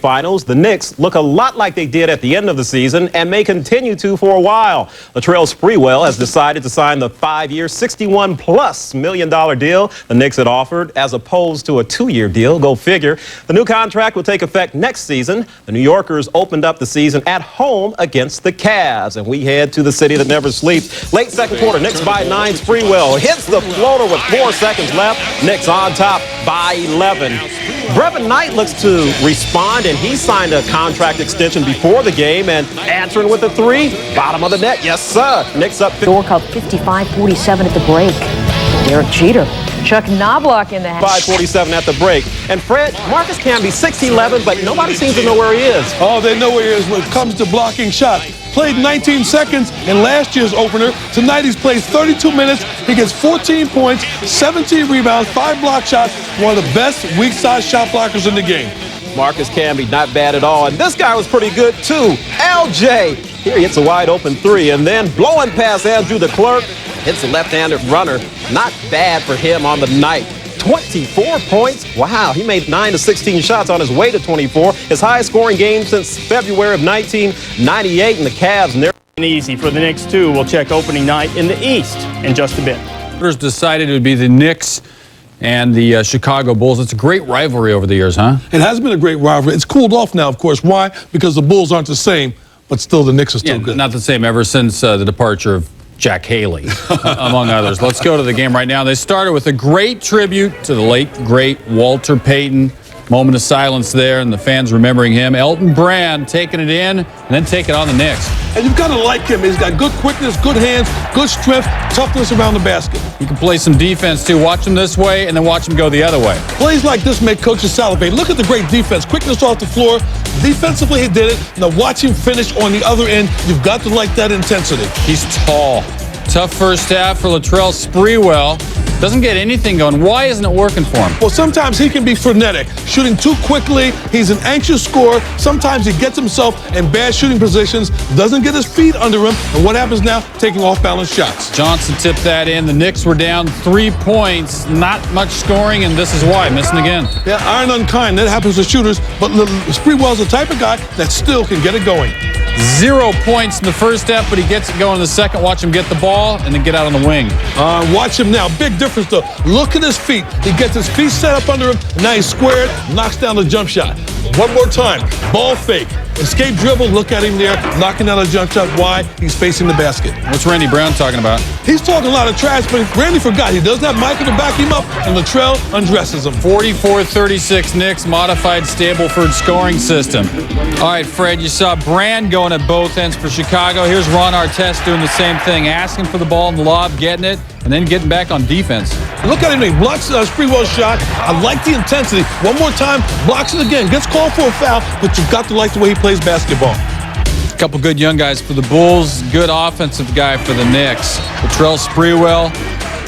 Finals, the Knicks look a lot like they did at the end of the season and may continue to for a while. Latrell Sprewell has decided to sign the 5-year, $61+ million deal the Knicks had offered as opposed to a 2-year deal. Go figure. The new contract will take effect next season. The New Yorkers opened up the season at home against the Cavs, and we head to the city that never sleeps. Late second quarter, Knicks by 9. Sprewell hits the floater with 4 seconds left. Knicks on top by 11. Brevin Knight looks to respond, and he signed a contract extension before the game and answering with a 3. Bottom of the net, yes, sir. Knicks up. York up 55-47 at the break. Derek Jeter. Chuck Knobloch in the house. 5:47 at the break. And Fred, Marcus Camby, 6'11", but nobody seems to know where he is. Oh, they know where he is when it comes to blocking shots. Played 19 seconds in last year's opener. Tonight he's played 32 minutes. He gets 14 points, 17 rebounds, 5 block shots. One of the best weak side shot blockers in the game. Marcus Camby, not bad at all. And this guy was pretty good, too. LJ. Here he hits a wide open 3. And then blowing past Andrew the Clerk. Hits a left-handed runner. Not bad for him on the night. 24 points. Wow, he made 9 to 16 shots on his way to 24. His highest scoring game since February of 1998, and the Cavs never easy for the Knicks, too. We'll check opening night in the East in just a bit. Decided it would be the Knicks and the Chicago Bulls. It's a great rivalry over the years, huh? It has been a great rivalry. It's cooled off now, of course. Why? Because the Bulls aren't the same, but still the Knicks are still good. Not the same ever since the departure of Jack Haley, among others. Let's go to the game right now. They started with a great tribute to the late, great Walter Payton. Moment of silence there, and the fans remembering him. Elton Brand taking it in, and then taking on the Knicks. And you've got to like him. He's got good quickness, good hands, good strength, toughness around the basket. He can play some defense, too. Watch him this way, and then watch him go the other way. Plays like this make coaches salivate. Look at the great defense. Quickness off the floor. Defensively, he did it. Now watch him finish on the other end. You've got to like that intensity. He's tall. Tough first half for Latrell Sprewell. Doesn't get anything going. Why isn't it working for him? Well, sometimes he can be frenetic, shooting too quickly. He's an anxious scorer. Sometimes he gets himself in bad shooting positions, doesn't get his feet under him, and what happens now? Taking off-balance shots. Johnson tipped that in. The Knicks were down 3 points. Not much scoring, and this is why. Missing again. Yeah, iron unkind. That happens to shooters, but Sprewell's the type of guy that still can get it going. 0 points in the first half, but he gets it going in the second. Watch him get the ball and then get out on the wing. Watch him now. Big difference, though. Look at his feet. He gets his feet set up under him, and now he's squared, knocks down the jump shot. One more time. Ball fake. Escape dribble. Look at him there, knocking down a jump shot. Why? He's facing the basket. What's Randy Brown talking about? He's talking a lot of trash, but Randy forgot. He doesn't have Michael to back him up, and Latrell undresses him. 44-36 Knicks, modified Stableford scoring system. All right, Fred, you saw Brand going at both ends for Chicago. Here's Ron Artest doing the same thing, asking for the ball in the lob, getting it, and then getting back on defense. Look at him. He blocks Sprewell's shot. I like the intensity. One more time, blocks it again. Gets called for a foul, but you've got to like the way he plays basketball. A couple good young guys for the Bulls. Good offensive guy for the Knicks. Latrell Sprewell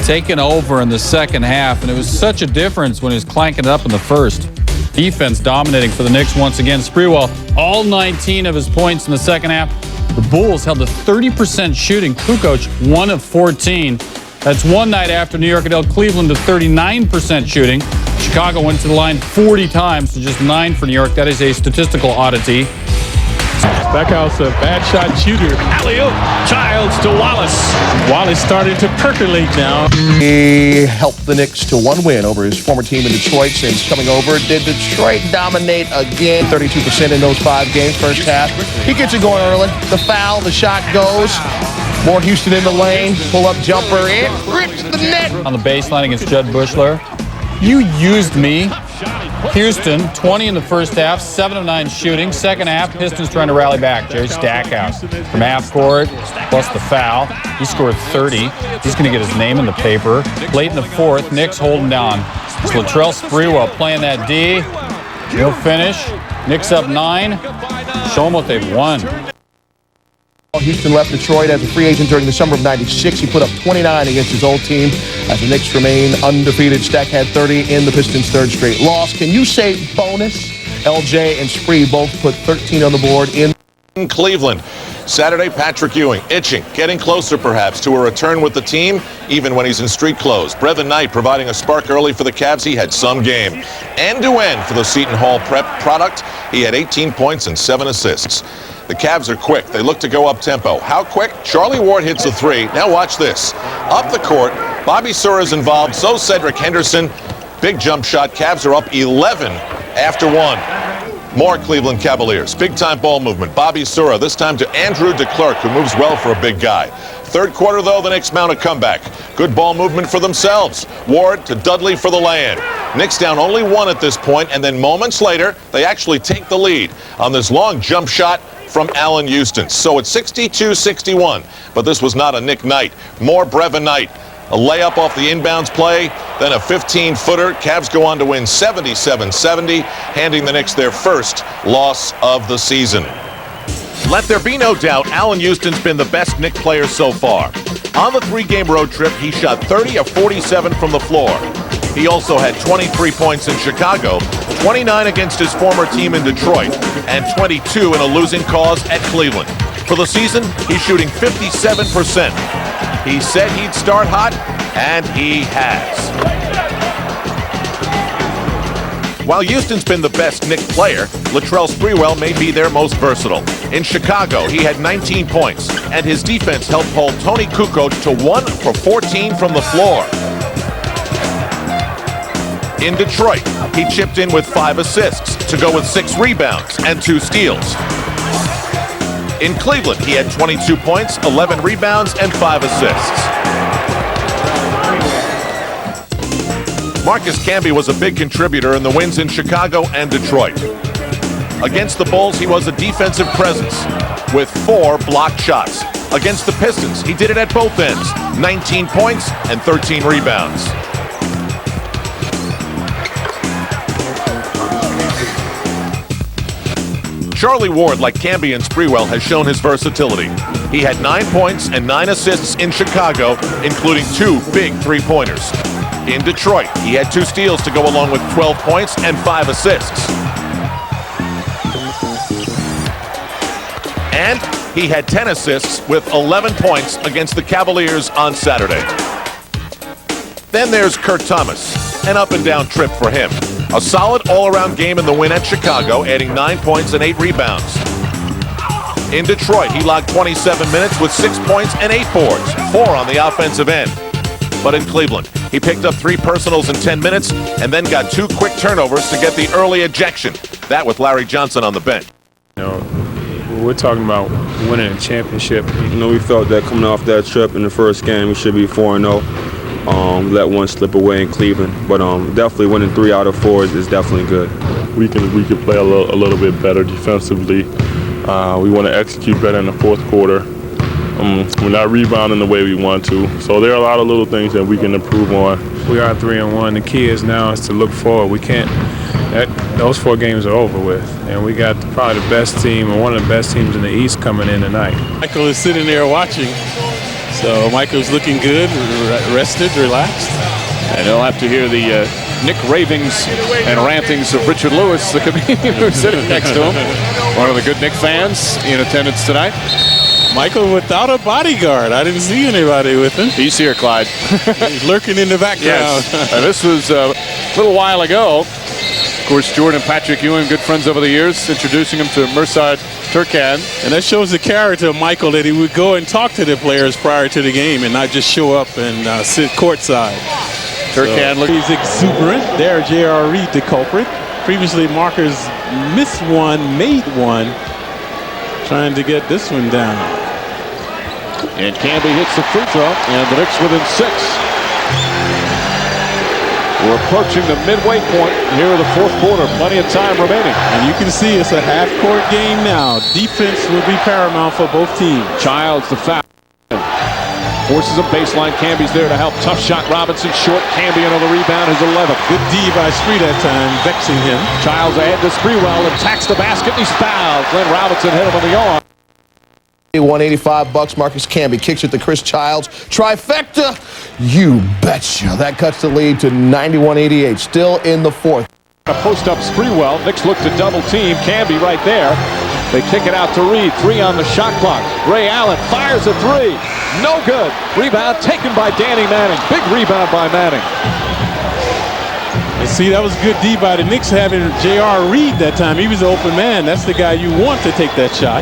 taking over in the second half, and it was such a difference when he was clanking it up in the first. Defense dominating for the Knicks once again. Sprewell, all 19 of his points in the second half. The Bulls held a 30% shooting. Kukoc, 1 of 14. That's one night after New York had held Cleveland to 39% shooting. Chicago went to the line 40 times to just 9 for New York. That is a statistical oddity. Beckhouse, a bad shot shooter. Alley-oop. Childs to Wallace. Wallace started to percolate now. He helped the Knicks to 1 win over his former team in Detroit since coming over. Did Detroit dominate again? 32% in those 5 games, first half. He gets it going early. The foul, the shot goes. More Houston in the lane. Pull-up jumper. It rips the net. On the baseline against Judd Bushler. You used me. Houston, 20 in the first half, 7 of 9 shooting. Second half, Pistons trying to rally back. Jerry Stackhouse from half court, plus the foul. He scored 30. He's going to get his name in the paper. Late in the fourth, Knicks holding down. It's Latrell Sprewell playing that D. He'll finish. Knicks up 9. Show them what they've won. Houston left Detroit as a free agent during the summer of '96. He put up 29 against his old team as the Knicks remain undefeated. Stack had 30 in the Pistons' 3rd straight loss. Can you say bonus? LJ and Spree both put 13 on the board in Cleveland. Saturday, Patrick Ewing itching, getting closer perhaps to a return with the team, even when he's in street clothes. Brevin Knight providing a spark early for the Cavs. He had some game. End-to-end for the Seton Hall prep product. He had 18 points and 7 assists. The Cavs are quick. They look to go up-tempo. How quick? Charlie Ward hits a 3. Now watch this. Up the court, Bobby Sura's involved, so Cedric Henderson. Big jump shot. Cavs are up 11 after 1. More Cleveland Cavaliers. Big-time ball movement. Bobby Sura, this time to Andrew DeClerc, who moves well for a big guy. Third quarter, though, the Knicks mount a comeback. Good ball movement for themselves. Ward to Dudley for the lay-in. Knicks down only 1 at this point, and then moments later, they actually take the lead on this long jump shot from Allen Houston. So it's 62-61, but this was not a Nick Knight. More Brevin Knight. A layup off the inbounds play, then a 15-footer. Cavs go on to win 77-70, handing the Knicks their first loss of the season. Let there be no doubt, Allen Houston's been the best Knicks player so far. On the 3-game road trip, he shot 30 of 47 from the floor. He also had 23 points in Chicago, 29 against his former team in Detroit, and 22 in a losing cause at Cleveland. For the season, he's shooting 57%. He said he'd start hot, and he has. While Houston's been the best Knicks player, Latrell Sprewell may be their most versatile. In Chicago, he had 19 points, and his defense helped hold Tony Kukoc to 1 for 14 from the floor. In Detroit, he chipped in with 5 assists to go with 6 rebounds and 2 steals. In Cleveland, he had 22 points, 11 rebounds, and 5 assists. Marcus Camby was a big contributor in the wins in Chicago and Detroit. Against the Bulls, he was a defensive presence with 4 blocked shots. Against the Pistons, he did it at both ends, 19 points and 13 rebounds. Charlie Ward, like Camby and Sprewell, has shown his versatility. He had 9 points and 9 assists in Chicago, including 2 big 3-pointers. In Detroit, he had 2 steals to go along with 12 points and 5 assists. And he had 10 assists with 11 points against the Cavaliers on Saturday. Then there's Kurt Thomas, an up-and-down trip for him. A solid all-around game in the win at Chicago, adding 9 points and 8 rebounds. In Detroit, he logged 27 minutes with 6 points and 8 boards, 4 on the offensive end. But in Cleveland, he picked up 3 personals in 10 minutes and then got 2 quick turnovers to get the early ejection. That with Larry Johnson on the bench. You know, we're talking about winning a championship. You know, we felt that coming off that trip in the first game, we should be 4-0. Let one slip away in Cleveland, but definitely winning 3 out of 4 is definitely good. We can play a little bit better defensively. We want to execute better in the fourth quarter. We're not rebounding the way we want to, so there are a lot of little things that we can improve on. We are 3-1. The key is now is to look forward. We can't. Those 4 games are over with, and we got probably the best team or one of the best teams in the East coming in tonight. Michael is sitting there watching. So Michael's looking good, rested, relaxed. And he'll have to hear the Nick ravings and rantings of Richard Lewis, the comedian who's sitting next to him. One of the good Nick fans in attendance tonight. Michael without a bodyguard. I didn't see anybody with him. He's here, Clyde. He's lurking in the background. Yes. And this was a little while ago. Of course, Jordan and Patrick Ewing, good friends over the years, introducing him to Mirsad Turkan. And that shows the character of Michael, that he would go and talk to the players prior to the game and not just show up and sit courtside. Turkan so he's exuberant. There, J.R. Reed, the culprit. Previously, Markers missed one, made one, trying to get this one down. And Camby hits the free throw, and the Knicks within 6. We're approaching the midway point here in the fourth quarter. Plenty of time remaining. And you can see it's a half-court game now. Defense will be paramount for both teams. Childs the foul. Forces a baseline. Camby's there to help. Tough shot. Robinson short. Camby another rebound. His 11th. Good D by Spree that time, vexing him. Childs ahead to Sprewell. Attacks the basket. He's fouled. Glenn Robinson hit him on the arm. $185. Marcus Camby kicks it to Chris Childs. Trifecta. You betcha. That cuts the lead to 91-88. Still in the fourth. A post up Sprewell. Knicks look to double team. Camby right there. They kick it out to Reed. 3 on the shot clock. Ray Allen fires a 3. No good. Rebound taken by Danny Manning. Big rebound by Manning. And see, that was good D by the Knicks having J.R. Reed that time. He was the open man. That's the guy you want to take that shot.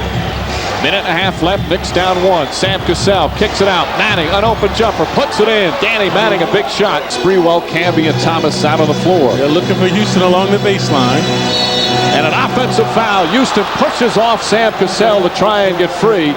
Minute and a half left. Knicks down 1. Sam Cassell kicks it out. Manning, an open jumper, puts it in. Danny Manning, a big shot. Sprewell, Camby, and Thomas out on the floor. They're looking for Houston along the baseline. And an offensive foul. Houston pushes off Sam Cassell to try and get free.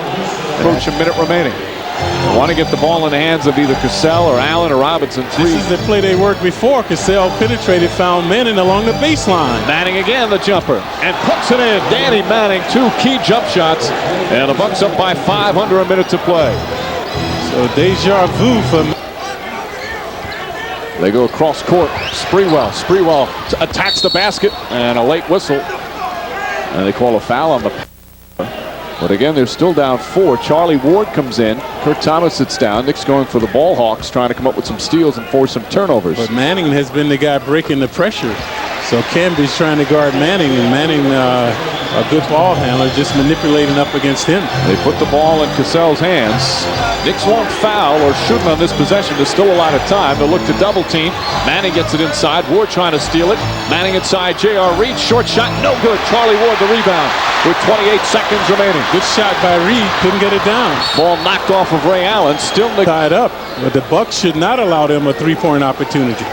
Approach a minute remaining. They want to get the ball in the hands of either Cassell or Allen or Robinson. This is the play they worked before. Cassell penetrated, found Manning along the baseline. Manning again, the jumper, and puts it in. Danny Manning, 2 key jump shots, and the Bucks up by 5 under a minute to play. So deja vu for. They go across court. Sprewell attacks the basket, and a late whistle. And they call a foul on the. But again, they're still down 4. Charlie Ward comes in. Kurt Thomas sits down. Knicks going for the ball hawks, trying to come up with some steals and force some turnovers. But Manning has been the guy breaking the pressure. So Camby's trying to guard Manning, and Manning, a good ball handler, just manipulating up against him. They put the ball in Cassell's hands. Knicks won't foul or shouldn't on this possession. There's still a lot of time. They'll look to double team. Manning gets it inside. Ward trying to steal it. Manning inside. J.R. Reed, short shot, no good. Charlie Ward the rebound with 28 seconds remaining. Good shot by Reed, couldn't get it down. Ball knocked off of Ray Allen, still tied up. But the Bucks should not allow them a 3-point opportunity.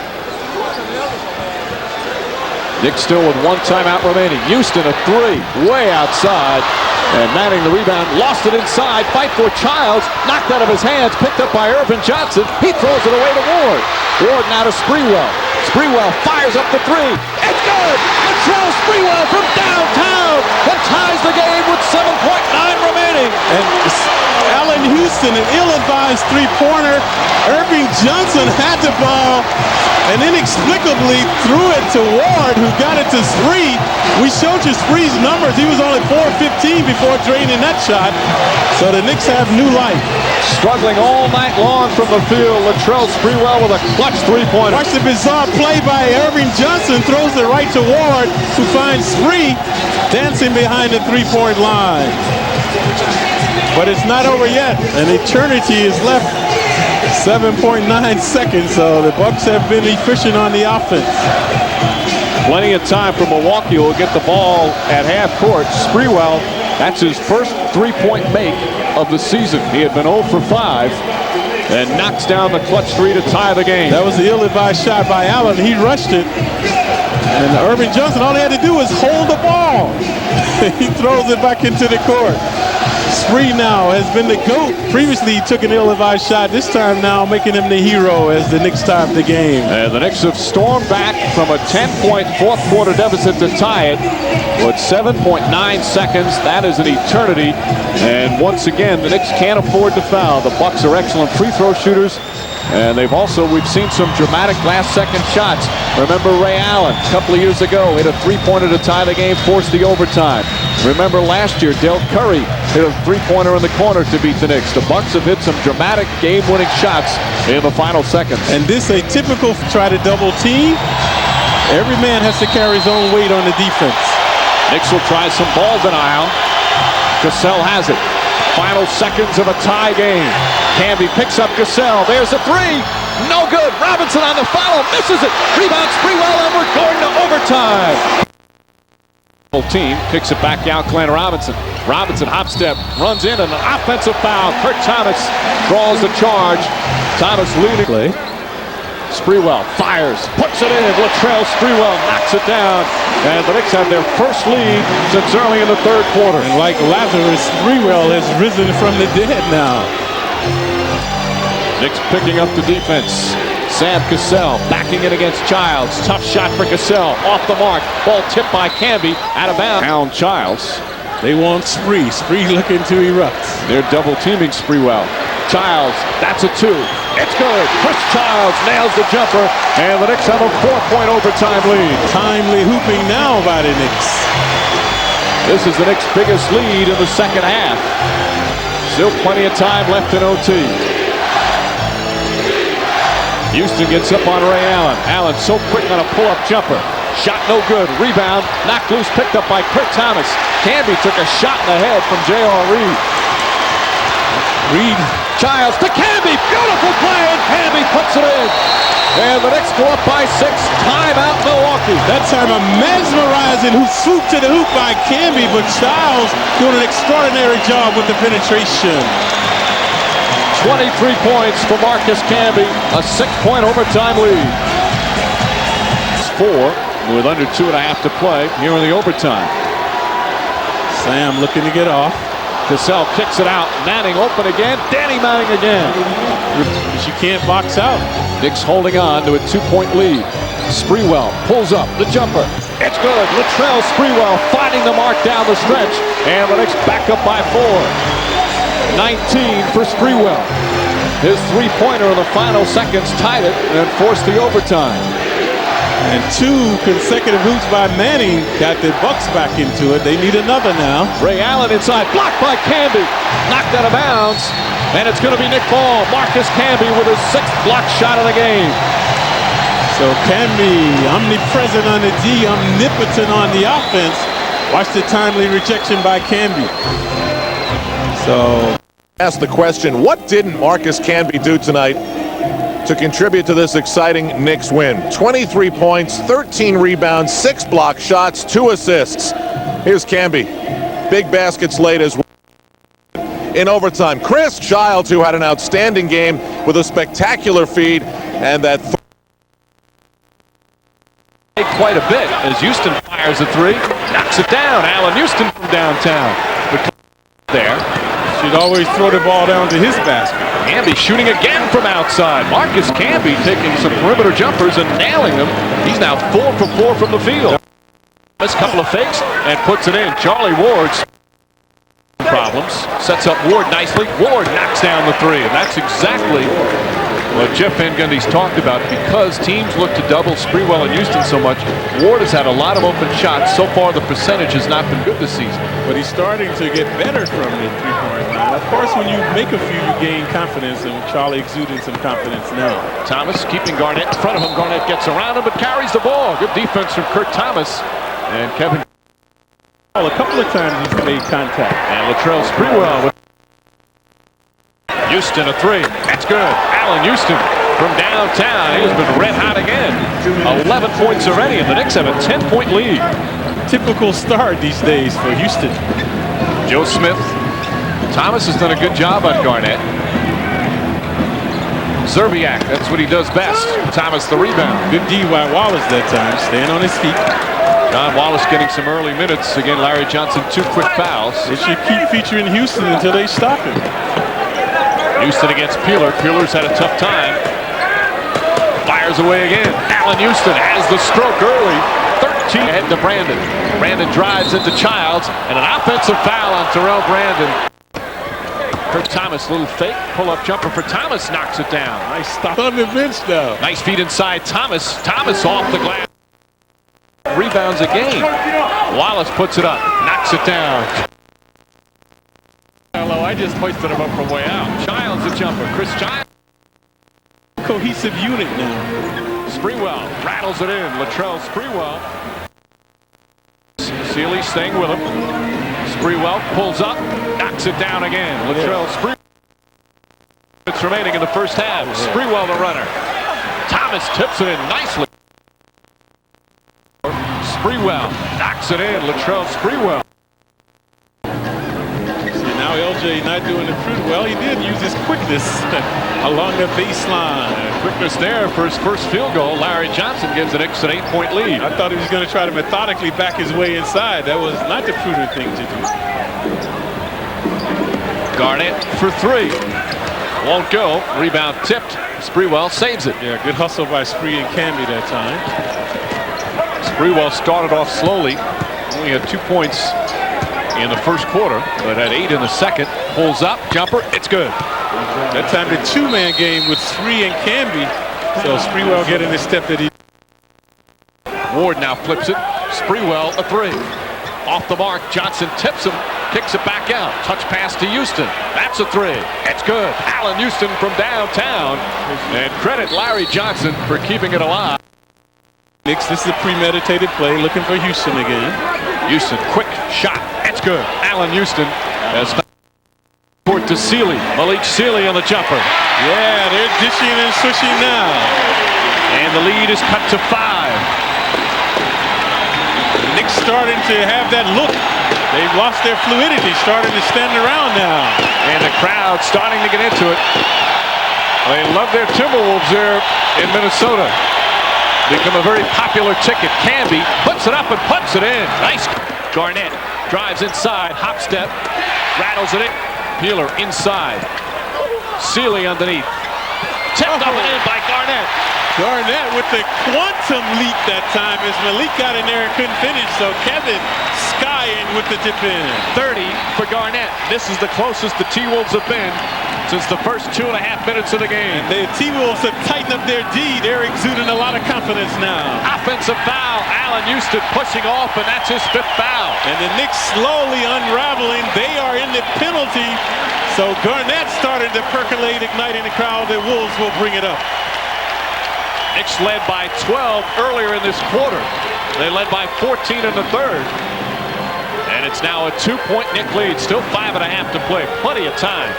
Knicks still with 1 timeout remaining. Houston a 3, way outside. And Manning the rebound, lost it inside. Fight for Childs, knocked out of his hands, picked up by Irvin Johnson. He throws it away to Ward. Ward now to Sprewell. Sprewell fires up the 3. It's good! Latrell Sprewell from downtown and ties the game with 7.9 remaining. And Allen Houston, an ill-advised 3-pointer. Irving Johnson had the ball and inexplicably threw it to Ward, who got it to Spree. We showed you Spree's numbers. He was only 4-15 before draining that shot. So the Knicks have new life. Struggling all night long from the field. Latrell Sprewell with a clutch 3-pointer. Watch the bizarre play by Irving Johnson. Throws it right to Ward, who finds Spree dancing behind the 3-point line. But it's not over yet. An eternity is left. 7.9 seconds, so the Bucks have been efficient on the offense. Plenty of time for Milwaukee, who will get the ball at half court. Sprewell, that's his first 3-point make of the season. He had been 0 for 5 and knocks down the clutch 3 to tie the game. That was the ill-advised shot by Allen. He rushed it. And Irving Johnson, all he had to do was hold the ball. He throws it back into the court. Spree now has been the GOAT. Previously, he took an ill-advised shot. This time now making him the hero as the Knicks tie up the game. And the Knicks have stormed back from a 10-point fourth-quarter deficit to tie it with 7.9 seconds. That is an eternity. And once again, the Knicks can't afford to foul. The Bucks are excellent free throw shooters. And we've seen some dramatic last-second shots. Remember Ray Allen a couple of years ago hit a 3-pointer to tie the game, forced the overtime. Remember last year, Del Curry hit a 3-pointer in the corner to beat the Knicks. The Bucks have hit some dramatic game-winning shots in the final seconds. And this a typical try to double team. Every man has to carry his own weight on the defense. Knicks will try some ball denial. Cassell has it. Final seconds of a tie game. Camby picks up Cassell. There's a 3. No good. Robinson on the foul. Misses it. Rebound Sprewell, and we're going to overtime. Team kicks it back out. Glenn Robinson. Robinson hop step. Runs in and an offensive foul. Kurt Thomas draws the charge. Thomas leading. Sprewell fires, puts it in. Latrell Sprewell knocks it down. And the Knicks have their first lead since early in the third quarter. And like Lazarus, Sprewell has risen from the dead now. Knicks picking up the defense. Sam Cassell backing in against Childs. Tough shot for Cassell. Off the mark. Ball tipped by Camby. Out of bounds. Down Childs. They want Spree. Spree looking to erupt. They're double teaming Sprewell. Childs, that's a 2. It's good. Chris Childs nails the jumper, and the Knicks have a 4-point overtime lead. Timely hooping now by the Knicks. This is the Knicks' biggest lead in the second half. Still plenty of time left in OT. Houston gets up on Ray Allen. Allen so quick on a pull-up jumper. Shot no good. Rebound knocked loose, picked up by Kurt Thomas. Camby took a shot in the head from J.R. Reed. Childs to Camby. Beautiful play, and Camby puts it in. And the Knicks go up by 6. Timeout, Milwaukee. That time a mesmerizing swoop to the hoop by Camby, but Childs doing an extraordinary job with the penetration. 23 points for Marcus Camby, a 6-point overtime lead. It's 4 with under 2.5 to play here in the overtime. Sam looking to get off. Cassell kicks it out. Manning open again. Danny Manning again. She can't box out. Knicks holding on to a 2-point lead. Sprewell pulls up the jumper. It's good. Latrell Sprewell finding the mark down the stretch. And the Knicks back up by 4. 19 for Sprewell. His three-pointer in the final seconds tied it and forced the overtime. And 2 consecutive hoops by Manning got the Bucks back into it. They need another now. Ray Allen inside, blocked by Camby. Knocked out of bounds. And it's going to be Nick Ball. Marcus Camby with his 6th block shot of the game. So Camby, omnipresent on the D, omnipotent on the offense. Watch the timely rejection by Camby. So Ask the question, what didn't Marcus Camby do tonight to contribute to this exciting Knicks win? 23 points, 13 rebounds, 6 block shots, 2 assists. Here's Camby. Big baskets laid as well. In overtime, Chris Childs, who had an outstanding game with a spectacular feed, and that Quite a bit as Houston fires a 3, knocks it down. Allen Houston from downtown. But there. should always throw the ball down to his basket. Camby shooting again from outside. Marcus Camby taking some perimeter jumpers and nailing them. He's now 4 for 4 from the field. This couple of fakes and puts it in. Charlie Ward's problems. Sets up Ward nicely. Ward knocks down the 3, and that's exactly what Jeff Van Gundy's talked about. Because teams look to double Sprewell and Houston so much, Ward has had a lot of open shots. So far, the percentage has not been good this season. But he's starting to get better from the three-point line. Of course, when you make a few, you gain confidence, and Charlie exuding some confidence now. Thomas keeping Garnett in front of him. Garnett gets around him, but carries the ball. Good defense from Kurt Thomas. And Kevin. A couple of times he's made contact. And Latrell Sprewell with Houston a 3. That's good. Allen Houston from downtown. He's been red hot again. 11 points already, and the Knicks have a 10-point lead. Typical start these days for Houston. Joe Smith. Thomas has done a good job on Garnett. Zerbiak, that's what he does best. Thomas the rebound. Good D by Wallace that time, staying on his feet. John Wallace getting some early minutes. Again, Larry Johnson, 2 quick fouls. They should keep featuring Houston until they stop him. Houston against Peeler. Peeler's had a tough time. Fires away again. Allen Houston has the stroke early. 13 ahead to Brandon. Brandon drives into Childs, and an offensive foul on Terrell Brandon. Kurt Thomas, little fake pull-up jumper for Thomas, knocks it down. Nice stop on the bench now. Nice feed inside Thomas. Thomas off the glass. Rebounds again. Wallace puts it up, knocks it down. Hello, I just hoisted him up from way out. Childs the jumper. Chris Childs. Cohesive unit now. Sprewell rattles it in. Latrell Sprewell. Sealy staying with him. Sprewell pulls up, knocks it down again. Latrell Sprewell. It's remaining in the first half. Sprewell the runner. Thomas tips it in nicely. Sprewell knocks it in. Latrell Sprewell. See, now LJ not doing the fruit well. He did use his quickness along the baseline. Quickness there for his first field goal. Larry Johnson gives the Knicks an 8-point lead. I thought he was going to try to methodically back his way inside. That was not the prudent thing to do. Garnett for 3. Won't go. Rebound tipped. Sprewell saves it. Yeah, good hustle by Spree and Camby that time. Sprewell started off slowly. Only had 2 points in the first quarter, but had 8 in the second. Pulls up, jumper, it's good. That time the 2-man game with Spree and Camby. So Sprewell getting the step that he. Ward now flips it. Sprewell a 3. Off the mark, Johnson tips him, kicks it back out. Touch pass to Houston. That's a 3. It's good. Allen Houston from downtown. And credit Larry Johnson for keeping it alive. Knicks, this is a premeditated play, looking for Houston again. Houston, quick shot. That's good. Allen Houston has court to Sealy. Malik Sealy on the jumper. Yeah, they're dishing and swishing now. And the lead is cut to 5. Knicks starting to have that look. They've lost their fluidity, starting to stand around now. And the crowd starting to get into it. They love their Timberwolves there in Minnesota. Become a very popular ticket. Canby puts it up and puts it in. Nice. Garnett drives inside. Hop step. Rattles it in. Peeler inside. Sealy underneath. Tipped up and in by Garnett. Garnett with the quantum leap that time as Malik got in there and couldn't finish. So Kevin skying with the tip in. 30 for Garnett. This is the closest the T-Wolves have been since the first 2.5 minutes of the game. The T-Wolves have tightened up their D. They're exuding a lot of confidence now. Offensive foul. Allen Houston pushing off, and that's his 5th foul. And the Knicks slowly unraveling. They are in the penalty. So Garnett started to percolate, igniting the crowd. The Wolves will bring it up. Knicks led by 12 earlier in this quarter. They led by 14 in the 3rd. And it's now a 2-point Knick lead. Still 5.5 to play. Plenty of time.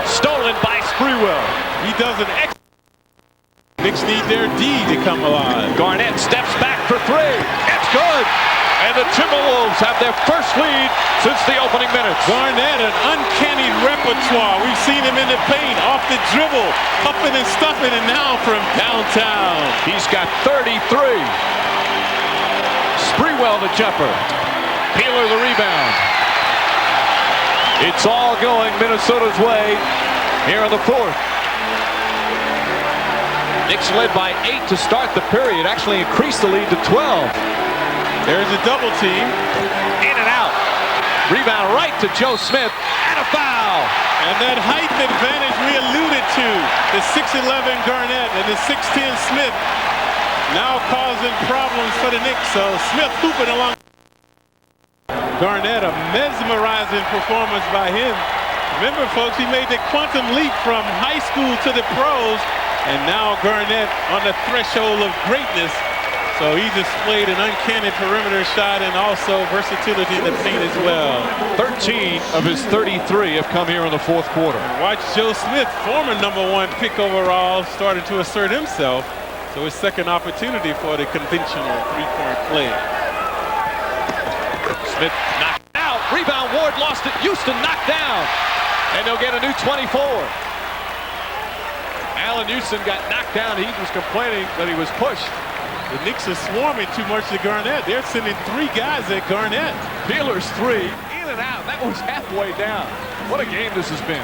Stolen by Sprewell. He does an excellent. Knicks need their D to come alive. Garnett steps back for 3. It's good. And the Timberwolves have their first lead since the opening minutes. Garnett, an uncanny repertoire. We've seen him in the paint, off the dribble, huffing and stuffing, and now from downtown. He's got 33. Sprewell the jumper. Peeler the rebound. It's all going Minnesota's way here in the 4th. Knicks led by 8 to start the period. Actually increased the lead to 12. There's a double team. In and out. Rebound right to Joe Smith. And a foul. And that height advantage we alluded to. The 6'11 Garnett and the 6'10 Smith now causing problems for the Knicks. So Smith hooping along. Garnett, a mesmerizing performance by him. Remember, folks, he made the quantum leap from high school to the pros. And now Garnett on the threshold of greatness. So he displayed an uncanny perimeter shot and also versatility in the paint as well. 13 of his 33 have come here in the 4th quarter. Watch Joe Smith, former #1 pick overall, started to assert himself. So his second opportunity for the conventional 3-point play. Smith knocked out. Rebound, Ward lost it. Houston knocked down. And they'll get a new 24. Allen Houston got knocked down. He was complaining that he was pushed. The Knicks are swarming too much to Garnett. They're sending 3 guys at Garnett. Peeler's 3. In and out. That was halfway down. What a game this has been.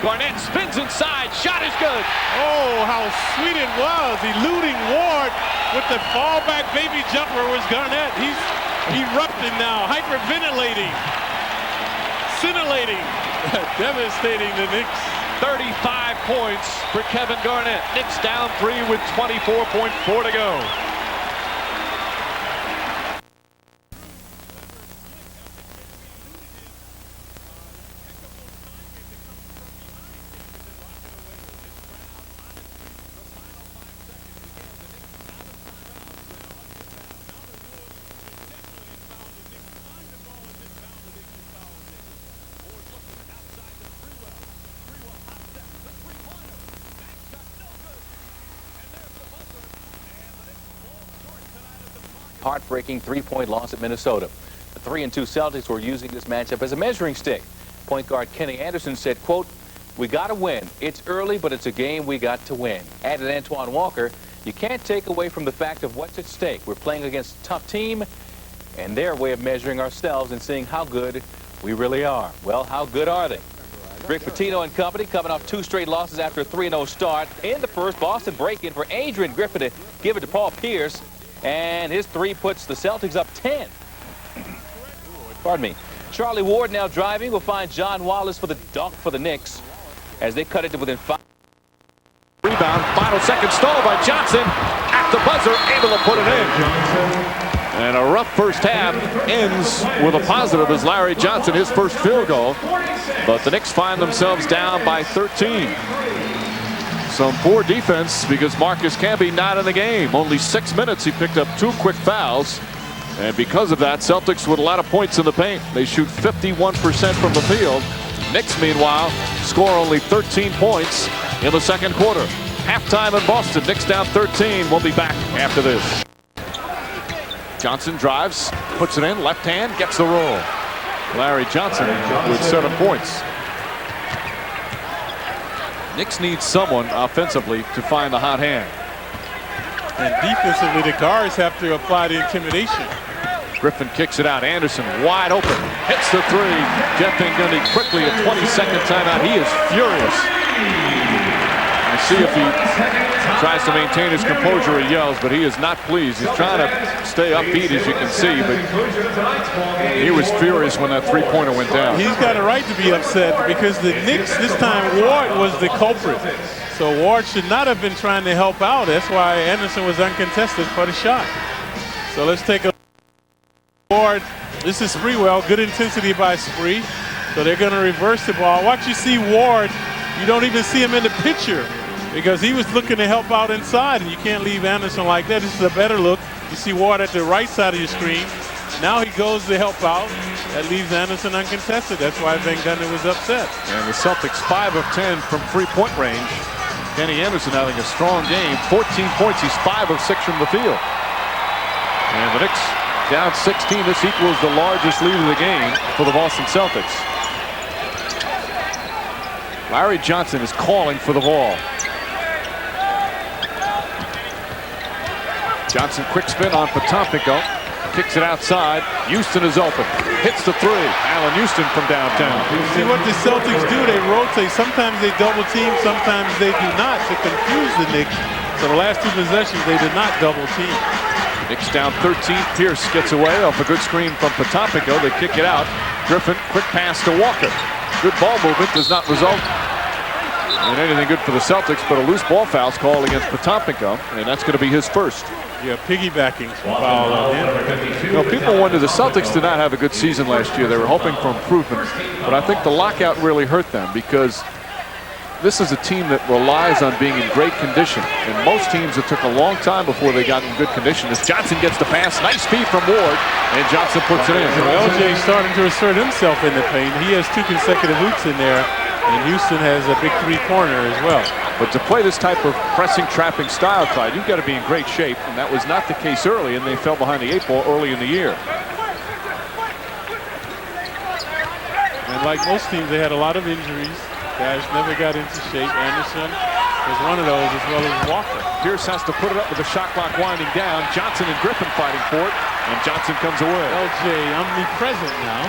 Garnett spins inside. Shot is good. Oh, how sweet it was. Eluding Ward with the fallback baby jumper was Garnett. He's erupting now. Hyperventilating. Scintillating. Devastating the Knicks. 35 points for Kevin Garnett. Knicks down 3 with 24.4 to go. Heartbreaking 3-point loss at Minnesota. The 3-2 Celtics were using this matchup as a measuring stick. Point guard Kenny Anderson said, quote, "We got to win. It's early, but it's a game we got to win." Added Antoine Walker, "You can't take away from the fact of what's at stake. We're playing against a tough team, and their way of measuring ourselves and seeing how good we really are." Well, how good are they? Rick Pitino and company coming off 2 straight losses after a 3-0 start. In the first, Boston break-in for Adrian Griffin to give it to Paul Pierce. And his 3 puts the Celtics up 10. Pardon me. Charlie Ward now driving will find John Wallace for the dunk for the Knicks as they cut it to within 5. Rebound, final second stall by Johnson. At the buzzer, able to put it in. And a rough first half ends with a positive as Larry Johnson, his first field goal. But the Knicks find themselves down by 13. Some poor defense because Marcus Camby not in the game. Only 6 minutes. He picked up 2 quick fouls. And because of that, Celtics with a lot of points in the paint. They shoot 51% from the field. Knicks, meanwhile, score only 13 points in the second quarter. Halftime in Boston. Knicks down 13. We'll be back after this. Johnson drives, puts it in, left hand, gets the roll. Larry Johnson with 7 points. Knicks need someone offensively to find the hot hand. And defensively, the guards have to apply the intimidation. Griffin kicks it out. Anderson wide open. Hits the 3. Jeff Van Gundy quickly a 20-second timeout. He is furious. I see if he tries to maintain his composure, he yells, but he is not pleased. He's trying to stay upbeat, as you can see, but he was furious when that 3-pointer went down. He's got a right to be upset because the Knicks, this time, Ward was the culprit. So Ward should not have been trying to help out. That's why Anderson was uncontested for the shot. So let's take a look. Ward, this is Spreewell, good intensity by Spree. So they're going to reverse the ball. Watch you see Ward, you don't even see him in the picture because he was looking to help out inside, and you can't leave Anderson like that. This is a better look. You see Ward at the right side of your screen. Now he goes to help out. That leaves Anderson uncontested. That's why Van Gundy was upset. And the Celtics 5 of 10 from 3-point range. Kenny Anderson having a strong game. 14 points. He's 5 of 6 from the field. And the Knicks down 16. This equals the largest lead of the game for the Boston Celtics. Larry Johnson is calling for the ball. Johnson quick spin on Potompico. Kicks it outside. Houston is open. Hits the 3. Allen Houston from downtown. See what the Celtics do? They rotate. Sometimes they double team. Sometimes they do not to confuse the Knicks. So the last 2 possessions, they did not double team. Knicks down 13. Pierce gets away off a good screen from Potompico. They kick it out. Griffin, quick pass to Walker. Good ball movement does not result in anything good for the Celtics, but a loose ball foul's called against Potompico, and that's going to be his first. Yeah, piggybacking foul on him. You know, people wonder, the Celtics did not have a good season last year. They were hoping for improvement, but I think the lockout really hurt them because this is a team that relies on being in great condition, and most teams, it took a long time before they got in good condition. As Johnson gets the pass, nice feed from Ward, and Johnson puts it in. LJ starting to assert himself in the paint. He has 2 consecutive hoops in there, and Houston has a big 3-pointer as well. But to play this type of pressing, trapping style, Clyde, you've got to be in great shape, and that was not the case early, and they fell behind the 8 ball early in the year. And like most teams, they had a lot of injuries. Guys never got into shape. Anderson was one of those, as well as Walker. Pierce has to put it up with the shot clock winding down. Johnson and Griffin fighting for it, and Johnson comes away. LJ omnipresent now.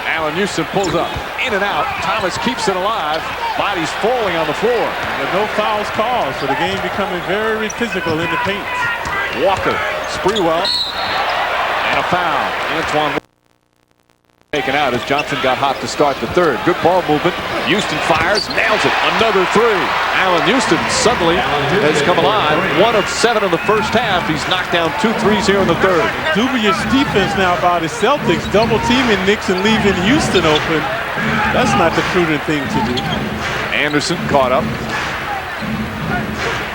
Allen Houston pulls up, in and out. Thomas keeps it alive. Body's falling on the floor. But no fouls called, so the game becoming very physical in the paint. Walker, Spreewell, and a foul. Antoine taken out as Johnson got hot to start the 3rd. Good ball movement. Houston fires, nails it. Another 3. Allen Houston suddenly has come alive. 1 of 7 in the first half. He's knocked down 2 threes here in the 3rd. Dubious defense now by the Celtics, double teaming Knicks and leaving Houston open. That's not the prudent thing to do. Anderson caught up.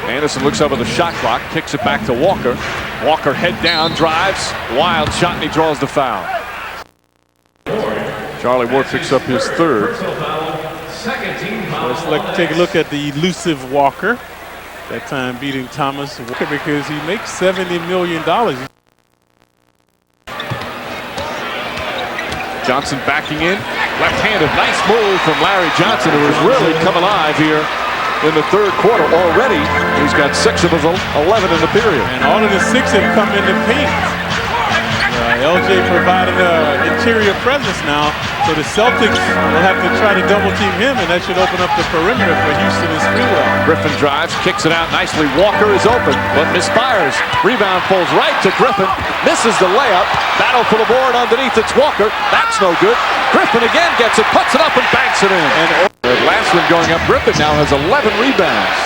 Anderson looks over the shot clock, kicks it back to Walker. Walker head down, drives, wild shot, and he draws the foul. Charlie Ward picks up his 3rd. Let's take a look at the elusive Walker. That time beating Thomas Walker because he makes $70 million. Johnson backing in, left-handed, nice move from Larry Johnson, who has really come alive here in the 3rd quarter already. He's got 6 of his 11 in the period. And all of the 6 have come in the paint. LJ providing an interior presence now, so the Celtics will have to try to double team him, and that should open up the perimeter for Houston and Spreewell. Griffin drives, kicks it out nicely. Walker is open, but misfires. Rebound falls right to Griffin, misses the layup. Battle for the board underneath, it's Walker. That's no good. Griffin again gets it, puts it up, and banks it in. And the last one going up, Griffin now has 11 rebounds.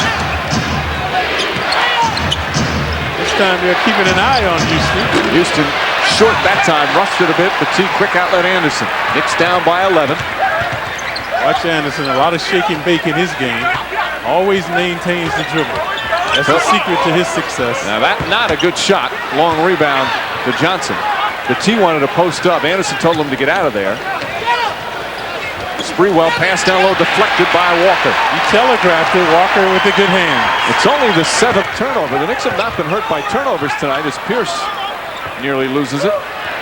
This time they're keeping an eye on Houston. Houston short that time, rushed it a bit, but see quick outlet Anderson. Knicks down by 11. Watch Anderson, a lot of shake and bake in his game. Always maintains the dribble. That's the secret to his success. Now that's not a good shot. Long rebound to Johnson. The T wanted to post up. Anderson told him to get out of there. Sprewell pass down low, deflected by Walker. He telegraphed it. Walker with a good hand. It's only the 7th turnover. The Knicks have not been hurt by turnovers tonight as Pierce nearly loses it.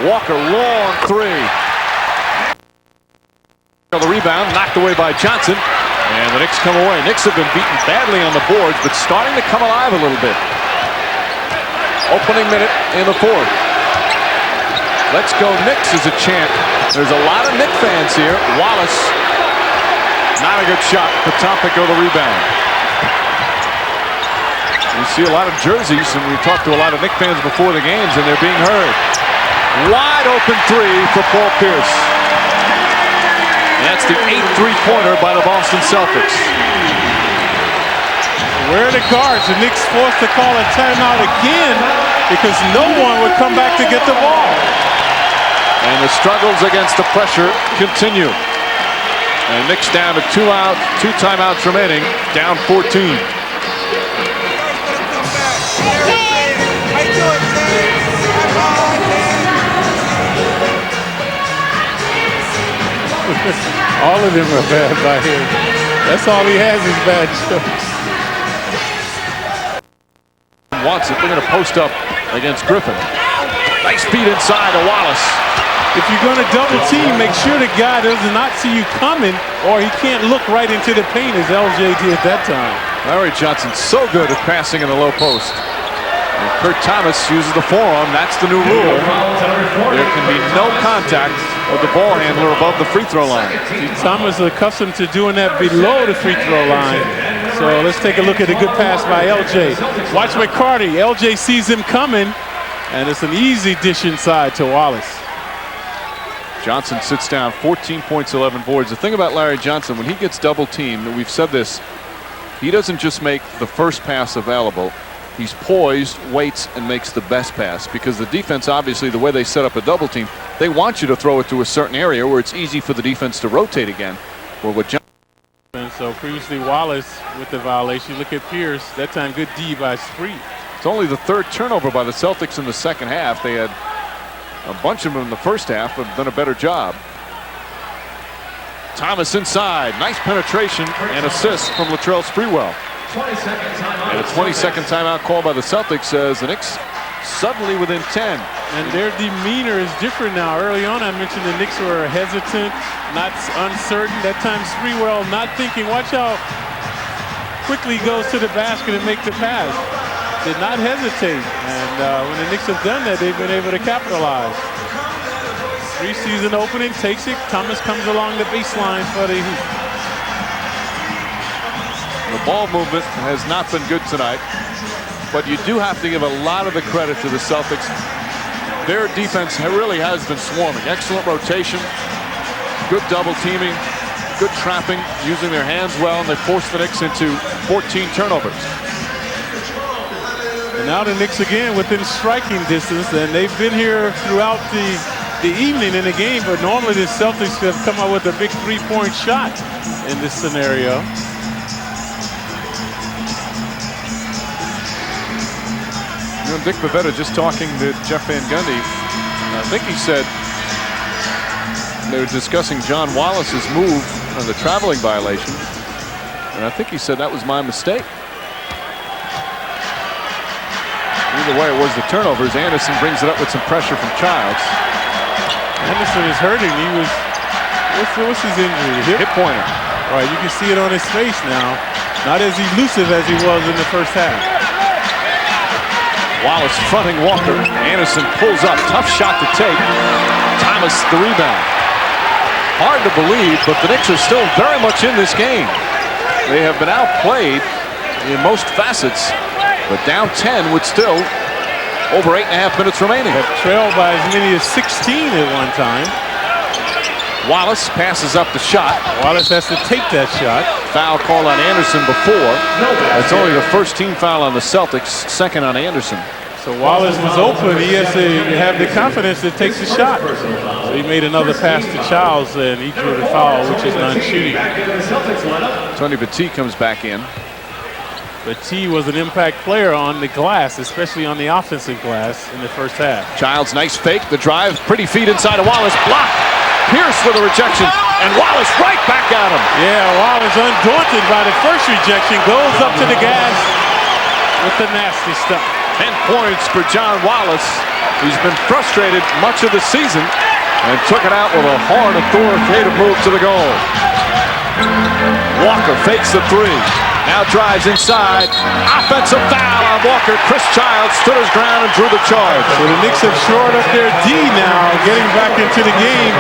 Walker, long three. The rebound knocked away by Johnson. And the Knicks come away. Knicks have been beaten badly on the boards, but starting to come alive a little bit. Opening minute in the 4th. Let's go Knicks is a chant. There's a lot of Knicks fans here. Wallace, not a good shot. Potompico the rebound. We see a lot of jerseys, and we talked to a lot of Knicks fans before the games, and they're being heard. Wide open three for Paul Pierce. That's the 8th three-pointer by the Boston Celtics. Where are the guards? The Knicks forced to call a timeout again because no one would come back to get the ball. And the struggles against the pressure continue. And Knicks down to 2 timeouts remaining, down 14. All of them are bad by him. That's all he has is bad jokes. Wants it. They're going to post up against Griffin. Nice feed inside to Wallace. If you're going to double team, make sure the guy does not see you coming or he can't look right into the paint as LJ did that time. Larry Johnson so good at passing in the low post. And Kurt Thomas uses the forearm. That's the new rule. There can be no contact with the ball handler above the free throw line. Thomas is accustomed to doing that below the free throw line. So let's take a look at a good pass by LJ. Watch McCarty. LJ sees him coming, and it's an easy dish inside to Wallace. Johnson sits down, 14 points, 11 boards. The thing about Larry Johnson, when he gets double teamed, and we've said this, he doesn't just make the first pass available. He's poised, waits, and makes the best pass, because the defense, obviously, the way they set up a double team, they want you to throw it to a certain area where it's easy for the defense to rotate again. Well, what And so previously Wallace with the violation. Look at Pierce. That time good D by Spree. It's only the 3rd turnover by the Celtics in the second half. They had a bunch of them in the first half, but done a better job. Thomas inside. Nice penetration and assist from Latrell Sprewell. And a 20-second timeout call by the Celtics says the Knicks suddenly within 10. And their demeanor is different now. Early on, I mentioned the Knicks were hesitant, not uncertain. That time, Sprewell not thinking. Watch out. Quickly goes to the basket and make the pass. Did not hesitate. And when the Knicks have done that, they've been able to capitalize. Preseason opening, takes it. Thomas comes along the baseline for the Heat. The ball movement has not been good tonight, but you do have to give a lot of the credit to the Celtics. Their defense really has been swarming. Excellent rotation, good double teaming, good trapping, using their hands well, and they forced the Knicks into 14 turnovers. And now the Knicks again within striking distance, and they've been here throughout the evening in the game, but normally the Celtics have come out with a big three-point shot in this scenario. You know, Dick Pavetta just talking to Jeff Van Gundy. I think he said they were discussing John Wallace's move on the traveling violation, and I think he said that was my mistake. Either way, it was the turnovers. Anderson brings it up with some pressure from Childs. Anderson is hurting. He was, what's his injury? Hip pointer. All right, you can see it on his face now. Not as elusive as he was in the first half. Wallace fronting Walker. Anderson pulls up. Tough shot to take. Thomas the rebound. Hard to believe, but the Knicks are still very much in this game. They have been outplayed in most facets, but down 10 with still over 8.5 minutes remaining. Have trailed by as many as 16 at one time. Wallace passes up the shot. Wallace has to take that shot. Foul call on Anderson before. That's only the first team foul on the Celtics, second on Anderson. So Wallace was open. He has to have the confidence to take the shot. So he made another pass to Childs, and he drew the foul, which is non-shooting. Tony Batiste comes back in. Batiste was an impact player on the glass, especially on the offensive glass in the first half. Childs, nice fake. The drive, pretty feed inside of Wallace. Blocked. Pierce with a rejection. And Wallace right back at him. Yeah, Wallace, undaunted by the first rejection, goes up to the gas with the nasty stuff. 10 points for John Wallace. He's been frustrated much of the season and took it out with a hard, authoritative move to the goal. Walker fakes the three. Now drives inside. Offensive foul on Walker. Chris Childs stood his ground and drew the charge. So the Knicks have shored up their D now, getting back into the game.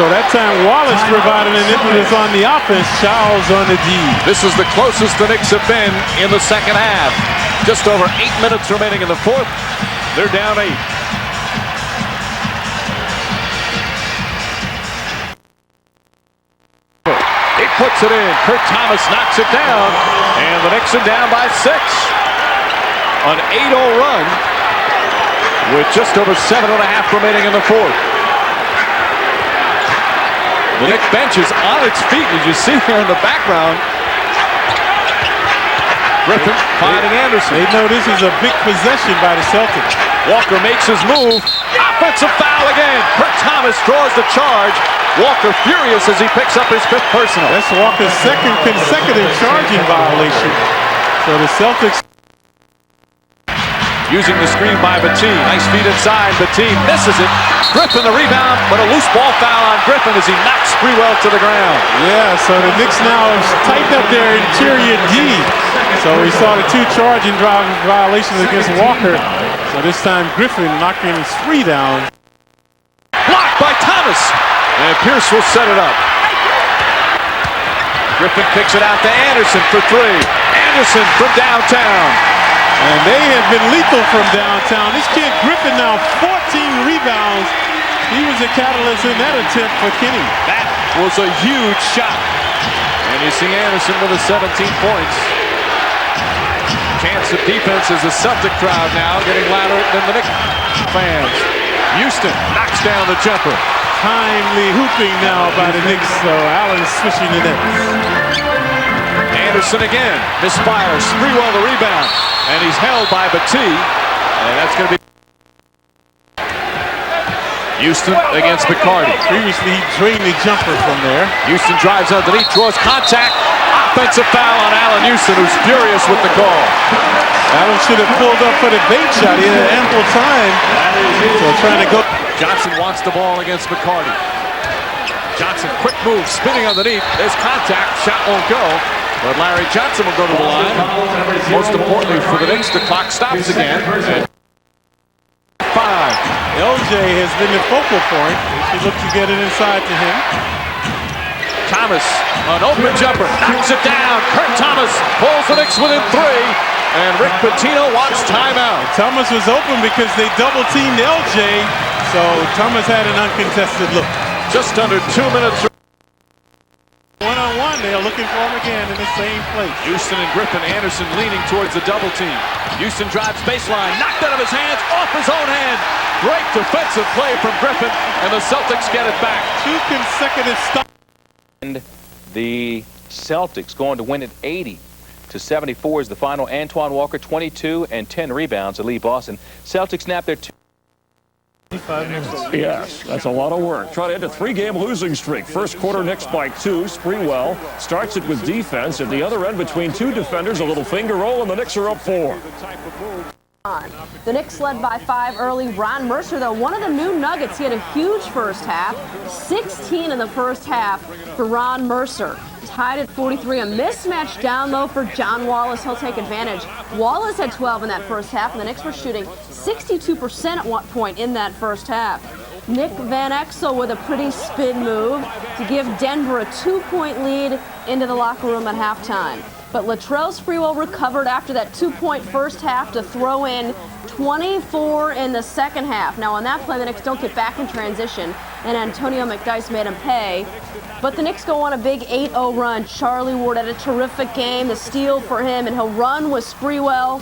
So that time Wallace provided an impetus on the offense, Childs on the D. This is the closest the Knicks have been in the second half. Just over 8 minutes remaining in the fourth. They're down 8. He puts it in. Kurt Thomas knocks it down. And the Knicks are down by 6. An 8-0 run with just over 7.5 remaining in the fourth. The Knicks bench is on its feet, as you see here in the background. Griffin finding Anderson. They know this is a big possession by the Celtics. Walker makes his move. Offensive foul again. Kurt Thomas draws the charge. Walker furious as he picks up his 5th personal. That's Walker's 2nd consecutive charging violation. So the Celtics using the screen by Batiste. Nice feed inside. Batiste misses it. Griffin the rebound, but a loose ball foul on Griffin as he knocks Sprewell to the ground. Yeah, so the Knicks now have tightened up their interior D. So we saw the 2 charging violations against Walker. So this time Griffin knocking his 3 down. Blocked by Thomas. And Pierce will set it up. Griffin kicks it out to Anderson for 3. Anderson from downtown. And they have been lethal from downtown. This kid Griffin now 14 rebounds. He was a catalyst in that attempt for Kenny. That was a huge shot. And you see Anderson with the 17 points. Chance of defense as the Celtic crowd now getting louder than the Knicks fans. Houston knocks down the jumper. Timely hooping now by the Knicks, so Allen switching the nets. Anderson again, misfires. Sprewell the rebound, and he's held by Batiste, and that's going to be Houston against McCarty. Previously, he drained the jumper from there. Houston drives underneath, draws contact. Offensive foul on Allen Houston, who's furious with the call. Allen should have pulled up for the bait shot. He had ample time. So trying to go. Johnson wants the ball against McCarty. Johnson, quick move, spinning underneath. There's contact, shot won't go. But Larry Johnson will go to the line. Most importantly for the Knicks, the clock stops again. 5. LJ has been the focal point. They should look to get it inside to him. Thomas, an open jumper, knocks it down. Kurt Thomas pulls the Knicks within 3. And Rick Pitino wants timeout. Thomas was open because they double-teamed LJ. So Thomas had an uncontested look. Just under 2 minutes. One-on-one, they're looking for him again in the same place. Houston and Griffin. Anderson leaning towards the double team. Houston drives baseline, knocked out of his hands, off his own hand. Great defensive play from Griffin, and the Celtics get it back. 2 consecutive stops. And the Celtics going to win it 80-74 is the final. Antoine Walker, 22 and 10 rebounds to lead Boston. Celtics snap their 25 minutes. Yes, that's a lot of work. Try to end a 3-game losing streak. First quarter, Knicks by 2. Sprewell starts it with defense. At the other end, between 2 defenders, a little finger roll, and the Knicks are up 4. The Knicks led by 5 early. Ron Mercer, though, one of the new Nuggets. He had a huge first half. 16 in the first half for Ron Mercer. Tied at 43. A mismatch down low for John Wallace. He'll take advantage. Wallace had 12 in that first half, and the Knicks were shooting 62% at one point in that first half. Nick Van Exel with a pretty spin move to give Denver a 2-point lead into the locker room at halftime. But Latrell Sprewell recovered after that 2-point first half to throw in 24 in the second half. Now on that play, the Knicks don't get back in transition, and Antonio McDyess made him pay. But the Knicks go on a big 8-0 run. Charlie Ward had a terrific game, the steal for him, and he'll run with Sprewell.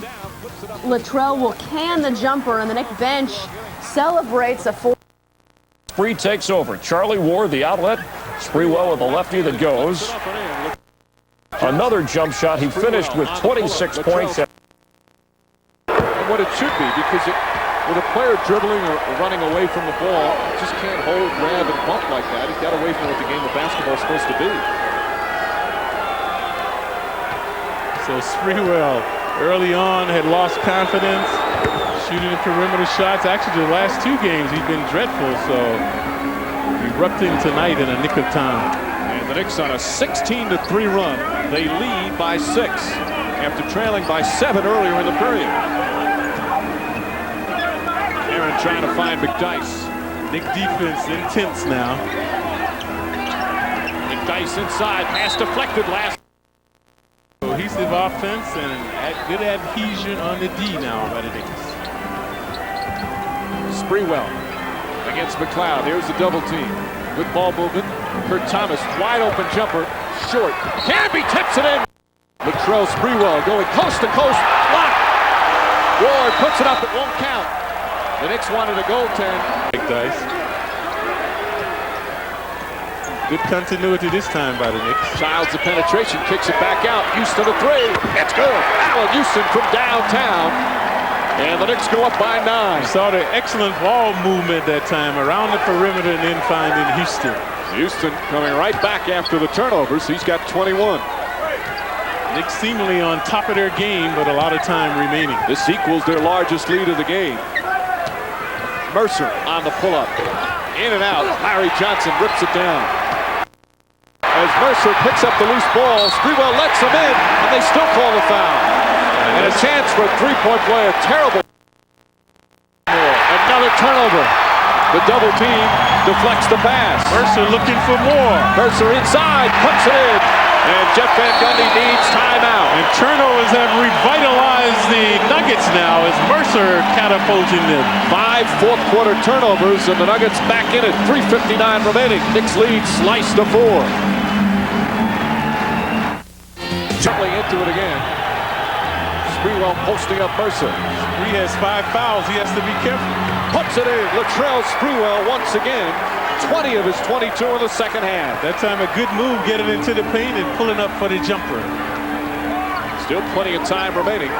Latrell will can the jumper, and the Knicks bench celebrates a 4. Spree takes over. Charlie Ward, the outlet. Spreewell with a lefty that goes. Another jump shot. He finished with 26 points. What it should be, because with a player dribbling or running away from the ball, you just can't hold, grab, and bump like that. He got away from what the game of basketball is supposed to be. So Spreewell early on had lost confidence, shooting the perimeter shots. Actually, the last 2 games he's been dreadful, so erupting tonight in a nick of time. And the Knicks on a 16-3 run. They lead by 6 after trailing by 7 earlier in the period. Aaron trying to find McDyess. Knick defense intense now. McDyess inside, pass deflected last. Cohesive offense and good adhesion on the D now by the Knicks. Spreewell against McLeod. Here's the double team. Good ball movement. Kurt Thomas, wide open jumper, short. Canby tips it in. Latrell Spreewell going coast to coast. Block. Ward puts it up. It won't count. The Knicks wanted a goaltend. McDyess. Good continuity this time by the Knicks. Childs the penetration, kicks it back out. Houston a 3. It's good. Allen Houston from downtown. And the Knicks go up by 9. Saw the excellent ball movement that time around the perimeter and then finding Houston. Houston coming right back after the turnovers. He's got 21. Knicks seemingly on top of their game, but a lot of time remaining. This equals their largest lead of the game. Mercer on the pull-up. In and out. Larry Johnson rips it down. As Mercer picks up the loose ball, Spreewell lets him in, and they still call the foul. And a chance for a three-point play. A terrible. Another turnover. The double team deflects the pass. Mercer looking for more. Mercer inside, puts it in. And Jeff Van Gundy needs timeout. And turnovers have revitalized the Nuggets now as Mercer catapulting them. 5 fourth-quarter turnovers, and the Nuggets back in it. 3:59 remaining. Knicks lead sliced to 4. Jumping into it again. Spreewell posting up Mercer. Spree has 5 fouls. He has to be careful. Puts it in. Latrell Spreewell once again. 20 of his 22 in the second half. That time a good move getting into the paint and pulling up for the jumper. Still plenty of time remaining.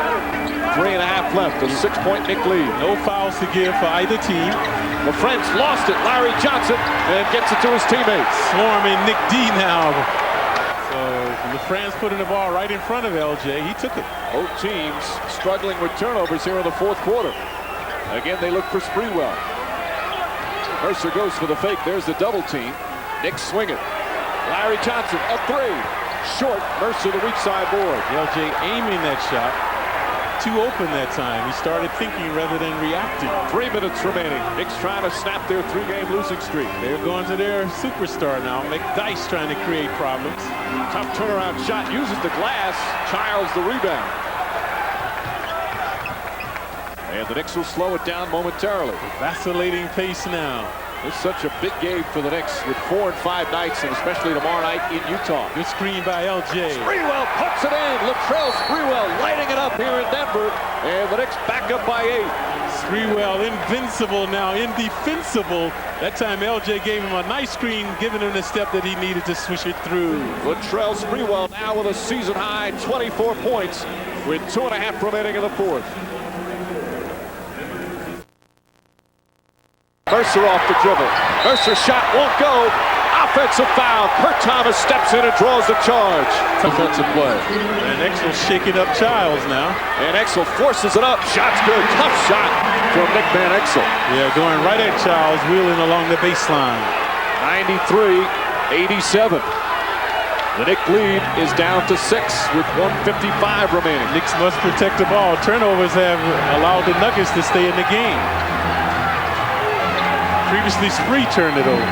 3.5 left. A 6-point Knick lead. No fouls to give for either team. LaFrance lost it. Larry Johnson and gets it to his teammates. Swarming Nick D now. So LaFrance putting the ball right in front of LJ. He took it. Both teams struggling with turnovers here in the fourth quarter. Again, they look for Spreewell. Mercer goes for the fake. There's the double team. Knicks swing it. Larry Johnson, a 3. Short. Mercer, the weak side board. LJ aiming that shot. Too open that time. He started thinking rather than reacting. 3 minutes remaining. Knicks trying to snap their 3-game losing streak. They're going to their superstar now. McDyess trying to create problems. Tough turnaround shot. Uses the glass. Childs the rebound. And the Knicks will slow it down momentarily. Vacillating pace now. It's such a big game for the Knicks with 4 and 5 nights, and especially tomorrow night in Utah. Good screen by LJ. Spreewell puts it in. Latrell Spreewell lighting it up here in Denver. And the Knicks back up by 8. Spreewell invincible now, indefensible. That time LJ gave him a nice screen, giving him the step that he needed to swish it through. Latrell Spreewell now with a season high 24 points with 2.5 remaining in the fourth. Mercer off the dribble. Mercer's shot won't go. Offensive foul. Kurt Thomas steps in and draws the charge. Defensive play. And Exel shaking up Childs now. And Exel forces it up. Shot's good. Tough shot from Nick Van Exel. Yeah, going right at Childs, wheeling along the baseline. 93-87. The Knick lead is down to 6 with 1:55 remaining. Knicks must protect the ball. Turnovers have allowed the Nuggets to stay in the game. Previously, Spree turned it over.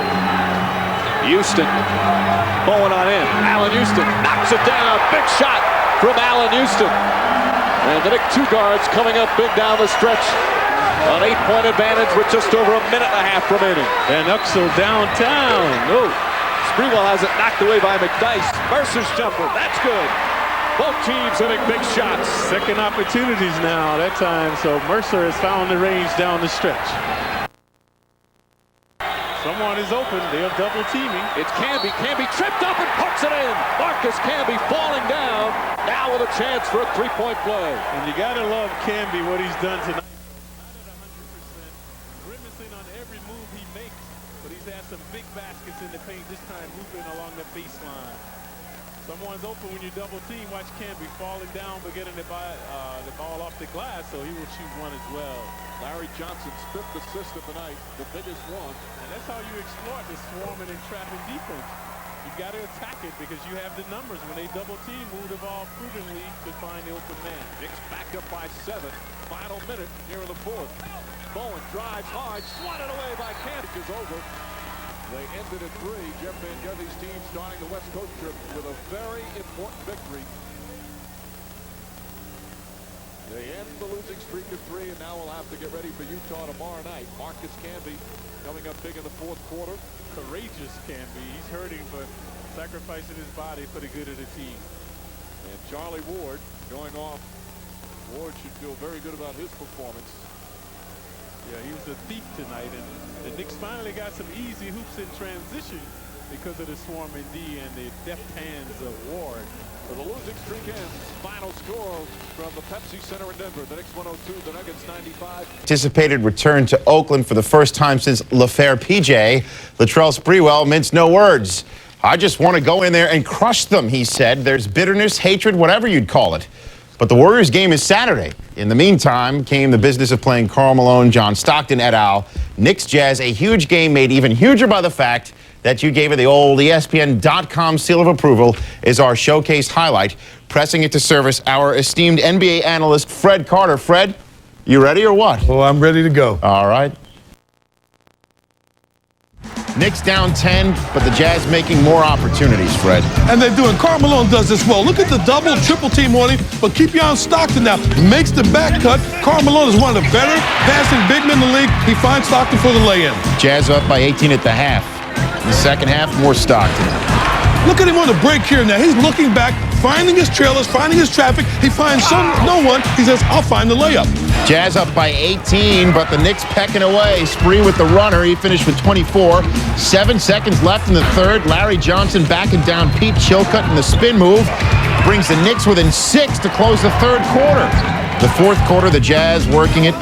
Houston going on in. Allen Houston knocks it down. Big shot from Allen Houston. And the Knick 2 guards coming up big down the stretch. An 8-point advantage with just over a minute and a half remaining. And Uxel downtown. No. Spreewell has it knocked away by McDyess. Mercer's jumper. That's good. Both teams hitting big shots. Second opportunities now that time, so Mercer has found the range down the stretch. Someone is open. They're double teaming. It's Camby. Camby tripped up and puts it in. Marcus Camby falling down. Now with a chance for a three-point play. And you got to love Camby, what he's done tonight. Not at 100%. Grimacing on every move he makes, but he's had some big baskets in the paint, this time moving along the baseline. Someone's open when you double team. Watch Camby falling down but getting the ball off the glass, so he will shoot one as well. Larry Johnson's 5th assist of the night, the biggest one. And that's how you exploit the swarming and trapping defense. You've got to attack it because you have the numbers. When they double team, move the ball prudently to find the open man. Knicks back up by 7. Final minute here in the 4th. Bowen drives hard, swatted away by Camby. Is over. They ended at 3. Jeff Van Gundy's team starting the West Coast trip with a very important victory. They end the losing streak at 3, and now we'll have to get ready for Utah tomorrow night. Marcus Camby coming up big in the 4th quarter. Courageous Camby. He's hurting, but sacrificing his body for the good of the team. And Charlie Ward going off. Ward should feel very good about his performance. Yeah, he was a thief tonight, and the Knicks finally got some easy hoops in transition because of the swarming D and the deft hands of Ward. So the losing streak ends. Final score from the Pepsi Center in Denver. The Knicks 102, the Nuggets 95. Anticipated return to Oakland for the first time since LaFair PJ. Latrell Sprewell minced no words. I just want to go in there and crush them, he said. There's bitterness, hatred, whatever you'd call it. But the Warriors game is Saturday. In the meantime, came the business of playing Karl Malone, John Stockton et al. Knicks Jazz, a huge game made even huger by the fact that you gave it the old ESPN.com seal of approval, is our showcase highlight. Pressing it to service, our esteemed NBA analyst, Fred Carter. Fred, you ready or what? Oh, I'm ready to go. All right. Knicks down 10, but the Jazz making more opportunities, Fred. And they're doing. Karl Malone does this well. Look at the double, triple team on him, but keep you on Stockton now. Makes the back cut. Karl Malone is one of the better passing big men in the league. He finds Stockton for the lay-in. Jazz up by 18 at the half. In the second half, more Stockton. Look at him on the break here now. He's looking back, finding his trailers, finding his traffic. He finds no one. He says, I'll find the layup. Jazz up by 18, but the Knicks pecking away. Spree with the runner. He finished with 24. 7 seconds left in the third. Larry Johnson backing down Pete Chilcutt in the spin move. Brings the Knicks within 6 to close the third quarter. The fourth quarter, the Jazz working it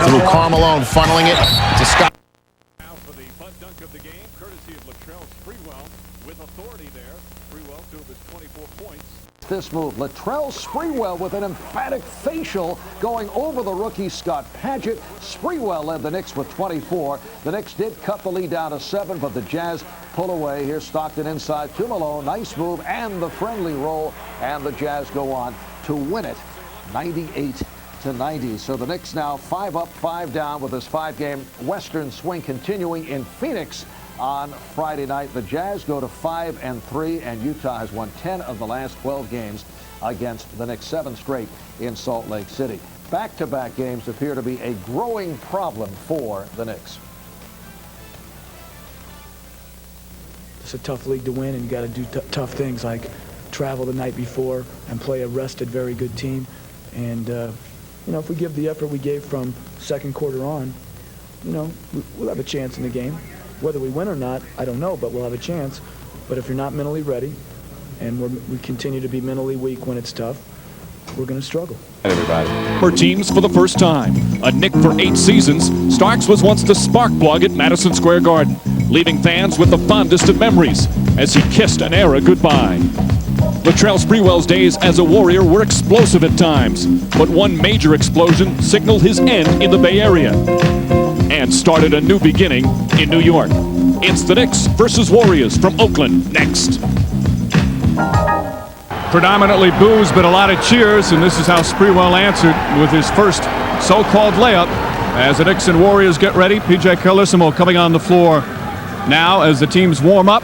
through Karl Malone, funneling it to Scott. Now for the butt dunk of the game, courtesy of Latrell Sprewell with authority there. Sprewell, 2 of his 24 points. This move, Latrell Sprewell with an emphatic facial going over the rookie Scott Padgett. Sprewell led the Knicks with 24. The Knicks did cut the lead down to 7, but the Jazz pull away. Here's Stockton inside to Malone. Nice move and the friendly roll, and the Jazz go on to win it 98-90. So the Knicks now 5 up, 5 down with this 5-game Western swing continuing in Phoenix. On Friday night, the Jazz go to 5-3, and Utah has won 10 of the last 12 games against the Knicks, 7 straight in Salt Lake City. Back-to-back games appear to be a growing problem for the Knicks. It's a tough league to win, and you got to do tough things like travel the night before and play a rested, very good team. And if we give the effort we gave from second quarter on, we'll have a chance in the game. Whether we win or not, I don't know, but we'll have a chance. But if you're not mentally ready, and we continue to be mentally weak when it's tough, we're going to struggle. Everybody. For teams for the first time, a Knick for 8 seasons, Starks was once the spark plug at Madison Square Garden, leaving fans with the fondest of memories as he kissed an era goodbye. Latrell Sprewell's days as a Warrior were explosive at times, but one major explosion signaled his end in the Bay Area and started a new beginning in New York. It's the Knicks versus Warriors from Oakland next. Predominantly boos, but a lot of cheers, and this is how Sprewell answered with his first so-called layup. As the Knicks and Warriors get ready, P.J. Carlesimo coming on the floor now as the teams warm up.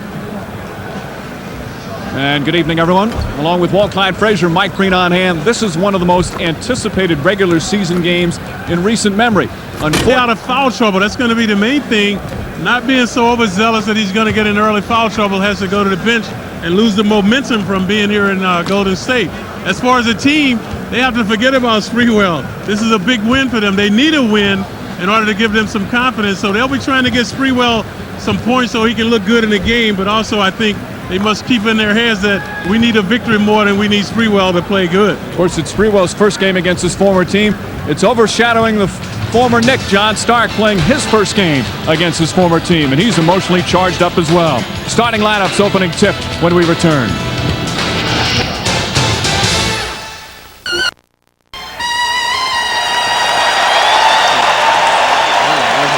And good evening, everyone. Along with Walt Clyde Frazier, Mike Green on hand. This is one of the most anticipated regular season games in recent memory. Stay out of foul trouble. That's going to be the main thing. Not being so overzealous that he's going to get in early foul trouble, has to go to the bench and lose the momentum from being here in Golden State. As far as a team, they have to forget about Sprewell. This is a big win for them. They need a win in order to give them some confidence. So they'll be trying to get Sprewell some points so he can look good in the game. But also, I think they must keep in their heads that we need a victory more than we need Sprewell to play good. Of course, it's Sprewell's first game against his former team. It's overshadowing the former Knick, John Stark, playing his first game against his former team, and he's emotionally charged up as well. Starting lineups, opening tip when we return.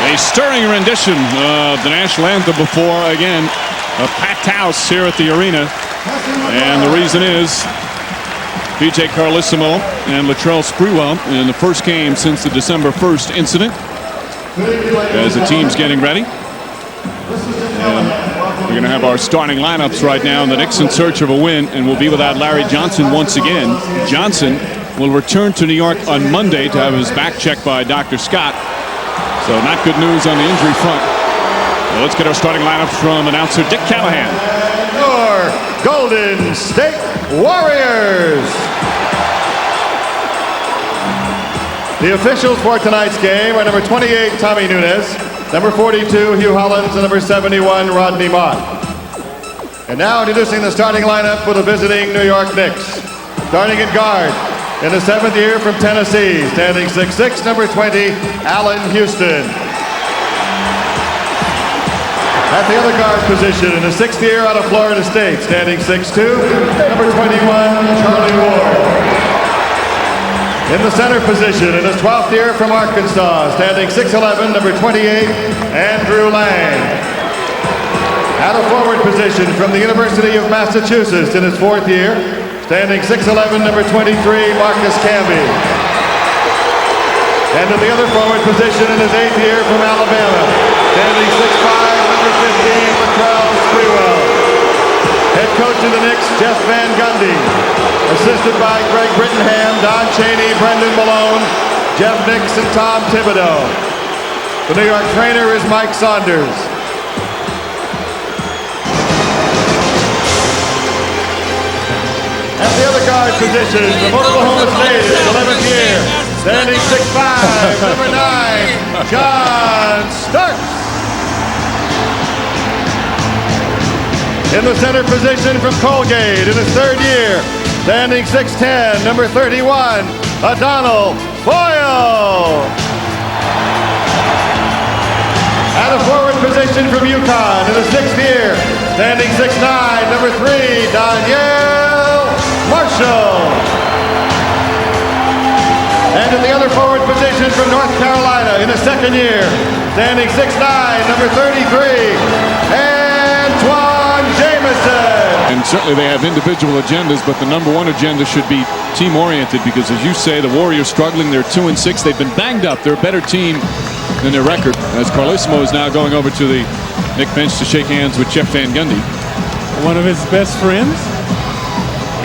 A stirring rendition of the national anthem before, again, a packed house here at the arena. And the reason is P.J. Carlesimo and Latrell Sprewell in the first game since the December 1st incident as the team's getting ready. And we're going to have our starting lineups right now, and the Knicks in search of a win, and we'll be without Larry Johnson once again. Johnson will return to New York on Monday to have his back checked by Dr. Scott. So not good news on the injury front. Well, let's get our starting lineups from announcer Dick Callahan. Your Golden State Warriors. The officials for tonight's game are number 28, Tommy Nunes, number 42, Hugh Hollins, and number 71, Rodney Mott. And now introducing the starting lineup for the visiting New York Knicks. Starting at guard, in the 7th year from Tennessee, standing 6'6", number 20, Allen Houston. At the other guard position, in the 6th year out of Florida State, standing 6'2", number 21, Charlie Ward. In the center position, in his 12th year from Arkansas, standing 6'11", number 28, Andrew Lang. At a forward position from the University of Massachusetts, in his 4th year, standing 6'11", number 23, Marcus Camby. And in the other forward position in his 8th year from Alabama, standing 6'5", number 15, Latrell Sprewell. Head coach of the Knicks, Jeff Van Gundy. Assisted by Greg Brittenham, Don Chaney, Brendan Malone, Jeff Nicks, and Tom Thibodeau. The New York trainer is Mike Saunders. At the other guard position from Oklahoma State, in his 11th year, standing 6'5", number 9, John Starks. In the center position from Colgate, in his 3rd year, standing 6'10", number 31, Adonal Boyle. At a forward position from UConn, in his 6th year, standing 6'9", number 3, Danielle Marshall. And in the other forward position from North Carolina in his 2nd year, standing 6'9", number 33, Antoine Jamison. And certainly they have individual agendas, but the number one agenda should be team-oriented because, as you say, the Warriors struggling. They're 2-6. They've been banged up. They're a better team than their record, as Carlesimo is now going over to the Knick bench to shake hands with Jeff Van Gundy. One of his best friends.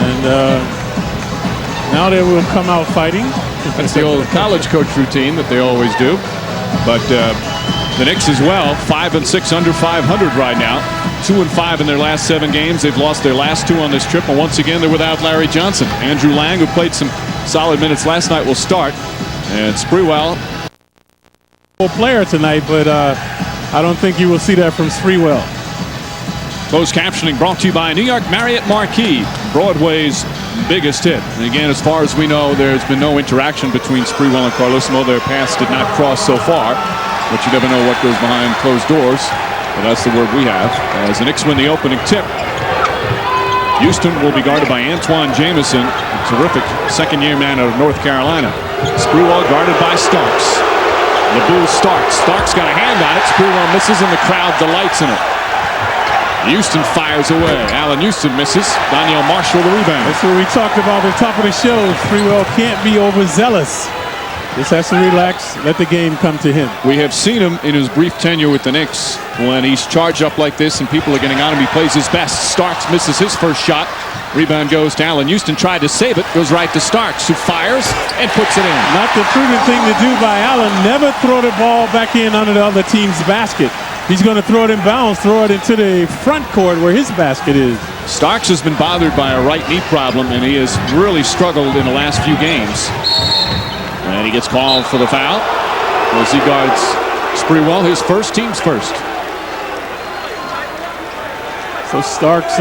And now they will come out fighting. That's the old college coach routine that they always do. But the Knicks as well, 5-6, under 500 right now. 2-5 in their last 7 games. They've lost their last 2 on this trip, and once again they're without Larry Johnson. Andrew Lang, who played some solid minutes last night, will start. And Sprewell, player tonight, but I don't think you will see that from Sprewell. Closed captioning brought to you by New York Marriott Marquis, Broadway's biggest hit. And again, as far as we know, there's been no interaction between Sprewell and Carlesimo. Their paths did not cross so far, but you never know what goes behind closed doors. But that's the word we have. As the Knicks win the opening tip, Houston will be guarded by Antoine Jamison, a terrific second-year man out of North Carolina. Sprewell guarded by Starks. The Bulls start. Starks got a hand on it. Sprewell misses, and the crowd delights in it. Houston fires away. Allen Houston misses. Danielle Marshall the rebound. That's what we talked about at the top of the show. Sprewell can't be overzealous. Just has to relax, let the game come to him. We have seen him in his brief tenure with the Knicks. When he's charged up like this and people are getting on him, he plays his best. Starks misses his first shot. Rebound goes to Allen Houston. Tried to save it. Goes right to Starks, who fires and puts it in. Not the prudent thing to do by Allen. Never throw the ball back in under the other team's basket. He's going to throw it in bounds, throw it into the front court where his basket is. Starks has been bothered by a right knee problem, and he has really struggled in the last few games. And he gets called for the foul as he guards Sprewell, his first, team's first. So Starks,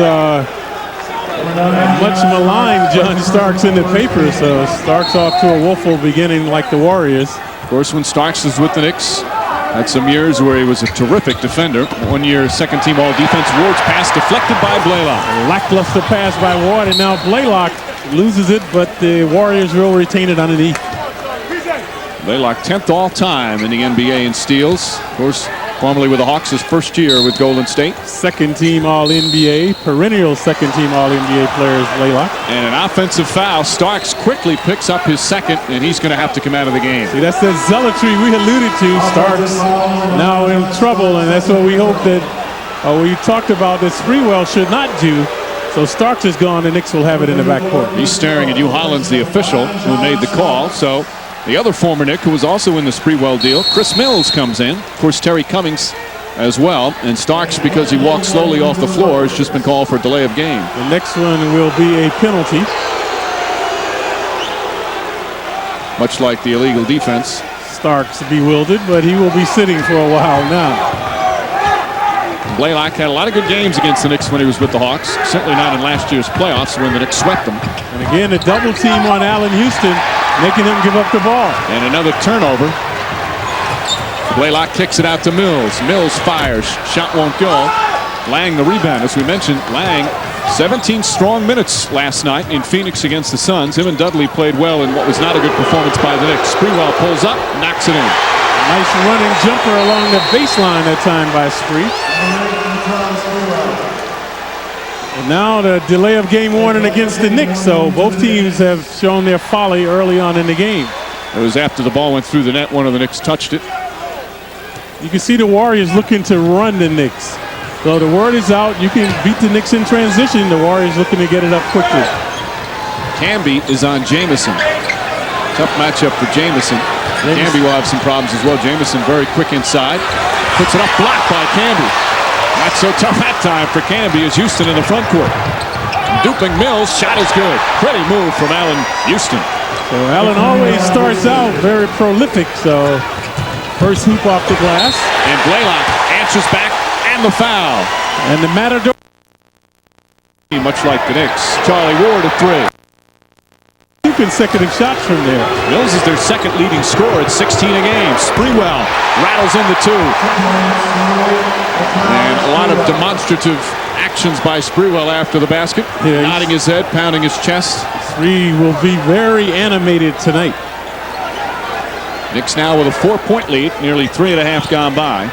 much maligned John Starks in the paper. So Starks off to a woeful beginning like the Warriors. Of course, when Starks was with the Knicks, had some years where he was a terrific defender. 1 year second team all defense. Ward's pass deflected by Blaylock. Lackluster pass by Ward, and now Blaylock loses it, but the Warriors will retain it underneath. Blaylock 10th all time in the NBA in steals. Of course, formerly with the Hawks, his first year with Golden State. Second team All-NBA, perennial second team All-NBA players, Blaylock. And an offensive foul. Starks quickly picks up his second, and he's going to have to come out of the game. See, that's the zealotry we alluded to. Starks now in trouble, and that's what we hope that we talked about that Sprewell should not do. So Starks is gone, the Knicks will have it in the backcourt. He's staring at Hugh Hollins, the official, who made the call. So the other former Knick who was also in the Sprewell deal, Chris Mills, comes in. Of course, Terry Cummings as well. And Starks, because he walked slowly off the floor, has just been called for delay of game. The next one will be a penalty. Much like the illegal defense. Starks bewildered, but he will be sitting for a while now. Blaylock had a lot of good games against the Knicks when he was with the Hawks. Certainly not in last year's playoffs when the Knicks swept them. And again, a double team on Allen Houston, making him give up the ball. And another turnover. Blaylock kicks it out to Mills. Mills fires. Shot won't go. Lang the rebound. As we mentioned, Lang 17 strong minutes last night in Phoenix against the Suns. Him and Dudley played well in what was not a good performance by the Knicks. Sprewell pulls up, knocks it in. Nice running jumper along the baseline that time by Spree. And now the delay of game warning against the Knicks. So both teams have shown their folly early on in the game. It was after the ball went through the net. One of the Knicks touched it. You can see the Warriors looking to run the Knicks. So the word is out. You can beat the Knicks in transition. The Warriors looking to get it up quickly. Camby is on Jamison. Tough matchup for Jamison. Camby will have some problems as well. Jamison very quick inside. Puts it up, blocked by Camby. Not so tough that time for Camby as Houston in the front court. Duping Mills, shot is good. Pretty move from Allen Houston. So Allen always starts out very prolific. So first hoop off the glass. And Blaylock answers back and the foul. And the Matador. Much like the Knicks. Charlie Ward at three. 2 consecutive shots from there. Mills is their second leading scorer at 16 a game. Sprewell rattles in the two. And a lot of demonstrative actions by Sprewell after the basket. Yeah, nodding his head, pounding his chest. Spree will be very animated tonight. Knicks now with a 4-point lead, nearly 3.5 gone by.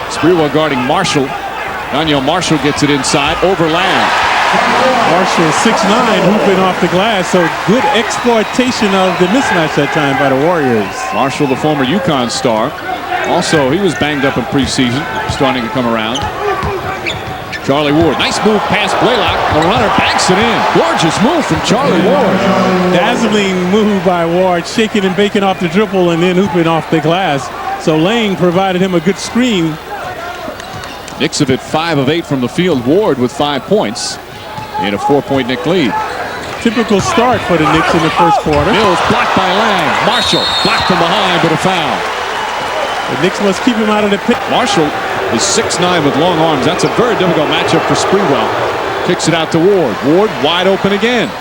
Sprewell guarding Marshall. Daniel Marshall gets it inside over Lang. Marshall 6'9", hooping off the glass, so good exploitation of the mismatch that time by the Warriors. Marshall, the former UConn star. Also, he was banged up in preseason, starting to come around. Charlie Ward, nice move past Blaylock. The runner banks it in. Gorgeous move from Charlie Ward. Dazzling move by Ward, shaking and baking off the dribble and then hooping off the glass. So Lang provided him a good screen. Knicks have hit 5 of 8 from the field. Ward with 5 points in a 4-point Knick lead. Typical start for the Knicks in the first quarter. Mills blocked by Lang. Marshall blocked from behind, but a foul. The Knicks must keep him out of the pit. Marshall is 6'9" with long arms. That's a very difficult matchup for Sprewell. Kicks it out to Ward. Ward wide open again.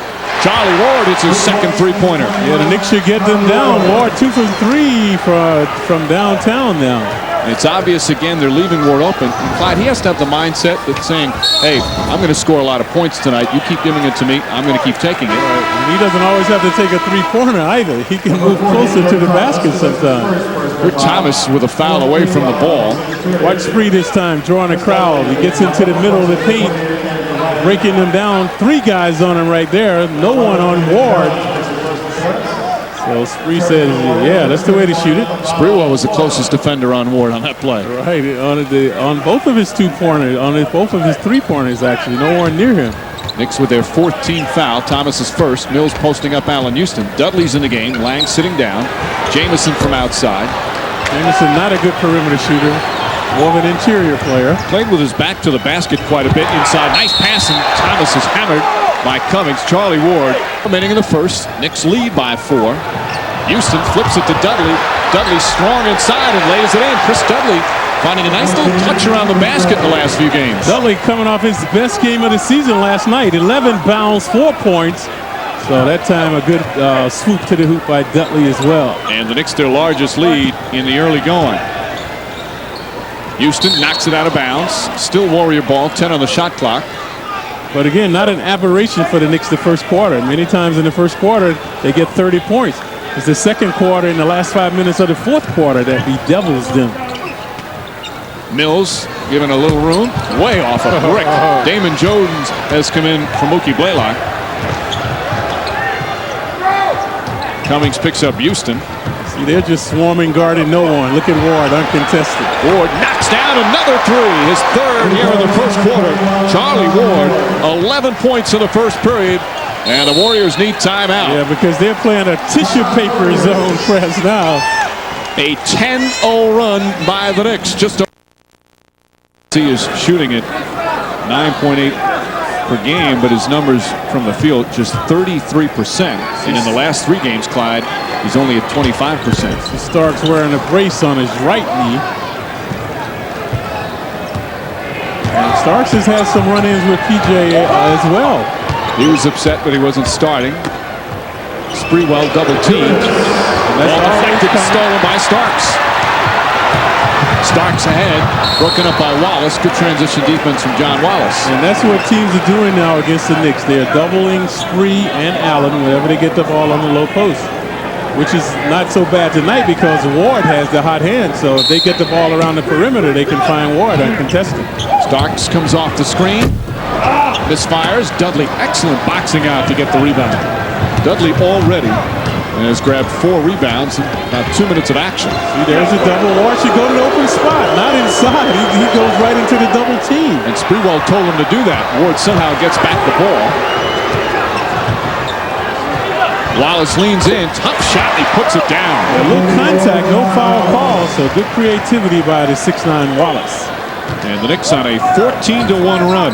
Charlie Ward, it's his second three-pointer. Yeah, the Knicks should get them down. Ward 2 for 3 from downtown now. It's obvious again they're leaving Ward open. And Clyde, he has to have the mindset that's saying, hey, I'm going to score a lot of points tonight. You keep giving it to me. I'm going to keep taking it. Right. And he doesn't always have to take a three-pointer either. He can move closer to the basket sometimes. Rick Thomas with a foul away from the ball. Watch Spree this time, drawing a crowd. He gets into the middle of the paint, breaking them down. 3 guys on him right there. No one on Ward. So Spree says, yeah, that's the way to shoot it. Sprewell was the closest defender on Ward on that play. Right, on both of his 2-pointers, on both of his 3-pointers actually, no one near him. Knicks with their 4th team foul. Thomas is first. Mills posting up Allen Houston. Dudley's in the game. Lang sitting down. Jamison from outside. Jamison not a good perimeter shooter. More of an interior player. Played with his back to the basket quite a bit inside. Nice pass, and Thomas is hammered by Cummings. Charlie Ward remaining in the first. Knicks lead by 4. Houston flips it to Dudley. Dudley strong inside and lays it in. Chris Dudley finding a nice little touch around the basket in the last few games. Dudley coming off his best game of the season last night. 11 bounds, 4 points. So that time a good swoop to the hoop by Dudley as well. And the Knicks their largest lead in the early going. Houston knocks it out of bounds. Still Warrior ball, 10 on the shot clock. But again, not an aberration for the Knicks the first quarter. Many times in the first quarter, they get 30 points. It's the second quarter in the last 5 minutes of the fourth quarter that bedevils them. Mills given a little room. Way off a brick. Damon Jones has come in for Mookie Blaylock. Cummings picks up Houston. See, they're just swarming, guarding no one. Look at Ward, uncontested. Ward knocks down another 3. His third here in the first quarter. Charlie Ward, 11 points in the first period. And the Warriors need timeout. Yeah, because they're playing a tissue paper zone press now. A 10-0 run by the Knicks. Just he is shooting at 9.8 per game, but his numbers from the field just 33%. And in the last 3 games, Clyde, he's only at 25%. He starts wearing a brace on his right knee. And Starks has had some run-ins with PJ as well. He was upset that he wasn't starting. Sprewell double teamed. Ball deflected and stolen by Starks. Starks ahead, broken up by Wallace. Good transition defense from John Wallace. And that's what teams are doing now against the Knicks. They're doubling Spree and Allen whenever they get the ball on the low post, which is not so bad tonight because Ward has the hot hand. So if they get the ball around the perimeter, they can find Ward uncontested. Starks comes off the screen. Misfires. Dudley, excellent boxing out to get the rebound. Dudley already has grabbed 4 rebounds in about 2 minutes of action. See, there's a double. Ward should go to the open spot, not inside. He goes right into the double team. And Sprewell told him to do that. Ward somehow gets back the ball. Wallace leans in, tough shot, he puts it down. A little contact, no foul call, so good creativity by the 6'9" Wallace. And the Knicks on a 14-1 run.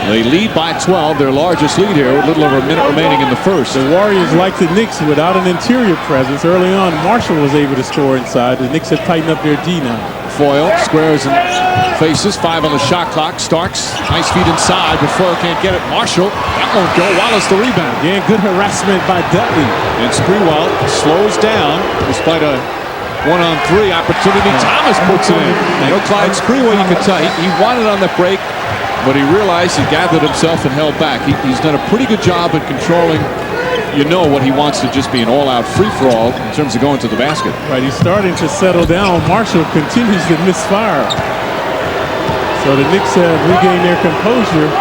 They lead by 12, their largest lead here, a little over a minute remaining in the first. The Warriors, like the Knicks, without an interior presence. Early on, Marshall was able to score inside. The Knicks have tightened up their D now. Foyle squares and faces, 5 on the shot clock. Starks, nice feed inside, but Foyle can't get it. Marshall, that won't go. Wallace the rebound. Yeah, good harassment by Dudley. And Sprewell slows down despite a 1-on-3 opportunity. Thomas puts it in. You know, Clyde Sprewell, you can tell, he wanted on the break, but he realized he gathered himself and held back. He's done a pretty good job at controlling, what he wants to just be an all-out free-for-all in terms of going to the basket. Right, he's starting to settle down. Marshall continues to misfire. So the Knicks have regained their composure.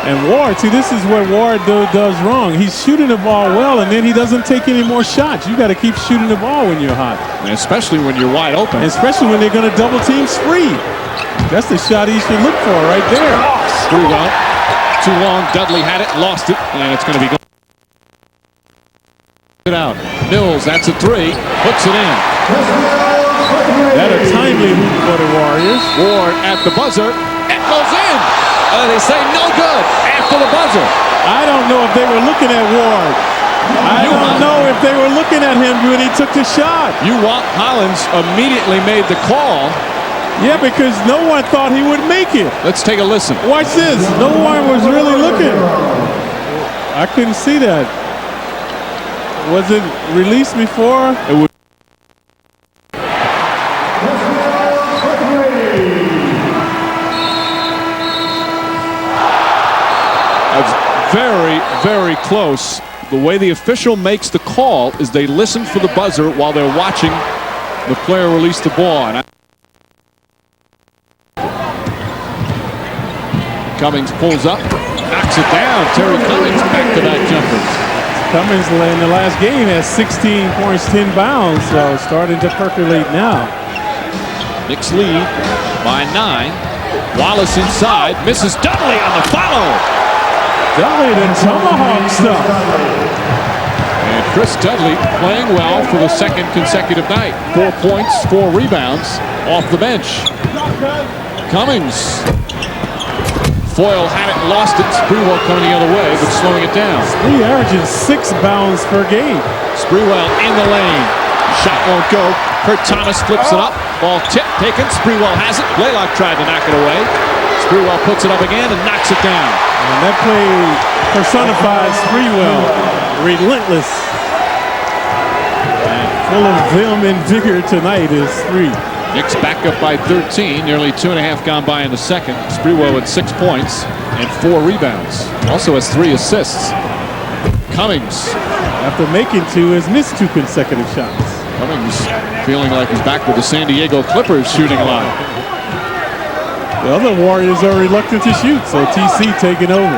And Ward, see, this is what Ward does wrong. He's shooting the ball well, and then he doesn't take any more shots. You got to keep shooting the ball when you're hot. And especially when you're wide open. And especially when they're going to double-team Spree. That's the shot he should look for right there. Sprewell, too long. Dudley had it, lost it, and it's going to be going out. Mills, that's a 3, puts it in. That a timely hoop for the Warriors. Ward at the buzzer, it goes in. They say no good after the buzzer. I don't know if they were looking at Ward. I don't know if they were looking at him when he took the shot. Hollins immediately made the call. Yeah, because no one thought he would make it. Let's take a listen. Watch this. No one was really looking. I couldn't see that. Was it released before? It was. Very, very close. The way the official makes the call is they listen for the buzzer while they're watching the player release the ball. And Cummings pulls up, knocks it down. Terry Cummings back-to-back jumpers. Cummings in the last game has 16 points, 10 bounds, so starting to percolate now. Knicks lead by 9. Wallace inside, misses Dudley on the follow. Dudley, the tomahawk stuff. And Chris Dudley playing well for the second consecutive night. 4 points, 4 rebounds off the bench. Cummings. Foyle had it, lost it. Sprewell coming the other way, but slowing it down. He averaging 6 bounds per game. Sprewell in the lane. Shot won't go. Kurt Thomas flips it up. Ball tip taken. Sprewell has it. Blaylock tried to knock it away. Sprewell puts it up again and knocks it down. And that play personifies Sprewell. Relentless. And full of vim and vigor tonight is 3. Knicks back up by 13. Nearly 2.5 gone by in the second. Sprewell with 6 points and 4 rebounds. Also has 3 assists. Cummings. After making 2, has missed 2 consecutive shots. Cummings feeling like he's back with the San Diego Clippers shooting line. The other Warriors are reluctant to shoot, so TC taking over.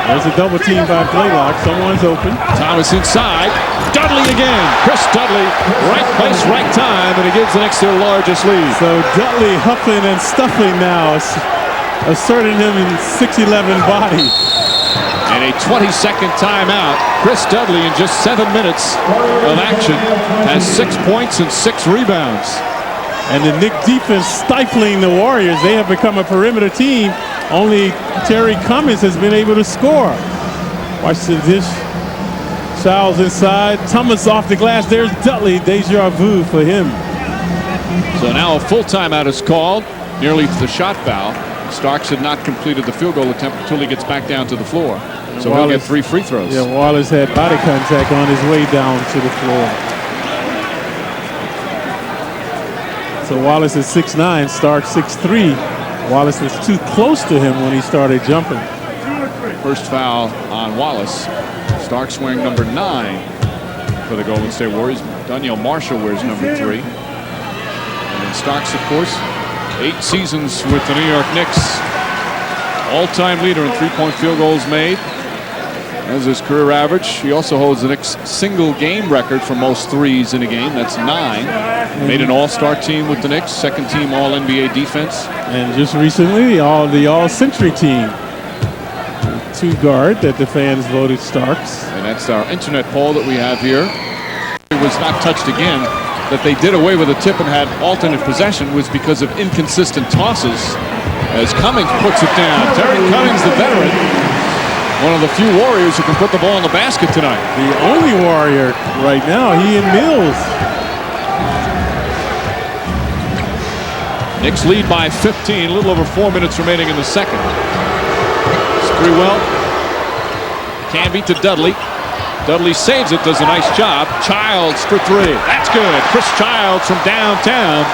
There's a double team by Blaylock. Someone's open. Thomas inside. Dudley again. Chris Dudley, right place, right time, and he gives the Knicks their largest lead. So Dudley huffing and stuffing now, asserting him in 6'11" body. And a 20-second timeout. Chris Dudley in just 7 minutes of action has 6 points and 6 rebounds. And the Knicks defense stifling the Warriors. They have become a perimeter team. Only Terry Cummings has been able to score. Watch the dish. Childs inside. Thomas off the glass. There's Dudley. Deja vu for him. So now a full timeout is called. Nearly to the shot foul. Starks had not completed the field goal attempt until he gets back down to the floor. So he'll get 3 free throws. Yeah, Wallace had body contact on his way down to the floor. So Wallace is 6'9", Starks 6'3". Wallace was too close to him when he started jumping. First foul on Wallace. Starks wearing number 9 for the Golden State Warriors. Daniel Marshall wears number 3. And Starks, of course, 8 seasons with the New York Knicks. All-time leader in 3-point field goals made. As his career average. He also holds the Knicks single game record for most threes in a game. That's 9. Made an all-star team with the Knicks. Second team all-NBA defense. And just recently, the all-century team. 2 guard that the fans voted Starks. And that's our internet poll that we have here. It was not touched again. That they did away with a tip and had alternate possession was because of inconsistent tosses. As Cummings puts it down. Terry Cummings, the veteran. One of the few Warriors who can put the ball in the basket tonight. The only Warrior right now, he and Mills. Knicks lead by 15, a little over 4 minutes remaining in the second. Sprewell. Canby to Dudley. Dudley saves it, does a nice job. Childs for 3. That's good. Chris Childs from downtown.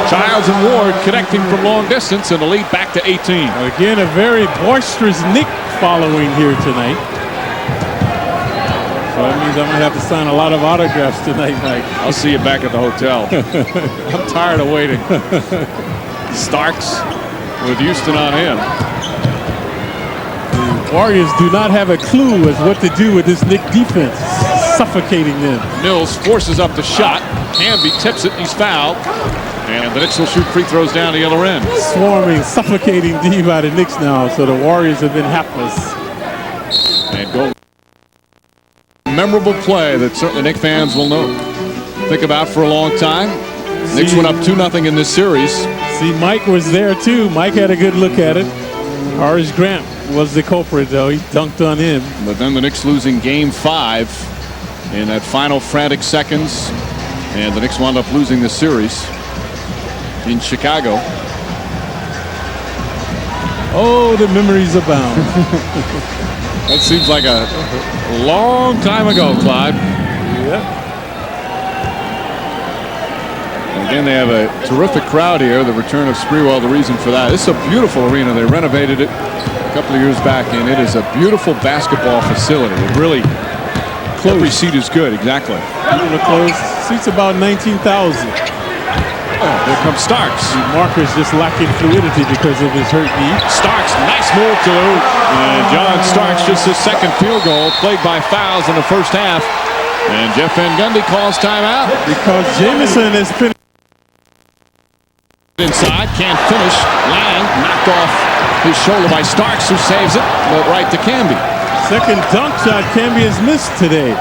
Childs and Ward connecting from long distance, and the lead back to 18. Again, a very boisterous Knick following here tonight. So that means I'm going to have to sign a lot of autographs tonight, Mike. I'll see you back at the hotel. I'm tired of waiting. Starks with Houston on him. The Warriors do not have a clue as what to do with this Knick defense, suffocating them. Mills forces up the shot. Canby tips it. He's fouled. And the Knicks will shoot free throws down the other end. Swarming, suffocating D by the Knicks now, so the Warriors have been hapless. And go. Memorable play that certainly Knicks fans will think about for a long time. Knicks went up 2-0 in this series. See, Mike was there too. Mike had a good look at it. Horace Grant was the culprit, though. He dunked on him. But then the Knicks losing Game 5 in that final frantic seconds. And the Knicks wound up losing the series in Chicago. Oh, the memories abound. That seems like a long time ago, Clyde. Yep. Again, they have a terrific crowd here. The return of Sprewell, the reason for that. This is a beautiful arena. They renovated it a couple of years back, and it is a beautiful basketball facility. It really, every seat is good, exactly. Close. Seats about 19,000. Oh, there comes Starks. Marcus just lacking fluidity because of his hurt knee. Starks, nice move to and John Starks, just his second field goal, plagued by fouls in the first half. And Jeff Van Gundy calls timeout. Because Jameson has finished. Inside, can't finish. Lang knocked off his shoulder by Starks, who saves it, but right to Canby. Second dunk shot Canby has missed today.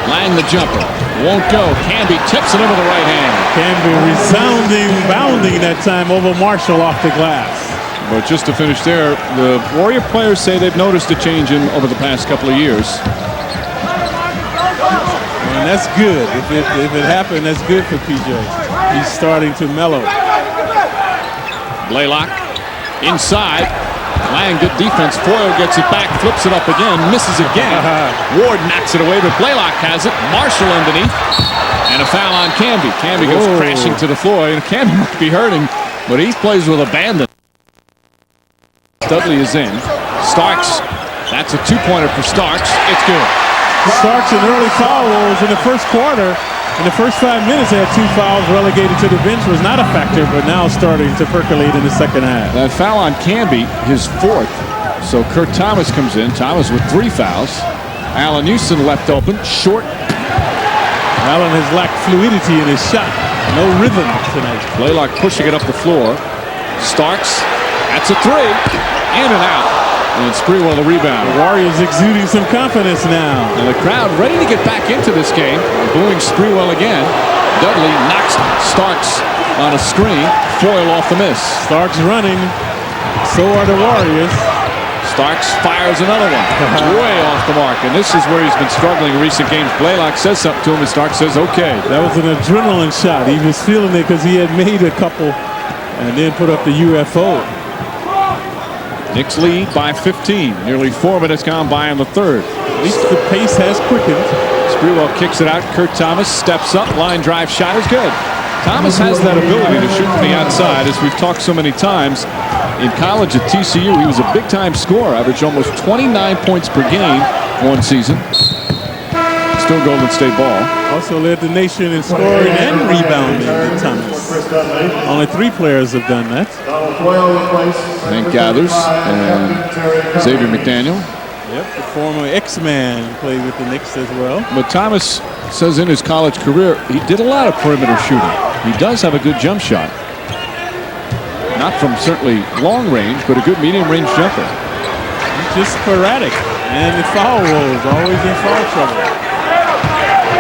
Lang the jumper. Won't go. Canby tips it into the right hand. Canby resounding, bounding that time over Marshall off the glass. But just to finish there, the Warrior players say they've noticed a change in over the past couple of years. And that's good. If it happened, that's good for PJ. He's starting to mellow. Blaylock inside. Lang, good defense. Foyle gets it back, flips it up again, misses again. Ward knocks it away, but Blaylock has it. Marshall underneath. And a foul on Canby. Canby goes crashing to the floor. And Canby might be hurting, but he plays with abandon. Dudley is in. Starks. That's a two-pointer for Starks. It's good. Starks in early foul rolls in the first quarter. In the first 5 minutes, they had 2 fouls. Relegated to the bench was not a factor, but now starting to percolate in the second half. That foul on Canby, his 4th. So Kurt Thomas comes in. Thomas with 3 fouls. Allen Houston left open, short. Allen has lacked fluidity in his shot. No rhythm tonight. Blaylock pushing it up the floor. Starks, that's a 3. In and out. And Sprewell the rebound. The Warriors exuding some confidence now. And the crowd ready to get back into this game. Booing Sprewell again. Dudley knocks Starks on a screen. Foyle off the miss. Starks running. So are the Warriors. Starks fires another one. Way off the mark. And this is where he's been struggling in recent games. Blaylock says something to him and Starks says, okay. That was an adrenaline shot. He was feeling it because he had made a couple and then put up the UFO. Knicks lead by 15. Nearly 4 minutes gone by in the third. At least the pace has quickened. Sprewell kicks it out. Kurt Thomas steps up. Line drive shot is good. Thomas has that ability to shoot from the outside, as we've talked so many times. In college at TCU, he was a big-time scorer. Averaged almost 29 points per game one season. Still Golden State ball. Also led the nation in scoring and rebounding at Thomas. Only 3 players have done that. Hank Gathers and Xavier McDaniel. Yep, the former X-Man played with the Knicks as well. But Thomas says in his college career, he did a lot of perimeter shooting. He does have a good jump shot. Not from certainly long range, but a good medium range jumper. He's just sporadic. And the foul rolls, always in foul trouble.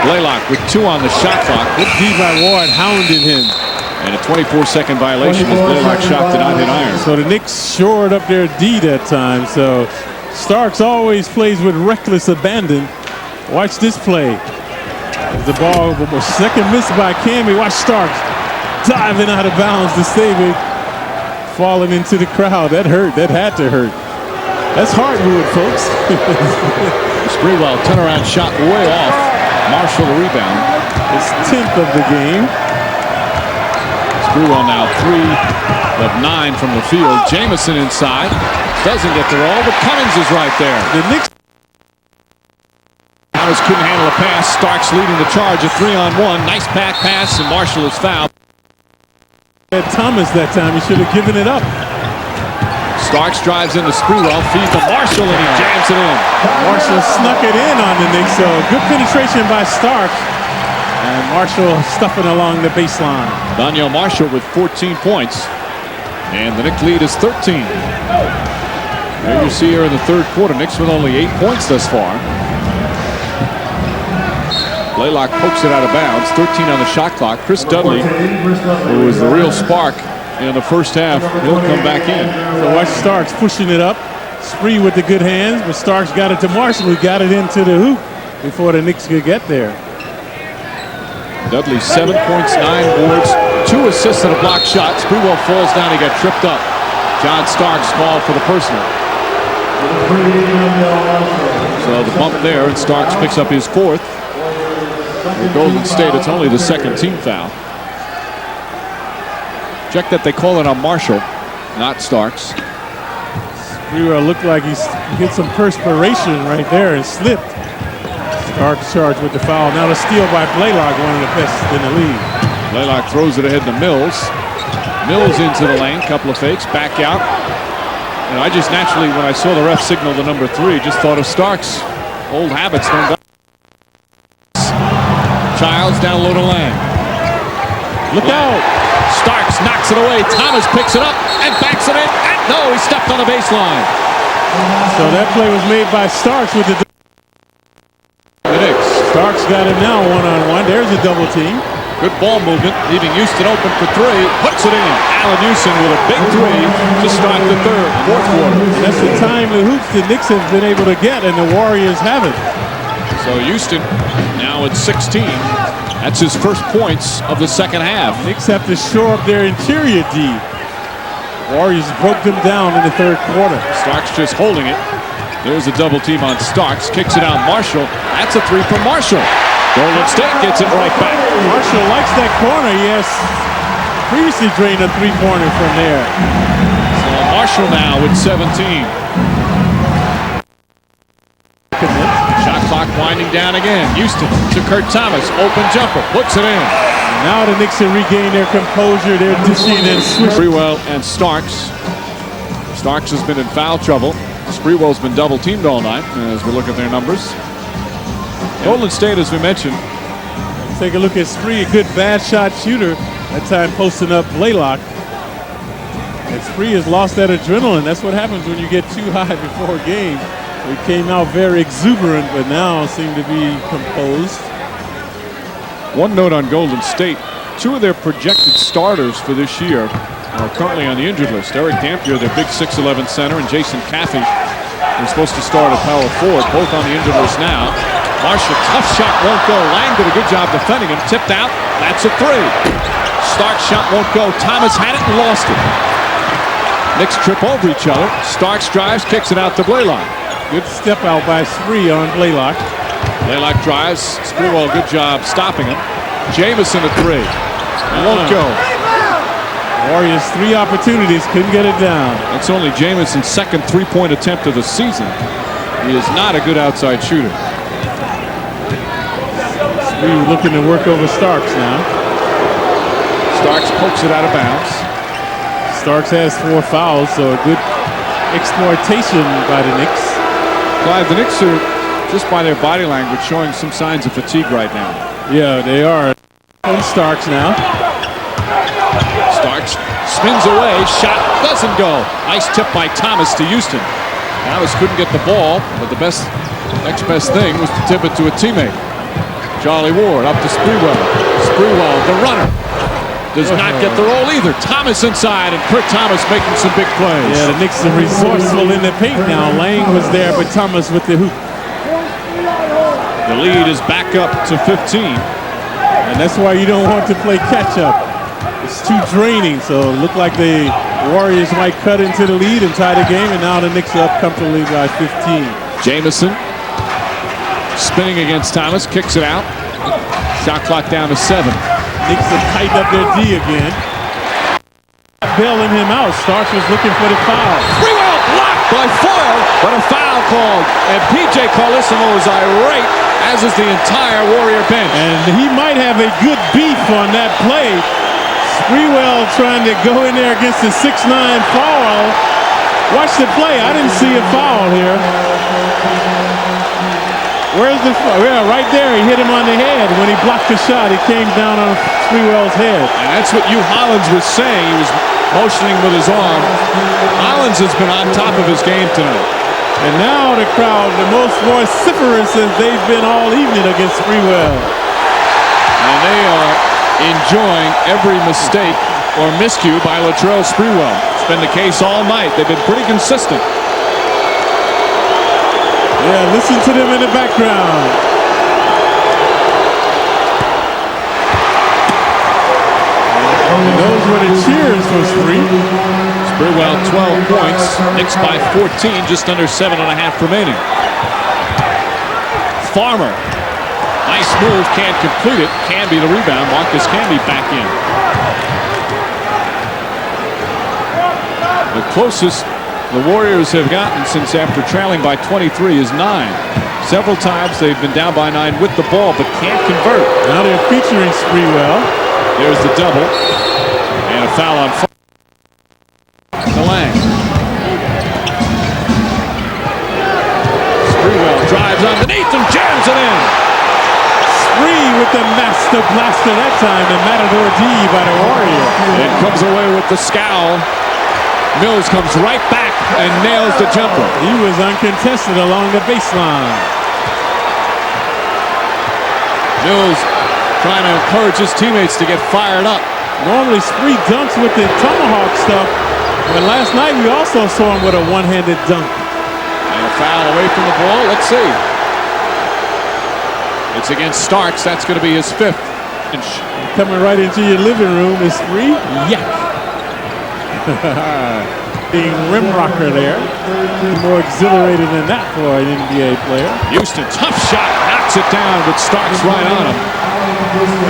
Blaylock with 2 on the shot clock. Good D by Ward hounded him. And a 24-second violation as Blaylock's shot did not hit iron. So the Knicks shored up their D that time. So Starks always plays with reckless abandon. Watch this play. As the ball was second miss by Canby. Watch Starks diving out of bounds to save it. Falling into the crowd. That hurt. That had to hurt. That's hardwood, folks. Sprewell turnaround shot way off. Marshall the rebound. His 10th of the game. Sprewell now 3 of 9 from the field. Jamison inside. Doesn't get the roll, but Cummings is right there. The Knicks. Thomas couldn't handle a pass. Starks leading the charge. A 3-on-1. Nice back pass, and Marshall is fouled. Thomas that time. He should have given it up. Starks drives into Sprewell, feeds to Marshall, and he jams it in. Marshall snuck it in on the Knicks, so good penetration by Starks. And Marshall stuffing along the baseline. Daniel Marshall with 14 points. And the Knicks lead is 13. There you see here in the third quarter, Knicks with only 8 points thus far. Blaylock pokes it out of bounds. 13 on the shot clock. Chris Dudley, who was the real spark in the first half, he'll come back in. So watch Starks pushing it up. Spree with the good hands, but Starks got it to Marshall, who got it into the hoop before the Knicks could get there. Dudley 7 points, 9 boards, 2 assists and a block shot. Sprewell falls down. He got tripped up. John Starks called for the personal. So the bump there, and Starks picks up his 4th. For Golden State, it's only the second team foul. Check that they call it on Marshall, not Starks. Sprewell looked like he hit some perspiration right there and slipped. Starks charged with the foul. Now the steal by Blaylock, one of the best in the league. Blaylock throws it ahead to Mills. Mills into the lane, couple of fakes, back out. And I just naturally, when I saw the ref signal the number 3, just thought of Starks. Old habits don't die. Childs down low to Lang. Look out! Starks knocks it away. Thomas picks it up and backs it in. And no, he stepped on the baseline. So that play was made by Starks with the Knicks. Starks got him now one-on-one. There's a double team. Good ball movement, leaving Houston open for three. Puts it in. Allen Houston with a big three to start the fourth quarter. That's the time the hoops the Knicks have been able to get, and the Warriors haven't. So Houston now at 16. That's his first points of the second half. Knicks have to shore up their interior D. Warriors broke them down in the third quarter. Starks just holding it. There's a double team on Starks. Kicks it out Marshall. That's a three from Marshall. Golden State gets it right back. Marshall likes that corner. He has previously drained a three-pointer from there. So Marshall now with 17. Shot clock winding down again. Houston to Kurt Thomas. Open jumper. Puts it in. Now the Knicks have regained their composure. They're dishing and switching. Sprewell and Starks. Starks has been in foul trouble. Sprewell's been double teamed all night as we look at their numbers. Golden State, as we mentioned. Let's take a look at Spree, a good bad shot shooter. That time posting up Blaylock. And Spree has lost that adrenaline. That's what happens when you get too high before a game. He came out very exuberant, but now seem to be composed. One note on Golden State. Two of their projected starters for this year are currently on the injured list. Eric Dampier, their big 6'11" center, and Jason Caffey, who's supposed to start at power forward, both on the injured list now. Marshall, tough shot, won't go. Lang did a good job defending him. Tipped out. That's a three. Starks shot won't go. Thomas had it and lost it. Knicks trip over each other. Starks drives, kicks it out to Blaylock. Good step out by Spree on Blaylock. Blaylock drives. Sprewell, good job stopping him. Jamison a three. Won't go. Warriors 3 opportunities, couldn't get it down. That's only Jamison's second three-point attempt of the season. He is not a good outside shooter. Spree looking to work over Starks now. Starks pokes it out of bounds. Starks has 4 fouls, so a good exploitation by the Knicks. Clive, the Knicks are, just by their body language, showing some signs of fatigue right now. Yeah, they are. On Starks now. Starks spins away, shot doesn't go. Nice tip by Thomas to Houston. Thomas couldn't get the ball, but the next best thing was to tip it to a teammate. Charlie Ward up to Sprewell. Sprewell, the runner, does not get the roll either. Thomas inside, and Kurt Thomas making some big plays. Yeah, the Knicks are resourceful in the paint now. Lang was there, but Thomas with the hoop. The lead is back up to 15. And that's why you don't want to play catch-up. It's too draining, so it looked like the Warriors might cut into the lead and tie the game, and now the Knicks are up comfortably by 15. Jamison spinning against Thomas, kicks it out. Shot clock down to 7. Knicks have tightened up their D again. Bailing him out. Starks was looking for the foul. Sprewell blocked by Foyle, but a foul called. And P.J. Carlissimo is irate, as is the entire Warrior bench. And he might have a good beef on that play. Sprewell trying to go in there against the 6'9" foul. Watch the play. I didn't see a foul here. Where's the foul? Yeah, right there. He hit him on the head. When he blocked the shot, he came down on Sprewell's head. And that's what Hugh Hollins was saying. He was motioning with his arm. Hollins has been on top of his game tonight. And now the crowd, the most vociferous as they've been all evening against Sprewell. And they are enjoying every mistake or miscue by Latrell Sprewell. It's been the case all night. They've been pretty consistent. Yeah, listen to them in the background. And those were the cheers for Spree. Sprewell 12 points. Knicks by 14, just under 7.5 remaining. Farmer. Nice move, can't complete it. Canby the rebound. Marcus Canby back in. The closest the Warriors have gotten since after trailing by 23 is 9. Several times they've been down by 9 with the ball, but can't convert. Now they're featuring Sprewell. There's the double. And a foul on to Lang. Sprewell drives underneath and jams it in. Spree with the master blaster that time, the Matador D by the Warriors. And comes away with the scowl. Mills comes right back and nails the jumper. He was uncontested along the baseline. Mills trying to encourage his teammates to get fired up. Normally Spree dunks with the tomahawk stuff, but last night we also saw him with a one-handed dunk. And a foul away from the ball. Let's see. It's against Starks. That's going to be his 5th. Coming right into your living room is Spree. Yak. Being rim rocker there. More exhilarated than that for an NBA player. Houston, tough shot, knocks it down, but Starks right on him.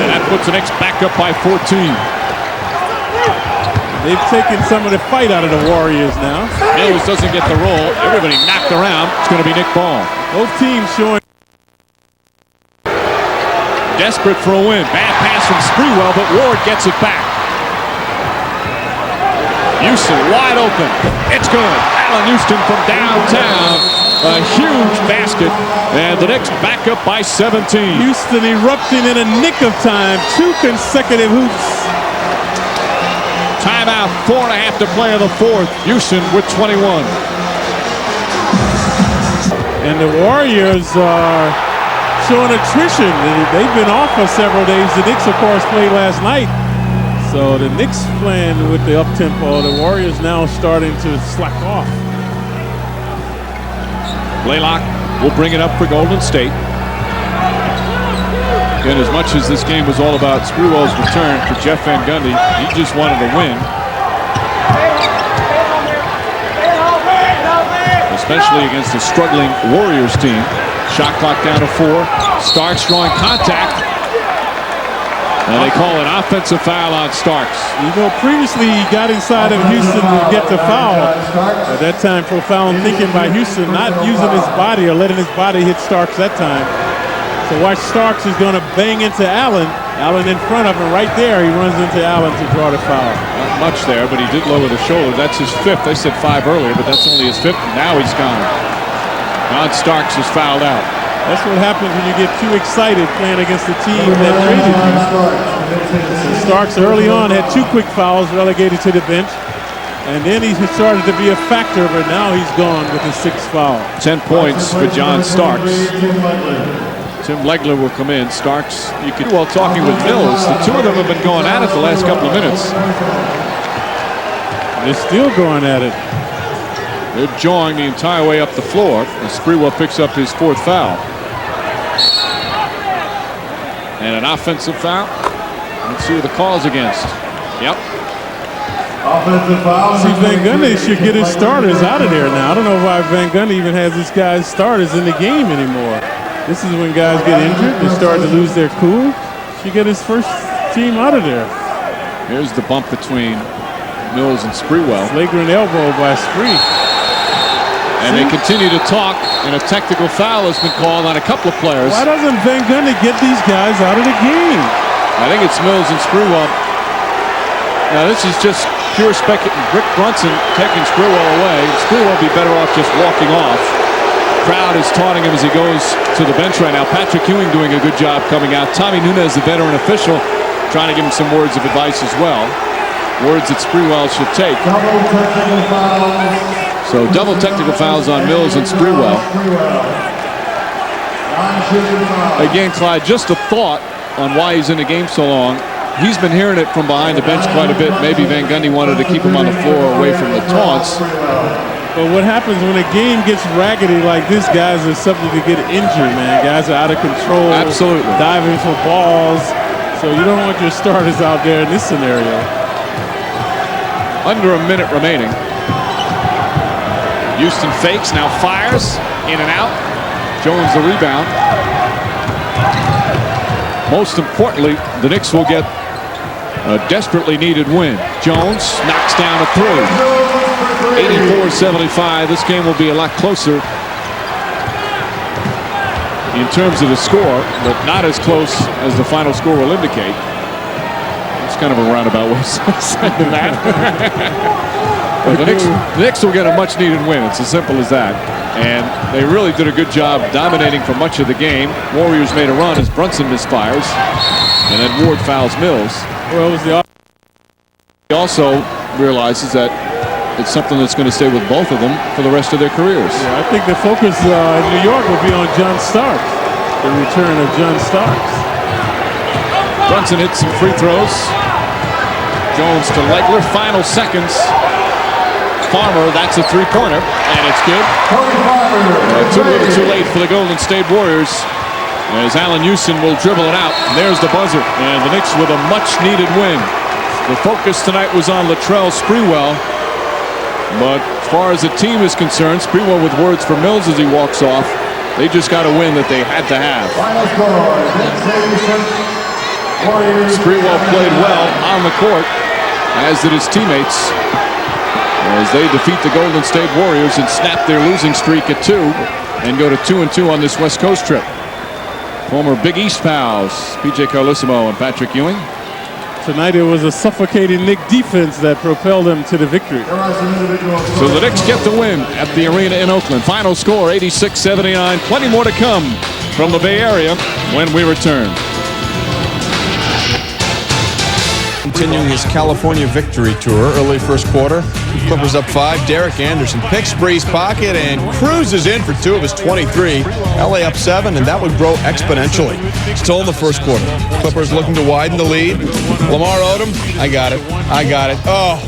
And that puts the Knicks back up by 14. They've taken some of the fight out of the Warriors now. Mills doesn't get the roll. Everybody knocked around. It's going to be Nick Ball. Both teams showing. Desperate for a win. Bad pass from Sprewell, but Ward gets it back. Houston wide open. It's good. Allen Houston from downtown. A huge basket. And the Knicks back up by 17. Houston erupting in a nick of time. 2 consecutive hoops. Timeout. 4.5 to play in the 4th. Houston with 21. And the Warriors are showing attrition. They've been off for several days. The Knicks, of course, played last night. So the Knicks playing with the up-tempo. The Warriors now starting to slack off. Blaylock will bring it up for Golden State. And as much as this game was all about Sprewell's return for Jeff Van Gundy, he just wanted to win. Especially against a struggling Warriors team. Shot clock down to 4. Starks drawing contact. And they call an offensive foul on Starks. You know, previously he got inside of Houston to get the foul. At that time, profound thinking by Houston, not using his body or letting his body hit Starks that time. So watch, Starks is going to bang into Allen. Allen in front of him right there. He runs into Allen to draw the foul. Not much there, but he did lower the shoulder. That's his 5th. They said 5 earlier, but that's only his 5th. Now he's gone. John Starks is fouled out. That's what happens when you get too excited playing against the team that traded you. So Starks early on had 2 quick fouls, relegated to the bench. And then he started to be a factor, but now he's gone with his 6th foul. 10 points for John Starks. Tim Legler will come in. Starks, you could, while talking with Mills, the 2 of them have been going at it the last couple of minutes. They're still going at it. They're jawing the entire way up the floor as Sprewell picks up his 4th foul. And an offensive foul. Let's see who the call's against. Yep. Offensive foul. See, Van Gundy should get his starters out of there now. I don't know why Van Gundy even has this guy's starters in the game anymore. This is when guys get injured. They start to lose their cool. Should get his first team out of there. Here's the bump between Mills and Sprewell. Flagrant elbow by Spree. And they continue to talk, and a technical foul has been called on a couple of players. Why doesn't Van Gundy get these guys out of the game? I think it's Mills and Sprewell. Now this is just pure speculative. Rick Brunson taking Sprewell away. Sprewell will be better off just walking off. Crowd is taunting him as he goes to the bench right now. Patrick Ewing doing a good job coming out. Tommy Nunez, the veteran official, trying to give him some words of advice as well. Words that Sprewell should take. So double technical fouls on Mills and Sprewell. Again, Clyde, just a thought on why he's in the game so long. He's been hearing it from behind the bench quite a bit. Maybe Van Gundy wanted to keep him on the floor away from the taunts. But what happens when a game gets raggedy like this, guys are subject to get injured, man. Guys are out of control. Absolutely. Diving for balls. So you don't want your starters out there in this scenario. Under a minute remaining. Houston fakes, now fires, in and out. Jones the rebound. Most importantly, the Knicks will get a desperately needed win. Jones knocks down a 3. 84-75. This game will be a lot closer in terms of the score, but not as close as the final score will indicate. It's kind of a roundabout way of saying that. But the Knicks will get a much-needed win. It's as simple as that. And they really did a good job dominating for much of the game. Warriors made a run as Brunson misfires, and then Ward fouls Mills. Well, it was he also realizes that it's something that's going to stay with both of them for the rest of their careers. Yeah, I think the focus in New York will be on John Starks, the return of John Starks. Brunson hits some free throws. Jones to Legler, final seconds. Farmer, that's a three-pointer, and it's good. Too little too late for the Golden State Warriors, as Allen Houston will dribble it out. There's the buzzer, and the Knicks with a much-needed win. The focus tonight was on Latrell Sprewell, but as far as the team is concerned, Sprewell with words for Mills as he walks off. They just got a win that they had to have. Sprewell played well on the court, as did his teammates, as they defeat the Golden State Warriors and snap their losing streak at 2 and go to 2-2 on this West Coast trip. Former Big East pals, P.J. Carlissimo and Patrick Ewing. Tonight it was a suffocating Knick defense that propelled them to the victory. So the Knicks get the win at the arena in Oakland. Final score 86-79. Plenty more to come from the Bay Area when we return. Continuing his California victory tour, early first quarter, Clippers up 5. Derek Anderson picks Spree's pocket and cruises in for 2 of his 23. LA up 7, and that would grow exponentially. Still in the first quarter. Clippers looking to widen the lead. Lamar Odom, I got it. Oh,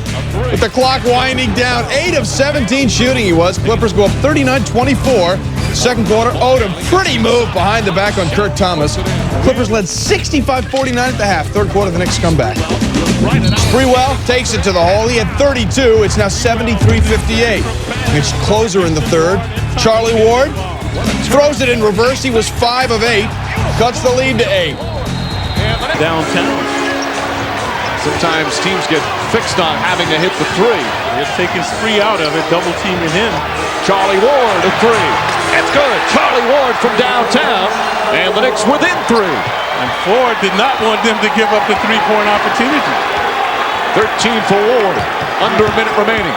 with the clock winding down, 8 of 17 shooting he was. Clippers go up 39-24. Second quarter, Odom, pretty move behind the back on Kurt Thomas. Clippers led 65-49 at the half. Third quarter, the Knicks come back. Sprewell takes it to the hole. He had 32. It's now 73-58. Knicks closer in the third. Charlie Ward throws it in reverse. He was 5 of 8. Cuts the lead to 8. Downtown. Sometimes teams get fixed on having to hit the 3. They're taking Spree out of it, double teaming him. Charlie Ward, a 3. It's good. Charlie Ward from downtown, and the Knicks within 3. And Ford did not want them to give up the three-point opportunity. 13 for Ward, under a minute remaining.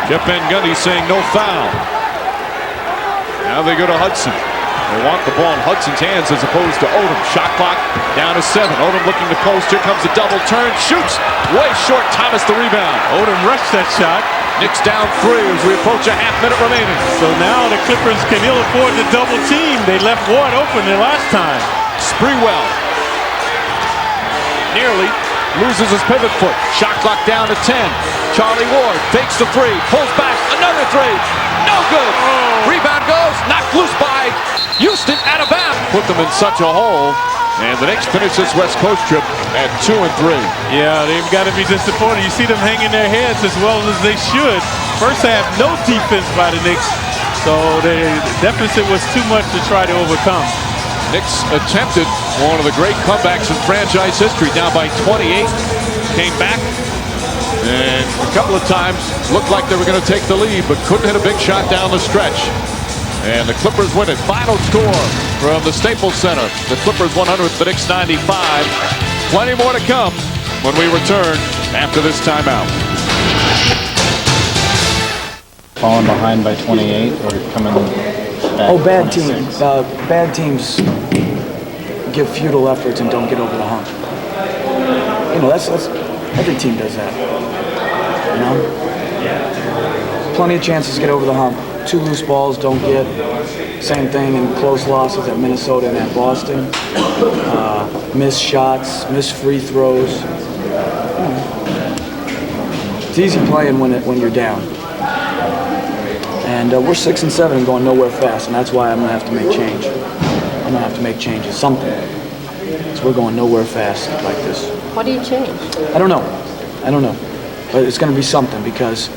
Jeff Van Gundy saying no foul. Now they go to Hudson. They want the ball in Hudson's hands as opposed to Odom. Shot clock down to 7. Odom looking to post. Here comes a double turn. Shoots. Way short. Thomas the rebound. Odom rushed that shot. Knicks down 3 as we approach a half-minute remaining. So now the Clippers can ill afford the double team. They left Ward open the last time. Sprewell nearly loses his pivot foot. Shot clock down to 10. Charlie Ward fakes the 3. Pulls back. Another 3. No good. Rebound goes. Knocked loose by Houston out of bounds. Put them in such a hole. And the Knicks finish this West Coast trip at 2-3. Yeah, they've got to be disappointed. You see them hanging their heads as well as they should. First half, no defense by the Knicks. So the deficit was too much to try to overcome. Knicks attempted one of the great comebacks in franchise history, down by 28. Came back, and a couple of times looked like they were going to take the lead, but couldn't hit a big shot down the stretch. And the Clippers win it. Final score from the Staples Center. The Clippers 100, the Knicks 95. Plenty more to come when we return after this timeout. Falling behind by 28 or coming back? Oh, bad teams. Bad teams give futile efforts and don't get over the hump. You know, that's every team does that. You know, plenty of chances to get over the hump. 2 loose balls, don't get. Same thing in close losses at Minnesota and at Boston. Missed shots, missed free throws. It's easy playing when you're down. And we're 6-7 and going nowhere fast, and that's why I'm gonna have to make change. I'm gonna have to make changes, something. So we're going nowhere fast like this. What do you change? I don't know, but it's gonna be something because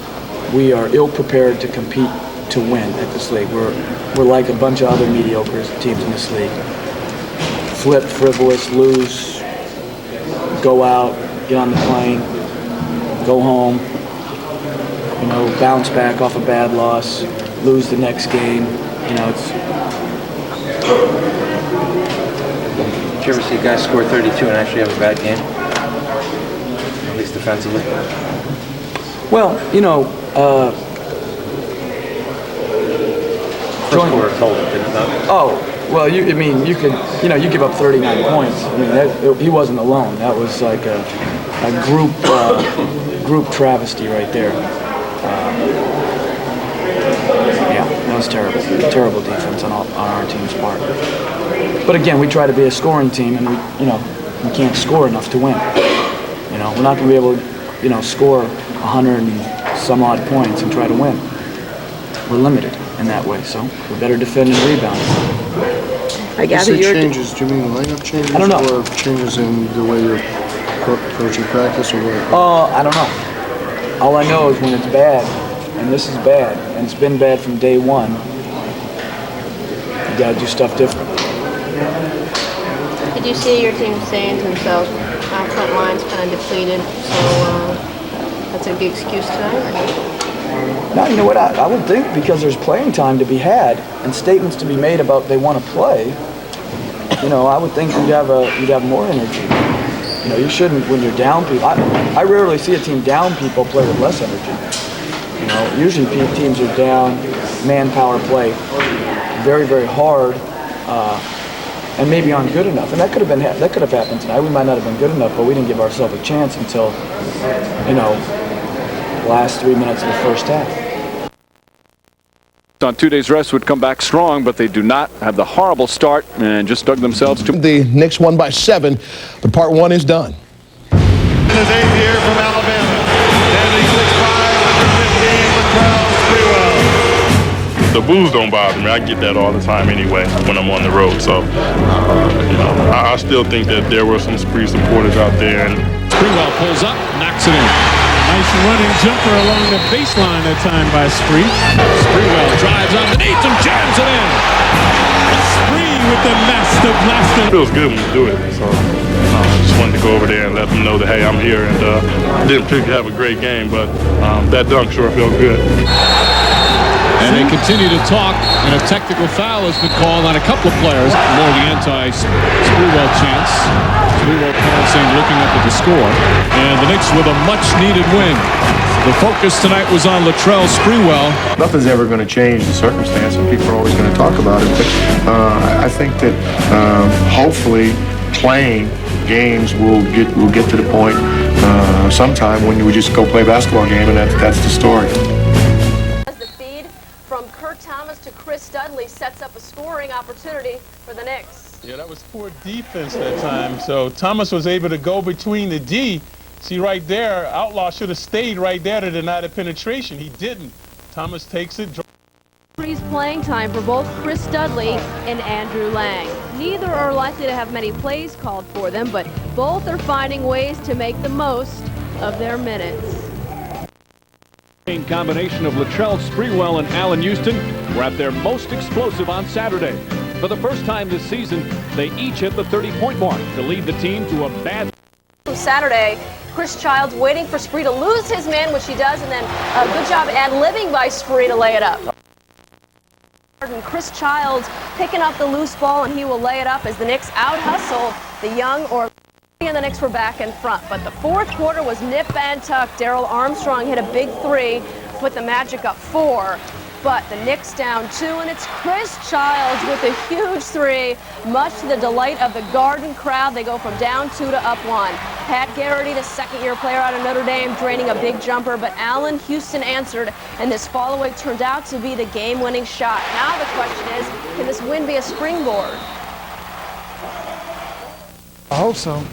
we are ill-prepared to compete to win at this league. We're like a bunch of other mediocre teams in this league. Flip, frivolous, lose, go out, get on the plane, go home, you know, bounce back off a bad loss, lose the next game. You know, it's. Did you ever see guys score 32 and actually have a bad game? At least defensively. Well, you know, first quarter told it, didn't it? Oh, well, you give up 39 points. I mean, he wasn't alone. That was like a group travesty right there. Yeah, that was terrible. Terrible defense on our team's part. But again, we try to be a scoring team, and we can't score enough to win. We're not going to be able to, score 100 and some odd points and try to win. We're limited in that way, so we better defend and rebound. I gather your changes. Do you mean lineup changes? I don't know. Or changes in the way you're approaching practice, or what? I don't know. All I know is when it's bad, and this is bad, and it's been bad from day one, you got to do stuff different. Did you see your team saying to themselves, our front line's kind of depleted, so that's a big excuse tonight? No, you know what? I would think because there's playing time to be had and statements to be made about they want to play. I would think you'd have more energy. You shouldn't when you're down people. I rarely see a team down people play with less energy. Usually teams are down, manpower play very, very hard, and maybe aren't good enough. And that could have happened tonight. We might not have been good enough, but we didn't give ourselves a chance until last 3 minutes of the first half. On 2 days rest would come back strong, but they do not have the horrible start and just dug themselves to. The Knicks won by 7, but part 1 is done. In his 8th year from Alabama, standing 6'5", 115, Latrell Sprewell. The boos don't bother me. I get that all the time anyway when I'm on the road. So, I still think that there were some Spree supporters out there. And Sprewell pulls up, knocks it in. Nice running jumper along the baseline that time by Spree. Sprewell drives underneath and jams it in. Spree with the master blaster. It feels good when you do it. So I just wanted to go over there and let them know that, hey, I'm here. And I didn't particularly have a great game, but that dunk sure felt good. And they continue to talk, and a technical foul has been called on a couple of players. More of the anti-Sprewell chance. Sprewell pouncing, looking up at the score. And the Knicks with a much-needed win. The focus tonight was on Latrell Sprewell. Nothing's ever going to change the circumstance, and people are always going to talk about it. But I think that hopefully playing games will get to the point sometime when we just go play a basketball game, and that's the story. To Chris Dudley sets up a scoring opportunity for the Knicks. Yeah, that was poor defense that time. So Thomas was able to go between the D. See right there, Outlaw should have stayed right there to deny the penetration. He didn't. Thomas takes it. Freeze playing time for both Chris Dudley and Andrew Lang. Neither are likely to have many plays called for them, but both are finding ways to make the most of their minutes. Combination of Latrell Sprewell and Allen Houston were at their most explosive on Saturday. For the first time this season, they each hit the 30-point mark to lead the team to a bad. Saturday, Chris Childs waiting for Spree to lose his man, which he does, and then a good job ad-libbing by Spree to lay it up. And Chris Childs picking up the loose ball, and he will lay it up as the Knicks out-hustle the young or and the Knicks were back in front. But the fourth quarter was nip and tuck. Darrell Armstrong hit a big three, put the Magic up 4. But the Knicks down 2, and it's Chris Childs with a huge three, much to the delight of the Garden crowd. They go from down 2 to up 1. Pat Garrity, the second-year player out of Notre Dame, draining a big jumper, but Allen Houston answered, and this follow-away turned out to be the game-winning shot. Now the question is, can this win be a springboard? I hope so.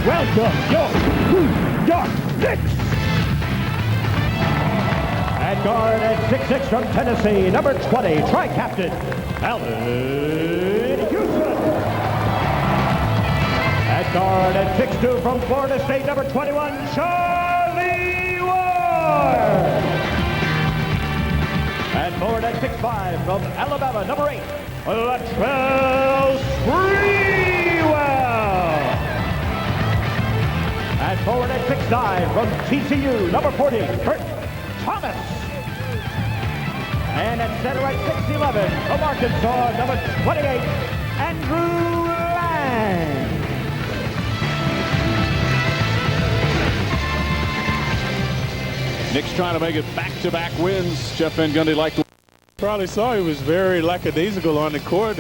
Welcome your New York Knicks. At guard at 6'6" from Tennessee, number 20, tri-captain, Allen Houston. At guard at 6'2" from Florida State, number 21, Charlie Ward. At forward at 6'5" from Alabama, number 8, Latrell Sprewell. forward and quick dive from TCU, number 40, Kurt Thomas. And at center at 6'11", from Arkansas, number 28, Andrew Lang. Knicks trying to make it back-to-back wins. Jeff Van Gundy liked to. Probably saw he was very lackadaisical on the court.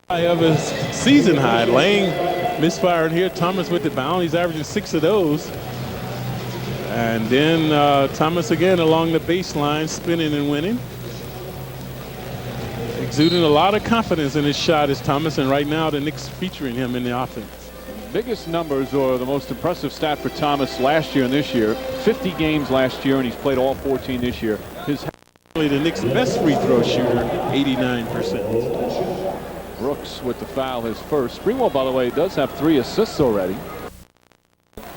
Of his season high. Lang misfired here. Thomas with the bound. He's averaging 6 of those. And then Thomas again along the baseline, spinning and winning. Exuding a lot of confidence in his shot is Thomas, and right now the Knicks featuring him in the offense. Biggest numbers, or the most impressive stat for Thomas last year and this year, 50 games last year, and he's played all 14 this year. His the Knicks' best free throw shooter, 89%. Brooks with the foul, his first. Sprewell, by the way, does have 3 assists already.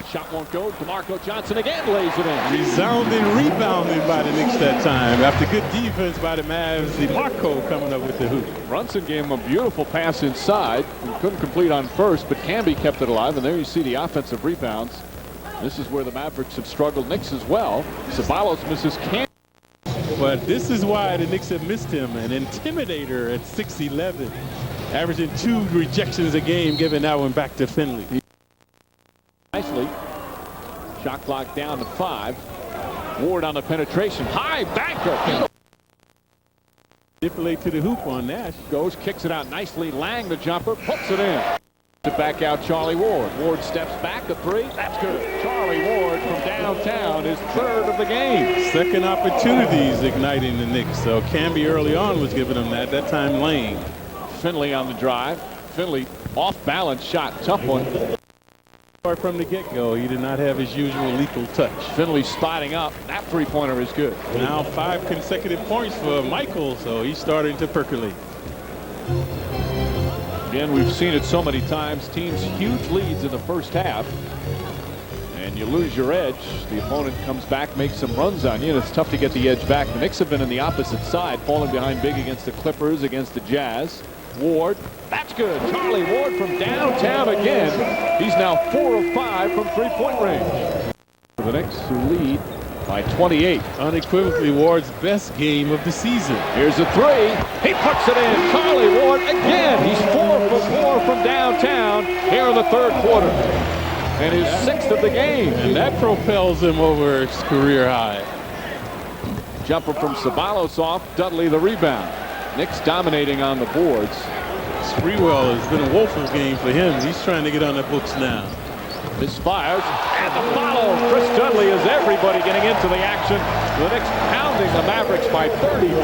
Shot won't go. DeMarco Johnson again lays it in. Resounding rebounding by the Knicks that time. After good defense by the Mavs, DeMarco coming up with the hoop. Brunson gave him a beautiful pass inside. He couldn't complete on first, but Camby kept it alive. And there you see the offensive rebounds. This is where the Mavericks have struggled. Knicks as well. Ceballos misses Camby. But this is why the Knicks have missed him. An intimidator at 6'11", averaging 2 rejections a game, giving that one back to Finley. Nicely. Shot clock down to 5. Ward on the penetration. High banker. Manipulate to the hoop on Nash. Goes, kicks it out nicely. Lang, the jumper, puts it in. To back out Charlie Ward. Ward steps back, the 3. That's good. Charlie Ward from downtown, his 3rd of the game. Second opportunities igniting the Knicks. So Camby early on was giving them that. That time Lang. Finley on the drive. Finley off balance shot. Tough one. From the get-go, he did not have his usual lethal touch. Finley spotting up. That 3-pointer is good. Now 5 consecutive points for Michael, so he's starting to percolate. Again, we've seen it so many times. Teams huge leads in the first half, and you lose your edge. The opponent comes back, makes some runs on you, and it's tough to get the edge back. The Knicks have been on the opposite side, falling behind big against the Clippers, against the Jazz. Ward, that's good. Charlie Ward from downtown again. He's now 4 of 5 from 3-point range. The Knicks who lead by 28. Unequivocally Ward's best game of the season. Here's a 3. He puts it in. Charlie Ward again. He's 4 for 4 from downtown here in the 3rd quarter. And his 6th of the game. And that propels him over his career high. Jumper from Ceballos off. Dudley the rebound. Knicks dominating on the boards. Sprewell has been a woeful game for him. He's trying to get on the books now. Misfires, and the follow. Chris Dudley is everybody getting into the action. The Knicks pounding the Mavericks by 33.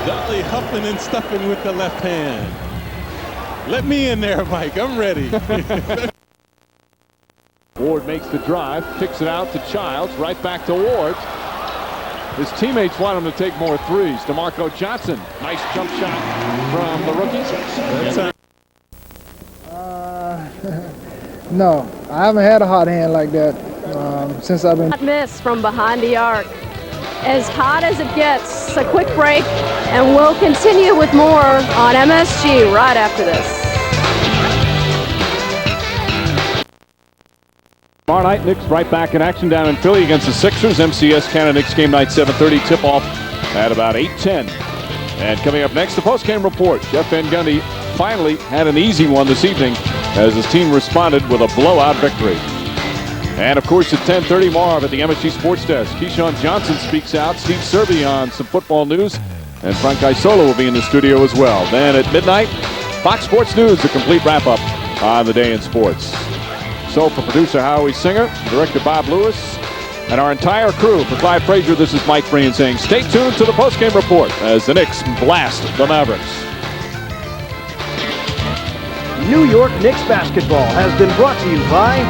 Dudley huffing and stuffing with the left hand. Let me in there, Mike. I'm ready. Ward makes the drive, kicks it out to Childs, right back to Ward. His teammates want him to take more 3s. DeMarco Johnson, nice jump shot from the rookie. No, I haven't had a hot hand like that since I've been. Miss from behind the arc. As hot as it gets. A quick break, and we'll continue with more on MSG right after this. Tomorrow night, Knicks right back in action down in Philly against the Sixers. MCS Canada Knicks game night 7:30 tip-off at about 8:10. And coming up next, the post-game report. Jeff Van Gundy finally had an easy one this evening as his team responded with a blowout victory. And of course at 10:30, Marv at the MSG Sports Desk. Keyshawn Johnson speaks out. Steve Serby on some football news. And Frank Isola will be in the studio as well. Then at midnight, Fox Sports News, the complete wrap-up on the day in sports. So for producer Howie Singer, director Bob Lewis, and our entire crew, for Clyde Frazier, this is Mike Breen saying stay tuned to the postgame report as the Knicks blast the Mavericks. New York Knicks basketball has been brought to you by...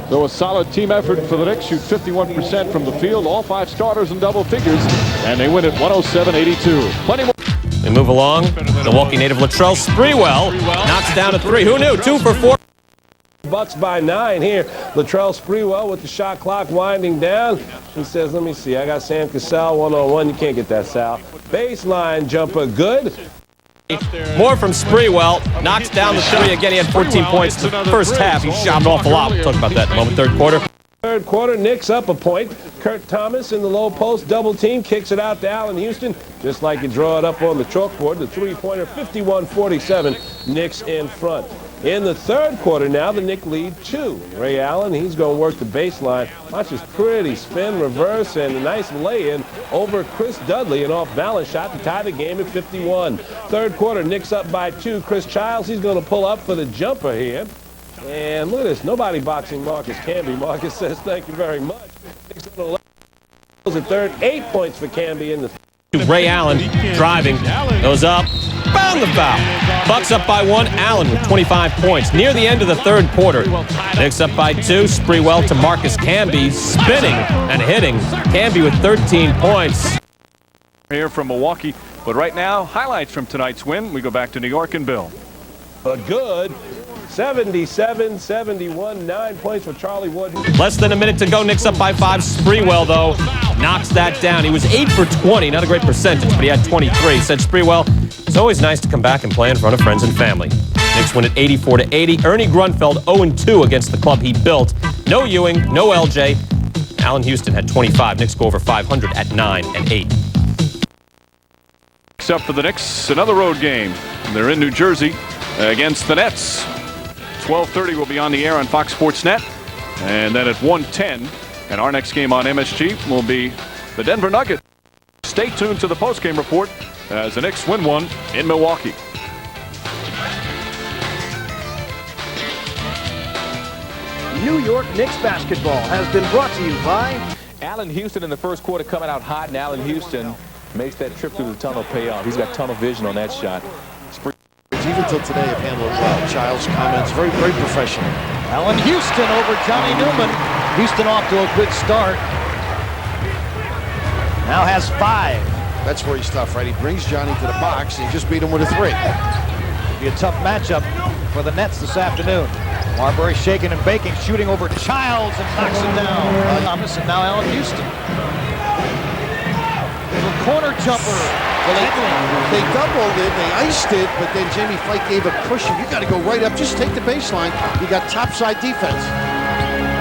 So a solid team effort for the Knicks. Shoot 51% from the field, all 5 starters in double figures, and they win at 107-82. Plenty more. They move along. Milwaukee native Latrell Sprewell knocks down a 3. Who knew? 2 for 4. Bucks by 9 here. Latrell Sprewell with the shot clock winding down. He says, let me see, I got Sam Cassell one-on-one. You can't get that, Sal. Baseline jumper, good. More from Sprewell. Knocks down the three again. He had 14 points the first half. He shot an awful lot. We'll talk about that in a moment. Third quarter. Third quarter, Knicks up a point. Kurt Thomas in the low post, double team, kicks it out to Allen Houston. Just like you draw it up on the chalkboard, the three-pointer, 51-47, Knicks in front. In the third quarter now, the Knicks lead 2. Ray Allen, he's going to work the baseline. Watch this pretty spin, reverse, and a nice lay-in over Chris Dudley, an off-balance shot to tie the game at 51. Third quarter, Knicks up by 2. Chris Childs, he's going to pull up for the jumper here. And look at this, nobody boxing Marcus Camby. Marcus says, thank you very much. The third, 8 points for Camby in the Ray Allen driving, goes up, found the foul. Bucks up by 1, Allen with 25 points. Near the end of the third quarter, Knicks up by 2, Sprewell to Marcus Camby, spinning and hitting. Camby with 13 points. Here from Milwaukee, but right now, highlights from tonight's win. We go back to New York and Bill. A good 77-71, 9 points for Charlie Wood. Less than a minute to go. Knicks up by 5. Sprewell, though, knocks that down. He was 8 for 20. Not a great percentage, but he had 23. Said Sprewell, it's always nice to come back and play in front of friends and family. Knicks win at 84-80. Ernie Grunfeld 0-2 against the club he built. No Ewing, no LJ. Allen Houston had 25. Knicks go over 500 at 9-8. Except for the Knicks, another road game. They're in New Jersey against the Nets. 12:30 will be on the air on Fox Sports Net. And then at 1:10, and our next game on MSG will be the Denver Nuggets. Stay tuned to the postgame report as the Knicks win one in Milwaukee. New York Knicks basketball has been brought to you by Allen Houston in the first quarter coming out hot, and Allen Houston makes that trip through the tunnel pay off. He's got tunnel vision on that shot. Even till today have handled it well. Child's comments, very, very professional. Allen Houston over Johnny Newman. Houston off to a good start. Now has 5. That's where he's tough, right? He brings Johnny to the box and he just beat him with a 3. It'll be a tough matchup for the Nets this afternoon. Marbury shaking and baking, shooting over Childs and knocks it down. Thomas and now Allen Houston. Little corner jumper. Well, they doubled it, they iced it, but then Jamie Fight gave a push, and you got to go right up. Just take the baseline. You got topside defense.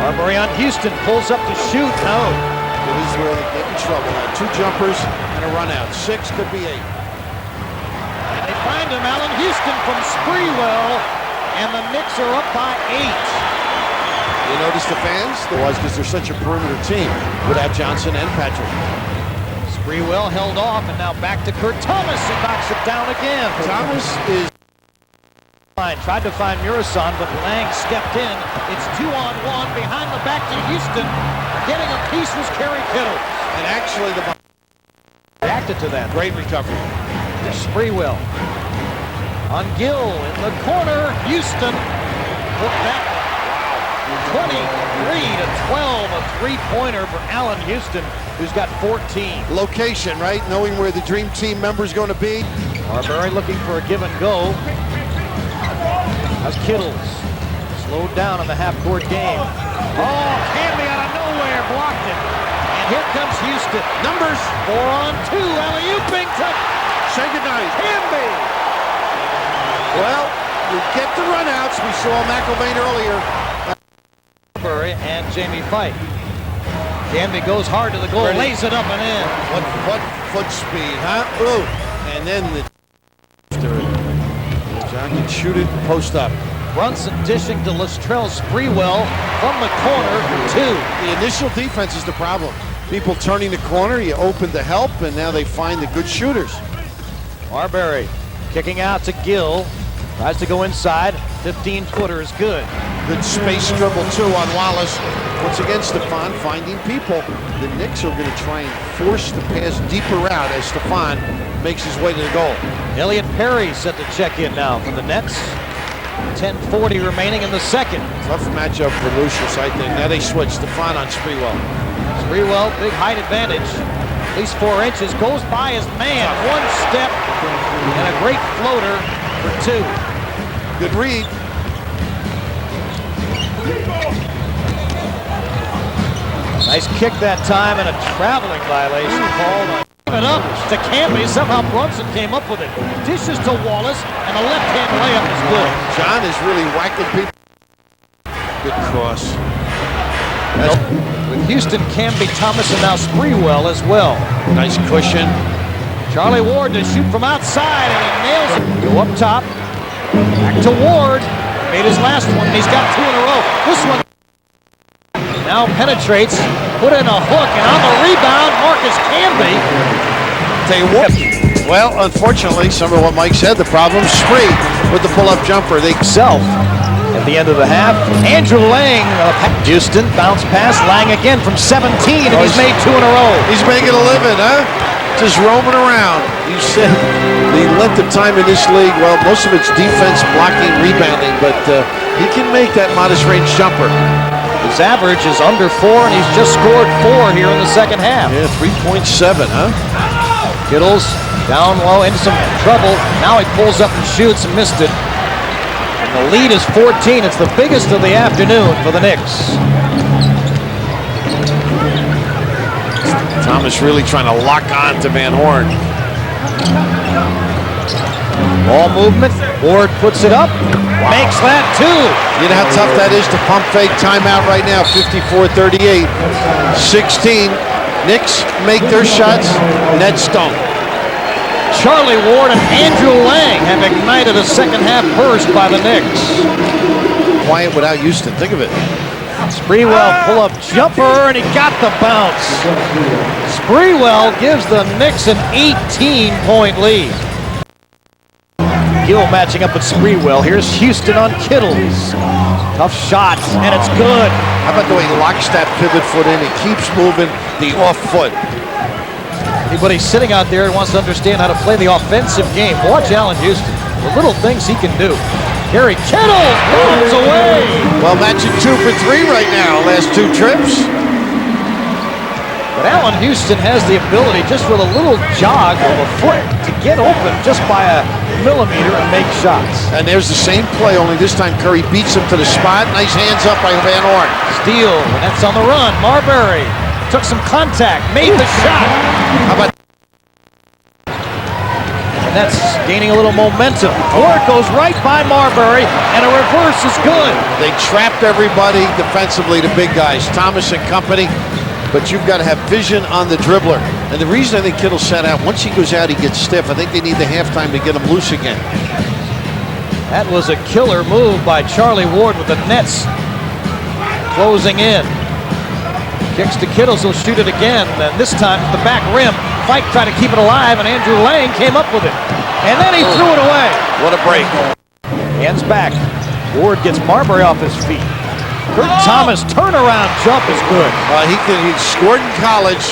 Marbury on Houston, pulls up to shoot. No. It is where they get in trouble. Now 2 jumpers and a run out. 6 could be 8. And they find him, Allen Houston from Sprewell, and the Knicks are up by 8. You notice the fans? There was, because they're such a perimeter team without Johnson and Patrick. Sprewell held off, and now back to Kurt Thomas, and knocks it down again. Thomas is... Tried to find Murison, but Lang stepped in. It's 2-on-1 behind the back to Houston. Getting a piece was Kerry Kittle. And actually the... reacted to that. Great recovery. To Sprewell. On Gill in the corner. Houston put that 23-12, a 3-pointer for Allen Houston, who's got 14. Location, right? Knowing where the dream team member's going to be. Marbury looking for a give and go. As Kittles slowed down in the half-court game. Oh, Camby out of nowhere blocked it. And here comes Houston. Numbers 4-on-2. Alley-ooping to say goodnight. Camby. Well, you get the runouts. We saw McElvain earlier. And Jamie Fight. Camby goes hard to the goal, lays it up and in. What foot speed, huh? Ooh. And then John can shoot it, post up. Brunson dishing to Latrell Sprewell from the corner for 2. The initial defense is the problem. People turning the corner, you open to help, and now they find the good shooters. Marbury kicking out to Gill. Tries to go inside. 15-footer is good. Good space dribble, too, on Wallace. Once again, Stephon finding people. The Knicks are going to try and force the pass deeper out as Stephon makes his way to the goal. Elliot Perry set to check in now for the Nets. 10:40 remaining in the second. Tough matchup for Lucius, I think. Now they switch. Stephon on Sprewell. Sprewell, big height advantage. At least 4 inches. Goes by his man. 1 step and a great floater for 2. Good read. Nice kick that time, and a traveling violation called on It up to Campbell. Somehow Brunson came up with it. Dishes to Wallace, and a left-hand layup is good. John is really whacking people. Good cross. With Houston, Camby, Thomas, and now Sprewell as well. Nice cushion. Charlie Ward to shoot from outside, and he nails it. Go up top. Back to Ward. Made his last one, and he's got 2 in a row. This one now penetrates. Put in a hook, and on the rebound, Marcus Camby. Tell you what. Well, unfortunately, some of what Mike said, the problem is Spree with the pull-up jumper. They Self at the end of the half. Andrew Lang, Houston, bounce pass. Lang again from 17, and he's made 2 in a row. He's making a living, huh? Just roaming around. You said the length of time in this league, well, most of it's defense, blocking, rebounding, but he can make that modest range jumper. His average is under 4, and he's just scored 4 here in the second half. Yeah, 3.7, huh? Kittles down low into some trouble. Now he pulls up and shoots and missed it. And the lead is 14. It's the biggest of the afternoon for the Knicks. Thomas really trying to lock on to Van Horn. Ball movement. Ward puts it up. Wow. Makes that too. You know how tough that is to pump fake. Timeout right now. 54-38. 16. Knicks make their shots. Nets don't. Charlie Ward and Andrew Lang have ignited a second half burst by the Knicks. Quiet without Houston. Think of it. Sprewell pull-up jumper, and he got the bounce. Sprewell gives the Knicks an 18-point lead. Gill matching up with Sprewell. Here's Houston on Kittles. Tough shot, and it's good. How about the way he locks that pivot foot in? He keeps moving the off foot. Anybody sitting out there who wants to understand how to play the offensive game, watch Allen Houston. The little things he can do. Gary Kittle moves away. Well, matching 2 for 3 right now, last 2 trips. But Allen Houston has the ability, just with a little jog of a foot, to get open just by a millimeter and make shots. And there's the same play, only this time Curry beats him to the spot. Nice hands up by Van Horn. Steal, and that's on the run. Marbury took some contact, made the shot. How about? And that's gaining a little momentum. Ward goes right by Marbury, and a reverse is good. They trapped everybody defensively, the big guys, Thomas and company. But you've got to have vision on the dribbler. And the reason I think Kittle sat out, once he goes out, he gets stiff. I think they need the halftime to get him loose again. That was a killer move by Charlie Ward with the Nets closing in. Kicks to Kittles, he'll shoot it again. And this time at the back rim. Fike tried to keep it alive, and Andrew Lang came up with it. And then he threw it away. What a break. Hands back. Ward gets Marbury off his feet. Kurt Thomas turnaround jump is good. He scored in college.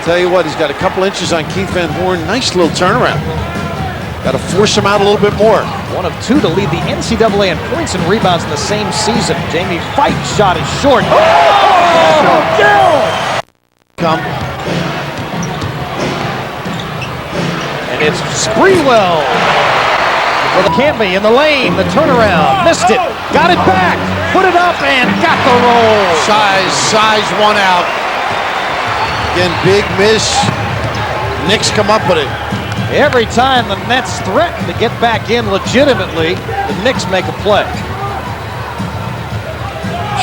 Tell you what, he's got a couple inches on Keith Van Horn. Nice little turnaround. Got to force him out a little bit more. 1 of 2 to lead the NCAA in points and rebounds in the same season. Jamie Fike's shot is short. Oh! Gill! Come. And it's Sprewell. For the Camby in the lane, the turnaround. Missed it. Got it back. Put it up and got the roll. Size 1 out. Again, big miss. Knicks come up with it. Every time the Nets threaten to get back in legitimately, the Knicks make a play.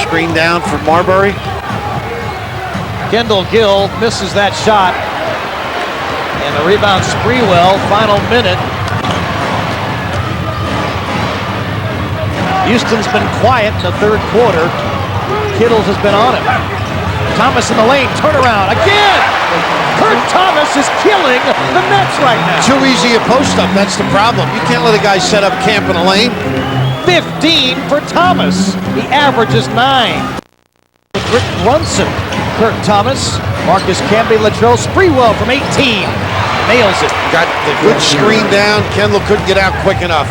Screen down for Marbury. Kendall Gill misses that shot. And the rebound, Sprewell, final minute. Houston's been quiet in the third quarter. Kittles has been on him. Thomas in the lane, turnaround again. Kurt Thomas is killing the Nets right now. Too easy a post-up, that's the problem. You can't let a guy set up camp in a lane. 15 for Thomas. The average is 9. Rick Brunson, Kurt Thomas, Marcus Camby, Latrell Sprewell from 18. Nails it. Got the good screen down. Kendall couldn't get out quick enough.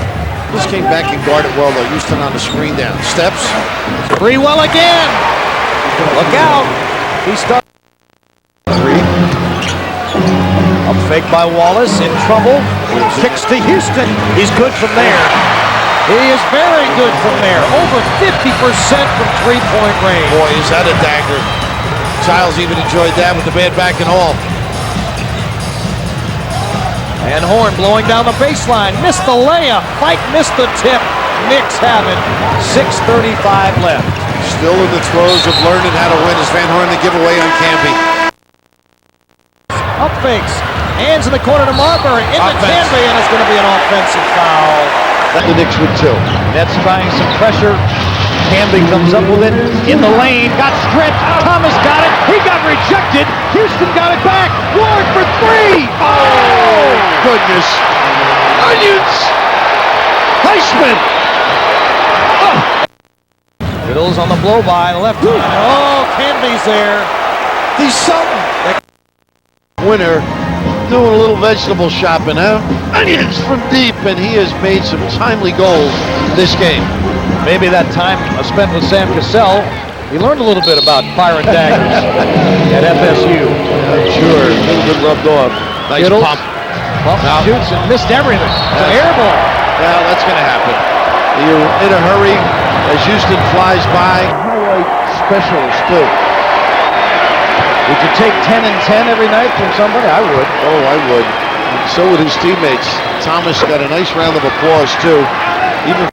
This came back and guarded well, though. Houston on the screen down. Steps. Sprewell again. Look out. He starts. Up fake by Wallace. In trouble. Kicks to Houston. He's good from there. He is very good from there. Over 50% from three-point range. Boy, is that a dagger. Childs even enjoyed that with the bad back and all. And Horn blowing down the baseline. Missed the layup. Mike missed the tip. Knicks have it. 6:35 left. Still in the throes of learning how to win is Van Horn, the giveaway on Camby. Up fakes. Hands in the corner to Marbury. Into Camby, and it's going to be an offensive foul. The Knicks with 2. Nets trying some pressure. Camby comes up with it in the lane. Got stripped. Thomas got it. He got rejected. Houston got it back. Ward for 3. Oh, goodness. Onions. Heisman. Oh. Fiddles on the blow by left. Oh, Camby's there. He's something. Winner doing a little vegetable shopping, huh? Onions from deep, and he has made some timely goals this game. Maybe that time spent with Sam Cassell, he learned a little bit about fire and daggers at FSU. Sure, a little bit rubbed off. Nice Kittles, pump. Shoots and missed everything. It's an air ball. Yeah, that's going to happen. You're in a hurry as Houston flies by. Highlight specialist, too. Would you take 10 and 10 every night from somebody? I would. Oh, I would. So would his teammates. Thomas got a nice round of applause, too. Even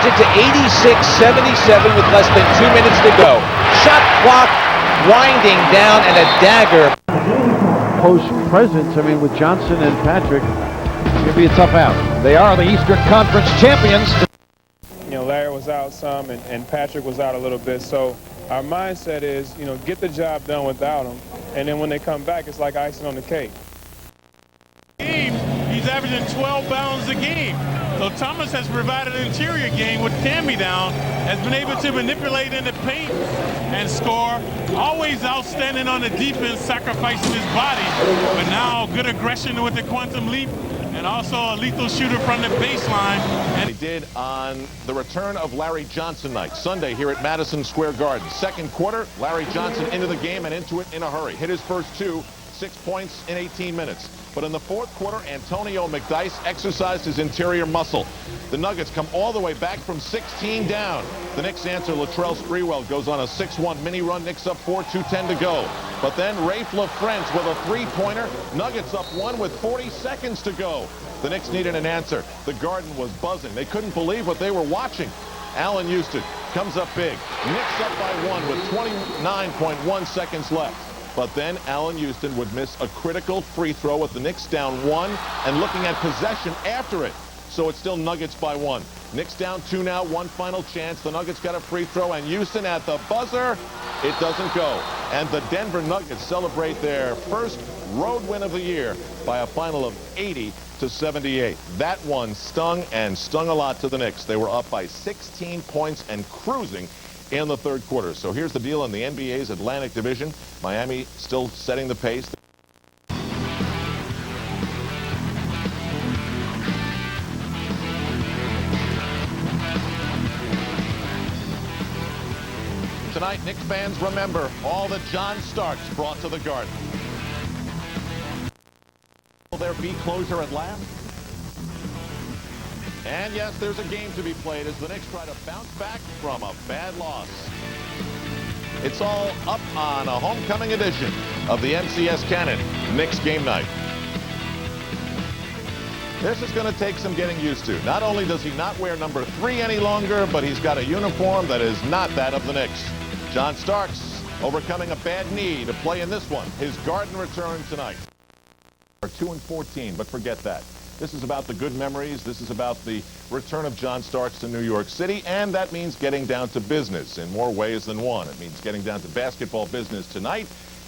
to 86-77 with less than 2 minutes to go. Shot clock winding down and a dagger. Post presence, I mean, with Johnson and Patrick, it's going to be a tough out. They are the Eastern Conference champions. You know, Larry was out some and Patrick was out a little bit, so our mindset is, you know, get the job done without them, and then when they come back, it's like icing on the cake. He's averaging 12 bounds a game. So Thomas has provided an interior game with Camby down, has been able to manipulate in the paint and score. Always outstanding on the defense, sacrificing his body. But now good aggression with the quantum leap and also a lethal shooter from the baseline. And he did on the return of Larry Johnson night, Sunday here at Madison Square Garden. Second quarter, Larry Johnson into the game and into it in a hurry. Hit his first 2, 6 points in 18 minutes. But in the fourth quarter, Antonio McDyess exercised his interior muscle. The Nuggets come all the way back from 16 down. The Knicks answer. Latrell Sprewell goes on a 6-1 mini run. Knicks up 4, 2:10 to go. But then Rafe LaFrentz with a 3-pointer. Nuggets up 1 with 40 seconds to go. The Knicks needed an answer. The Garden was buzzing. They couldn't believe what they were watching. Allen Houston comes up big. Knicks up by 1 with 29.1 seconds left. But then Allen Houston would miss a critical free throw with the Knicks down 1 and looking at possession after it. So it's still Nuggets by 1. Knicks down 2 now, 1 final chance. The Nuggets got a free throw, and Houston at the buzzer. It doesn't go. And the Denver Nuggets celebrate their first road win of the year by a final of 80-78. That one stung, and stung a lot to the Knicks. They were up by 16 points and cruising in the third quarter. So here's the deal in the NBA's Atlantic Division. Miami still setting the pace. Tonight, Knicks fans remember all that John Starks brought to the Garden. Will there be closure at last? And yes, there's a game to be played as the Knicks try to bounce back from a bad loss. It's all up on a homecoming edition of the MCS Cannon Knicks game night. This is going to take some getting used to. Not only does he not wear number 3 any longer, but he's got a uniform that is not that of the Knicks. John Starks overcoming a bad knee to play in this one. His Garden return tonight. 2-14, but forget that. This is about the good memories. This is about the return of John Starks to New York City, and that means getting down to business in more ways than one. It means getting down to basketball business tonight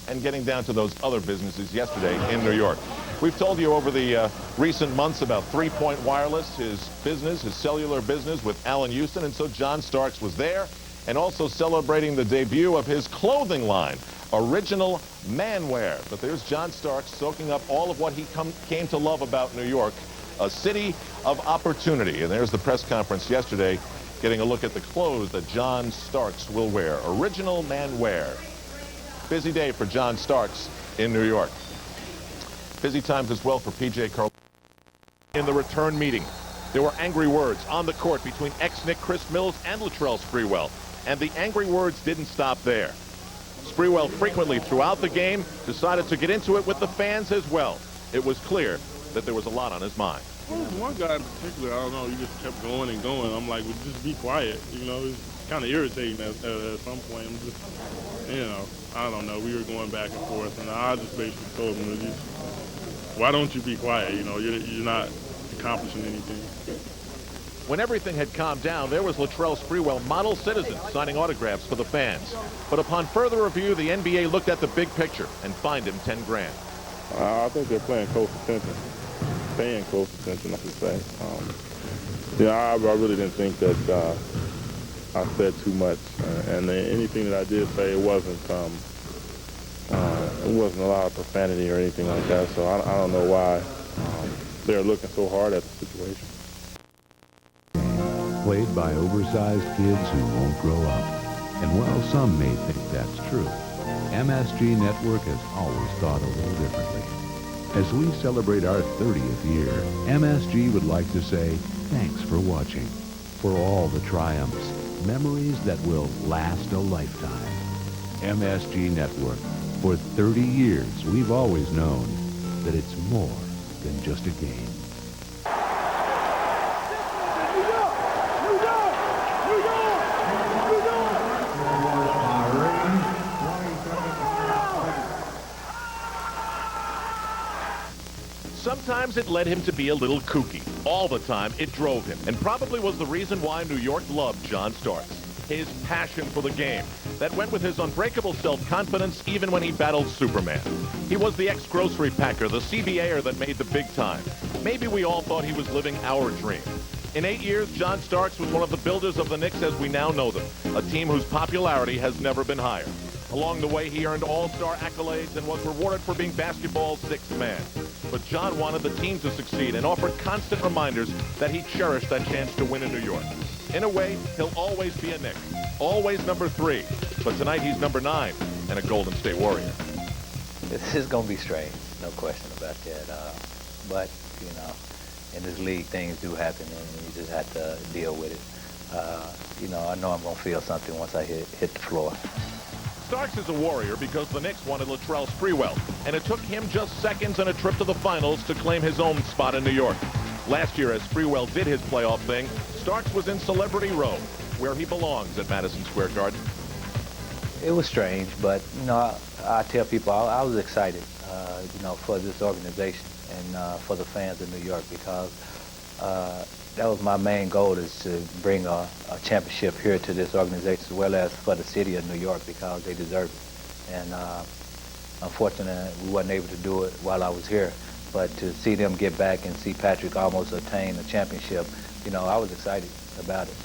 and getting down to those other businesses yesterday in New York. We've told you over the recent months about 3 Point Wireless, his business, his cellular business with Allen Houston, and so John Starks was there, and also celebrating the debut of his clothing line, Original Manwear. But there's John Starks soaking up all of what he came to love about New York, a city of opportunity. And there's the press conference yesterday, getting a look at the clothes that John Starks will wear. Original Manwear. Busy day for John Starks in New York. Busy times as well for P.J. Carl. In the return meeting, there were angry words on the court between ex-Knick Chris Mills and Latrell Sprewell. And the angry words didn't stop there. Sprewell frequently throughout the game decided to get into it with the fans as well. It was clear that there was a lot on his mind. Well, there's one guy in particular, I don't know, he just kept going and going. I'm like, well, just be quiet. You know, it's kind of irritating at some point. I'm just, you know, I don't know. We were going back and forth, and I just basically told him, why don't you be quiet? You know, you're not accomplishing anything. When everything had calmed down, there was Latrell Sprewell, model citizen, signing autographs for the fans. But upon further review, the NBA looked at the big picture and fined him $10 grand. I think they're paying close attention, I should say. I really didn't think that I said too much, and anything that I did say, it wasn't a lot of profanity or anything like that. So I don't know why they're looking so hard at the situation. Played by oversized kids who won't grow up. And while some may think that's true, MSG Network has always thought a little differently. As we celebrate our 30th year, MSG would like to say thanks for watching, for all the triumphs, memories that will last a lifetime. MSG Network. For 30 years, we've always known that it's more than just a game. Sometimes it led him to be a little kooky. All the time, it drove him, and probably was the reason why New York loved John Starks. His passion for the game that went with his unbreakable self-confidence even when he battled Superman. He was the ex-grocery packer, the CBA'er that made the big time. Maybe we all thought he was living our dream. In 8 years, John Starks was one of the builders of the Knicks as we now know them, a team whose popularity has never been higher. Along the way, he earned all-star accolades and was rewarded for being basketball's sixth man. But John wanted the team to succeed and offered constant reminders that he cherished that chance to win in New York. In a way, he'll always be a Knick, always number 3. But tonight he's number 9 and a Golden State Warrior. This is going to be strange, no question about that. But, you know, in this league, things do happen, and you just have to deal with it. You know I'm going to feel something once I hit the floor. Starks is a Warrior because the Knicks wanted Latrell Sprewell, and it took him just seconds and a trip to the finals to claim his own spot in New York. Last year, as Sprewell did his playoff thing, Starks was in Celebrity Row, where he belongs at Madison Square Garden. It was strange, but, you know, I tell people I was excited, you know, for this organization and for the fans of New York because that was my main goal, is to bring a championship here to this organization as well as for the city of New York because they deserve it. And unfortunately, we wasn't able to do it while I was here. But to see them get back and see Patrick almost attain a championship, you know, I was excited about it.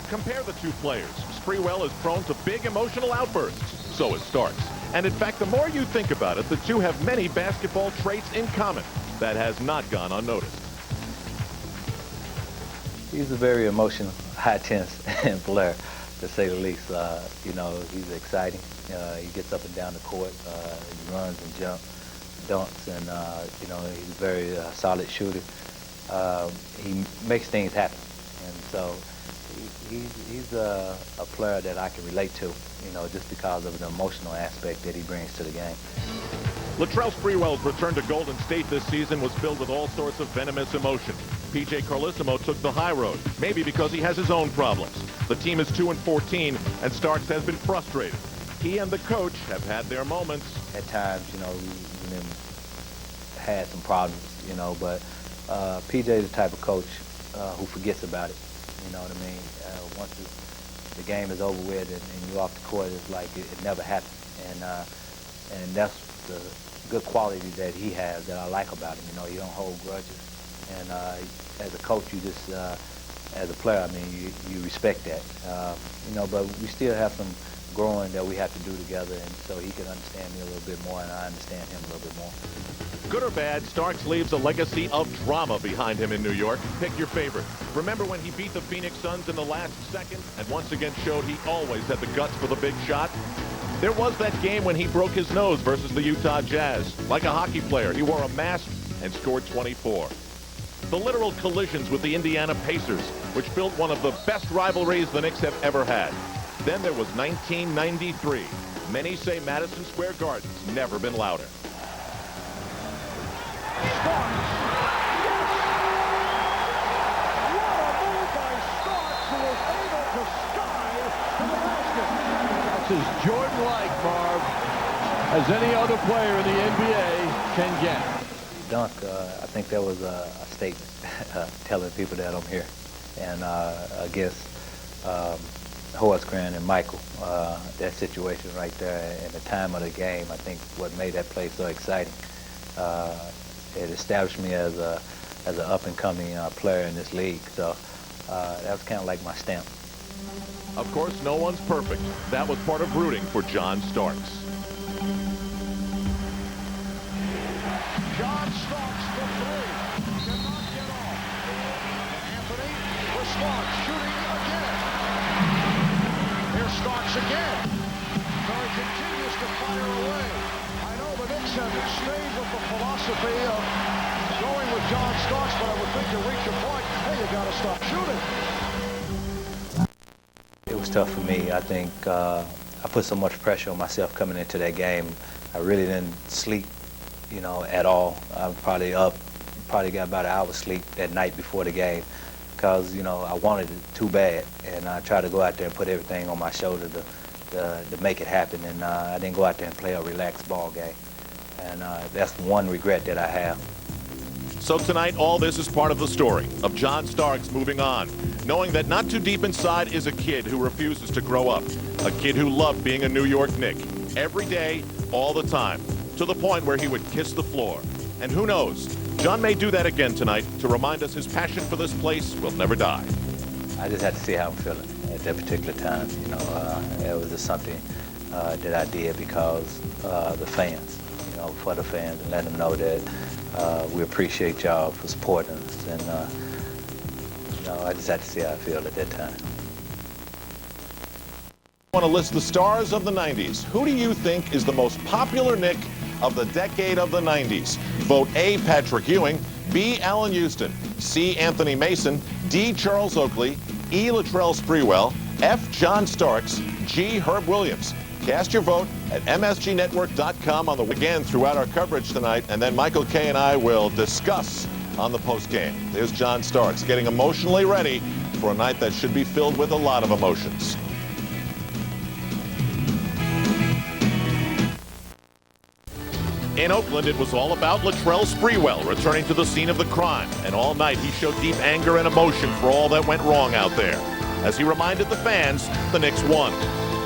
Compare the two players. Sprewell is prone to big emotional outbursts. So is Starks. And in fact, the more you think about it, the two have many basketball traits in common. That has not gone unnoticed. He's a very emotional, high-tense player, to say the least. You know, he's exciting. He gets up and down the court. He runs and jumps, dunks, and, you know, he's a very solid shooter. He makes things happen. And so he's a player that I can relate to, you know, just because of the emotional aspect that he brings to the game. Latrell Sprewell's return to Golden State this season was filled with all sorts of venomous emotion. P.J. Carlesimo took the high road, maybe because he has his own problems. The team is 2-14, and Starks has been frustrated. He and the coach have had their moments. At times, you know, we had some problems, you know, but P.J. is the type of coach who forgets about it. You know what I mean? Once the game is over with and you're off the court, it's like it never happened. And that's the good quality that he has that I like about him. You know, you don't hold grudges. And as a coach, you just, as a player, I mean, you respect that. You know, but we still have some growing that we have to do together, and so he can understand me a little bit more, and I understand him a little bit more. Good or bad, Starks leaves a legacy of drama behind him in New York. Pick your favorite. Remember when he beat the Phoenix Suns in the last second and once again showed he always had the guts for the big shot? There was that game when he broke his nose versus the Utah Jazz. Like a hockey player, he wore a mask and scored 24. The literal collisions with the Indiana Pacers, which built one of the best rivalries the Knicks have ever had. Then there was 1993. Many say Madison Square Garden's never been louder. Starks That's as Jordan-like, Marv, as any other player in the NBA can get. Dunk, I think that was a statement telling people that I'm here. And against Horsgren and Michael, that situation right there and the time of the game, I think what made that play so exciting. It established me as an up-and-coming player in this league. So that was kind of like my stamp. Of course, no one's perfect. That was part of rooting for John Starks. John Starks for three. Cannot get off. Anthony for Starks, shooting again. Here's Starks again. Curry continues to fire away. I know the Knicks have stayed with the philosophy of going with John Starks, but I would think you reach a point, hey, you got to stop shooting. It was tough for me. I think I put so much pressure on myself coming into that game. I really didn't sleep, you know, at all. I was probably got about an hour's sleep that night before the game because, you know, I wanted it too bad. And I tried to go out there and put everything on my shoulder to make it happen. And I didn't go out there and play a relaxed ball game. And that's one regret that I have. So tonight, all this is part of the story of John Starks moving on, knowing that not too deep inside is a kid who refuses to grow up, a kid who loved being a New York Knick, every day, all the time, to the point where he would kiss the floor. And who knows, John may do that again tonight to remind us his passion for this place will never die. I just had to see how I'm feeling at that particular time. You know, it was just something that I did because the fans, you know, for the fans, and let them know that we appreciate y'all for supporting us. And, you know, I just had to see how I feel at that time. I want to list the stars of the 90s. Who do you think is the most popular Knick of the decade of the 90s? Vote A, Patrick Ewing, B, Allen Houston, C, Anthony Mason, D, Charles Oakley, E, Latrell Sprewell, F, John Starks, G, Herb Williams. Cast your vote at msgnetwork.com on the weekend throughout our coverage tonight, and then Michael Kay and I will discuss on the postgame. There's John Starks getting emotionally ready for a night that should be filled with a lot of emotions. In Oakland, it was all about Latrell Sprewell returning to the scene of the crime, and all night he showed deep anger and emotion for all that went wrong out there. As he reminded the fans, the Knicks won.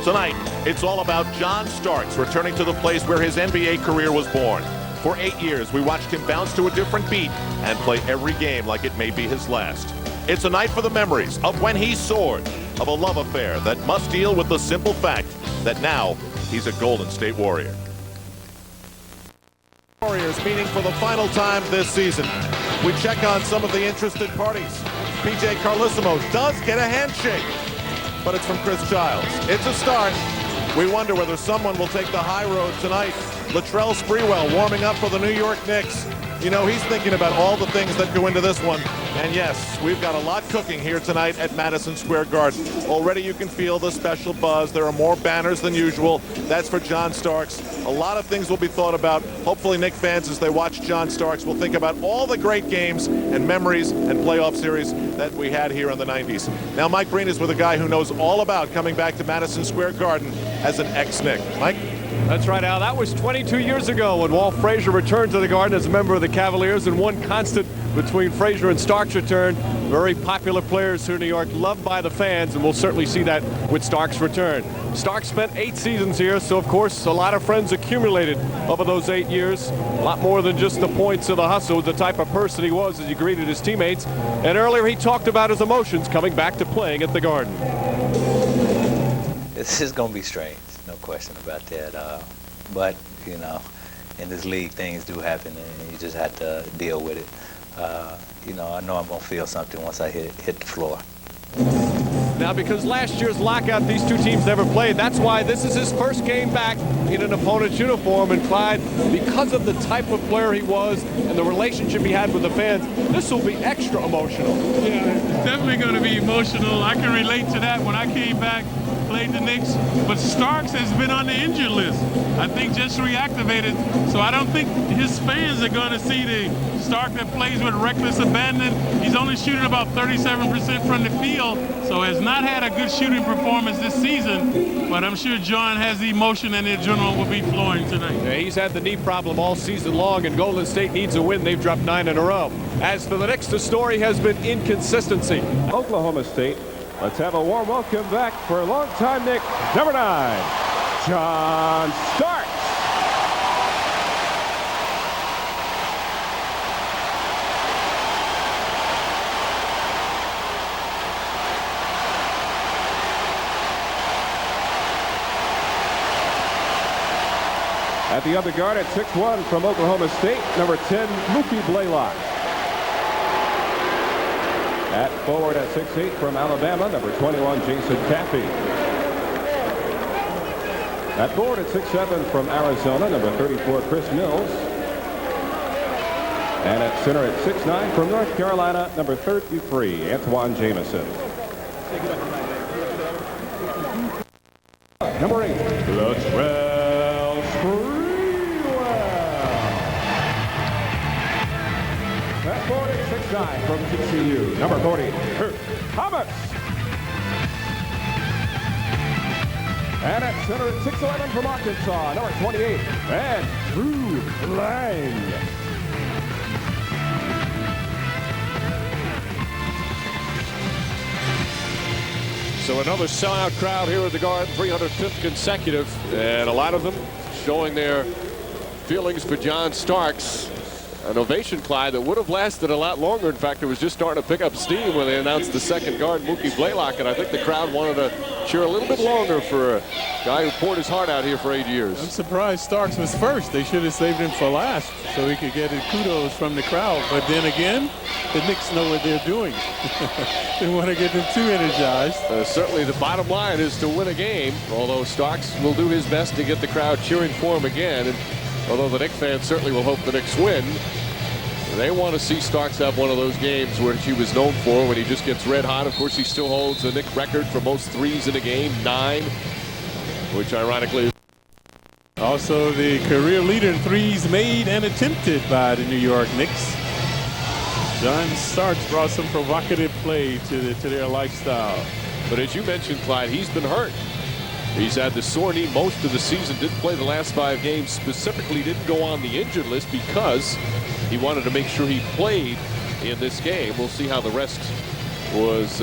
Tonight, it's all about John Starks returning to the place where his NBA career was born. For 8 years, we watched him bounce to a different beat and play every game like it may be his last. It's a night for the memories of when he soared, of a love affair that must deal with the simple fact that now he's a Golden State Warrior. Warriors meeting for the final time this season. We check on some of the interested parties. PJ Carlesimo does get a handshake, but it's from Chris Childs. It's a start. We wonder whether someone will take the high road tonight. Latrell Sprewell warming up for the New York Knicks. You know, he's thinking about all the things that go into this one. And yes, we've got a lot cooking here tonight at Madison Square Garden. Already you can feel the special buzz. There are more banners than usual. That's for John Starks. A lot of things will be thought about. Hopefully Knick fans, as they watch John Starks, will think about all the great games and memories and playoff series that we had here in the 90s. Now Mike Breen is with a guy who knows all about coming back to Madison Square Garden as an ex-Knick. Mike? That's right, Al. That was 22 years ago when Walt Frazier returned to the Garden as a member of the Cavaliers, and one constant between Frazier and Starks returned. Very popular players here in New York, loved by the fans, and we'll certainly see that with Starks' return. Starks spent 8 seasons here, so of course a lot of friends accumulated over those 8 years. A lot more than just the points of the hustle, the type of person he was as he greeted his teammates. And earlier he talked about his emotions coming back to playing at the Garden. This is going to be strange, no question about that. But, you know, in this league, things do happen, and you just have to deal with it. You know I'm going to feel something once I hit the floor. Now, because last year's lockout, these two teams never played. That's why this is his first game back in an opponent's uniform. And Clyde, because of the type of player he was and the relationship he had with the fans, this will be extra emotional. Yeah, it's definitely going to be emotional. I can relate to that when I came back, played the Knicks. But Starks has been on the injured list. I think just reactivated. So I don't think his fans are going to see the Stark that plays with reckless abandon. He's only shooting about 37% from the field, so has not had a good shooting performance this season. But I'm sure John has the emotion and the adrenaline will be flowing tonight. Yeah, he's had the knee problem all season long, and Golden State needs a win. They've dropped 9 in a row. As for the Knicks, the story has been inconsistency. Oklahoma State, let's have a warm welcome back for longtime Knick, number 9, John Starks. At the other guard at 6'1" from Oklahoma State, number 10, Mookie Blaylock. At forward at 6'8" from Alabama, number 21, Jason Caffey. At forward at 6'7" from Arizona, number 34, Chris Mills. And at center at 6'9" from North Carolina, number 33, Antoine Jamison. Number 8, Latrell Sprewell. At forward at 6'9" from TCU, number 40, Kurt Thomas. And at center at 6'11" from Arkansas, number 28, Andrew Lang. So another sellout crowd here at the Garden, 305th consecutive, and a lot of them showing their feelings for John Starks. An ovation, Clyde, that would have lasted a lot longer. In fact, it was just starting to pick up steam when they announced the second guard, Mookie Blaylock, and I think the crowd wanted to cheer a little bit longer for a guy who poured his heart out here for 8 years. I'm surprised Starks was first. They should have saved him for last so he could get his kudos from the crowd. But then again, the Knicks know what they're doing. They want to get them too energized. Certainly the bottom line is to win a game, although Starks will do his best to get the crowd cheering for him again. And although the Knicks fans certainly will hope the Knicks win, they want to see Starks have one of those games which he was known for when he just gets red hot. Of course, he still holds the Knicks record for most threes in a game, 9, which ironically. Also the career leader in threes made and attempted by the New York Knicks. John Starks brought some provocative play to their lifestyle. But as you mentioned, Clyde, he's been hurt. He's had the sore knee most of the season, didn't play the last 5 games, specifically didn't go on the injured list because he wanted to make sure he played in this game. We'll see how the rest was,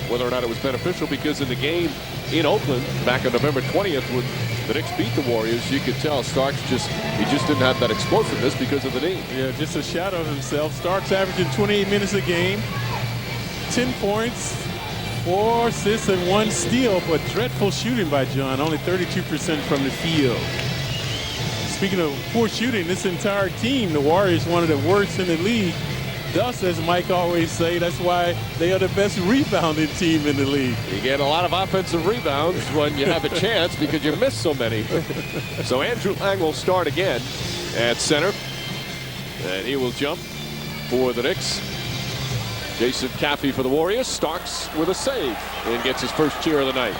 whether or not it was beneficial, because in the game in Oakland back on November 20th when the Knicks beat the Warriors, you could tell Starks he just didn't have that explosiveness because of the knee. Yeah, just a shadow of himself. Starks averaging 28 minutes a game, 10 points, 4 assists and 1 steal, but dreadful shooting by John, only 32% from the field. Speaking of poor shooting, this entire team, the Warriors, one of the worst in the league. Thus, as Mike always say, that's why they are the best rebounding team in the league. You get a lot of offensive rebounds when you have a chance because you miss so many. So Andrew Lang will start again at center, and he will jump for the Knicks. Jason Caffey for the Warriors. Starks with a save and gets his first cheer of the night.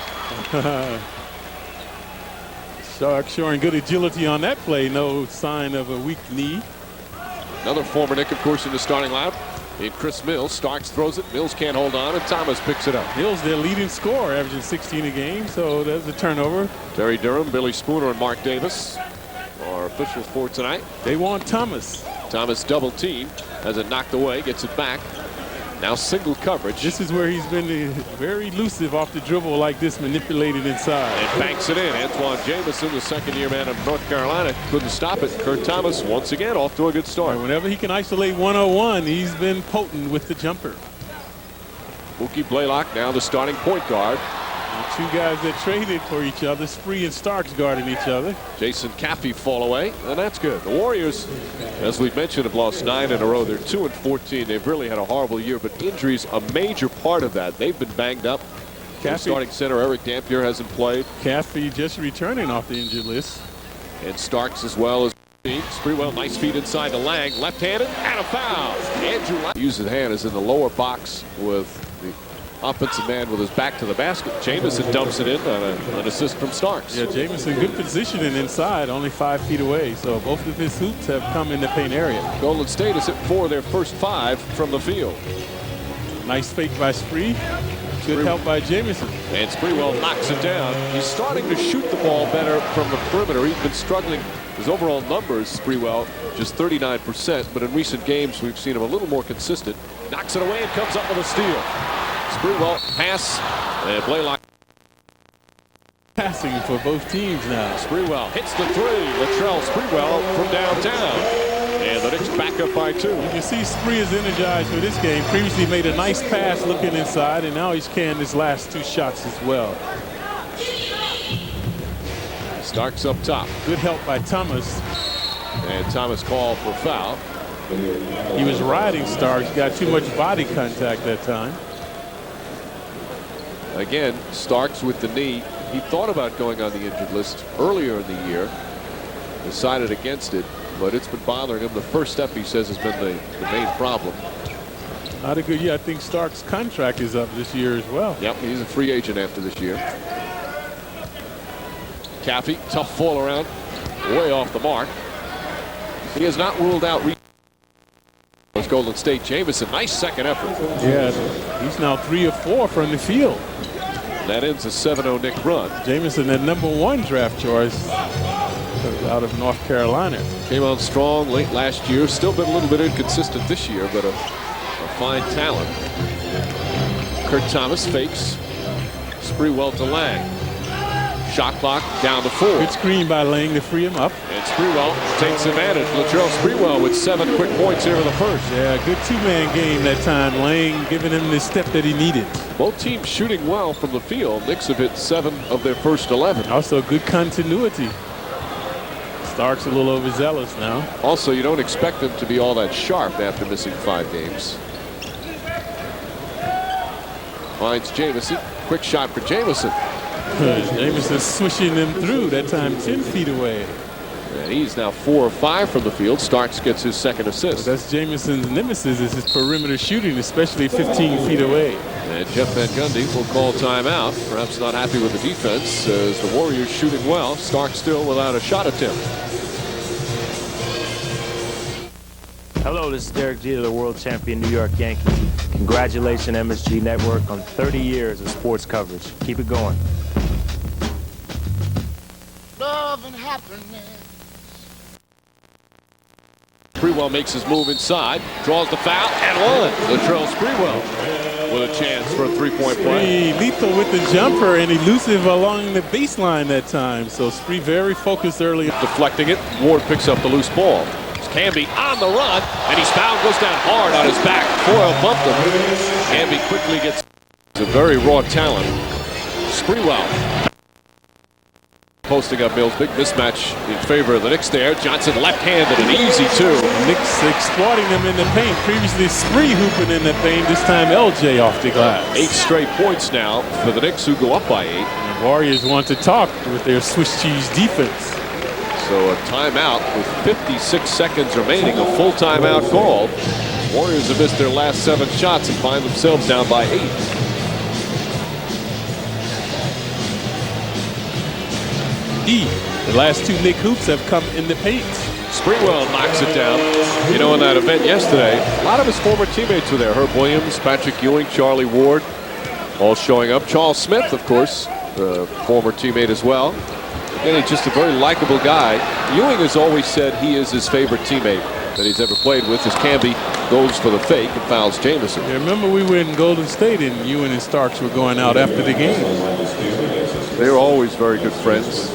Starks showing good agility on that play. No sign of a weak knee. Another former Knick, of course, in the starting lineup in Chris Mills. Starks throws it. Mills can't hold on, and Thomas picks it up. Mills, their leading scorer, averaging 16 a game, so there's a turnover. Terry Durham, Billy Spooner, and Mark Davis are officials for tonight. They want Thomas. Thomas double team as it knocked away, gets it back. Now single coverage. This is where he's been very elusive off the dribble like this, manipulated inside. And banks it in. Antoine Jamison, the second-year man of North Carolina, couldn't stop it. Kurt Thomas, once again, off to a good start. And whenever he can isolate 101, he's been potent with the jumper. Mookie Blaylock, now the starting point guard. The 2 guys that traded for each other, Spree and Starks guarding each other. Jason Caffey fall away, and that's good. The Warriors, as we've mentioned, have lost 9 in a row. They're 2-14. They've really had a horrible year, but injuries a major part of that. They've been banged up. Starting center Eric Dampier hasn't played. Caffey just returning off the injured list. And Starks as well as Sprewell. Nice feed inside to Lang. Left-handed and a foul. Andrew Lang. Use of hand is in the lower box with the offensive man with his back to the basket. Jamison dumps it in on an assist from Starks. Yeah, Jamison, good positioning inside, only 5 feet away. So both of his hoops have come in the paint area. Golden State is at 4 their first 5 from the field. Nice fake by Spree. Good help by Jamison. And Sprewell knocks it down. He's starting to shoot the ball better from the perimeter. He's been struggling. His overall numbers, Sprewell, just 39%, but in recent games we've seen him a little more consistent. Knocks it away and comes up with a steal. Sprewell pass, and Blaylock. Passing for both teams now. Sprewell hits the 3. Latrell Sprewell from downtown. And the Knicks back up by 2. You can see Spree is energized for this game. Previously made a nice pass looking inside, and now he's canned his last 2 shots as well. Starks up top. Good help by Thomas. And Thomas called for foul. He was riding Starks, got too much body contact that time. Again, Starks with the knee. He thought about going on the injured list earlier in the year. Decided against it, but it's been bothering him. The first step, he says, has been the main problem. Not a good year. I think Starks' contract is up this year as well. Yep, he's a free agent after this year. Caffey, tough fall around, way off the mark. He has not ruled out Golden State. Jamison, nice second effort. Yeah, he's now 3 of 4 from the field. That ends a 7-0 Knick run. Jamison, that #1 draft choice out of North Carolina. Came on strong late last year. Still been a little bit inconsistent this year, but a fine talent. Kurt Thomas fakes. Sprewell to Lang. Shot clock down to 4. Good screen by Lang to free him up. And Sprewell takes advantage. Latrell Sprewell with 7 quick points here in the first. Yeah, good 2-man game that time. Lang giving him the step that he needed. Both teams shooting well from the field. Knicks have hit 7 of their first 11. Also good continuity. Starks a little overzealous now. Also, you don't expect them to be all that sharp after missing 5 games. Finds Jamison. Quick shot for Jamison. Jamison swishing them through, that time 10 feet away. And he's now 4 of 5 from the field. Starks gets his second assist. Well, that's Jamison's nemesis, is his perimeter shooting, especially 15 feet away. And Jeff Van Gundy will call timeout. Perhaps not happy with the defense as the Warriors shooting well. Starks still without a shot attempt. Hello, this is Derek Jeter, the world champion New York Yankees. Congratulations, MSG Network, on 30 years of sports coverage. Keep it going. Love and happiness. Sprewell makes his move inside, draws the foul, and one. Latrell Sprewell with a chance for a 3-point play. Spree lethal with the jumper and elusive along the baseline that time. So Spree very focused early. Deflecting it, Ward picks up the loose ball. Camby on the run, and he's fouled, goes down hard on his back. Foyle bumped him. Camby quickly gets a very raw talent. Sprewell posting up Mills. Big mismatch in favor of the Knicks there. Johnson left-handed, an easy 2. Knicks exploiting them in the paint. Previously Spree hooping in the paint. This time LJ off the glass. 8 straight points now for the Knicks, who go up by 8. And the Warriors want to talk with their Swiss cheese defense. So a timeout with 56 seconds remaining, a full timeout called. Warriors have missed their last 7 shots and find themselves down by 8. The last 2 Knick hoops have come in the paint. Sprewell knocks it down. You know, in that event yesterday, a lot of his former teammates were there. Herb Williams, Patrick Ewing, Charlie Ward, all showing up. Charles Smith, of course, the former teammate as well. Again, he's just a very likable guy. Ewing has always said he is his favorite teammate that he's ever played with, as Camby goes for the fake and fouls Jamison. Yeah, remember we were in Golden State and Ewing and Starks were going out after the game. They were always very good friends.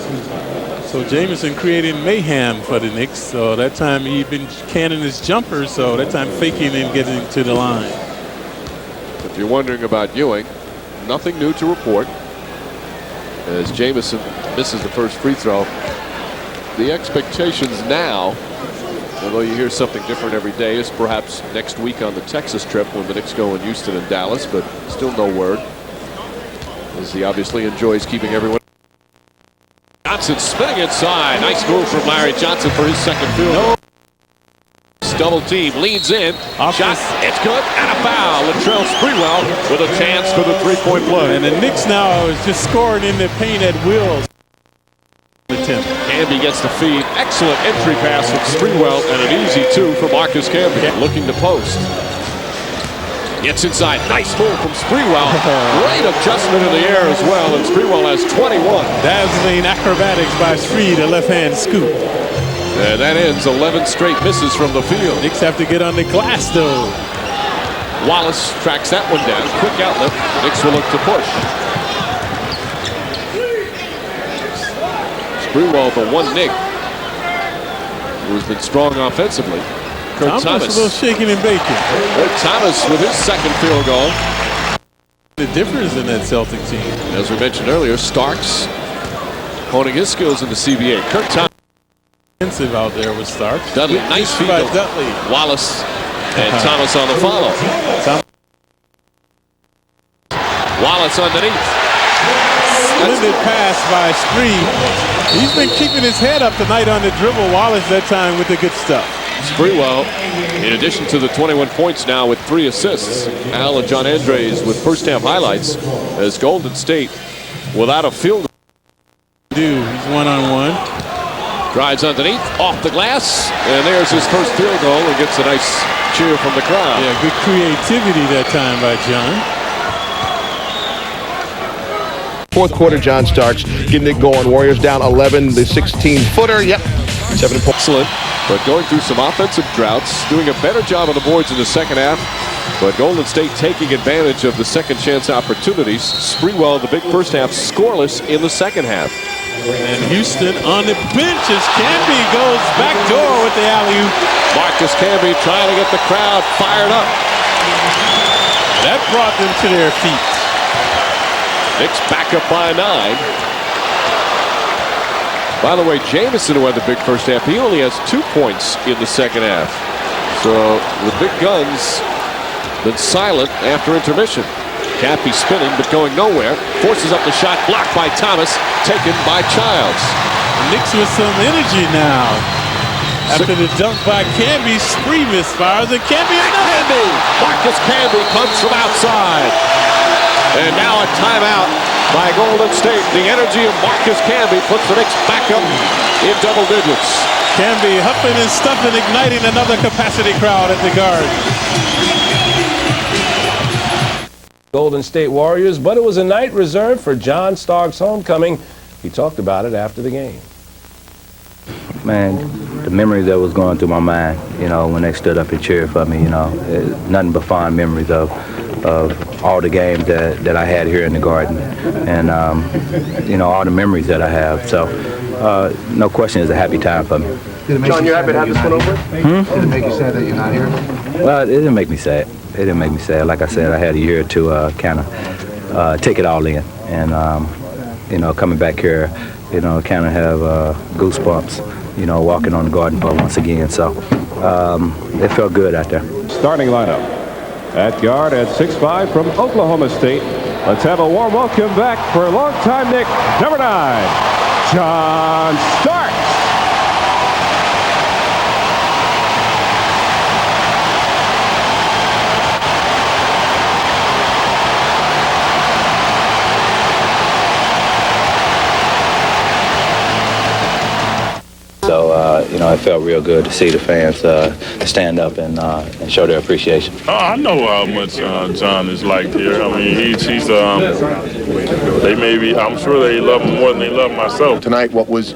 So Jamison creating mayhem for the Knicks. So that time he'd been canning his jumper, so that time faking and getting to the line. If you're wondering about Ewing, nothing new to report. As Jamison misses the first free throw. The expectations now, although you hear something different every day, is perhaps next week on the Texas trip when the Knicks go in Houston and Dallas, but still no word, as he obviously enjoys keeping everyone. Johnson spinning inside. Nice move from Larry Johnson for his second field. double team, leans in, shot, it's good, and a foul. Latrell Sprewell with a chance for the three-point play. And the Knicks now is just scoring in the paint at will. Camby gets the feed. Excellent entry pass from Sprewell and an easy two for Marcus Camby. Looking to post. Gets inside. Nice move from Sprewell. Great adjustment in the air as well, and Sprewell has 21. Dazzling acrobatics by Spree, the left-hand scoop. And that ends 11 straight misses from the field. Knicks have to get on the glass, though. Wallace tracks that one down. Quick outlet. Knicks will look to push. Sprewell, the one Knick, who's been strong offensively. Kurt Thomas. A little shaking and baking. Kurt Thomas with his second field goal. The difference in that Celtic team. As we mentioned earlier, Starks honing his skills in the CBA. Kurt Thomas. Offensive out there with Starks. Dudley, nice field goal. Dudley. Wallace and Thomas on the follow. Wallace underneath. Splendid pass by Spree. He's been keeping his head up tonight on the dribble. Wallace that time with the good stuff. Sprewell, in addition to the 21 points now with 3 assists. Al and John Andres with first half highlights as Golden State without a field goal. He's one-on-one. Drives underneath, off the glass, and there's his first field goal and gets a nice cheer from the crowd. Yeah, good creativity that time by John. Fourth quarter, John Starks getting it going. Warriors down 11, the 16-footer. Yep, 7 points. Excellent, but going through some offensive droughts, doing a better job on the boards in the second half. But Golden State taking advantage of the second chance opportunities. Sprewell, the big first half, scoreless in the second half. And Houston on the bench as Camby goes back door with the alley-oop. Marcus Camby trying to get the crowd fired up. That brought them to their feet. Knicks back up by 9. By the way, Jamison, who had the big first half, he only has 2 points in the second half. So the big guns been silent after intermission. Cappy spinning but going nowhere. Forces up the shot, blocked by Thomas, taken by Childs. Knicks with some energy now. After the dunk by Camby, Spree misfires, and Camby another. Marcus Camby comes from outside. And now a timeout by Golden State. The energy of Marcus Camby puts the Knicks back up in double digits. Camby huffing and stuffing, igniting another capacity crowd at the Garden. Golden State Warriors, but it was a night reserved for John Starks' homecoming. He talked about it after the game. Man, the memories that was going through my mind, you know, when they stood up and cheered for me, you know, nothing but fond memories of all the games that I had here in the Garden, and you know, all the memories that I have. So, no question, it's a happy time for me. John, you happy to have this one over? Did it make you sad that you're not here? Well, it didn't make me sad. It didn't make me sad. Like I said, I had a year to kind of take it all in, and you know, coming back here, you know, kind of have goosebumps, you know, walking on the Garden floor once again. So it felt good out there. Starting lineup. At guard at 6'5" from Oklahoma State. Let's have a warm welcome back for longtime Knick, number 9, John Starks. So, you know, it felt real good to see the fans stand up and show their appreciation. I know how much John is liked here. I mean, he's I'm sure they love him more than they love myself. Tonight, what was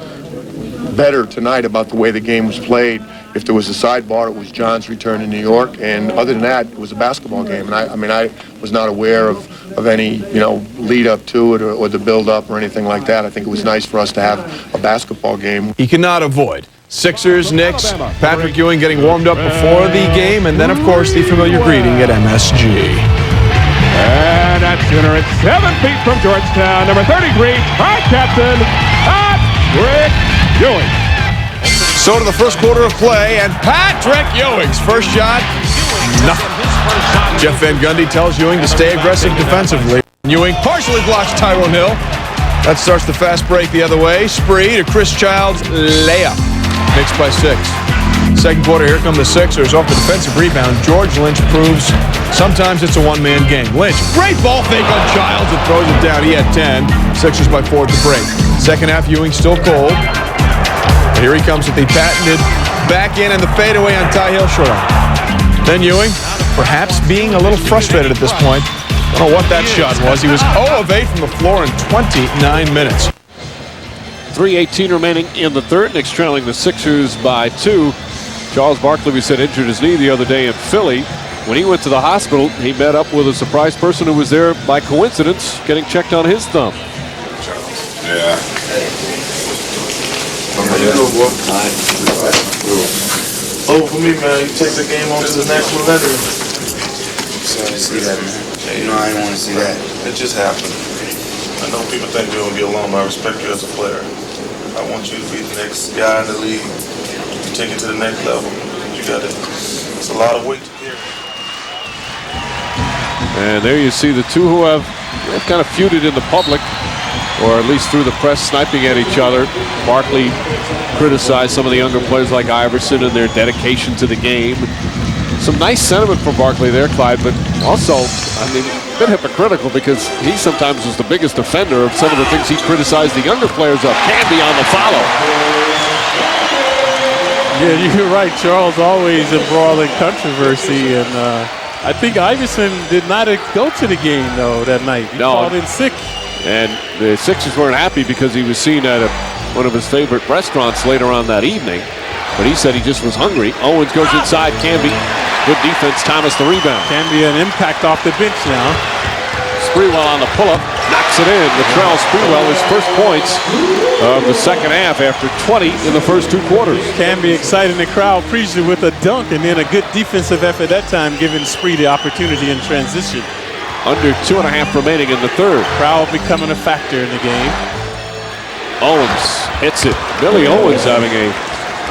better tonight about the way the game was played, if there was a sidebar, it was John's return to New York, and other than that, it was a basketball game. And I was not aware of any, you know, lead up to it or the build up or anything like that. I think it was nice for us to have a basketball game. He cannot avoid Sixers, Knicks, Patrick Ewing getting warmed up before the game, and then, of course, the familiar greeting at MSG. And at center at 7 feet from Georgetown, number 33, our captain, Patrick Ewing. So to the first quarter of play, and Patrick Ewing's first shot, nothing. Jeff Van Gundy tells Ewing to stay aggressive defensively. Ewing partially blocks Tyrone Hill. That starts the fast break the other way. Spree to Chris Childs, layup. Knicks by 6. Second quarter, here come the Sixers off the defensive rebound. George Lynch proves sometimes it's a one-man game. Lynch, great ball fake on Childs and throws it down. He had 10. Sixers by 4 at the break. Second half, Ewing still cold. Here he comes with the patented back in and the fadeaway on Ty Hill short on. Then Ewing, perhaps being a little frustrated at this point. I don't know what that shot was. He was 0 of 8 from the floor in 29 minutes. 3:18 remaining in the third. Knicks trailing the Sixers by 2. Charles Barkley, we said, injured his knee the other day in Philly. When he went to the hospital, he met up with a surprise person who was there by coincidence getting checked on his thumb. Yeah. How you doing, boy? Oh, for me, man, you take the game on to the next one later. Sorry to see that, man. You know I didn't want to see that. It just happened. I know people think we're going to get along, but I respect you as a player. I want you to be the next guy in the league. You take it to the next level. You got it. It's a lot of weight to carry. And there you see the two who have kind of feuded in the public, or at least through the press, sniping at each other. Barkley criticized some of the younger players like Iverson and their dedication to the game. Some nice sentiment from Barkley there, Clyde, but also, I mean, a bit hypocritical because he sometimes was the biggest offender of some of the things he criticized the younger players of. Canby on the follow. Yeah, you're right. Charles always embroiled in controversy, and I think Iverson did not go to the game, though, that night. He called in sick. And the Sixers weren't happy because he was seen at one of his favorite restaurants later on that evening. But he said he just was hungry. Owens goes inside. Canby. Good defense. Thomas the rebound. Canby an impact off the bench now. Sprewell on the pull-up. Knocks it in. Latrell Sprewell, his first points of the second half after 20 in the first 2 quarters. Canby exciting the crowd, appreciated with a dunk, and then a good defensive effort that time, giving Spree the opportunity in transition. Under 2.5 remaining in the third. Crowd becoming a factor in the game. Owens hits it. Billy Owens having a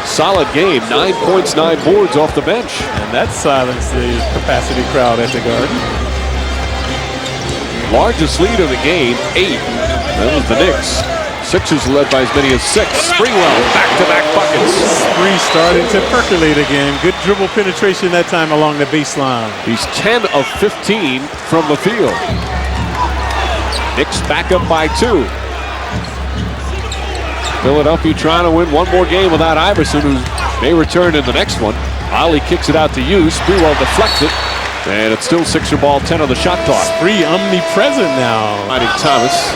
solid game. 9 points, 9 boards off the bench. And that silenced the capacity crowd at the Garden. Largest lead of the game, 8. That was the Knicks. Sixers led by as many as 6. Sprewell, back-to-back buckets. Spree starting to percolate again. Good dribble penetration that time along the baseline. He's 10 of 15 from the field. Knicks back up by 2. Philadelphia trying to win one more game without Iverson, who may return in the next one. Ollie kicks it out to Hughes. Sprewell deflects it. And it's still Sixer ball, 10 on the shot clock. Spree omnipresent now. Finding Thomas.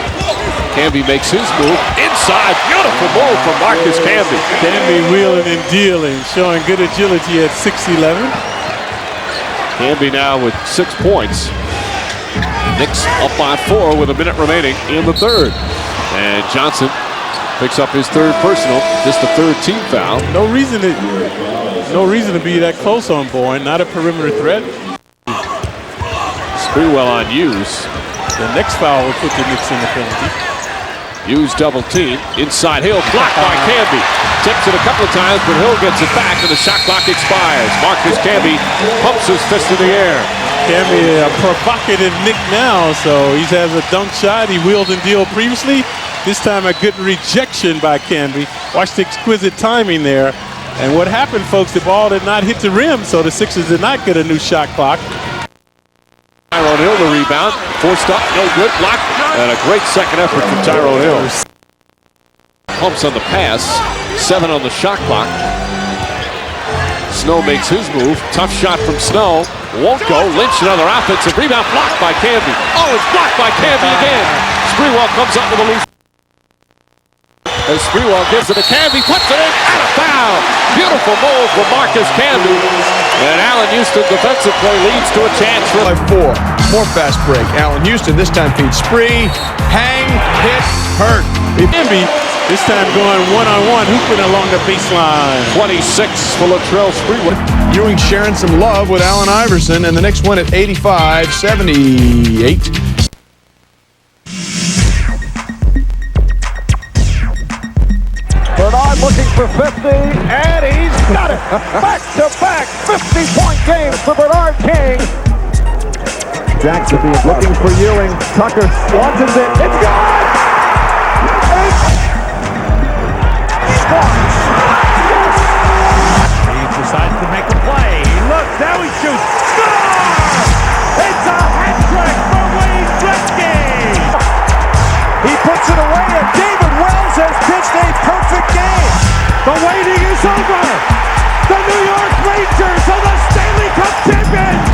Canby makes his move. Inside, beautiful move from Marcus Canby. Canby wheeling and dealing, showing good agility at 6'11". Canby now with 6 points. Knicks up by 4 with a minute remaining in the third. And Johnson picks up his third personal, just the third team foul. No reason to be that close on Bourne. Not a perimeter threat. Sprewell on Hughes. The next foul will put the Knicks in the penalty. Hughes double team. Inside Hill, blocked by Canby. Tips it a couple of times, but Hill gets it back, and the shot clock expires. Marcus Canby pumps his fist in the air. Canby a provocative Knick now, so he has a dunk shot. He wheeled and dealed previously. This time a good rejection by Canby. Watch the exquisite timing there. And what happened, folks, the ball did not hit the rim, so the Sixers did not get a new shot clock. Tyrone Hill the rebound. Forced up, no good, blocked. And a great second effort from Tyrone Hill. Pumps on the pass. 7 on the shot clock. Snow makes his move. Tough shot from Snow. Won't go. Lynch another offensive rebound. Blocked by Canby. Oh, it's blocked by Canby again. Sprewell comes up with a loose. As Sprewell gives it to Canby, puts it in, and a foul. Beautiful move from Marcus Canby. And Allen Houston defensive play leads to a chance for 4. More fast break. Allen Houston this time feeds Spree. Hang, hit, hurt. Canby this time going one-on-one, hooping along the baseline. 26 for Latrell Sprewell. Ewing sharing some love with Allen Iverson, and the Knicks win at 85-78. Bernard looking for 50, and he's got it. Back-to-back 50-point games for Bernard King. Jackson looking for Ewing. Tucker launches it. It's gone! It's Starks. Needs to The waiting is over. The New York Rangers are the Stanley Cup champions.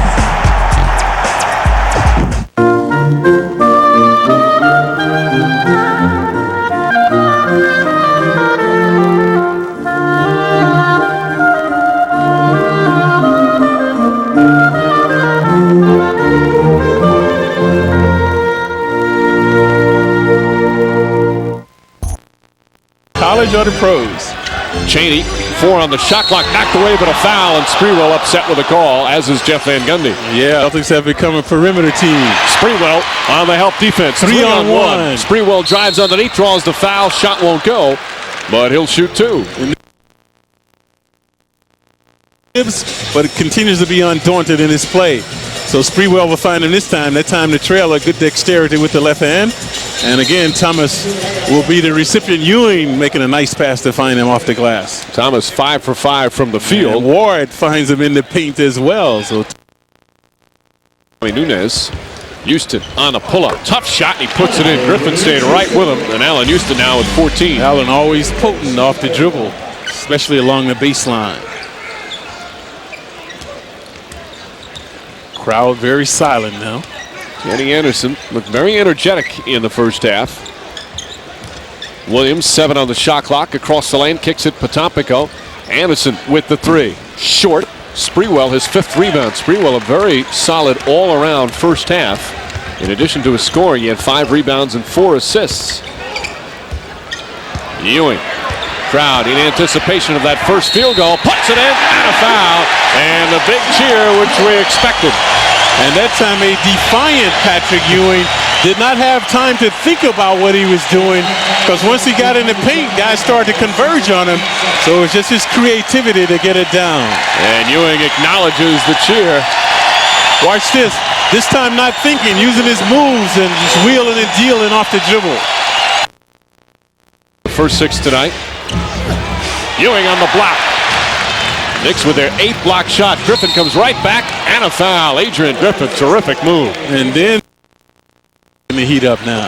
College or the pros? Cheney, 4 on the shot clock, knocked away, but a foul, and Sprewell upset with a call, as is Jeff Van Gundy. Yeah, Celtics have become a perimeter team. Sprewell on the help defense. 3 on 1. Sprewell drives underneath, draws the foul, shot won't go, but he'll shoot 2. But it continues to be undaunted in his play. So Sprewell will find him this time. That time the trailer, good dexterity with the left hand. And again, Thomas will be the recipient. Ewing making a nice pass to find him off the glass. Thomas 5 for 5 from the field. And Ward finds him in the paint as well. So Nunez, Houston on a pull-up. Tough shot, and he puts it in. Griffin stayed right with him. And Allen Houston now with 14. Allen always potent off the dribble, especially along the baseline. Crowd very silent now. Kenny Anderson looked very energetic in the first half. Williams, 7 on the shot clock, across the lane, kicks it Potampico. Anderson with the 3. Short. Sprewell, his 5th rebound. Sprewell, a very solid all-around first half. In addition to his scoring, he had 5 rebounds and 4 assists. Ewing. Crowd in anticipation of that first field goal, puts it in, and a foul, and a big cheer, which we expected. And that time a defiant Patrick Ewing did not have time to think about what he was doing, because once he got in the paint, guys started to converge on him. So it was just his creativity to get it down. And Ewing acknowledges the cheer. Watch this. This time not thinking, using his moves and just wheeling and dealing off the dribble. First 6 tonight. Ewing on the block. Knicks with their 8th block shot. Griffin comes right back, and a foul. Adrian Griffin, terrific move. And then the heat up now.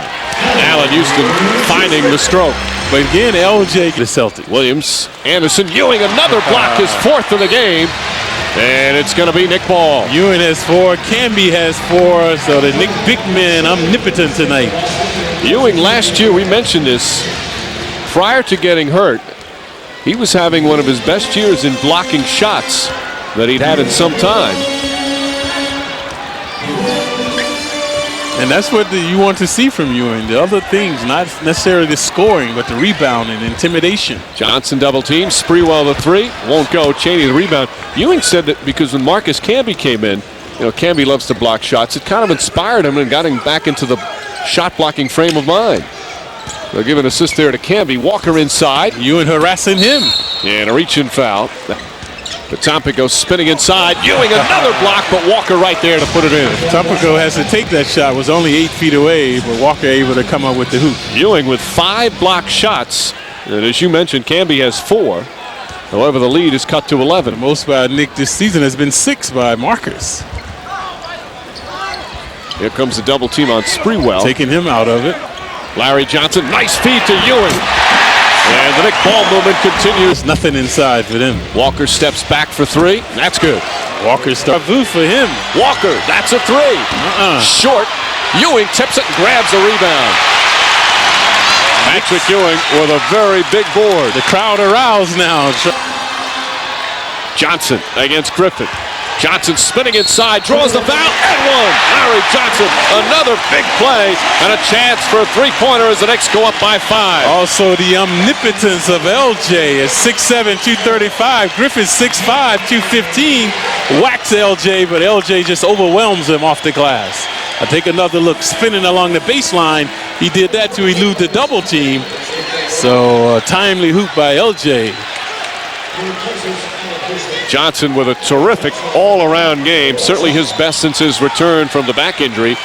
Allen Houston finding the stroke. But again, LJ, the Celtic. Williams, Anderson, Ewing, another block, his 4th of the game. And it's going to be Nick Ball. Ewing has 4, Camby has 4, so the Nick big man omnipotent tonight. Ewing last year, we mentioned this, prior to getting hurt, he was having one of his best years in blocking shots that he'd had in some time. And that's what you want to see from Ewing. The other things, not necessarily the scoring, but the rebounding, intimidation. Johnson double team, Sprewell the 3, won't go. Cheney the rebound. Ewing said that because when Marcus Camby came in, you know, Camby loves to block shots. It kind of inspired him and got him back into the shot blocking frame of mind. They'll give an assist there to Camby. Walker inside. Ewing harassing him. And a reach-in foul. Potampico spinning inside. Ewing another block, but Walker right there to put it in. Potampico has to take that shot. Was only 8 feet away, but Walker able to come up with the hoop. Ewing with 5 block shots. And as you mentioned, Camby has 4. However, the lead is cut to 11. The most by Nick this season has been 6 by Marcus. Here comes the double team on Sprewell. Taking him out of it. Larry Johnson, nice feed to Ewing. And the Nick Ball movement continues. Nothing inside for them. Walker steps back for 3. That's good. Walker starts for him. Walker, that's a 3. Short. Ewing tips it and grabs the rebound. Patrick Ewing with a very big board. The crowd aroused now. Johnson against Griffin. Johnson spinning inside, draws the foul, and one. Larry Johnson, another big play, and a chance for a 3-pointer as the Knicks go up by 5. Also the omnipotence of LJ is 6'7", 235. Griffin 6'5", 215. Whacks LJ, but LJ just overwhelms him off the glass. I take another look, spinning along the baseline. He did that to elude the double team. So a timely hoop by LJ. Johnson with a terrific all-around game. Certainly his best since his return from the back injury.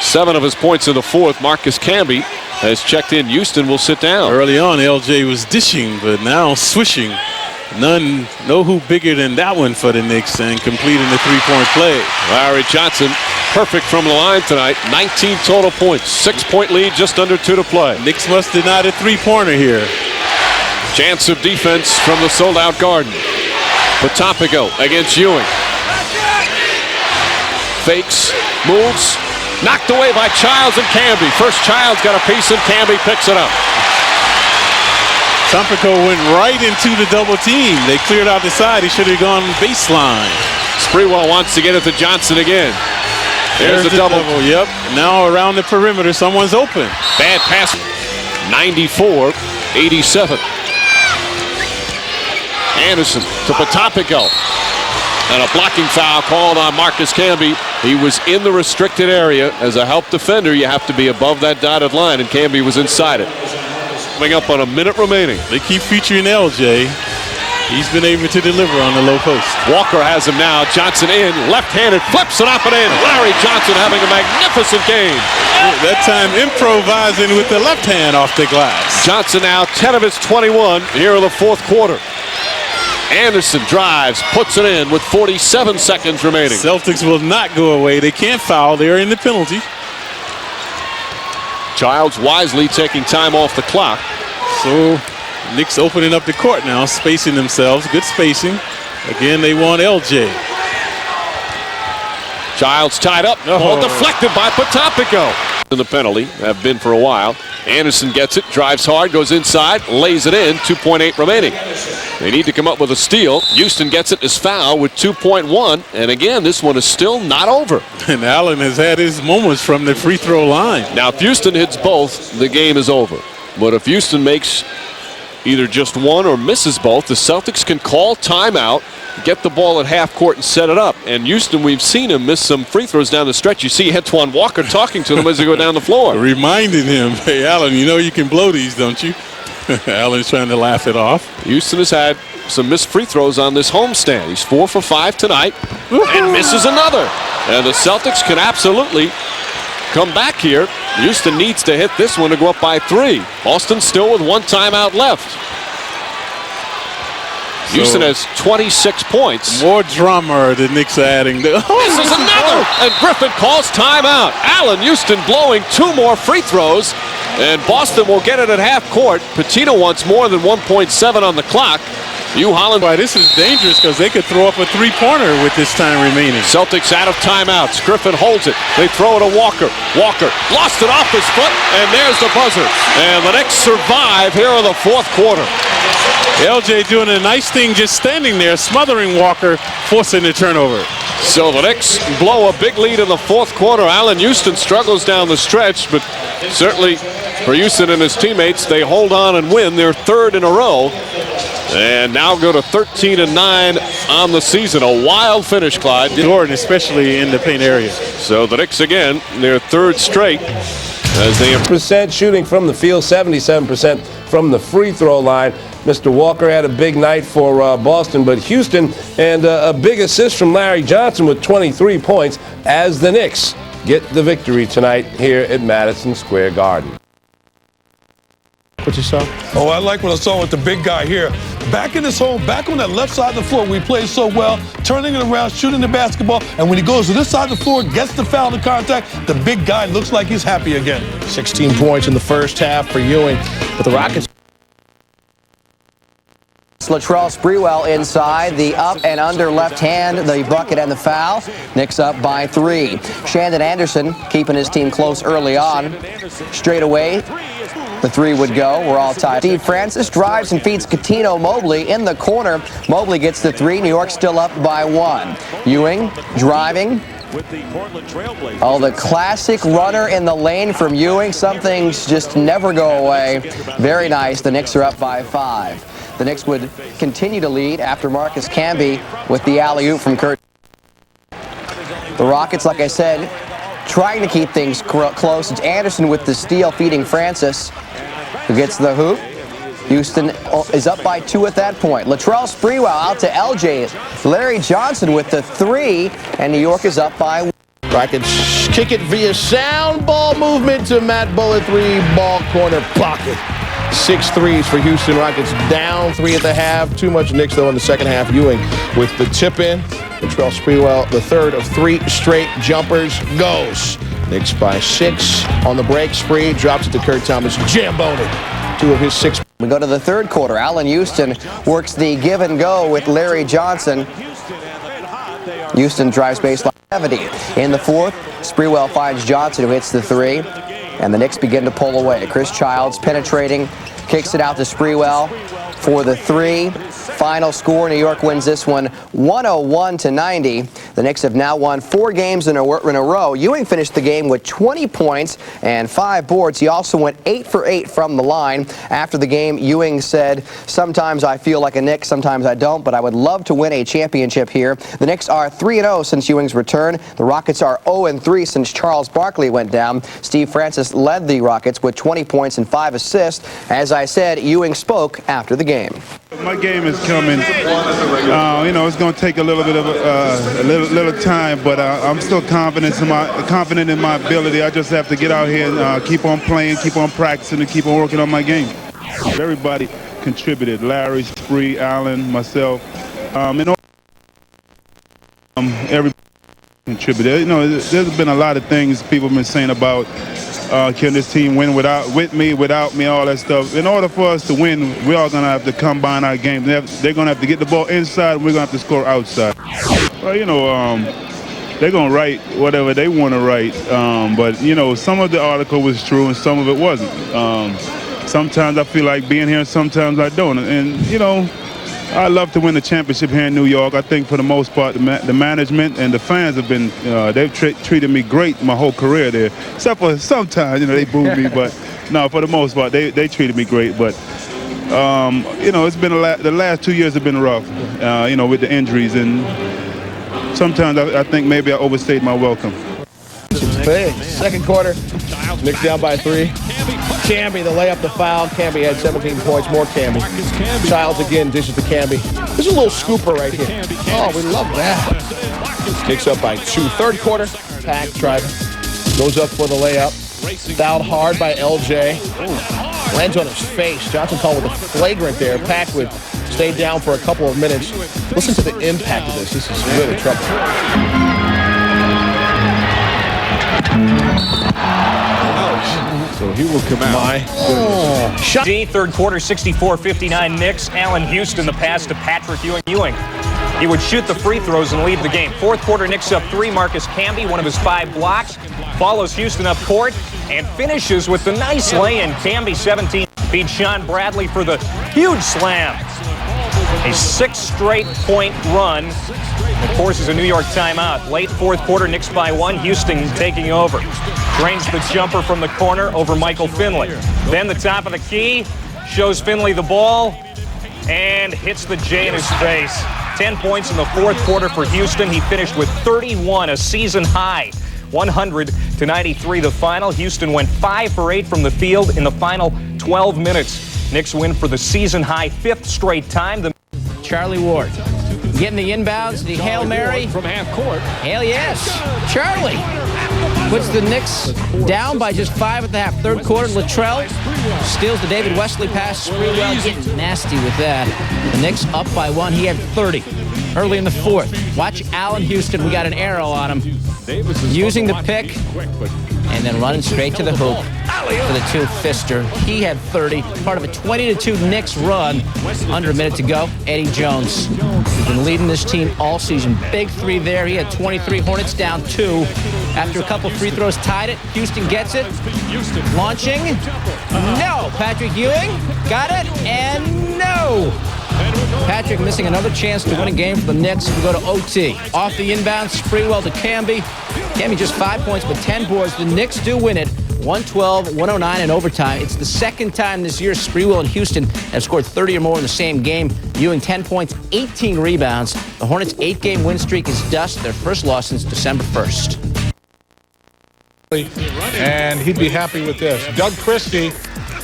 7 of his points in the 4th. Marcus Camby has checked in. Houston will sit down. Early on, LJ was dishing, but now swishing. No hoop bigger than that one for the Knicks, and completing the 3-point play. Larry Johnson, perfect from the line tonight. 19 total points. 6-point lead, just under 2 to play. Knicks must deny the 3-pointer here. Chance of defense from the sold-out Garden. Potopico against Ewing. Fakes, moves, knocked away by Childs and Camby. First Childs got a piece and Camby picks it up. Potopico went right into the double team. They cleared out the side. He should have gone baseline. Sprewell wants to get it to Johnson again. There's the double. Yep. Now around the perimeter, someone's open. Bad pass. 94-87. Anderson to Potopico. And a blocking foul called on Marcus Camby. He was in the restricted area. As a help defender, you have to be above that dotted line, and Camby was inside it. Coming up on a minute remaining. They keep featuring LJ. He's been able to deliver on the low post. Walker has him now. Johnson in, left-handed, flips it up and in. Larry Johnson having a magnificent game. That time improvising with the left hand off the glass. Johnson now 10 of his 21 here in the fourth quarter. Anderson drives, puts it in with 47 seconds remaining. Celtics will not go away. They can't foul. They're in the penalty. Childs wisely taking time off the clock. So Knicks opening up the court now, spacing themselves. Good spacing. Again, they want LJ. Childs tied up. Oh, deflected by Potopico. In the penalty, have been for a while. Anderson gets it, drives hard, goes inside, lays it in, 2.8 remaining. They need to come up with a steal. Houston gets it as foul with 2.1, and again, this one is still not over. And Allen has had his moments from the free throw line. Now, if Houston hits both, the game is over. But if Houston makes either just one or misses both, the Celtics can call timeout, get the ball at half court and set it up. And Houston, we've seen him miss some free throws down the stretch. You see Antoine Walker talking to them as they go down the floor. Reminding him, hey, Allen, you know you can blow these, don't you? Allen's trying to laugh it off. Houston has had some missed free throws on this homestand. He's 4 for 5 tonight and misses another. And the Celtics can absolutely come back here. Houston needs to hit this one to go up by 3. Boston still with one timeout left. Houston has 26 points. More drama the Knicks are adding. This is another, and Griffin calls timeout. Allen Houston blowing 2 more free throws, and Boston will get it at half court. Patino wants more than 1.7 on the clock. Holland. Why, this is dangerous because they could throw up a three-pointer with this time remaining. Celtics out of timeouts. Griffin holds it. They throw it to Walker. Walker lost it off his foot, and there's the buzzer. And the Knicks survive here in the fourth quarter. LJ doing a nice thing, just standing there, smothering Walker, forcing the turnover. So the Knicks blow a big lead in the fourth quarter. Allen Houston struggles down the stretch, but certainly for Houston and his teammates, they hold on and win their third in a row. And now go to 13-9 on the season. A wild finish, Clyde. Jordan, especially in the paint area. So the Knicks again, their third straight. As they % shooting from the field, 77% from the free throw line. Mr. Walker had a big night for Boston, but Houston, and a big assist from Larry Johnson with 23 points as the Knicks get the victory tonight here at Madison Square Garden. What you saw? Oh, I like what I saw with the big guy here. Back in his home, back on that left side of the floor, we played so well, turning it around, shooting the basketball, and when he goes to this side of the floor, gets the foul to contact, the big guy looks like he's happy again. 16 points in the first half for Ewing, but the Rockets. Latrell Sprewell inside, the up and under left hand, the bucket and the foul. Knicks up by 3. Shandon Anderson keeping his team close early on. Straight away, the 3 would go. We're all tied. Steve Francis drives and feeds Coutinho Mobley in the corner. Mobley gets the 3. New York still up by 1. Ewing driving. Oh, the classic runner in the lane from Ewing. Some things just never go away. Very nice. The Knicks are up by 5. The Knicks would continue to lead after Marcus Camby with the alley-oop from Kurt. The Rockets, like I said, trying to keep things close. It's Anderson with the steal, feeding Francis, who gets the hoop. Houston is up by 2 at that point. Latrell Sprewell out to LJ. Larry Johnson with the 3, and New York is up by 1. Rockets kick it via sound ball movement to Matt Bullock, 3-ball corner pocket. 6 threes for Houston Rockets, down 3 at the half. Too much Knicks, though, in the second half. Ewing with the tip-in. Latrell Sprewell, the third of 3 straight jumpers, goes. Knicks by 6 on the break spree. Drops it to Kurt Thomas. Jamboni. 2 of his 6. We go to the third quarter. Allen Houston works the give and go with Larry Johnson. Houston drives baseline 70. In the fourth, Sprewell finds Johnson, who hits the three, and the Knicks begin to pull away. Chris Childs penetrating, kicks it out to Sprewell for the three. Final score, New York wins this one 101-90. The Knicks have now won 4 games in a row. Ewing finished the game with 20 points and 5 boards. He also went 8 for 8 from the line. After the game, Ewing said, "Sometimes I feel like a Knick, sometimes I don't, but I would love to win a championship here." The Knicks are 3-0 since Ewing's return. The Rockets are 0-3 since Charles Barkley went down. Steve Francis led the Rockets with 20 points and 5 assists. As I said, Ewing spoke after the game. My game is coming. It's going to take a little bit of a little time, but I'm still confident in my ability. I just have to get out here and keep on playing, keep on practicing, and keep on working on my game. Everybody contributed: Larry, Spree, Allen, myself. Everybody contributed. There's been a lot of things people have been saying about. Can this team win with me, without me, all that stuff. In order for us to win, we're all going to have to combine our game. They're going to have to get the ball inside, and we're going to have to score outside. Well, they're going to write whatever they want to write. But some of the article was true and some of it wasn't. Sometimes I feel like being here and sometimes I don't. And, I love to win the championship here in New York. I think for the most part, the management and the fans have been, they've treated me great my whole career there. Except for sometimes, they booed me, but no, for the most part, they treated me great. But, it's been the last 2 years have been rough, with the injuries. And sometimes I think maybe I overstayed my welcome. Second quarter, Knicks down by 3. Camby, the layup, the foul. Camby had 17 points, more Camby. Childs again dishes to Camby. There's a little scooper right here. Oh, we love that. Kicks up by 2. Third quarter, Pack driving. Goes up for the layup. Fouled hard by LJ. Lands on his face. Johnson called with a flagrant there. Pack would stay down for a couple of minutes. Listen to the impact of this. This is really trouble. So he will come out. Shot. Third quarter, 64-59 Knicks. Allen Houston, the pass to Patrick Ewing. He would shoot the free throws and lead the game. Fourth quarter, Knicks up 3. Marcus Camby, one of his 5 blocks, follows Houston up court and finishes with the nice lay-in. Camby, 17, beats Sean Bradley for the huge slam. A 6th straight point run. Of course, is a New York timeout. Late fourth quarter, Knicks by 1. Houston taking over. Drains the jumper from the corner over Michael Finley. Then the top of the key shows Finley the ball and hits the J in his face. 10 points in the fourth quarter for Houston. He finished with 31, a season high. 100-93 the final. Houston went 5 for 8 from the field in the final 12 minutes. Knicks win for the season high 5th straight time. Charlie Ward getting the inbounds, the Hail Mary. From half court. Hell yes. Charlie puts the Knicks down by just 5 at the half. Third quarter, Latrell steals the David Wesley pass. Sprewell getting nasty with that. The Knicks up by 1. He had 30 early in the fourth. Watch Allen Houston. We got an arrow on him. Using the pick and then running straight to the hoop for the 2-fister. He had 30. Part of a 20-2 Knicks run. Under a minute to go. Eddie Jones has been leading this team all season. Big 3 there. He had 23. Hornets down 2. After a couple free throws, tied it. Houston gets it. Launching. No. Patrick Ewing got it. And no. Patrick missing another chance to win a game for the Knicks. We go to OT. Off the inbound, Sprewell to Camby. Camby just 5 points, but 10 boards. The Knicks do win it. 112-109 in overtime. It's the second time this year Sprewell and Houston have scored 30 or more in the same game. Ewing 10 points, 18 rebounds. The Hornets' 8-game win streak is dust. Their first loss since December 1st. And he'd be happy with this. Doug Christie.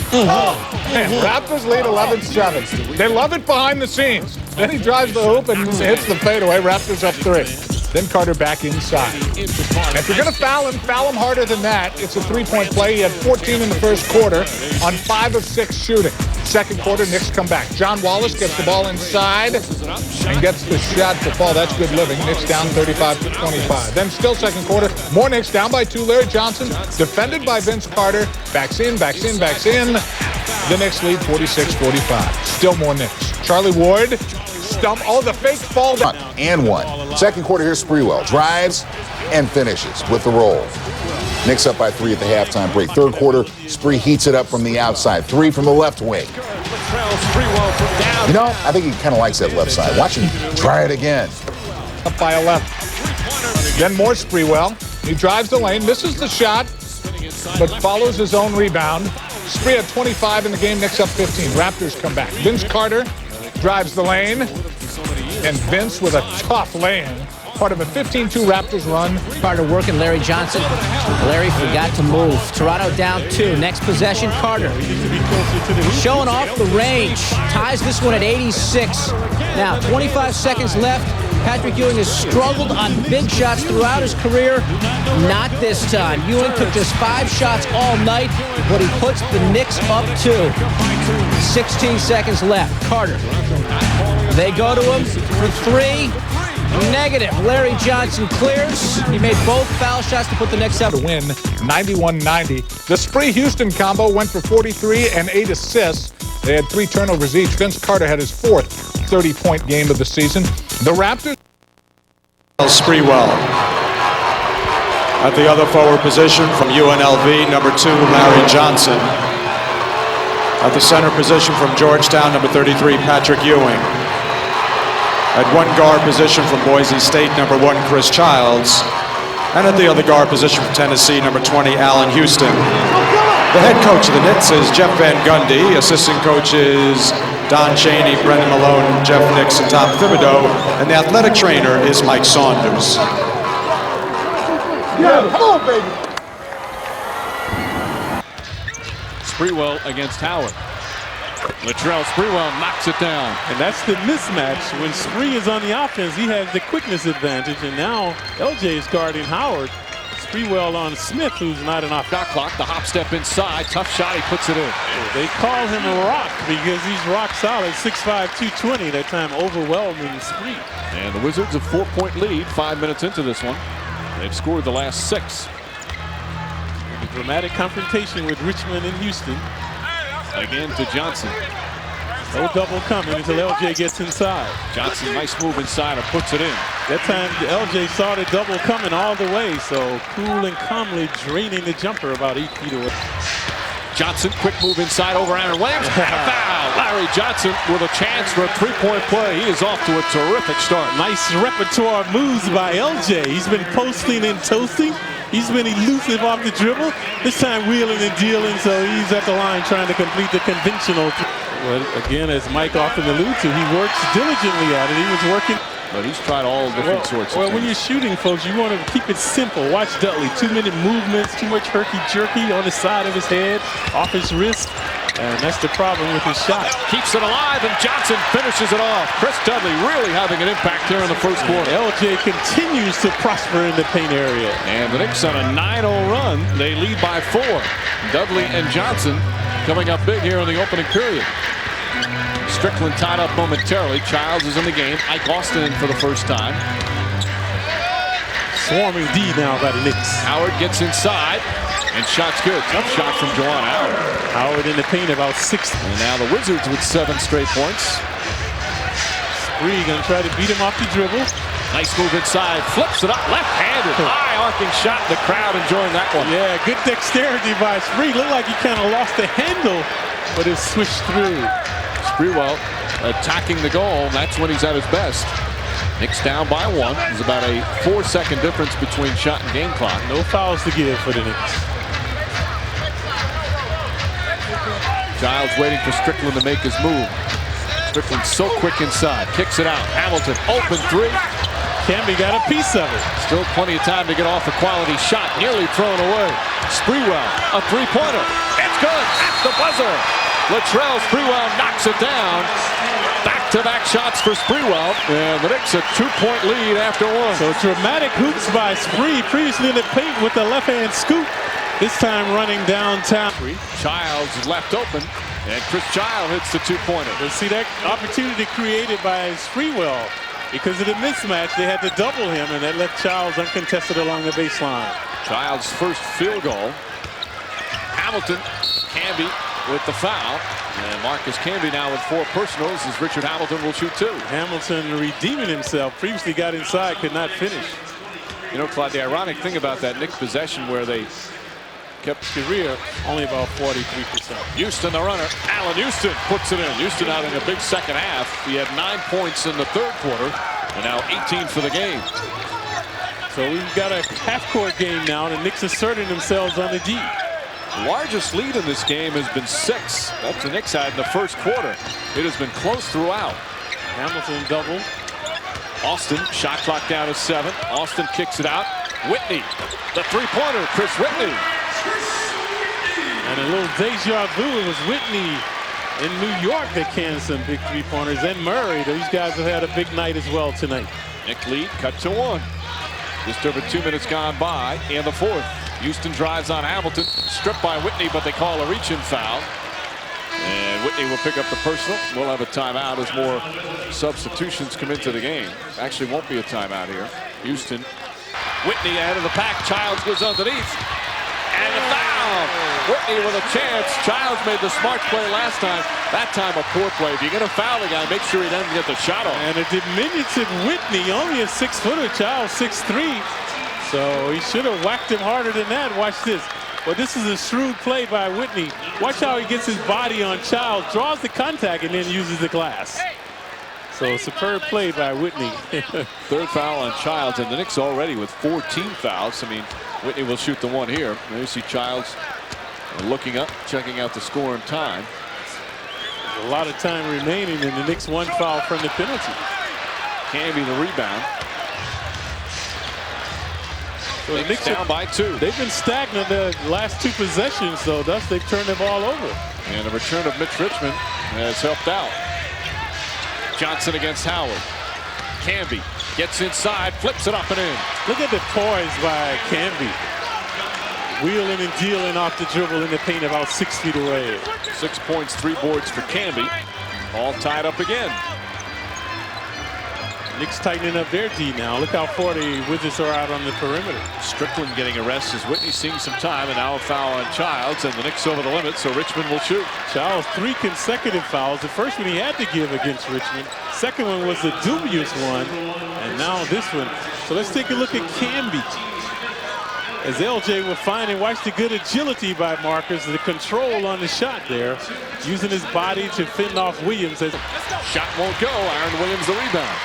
Raptors lead 11-7. They love it behind the scenes. Then he drives the hoop and hits the fadeaway. Raptors up 3. Then Carter back inside. And if you're going to foul him harder than that. It's a 3-point play. He had 14 in the first quarter on 5 of 6 shooting. Second quarter, Knicks come back. John Wallace gets the ball inside and gets the shot to fall. That's good living. Knicks down 35-25. Then still second quarter, more Knicks down by 2. Larry Johnson, defended by Vince Carter, backs in. The Knicks lead 46-45. Still more Knicks. Charlie Ward, stump. Oh, the fake fall down. And one. Second quarter, here's Sprewell. Drives and finishes with the roll. Knicks up by 3 at the halftime break. Third quarter, Spree heats it up from the outside. 3 from the left wing. You know, I think he kind of likes that left side. Watch him try it again. Up by 11. Then more Sprewell. He drives the lane, misses the shot, but follows his own rebound. Spree at 25 in the game, Knicks up 15. Raptors come back. Vince Carter drives the lane, and Vince with a tough lane. Part of a 15-2 Raptors run. Carter working Larry Johnson. Larry forgot to move. Toronto down 2. Next possession, Carter. Showing off the range. Ties this one at 86. Now, 25 seconds left. Patrick Ewing has struggled on big shots throughout his career. Not this time. Ewing took just 5 shots all night, but he puts the Knicks up 2. 16 seconds left. Carter. They go to him for 3. Negative. Larry Johnson clears. He made both foul shots to put the Knicks up. To win 91-90. The Spree-Houston combo went for 43 and 8 assists. They had 3 turnovers each. Vince Carter had his 4th 30-point game of the season. The Raptors. Sprewell. At the other forward position from UNLV, number 2, Larry Johnson. At the center position from Georgetown, number 33, Patrick Ewing. At one guard position from Boise State, number 1, Chris Childs. And at the other guard position from Tennessee, number 20, Allen Houston. The head coach of the Knicks is Jeff Van Gundy. Assistant coaches Don Chaney, Brendan Malone, Jeff Nix, and Tom Thibodeau. And the athletic trainer is Mike Saunders. Yeah, come on, baby. Sprewell against Howard. Latrell Sprewell knocks it down. And that's the mismatch. When Spree is on the offense, he has the quickness advantage. And now LJ is guarding Howard. Sprewell on Smith, who's not an off. Shot clock, the hop step inside. Tough shot, he puts it in. They call him a rock because he's rock solid. 6'5", 220. That time overwhelming Spree. And the Wizards a 4-point lead 5 minutes into this one. They've scored the last 6. A dramatic confrontation with Richmond and Houston. Again to Johnson. No double coming until LJ gets inside. Johnson, nice move inside and puts it in. That time LJ saw the double coming all the way, so cool and calmly draining the jumper about 8 feet away. Johnson, quick move inside over Aaron Williams. And a foul. Larry Johnson with a chance for a 3-point play. He is off to a terrific start. Nice repertoire moves by LJ. He's been posting and toasting. He's been elusive off the dribble. This time wheeling and dealing, so he's at the line trying to complete the conventional. Well, again, as Mike often alludes to, he works diligently at it. He was working. But he's tried all different sorts of Well, things. when you're shooting, folks, you want to keep it simple. Watch Dudley. 2-minute movements, too much herky-jerky on the side of his head, off his wrist. And that's the problem with his shot. Keeps it alive, and Johnson finishes it off. Chris Dudley really having an impact here in the first quarter. LJ continues to prosper in the paint area. And the Knicks on a 9-0 run. They lead by 4. Dudley and Johnson coming up big here in the opening period. Strickland tied up momentarily. Childs is in the game. Ike Austin in for the first time. Swarming D now by the Knicks. Howard gets inside, and shot's good. Tough shot from Juwan Howard. Howard in the paint about 6. And now the Wizards with 7 straight points. Spree gonna try to beat him off the dribble. Nice move inside. Flips it up left-handed. High arcing shot. The crowd enjoying that one. Yeah, good dexterity by Spree. Looked like he kind of lost the handle, but it switched through. Sprewell attacking the goal. That's when he's at his best. Knicks down by 1. There's about a 4-second difference between shot and game clock. No fouls to give for the Knicks. Giles waiting for Strickland to make his move. Strickland so quick inside. Kicks it out. Hamilton open 3. Camby got a piece of it. Still plenty of time to get off a quality shot. Nearly thrown away. Sprewell, a 3-pointer. It's good. At the buzzer. Latrell Sprewell knocks it down. Back-to-back shots for Sprewell. And the Knicks a 2-point lead after 1. So dramatic hoops by Spree. Previously in the paint with the left-hand scoop. This time running downtown. Childs left open, and Chris Child hits the two-pointer. But see, that opportunity created by Sprewell. Because of the mismatch, they had to double him, and that left Childs uncontested along the baseline. Child's first field goal. Hamilton, Camby with the foul. And Marcus Camby now with 4 personals as Richard Hamilton will shoot 2. Hamilton redeeming himself. Previously got inside, could not finish. You know, Clyde, the ironic thing about that Knicks possession where they kept career only about 43%. Houston, the runner. Allen Houston puts it in. Houston having a big second half. He had 9 points in the third quarter, and now 18 for the game. So we've got a half-court game now, and the Knicks asserting themselves on the D. The largest lead in this game has been 6. That's the Knicks had in the first quarter. It has been close throughout. Hamilton double. Austin, shot clock down to 7. Austin kicks it out. Whitney, the three-pointer, Chris Whitney. And a little deja vu. It was Whitney in New York that canned some big three-pointers. And Murray. These guys have had a big night as well tonight. Knicks lead cut to 1. Just over 2 minutes gone by in the fourth. Houston drives on Hamilton. Stripped by Whitney, but they call a reach-in foul. And Whitney will pick up the personal. We'll have a timeout as more substitutions come into the game. Actually won't be a timeout here. Houston. Whitney ahead of the pack. Childs goes underneath. And a foul. Whitney with a chance. Childs made the smart play last time. That time a poor play. If you're going to foul the guy, make sure he doesn't get the shot off. And a diminutive Whitney, only a 6-footer. Childs 6'3". So he should have whacked him harder than that. Watch this. Well, this is a shrewd play by Whitney. Watch how he gets his body on Childs, draws the contact, and then uses the glass. So superb play by Whitney. Third foul on Childs, and the Knicks already with 14 fouls. I mean, Whitney will shoot the one here. There you see Childs looking up, checking out the score and time. There's a lot of time remaining, and the Knicks 1 foul from the penalty. Camby the rebound. So the Knicks down by 2. They've been stagnant the last 2 possessions, so thus they've turned the ball over. And the return of Mitch Richmond has helped out. Johnson against Howard. Camby gets inside, flips it up and in. Look at the poise by Camby. Wheeling and dealing off the dribble in the paint about 6 feet away. 6 points, 3 boards for Camby. All tied up again. Knicks tightening up their D now. Look how far the Wizards are out on the perimeter. Strickland getting a rest as Whitney seeing some time, and now a foul on Childs, and the Knicks over the limit, so Richmond will shoot. Childs 3 consecutive fouls. The first one he had to give against Richmond. Second one was the dubious one, and now this one. So let's take a look at Camby. As LJ will find and watch the good agility by Marcus, the control on the shot there, using his body to fend off Williams. Shot won't go. Aaron Williams the rebound.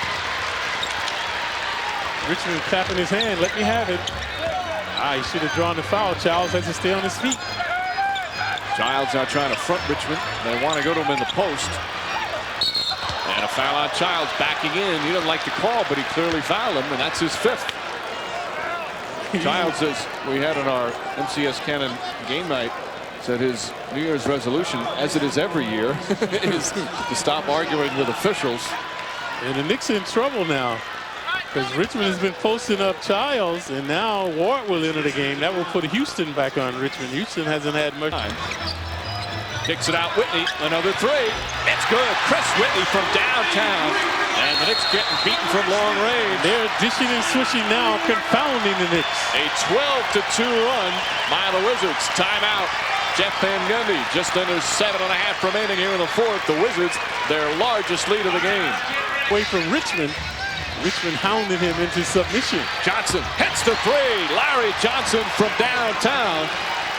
Richmond tapping his hand. Let me have it. He should have drawn the foul. Childs has to stay on his feet. Childs now trying to front Richmond. They want to go to him in the post. And a foul on Childs backing in. He doesn't like the call, but he clearly fouled him, and that's his 5th. Childs, as we had on our MCS Cannon game night, said his New Year's resolution, as it is every year, is to stop arguing with officials. And the Knicks are in trouble now, because Richmond has been posting up Childs, and now Ward will enter the game. That will put Houston back on Richmond. Houston hasn't had much time. Kicks it out, Whitney, another 3. It's good. Chris Whitney from downtown. And the Knicks getting beaten from long range. They're dishing and swishing now, confounding the Knicks. A 12-2 run by the Wizards. Timeout. Jeff Van Gundy, just under 7.5 remaining here in the fourth. The Wizards, their largest lead of the game. Away from Richmond. Richmond hounding him into submission. Johnson hits the 3. Larry Johnson from downtown.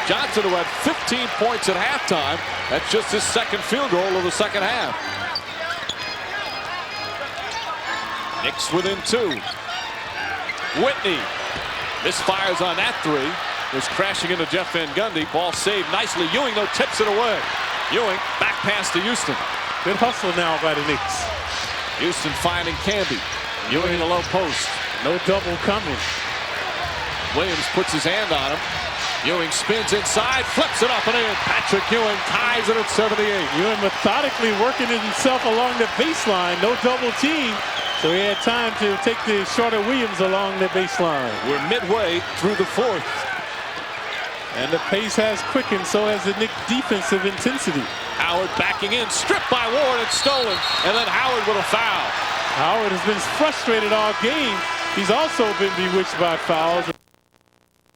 Johnson, who had 15 points at halftime. That's just his 2nd field goal of the second half. Knicks within 2. Whitney misfires on that 3. Was crashing into Jeff Van Gundy. Ball saved nicely. Ewing, though, tips it away. Ewing back pass to Houston. Good hustle now by the Knicks. Houston finding Camby. Ewing in the low post. No double coming. Williams puts his hand on him. Ewing spins inside, flips it up and in. Patrick Ewing ties it at 78. Ewing methodically working himself along the baseline. No double team. So he had time to take the shorter Williams along the baseline. We're midway through the fourth. And the pace has quickened, so has the Knicks defensive intensity. Howard backing in, stripped by Ward and stolen, and then Howard with a foul. Howard has been frustrated all game. He's also been bewitched by fouls.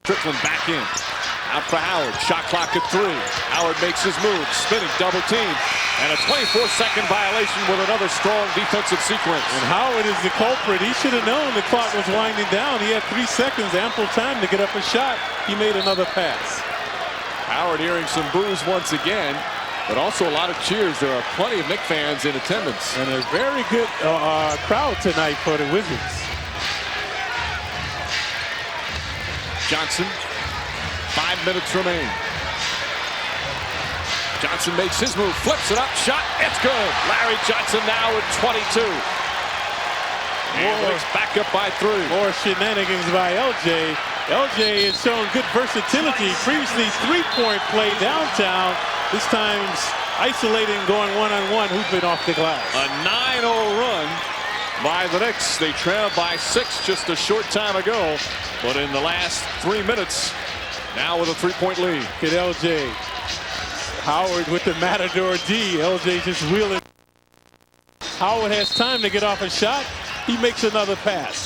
Strickland back in. Out for Howard. Shot clock at 3. Howard makes his move. Spinning double team. And a 24-second violation with another strong defensive sequence. And Howard is the culprit. He should have known the clock was winding down. He had 3 seconds, ample time to get up a shot. He made another pass. Howard hearing some boos once again, but also a lot of cheers. There are plenty of Knicks fans in attendance. And a very good crowd tonight for the Wizards. Johnson, 5 minutes remain. Johnson makes his move, flips it up, shot, it's good. Larry Johnson now at 22. And Knicks back up by 3. More shenanigans by LJ. LJ has shown good versatility. Previously, 3-point play downtown. This time isolating, going one-on-one, hooping off the glass. A 9-0 run by the Knicks. They trailed by 6 just a short time ago. But in the last 3 minutes, now with a 3-point lead. Look at LJ. Howard with the Matador D. LJ just wheeling. Howard has time to get off a shot. He makes another pass.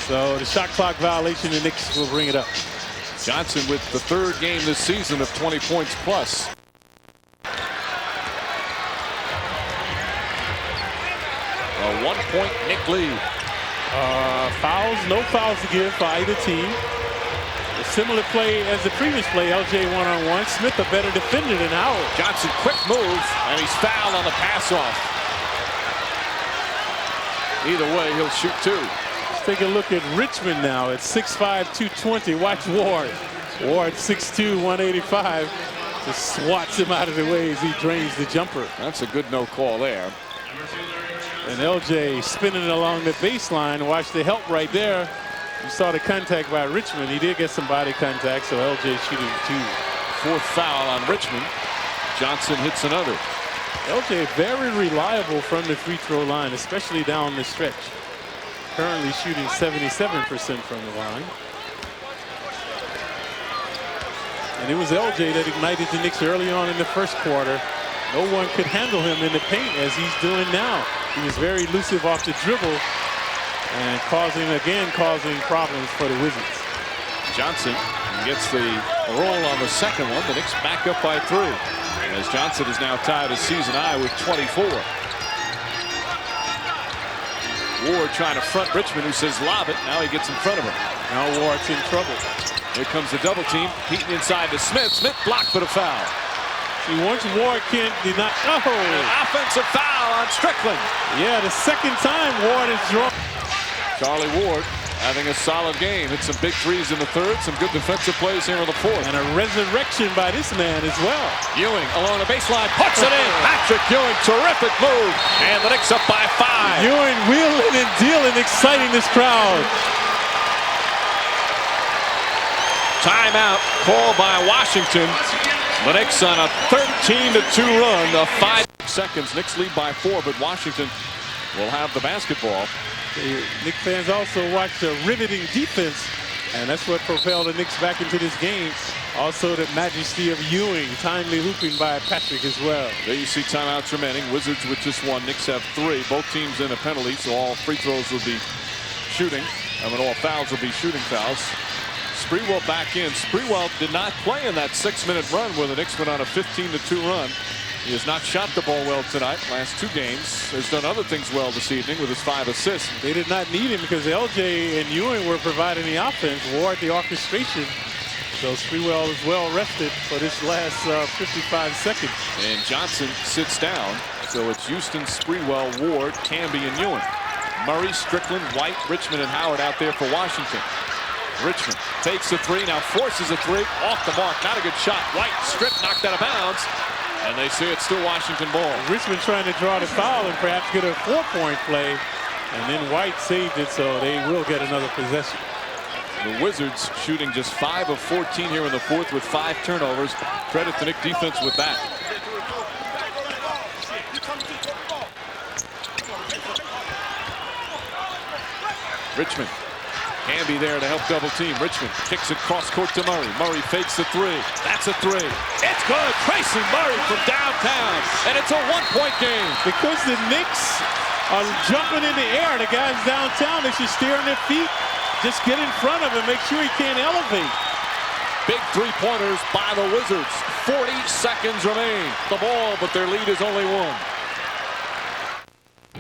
So the shot clock violation, the Knicks will bring it up. Johnson with the 3rd game this season of 20 points plus. A 1-point Knicks lead. Fouls, no fouls to give for either team. A similar play as the previous play, LJ one-on-one. Smith a better defender than Howard. Johnson, quick move, and he's fouled on the pass off. Either way, he'll shoot 2. Let's take a look at Richmond now at 6'5", 220. Watch Ward. Ward 6'2", 185. Just swats him out of the way as he drains the jumper. That's a good no call there. And LJ spinning along the baseline. Watch the help right there. You saw the contact by Richmond. He did get some body contact, so LJ shooting 2. 4th foul on Richmond. Johnson hits another. LJ very reliable from the free throw line, especially down the stretch. Currently shooting 77% from the line. And it was LJ that ignited the Knicks early on in the first quarter. No one could handle him in the paint as he's doing now. He was very elusive off the dribble and causing problems for the Wizards. Johnson gets the roll on the second one. The Knicks back up by 3. As Johnson is now tied a season high with 24. Ward trying to front Richmond, who says lob it. Now he gets in front of him. Now Ward's in trouble. Here comes the double team. Heaton inside to Smith. Smith blocked for the foul. See, once Ward can't deny. Oh! An offensive foul on Strickland. Yeah, the second time Ward is drawn. Charlie Ward having a solid game. Hit some big threes in the 3rd. Some good defensive plays here in the 4th. And a resurrection by this man as well. Ewing along the baseline. Puts it in. Patrick Ewing. Terrific move. And the Knicks up by 5. Ewing wheeling and dealing, exciting this crowd. Timeout called by Washington. The Knicks on a 13-2 run of 5 seconds. Knicks lead by 4, but Washington will have the basketball. The Knicks fans also watched a riveting defense, and that's what propelled the Knicks back into this game. Also the majesty of Ewing, timely hooping by Patrick as well. There you see timeouts remaining. Wizards with just 1. Knicks have 3. Both teams in a penalty, so all free throws will be shooting. All fouls will be shooting fouls. Sprewell back in. Sprewell did not play in that 6-minute run where the Knicks went on a 15-2 run. He has not shot the ball well tonight. Last 2 games. Has done other things well this evening with his 5 assists. They did not need him because LJ and Ewing were providing the offense. Ward the orchestration. So Sprewell is well rested for this last 55 seconds. And Johnson sits down. So it's Houston, Sprewell, Ward, Camby, and Ewing. Murray, Strickland, White, Richmond, and Howard out there for Washington. Richmond takes the 3, now forces a 3, off the mark, not a good shot. White stripped, knocked out of bounds, and they say it's still Washington ball. Richmond trying to draw the foul and perhaps get a 4-point play, and then White saved it, so they will get another possession. The Wizards shooting just 5 of 14 here in the 4th with 5 turnovers. Credit the Knicks defense with that. Richmond Hamby there to help double team. Richmond kicks it cross court to Murray. Murray fakes the three. That's a three. It's good. Tracy Murray from downtown. And it's a one-point game. Because the Knicks are jumping in the air, the guys downtown, they should stay on their feet. Just get in front of him, make sure he can't elevate. Big three-pointers by the Wizards. 40 seconds remain. The ball, but their lead is only one.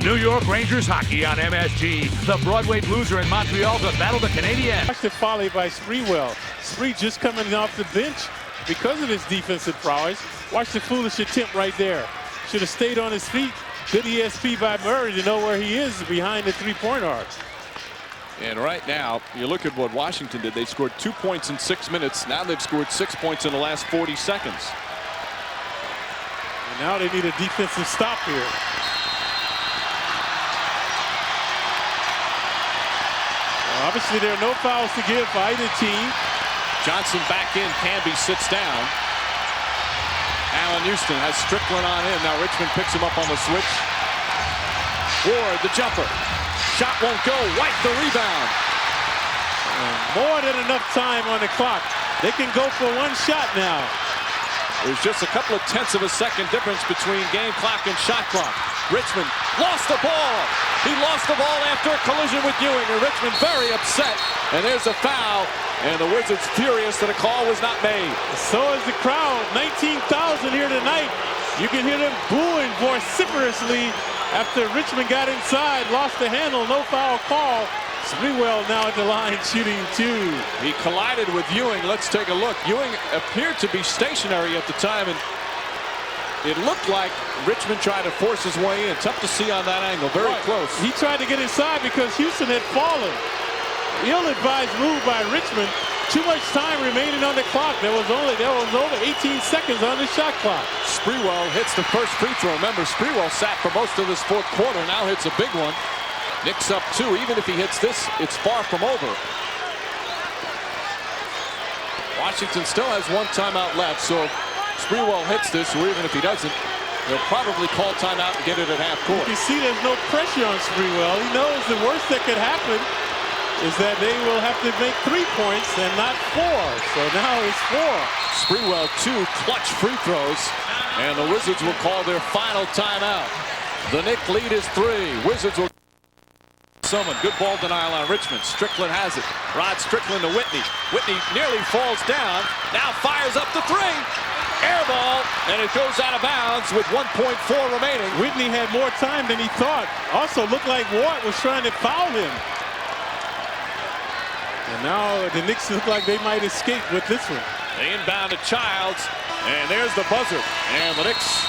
New York Rangers hockey on MSG. The Broadway Blues are in Montreal to battle the Canadiens. Watch the volley by Sprewell. Spree just coming off the bench because of his defensive prowess. Watch the foolish attempt right there. Should have stayed on his feet. Good ESP by Murray to know where he is behind the three-point arc. And right now, you look at what Washington did. They scored 2 points in 6 minutes. Now they've scored 6 points in the last 40 seconds. And now they need a defensive stop here. Well, obviously, there are no fouls to give for either team. Johnson back in. Canby sits down. Allen Houston has Strickland on him. Now Richmond picks him up on the switch. Ward, the jumper. Shot won't go. White the rebound. More than enough time on the clock. They can go for one shot now. There's just a couple of tenths of a second difference between game clock and shot clock. Richmond lost the ball. He lost the ball after a collision with Ewing, and Richmond very upset. And there's a foul, and the Wizards furious that a call was not made. So is the crowd. 19,000 here tonight. You can hear them booing vociferously after Richmond got inside, lost the handle, no foul call. Sprewell now at the line shooting two. He collided with Ewing. Let's take a look. Ewing appeared to be stationary at the time, and it looked like Richmond tried to force his way in. Tough to see on that angle. Very close. He tried to get inside because Houston had fallen. Ill-advised move by Richmond. Too much time remaining on the clock. There was over 18 seconds on the shot clock. Sprewell hits the first free throw. Remember, Sprewell sat for most of this fourth quarter. Now hits a big one. Knicks up two. Even if he hits this, it's far from over. Washington still has one timeout left, so if Sprewell hits this, or even if he doesn't, they'll probably call timeout and get it at half court. You see there's no pressure on Sprewell. He knows the worst that could happen is that they will have to make 3 points and not 4. So now it's 4. Sprewell, 2 clutch free throws, and the Wizards will call their final timeout. The Knicks lead is 3. Wizards will summon. Good ball denial on Richmond. Strickland has it. Rod Strickland to Whitney. Whitney nearly falls down. Now fires up the 3. Air ball, and it goes out of bounds with 1.4 remaining. Whitney had more time than he thought. Also looked like Ward was trying to foul him. And now the Knicks look like they might escape with this one. They inbound to Childs, and there's the buzzer. And the Knicks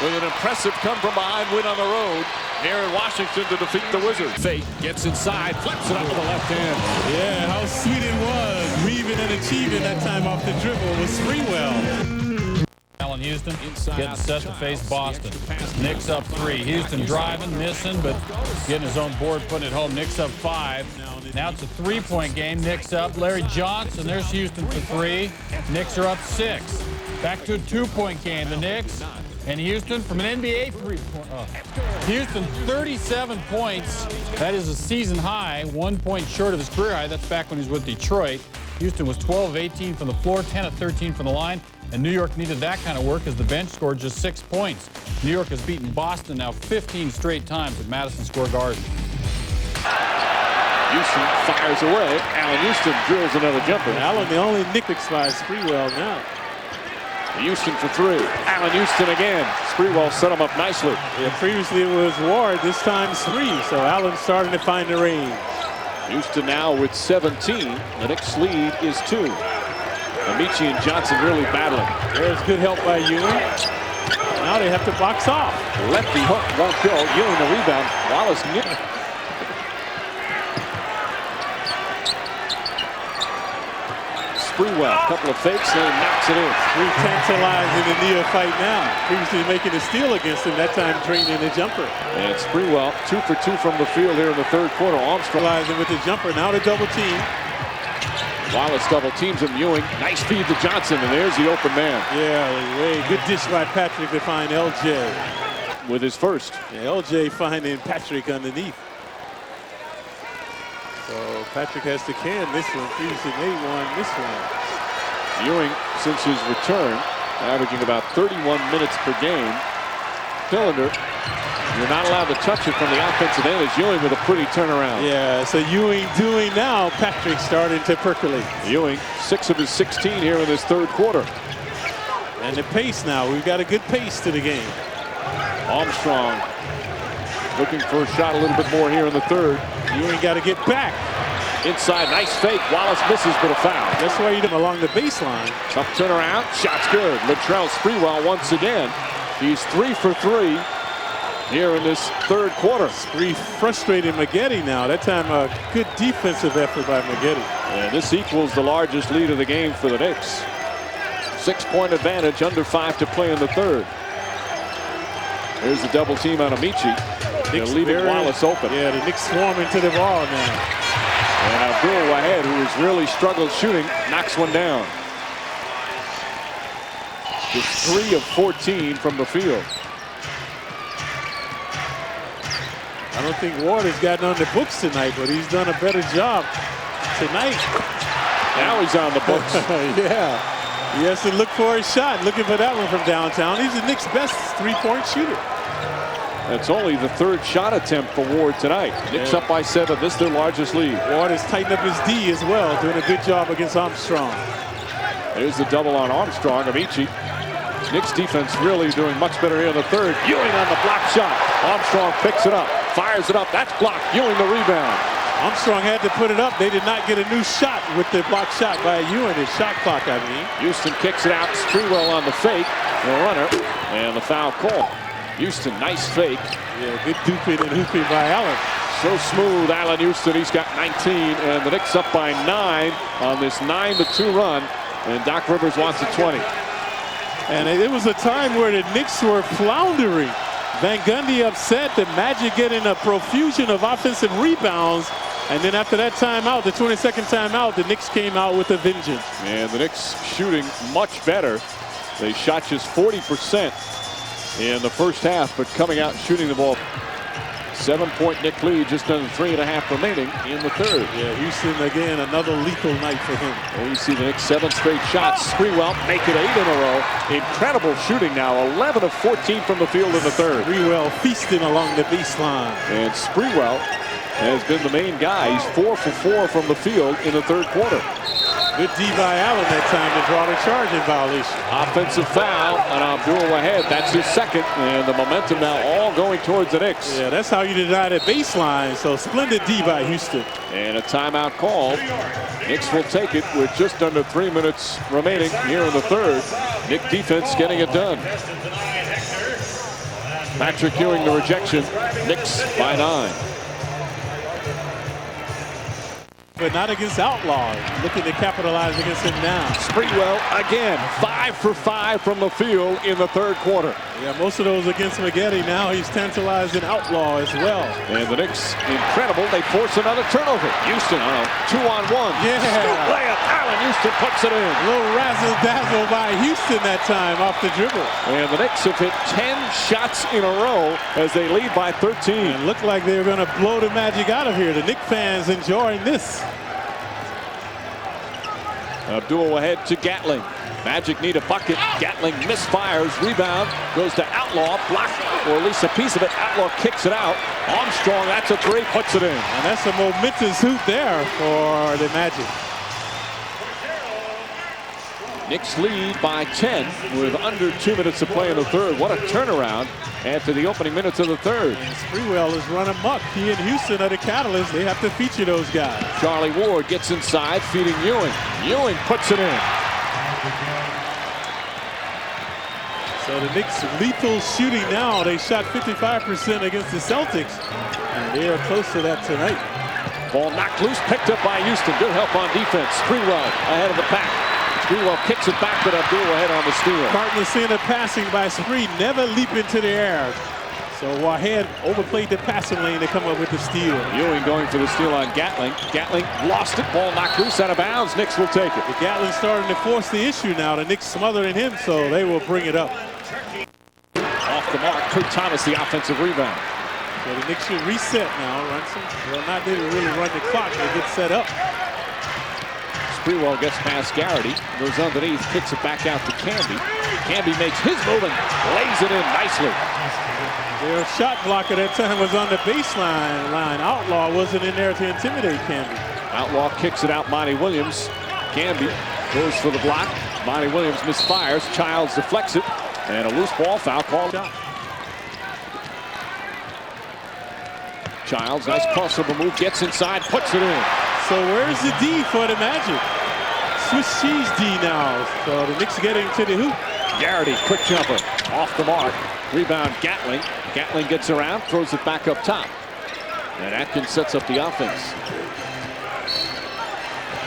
with an impressive come-from-behind win on the road here in Washington to defeat the Wizards. Fake gets inside, flips it up with the left hand. Yeah, how sweet it was. Reaving and achieving that time off the dribble was Sprewell. Allen Houston getting set to face Boston. Knicks up 3. Houston driving, missing, but getting his own board, putting it home. Knicks up 5. Now it's a 3-point game. Knicks up. Larry Johnson, there's Houston for 3. Knicks are up 6. Back to a 2-point game. The Knicks and Houston from an NBA 3-point. Houston 37 points. That is a season high. 1 point short of his career high. That's back when he was with Detroit. Houston was 12 of 18 from the floor, 10 of 13 from the line. And New York needed that kind of work as the bench scored just 6 points. New York has beaten Boston now 15 straight times at Madison Square Garden. Houston fires away. Allen Houston drills another jumper. Allen, the only Knicks by Sprewell now. Houston for 3. Allen Houston again. Sprewell set him up nicely. Yeah, previously it was Ward, this time 3. So Allen starting to find the range. Houston now with 17. The Knicks lead is 2. Amici and Johnson really battling. There's good help by Ewing. Now they have to box off. Lefty hook won't go. Ewing the rebound. Wallace Sprewell, a couple of fakes, and knocks it in. Tantalizing the neophyte now. Previously making a steal against him, that time draining the jumper. And Sprewell, 2 for 2 from the field here in the third quarter. Armstrong with the jumper. Now the double team. Wallace double teams him. Ewing, nice feed to Johnson, and there's the open man. Yeah, good dish by Patrick to find LJ. With his first. Yeah, LJ finding Patrick underneath. So Patrick has to can this one. Houston, they won this one. Ewing, since his return, averaging about 31 minutes per game. Cylinder, you're not allowed to touch it from the offensive end. As Ewing with a pretty turnaround. Yeah, so Ewing doing now. Patrick starting to percolate. Ewing, 6 of his 16 here in this third quarter. And the pace now. We've got a good pace to the game. Armstrong looking for a shot a little bit more here in the third. Ewing got to get back. Inside, nice fake. Wallace misses, but a foul. That's why you do along the baseline. Tough turnaround. Shot's good. Latrell Sprewell once again. He's 3 for 3 here in this third quarter. Spree frustrating Maggette now. That time a good defensive effort by Maggette. And this equals the largest lead of the game for the Knicks. 6-point advantage, under 5 to play in the third. Here's the double team on Amici. They're leaving Wallace open. Yeah, the Knicks swarming to the ball now. And Abdul Wahed, who has really struggled shooting, knocks one down. Just 3 of 14 from the field. I don't think Ward has gotten on the books tonight, but he's done a better job tonight. Now he's on the books. Yeah. He has to look for a shot, looking for that one from downtown. He's the Knicks' best three-point shooter. That's only the third shot attempt for Ward tonight. Knicks up by 7. This is their largest lead. Ward has tightened up his D as well, doing a good job against Armstrong. There's the double on Armstrong. Amici. Knicks defense really doing much better here in the third. Ewing on the block shot. Armstrong picks it up, fires it up. That's blocked. Ewing the rebound. Armstrong had to put it up. They did not get a new shot with the block shot by Ewing. His shot clock, I mean. Houston kicks it out. Sprewell on the fake. The runner. And the foul call. Houston, nice fake. Yeah, good duping and hooping by Allen. So smooth, Allen Houston. He's got 19. And the Knicks up by 9 on this 9-2 run. And Doc Rivers wants a 20. And it was a time where the Knicks were floundering. Van Gundy upset, the Magic getting a profusion of offensive rebounds. And then after that timeout, the 22nd timeout, the Knicks came out with a vengeance. And the Knicks shooting much better. They shot just 40% in the first half, but coming out shooting the ball. 7-point Knick lead, just under 3.5 remaining in the third. Yeah, Houston again, another lethal night for him. And you see the Knicks 7 straight shots. Sprewell make it 8 in a row. Incredible shooting now, 11 of 14 from the field in the third. Sprewell feasting along the baseline. And Sprewell has been the main guy. He's 4 for 4 from the field in the third quarter. Good D by Allen that time to draw the charge in violation. Offensive foul on Abdul Wahed. That's his second. And the momentum now all going towards the Knicks. Yeah, that's how you deny the baseline. So splendid D by Houston. And a timeout call. Knicks will take it with just under 3 minutes remaining here in the third. Knick defense getting it done. Patrick Ewing the rejection. Knicks by 9. But not against Outlaw. Looking to capitalize against him now. Sprewell again, 5 for 5 from the field in the third quarter. Yeah, most of those against Maggette. Now he's tantalizing Outlaw as well. And the Knicks, incredible, they force another turnover. Houston on a 2-on-1. Yeah. Scoop layup, Allen Houston puts it in. A little razzle-dazzle by Houston that time off the dribble. And the Knicks have hit 10 shots in a row as they lead by 13. It looked like they were going to blow the Magic out of here. The Knicks fans enjoying this. Abdul Wahed to Gatling. Magic need a bucket. Gatling misfires. Rebound goes to Outlaw. Blocked, or at least a piece of it. Outlaw kicks it out. Armstrong, that's a 3, puts it in. And that's a momentous hoop there for the Magic. Knicks lead by 10 with under 2 minutes to play in the third. What a turnaround after the opening minutes of the third. And Sprewell is running muck. He and Houston are the catalyst. They have to feature those guys. Charlie Ward gets inside, feeding Ewing. Ewing puts it in. So the Knicks lethal shooting now. They shot 55% against the Celtics. And they are close to that tonight. Ball knocked loose, picked up by Houston. Good help on defense. Sprewell ahead of the pack. Sprewell kicks it back, but Abdul Wahed on the steal. Carton center passing by Spree, never leap into the air. So Wahed overplayed the passing lane to come up with the steal. Ewing going for the steal on Gatling. Gatling lost it. Ball knocked loose out of bounds. Knicks will take it. The Gatling starting to force the issue now. The Knicks smothering him, so they will bring it up. Off the mark. Kurt Thomas, the offensive rebound. So the Knicks should reset now. Well, not really run the clock. They get set up. Sprewell gets past Garrity, goes underneath, kicks it back out to Camby. Camby makes his move and lays it in nicely. Their shot blocker that time was on the baseline line. Outlaw wasn't in there to intimidate Camby. Outlaw kicks it out, Monty Williams. Camby goes for the block. Monty Williams misfires. Childs deflects it. And a loose ball foul called out. Childs, nice crossover move, gets inside, puts it in. So where's the D for the Magic? Swiss cheese D now. So the Knicks getting to the hoop. Garrity, quick jumper, off the mark. Rebound, Gatling. Gatling gets around, throws it back up top. And Atkins sets up the offense.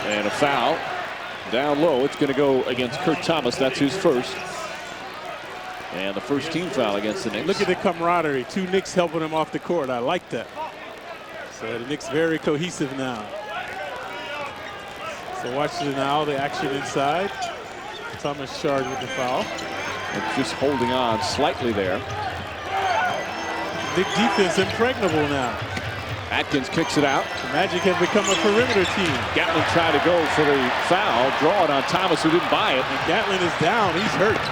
And a foul down low. It's going to go against Kurt Thomas. That's his first. And the first team foul against the Knicks. Look at the camaraderie. Two Knicks helping him off the court. I like that. So the Knicks very cohesive now. So watch now the action inside. Thomas charged with the foul. And just holding on slightly there. Knick defense impregnable now. Atkins kicks it out. The Magic have become a perimeter team. Gatlin tried to go for the foul, draw it on Thomas, who didn't buy it. And Gatlin is down. He's hurt.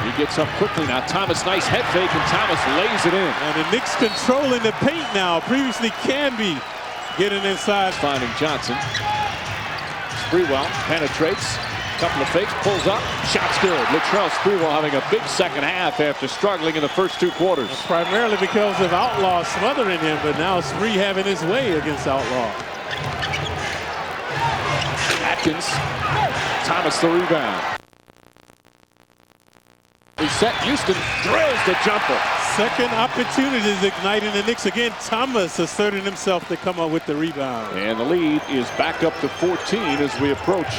He gets up quickly now. Thomas, nice head fake, and Thomas lays it in. And the Knicks controlling the paint now. Previously Canby getting inside. Finding Johnson. Sprewell penetrates. Couple of fakes, pulls up, shot's good. Latrell Sprewell having a big second half after struggling in the first two quarters. Primarily because of Outlaw smothering him, but now Spree having his way against Outlaw. Atkins, Thomas the rebound. Reset, Houston drills the jumper. Second opportunities igniting the Knicks again. Thomas asserting himself to come up with the rebound. And the lead is back up to 14 as we approach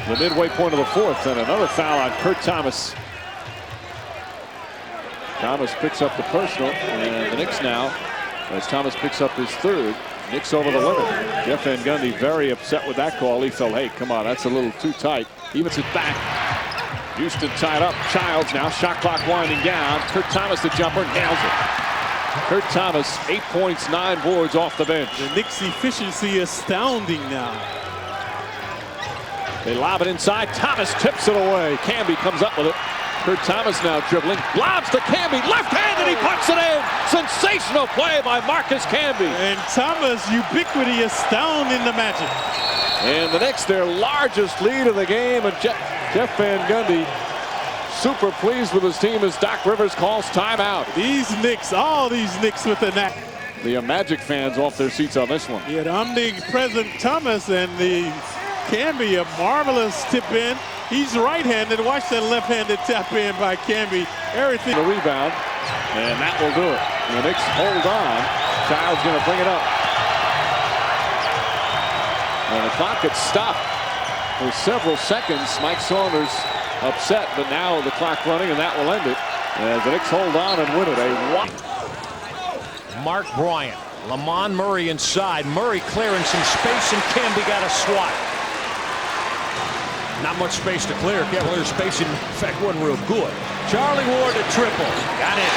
the midway point of the fourth, and another foul on Kurt Thomas. Thomas picks up the personal, and the Knicks now, as Thomas picks up his third, Knicks over the limit. Jeff Van Gundy very upset with that call. He felt, hey, come on, that's a little too tight. Evens it back. Houston tied up. Childs now, shot clock winding down. Kurt Thomas, the jumper, nails it. Kurt Thomas, 8 points, 9 boards off the bench. The Knicks' efficiency astounding now. They lob it inside. Thomas tips it away. Camby comes up with it. Kurt Thomas now dribbling. Lobs to Camby. Left-handed, he puts it in. Sensational play by Marcus Camby. And Thomas, ubiquity astounding the Magic. And the Knicks, their largest lead of the game. And Jeff Van Gundy super pleased with his team as Doc Rivers calls timeout. These Knicks, all these Knicks with the net. The Magic fans off their seats on this one. Yeah, the omnipresent Thomas and the Camby, a marvelous tip in. He's right-handed. Watch that left-handed tap in by Camby. Everything. The rebound, and that will do it. The Knicks hold on. Child's going to bring it up. And the clock gets stopped for several seconds. Mike Saunders upset, but now the clock running, and that will end it. As the Knicks hold on and win it. Mark Bryant, Lamont Murray inside. Murray clearing some space, and Camby got a swat. Not much space to clear. Cavaliers spacing, in fact, wasn't real good. Charlie Ward to triple. Got it.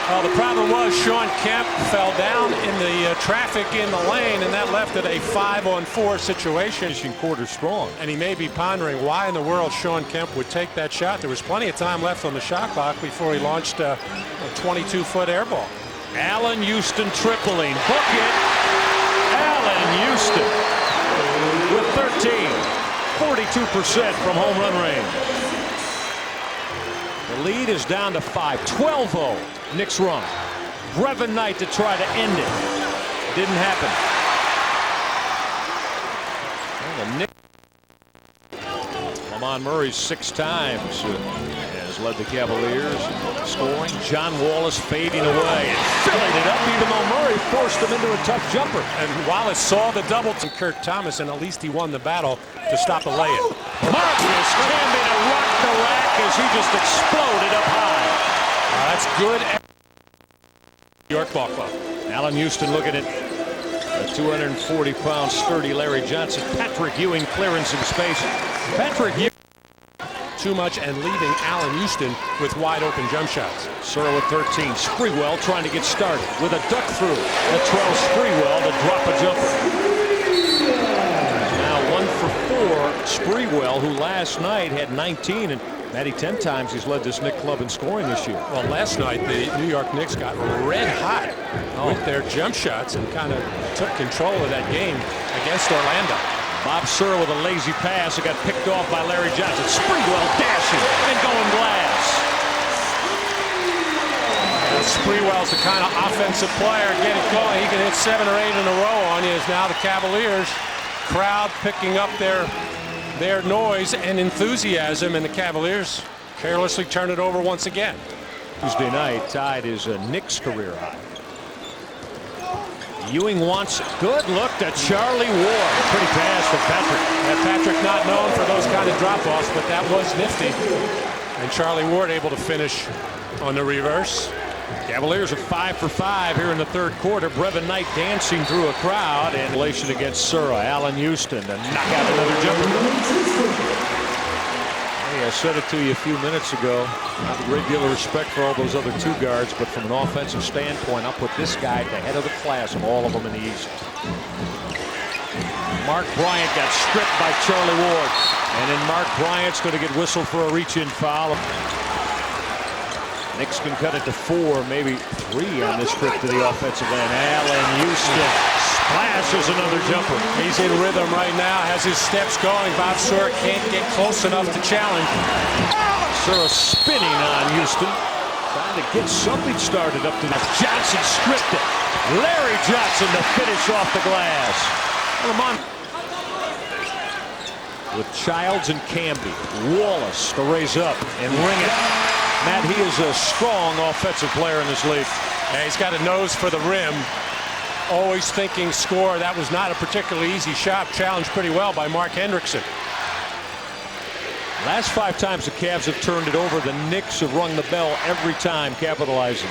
Well, the problem was Sean Kemp fell down in the traffic in the lane, and that left it a 5-on-4 situation. Quarter strong. And he may be pondering why in the world Sean Kemp would take that shot. There was plenty of time left on the shot clock before he launched a 22-foot air ball. Allen Houston tripling. Book it. Allen Houston with 13. 42% from home run range. The lead is down to 5. 12-0. Knicks run. Brevin Knight to try to end it. Didn't happen. Well, Lamont Murray 6 times has led the Cavaliers scoring. John Wallace fading away and filling it up, even though Murray forced him into a tough jumper. And Wallace saw the double to Kurt Thomas, and at least he won the battle to stop the lay-in. Marcus Camby to rock the rack as he just exploded up high. That's good. New York Ball Club. Allen Houston looking at a 240-pound sturdy Larry Johnson. Patrick Ewing clearing some space. Patrick Ewing. too much and leaving Allen Houston with wide open jump shots. Surra with 13. Sprewell trying to get started with a duck through. Latrell Sprewell to drop a jumper. Now 1 for 4. Sprewell, who last night had 19, and Matty, 10 times he's led this Knicks club in scoring this year. Well, last night the New York Knicks got red hot with their jump shots and kind of took control of that game against Orlando. Bob Surra with a lazy pass. It got picked off by Larry Johnson. Sprewell dashing and going glass. Sprewell's the kind of offensive player. Get it going. He can hit 7 or 8 in a row on you. As now the Cavaliers crowd picking up their noise and enthusiasm, and the Cavaliers carelessly turn it over once again. Tuesday night tied his Knicks career high. Ewing wants it. Good look to Charlie Ward. Pretty pass from Patrick. Patrick not known for those kind of drop-offs, but that was nifty. And Charlie Ward able to finish on the reverse. Cavaliers are 5 for 5 here in the third quarter. Brevin Knight dancing through a crowd in relation against Surra. Allen Houston to knock out another jumper. Hey, I said it to you a few minutes ago. I have a great deal of respect for all those other 2 guards, but from an offensive standpoint, I'll put this guy at the head of the class of all of them in the East. Mark Bryant got stripped by Charlie Ward. And then Mark Bryant's going to get whistled for a reach-in foul. Knicks can cut it to 4, maybe 3 on this trip to the offensive end. Allen Houston splashes another jumper. He's in rhythm right now, has his steps going. Bob Surra can't get close enough to challenge. Surra spinning on Houston, trying to get something started up to that. Johnson stripped it. Larry Johnson to finish off the glass. With Childs and Camby. Wallace to raise up and ring it. Matt, he is a strong offensive player in this league. Yeah, he's got a nose for the rim. Always thinking score. That was not a particularly easy shot. Challenged pretty well by Mark Hendrickson. Last 5 times the Cavs have turned it over. The Knicks have rung the bell every time, capitalizing.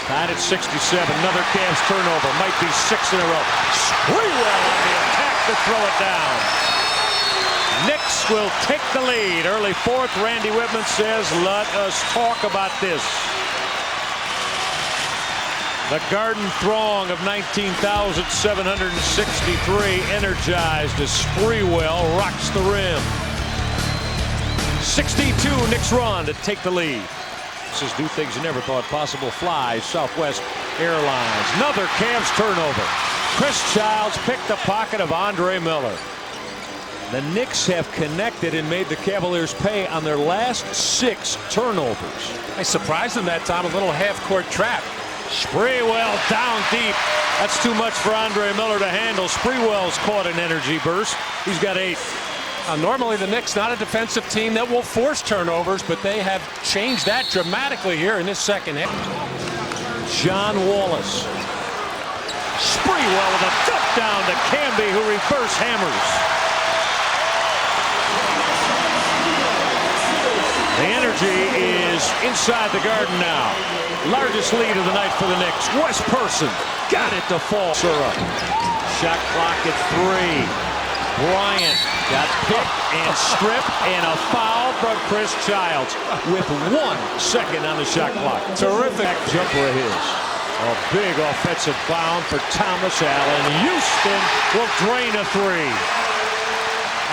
Tied at 67. Another Cavs turnover. Might be 6 in a row. Sprewell on the attack to throw it down. Knicks will take the lead. Early 4th, Randy Whitman says, let us talk about this. The Garden throng of 19,763 energized as Sprewell rocks the rim. 62 Knicks run to take the lead. This is do things you never thought possible. Flies Southwest Airlines. Another Cavs turnover. Chris Childs picked the pocket of Andre Miller. The Knicks have connected and made the Cavaliers pay on their last 6 turnovers. I surprised them that time, a little half-court trap. Sprewell down deep. That's too much for Andre Miller to handle. Sprewell's caught an energy burst. He's got 8. Normally the Knicks not a defensive team that will force turnovers, but they have changed that dramatically here in this second half. John Wallace. Sprewell with a dump down to Camby, who reverse hammers. The energy is inside the Garden now. Largest lead of the night for the Knicks. Wes Person got it to fall. Surra. Shot clock at 3. Bryant got picked and stripped, and a foul from Chris Childs with 1 second on the shot clock. Terrific jumper of his. A big offensive bound for Thomas Allen. Houston will drain a 3.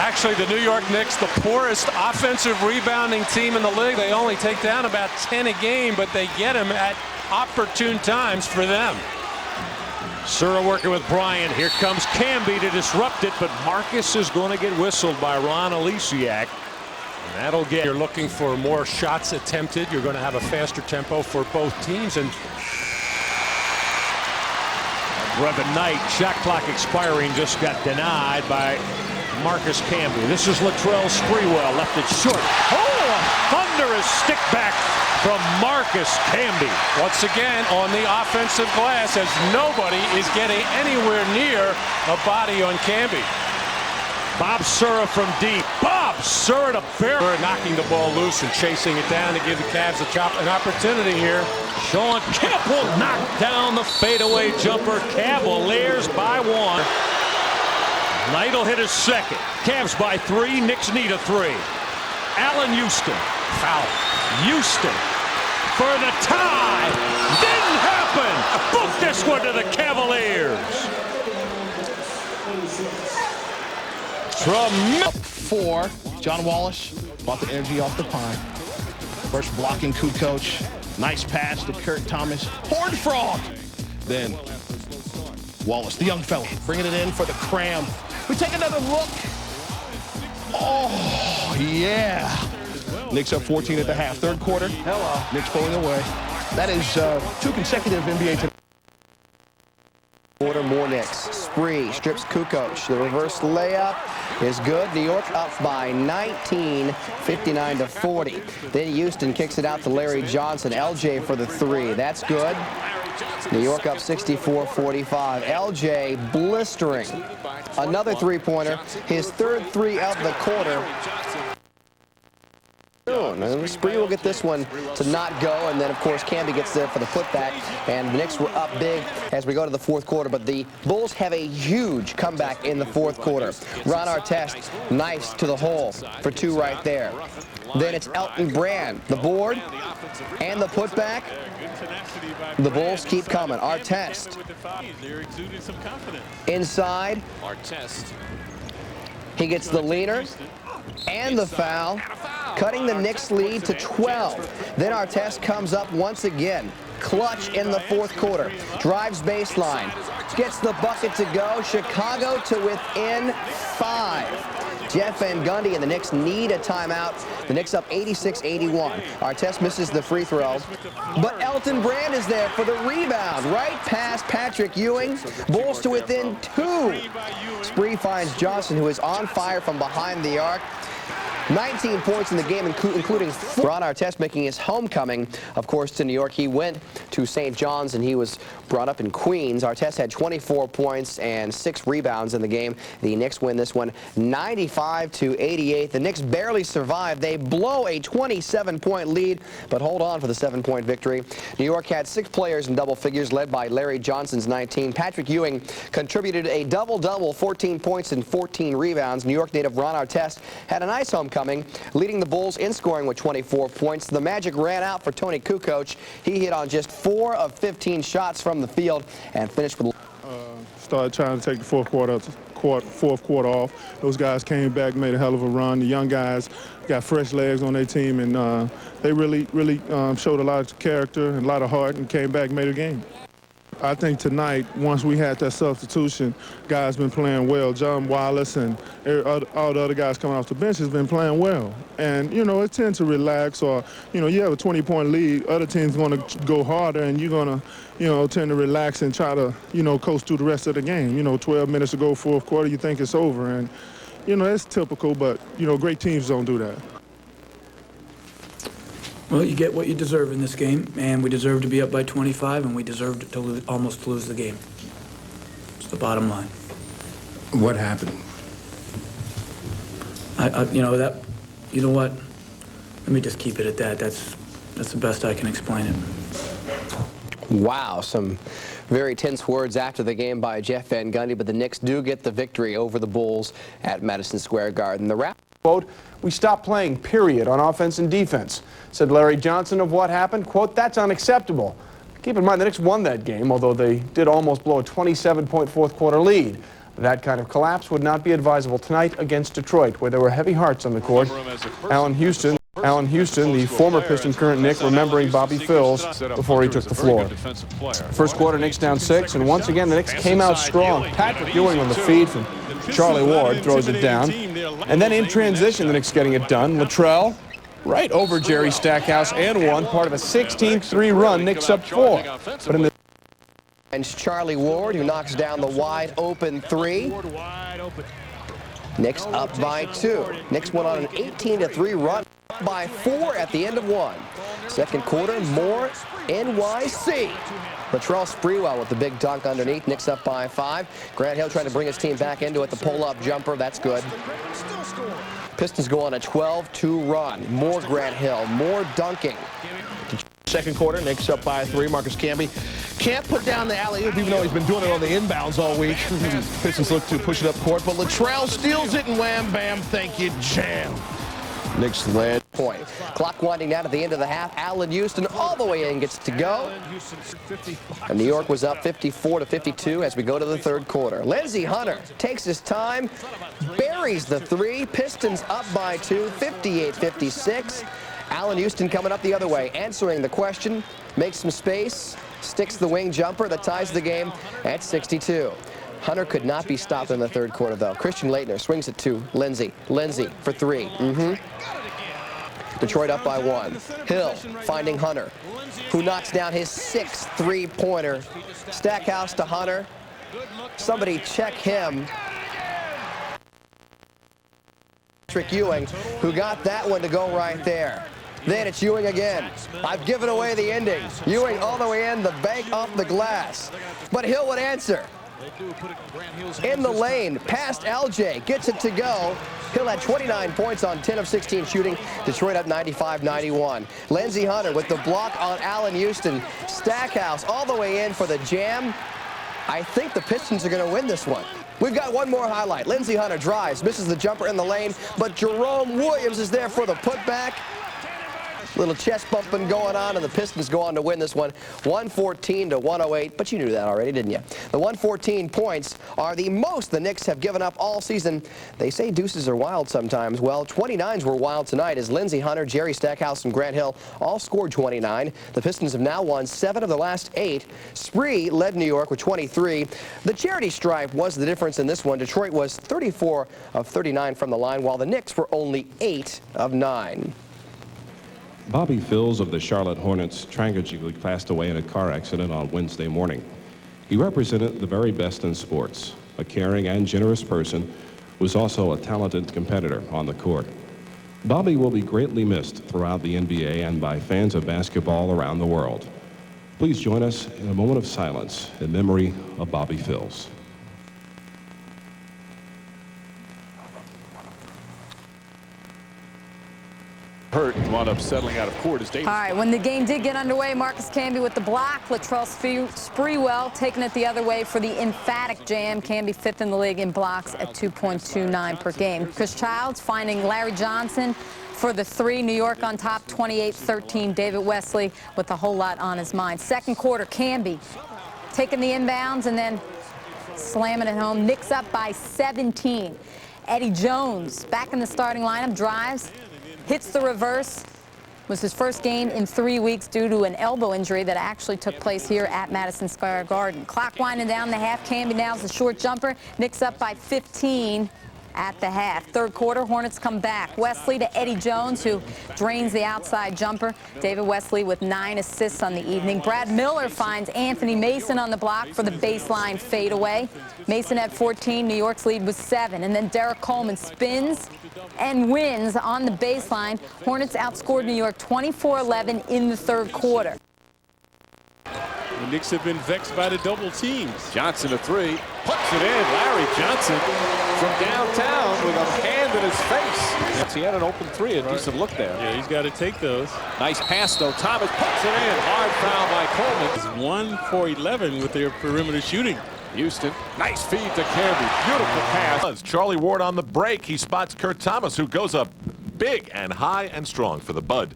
Actually, the New York Knicks, the poorest offensive rebounding team in the league. They only take down about 10 a game, but they get them at opportune times for them. Surra working with Bryant. Here comes Camby to disrupt it, but Marcus is going to get whistled by Ron Alesiak. And that'll get... You're looking for more shots attempted. You're going to have a faster tempo for both teams. And Brevin Knight, shot clock expiring, just got denied by Marcus Camby. This is Latrell Sprewell, left it short. Oh, a thunderous stick back from Marcus Camby. Once again, on the offensive glass, as nobody is getting anywhere near a body on Camby. Bob Surra from deep. Bob Surra to bear. Knocking the ball loose and chasing it down to give the Cavs an opportunity here. Sean Kemp will knock down the fadeaway jumper. Cavaliers by 1. Knight will hit his second. Cavs by 3. Knicks need a 3. Allen Houston. Foul. Houston for the tie. Didn't happen. Book this one to the Cavaliers. Up 4. John Wallace brought the energy off the pine. First blocking Kukoc. Nice pass to Kurt Thomas. Horned frog. Then Wallace, the young fella, bringing it in for the cram. We take another look. Oh, yeah. Knicks up 14 at the half. Third quarter. Hello. Knicks pulling away. That is 2 consecutive NBA tonight. Quarter, more Knicks. Spree strips Kukoc. The reverse layup is good. New York up by 19, 59-40. Then Houston kicks it out to Larry Johnson. LJ for the 3. That's good. New York up 64-45. LJ blistering. Another three-pointer. His third 3 of the quarter. And Spree will get this one to not go, and then of course Camby gets there for the putback, and the Knicks were up big as we go to the fourth quarter, but the Bulls have a huge comeback in the fourth quarter. Ron Artest, nice to the hole for 2 right there. Then it's Elton Brand, the board and the putback. The Bulls keep coming. Artest inside. Artest. He gets the leaner and the foul, cutting the Knicks lead to 12. Then Artest comes up once again. Clutch in the fourth quarter. Drives baseline. Gets the bucket to go. Chicago to within 5. Jeff Van Gundy and the Knicks need a timeout. The Knicks up 86-81. Artest misses the free throw, but Elton Brand is there for the rebound. Right past Patrick Ewing. Bulls to within 2. Spree finds Johnson, who is on fire from behind the arc. 19 points in the game, including 4. Ron Artest making his homecoming, of course, to New York. He went to St. John's, and he was brought up in Queens. Artest had 24 points and 6 rebounds in the game. The Knicks win this one 95-88. The Knicks barely survive. They blow a 27-point lead, but hold on for the 7-point victory. New York had 6 players in double figures, led by Larry Johnson's 19. Patrick Ewing contributed a double-double, 14 points and 14 rebounds. New York native Ron Artest had a nice homecoming, leading the Bulls in scoring with 24 points. The Magic ran out for Tony Kukoc. He hit on just 4 of 15 shots from the field and finished with... Started trying to take the fourth quarter off. Those guys came back, made a hell of a run. The young guys got fresh legs on their team, and they really showed a lot of character and a lot of heart and came back and made a game. I think tonight, once we had that substitution, guys been playing well. John Wallace and all the other guys coming off the bench has been playing well. And, you know, it tends to relax, or, you know, you have a 20-point lead, other teams going to go harder, and you're going to, you know, tend to relax and try to, you know, coast through the rest of the game. You know, 12 minutes to go, fourth quarter, you think it's over. And, you know, it's typical, but, you know, great teams don't do that. Well, you get what you deserve in this game, and we deserve to be up by 25, and we deserved to almost lose the game. It's the bottom line. What happened? You know what? Let me just keep it at that. That's the best I can explain it. Wow, some very tense words after the game by Jeff Van Gundy, but the Knicks do get the victory over the Bulls at Madison Square Garden. The rap quote, "We stopped playing, period, on offense and defense," said Larry Johnson of what happened. Quote, "That's unacceptable." Keep in mind, the Knicks won that game, although they did almost blow a 27-point fourth quarter lead. That kind of collapse would not be advisable tonight against Detroit, where there were heavy hearts on the court. Allen Houston, the former Piston, current Knick, remembering Bobby Phills before he took the floor. First quarter, Knicks down 6, and once again, the Knicks came out strong. Patrick Ewing on the feed from Charlie Ward throws it down. And then in transition, the Knicks getting it done. Latrell right over Jerry Stackhouse and one, part of a 16-3 run. Knicks up 4. But in the and Charlie Ward, who knocks down the wide open 3. Knicks up by 2. Knicks went on an 18-3 run, up by 4 at the end of 1. Second quarter, more NYC. Latrell Sprewell with the big dunk underneath. Knicks up by 5. Grant Hill trying to bring his team back into it. The pull-up jumper, that's good. Pistons go on a 12-2 run. More Grant Hill, more dunking. Second quarter, Knicks up by 3. Marcus Camby can't put down the alley-oop, even though he's been doing it on the inbounds all week. Pistons look to push it up court, but Latrell steals it, and wham, bam, thank you, jam. Knicks led. Point. Clock winding down at the end of the half. Allen Houston all the way in gets to go. And New York was up 54-52 as we go to the third quarter. Lindsey Hunter takes his time, buries the three. Pistons up by 2, 58-56. Allen Houston coming up the other way, answering the question, makes some space, sticks the wing jumper that ties the game at 62. Hunter could not be stopped in the third quarter, though. Christian Laettner swings it to Lindsey. Lindsey for three. Detroit up by 1. Hill finding Hunter, who knocks down his 6th three-pointer. Stackhouse to Hunter. Somebody check him. Patrick Ewing, who got that one to go right there. Then it's Ewing again. I've given away the ending. Ewing all the way in, the bank off the glass. But Hill would answer. In the lane, past LJ, gets it to go. Hill had 29 points on 10 of 16 shooting. Detroit up 95-91. Lindsey Hunter with the block on Allen Houston. Stackhouse all the way in for the jam. I think the Pistons are going to win this one. We've got one more highlight. Lindsey Hunter drives, misses the jumper in the lane, but Jerome Williams is there for the putback. Little chest bumping going on, and the Pistons go on to win this one 114-108. But you knew that already, didn't you? The 114 points are the most the Knicks have given up all season. They say deuces are wild sometimes. Well, 29s were wild tonight as Lindsey Hunter, Jerry Stackhouse, and Grant Hill all scored 29. The Pistons have now won 7 of the last 8. Spree led New York with 23. The charity stripe was the difference in this one. Detroit was 34 of 39 from the line, while the Knicks were only 8 of 9. Bobby Phills of the Charlotte Hornets tragically passed away in a car accident on Wednesday morning. He represented the very best in sports. A caring and generous person, was also a talented competitor on the court. Bobby will be greatly missed throughout the NBA and by fans of basketball around the world. Please join us in a moment of silence in memory of Bobby Phills. Hurt and wound up settling out of court as Davis. All right, when the game did get underway, Marcus Camby with the block, Latrell Sprewell taking it the other way for the emphatic jam. Camby 5th in the league in blocks at 2.29 per game. Chris Childs finding Larry Johnson for the 3. New York on top, 28-13. David Wesley with a whole lot on his mind. Second quarter, Camby taking the inbounds and then slamming it home. Knicks up by 17. Eddie Jones back in the starting lineup, drives, hits the reverse. Was his first game in 3 weeks due to an elbow injury that actually took place here at Madison Square Garden. Clock winding down the half. Camby nails the short jumper. Knicks up by 15 at the half. Third quarter, Hornets come back. Wesley to Eddie Jones, who drains the outside jumper. David Wesley with 9 assists on the evening. Brad Miller finds Anthony Mason on the block for the baseline fadeaway. Mason had 14. New York's lead was 7. And then Derek Coleman spins and wins on the baseline. Hornets outscored New York 24-11 in the third quarter. The Knicks have been vexed by the double teams. Johnson a 3, puts it in. Larry Johnson from downtown with a hand in his face. He had an open 3, a decent look there. Yeah, he's got to take those. Nice pass though. Thomas puts it in. Hard foul by Coleman. 1 for 11 with their perimeter shooting. Houston, nice feed to Camby. Beautiful pass. Charlie Ward on the break. He spots Kurt Thomas, who goes up big and high and strong for the Bud.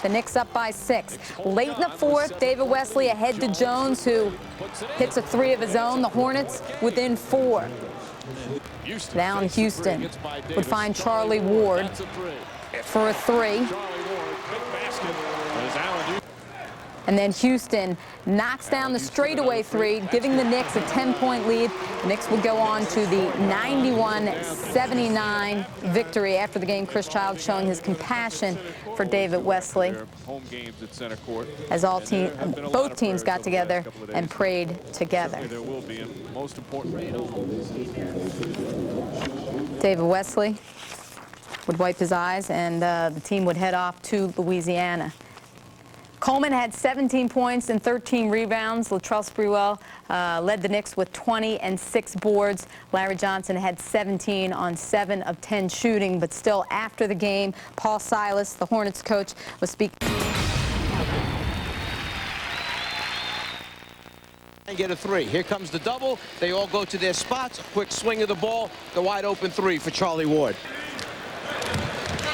The Knicks up by 6. Late in the fourth, David Wesley ahead to Jones, who hits a 3 of his own. The Hornets within 4. Down Houston would find Charlie Ward for a 3. And then Houston knocks down the straightaway 3, giving the Knicks a 10-point lead. The Knicks would go on to the 91-79 victory. After the game, Chris Childs showing his compassion for David Wesley Home games at center court. as both teams got together and prayed together. There will be, and most importantly, David Wesley would wipe his eyes, and the team would head off to Louisiana. Coleman had 17 points and 13 rebounds. Latrell Sprewell led the Knicks with 20 and 6 boards. Larry Johnson had 17 on 7 of 10 shooting, but still after the game, Paul Silas, the Hornets coach, was speaking. And get a 3. Here comes the double. They all go to their spots. A quick swing of the ball. The wide open 3 for Charlie Ward.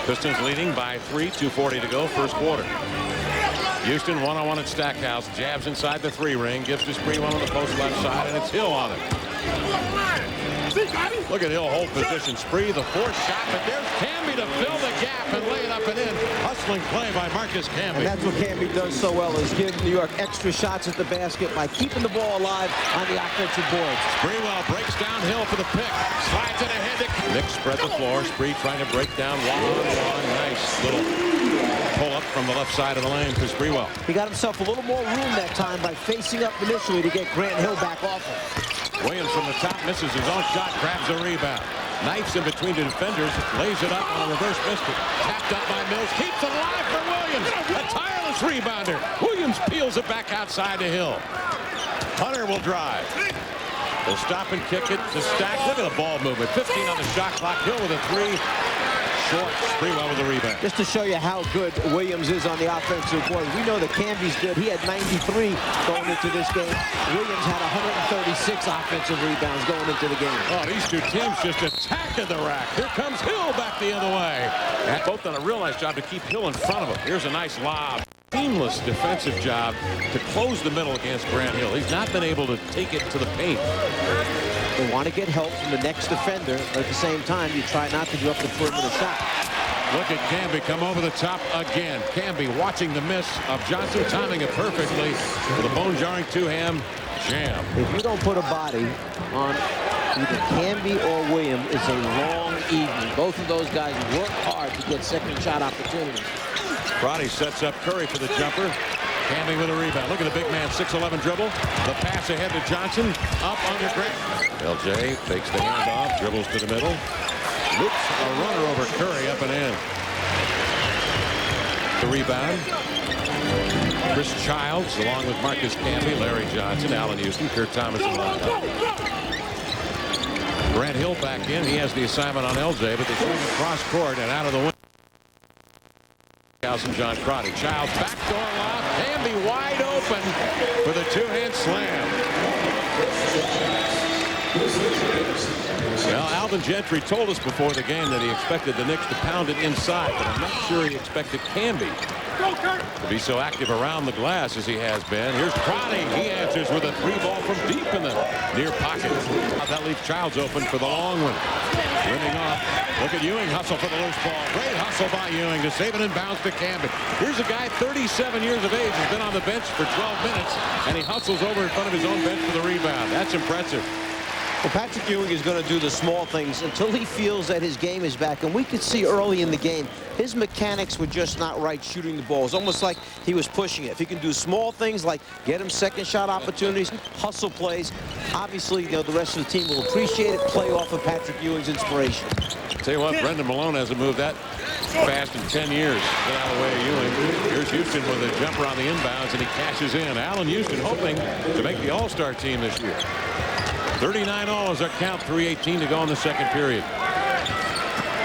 Pistons leading by 3, 2:40 to go, first quarter. Houston one-on-one at Stackhouse. Jabs inside the 3-ring. Gives to Sprewell on the post left side, and it's Hill on it. Look at Hill hold position. Spree, the fourth shot, but there's Camby to fill the gap and lay it up and in. Hustling play by Marcus Camby. And that's what Camby does so well, is give New York extra shots at the basket by keeping the ball alive on the offensive boards. Sprewell breaks down Hill for the pick. Slides it ahead to Knicks spread the floor. Spree trying to break down one. Nice little pull up from the left side of the lane to Sprewell. He got himself a little more room that time by facing up initially to get Grant Hill back off him. Williams from the top misses his own shot, grabs a rebound. Knifes in between the defenders, lays it up on a reverse biscuit. Tapped up by Mills, keeps it alive for Williams. A tireless rebounder. Williams peels it back outside to Hill. Hunter will drive. He'll stop and kick it to Stack. Look at the ball movement. 15 on the shot clock. Hill with a 3. Short. Sprewell with a rebound. Just to show you how good Williams is on the offensive board. We know that Camby's good. He had 93 going into this game. Williams had 136 offensive rebounds going into the game. Oh, these two teams just attacking the rack. Here comes Hill back the other way. And both done a real nice job to keep Hill in front of him. Here's a nice lob. Seamless defensive job to close the middle against Grant Hill. He's not been able to take it to the paint. They want to get help from the next defender, but at the same time, you try not to give up the perimeter shot. Look at Camby come over the top again. Camby watching the miss of Johnson, timing it perfectly with a bone-jarring two-hand jam. If you don't put a body on either Camby or William, it's a long evening. Both of those guys work hard to get second shot opportunities. Crotty sets up Curry for the jumper. Camby with a rebound. Look at the big man, 6'11" dribble. The pass ahead to Johnson. Up under Grant. LJ fakes the handoff, dribbles to the middle. Loops a runner over Curry up and in. The rebound. Chris Childs along with Marcus Camby, Larry Johnson, Allen Houston, Kurt Thomas in line. Grant Hill back in. He has the assignment on LJ, but they swing it cross court and out of the window. And John Crotty. Childs backdoor lob. Camby wide open for the two-hand slam. Well, Alvin Gentry told us before the game that he expected the Knicks to pound it inside, but I'm not sure he expected Camby to be so active around the glass as he has been. Here's Crotty. He answers with a 3-ball from deep in the near pocket. That leaves Childs open for the long one. Winning off. Look at Ewing hustle for the loose ball. Great hustle by Ewing to save it and bounce to Camby. Here's a guy 37 years of age, has been on the bench for 12 minutes, and he hustles over in front of his own bench for the rebound. That's impressive. Well, Patrick Ewing is going to do the small things until he feels that his game is back. And we could see early in the game, his mechanics were just not right shooting the ball. It's almost like he was pushing it. If he can do small things like get him second shot opportunities, hustle plays, obviously, you know, the rest of the team will appreciate it, play off of Patrick Ewing's inspiration. Tell you what, Brendan Malone hasn't moved that fast in 10 years. Get out of the way of Ewing. Here's Houston with a jumper on the inbounds, and he cashes in. Allen Houston hoping to make the All-Star team this year. 39 all is our count, 3:18 to go in the second period.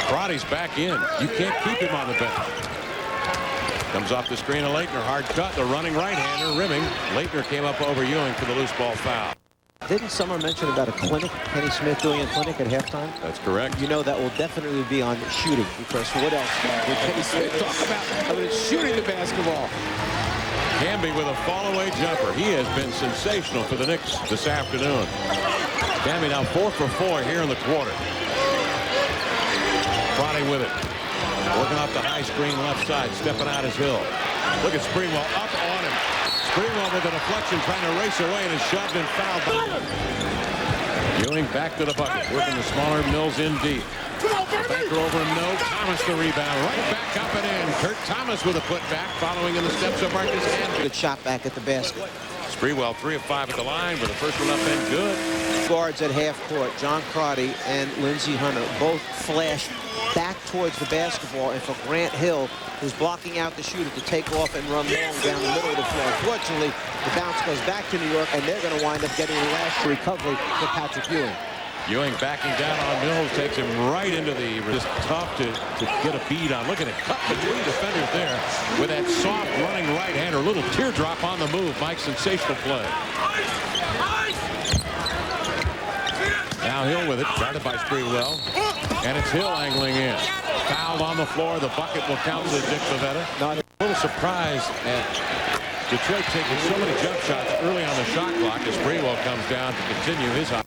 Crotty's back in. You can't keep him on the bench. Comes off the screen of Leitner. Hard cut. The running right-hander rimming. Leitner came up over Ewing for the loose ball foul. Didn't Summer mention about a clinic, Kenny Smith doing a clinic at halftime? That's correct. You know that will definitely be on shooting, because what else would Kenny Smith talk about? I mean, it's shooting the basketball. Camby with a fall-away jumper. He has been sensational for the Knicks this afternoon. Camby now 4 for 4 here in the quarter. Crotty with it. Working off the high screen left side. Stepping out is Hill. Look at Sprewell up on him. Sprewell with a deflection trying to race away and is shoved and fouled by Ewing back to the bucket. Working the smaller Mills in deep. Banker over him, no. Thomas the rebound. Right back up and in. Kurt Thomas with a putback following in the steps of Marcus Camby. Good shot back at the basket. Sprewell 3 of 5 at the line, but the first one up and good. Guards at half court, John Crotty and Lindsey Hunter, both flashed back towards the basketball, and for Grant Hill, who's blocking out the shooter, to take off and run long down the middle of the floor. Unfortunately, the bounce goes back to New York, and they're going to wind up getting the last recovery for Patrick Ewing. Ewing backing down on Mills, takes him right into the, just tough to get a bead on. Look at it, cut between defenders there with that soft running right-hander. Little teardrop on the move. Mike, sensational play. Now Hill with it, guarded by Sprewell, and it's Hill angling in. Fouled on the floor. The bucket will count to Dick Pavetta. Now, I'm a little surprised at Detroit taking so many jump shots early on the shot clock as Sprewell comes down to continue his hot.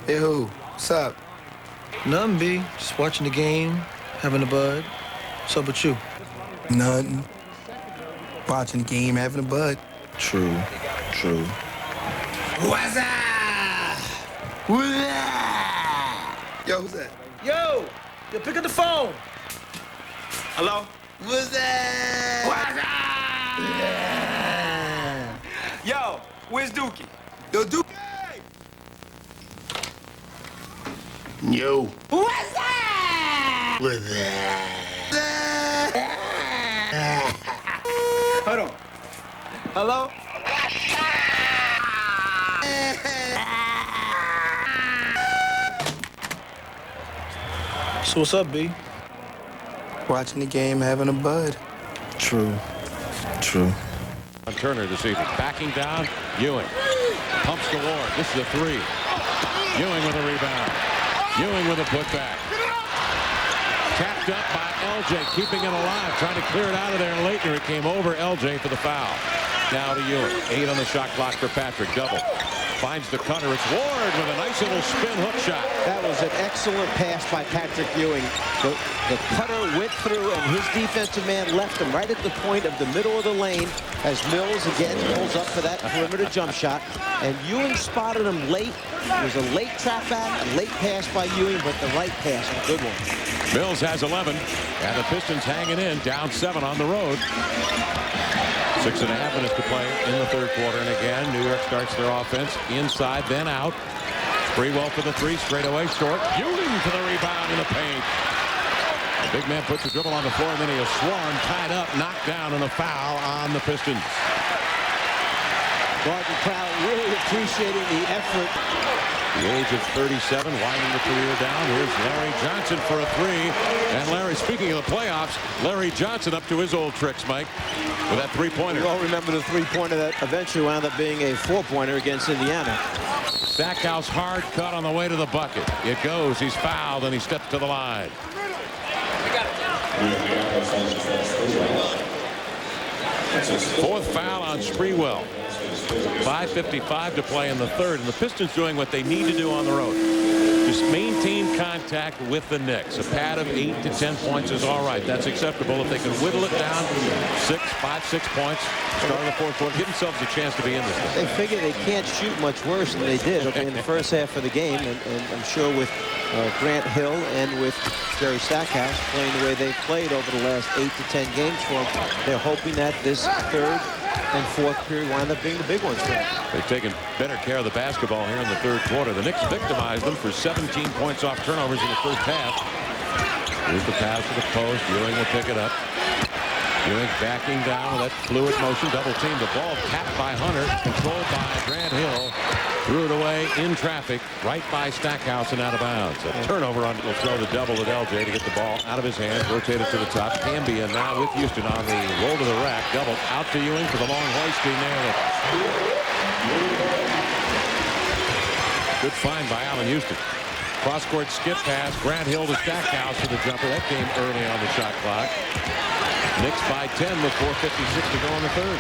Hey, who? What's up? Nothing, B. Just watching the game, having a bud. What's up with you? Nothing. Watching the game, having a bud. True. True. What's up? What's up? Yo, who's that? Yo, pick up the phone. Hello? What's that? What's up? Yo, where's Dookie? Yo, Dookie. Yo. What's that? What's that? Hold on. Hello? So what's up, B? Watching the game, having a bud. True. True. On Turner this evening. Backing down, Ewing. Pumps to Ward. This is a three. Ewing with a rebound. Ewing with a putback. Tapped up by LJ, keeping it alive, trying to clear it out of there. Later it came over LJ for the foul. Now to Ewing. 8 on the shot clock for Patrick. Double. Finds the cutter. It's Ward with a nice little spin hook shot. That was an excellent pass by Patrick Ewing. The cutter went through, and his defensive man left him right at the point of the middle of the lane as Mills again pulls up for that perimeter jump shot. And Ewing spotted him late. It was a late trap back, a late pass by Ewing, but the right pass, a good one. Mills has 11, and the Pistons hanging in, down 7 on the road. 6.5 minutes to play in the third quarter, and again, New York starts their offense inside, then out. Sprewell for the three, straight away, short. Ewing for the rebound in the paint. The big man puts the dribble on the floor, and then he is swarmed, tied up, knocked down, and a foul on the Pistons. Gordon crowd really appreciating the effort. The age of 37, winding the career down. Here's Larry Johnson for a three. And Larry, speaking of the playoffs, Larry Johnson up to his old tricks, Mike, with that three-pointer. You all remember the three-pointer that eventually wound up being a four-pointer against Indiana. Stackhouse hard cut on the way to the bucket. It goes. He's fouled, and he steps to the line. Fourth foul on Sprewell. 5:55 to play in the third, and the Pistons doing what they need to do on the road. Just maintain contact with the Knicks. A pad of 8 to 10 points is all right. That's acceptable. If they can whittle it down 6 points, start of the fourth quarter, give themselves a chance to be in this thing. They figure they can't shoot much worse than they did in the first half of the game, and I'm sure with Grant Hill and with Jerry Stackhouse playing the way they've played over the last 8 to 10 games for them, they're hoping that this third and fourth period wind up being the big ones for them. They've taken better care of the basketball here in the third quarter. The Knicks victimized them for 17 points off turnovers in the first half. Here's the pass to the post. Ewing will pick it up. Ewing backing down with that fluid motion. Double team. The ball tapped by Hunter. Controlled by Grant Hill. Threw it away in traffic right by Stackhouse and out of bounds. A turnover will throw the double at LJ to get the ball out of his hands. Rotated to the top. Cambia now with Houston on the roll to the rack. Double out to Ewing for the long hoist. He nailed it. Good find by Allen Houston. Cross-court skip pass. Grant Hill to Stackhouse for the jumper. That came early on the shot clock. Knicks by 10 with 4:56 to go in the third.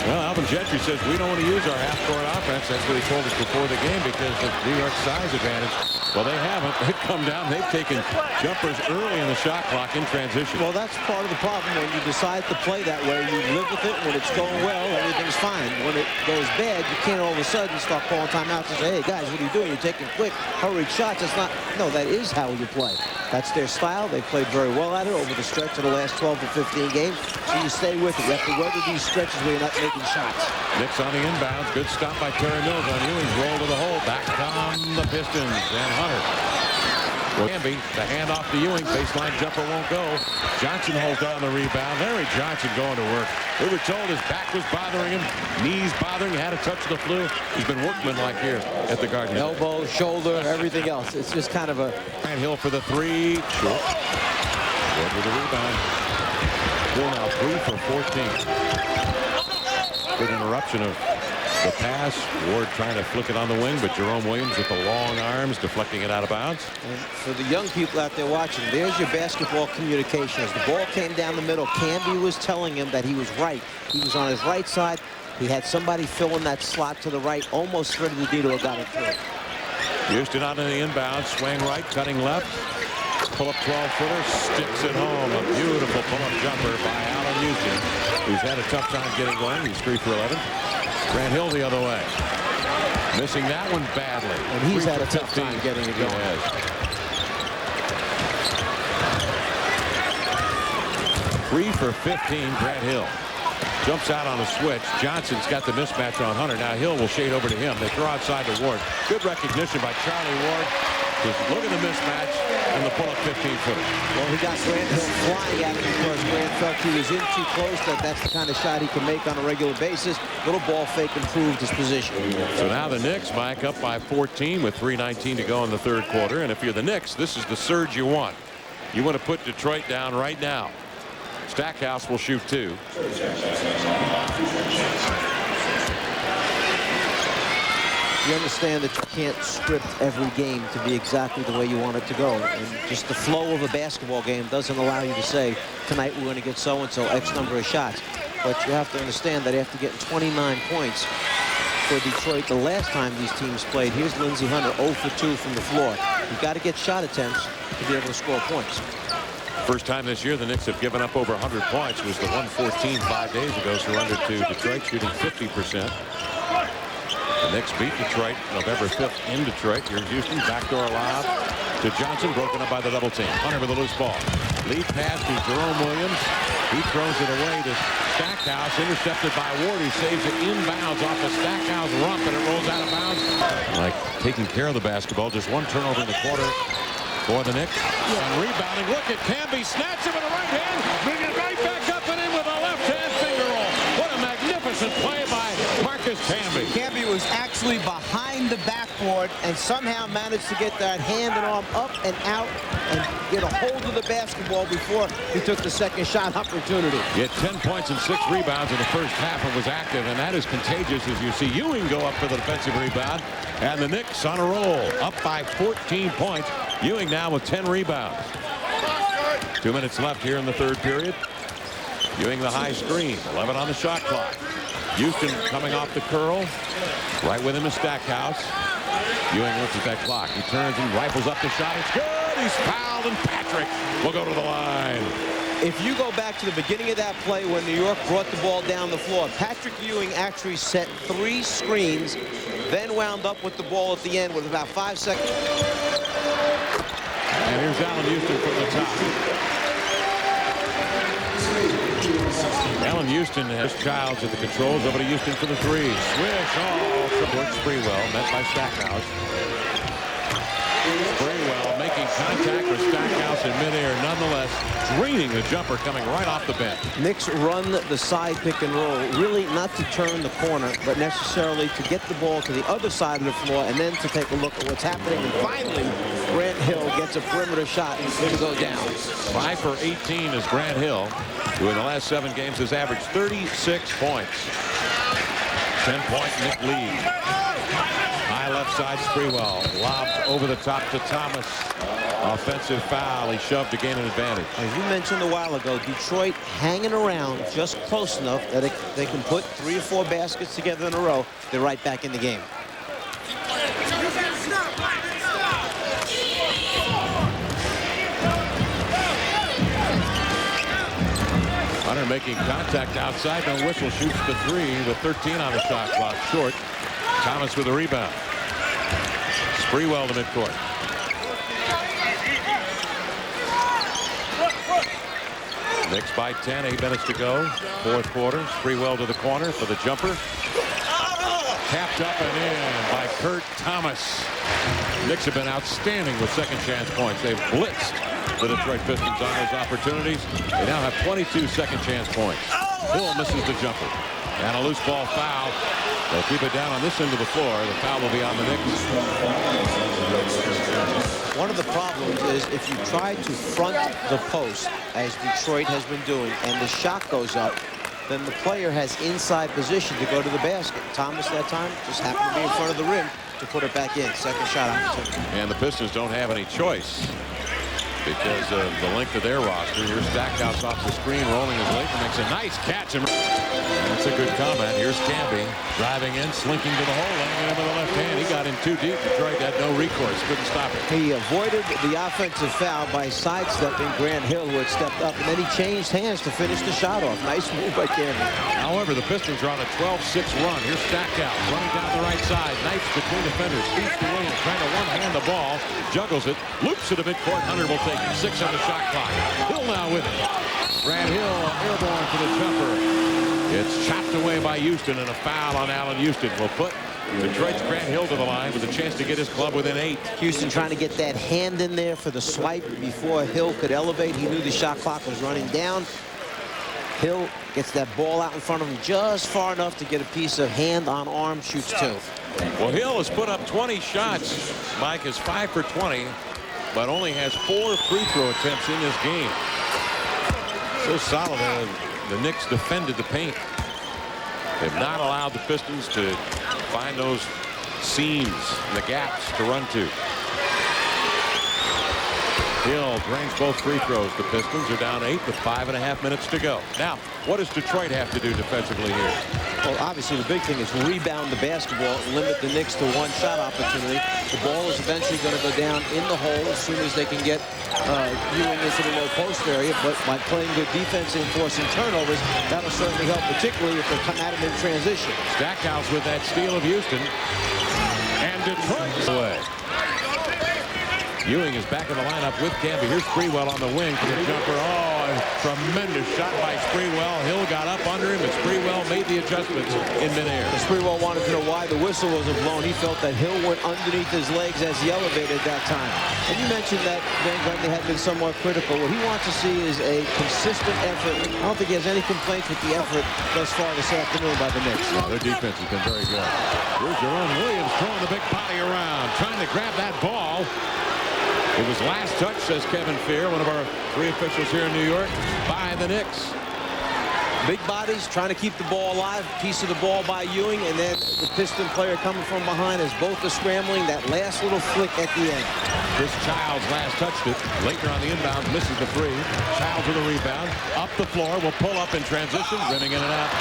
Well, Alvin Gentry says we don't want to use our half-court offense. That's what he told us before the game because of New York's size advantage. Well, they haven't. They've come down. They've taken jumpers early in the shot clock in transition. Well, that's part of the problem. When you decide to play that way, you live with it. When it's going well, everything's fine. When it goes bad, you can't all of a sudden start calling timeouts and say, hey, guys, what are you doing? You're taking quick, hurried shots. That's not. No, that is how you play. That's their style. They played very well at it over the stretch of the last 12 to 15 games. So you stay with it. You have to weather these stretches where you're not making shots. Knicks on the inbounds. Good stop by Terry Mills on Ewing's roll to the hole. Back come the Pistons and Hunter. Camby, the handoff to Ewing. Baseline jumper won't go. Johnson holds down the rebound. Larry Johnson going to work. We were told his back was bothering him, knees bothering him, had to touch the flu. He's been workmanlike here at the Garden. Elbow, shoulder, everything else. It's just kind of a... Grant Hill for the three. Short. Good with the rebound. Hill now 3 for 14. Good interruption of The pass, Ward trying to flick it on the wing, but Jerome Williams with the long arms deflecting it out of bounds. And for the young people out there watching, there's your basketball communication. As the ball came down the middle, Canby was telling him that he was right. He was on his right side. He had somebody fill in that slot to the right, almost threaded the needle and got it through. Houston on the inbound, swing right, cutting left. Pull-up 12-footer, sticks it home. A beautiful pull-up jumper by Allen Houston, who's had a tough time getting going. He's 3 for 11. Grant Hill the other way. Missing that one badly. And he's had a tough time getting it going. He has. 3 for 15, Grant Hill. Jumps out on a switch. Johnson's got the mismatch on Hunter. Now Hill will shade over to him. They throw outside to Ward. Good recognition by Charlie Ward. Just look at the mismatch and the pull-up 15-footer. Well, he got Grant Hill flying at him because Grant felt he was in too close. That's the kind of shot he can make on a regular basis. Little ball fake improved his position. So now the Knicks back up by 14 with 3:19 to go in the third quarter. And if you're the Knicks, this is the surge you want. You want to put Detroit down right now. Stackhouse will shoot 2. You understand that you can't script every game to be exactly the way you want it to go. And just the flow of a basketball game doesn't allow you to say, tonight we're going to get so-and-so X number of shots. But you have to understand that after getting 29 points for Detroit the last time these teams played, here's Lindsey Hunter 0 for 2 from the floor. You've got to get shot attempts to be able to score points. First time this year the Knicks have given up over 100 points was the 114 5 days ago, surrendered to Detroit, shooting 50%. The Knicks beat Detroit November 5th in Detroit. Here's Houston, backdoor lob to Johnson, broken up by the double team. Hunter with a loose ball. Lead pass to Jerome Williams. He throws it away to Stackhouse, intercepted by Ward, who saves it inbounds off a Stackhouse rump, and it rolls out of bounds. Like taking care of the basketball, just one turnover in the quarter for the Knicks. And rebounding, look at Canby, snatch him with a right hand, bring it right back up and in with a left hand finger roll. What a magnificent play by Marcus Camby. Camby was actually behind the backboard and somehow managed to get that hand and arm up and out and get a hold of the basketball before he took the second shot opportunity. He had 10 points and 6 rebounds in the first half and was active, and that is contagious as you see Ewing go up for the defensive rebound. And the Knicks on a roll, up by 14 points. Ewing now with 10 rebounds. 2 minutes left here in the third period. Ewing the high screen, 11 on the shot clock. Houston coming off the curl. Right with him is Stackhouse. Ewing looks at that clock. He turns and rifles up the shot. It's good. He's fouled, and Patrick will go to the line. If you go back to the beginning of that play when New York brought the ball down the floor, Patrick Ewing actually set 3 screens, then wound up with the ball at the end with about 5 seconds. And here's Allen Houston from the top. Allen Houston has Childs at the controls, over to Houston for the 3. Swish, towards Sprewell, met by Stackhouse. Sprewell making contact with Stackhouse in midair, nonetheless draining the jumper coming right off the bench. Knicks run the side pick and roll, really not to turn the corner, but necessarily to get the ball to the other side of the floor and then to take a look at what's happening. And finally, Grant Hill gets a perimeter shot to go down. 5 for 18 is Grant Hill, who in the last 7 games has averaged 36 points. 10-point Knick lead. High left side, Sprewell lobs over the top to Thomas. Offensive foul. He shoved to gain an advantage. As you mentioned a while ago, Detroit hanging around just close enough that they can put 3 or 4 baskets together in a row. They're right back in the game. Hunter making contact outside. No whistle. Shoots the 3 with 13 on the shot clock. Short. Thomas with a rebound. Sprewell to midcourt. Knicks by 10. 8 minutes to go. Fourth quarter. Sprewell to the corner for the jumper. Tapped up and in by Kurt Thomas. Knicks have been outstanding with second chance points. They've blitzed the Detroit Pistons on those opportunities. They now have 22 second chance points. Hill misses the jumper. And a loose ball foul. They'll keep it down on this end of the floor. The foul will be on the Knicks. One of the problems is if you try to front the post, as Detroit has been doing, and the shot goes up, then the player has inside position to go to the basket. Thomas that time just happened to be in front of the rim to put it back in. Second shot opportunity. And the Pistons don't have any choice because of the length of their roster. Here's Stackhouse off the screen, rolling his late, and makes a nice catch. And that's a good comment. Here's Camby driving in, slinking to the hole, laying it in with the left hand. He got in too deep. Detroit had no recourse, couldn't stop it. He avoided the offensive foul by sidestepping Grant Hill, who had stepped up, and then he changed hands to finish the shot off. Nice move by Camby. However, the Pistons are on a 12-6 run. Here's Stackhouse running down the right side. Nice between defenders. Speaks to Williams, trying to one-hand the ball. Juggles it. Loops it a midcourt. Hunter will take it. 6 on the shot clock. Hill now with it. Grant Hill airborne for the jumper. It's chopped away by Houston, and a foul on Allen Houston will put Detroit's Grant Hill to the line with a chance to get his club within 8. Houston trying to get that hand in there for the swipe before Hill could elevate. He knew the shot clock was running down. Hill gets that ball out in front of him just far enough to get a piece of hand on arm, shoots 2. Well, Hill has put up 20 shots. Mike is 5 for 20, but only has 4 free throw attempts in this game. So solid. The Knicks defended the paint. They've not allowed the Pistons to find those seams and the gaps to run to. Hill drains both free throws. The Pistons are down 8 with 5.5 minutes to go. Now, what does Detroit have to do defensively here? Well, obviously, the big thing is rebound the basketball, limit the Knicks to 1 shot opportunity. The ball is eventually going to go down in the hole as soon as they can get Ewing into the low post area. But by playing good defense and forcing turnovers, that'll certainly help, particularly if they come at him in transition. Stackhouse with that steal of Houston. And Detroit's away. Ewing is back in the lineup with Camby. Here's Sprewell on the wing for the jumper. Oh, a tremendous shot by Sprewell. Hill got up under him, and Sprewell made the adjustments in midair. Sprewell wanted to know why the whistle wasn't blown. He felt that Hill went underneath his legs as he elevated that time. And you mentioned that Van Gundy had been somewhat critical. What he wants to see is a consistent effort. I don't think he has any complaints with the effort thus far this afternoon by the Knicks. No, their defense has been very good. Here's Jerome Williams throwing the big body around, trying to grab that ball. It was last touch, says Kevin Fear, one of our 3 officials here in New York, by the Knicks. Big bodies trying to keep the ball alive. Piece of the ball by Ewing, and then the Piston player coming from behind as both are scrambling. That last little flick at the end. Chris Childs last touched it. Laettner on the inbound, misses the free. Childs with a rebound. Up the floor, will pull up in transition, rimming in and out.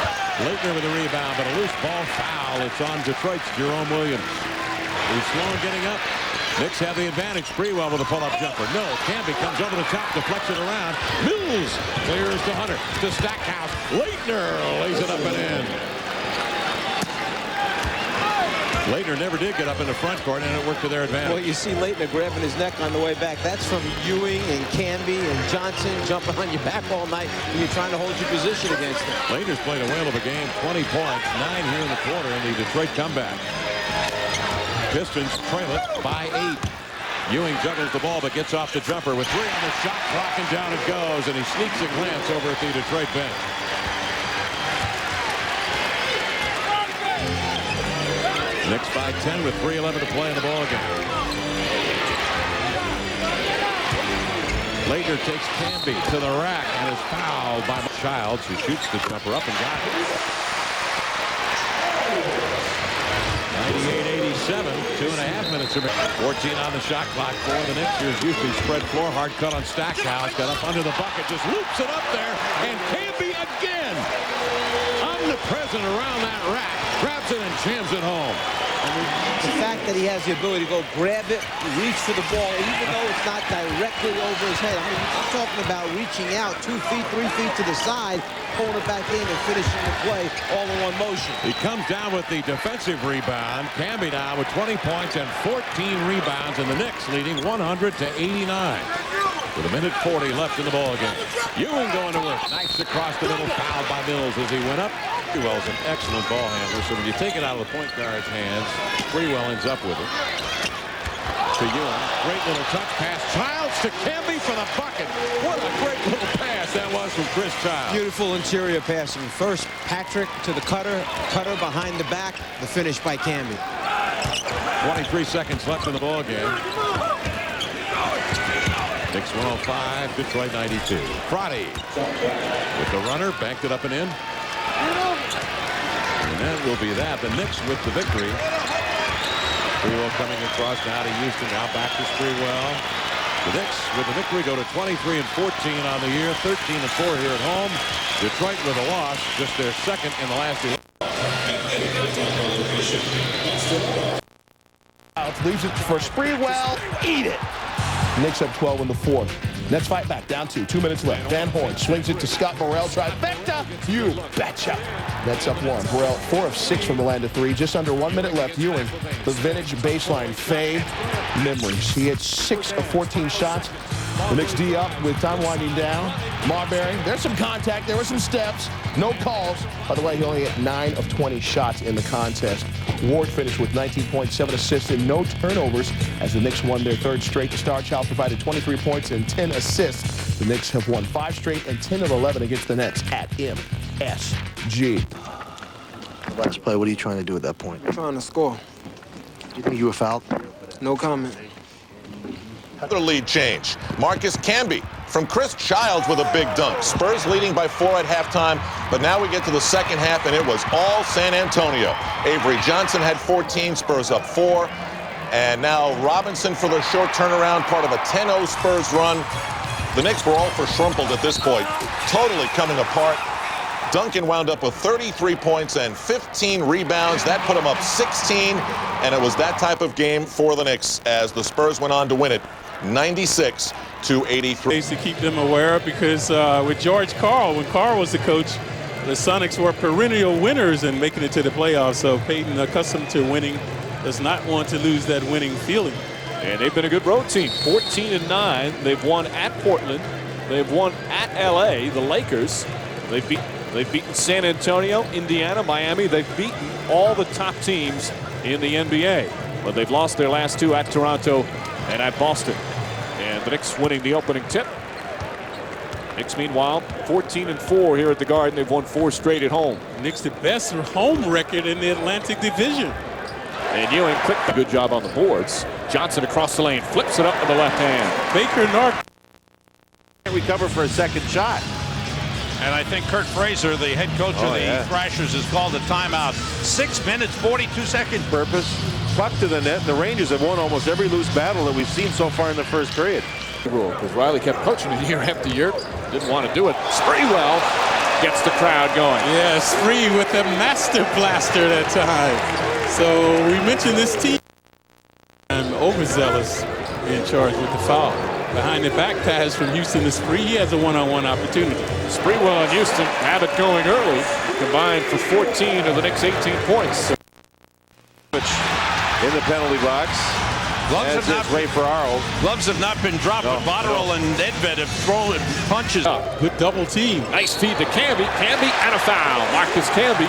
Laettner with a rebound, but a loose ball foul. It's on Detroit's Jerome Williams. He's slow in getting up. Knicks have the advantage. Sprewell with a pull-up jumper. No, Camby comes over the top, deflects it around. Mills clears to Hunter. To Stackhouse. Laettner lays it up and in. Laettner never did get up in the front court, and it worked to their advantage. Well, you see Laettner grabbing his neck on the way back. That's from Ewing and Camby and Johnson jumping on your back all night when you're trying to hold your position against them. Laettner's played a whale of a game. 20 points, 9 here in the quarter in the Detroit comeback. Pistons trail it by 8. Ewing juggles the ball but gets off the jumper with 3 on the shot clock, and down it goes, and he sneaks a glance over at the Detroit bench. Knicks by 10 with 3:11 to play in the ball game. Laettner takes Camby to the rack and is fouled by Childs, who shoots the jumper up and got it. 98-87, 2.5 minutes. 14 on the shot clock for the Knicks. Here's Houston spread floor, hard cut on Stackhouse. Got up under the bucket, just loops it up there, and Camby again, omnipresent around that rack, grabs it and jams it home. The fact that he has the ability to go grab it, reach for the ball, even though it's not directly over his head. I mean, I'm talking about reaching out 2 feet, 3 feet to the side, pulling it back in and finishing the play all in one motion. He comes down with the defensive rebound. Camby now with 20 points and 14 rebounds, and the Knicks leading 100-89. With 1:40 left in the ball game. Ewing going to work. Nice across the middle, fouled by Mills as he went up. Sprewell's an excellent ball handler, so when you take it out of the point guard's hands, Sprewell ends up with it. To Ewing. Great little touch pass. Childs to Camby for the bucket. What a great little pass that was from Chris Childs. Beautiful interior passing. First, Patrick to the cutter. Cutter behind the back. The finish by Camby. 23 seconds left in the ball game. Knicks 105, Detroit 92. Friday with the runner, banked it up and in. And that will be that. The Knicks with the victory. Sprewell coming across now to Houston. Now back to Sprewell. The Knicks with the victory go to 23-14 on the year. 13-4 here at home. Detroit with a loss. Just their second in the last 11. Leaves it for Sprewell. Eat it. Knicks up 12 in the fourth. Nets fight back, down 2 minutes left. Van Horn swings it to Scott Burrell. Trifecta. You betcha. Nets up 1. Burrell 4 of 6 from the land of 3. Just under 1 minute left. Ewing, the vintage baseline fade. Memories. He had 6 of 14 shots. The Knicks D up with time winding down. Marbury, there's some contact. There were some steps. No calls. By the way, he only had 9 of 20 shots in the contest. Ward finished with 19 points, 7 assists, and no turnovers as the Knicks won their third straight. The star child provided 23 points and 10 assists. The Knicks have won 5 straight and 10 of 11 against the Nets at MSG. Last play, what are you trying to do at that point? Trying to score. Do you think you were fouled? No comment. Another lead change. Marcus Camby from Chris Childs with a big dunk. Spurs leading by 4 at halftime, but now we get to the second half, and it was all San Antonio. Avery Johnson had 14, Spurs up 4. And now Robinson for the short turnaround, part of a 10-0 Spurs run. The Knicks were all for Schrumpled at this point, totally coming apart. Duncan wound up with 33 points and 15 rebounds. That put him up 16, and it was that type of game for the Knicks as the Spurs went on to win it 96-83. Ways to keep them aware because with George Karl, when Karl was the coach, the Sonics were perennial winners and making it to the playoffs. So Peyton, accustomed to winning, does not want to lose that winning feeling. And they've been a good road team, 14-9. They've won at Portland. They've won at LA, the Lakers. They've beaten San Antonio, Indiana, Miami. They've beaten all the top teams in the NBA. But they've lost their last 2 at Toronto and at Boston. And the Knicks winning the opening tip. Knicks, meanwhile, 14-4 here at the Garden. They've won 4 straight at home. Knicks the best home record in the Atlantic Division. And Ewing clicked a good job on the boards. Johnson across the lane, flips it up with the left hand. Baker Nark can't recover for a second shot. And I think Kurt Fraser, the head coach of the Thrashers, has called a timeout. 6 minutes, 42 seconds. Purpose, puck to the net. The Rangers have won almost every loose battle that we've seen so far in the first period. Because Riley kept coaching it year after year. Didn't want to do it. Sprewell gets the crowd going. Yeah, Spree with the master blaster that time. So we mentioned this team. I'm overzealous in charge with the foul. Behind the back pass from Houston to Spree, he has a one-on-one opportunity. Sprewell and Houston have it going early. Combined for 14 of the Knicks' 18 points. In the penalty box. Gloves have not been dropped. No, Botterill and Edved have thrown punches. Good double team. Nice feed to Camby. Camby and a foul. Marcus Camby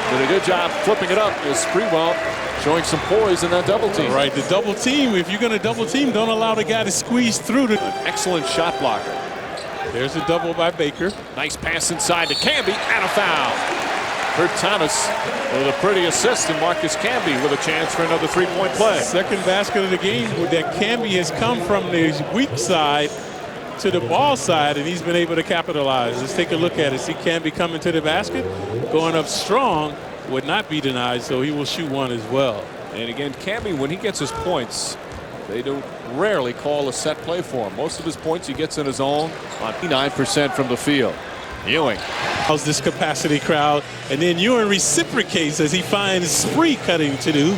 did a good job flipping it up as Sprewell showing some poise in that double team. All right, the double team. If you're going to double team, don't allow the guy to squeeze through. An excellent shot blocker. There's a double by Baker. Nice pass inside to Camby and a foul. Kurt Thomas with a pretty assist, and Marcus Camby with a chance for another 3-point play. Second basket of the game that Camby has come from the weak side to the ball side, and he's been able to capitalize. Let's take a look at it. See Camby coming to the basket, going up strong, would not be denied, so he will shoot one as well. And again, Camby, when he gets his points, they don't rarely call a set play for him. Most of his points he gets in his own on 9% from the field. Ewing. How's this capacity crowd? And then Ewing reciprocates as he finds Spree cutting to do.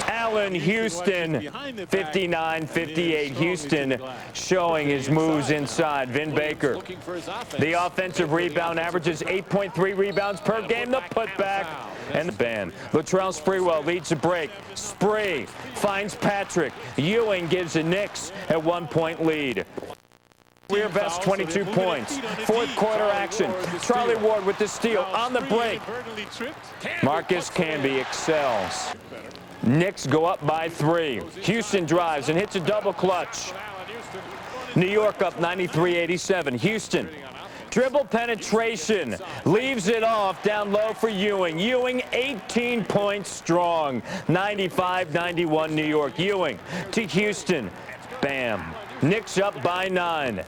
Allen Houston, 59-58. Houston showing his moves inside. Vin Baker. The offensive rebound averages 8.3 rebounds per game. The putback and the ban. Latrell Sprewell leads the break. Spree finds Patrick. Ewing gives the Knicks a 1-point lead. Career best 22 points. Fourth quarter action. Charlie Ward with the steal on the break. Marcus Camby excels. Knicks go up by 3. Houston drives and hits a double clutch. New York up 93-87. Houston. Dribble penetration. Leaves it off down low for Ewing. Ewing 18 points strong. 95-91 New York. Ewing to Houston. Bam. Knicks up by 9.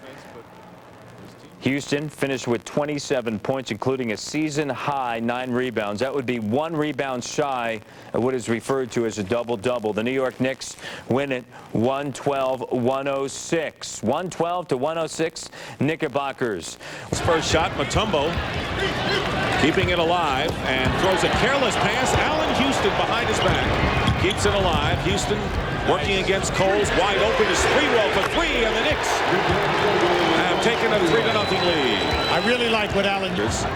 Houston finished with 27 points, including a season-high 9 rebounds. That would be 1 rebound shy of what is referred to as a double-double. The New York Knicks win it 112-106. 112-106, Knickerbockers. His first shot, Mutombo keeping it alive and throws a careless pass. Allen Houston behind his back keeps it alive. Houston working against Coles, wide open to Sprewell for 3, and the Knicks have taken a 3-0 lead. I really like what Allen does.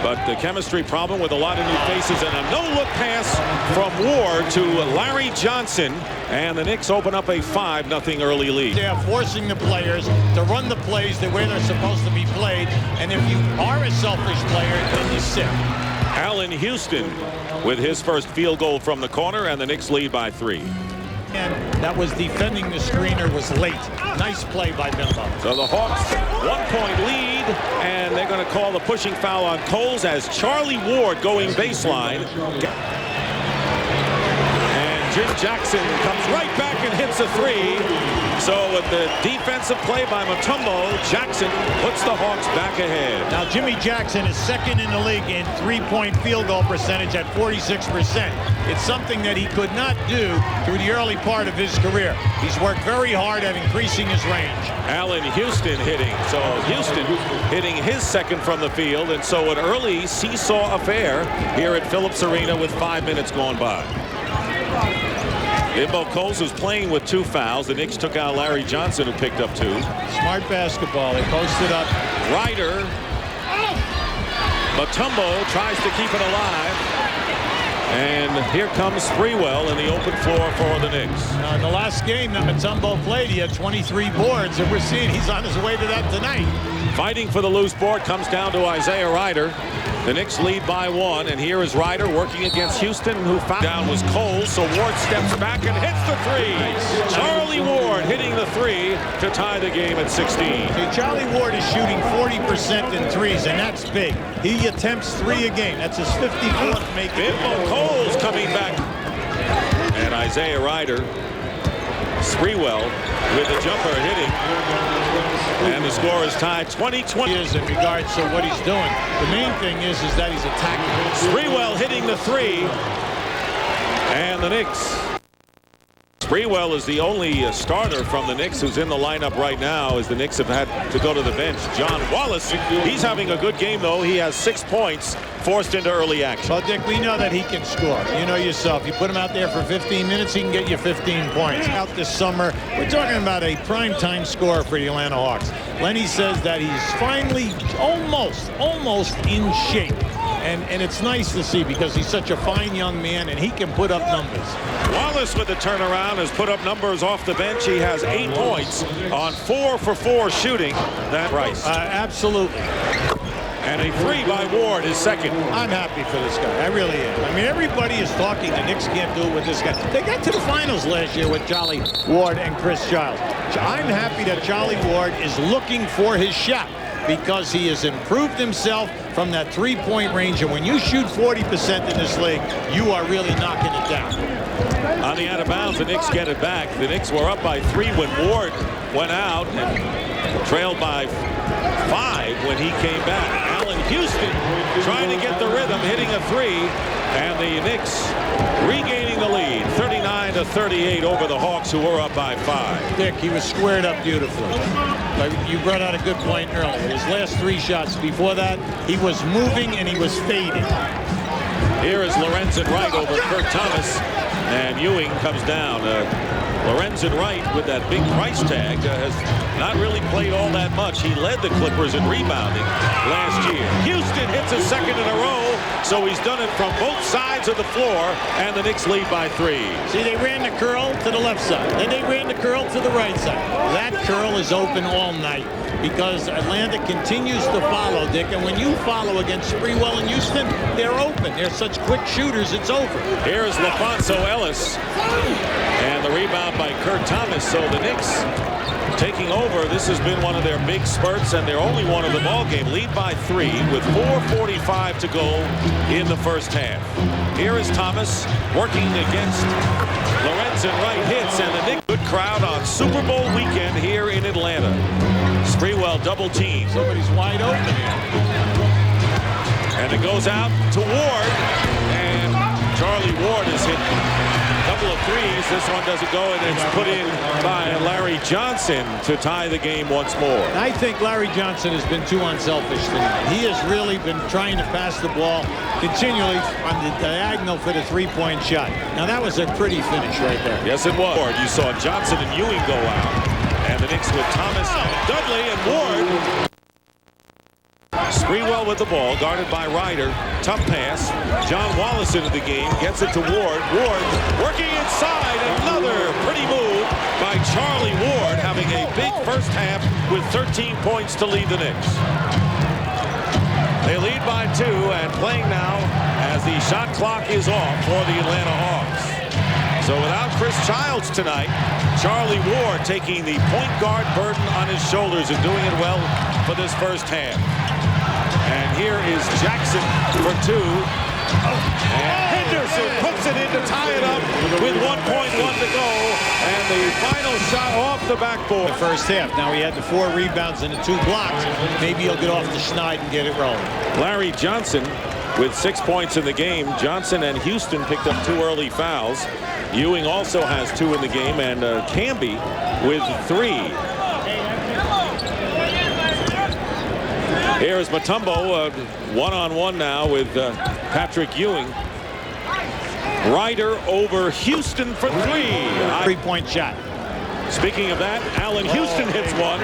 But the chemistry problem with a lot of new faces, and a no-look pass from Ward to Larry Johnson, and the Knicks open up a 5-0 early lead. They are forcing the players to run the plays the way they're supposed to be played, and if you are a selfish player, then you sit. Allen Houston with his first field goal from the corner, and the Knicks lead by 3. And that was defending the screener was late. Nice play by Bimbo. So the Hawks 1-point lead, and they're going to call the pushing foul on Coles as Charlie Ward going baseline. And Jim Jackson comes right back and hits a 3. So with the defensive play by Mutombo, Jackson puts the Hawks back ahead. Now Jimmy Jackson is second in the league in 3-point field goal percentage at 46%. It's something that he could not do through the early part of his career. He's worked very hard at increasing his range. Allen Houston hitting. So Houston hitting his second from the field, and so an early seesaw affair here at Phillips Arena with 5 minutes gone by. Bimbo Coles was playing with 2 fouls. The Knicks took out Larry Johnson, who picked up 2. Smart basketball. They posted up. Ryder. Mutombo tries to keep it alive. And here comes Sprewell in the open floor for the Knicks. Now, in the last game that Mutombo played, he had 23 boards, and we're seeing he's on his way to that tonight. Fighting for the loose board comes down to Isaiah Ryder. The Knicks lead by 1, and here is Ryder working against Houston, who fouled. Down was Coles, so Ward steps back and hits the 3. Charlie Ward hitting the 3 to tie the game at 16. Okay, Charlie Ward is shooting 40% in threes, and that's big. He attempts 3 a game. That's his 54th make. Bimbo Coles coming back. And Isaiah Ryder, Sprewell with the jumper hitting. And the score is tied 20-20. In regards to what he's doing. The main thing is that he's attacking. Sprewell hitting the 3. And the Knicks. Sprewell is the only starter from the Knicks who's in the lineup right now, as the Knicks have had to go to the bench. John Wallace, he's having a good game, though. He has 6 points forced into early action. Well, Dick, we know that he can score. You know yourself. You put him out there for 15 minutes, he can get you 15 points. Out this summer, we're talking about a primetime scorer for the Atlanta Hawks. Lenny says that he's finally almost in shape. And it's nice to see because he's such a fine young man and he can put up numbers. Wallace with the turnaround has put up numbers off the bench. He has 8 points on 4 for 4 shooting. That Rice. Absolutely. And a 3 by Ward, his second. I'm happy for this guy. I really am. I mean, everybody is talking. The Knicks can't do it with this guy. They got to the finals last year with Charlie Ward and Chris Childs. I'm happy that Charlie Ward is looking for his shot because he has improved himself from that 3-point range. And when you shoot 40% in this league, you are really knocking it down. On the out of bounds, the Knicks get it back. The Knicks were up by 3 when Ward went out and trailed by 5 when he came back. Allen Houston trying to get the rhythm, hitting a 3, and the Knicks regaining the lead, 39-38 over the Hawks, who were up by 5. Dick, he was squared up beautifully. You brought out a good point earlier. His last 3 shots before that, he was moving and he was fading. Here is Lorenzen Wright over Kurt Thomas, and Ewing comes down. Lorenzen Wright, with that big price tag, has not really played all that much. He led the Clippers in rebounding last year. Houston hits a second in a row, so he's done it from both sides of the floor, and the Knicks lead by 3. See, they ran the curl to the left side. Then they ran the curl to the right side. That curl is open all night because Atlanta continues to follow, Dick. And when you follow against Sprewell and Houston, they're open. They're such quick shooters, it's over. Here is LaFonso Ellis. And the rebound by Kurt Thomas. So the Knicks taking over. This has been one of their big spurts, and they're only one of the ball game. Lead by 3 with 4:45 to go in the first half. Here is Thomas working against Lorenzen Wright hits, and the Knicks. Good crowd on Super Bowl weekend here in Atlanta. Sprewell double team. Somebody's wide open here. And it goes out to Ward. And Charlie Ward has hit a couple of threes. This one doesn't go, and it's put in by Larry Johnson to tie the game once more. I think Larry Johnson has been too unselfish tonight. He has really been trying to pass the ball continually on the diagonal for the three-point shot. Now, that was a pretty finish right there. Yes, it was. You saw Johnson and Ewing go out. And the Knicks with Thomas, Dudley, and Ward. Sprewell with the ball, guarded by Ryder. Tough pass. John Wallace into the game, gets it to Ward. Ward working inside. Another pretty move by Charlie Ward, having a big first half with 13 points to lead the Knicks. They lead by 2 and playing now as the shot clock is off for the Atlanta Hawks. So without Chris Childs tonight, Charlie Ward taking the point guard burden on his shoulders and doing it well for this first half. And here is Jackson for 2. And Henderson puts it in to tie it up with 1.1 to go. And the final shot off the backboard. The first half. Now he had the 4 rebounds and the 2 blocks. Maybe he'll get off the schneid and get it rolling. Larry Johnson with 6 points in the game. Johnson and Houston picked up 2 early fouls. Ewing also has 2 in the game, and Camby with 3. Here is Mutombo, one-on-one now with Patrick Ewing. Ryder over Houston for 3. 3-point shot. Speaking of that, Allen Houston hits one.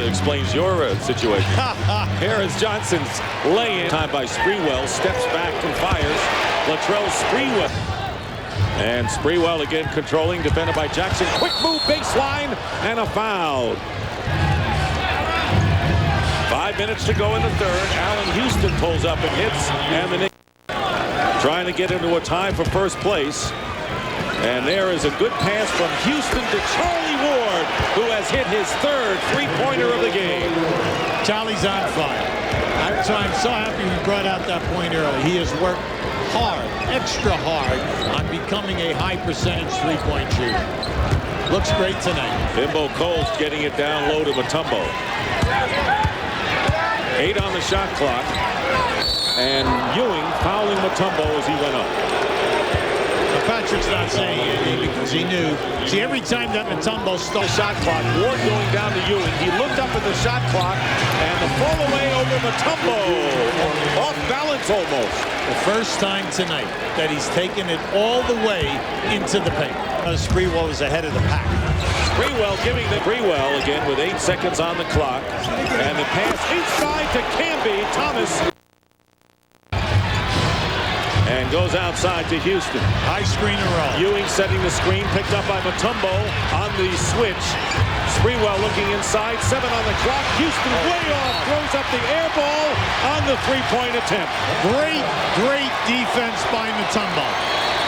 Explains your situation. Here is Johnson's lay-in. Time by Sprewell. Steps back and fires. Latrell Sprewell. And Sprewell again controlling, defended by Jackson. Quick move, baseline, and a foul. 5 minutes to go in the third. Allen Houston pulls up and hits, and the Knicks trying to get into a tie for first place. And there is a good pass from Houston to Charlie Ward, who has hit his 3rd three-pointer of the game. Charlie's on fire. I'm so happy we brought out that point early. He has worked hard, extra hard, on becoming a high percentage three-point shooter. Looks great tonight. Bimbo Coles getting it down low to Mutombo. 8 on the shot clock. And Ewing fouling Mutombo as he went up. Patrick's not saying anything because he knew. See, every time that Mutombo stole the shot clock, Ward going down to Ewing. He looked up at the shot clock, and the fall away over Mutombo. Off balance almost. The first time tonight that he's taken it all the way into the paint. Sprewell is ahead of the pack. Sprewell giving the Sprewell again with 8 seconds on the clock. And the pass inside to Camby. Thomas. And goes outside to Houston. High screen and roll. Ewing setting the screen, picked up by Mutombo on the switch. Sprewell looking inside, 7 on the clock. Houston way off, throws up the air ball on the three-point attempt. Great defense by Mutombo.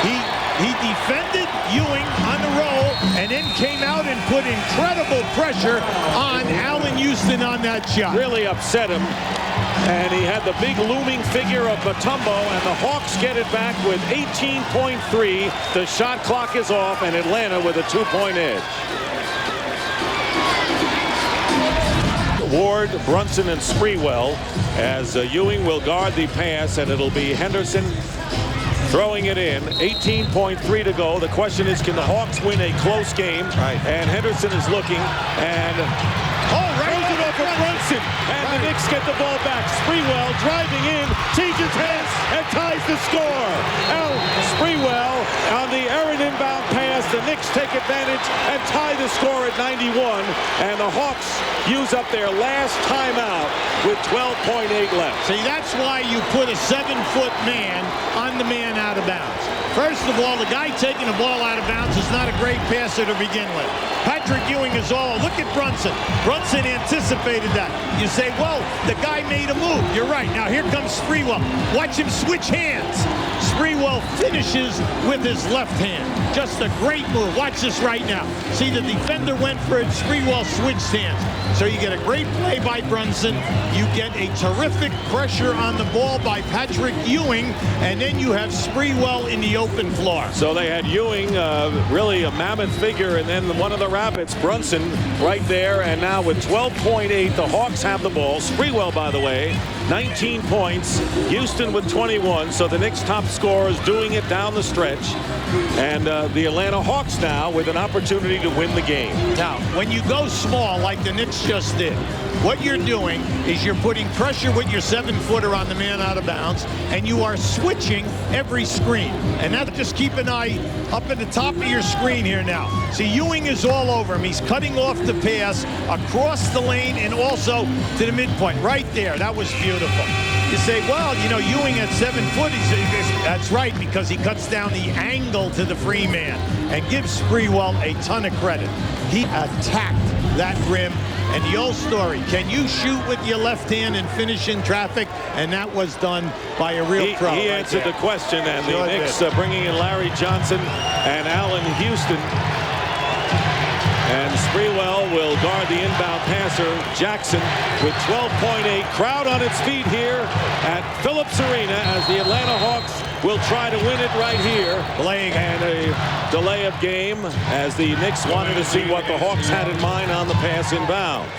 He defended Ewing on the roll and then came out and put incredible pressure on Allen Houston on that shot. Really upset him. And he had the big looming figure of Mutombo, and the Hawks get it back with 18.3. The shot clock is off, and Atlanta with a 2-point edge. Ward, Brunson, and Sprewell as Ewing will guard the pass, and it'll be Henderson throwing it in. 18.3 to go. The question is, can the Hawks win a close game? Right. And Henderson is looking, and throws it over Brunson, and the Knicks get the ball back. Sprewell driving in, changes hands, and ties the score. Sprewell on the errant inbound pass. The Knicks take advantage and tie the score at 91. And the Hawks use up their last timeout with 12.8 left. See, that's why you put a 7-foot man on the man out of bounds. First of all, the guy taking the ball out of bounds is not a great passer to begin with. Patrick Ewing is all. Look at Brunson. Brunson anticipated that. You say, well, the guy made a move. You're right. Now here comes Sprewell. Watch him switch hands. Sprewell finishes with his left hand. Just a great move. move. Watch this right now. See, the defender went for it. Sprewell switched hands. So you get a great play by Brunson. You get a terrific pressure on the ball by Patrick Ewing. And then you have Sprewell in the open floor. So they had Ewing, really a mammoth figure, and then one of the Rapids, Brunson, right there. And now with 12.8, the Hawks have the ball. Sprewell, by the way, 19 points. Houston with 21. So the Knicks' top scorer is doing it down the stretch. And the Atlanta Hawks now with an opportunity to win the game. Now, when you go small like the Knicks just did, what you're doing is you're putting pressure with your 7-footer on the man out of bounds, and you are switching every screen. And that, just keep an eye up at the top of your screen here now. See, Ewing is all over him. He's cutting off the pass across the lane and also to the midpoint. Right there. That was beautiful. You say, well, you know, Ewing at 7 foot, that's right, because he cuts down the angle to the free man and gives Sprewell a ton of credit. He attacked that rim. And the old story, can you shoot with your left hand and finish in traffic? And that was done by a real pro. He answered the question, and the Knicks bringing in Larry Johnson and Allen Houston. And Sprewell will guard the inbound passer, Jackson, with 12.8. Crowd on its feet here at Phillips Arena as the Atlanta Hawks will try to win it right here. And a delay of game as the Knicks wanted to see what the Hawks had in mind on the pass inbounds.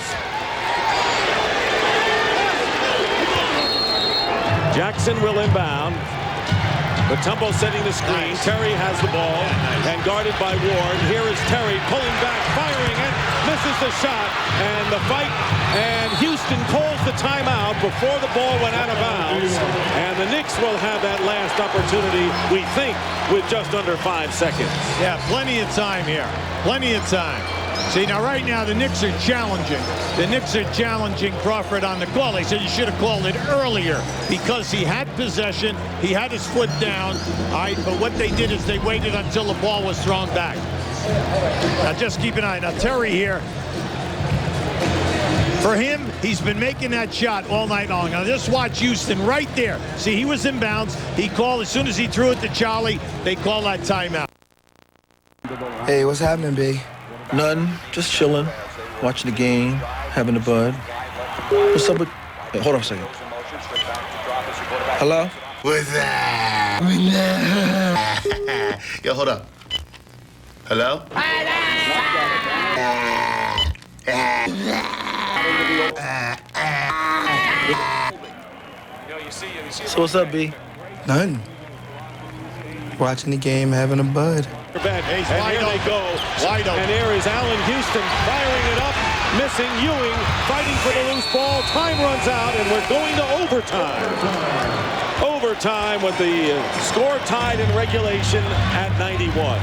Jackson will inbound. Mutombo setting the screen. Terry has the ball and guarded by Ward. Here is Terry pulling back, firing it, misses the shot, and the fight. And Houston calls the timeout before the ball went out of bounds. And the Knicks will have that last opportunity, we think, with just under 5 seconds. Yeah, plenty of time here. Plenty of time. See, now right now the Knicks are challenging. The Knicks are challenging Crawford on the call. They said you should have called it earlier because he had possession. He had his foot down. All right, but what they did is they waited until the ball was thrown back. Now just keep an eye. Now Terry here. For him, he's been making that shot all night long. Now just watch Houston right there. See, he was inbounds. He called, as soon as he threw it to Charlie, they call that timeout. Hey, what's happening, B? Nothing. Just chilling, watching the game, having a bud. What's up with... Hey, hold on a second. Hello? What's that? Yo, hold up. Hello? So what's up, B? Nothing. Watching the game, having a bud. And here they go. And there is Allen Houston firing it up, missing. Ewing fighting for the loose ball. Time runs out, and we're going to overtime. Overtime with the score tied in regulation at 91.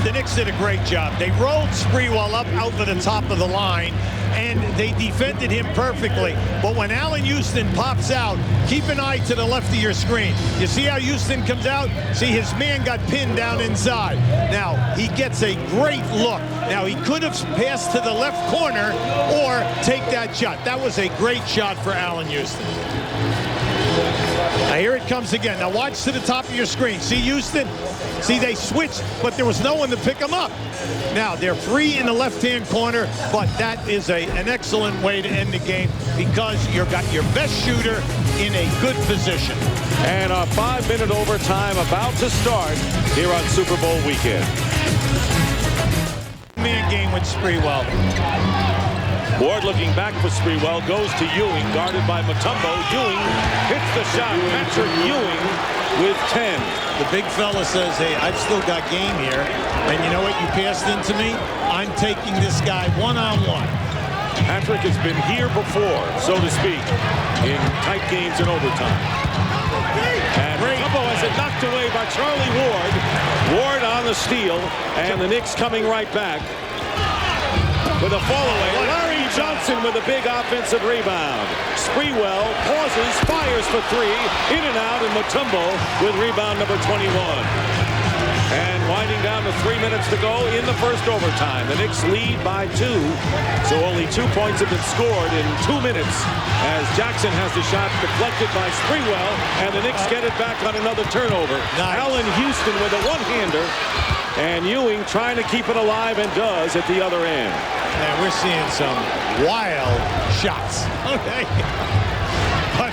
The Knicks did a great job. They rolled Sprewell up over the top of the line, and they defended him perfectly. But when Allen Houston pops out, keep an eye to the left of your screen. You see how Houston comes out? See, his man got pinned down inside. Now, he gets a great look. Now, he could have passed to the left corner or take that shot. That was a great shot for Allen Houston. Now, here it comes again. Now, watch to the top of your screen. See Houston? See, they switched, but there was no one to pick them up. Now, they're free in the left-hand corner, but that is an excellent way to end the game because you've got your best shooter in a good position. And a 5-minute overtime about to start here on Super Bowl weekend. Man game with Sprewell. Ward looking back for Sprewell, goes to Ewing, guarded by Mutombo. Ewing hits the shot. Patrick Ewing with 10. The big fella says, hey, I've still got game here. And you know what you passed into me? I'm taking this guy one-on-one. Patrick has been here before, so to speak, in tight games in overtime. And Mutombo has it knocked away by Charlie Ward. Ward on the steal, and the Knicks coming right back with a fall-away. Larry Johnson with a big offensive rebound. Sprewell pauses, fires for three, in and out, and Mutombo with rebound number 21. And winding down to 3 minutes to go in the first overtime. The Knicks lead by 2, so only 2 points have been scored in 2 minutes as Jackson has the shot deflected by Sprewell, and the Knicks get it back on another turnover. Allen Houston with a one-hander. And Ewing trying to keep it alive and does at the other end. And we're seeing some wild shots. Okay. But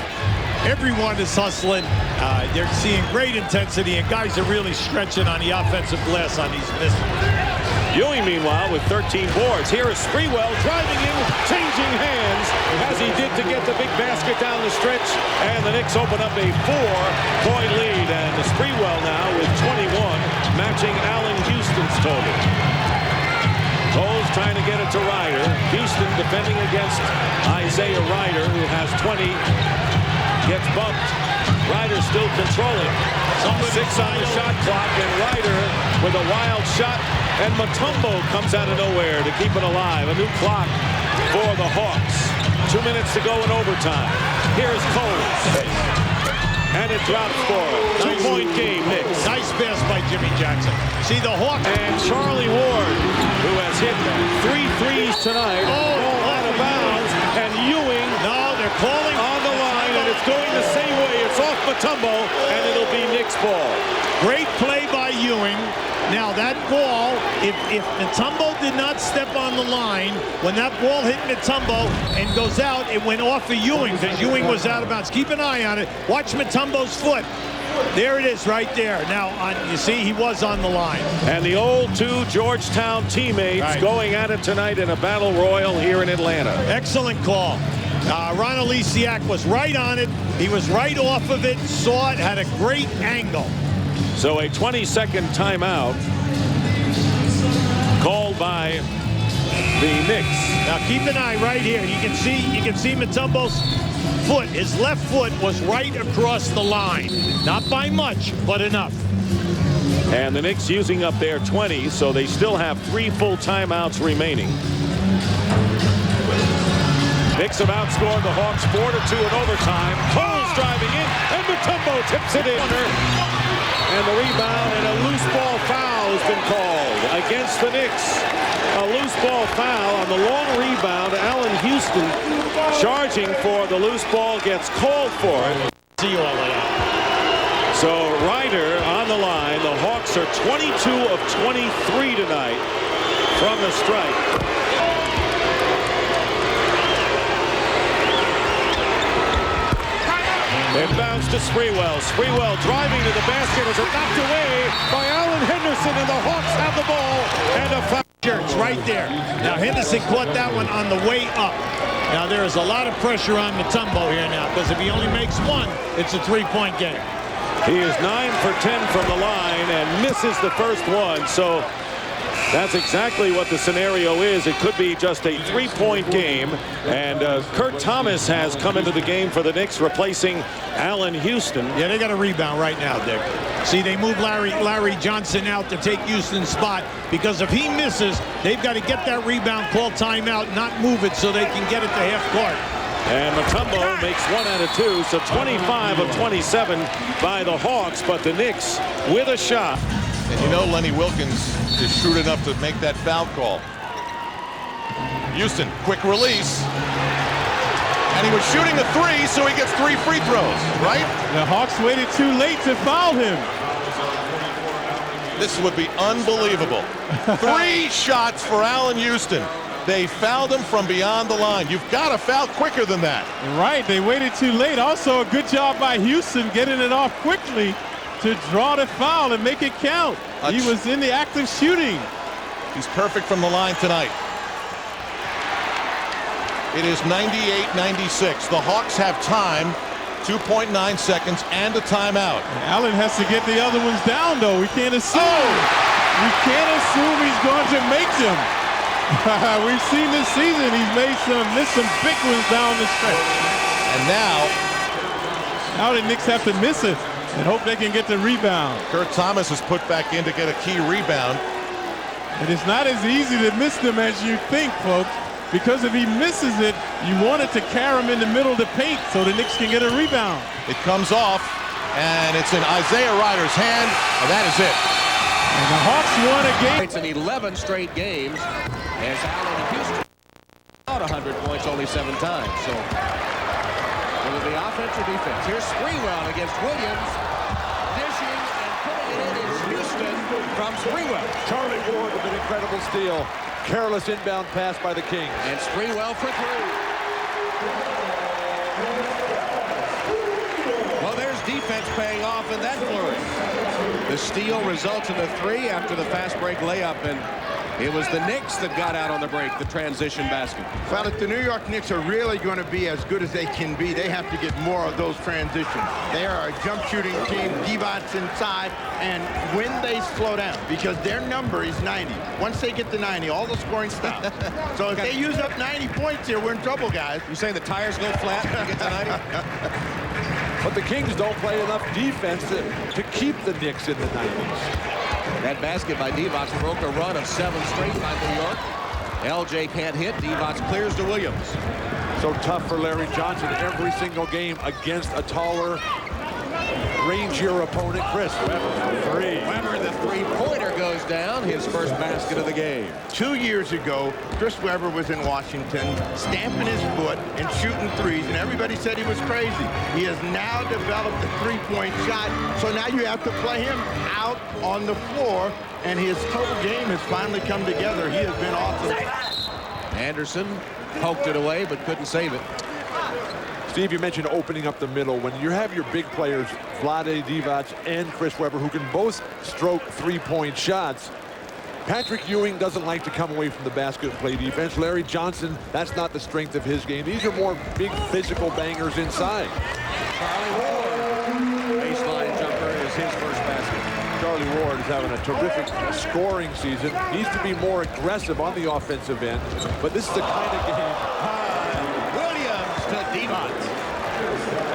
everyone is hustling. They're seeing great intensity, and guys are really stretching on the offensive glass on these misses. Ewing, meanwhile, with 13 boards. Here is Sprewell driving in, changing hands, as he did to get the big basket down the stretch. And the Knicks open up a 4-point lead. And Sprewell now with 21, matching Allen Houston's total. Cole's trying to get it to Ryder. Houston defending against Isaiah Ryder, who has 20. Gets bumped. Ryder still controlling. 6 on the shot clock, and Ryder with a wild shot. And Mutombo comes out of nowhere to keep it alive. A new clock for the Hawks. 2 minutes to go in overtime. Here's Cole. And it drops for him. 2-point game, Knicks. Nice pass by Jimmy Jackson. See the Hawks. And Charlie Ward, who has hit 3 threes tonight. Oh, out of bounds. And Ewing. No, they're calling on the line, and it's going the same way. It's off Mutombo, and it'll be Knicks ball. Great play by Ewing. Now that ball, if Mutombo did not step on the line, when that ball hit Mutombo and goes out, it went off of Ewing because Ewing was out of bounds. Keep an eye on it. Watch Mutombo's foot. There it is right there. Now, you see, he was on the line. And the old 2 Georgetown teammates going at it tonight in a battle royal here in Atlanta. Excellent call. Ron Alesiak was right on it. He was right off of it, saw it, had a great angle. So a 20-second timeout called by the Knicks. Now keep an eye right here. You can see Mutombo's foot. His left foot was right across the line. Not by much, but enough. And the Knicks using up their 20, so they still have 3 full timeouts remaining. Knicks have outscored the Hawks 4-2 in overtime. Cole's driving in, and Mutombo tips it in. And the rebound, and a loose ball foul has been called against the Knicks. A loose ball foul on the long rebound. Allen Houston charging for the loose ball, gets called for it. See all of that. So Ryder on the line. The Hawks are 22 of 23 tonight from the strike. Inbounds to Sprewell. Sprewell driving to the basket as it knocked away by Allen Henderson, and the Hawks have the ball. And a foul. Shirts right there. Now Henderson caught that one on the way up. Now there is a lot of pressure on Mutombo here now, because if he only makes 1, it's a 3-point game. He is 9 for 10 from the line and misses the first one. So that's exactly what the scenario is. It could be just a 3-point game. And Kurt Thomas has come into the game for the Knicks, replacing Allen Houston. Yeah, they got a rebound right now, Dick. See, they moved Larry Johnson out to take Houston's spot, because if he misses, they've got to get that rebound, call timeout, not move it so they can get it to half court. And Mutombo makes 1 out of 2, so 25 of 27 by the Hawks, but the Knicks with a shot. And you know Lenny Wilkins is shrewd enough to make that foul call. Houston, quick release. And he was shooting a 3, so he gets 3 free throws, right? The Hawks waited too late to foul him. This would be unbelievable. 3 shots for Allen Houston. They fouled him from beyond the line. You've got to foul quicker than that. Right, they waited too late. Also, a good job by Houston getting it off quickly to draw the foul and make it count. He was in the act of shooting. He's perfect from the line tonight. It is 98-96. The Hawks have time, 2.9 seconds, and a timeout. Allen has to get the other ones down, though. We can't assume. We can't assume he's going to make them. We've seen this season he's missed some big ones down the stretch. And now the Knicks have to miss it and hope they can get the rebound. Kurt Thomas is put back in to get a key rebound. And it's not as easy to miss them as you think, folks, because if he misses it, you want it to carry him in the middle of the paint so the Knicks can get a rebound. It comes off, and it's in Isaiah Ryder's hand, and that is it. And the Hawks won a game. It's in 11 straight games as Allen Houston about 100 points only 7 times. So whether the offense or defense. Here's Sprewell against Williams. Dishing and putting it in is Houston. from Sprewell. Charlie Ward with an incredible steal. Careless inbound pass by the Kings. And Sprewell for three. Well, there's defense paying off in that flurry. The steal results in a three after the fast break layup, and it was the Knicks that got out on the break, the transition basket. Well, if the New York Knicks are really going to be as good as they can be, they have to get more of those transitions. They are a jump shooting team, Devon's inside, and when they slow down, because their number is 90. Once they get to 90, all the scoring stops. So if they use up 90 points here, we're in trouble, guys. You saying the tires go flat when you get to 90? But the Kings don't play enough defense to keep the Knicks in the 90s. That basket by Divac broke a run of 7 straight by New York. LJ can't hit. Divac clears to Williams. So tough for Larry Johnson every single game against a taller, rangier opponent. Chris Webber for three. Webber, the three-pointer goes down. His first basket of the game. 2 years ago, Chris Webber was in Washington, stamping his foot and shooting threes, and everybody said he was crazy. He has now developed a three-point shot, so now you have to play him out on the floor, and his total game has finally come together. He has been awesome. Anderson poked it away, but couldn't save it. Steve, you mentioned opening up the middle. When you have your big players, Vlade Divac and Chris Webber, who can both stroke three-point shots, Patrick Ewing doesn't like to come away from the basket and play defense. Larry Johnson, that's not the strength of his game. These are more big physical bangers inside. Charlie Ward, baseline jumper is his first basket. Charlie Ward is having a terrific scoring season. Needs to be more aggressive on the offensive end, but this is the kind of game. Williams to Divac.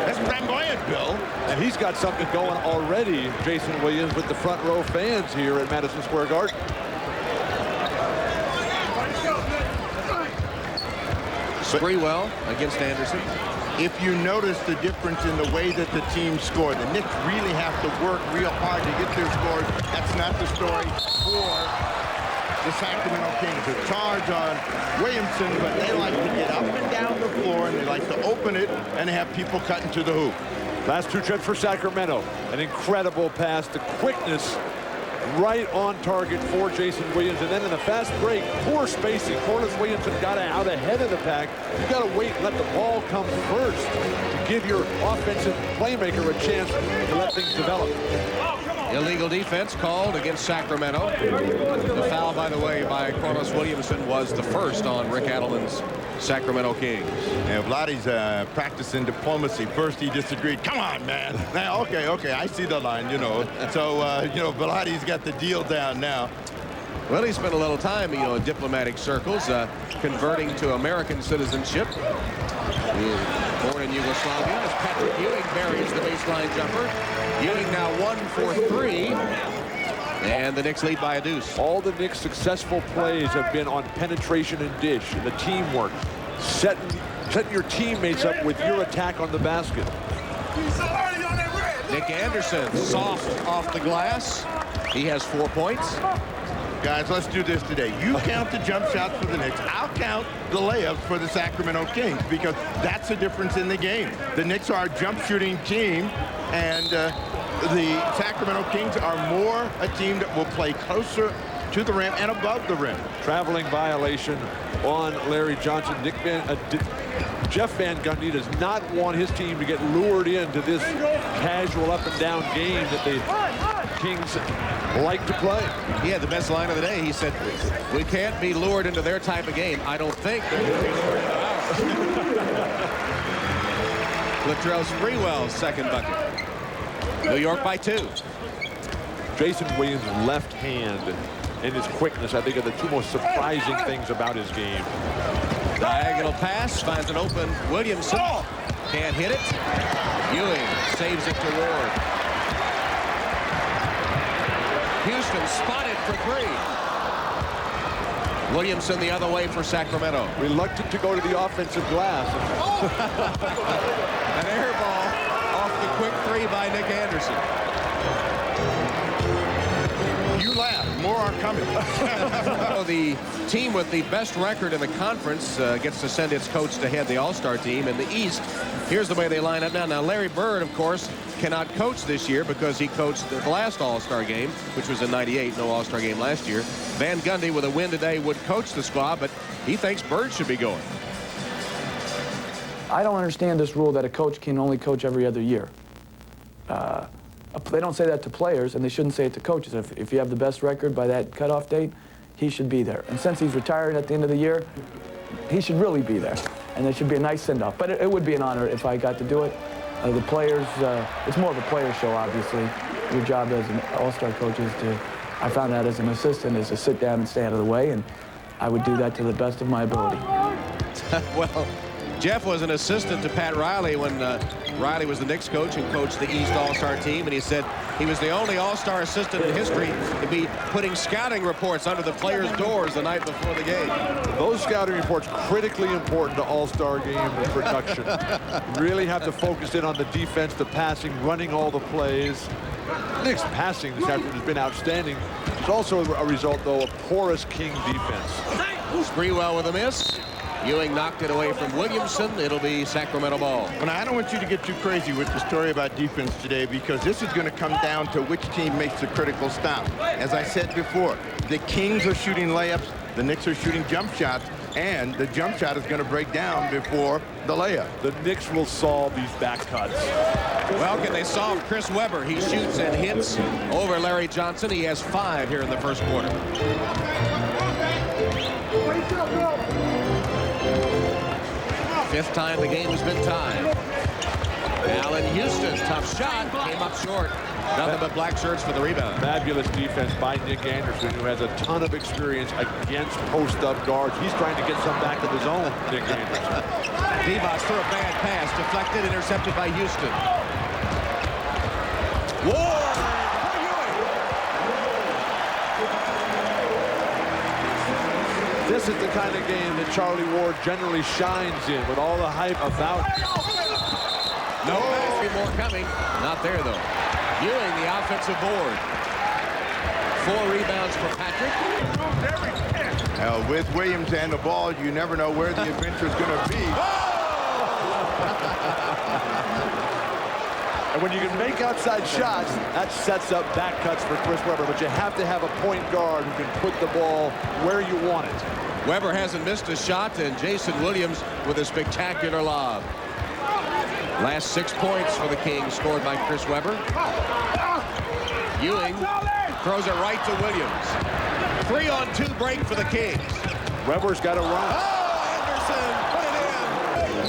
That's flamboyant, Bill. And he's got something going already, Jason Williams, with the front row fans here at Madison Square Garden. Sprewell against Anderson. If you notice the difference in the way that the team score, the Knicks really have to work real hard to get their scores. That's not the story for the Sacramento Kings. A charge on Williamson, but they like to get up and down the floor, and they like to open it and have people cutting to the hoop. Last two trips for Sacramento. An incredible pass. The quickness right on target for Jason Williams. And then in the fast break, poor spacing. Corliss Williamson got out ahead of the pack. You got to wait and let the ball come first to give your offensive playmaker a chance to let things develop. Illegal defense called against Sacramento. The foul, by the way, by Corliss Williamson was the first on Rick Adelman's Sacramento Kings. And Vladdy's practicing diplomacy. First he disagreed. Come on, man. Now, okay, I see the line, you know. So, Vladdy's got the deal down now. Well, he spent a little time, in diplomatic circles, converting to American citizenship. Born in Yugoslavia, as Patrick Ewing buries the baseline jumper. Ewing now 1 for 3. And the Knicks lead by a deuce. All the Knicks' successful plays have been on penetration and dish, and the teamwork. Setting your teammates up with your attack on the basket. Nick Anderson, soft off the glass. He has 4 points. Guys, let's do this today. You count the jump shots for the Knicks. I'll count the layups for the Sacramento Kings, because that's the difference in the game. The Knicks are a jump shooting team, and the Sacramento Kings are more a team that will play closer to the rim and above the rim. Traveling violation on Larry Johnson. Jeff Van Gundy does not want his team to get lured into this casual up and down game that the Kings like to play. He had the best line of the day. He said, we can't be lured into their type of game. I don't think they're going to be lured into ours. Latrell Sprewell's second bucket. New York by 2. Jason Williams' left hand and his quickness, I think, are the two most surprising things about his game. Diagonal pass, finds an open Williamson. Can't hit it. Ewing saves it to Ward. Houston spotted for 3. Williamson the other way for Sacramento. Reluctant to go to the offensive glass. An air ball off the quick 3 by Nick Anderson. You laugh. More aren't coming. The team with the best record in the conference gets to send its coach to head the All-Star team. In the East, here's the way they line up now. Now, Larry Bird, of course, cannot coach this year because he coached the last All-Star game, which was in '98, no All-Star game last year. Van Gundy, with a win today, would coach the squad, but he thinks Bird should be going. I don't understand this rule that a coach can only coach every other year. They don't say that to players, and they shouldn't say it to coaches. If you have the best record by that cutoff date, he should be there. And since he's retiring at the end of the year, he should really be there. And there should be a nice send-off. But it would be an honor if I got to do it. The players, it's more of a player show, obviously. Your job as an all-star coach is to, I found out as an assistant, is to sit down and stay out of the way, and I would do that to the best of my ability. Well, Jeff was an assistant to Pat Riley when Riley was the Knicks coach and coached the East All-Star team, and he said he was the only All-Star assistant in history to be putting scouting reports under the players' doors the night before the game. Those scouting reports critically important to All-Star game production. Really have to focus in on the defense, the passing, running all the plays. Knicks passing this afternoon has been outstanding. It's also a result, though, of porous King defense. Sprewell with a miss. Ewing knocked it away from Williamson. It'll be Sacramento ball. Well, I don't want you to get too crazy with the story about defense today, because this is going to come down to which team makes the critical stop. As I said before, the Kings are shooting layups, the Knicks are shooting jump shots, and the jump shot is going to break down before the layup. The Knicks will solve these back cuts. Well, can they solve Chris Webber? He shoots and hits over Larry Johnson. He has 5 here in the first quarter. Fifth time the game has been tied. Allen Houston, tough shot, came up short. Nothing but black shirts for the rebound. Fabulous defense by Nick Anderson, who has a ton of experience against post-up guards. He's trying to get some back of his own, Nick Anderson. Divac threw a bad pass, deflected, intercepted by Houston. Ward for Ewing. This is the kind of game that Charlie Ward generally shines in, with all the hype about. No more coming. Not there, though. Ewing, the offensive board. 4 rebounds for Patrick. With Williams and the ball, you never know where the adventure is going to be. And when you can make outside shots, that sets up back cuts for Chris Webber. But you have to have a point guard who can put the ball where you want it. Webber hasn't missed a shot, and Jason Williams with a spectacular lob. Last 6 points for the Kings scored by Chris Webber. Ewing throws it right to Williams. 3-on-2 break for the Kings. Webber's got to run. Oh, Anderson put it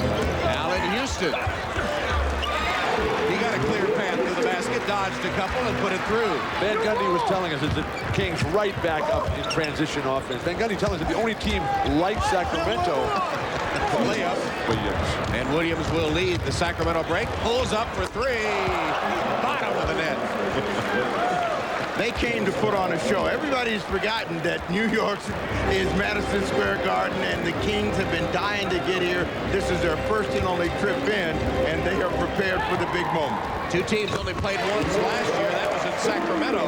in. Allen Houston. He got a clear path to the basket, dodged a couple, and put it through. Van Gundy was telling us that the Kings right back up in transition offense. Van Gundy telling us that the only team like Sacramento layup. Williams. And Williams will lead the Sacramento break. Pulls up for 3. Bottom of the net. They came to put on a show. Everybody's forgotten that New York is Madison Square Garden, and the Kings have been dying to get here. This is their first and only trip in, and they are prepared for the big moment. 2 teams only played once last year. That was in Sacramento.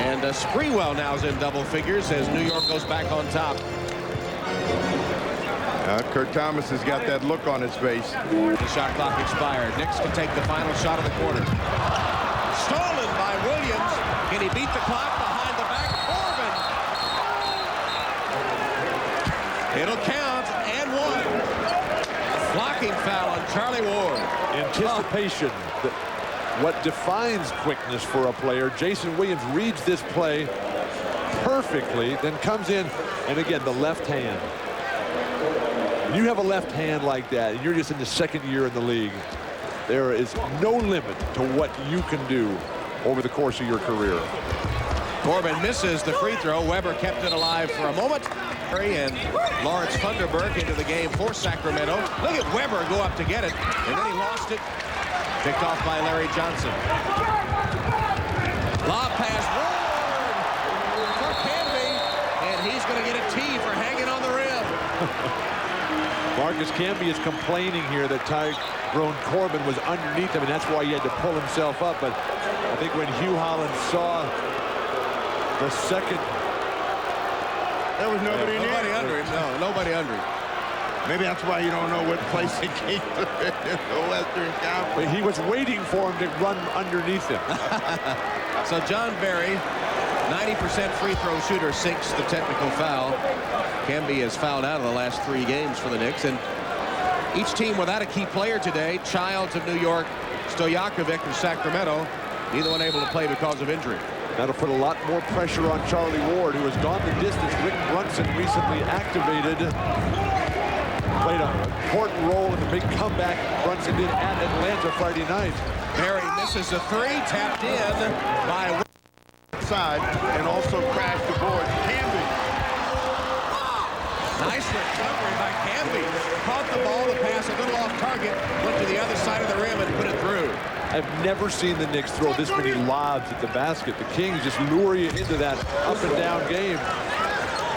And Sprewell now is in double figures as New York goes back on top. Kurt Thomas has got that look on his face. The shot clock expired. Knicks can take the final shot of the quarter. Stolen by Williams. Can he beat the clock behind the back? Corbin. It'll count and 1. Blocking foul on Charlie Ward. Anticipation. What defines quickness for a player. Jason Williams reads this play perfectly, then comes in, and again, the left hand. When you have a left hand like that, and you're just in the 2nd year in the league, there is no limit to what you can do over the course of your career. Corbin misses the free throw. Webber kept it alive for a moment. And Lawrence Funderburk into the game for Sacramento. Look at Webber go up to get it, and then he lost it. Picked off by Larry Johnson. Lob pass, Ward for Camby, and he's going to get a tee for hanging on the rim. Marcus Camby is complaining here that Tyrone Corbin was underneath him, and that's why he had to pull himself up. But I think when Hugh Holland saw The second. There was nobody in Nobody there. under him. No, nobody under him. Maybe that's why you don't know what place he came to in the Western Conference. But he was waiting for him to run underneath him. So John Barry, 90% free throw shooter, sinks the technical foul. Camby has fouled out of the last 3 games for the Knicks. And each team without a key player today, Childs of New York, Stojakovic of Sacramento, neither one able to play because of injury. That'll put a lot more pressure on Charlie Ward, who has gone the distance. Rick Brunson recently activated. Played an important role in the big comeback Brunson did at Atlanta Friday night. Barry misses a 3, tapped in by side and also crashed the board. Camby. Nice recovery by Camby. Caught the ball, the pass a little off target, went to the other side of the rim and put it through. I've never seen the Knicks throw this many lobs at the basket. The Kings just lure you into that up and down game.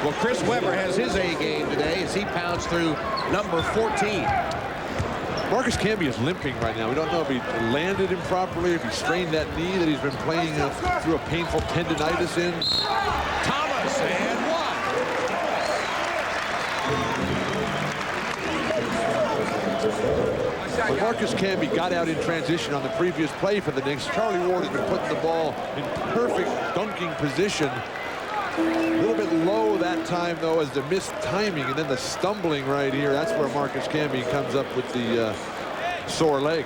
Well, Chris Webber has his A game today as he pounds through number 14. Marcus Camby is limping right now. We don't know if he landed improperly, if he strained that knee that he's been playing through a painful tendonitis in. Thomas and one. When Marcus Camby got out in transition on the previous play for the Knicks, Charlie Ward has been putting the ball in perfect dunking position. A little bit low that time, though, as the missed timing and then the stumbling right here. That's where Marcus Camby comes up with the sore leg.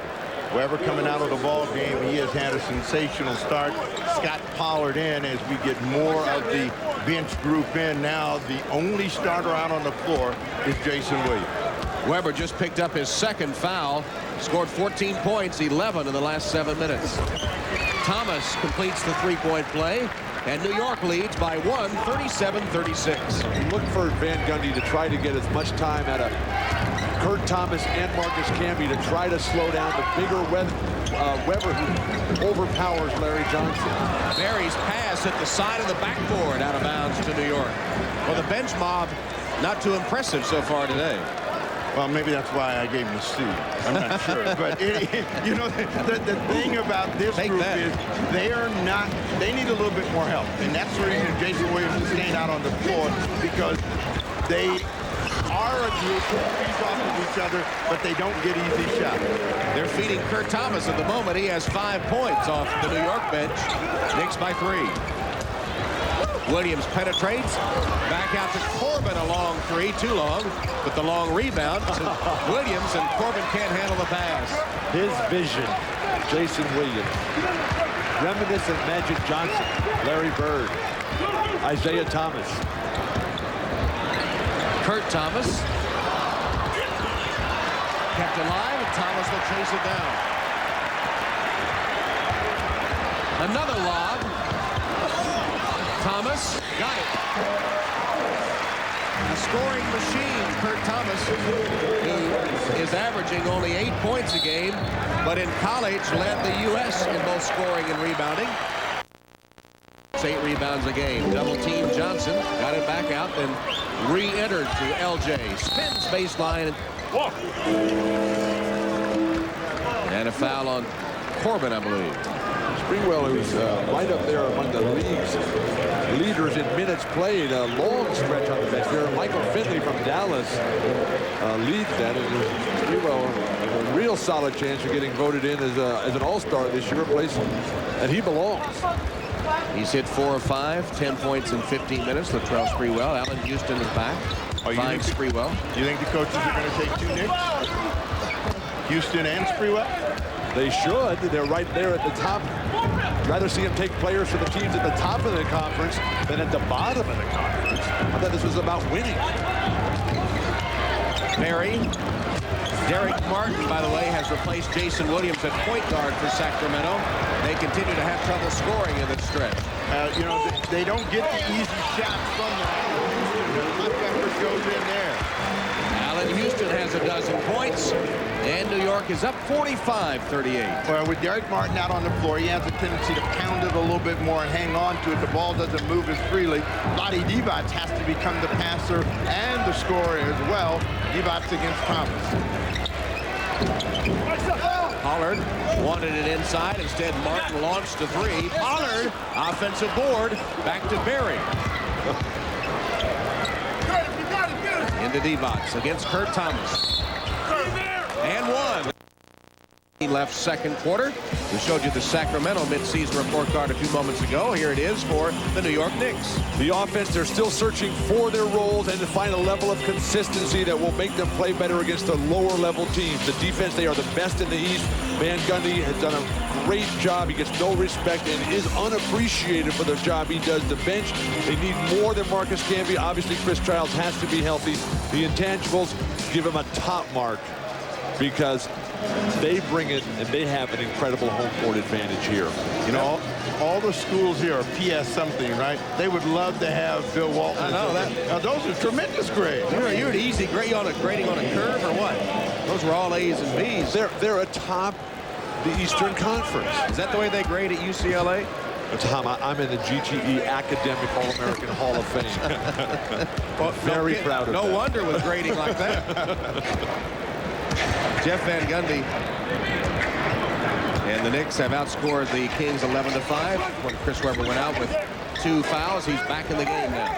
Webber coming out of the ball game, he has had a sensational start. Scott Pollard in as we get more of the bench group in. Now the only starter out on the floor is Jason Williams. Webber just picked up his second foul, scored 14 points, 11 in the last 7 minutes. Thomas completes the 3-point play. And New York leads by 1, 37-36. Look for Van Gundy to try to get as much time out of Kurt Thomas and Marcus Camby to try to slow down the bigger Webber who overpowers Larry Johnson. Barry's pass at the side of the backboard out of bounds to New York. Well, the bench mob not too impressive so far today. Well, maybe that's why I gave him a C. I'm not sure. But, you know, the thing about this group is they need a little bit more help. And that's the reason Jason Williams is staying out on the floor, because they are a group who feeds off of each other, but they don't get easy shots. They're feeding Kurt Thomas at the moment. He has 5 points off the New York bench. Knicks by 3. Williams penetrates. Back out to Corbin, a long 3, too long. But the long rebound to Williams, and Corbin can't handle the pass. His vision, Jason Williams. Reminiscent Magic Johnson, Larry Bird, Isaiah Thomas. Kurt Thomas. Kept alive, and Thomas will chase it down. Another lob. Thomas got it. A scoring machine, Kurt Thomas, who is averaging only 8 points a game, but in college led the U.S. in both scoring and rebounding. 8 rebounds a game. Double team Johnson, got it back out, then re-entered to LJ. Spins baseline. And a foul on Corbin, I believe. Springwell, who's right up there among the league's leaders in minutes played, a long stretch on the bench there. Michael Finley from Dallas leads that. And Springwell has a real solid chance of getting voted in as an all-star this year, a place that he belongs. He's hit 4 of 5, 10 points in 15 minutes. Latrell Sprewell. Allen Houston is back. Finds Sprewell. You think the coaches are going to take 2 Knicks? Houston and Sprewell? They should. They're right there at the top. Rather see them take players for the teams at the top of the conference than at the bottom of the conference. I thought this was about winning. Barry. Derek Martin, by the way, has replaced Jason Williams at point guard for Sacramento. They continue to have trouble scoring in this stretch. You know, they don't get the easy shots from that. Hot effort goes in there. Allen Houston has a dozen points, and New York is up 45-38. Well, with Derek Martin out on the floor, he has a tendency to pound it a little bit more and hang on to it. The ball doesn't move as freely. Lottie Divac has to become the passer and the scorer as well. Divac against Thomas. Pollard wanted it inside. Instead, Martin launched the three. Pollard, offensive board, back to Berry. Into Divac against Kurt Thomas. And one. He left second quarter. We showed you the Sacramento midseason report card a few moments ago. Here it is for the New York Knicks. The offense, they're still searching for their roles and to find a level of consistency that will make them play better against the lower level teams. The defense, they are the best in the East. Van Gundy has done a great job. He gets no respect and is unappreciated for the job he does. The bench, they need more than Marcus Camby. Obviously, Chris Childs has to be healthy. The intangibles give him a top mark because they bring it and they have an incredible home court advantage here. You know, all the schools here are PS something, right? They would love to have Bill Walton. I know that. Now, those are tremendous grades. You're an easy grade on grading on a curve or what? Those were all A's and B's. They're atop the Eastern Conference. Is that the way they grade at UCLA? Tom, I'm in the GTE Academic All-American Hall of Fame. Well, Very proud of that. No wonder with grading like that. Jeff Van Gundy and the Knicks have outscored the Kings 11-5 when Chris Webber went out with 2 fouls. He's back in the game now.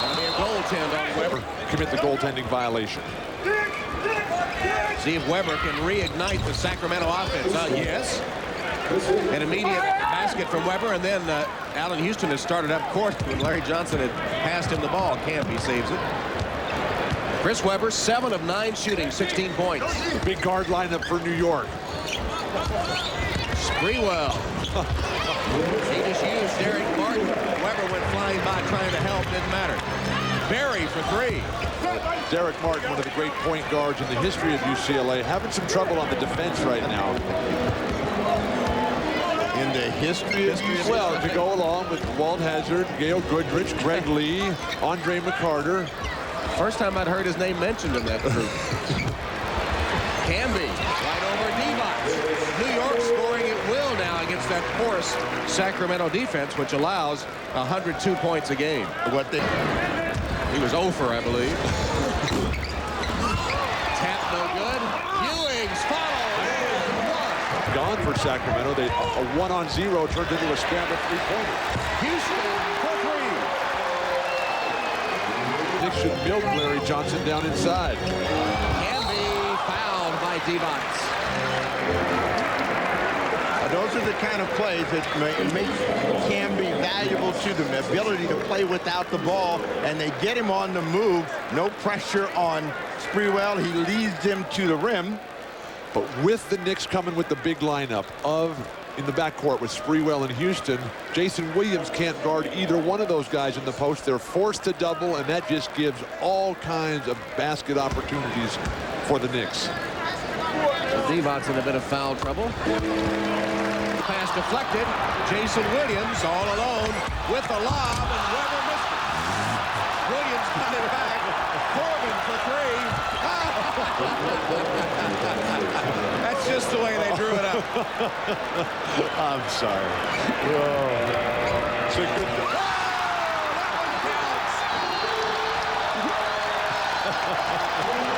That'll be a goaltend on Webber. Commit the goaltending violation. See if Webber can reignite the Sacramento offense. Yes. An immediate basket from Webber, and then Allen Houston has started up court when Larry Johnson had passed him the ball. Campy saves it. Chris Webber, 7 of 9 shooting, 16 points. The big guard lineup for New York. Sprewell. He just used Derek Martin. Webber went flying by trying to help, didn't matter. Berry for 3. Derek Martin, one of the great point guards in the history of UCLA, having some trouble on the defense right now. In the history of UCLA? Well, to go along with Walt Hazzard, Gail Goodrich, Greg Lee, Andre McCarter. First time I'd heard his name mentioned in that group. Camby right over Divac. New York scoring at will now against that porous Sacramento defense, which allows 102 points a game. He was 0 for, I believe. Tap no good. Ewing's follow. Gone for Sacramento. A 1-on-0 turned into a scramble three-pointer. Houston for 3. Knicks should milk Larry Johnson down inside. Can be fouled by Divac. Those are the kind of plays that can be valuable to them. The ability to play without the ball, and they get him on the move. No pressure on Sprewell. He leads them to the rim. But with the Knicks coming with the big lineup in the backcourt with Sprewell and Houston, Jason Williams can't guard either one of those guys in the post. They're forced to double, and that just gives all kinds of basket opportunities for the Knicks. Divac's in a bit of foul trouble. Pass deflected. Jason Williams all alone with the lob, and Webber missed it. Williams got it back. Corbin for 3. That's just the way they drew it up. I'm sorry. Oh. It's a good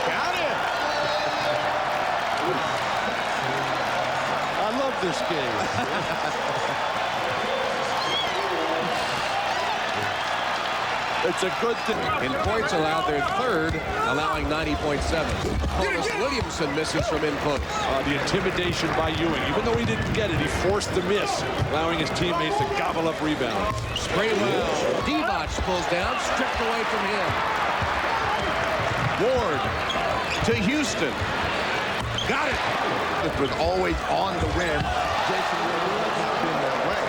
Got it. I love this game. It's a good thing. In points allowed, they're third, allowing 90.7. Honus Williamson misses from in close. The intimidation by Ewing. Even though he didn't get it, he forced the miss, allowing his teammates to gobble up rebounds. Sprewell. Divac pulls down, stripped away from him. Ward to Houston. Got it. It was always on the rim. Jason Williams has been that way.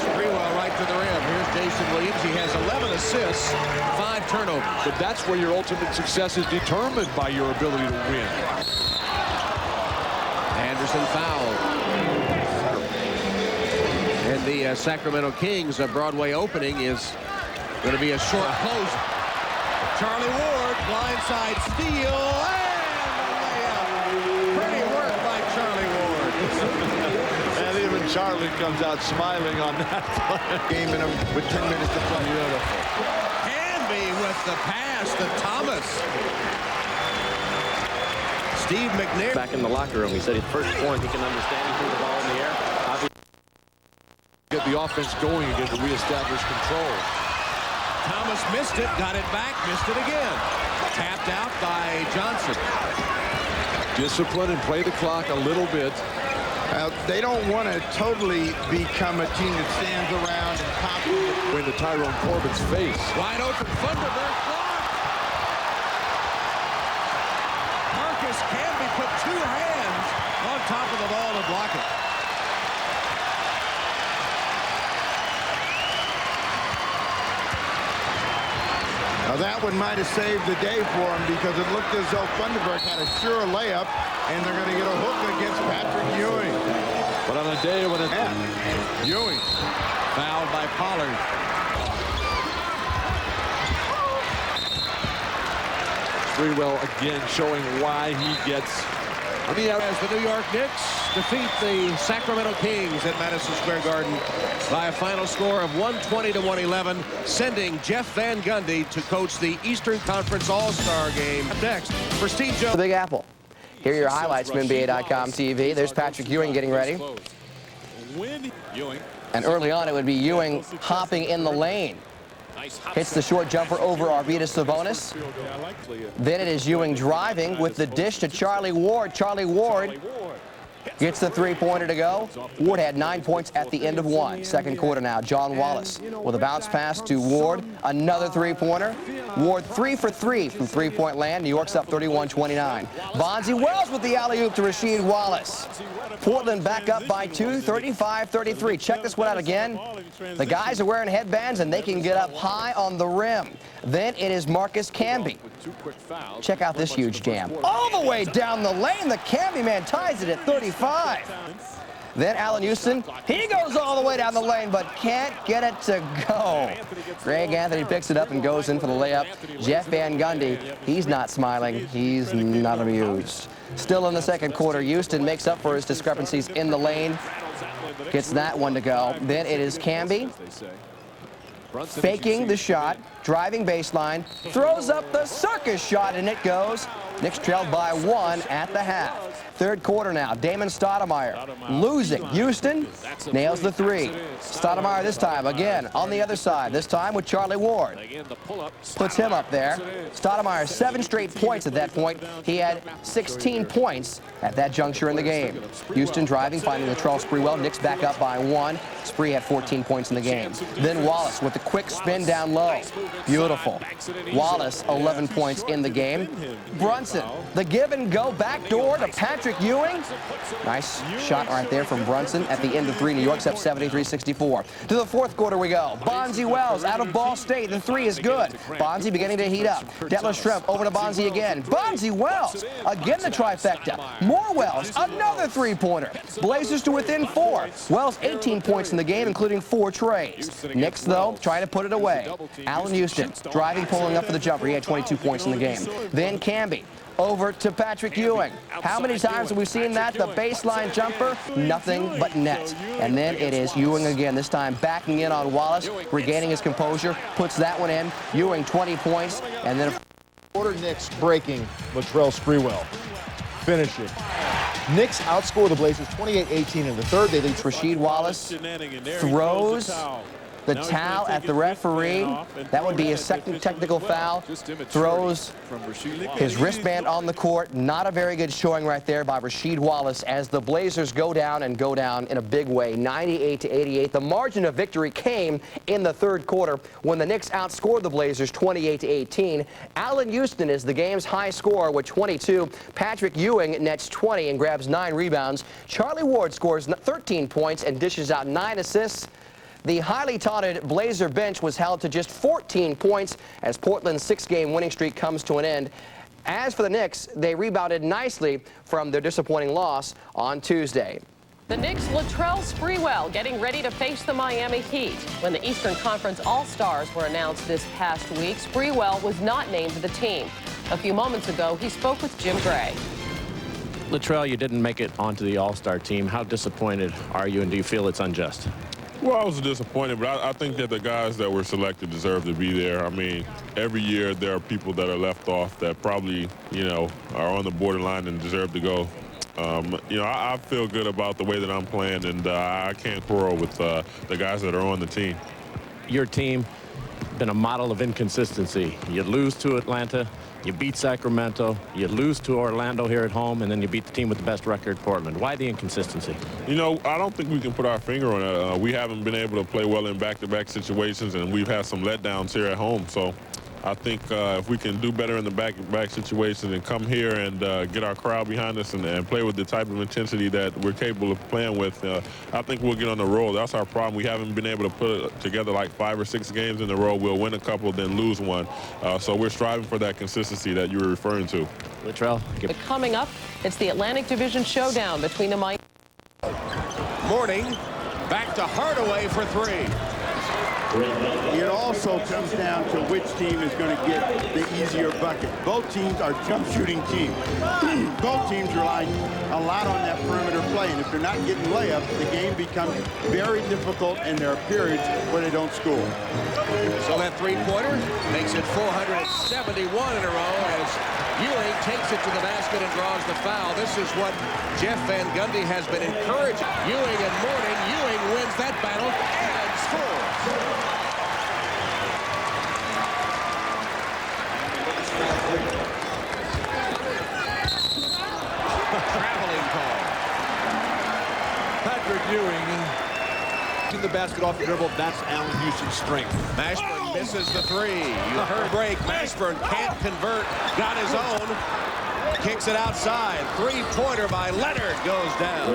Sprewell right to the rim. Here's Jason Williams. He has 11 assists, 5 turnovers. But that's where your ultimate success is determined by your ability to win. Anderson fouled. And the Sacramento Kings Broadway opening is going to be a short close. Charlie Ward, blindside steal, and a layup. Pretty work by Charlie Ward. And even Charlie comes out smiling on that play. Game in him with 10 minutes to play. Beautiful. Canby with the pass to Thomas. Steve McNair. Back in the locker room, he said at first point he can understand he threw the ball in the air. Get the offense going again to reestablish control. Thomas missed it, got it back, missed it again. Tapped out by Johnson. Discipline and play the clock a little bit. They don't want to totally become a team that stands around and copy. Into Tyrone Corbin's face. Wide open, Thunderbird blocked. Marcus Camby put two hands on top of the ball to block it. Now that one might have saved the day for him because it looked as though Thunderbird had a sure layup, and they're going to get a hook against Patrick Ewing. But on a day when it's Ewing fouled by Pollard. Sprewell again showing why he gets. As the New York Knicks defeat the Sacramento Kings at Madison Square Garden by a final score of 120-111, sending Jeff Van Gundy to coach the Eastern Conference All-Star Game. Next, for Steve Jones. The Big Apple. Here are your highlights from NBA.com TV. There's Patrick Ewing getting ready. And early on, it would be Ewing hopping in the lane. Hits the short jumper over Arvydas Sabonis. Then it is Ewing driving with the dish to Charlie Ward. Charlie Ward gets the three-pointer to go. Ward had 9 points at the end of one. Second quarter now. John Wallace with a bounce pass to Ward. Another three-pointer. Ward 3 for 3 from three-point land. New York's up 31-29. Bonzi Wells with the alley-oop to Rasheed Wallace. Portland back up by 2, 35-33. Check this one out again. The guys are wearing headbands, and they can get up high on the rim. Then it is Marcus Camby. Check out this huge jam. All the way down the lane. The Camby man ties it at 35. Then Allen Houston, he goes all the way down the lane, but can't get it to go. Greg Anthony picks it up and goes in for the layup. Jeff Van Gundy, he's not smiling. He's not amused. Still in the second quarter, Houston makes up for his discrepancies in the lane. Gets that one to go. Then it is Camby. Faking the shot, driving baseline, throws up the circus shot, and it goes. Knicks trailed by 1 at the half. Third quarter now, Damon Stoudemire losing. Houston nails the three. Stoudemire this time, again, on the other side, this time with Charlie Ward. Puts him up there. Stoudemire 7 straight points at that point. He had 16 points at that juncture in the game. Houston driving, finding Latrell Sprewell. Knicks back up by 1. Spree had 14 points in the game. Then Wallace with the quick spin down low. Beautiful. Wallace, 11 points in the game. Brunson, the give and go backdoor to Patrick Ewing. Nice shot right there from Brunson at the end of 3. New York's up 73-64. To the fourth quarter we go. Bonzi Wells out of Ball State. The 3 is good. Bonzi beginning to heat up. Detlef Schrempf over to Bonzi again. Bonzi Wells, again the trifecta. More Wells, another three-pointer. Blazers to within 4. Wells 18 points in the game, including 4 trays. Knicks, though, trying to put it away. Allen Houston driving, pulling up for the jumper. He had 22 points in the game. Then Camby over to Patrick Ewing. How many times have we seen that? The baseline jumper, nothing but net. And then it is Ewing again, this time backing in on Wallace, regaining his composure, puts that one in. Ewing 20 points, and then quarter Knicks breaking Latrell Sprewell. Finishing. Knicks outscore the Blazers 28-18 in the third. They lead. Rasheed Wallace throws the towel at the referee. That would be a second technical foul. Throws his wristband on the court. Not a very good showing right there by Rasheed Wallace as the Blazers go down in a big way, 98-88. The margin of victory came in the third quarter when the Knicks outscored the Blazers 28-18. Allen Houston is the game's high scorer with 22. Patrick Ewing nets 20 and grabs 9 rebounds. Charlie Ward scores 13 points and dishes out 9 assists. The highly touted Blazer bench was held to just 14 points as Portland's 6-game winning streak comes to an end. As for the Knicks, they rebounded nicely from their disappointing loss on Tuesday. The Knicks' Latrell Sprewell getting ready to face the Miami Heat. When the Eastern Conference All-Stars were announced this past week, Sprewell was not named to the team. A few moments ago, he spoke with Jim Gray. Latrell, you didn't make it onto the All-Star team. How disappointed are you, and do you feel it's unjust? Well, I was disappointed, but I think that the guys that were selected deserve to be there. I mean, every year there are people that are left off that probably, you know, are on the borderline and deserve to go. You know, I feel good about the way that I'm playing, and I can't quarrel with the guys that are on the team. Your team been a model of inconsistency. You lose to Atlanta, you beat Sacramento, you lose to Orlando here at home, and then you beat the team with the best record, Portland. Why the inconsistency? You know, I don't think we can put our finger on it. We haven't been able to play well in back-to-back situations, and we've had some letdowns here at home. So I think if we can do better in the back-to-back situations and come here and get our crowd behind us and play with the type of intensity that we're capable of playing with, I think we'll get on the roll. That's our problem. We haven't been able to put together like 5 or 6 games in a row. We'll win a couple, then lose one. So we're striving for that consistency that you were referring to. Latrell. But coming up, it's the Atlantic Division showdown between the Miami. Morning, back to Hardaway for 3. It also comes down to which team is going to get the easier bucket. Both teams are jump shooting teams. Both teams rely a lot on that perimeter play, and if they're not getting layups, the game becomes very difficult, and there are periods where they don't score. So that three-pointer makes it 471 in a row as Ewing takes it to the basket and draws the foul. This is what Jeff Van Gundy has been encouraging. Ewing and Mourning. Ewing wins that battle and scores. Traveling call. Patrick Ewing in the basket off the dribble. That's Allen Houston's strength. Mashburn misses the 3. You heard break. Mashburn can't convert. Got his own. Kicks it outside. 3-pointer by Leonard goes down.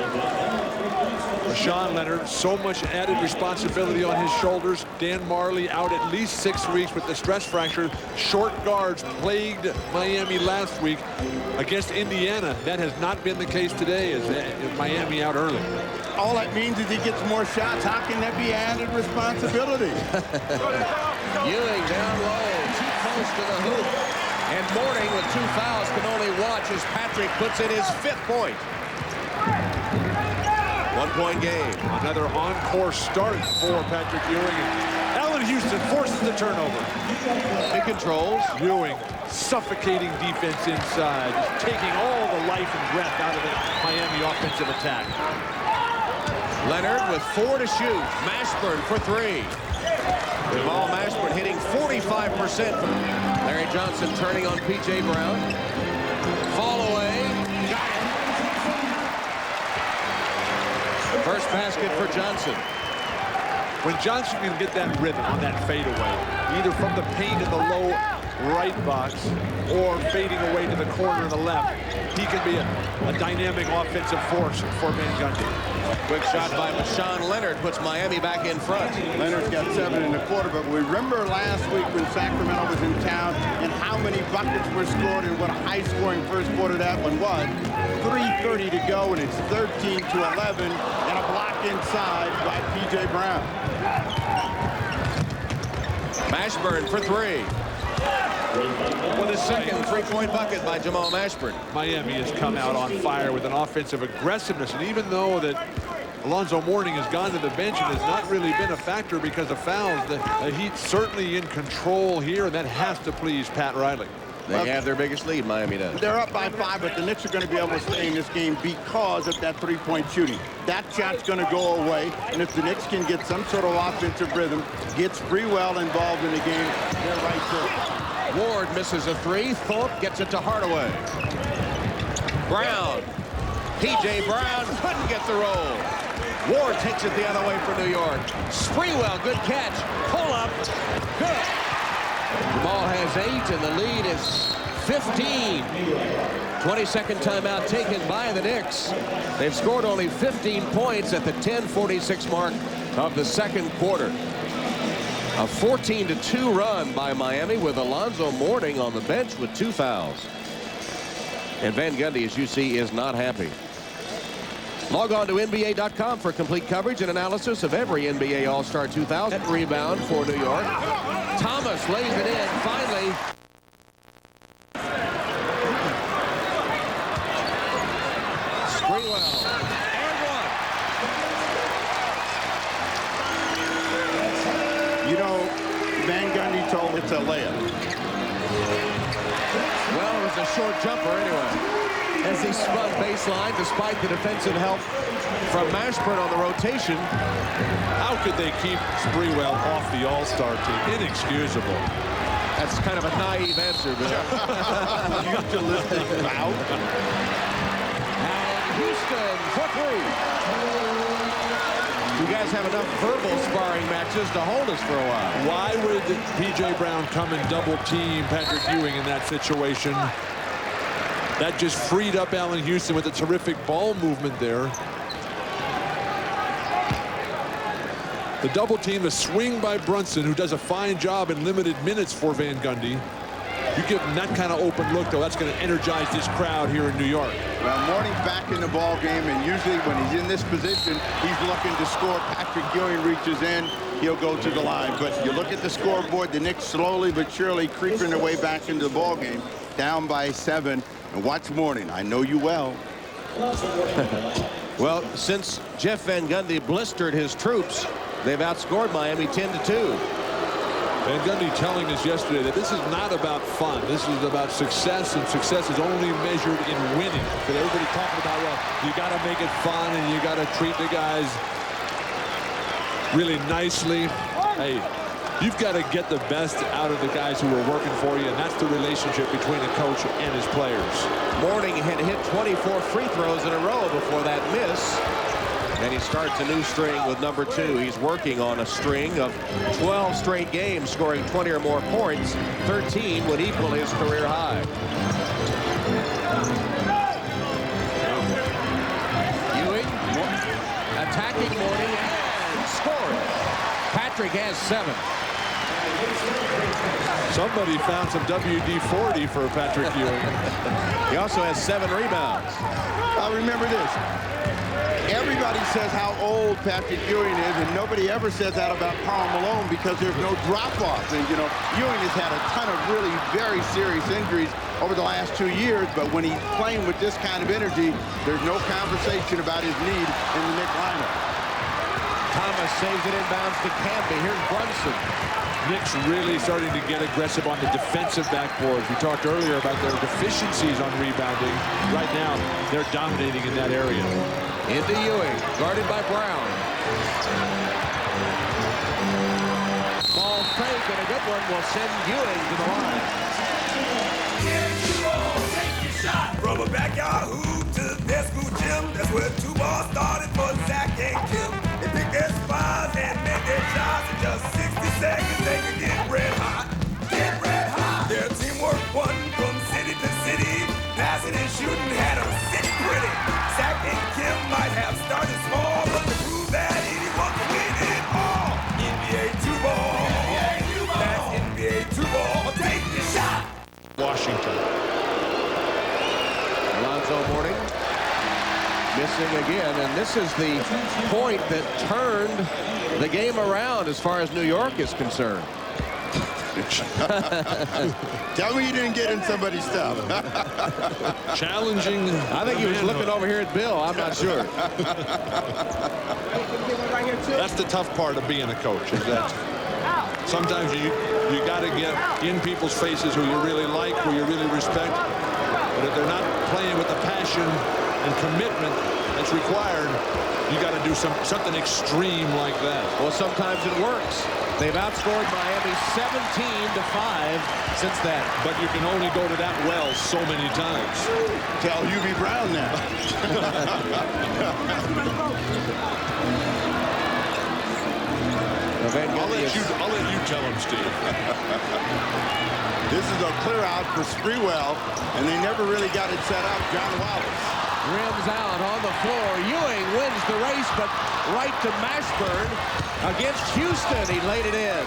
Rashawn Leonard, so much added responsibility on his shoulders. Dan Marley out at least 6 weeks with the stress fracture. Short guards plagued Miami last week against Indiana. That has not been the case today as Miami out early. All that means is he gets more shots. How can that be added responsibility? Ewing down low, too close to the hoop. And Mourning with 2 fouls can only watch as Patrick puts in his 5th point. 1-point game. Another on-course start for Patrick Ewing. Allen Houston forces the turnover. He controls. Ewing suffocating defense inside, taking all the life and breath out of the Miami offensive attack. Leonard with 4 to shoot. Mashburn for 3. Jamal Mashburn hitting 45%. Larry Johnson turning on P.J. Brown. Fall away. Got it. First basket for Johnson. When Johnson can get that rhythm on that fadeaway, either from the paint in the low right box or fading away to the corner in the left, he can be a dynamic offensive force for Van Gundy. Quick shot by Rashawn Leonard puts Miami back in front. Leonard's got 7 in the quarter, but we remember last week when Sacramento was in town and how many buckets were scored and what a high-scoring first quarter that one was. 3:30 to go, and it's 13 to 11, and a block inside by P.J. Brown. Mashburn for 3. With a second 3-point bucket by Jamal Mashburn. Miami has come out on fire with an offensive aggressiveness, and even though that Alonzo Mourning has gone to the bench and has not really been a factor because of fouls, the Heat certainly in control here, and that has to please Pat Riley. They have their biggest lead, Miami does. They're up by 5, but the Knicks are going to be able to stay in this game because of that 3-point shooting. That shot's going to go away, and if the Knicks can get some sort of offensive rhythm, gets Sprewell involved in the game, they're right there. Ward misses a 3. Thorpe gets it to Hardaway. Brown. P.J. Brown couldn't get the roll. Ward takes it the other way for New York. Sprewell, good catch. Pull up. Good. Jamal has 8, and the lead is 15. 22nd timeout taken by the Knicks. They've scored only 15 points at the 10:46 mark of the second quarter. A 14-2 run by Miami with Alonzo Mourning on the bench with 2 fouls. And Van Gundy, as you see, is not happy. Log on to NBA.com for complete coverage and analysis of every NBA All-Star 2000. Rebound for New York. Thomas lays it in, finally. Sprewell. And 1. it's a layup. Well, it was a short jumper anyway. As he spun baseline, despite the defensive help from Mashburn on the rotation. How could they keep Sprewell off the All-Star team? Inexcusable. That's kind of a naive answer, Bill. Pugilistic bout. And Houston for three. You guys have enough verbal sparring matches to hold us for a while. Why would P.J. Brown come and double team Patrick Ewing in that situation? That just freed up Allen Houston with a terrific ball movement there. The double team, the swing by Brunson, who does a fine job in limited minutes for Van Gundy. You give him that kind of open look, though, that's going to energize this crowd here in New York. Well, Mourning's back in the ball game, and usually when he's in this position, he's looking to score. Patrick Ewing reaches in, he'll go to the line. But you look at the scoreboard, the Knicks slowly but surely creeping their way back into the ball game, down by 7. And watch Mourning. I know you well. Well, since Jeff Van Gundy blistered his troops, they've outscored Miami 10-2. Van Gundy telling us yesterday that this is not about fun. This is about success, and success is only measured in winning. But everybody talking about, well, you got to make it fun and you got to treat the guys really nicely. Hey, you've got to get the best out of the guys who are working for you, and that's the relationship between a coach and his players. Mourning had hit 24 free throws in a row before that miss. And he starts a new string with number 2. He's working on a string of 12 straight games, scoring 20 or more points. 13 would equal his career high. Ewing attacking Mourning and scoring. Patrick has 7. Somebody found some WD-40 for Patrick Ewing. He also has 7 rebounds. Remember this. Everybody says how old Patrick Ewing is, and nobody ever says that about Karl Malone because there's no drop-off. And, you know, Ewing has had a ton of really very serious injuries over the last 2 years, but when he's playing with this kind of energy, there's no conversation about his need in the Knicks lineup. Thomas saves it inbounds to Canby. Here's Brunson. Knicks really starting to get aggressive on the defensive backboards. We talked earlier about their deficiencies on rebounding. Right now, they're dominating in that area. Into Ewing, guarded by Brown. Ball fake, and a good one will send Ewing to the line. Take your shot. From a backyard hoop to the their school gym. That's where 2 balls started for Zach and Kim. They pick their spots and make their shots in just 60 seconds. They can get red hot. Get red hot. Their teamwork won from city to city. Passing and shooting had them sitting pretty. Zach and Kim might have started small, but to prove that anyone can win it all. NBA 2-ball. That's NBA 2-ball. Take the shot. Washington. Alonzo Mourning missing again, and this is the point that turned the game around as far as New York is concerned. Tell me you didn't get in somebody's stuff. Challenging. I think he was looking over here at Bill. I'm not sure. That's the tough part of being a coach, is that sometimes you got to get in people's faces who you really like, who you really respect. But if they're not playing with the passion and commitment that's required, you got to do something extreme like that. Well, sometimes it works. They've outscored Miami 17-5 since then. But you can only go to that well so many times. Tell UB Brown now. I'll let you tell him, Steve. This is a clear out for Sprewell, and they never really got it set up. John Wallace. Rims out on the floor. Ewing wins the race, but right to Mashburn against Houston. He laid it in.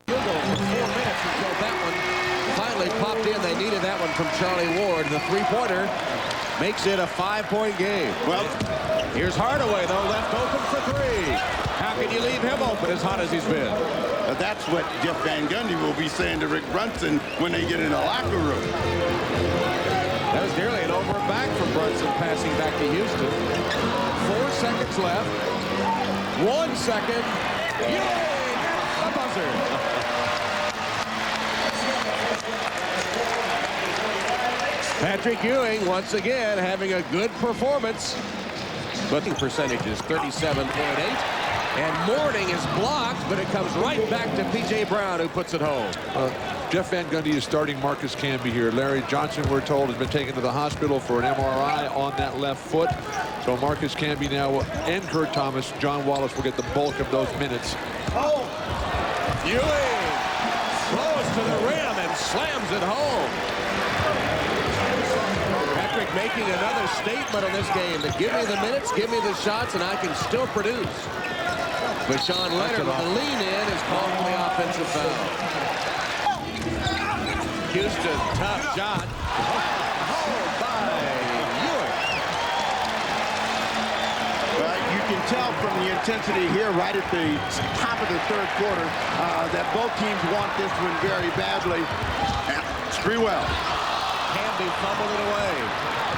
Field goal for 4 minutes until that one finally popped in. They needed that one from Charlie Ward. The three-pointer makes it a 5-point game. Well, here's Hardaway, though, left open for 3. How can you leave him open as hot as he's been? But that's what Jeff Van Gundy will be saying to Rick Brunson when they get in the locker room. That was nearly an over and back from Brunson passing back to Houston. 4 seconds left. 1 second. Ewing at the buzzer. Patrick Ewing once again having a good performance. But the percentage is 37.8. And Mourning is blocked, but it comes right back to P.J. Brown, who puts it home. Jeff Van Gundy is starting Marcus Camby here. Larry Johnson, we're told, has been taken to the hospital for an MRI on that left foot. So Marcus Camby now and Kurt Thomas, John Wallace will get the bulk of those minutes. Oh! Ewing throws to the rim and slams it home. Patrick making another statement on this game that give me the minutes, give me the shots, and I can still produce. But Sean Leonard with the lean in is called for the offensive foul. Houston, tough shot. Hold by Ewing. Well, you can tell from the intensity here right at the top of the third quarter that both teams want this one very badly. Sprewell. Camby fumbled it away.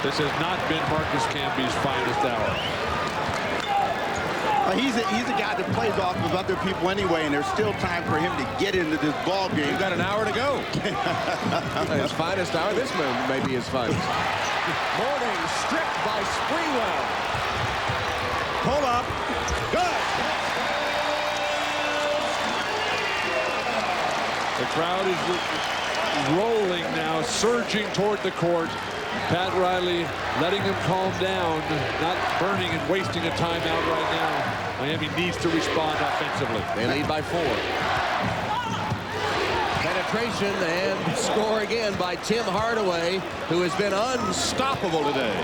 This has not been Marcus Camby's finest hour. He's a guy that plays off of other people anyway, and there's still time for him to get into this ball game. He's got an hour to go. His finest hour. This may be his finest. Mourning stripped by Sprewell. Pull up. Good. The crowd is rolling now, surging toward the court. Pat Riley letting him calm down, not burning and wasting a timeout right now. Miami needs to respond offensively. They lead by 4. Penetration and score again by Tim Hardaway, who has been unstoppable today.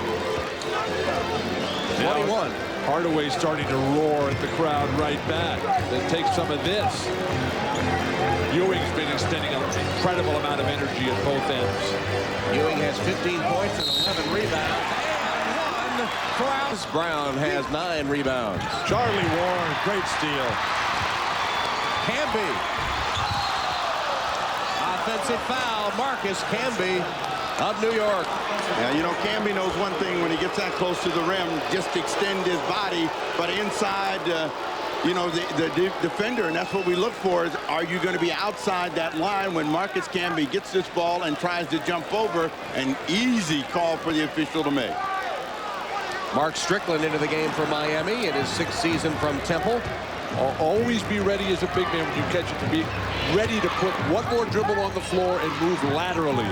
21. Hardaway starting to roar at the crowd right back. Then take some of this. Ewing's been extending an incredible amount of energy at both ends. Ewing has 15 points and 11 rebounds. And 1 for Alice. Brown has 9 rebounds. Charlie Ward, great steal. Camby. Offensive foul, Marcus Camby of New York. Yeah, you know, Camby knows one thing when he gets that close to the rim, just extend his body, but inside, you know, the defender, and that's what we look for, is are you going to be outside that line when Marcus Camby gets this ball and tries to jump over? An easy call for the official to make. Mark Strickland into the game for Miami in his 6th season from Temple. Always be ready as a big man when you catch it, to be ready to put one more dribble on the floor and move laterally.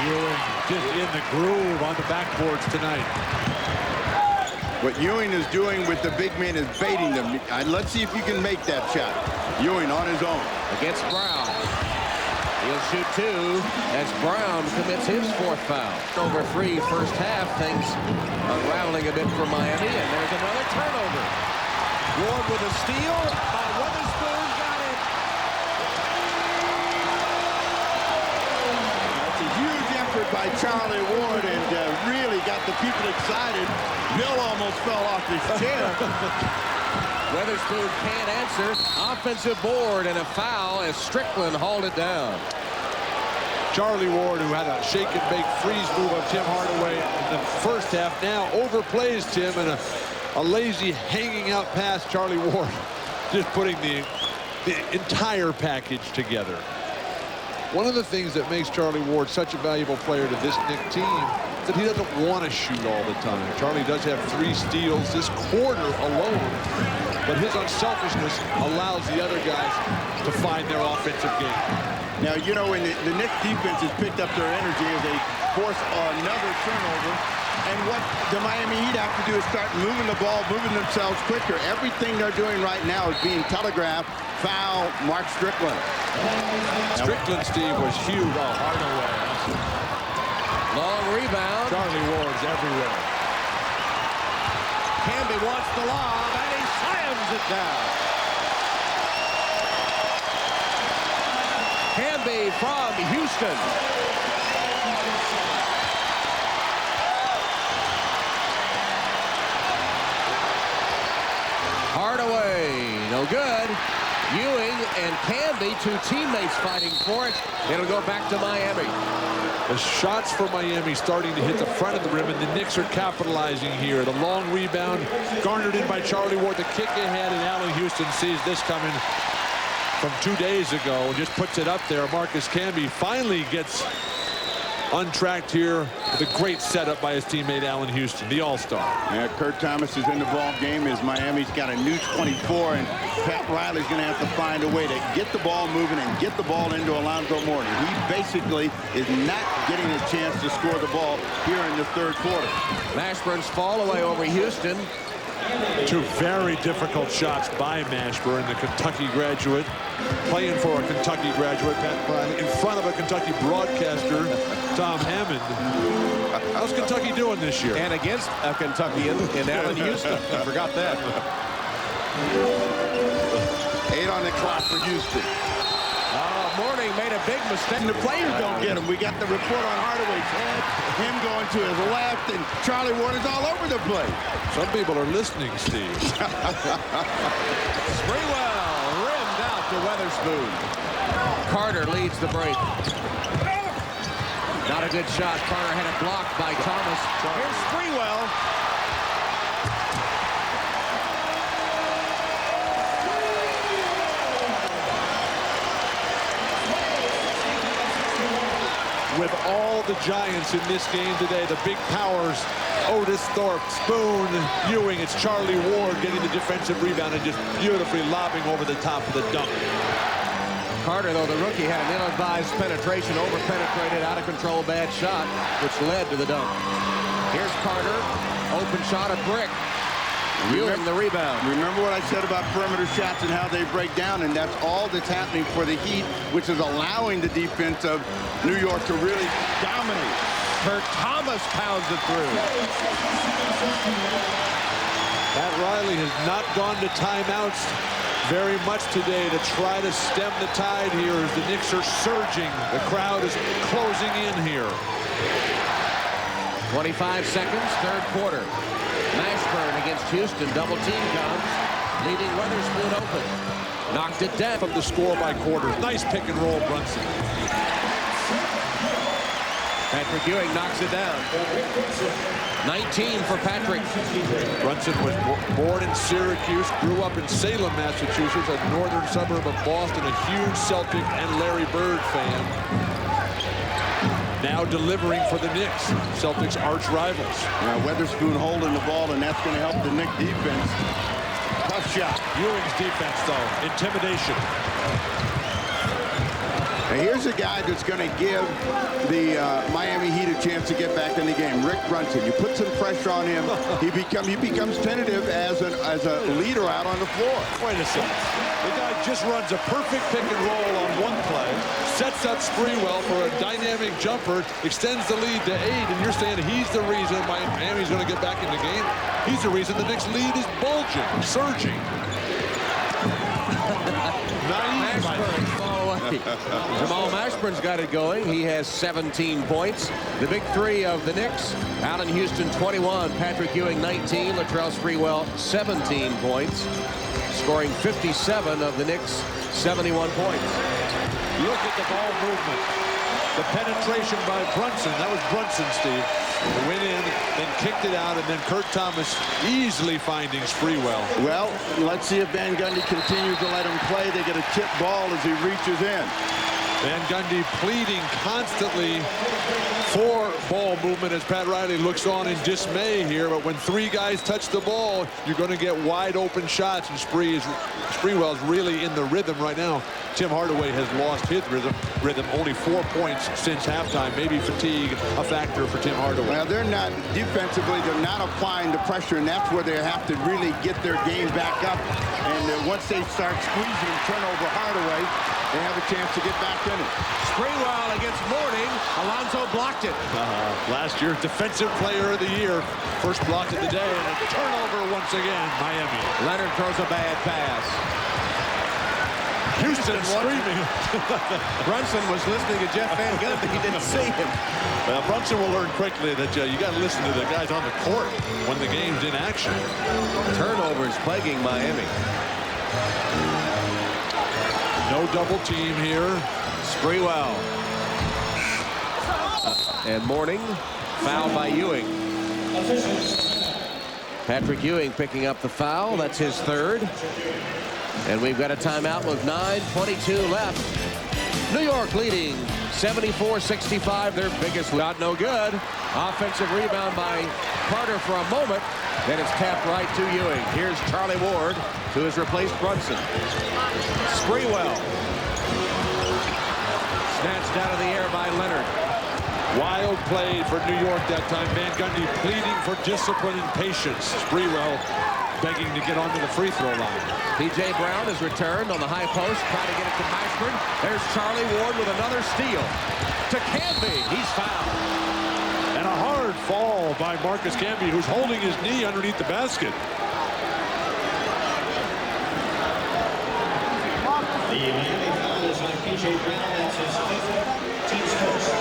Ewing just in the groove on the backboards tonight. What Ewing is doing with the big man is baiting them. Let's see if you can make that shot. Ewing on his own. Against Brown. He'll shoot 2 as Brown commits his 4th foul. Over 3 first half. Things unraveling a bit for Miami, and there's another turnover. Ward with a steal by Witherspoon. Got it. That's a huge effort by Charlie Ward, and really got the people excited. Bill almost fell off his chair. Witherspoon can't answer. Offensive board and a foul as Strickland hauled it down. Charlie Ward, who had a shake and bake freeze move of Tim Hardaway in the first half, now overplays Tim in a lazy hanging out pass. Charlie Ward just putting the entire package together. One of the things that makes Charlie Ward such a valuable player to this Knicks team is that he doesn't want to shoot all the time. Charlie does have 3 steals this quarter alone, but his unselfishness allows the other guys to find their offensive game. Now, you know, when the Knicks defense has picked up their energy as they force another turnover, and what the Miami Heat have to do is start moving the ball, moving themselves quicker. Everything they're doing right now is being telegraphed. Foul, Mark Strickland. Strickland, Steve, was huge. Oh, Hardaway. Long rebound. Charlie Ward's everywhere. Camby wants the lob, and he slams it down. Camby from Houston. Hardaway, no good. Ewing and Camby, 2 teammates fighting for it. It'll go back to Miami. The shots for Miami starting to hit the front of the rim, and the Knicks are capitalizing here. The long rebound garnered in by Charlie Ward. The kick ahead, and Allen Houston sees this coming from 2 days ago and just puts it up there. Marcus Camby finally gets untracked here with a great setup by his teammate Allen Houston, the all-star. Yeah, Kurt Thomas is in the ball game as Miami's got a new 24, and Pat Riley's going to have to find a way to get the ball moving and get the ball into Alonzo Mourning. He basically is not getting a chance to score the ball here in the third quarter. Mashburn's fall away over Houston. Two very difficult shots by Mashburn, the Kentucky graduate, playing for a Kentucky graduate, Pat Riley, in front of a Kentucky broadcaster, Tom Hammond. How's Kentucky doing this year? And against a Kentuckian in Allen Houston. I forgot that. 8 on the clock for Houston. Mourning made a big mistake. And the players don't get him. We got the report on Hardaway's head, him going to his left, and Charlie Ward is all over the place. Some people are listening, Steve. Sprewell rimmed out to Weatherspoon. Carter leads the break. Not a good shot. Carter had it blocked by Thomas. Here's Sprewell. With all the giants in this game today, the big powers, Otis Thorpe, Spoon, Ewing, it's Charlie Ward getting the defensive rebound and just beautifully lobbing over the top of the dunk. Carter, though, the rookie, had an ill-advised penetration, over-penetrated, out-of-control bad shot, which led to the dunk. Here's Carter, open shot, a brick. Ewing the rebound. Remember what I said about perimeter shots and how they break down, and that's all that's happening for the Heat, which is allowing the defense of New York to really dominate. Kurt Thomas pounds it through. Pat Riley has not gone to timeouts very much today to try to stem the tide here as the Knicks are surging. The crowd is closing in here. 25 seconds, third quarter. Mashburn against Houston, double team comes, leaving Weatherspoon open. Knocked it down. From the score by quarters. Nice pick and roll, Brunson. Patrick Ewing knocks it down. 19 for Patrick. Brunson was born in Syracuse, grew up in Salem, Massachusetts, a northern suburb of Boston, a huge Celtic and Larry Bird fan. Now delivering for the Knicks, Celtics arch rivals. Now Weatherspoon holding the ball, and that's going to help the Knicks defense. Tough shot. Ewing's defense, though, intimidation. Now here's a guy that's going to give the Miami Heat a chance to get back in the game. Rick Brunson. You put some pressure on him, he becomes tentative as a leader out on the floor. Wait a second. The guy just runs a perfect pick and roll on one play, sets up Sprewell for a dynamic jumper, extends the lead to 8, and you're saying he's the reason Miami's going to get back in the game? He's the reason the Knicks lead is bulging, surging. Jamal Mashburn's got it going. He has 17 points. The big three of the Knicks: Allen Houston 21, Patrick Ewing 19, Latrell Sprewell 17 points, scoring 57 of the Knicks' 71 points. Look at the ball movement. The penetration by Brunson. That was Brunson, Steve. Went in, then kicked it out, and then Kurt Thomas easily finding Sprewell. Well, let's see if Van Gundy continues to let him play. They get a tip ball as he reaches in. Van Gundy pleading constantly for ball movement as Pat Riley looks on in dismay here. But when 3 guys touch the ball, you're going to get wide open shots, and Sprewell's really in the rhythm right now. Tim Hardaway has lost his rhythm. Only 4 points since halftime. Maybe fatigue a factor for Tim Hardaway. Well, they're not defensively. They're not applying the pressure, and that's where they have to really get their game back up. And once they start squeezing and turn over Hardaway, they have a chance to get back in it. Sprewell against Mourning. Alonzo blocked it. Last year, Defensive Player of the Year. First block of the day, and a turnover once again, Miami. Leonard throws a bad pass. Houston screaming. Brunson was listening to Jeff Van Gundy. He didn't see him. Well, Brunson will learn quickly that you got to listen to the guys on the court when the game's in action. Turnovers plaguing Miami. No double team here. Sprewell. And Mourning. Foul by Ewing. Patrick Ewing picking up the foul. That's his third. And we've got a timeout with 9:22 left. New York leading 74-65, their biggest lead. No good. Offensive rebound by Carter for a moment. Then it's tapped right to Ewing. Here's Charlie Ward, who has replaced Brunson. Sprewell. Snatched out of the air by Leonard. Wild play for New York that time. Van Gundy pleading for discipline and patience. Sprewell begging to get onto the free throw line. P.J. Brown has returned on the high post, trying to get it to Mashburn. There's Charlie Ward with another steal. To Canby, he's fouled. And a hard fall by Marcus Camby, who's holding his knee underneath the basket. The Miami foul is on P.J. Brown. That's his fifth, team's first.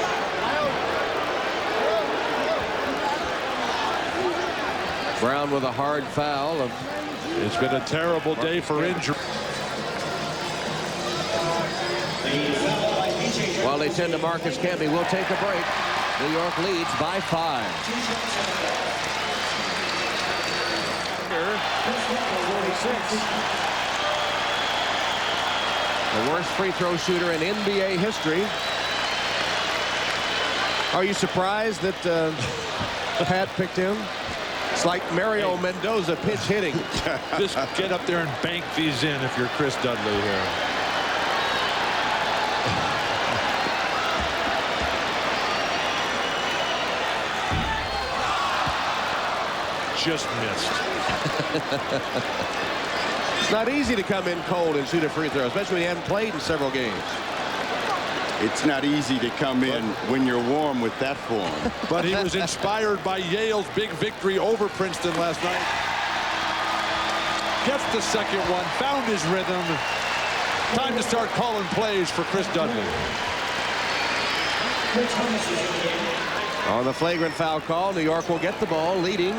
Brown with a hard foul. It's been a terrible day for injury. While they tend to Marcus Camby, we'll take a break. New York leads by 5. The worst free throw shooter in NBA history. Are you surprised that Pat picked him? It's like Mario Mendoza pitch hitting. Just get up there and bank these in if you're Chris Dudley here. Just missed. It's not easy to come in cold and shoot a free throw, especially when you haven't played in several games. It's not easy to come in when you're warm with that form. But he was inspired by Yale's big victory over Princeton last night. Gets the second one, found his rhythm. Time to start calling plays for Chris Dudley. On the flagrant foul call, New York will get the ball, leading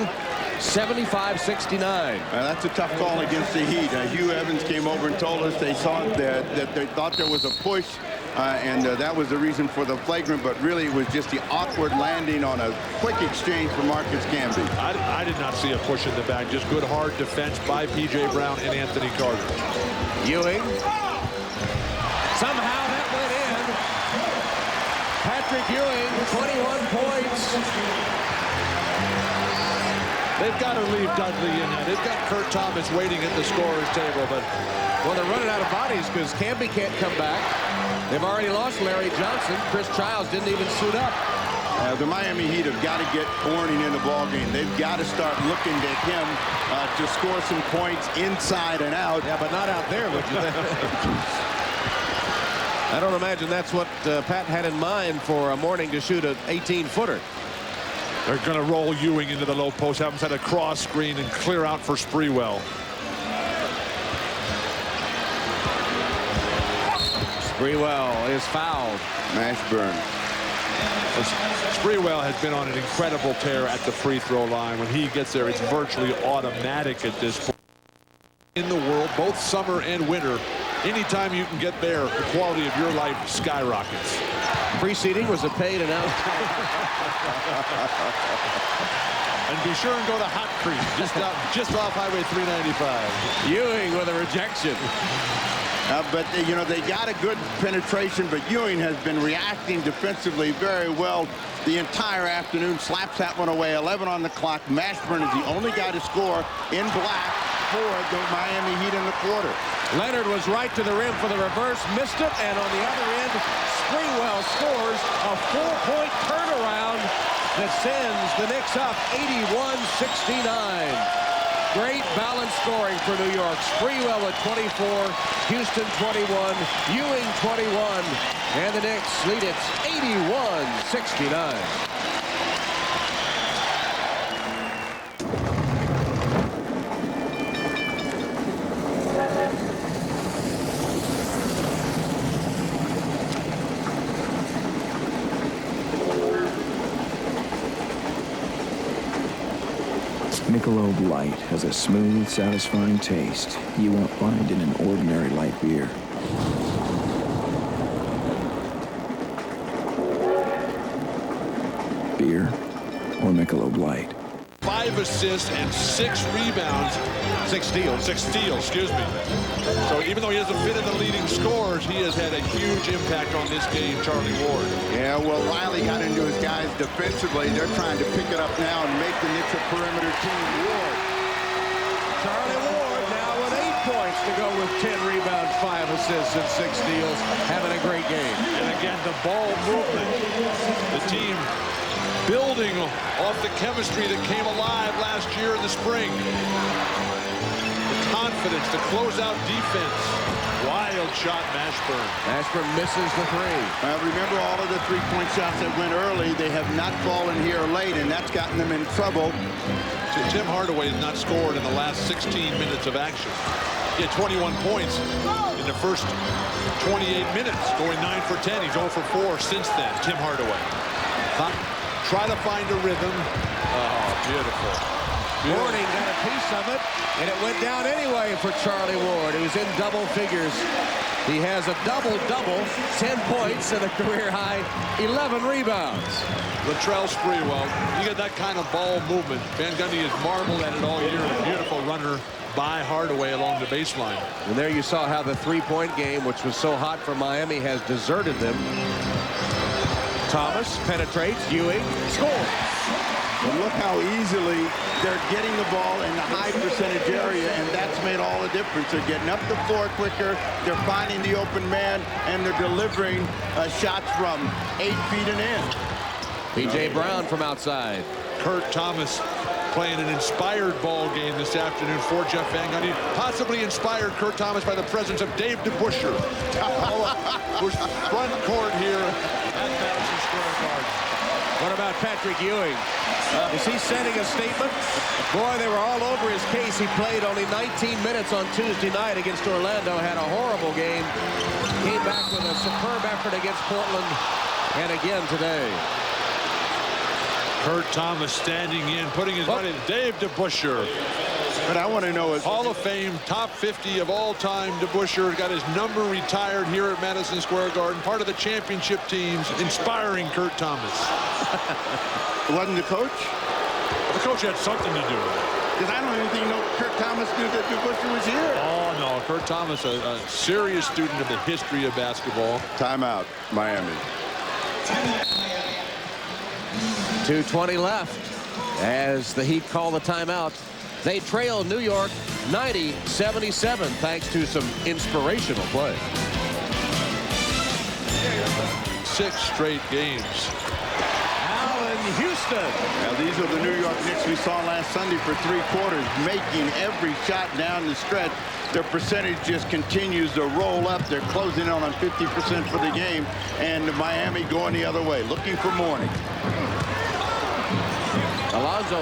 75-69. That's a tough call against the Heat. Hugh Evans came over and told us they saw that they thought there was a push, and that was the reason for the flagrant, but really it was just the awkward landing on a quick exchange for Marcus Camby. I did not see a push in the back, just good hard defense by P.J. Brown and Anthony Carter. Ewing. Somehow that went in. Patrick Ewing, 21 points. They've got to leave Dudley in there. They've got Kurt Thomas waiting at the scorer's table, but well, they're running out of bodies because Camby can't come back. They've already lost Larry Johnson. Chris Childs didn't even suit up. The Miami Heat have got to get Corning in the ballgame. They've got to start looking to him to score some points inside and out. Yeah, but not out there, would you think? I don't imagine that's what Pat had in mind for Mourning to shoot an 18-footer. They're going to roll Ewing into the low post, have him set a cross screen and clear out for Sprewell. Sprewell is fouled. Mashburn. Sprewell has been on an incredible tear at the free throw line. When he gets there, it's virtually automatic at this point. In the world, both summer and winter, anytime you can get there, the quality of your life skyrockets. Preceding was a paid announcement. And be sure and go to Hot Creek, just off Highway 395. Ewing with a rejection. But, you know, they got a good penetration, but Ewing has been reacting defensively very well the entire afternoon. Slaps that one away. 11 on the clock. Mashburn is the only guy to score in black for the Miami Heat in the quarter. Leonard was right to the rim for the reverse, missed it, and on the other end, Sprewell scores a 4-point turnaround that sends the Knicks up 81-69. Great balanced scoring for New York. Sprewell at 24, Houston 21, Ewing 21, and the Knicks lead it 81-69. Michelob Light has a smooth, satisfying taste you won't find in an ordinary light beer. Beer or Michelob Light? 5 assists and 6 rebounds. 6 steals. 6 steals, excuse me. So even though he hasn't been in the leading scorers, he has had a huge impact on this game, Charlie Ward. Yeah, well, Riley got into his guys defensively. They're trying to pick it up now and make the Knicks a perimeter team. Ward. Charlie Ward now with 8 points to go with 10 rebounds, 5 assists, and 6 steals. Having a great game. And again, the ball movement. The team building off the chemistry that came alive last year in the spring. The confidence, the closeout defense. Wild shot, Mashburn. Mashburn misses the 3. Remember all of the three-point shots that went early. They have not fallen here late, and that's gotten them in trouble. So Tim Hardaway has not scored in the last 16 minutes of action. He had 21 points in the first 28 minutes, going 9 for 10. He's 0 for 4 since then, Tim Hardaway. Try to find a rhythm. Oh, beautiful. Morning got a piece of it, and it went down anyway for Charlie Ward. He was in double figures. He has a double-double, 10 points and a career-high 11 rebounds. Latrell Sprewell, you get that kind of ball movement. Van Gundy has marveled at it all year. A beautiful runner by Hardaway along the baseline. And there you saw how the three-point game, which was so hot for Miami, has deserted them. Thomas penetrates, Ewing scores. And look how easily they're getting the ball in the high percentage area, and that's made all the difference. They're getting up the floor quicker, they're finding the open man, and they're delivering shots from 8 feet and in. P.J. Brown from outside. Kurt Thomas playing an inspired ball game this afternoon for Jeff Van Gundy. Possibly inspired, Kurt Thomas, by the presence of Dave DeBusschere, who's front court here at Madison Square Garden. What about Patrick Ewing? Is he sending a statement? Boy, they were all over his case. He played only 19 minutes on Tuesday night against Orlando, had a horrible game. Came back with a superb effort against Portland, and again today. Kurt Thomas standing in, putting his money. Dave DeBusschere. But I want to know is Hall of Fame, top 50 of all time. DeBusschere got his number retired here at Madison Square Garden. Part of the championship teams, inspiring Kurt Thomas. Wasn't the coach? The coach had something to do with it. Because I don't even think Kurt Thomas knew that DeBusschere was here. Oh, no. Kurt Thomas, a serious student of the history of basketball. Timeout, Miami. 2:20 left as the Heat call the timeout. They trail New York 90-77 thanks to some inspirational play. 6 straight games. Allen Houston. Now these are the New York Knicks we saw last Sunday for 3 quarters, making every shot down the stretch. Their percentage just continues to roll up. They're closing in on 50% for the game, and Miami going the other way, looking for morning. Alonzo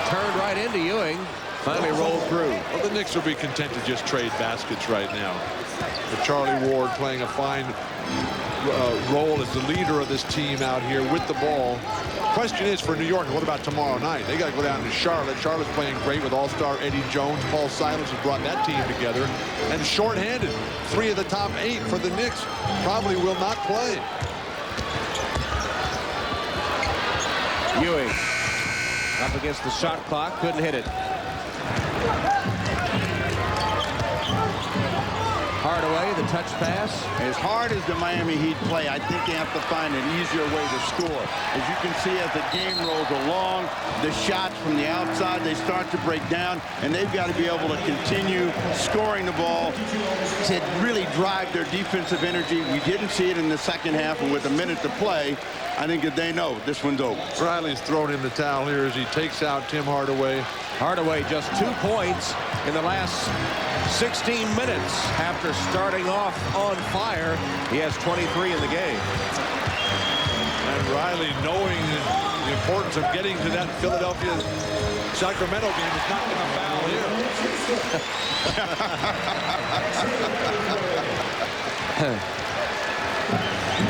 turned right into Ewing. Finally rolled through. Well, the Knicks will be content to just trade baskets right now. With Charlie Ward playing a fine role as the leader of this team out here with the ball. Question is for New York, what about tomorrow night? They got to go down to Charlotte. Charlotte's playing great with all-star Eddie Jones. Paul Silas has brought that team together. And shorthanded, 3 of the top 8 for the Knicks probably will not play. Ewing up against the shot clock, couldn't hit it. Hardaway, the touch pass. As hard as the Miami Heat play, I think they have to find an easier way to score. As you can see, as the game rolls along, the shots from the outside, they start to break down, and they've got to be able to continue scoring the ball to really drive their defensive energy. We didn't see it in the second half, and with a minute to play, I think that they know this one's over. Riley's thrown in the towel here as he takes out Tim Hardaway. Hardaway just 2 points in the last 16 minutes after starting off on fire. He has 23 in the game. And Riley, knowing the importance of getting to that Philadelphia-Sacramento game, is not going to foul here.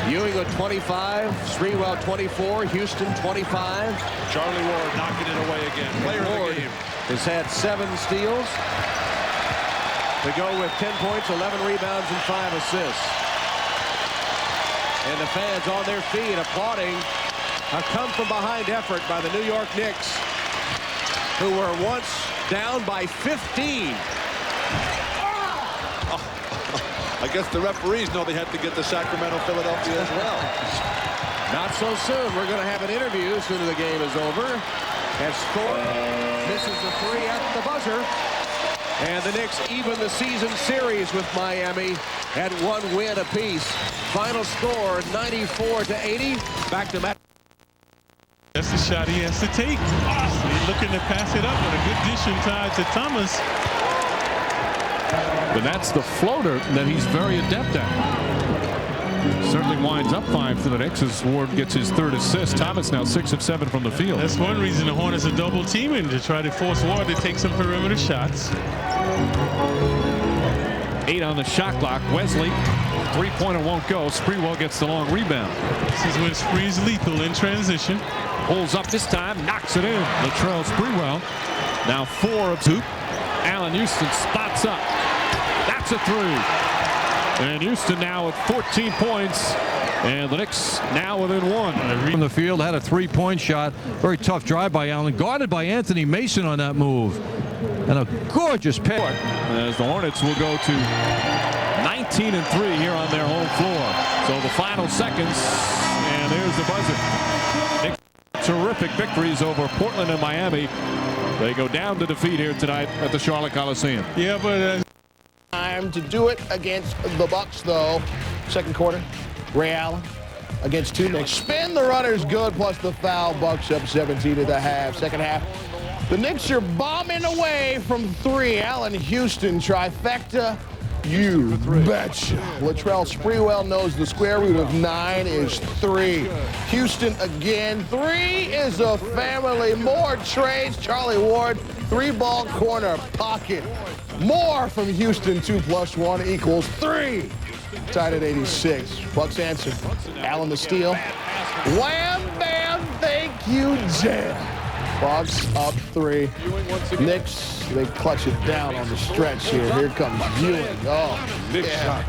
Ewing with 25, Sprewell 24, Houston 25. Charlie Ward knocking it away again. Player of the game. Has had 7 steals to go with 10 points, 11 rebounds, and 5 assists. And the fans on their feet applauding a come-from-behind effort by the New York Knicks. who were once down by 15. I guess the referees know they have to get to Sacramento, Philadelphia as well. Not so soon. We're going to have an interview as soon as the game is over. As Thorpe misses the three at the buzzer. And the Knicks even the season series with Miami at 1 win apiece. Final score 94-80. Back to Matt. That's the shot he has to take. He's looking to pass it up with a good dish inside to Thomas. But that's the floater that he's very adept at. Certainly winds up fine for the Knicks as Ward gets his 3rd assist. Thomas now 6 of 7 from the field. That's one reason the Hornets are double teaming, to try to force Ward to take some perimeter shots. 8 on the shot clock. Wesley, 3-pointer won't go. Sprewell gets the long rebound. This is when Spree's lethal in transition. Pulls up this time, knocks it in. Latrell Sprewell now 4 of 2. Allen Houston spots up. That's a 3. And Houston now at 14 points. And the Knicks now within 1. From the field, had a 3-point shot. Very tough drive by Allen. Guarded by Anthony Mason on that move. And a gorgeous pick. As the Hornets will go to 19-3 here on their home floor. So the final seconds. And there's the buzzer. Knicks terrific victories over Portland and Miami. They go down to defeat here tonight at the Charlotte Coliseum. Yeah, but time to do it against the Bucks, though. Second quarter, Ray Allen against 2 Knicks. Spin the runners good, plus the foul. Bucks up 17 at the half. Second half, the Knicks are bombing away from 3. Allen Houston trifecta. You betcha. Latrell Sprewell knows the square root of 9 is 3. Houston again. 3 is a family. More trades. Charlie Ward, 3-ball corner pocket. More from Houston. 2 + 1 equals 3. Tied at 86. Bucks answer. Allen the steal. Wham, bam, thank you, jam. Bucks up 3. Knicks, they clutch it down on the stretch here. Here comes Ewing. Oh, big shot.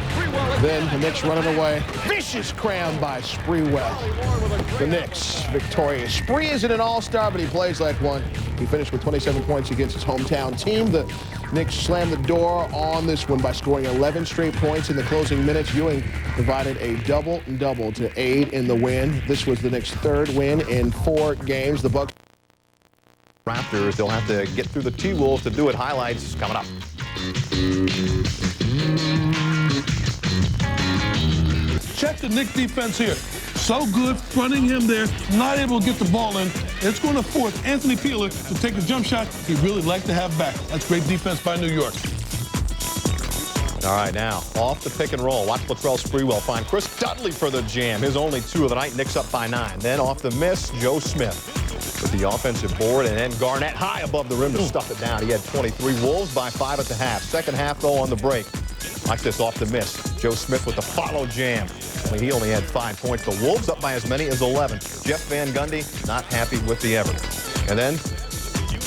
Then the Knicks running away. Vicious cram by Sprewell. The Knicks victorious. Spree isn't an all-star, but he plays like one. He finished with 27 points against his hometown team. The Knicks slammed the door on this one by scoring 11 straight points in the closing minutes. Ewing provided a double-double to aid in the win. This was the Knicks' 3rd win in 4 games. The Bucks Raptors, they'll have to get through the T-Wolves to do it. Highlights coming up. Check the Knicks defense here. So good, fronting him there, not able to get the ball in. It's going to force Anthony Peeler to take a jump shot he'd really like to have back. That's great defense by New York. All right, now, off the pick and roll. Watch Latrell Sprewell find Chris Dudley for the jam. His only 2 of the night. Knicks up by 9. Then off the miss, Joe Smith with the offensive board, and then Garnett high above the rim to stuff it down. He had 23. Wolves by 5 at the half. Second half, though, on the break. Watch this off the miss. Joe Smith with the follow jam. He only had 5 points. The Wolves up by as many as 11. Jeff Van Gundy not happy with the effort. And then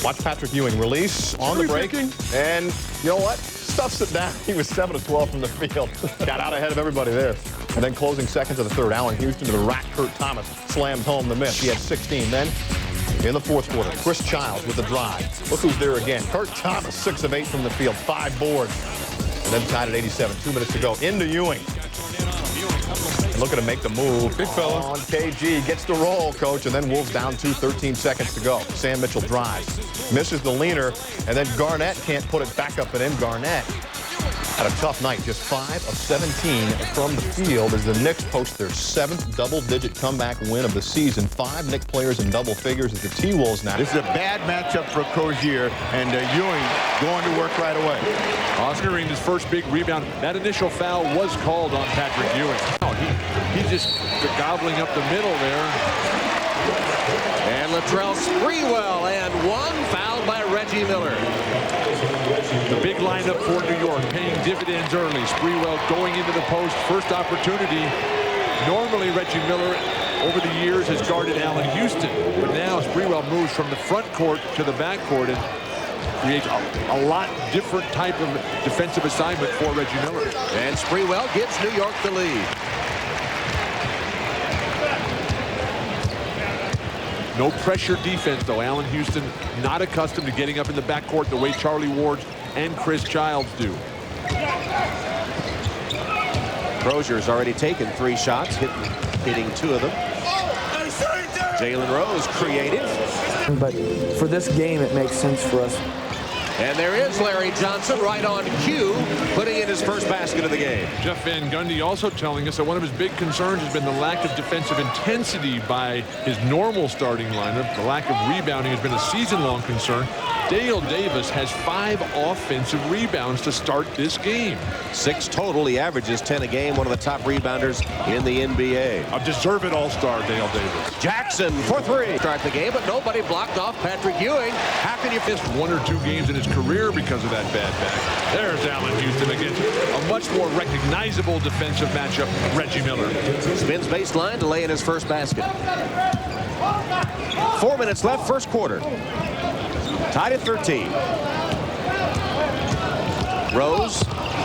watch Patrick Ewing release on the break. And you know what? Stuffs it down. He was 7 of 12 from the field. Got out ahead of everybody there. And then closing seconds of the 3rd, Allen Houston to the rack. Kurt Thomas slammed home the miss. He had 16. Then in the 4th quarter, Chris Childs with the drive. Look who's there again. Kurt Thomas, 6 of 8 from the field, 5 boards. And then tied at 87. 2 minutes to go. Into Ewing. Looking to make the move. Big fella. On KG. Gets the roll, coach. And then Wolves down 2, 13 seconds to go. Sam Mitchell drives. Misses the leaner. And then Garnett can't put it back up and in. Garnett had a tough night. Just 5 of 17 from the field as the Knicks post their 7th double-digit comeback win of the season. 5 Knicks players in double figures as the T-Wolves now. This is a bad matchup for Cozier, and Ewing going to work right away. Oscar Reeves' first big rebound. That initial foul was called on Patrick Ewing. Oh, he just gobbling up the middle there. And Latrell Sprewell, and 1 fouled by Reggie Miller. The big lineup for New York, paying dividends early. Sprewell going into the post, first opportunity. Normally, Reggie Miller, over the years, has guarded Allen Houston. But now Sprewell moves from the front court to the back court and creates a lot different type of defensive assignment for Reggie Miller. And Sprewell gives New York the lead. No pressure defense, though. Allen Houston not accustomed to getting up in the backcourt the way Charlie Ward and Chris Childs do. Crozier's already taken 3 shots, hitting 2 of them. Jalen Rose creative. But for this game, it makes sense for us. And there is Larry Johnson right on cue, putting in his first basket of the game. Jeff Van Gundy also telling us that one of his big concerns has been the lack of defensive intensity by his normal starting lineup. The lack of rebounding has been a season-long concern. Dale Davis has 5 offensive rebounds to start this game. 6 total. He averages 10 a game. One of the top rebounders in the NBA. A deserved all-star, Dale Davis. Jackson for 3. Start the game, but nobody blocked off Patrick Ewing. How can you miss 1 or 2 games in his career because of that bad back? There's Allen Houston against a much more recognizable defensive matchup, Reggie Miller. Spins baseline to lay in his first basket. 4 minutes left, first quarter. Tied at 13. Rose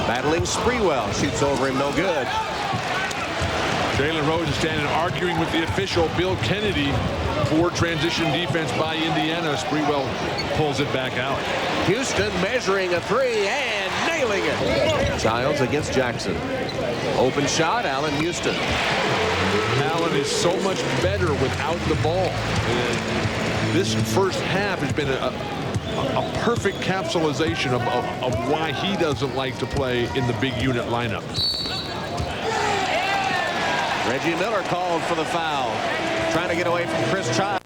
battling Sprewell. Shoots over him, no good. Jalen Rose is standing arguing with the official, Bill Kennedy. Poor transition defense by Indiana. Sprewell pulls it back out. Houston measuring a 3 and nailing it. Childs against Jackson. Open shot, Allen Houston. Allen is so much better without the ball. And this first half has been a perfect capsulization of why he doesn't like to play in the big unit lineup. Reggie Miller called for the foul. Trying to get away from Chris Childs.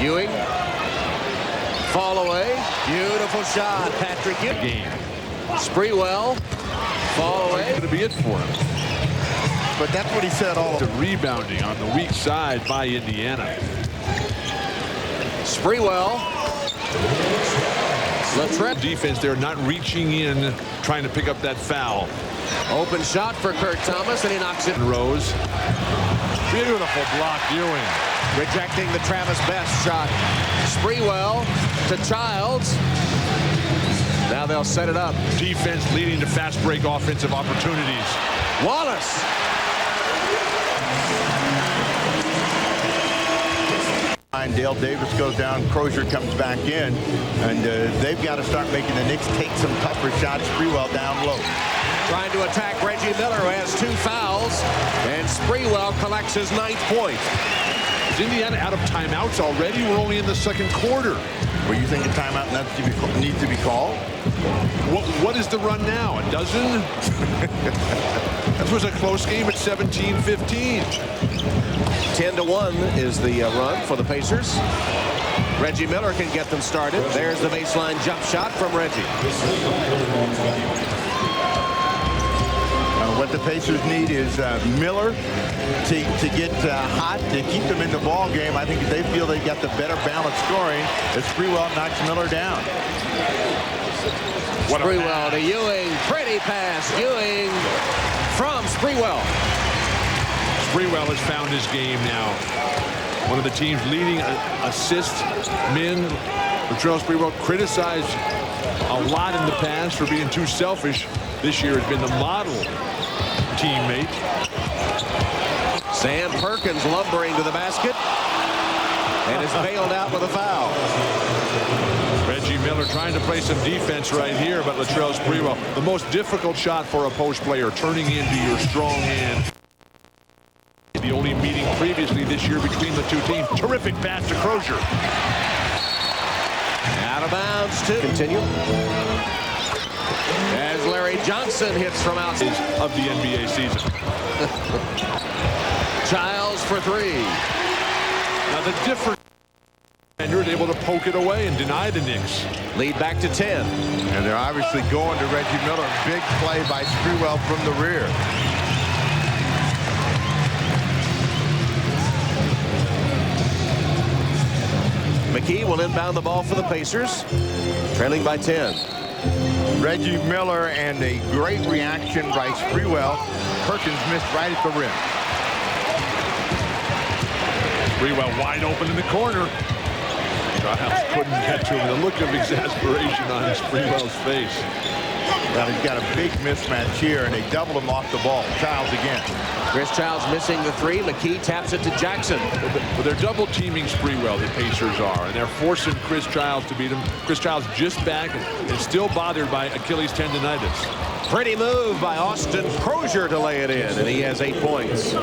Ewing. Fall away. Beautiful shot. Patrick Ewing. Sprewell. Fall away. That's going to be it for him. But that's what he said all. The rebounding on the weak side by Indiana. Sprewell. Latrell defense, they're not reaching in, trying to pick up that foul. Open shot for Kurt Thomas, and he knocks it. Rose. Beautiful block, Ewing. Rejecting the Travis Best shot. Sprewell to Childs. Now they'll set it up. Defense leading to fast break offensive opportunities. Wallace. Dale Davis goes down, Crozier comes back in, and they've got to start making the Knicks take some tougher shots. Sprewell down low. Trying to attack Reggie Miller, who has 2 fouls, and Sprewell collects his 9th point. Is Indiana out of timeouts already? We're only in the second quarter. Well, you think a timeout needs to be called? What is the run now? A dozen? This was a close game at 17-15. 10-1 is the run for the Pacers. Reggie Miller can get them started. There's the baseline jump shot from Reggie. What the Pacers need is Miller to get hot, to keep them in the ball game. I think they feel they got the better balance scoring as Sprewell knocks Miller down. Sprewell to Ewing. Pretty pass. Ewing from Sprewell. Sprewell has found his game now. One of the team's leading assist men. Latrell Sprewell criticized a lot in the past for being too selfish. This year has been the model teammate. Sam Perkins lumbering to the basket and is bailed out with a foul. Reggie Miller trying to play some defense right here, but Latrell Sprewell, the most difficult shot for a post player, turning into your strong hand. The only meeting previously this year between the two teams. Terrific pass to Crozier. Out of bounds to continue. As Larry Johnson hits from outside of the NBA season. Childs for 3. Now the difference, and you're able to poke it away and deny the Knicks. Lead back to 10. And they're obviously going to Reggie Miller. Big play by Sprewell from the rear. McKee will inbound the ball for the Pacers, trailing by 10. Reggie Miller and a great reaction by Sprewell. Perkins missed right at the rim. Sprewell wide open in the corner. Childs couldn't get to him. The look of exasperation on Sprewell's face. Well, he's got a big mismatch here, and they double him off the ball. Childs again. Chris Childs missing the three. McKee taps it to Jackson. Well, they're double teaming Sprewell, the Pacers are, and they're forcing Chris Childs to beat him. Chris Childs just back and still bothered by Achilles tendonitis. Pretty move by Austin Crozier to lay it in, and he has 8 points.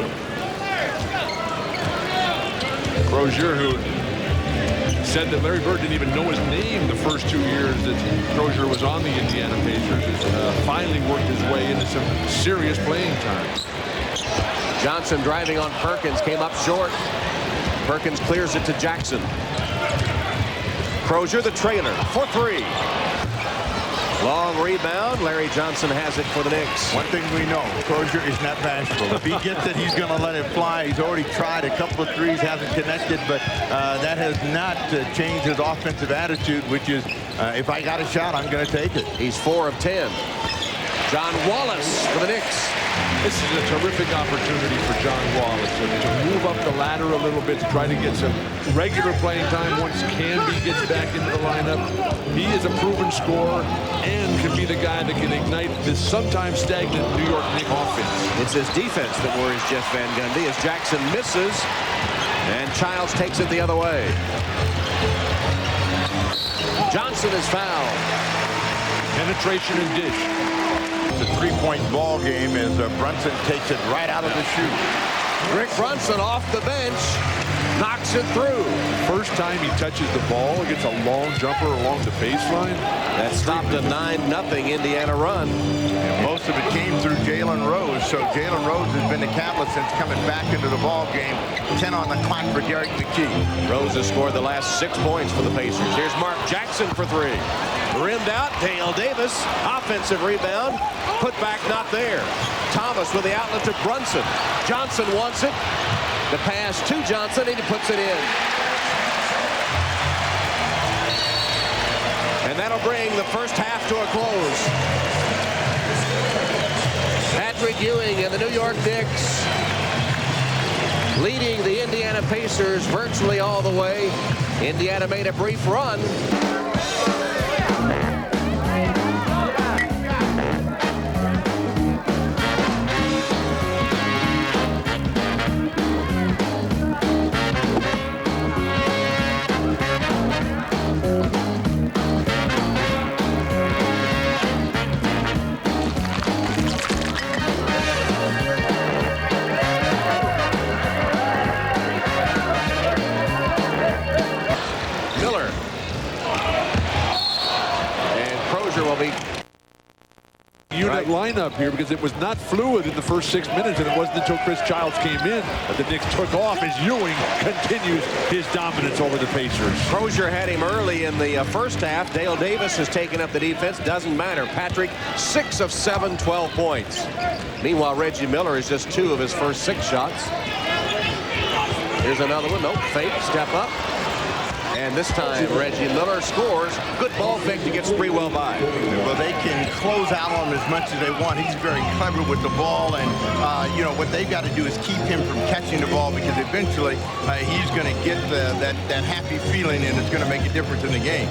Crozier, who said that Larry Bird didn't even know his name the first 2 years that Crozier was on the Indiana Pacers, has finally worked his way into some serious playing time. Johnson driving on Perkins, came up short. Perkins clears it to Jackson. Crozier the trailer for three. Long rebound. Larry Johnson has it for the Knicks. One thing we know, Crozier is not bashful. If he gets it, he's going to let it fly. He's already tried a couple of threes, hasn't connected, but that has not changed his offensive attitude, which is, if I got a shot, I'm going to take it. He's 4 of 10. John Wallace for the Knicks. This is a terrific opportunity for John Wallace to move up the ladder a little bit, to try to get some regular playing time once Canby gets back into the lineup. He is a proven scorer and can be the guy that can ignite this sometimes stagnant New York Knicks offense. It's his defense that worries Jeff Van Gundy as Jackson misses and Childs takes it the other way. Johnson is fouled. Penetration and dish. It's a three-point ball game as Brunson takes it right out of the shoe. Rick Brunson off the bench, knocks it through. First time he touches the ball, gets a long jumper along the baseline. That stopped a 9-0 Indiana run. And most of it came through Jalen Rose. So Jalen Rose has been the catalyst since coming back into the ball game. 10 on the clock for Derek McKee. Rose has scored the last 6 points for the Pacers. Here's Mark Jackson for three. Rimmed out, Dale Davis, offensive rebound, put back not there. Thomas with the outlet to Brunson. Johnson wants it. The pass to Johnson, and he puts it in. And that'll bring the first half to a close. Patrick Ewing and the New York Knicks leading the Indiana Pacers virtually all the way. Indiana made a brief run. Unit lineup here because it was not fluid in the first 6 minutes, and it wasn't until Chris Childs came in that the Knicks took off as Ewing continues his dominance over the Pacers. Crozier had him early in the first half. Dale Davis has taken up the defense. Doesn't matter. Patrick, 6 of 7, 12 points. Meanwhile, Reggie Miller is just 2 of his first 6 shots. Here's another one. Nope, fake, step up. And this time, Reggie Miller scores. Good ball fake to get Sprewell by. Well, they can close out on him as much as they want. He's very clever with the ball, and you know what they've got to do is keep him from catching the ball, because eventually he's going to get that happy feeling, and it's going to make a difference in the game.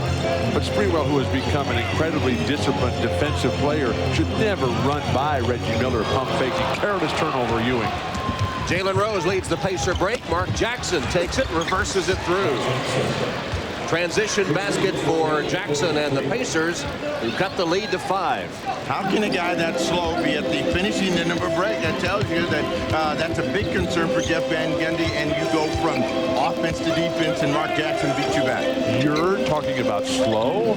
But Sprewell, who has become an incredibly disciplined defensive player, should never run by Reggie Miller, pump faking, careless turnover Ewing. Jalen Rose leads the Pacer break. Mark Jackson takes it, reverses it through. Transition basket for Jackson and the Pacers, who cut the lead to 5. How can a guy that slow be at the finishing end of a break? That tells you that that's a big concern for Jeff Van Gundy, and you go from offense to defense, and Mark Jackson beats you back. You're talking about slow?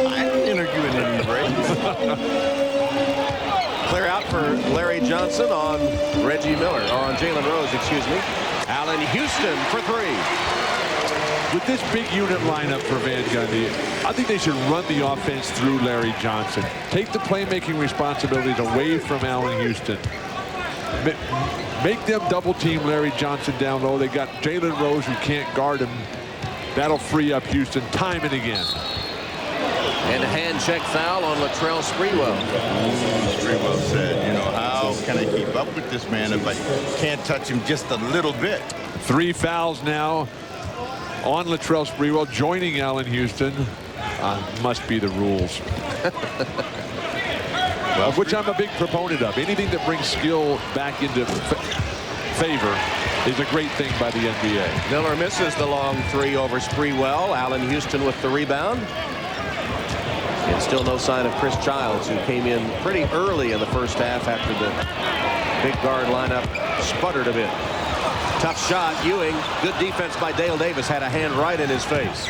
I didn't interview in any breaks. Clear out for Larry Johnson on Reggie Miller, or on Jalen Rose, excuse me. Allen Houston for 3. With this big unit lineup for Van Gundy, I think they should run the offense through Larry Johnson. Take the playmaking responsibilities away from Allen Houston. Make them double team Larry Johnson down low. They got Jalen Rose, who can't guard him. That'll free up Houston time and again. And a hand check foul on Latrell Sprewell. Sprewell said, you know, how can I keep up with this man if I can't touch him just a little bit? 3 fouls now on Latrell Sprewell, joining Allen Houston. Must be the rules. which I'm a big proponent of. Anything that brings skill back into favor is a great thing by the NBA. Miller misses the long three over Sprewell. Allen Houston with the rebound. And still no sign of Chris Childs, who came in pretty early in the first half after the big guard lineup sputtered a bit. Tough shot. Ewing. Good defense by Dale Davis. Had a hand right in his face.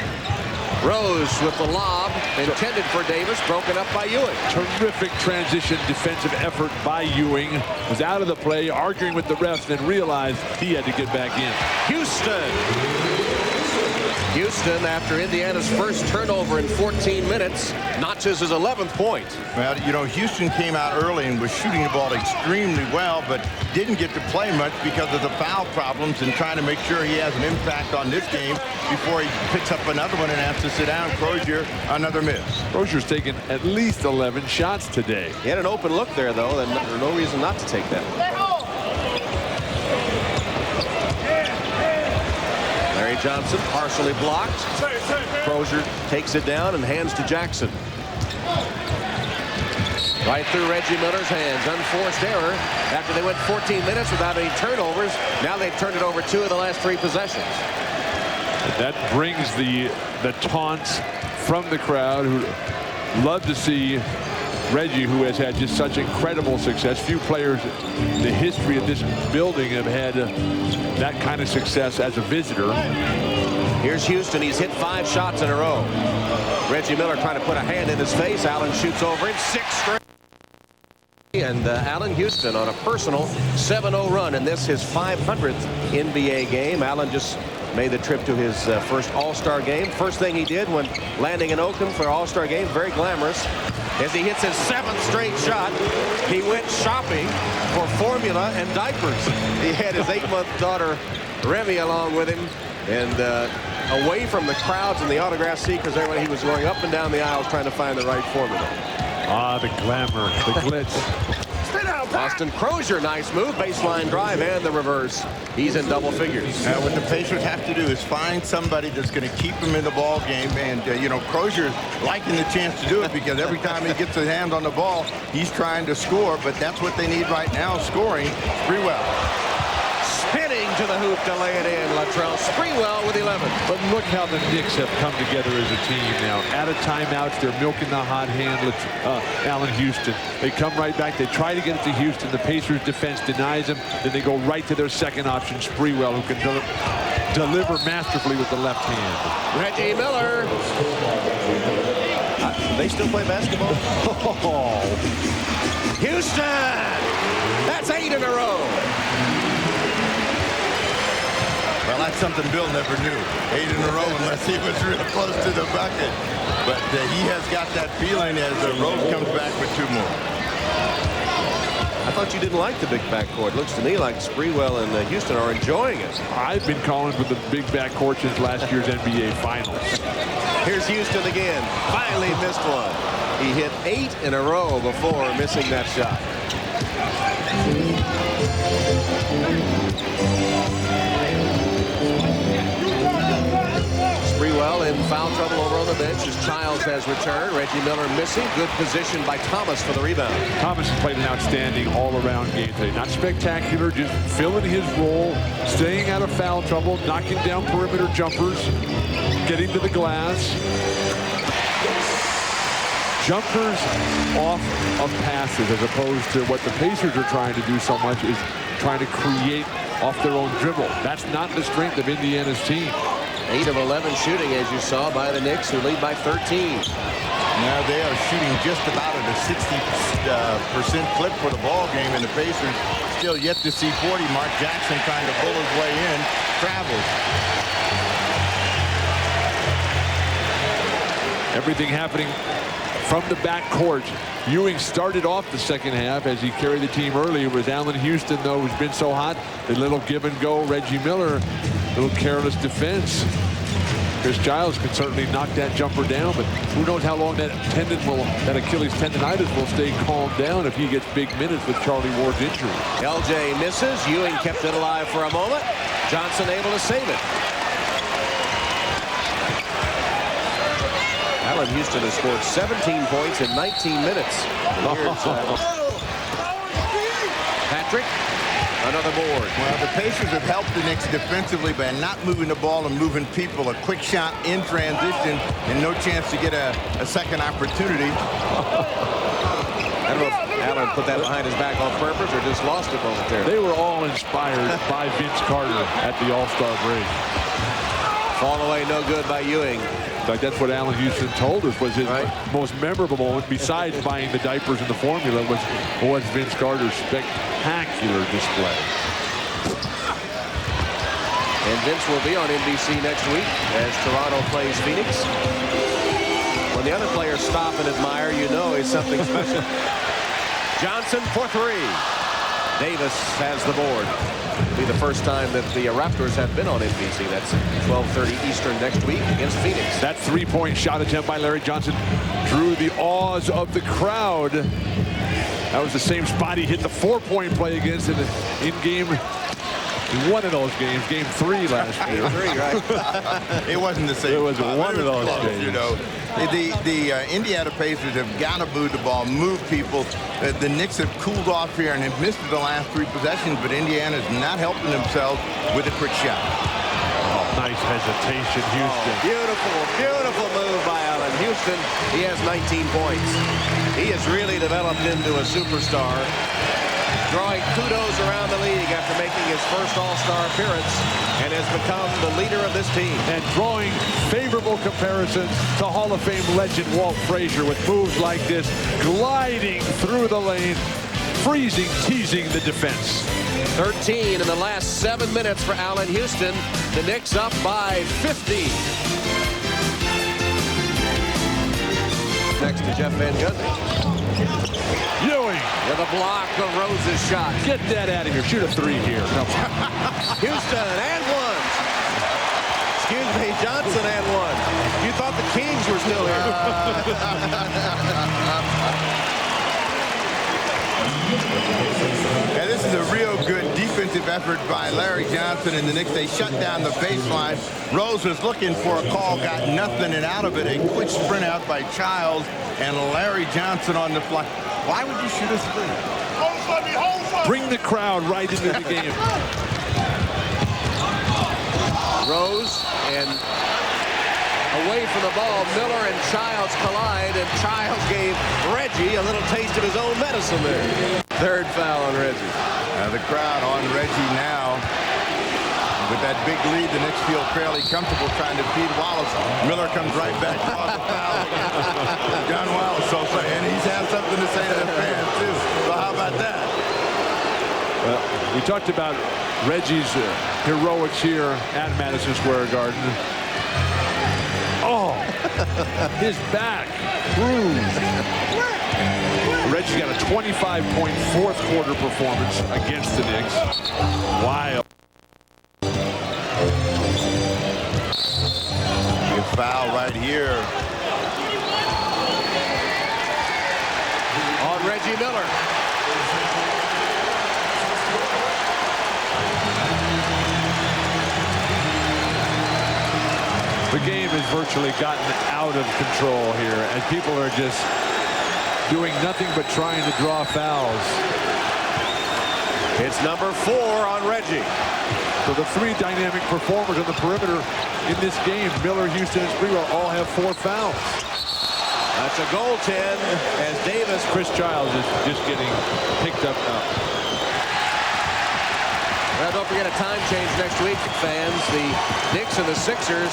Rose with the lob intended for Davis, broken up by Ewing. Terrific transition defensive effort by Ewing. Was out of the play, arguing with the refs, then realized he had to get back in. Houston, after Indiana's first turnover in 14 minutes, notches his 11th point. Well, you know, Houston came out early and was shooting the ball extremely well, but didn't get to play much because of the foul problems and trying to make sure he has an impact on this game before he picks up another one and has to sit down. Crozier, another miss. Crozier's taken at least 11 shots today. He had an open look there, though, and there's no reason not to take that. Larry Johnson partially blocked. Crozier takes it down and hands to Jackson. Right through Reggie Miller's hands. Unforced error after they went 14 minutes without any turnovers. Now they've turned it over 2 of the last 3 possessions. That brings the taunts from the crowd, who love to see Reggie, who has had just such incredible success. Few players in the history of this building have had that kind of success as a visitor. Here's Houston. He's hit 5 shots in a row. Reggie Miller trying to put a hand in his face. Allen shoots over it. 6 straight. And Allen Houston on a personal 7-0 run, and this his 500th NBA game. Allen just made the trip to his first All-Star game. First thing he did when landing in Oakland for All-Star game, very glamorous. As he hits his 7th straight shot, he went shopping for formula and diapers. He had his 8-month daughter Remy along with him, and away from the crowds and the autograph seekers, everybody, he was going up and down the aisles trying to find the right formula. Ah, the glamour, the glitz. Austin Crozier, nice move, baseline drive and the reverse. He's in double figures. Now, what the Pacers have to do is find somebody that's going to keep him in the ball game. And, you know, Crozier's liking the chance to do it because every time he gets his hand on the ball, he's trying to score. But that's what they need right now, scoring. Sprewell. Spinning to the hoop to lay it in. Latrell Sprewell with 11. But look how the Knicks have come together as a team now. Out of timeouts, they're milking the hot hand. Allen Houston. They come right back. They try to get it to Houston. The Pacers defense denies them. Then they go right to their second option, Sprewell, who can deliver masterfully with the left hand. Reggie Miller. They still play basketball? Houston! That's 8 in a row. Well, that's something Bill never knew. 8 in a row unless he was real close to the bucket. But he has got that feeling as Rose comes back with 2 more. I thought you didn't like the big backcourt. Looks to me like Sprewell and Houston are enjoying it. I've been calling for the big backcourt since last year's NBA Finals. Here's Houston again. Finally missed one. He hit 8 in a row before missing that shot. Sprewell in foul trouble over on the bench as Childs has returned. Reggie Miller missing. Good position by Thomas for the rebound. Thomas has played an outstanding all-around game today. Not spectacular, just filling his role, staying out of foul trouble, knocking down perimeter jumpers, getting to the glass. Jumpers off of passes, as opposed to what the Pacers are trying to do so much, is trying to create off their own dribble. That's not the strength of Indiana's team. 8 of 11 shooting, as you saw, by the Knicks, who lead by 13. Now they are shooting just about at a 60% clip for the ball game, and the Pacers still yet to see 40. Mark Jackson trying to pull his way in, travels. Everything happening from the backcourt. Ewing started off the second half as he carried the team early. It was Allen Houston, though, who's been so hot. A little give and go. Reggie Miller, a little careless defense. Chris Childs can certainly knock that jumper down, but who knows how long that Achilles tendonitis will stay calmed down if he gets big minutes with Charlie Ward's injury. LJ misses. Ewing kept it alive for a moment. Johnson able to save it. Allen Houston has scored 17 points in 19 minutes. Patrick, another board. Well, the Pacers have helped the Knicks defensively by not moving the ball and moving people. A quick shot in transition and no chance to get a second opportunity. I don't know if Allen put that behind his back on purpose or just lost it momentarily. They were all inspired by Vince Carter at the All-Star break. Fall away, no good by Ewing. In fact, that's what Allen Houston told us was his most memorable moment, besides buying the diapers and the formula, was Vince Carter's spectacular display. And Vince will be on NBC next week as Toronto plays Phoenix. When the other players stop and admire, you know it's something special. Johnson for three. Davis has the board. It'll be the first time that the Raptors have been on NBC. That's 12:30 Eastern next week against Phoenix. That three-point shot attempt by Larry Johnson drew the awes of the crowd. That was the same spot he hit the four-point play against in game. One of those games, game 3 last year. Game 3, right? It wasn't the same. It was spot. one of those close, games. You know, the Indiana Pacers have got to move the ball, move people. The Knicks have cooled off here and have missed the last 3 possessions, but Indiana's not helping themselves with a quick shot. Oh, nice hesitation, Houston. Beautiful, beautiful move by Allen Houston. He has 19 points. He has really developed into a superstar, drawing kudos around the league after making his first All-Star appearance, and has become the leader of this team. And drawing favorable comparisons to Hall of Fame legend Walt Frazier with moves like this, gliding through the lane, freezing, teasing the defense. 13 in the last 7 minutes for Allen Houston. The Knicks up by 50. Next to Jeff Van Gundy. Ewing with a block of Rose's shot. Get that out of here. Shoot a 3 here. Come on. Houston and one. Excuse me, Johnson and one. You thought the Kings were still here. Yeah, this is a real good defensive effort by Larry Johnson and the Knicks. They shut down the baseline. Rose was looking for a call, got nothing, and out of it, a quick sprint out by Childs and Larry Johnson on the fly. Why would you shoot a 3? Bring the crowd right into the game. Rose and away from the ball, Miller and Childs collide, and Childs gave Reggie a little taste of his own medicine there. Third foul on Reggie. The crowd on Reggie now. With that big lead, the Knicks feel fairly comfortable trying to feed Wallace. Miller comes right back. John Wallace, and he's had something to say to the fans, too. So how about that? Well, we talked about Reggie's heroics here at Madison Square Garden. Oh, his back bruised. Reggie got a 25-point fourth quarter performance against the Knicks. Wild. Good foul right here. On Reggie Miller. The game has virtually gotten out of control here, and people are just doing nothing but trying to draw fouls. It's number 4 on Reggie. So the 3 dynamic performers on the perimeter in this game, Miller, Houston, and Sprewell, all have 4 fouls. That's a goaltend as Davis. Chris Childs is just getting picked up now. Well, don't forget a time change next week, fans. The Knicks and the Sixers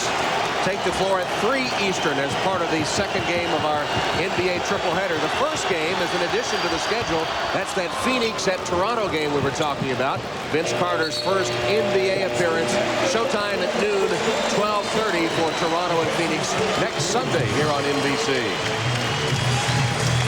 take the floor at 3 Eastern as part of the second game of our NBA tripleheader. The first game is in addition to the schedule. That's that Phoenix at Toronto game we were talking about. Vince Carter's first NBA appearance. Showtime at noon, 12:30 for Toronto and Phoenix next Sunday here on NBC.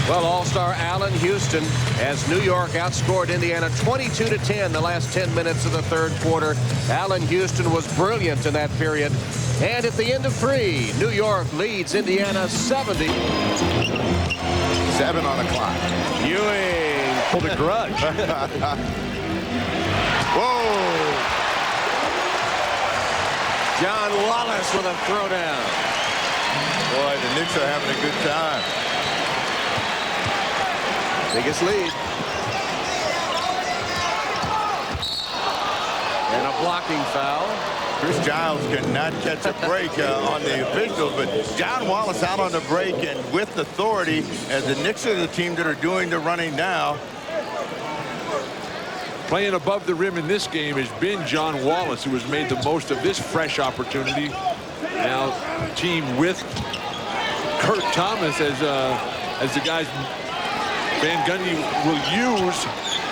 Well, All-Star Allen Houston as New York outscored Indiana 22-10 the last 10 minutes of the third quarter. Allen Houston was brilliant in that period. And at the end of 3, New York leads Indiana 70. 7 on the clock. Ewing pulled a grudge. Whoa! John Wallace with a throwdown. Boy, the Knicks are having a good time. Biggest lead. And a blocking foul. Chris Giles cannot catch a break on the officials, but John Wallace out on the break and with authority, as the Knicks are the team that are doing the running now. Playing above the rim in this game has been John Wallace, who has made the most of this fresh opportunity. Now, team with Kurt Thomas as the guys Van Gundy will use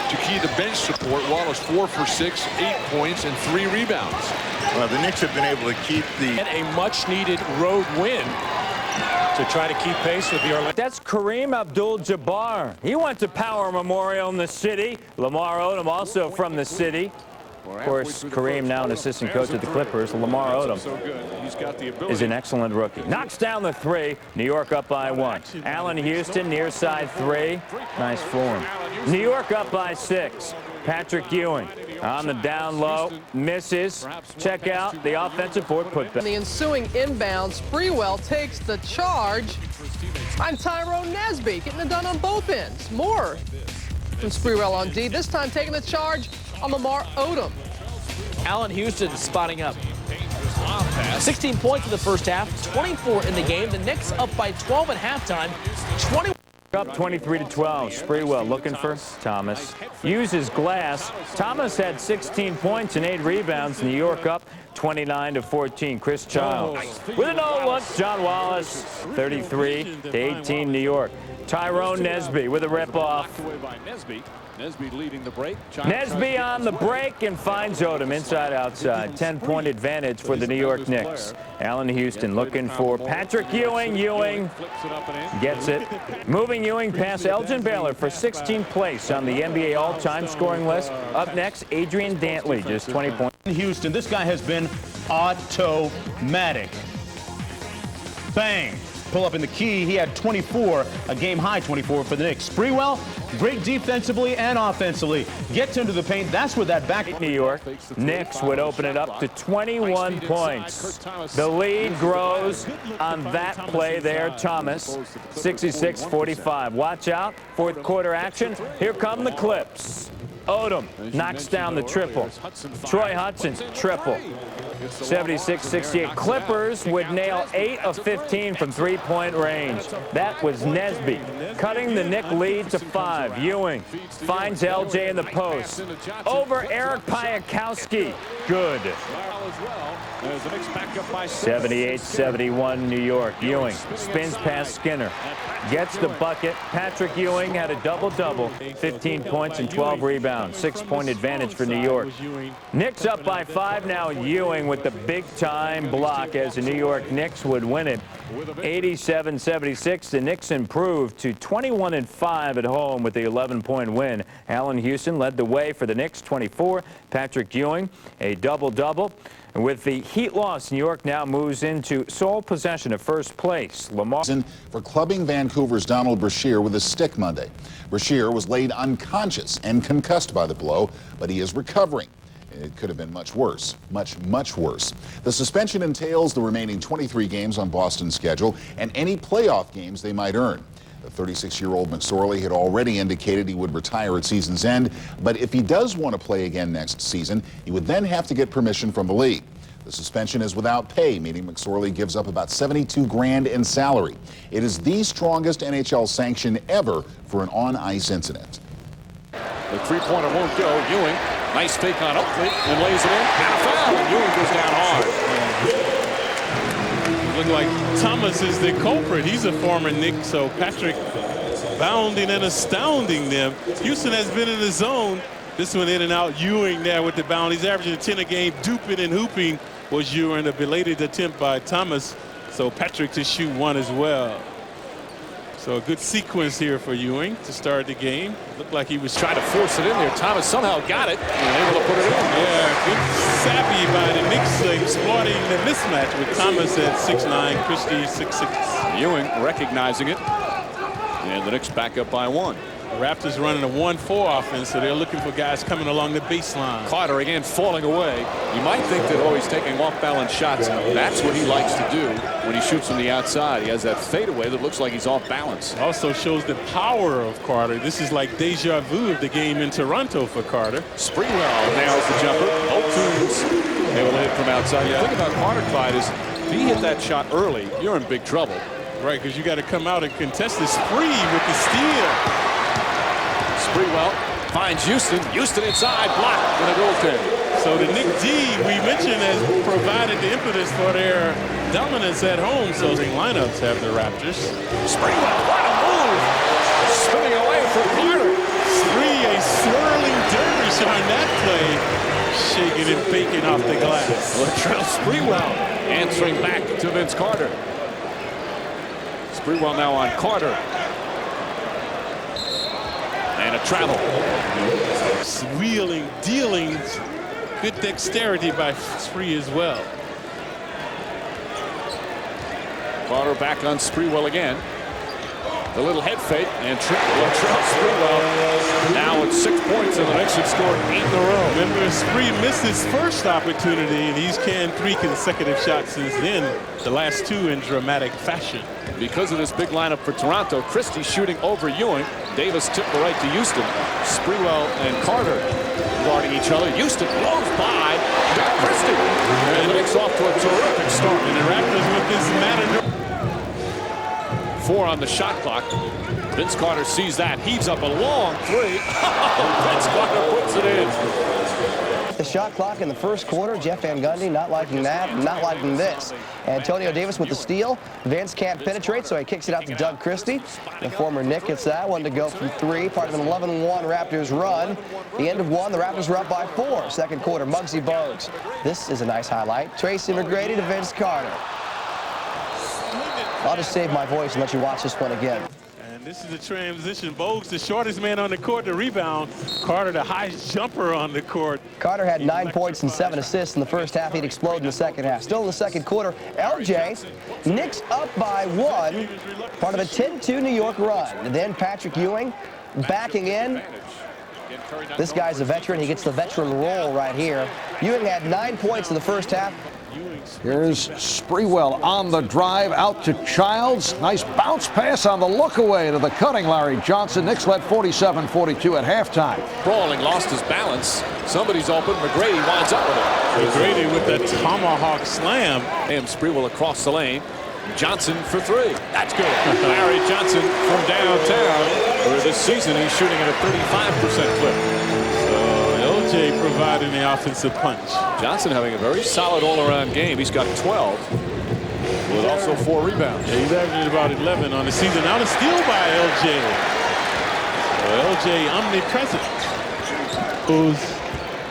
to key the bench support. Wallace 4 for 6, 8 points, and 3 rebounds. Well, the Knicks have been able to keep the... And a much-needed road win to try to keep pace with the Orlando. That's Kareem Abdul-Jabbar. He went to Power Memorial in the city. Lamar Odom also from the city. Of course, Kareem now an assistant coach at the Clippers. Lamar Odom is an excellent rookie. Knocks down the 3. New York up by 1. Allen Houston near side 3. Nice form. New York up by 6. Patrick Ewing on the down low, misses. Check out the offensive board putback. The ensuing inbound, Sprewell takes the charge. I'm Tyrone Nesby, getting it done on both ends. More from Sprewell on D, this time taking the charge on Lamar Odom. Allen Houston spotting up. 16 points in the first half, 24 in the game. The Knicks up by 12 at halftime. 21. Up 23-12. Sprewell looking for Thomas. Uses glass. Thomas had 16 points and 8 rebounds. New York up 29-14. Chris Childs with a no-look. John Wallace 33-18. New York. Tyrone Nesby with a rip-off. Nesby leading the break. Nesby on the break and finds Odom inside-outside. 10-point advantage for the New York Knicks. Allen Houston looking for Patrick Ewing. Ewing gets it. Moving Ewing past Elgin Baylor for 16th place on the NBA all-time scoring list. Up next, Adrian Dantley, just 20 points. Houston, this guy has been automatic. Bang. Pull up in the key. He had 24, a game high 24 for the Knicks. Sprewell, great defensively and offensively. Gets into the paint. That's where that back. New York Knicks would open it up to 21 points. The lead grows on that play there. Thomas, 66-45. Watch out. Fourth quarter action. Here come the Clips. Odom knocks down the triple. Troy Hudson's triple. 76-68. Clippers would nail 8 of 15 from three-point range. That was Nesby cutting the Knick lead to 5. Ewing finds LJ in the post. Over Eric Piakowski. Good. 78-71 New York. Ewing spins past Skinner. Gets the bucket. Patrick Ewing had a double-double. 15 points and 12 rebounds. 6-point advantage for New York. Knicks up by 5 now. Ewing with the big-time block as the New York Knicks would win it. 87-76. The Knicks improved to 21-5 at home with the 11-point win. Allen Houston led the way for the Knicks, 24. Patrick Ewing, a double-double. With the Heat loss, New York now moves into sole possession of first place. Lamar for clubbing Vancouver's Donald Brashear with a stick Monday. Brashear was laid unconscious and concussed by the blow, but he is recovering. It could have been much worse, much worse. The suspension entails the remaining 23 games on Boston's schedule and any playoff games they might earn. The 36-year-old McSorley had already indicated he would retire at season's end, but if he does want to play again next season, he would then have to get permission from the league. The suspension is without pay, meaning McSorley gives up about $72 grand in salary. It is the strongest NHL sanction ever for an on-ice incident. The three-pointer won't go. Ewing, nice fake on Oakley, and lays it in. And a foul, and Ewing goes down hard. Look like Thomas is the culprit. He's a former Knick, so Patrick bounding and astounding them. Houston has been in the zone. This one in and out. Ewing there with the bound. He's averaging 10 a game. Duping and hooping was Ewing. A belated attempt by Thomas. So Patrick to shoot one as well. So a good sequence here for Ewing to start the game. Looked like he was trying to force it in there. Thomas somehow got it and able to put it in. Yeah, good savvy by the Knicks exploiting the mismatch with Thomas at 6'9", Christie 6'6". Ewing recognizing it. And the Knicks back up by 1. The Raptors running a 1-4 offense, so they're looking for guys coming along the baseline. Carter again falling away. You might think that, oh, he's taking off-balance shots. That's what he likes to do when he shoots from the outside. He has that fadeaway that looks like he's off balance. Also shows the power of Carter. This is like deja vu of the game in Toronto for Carter. Sprewell nails the jumper. Both teams able to hit from outside. The thing about Carter, Clyde, is if he hit that shot early, you're in big trouble. Right, because you got to come out and contest the spree with the steal. Sprewell finds Houston. Houston inside, blocked with a goaltender. So the Knicks D we mentioned has provided the impetus for their dominance at home. So the lineups have the Raptors. Sprewell, what a move! Spinning away from Carter. Spree, a swirling dervish on that play, shaking and baking off the glass. Latrell Sprewell answering back to Vince Carter. Sprewell now on Carter. And a travel. Wheeling, dealing, good dexterity by Spree as well. Carter back on Sprewell again. The little head fake and Latrell Sprewell now with 6 points, and the Knicks have scored 8 in a row. Remember, Spree missed his first opportunity, and he's canned 3 consecutive shots since then, the last 2 in dramatic fashion. Because of this big lineup for Toronto, Christie shooting over Ewing. Davis tipped the right to Houston. Sprewell and Carter guarding each other. Houston blows by. Got Christie. And the Knicks off to a terrific start. And the Raptors with this matter. 4 on the shot clock. Vince Carter sees that, heaves up a long 3. Vince Carter puts it in. The shot clock in the first quarter. Jeff Van Gundy not liking that, not liking this. Antonio Davis with the steal. Vince can't penetrate, so he kicks it out to Doug Christie. The former Knick gets that one to go from 3. Part of an 11-1 Raptors run. The end of 1, the Raptors were up by 4. Second quarter, Muggsy Bogues. This is a nice highlight. Tracy McGrady to Vince Carter. I'll just save my voice and let you watch this one again. And this is the transition. Bogues, the shortest man on the court, to rebound. Carter, the highest jumper on the court. Carter had 9 points and 7 assists in the first half. He'd explode in the second half. Still in the second quarter, LJ, Knicks up by 1, part of a 10-2 New York run. And then Patrick Ewing backing in. This guy's a veteran. He gets the veteran role right here. Ewing had 9 points in the first half. Here's Sprewell on the drive out to Childs. Nice bounce pass on the look away to the cutting Larry Johnson. Knicks led 47-42 at halftime. Brawling lost his balance. Somebody's open. McGrady winds up with it. McGrady with that tomahawk slam. And Sprewell across the lane. Johnson for 3. That's good. Larry Johnson from downtown. Where this season he's shooting at a 35% clip. LJ providing the offensive punch. Johnson having a very solid all-around game. He's got 12 with also 4 rebounds. Yeah, he's averaging about 11 on the season. Now the steal by LJ. LJ omnipresent.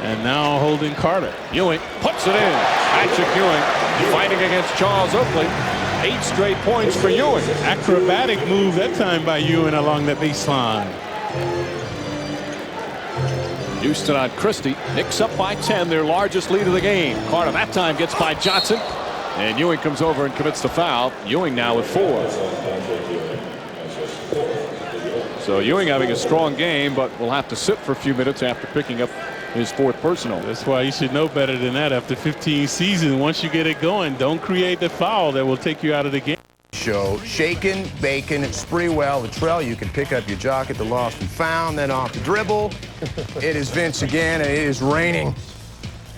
And now holding Carter. Ewing puts it in. Patrick Ewing fighting against Charles Oakley. 8 straight points for Ewing. Acrobatic move that time by Ewing along the baseline. Houston on Christie. Knicks up by 10, their largest lead of the game. Carter that time gets by Johnson. And Ewing comes over and commits the foul. Ewing now with 4. So Ewing having a strong game, but will have to sit for a few minutes after picking up his 4th personal. That's why you should know better than that after 15 seasons. Once you get it going, don't create the foul that will take you out of the game. Show shaking, bacon, Sprewell, Latrell. You can pick up your jock at the lost and found, then off the dribble. It is Vince again, and it is raining.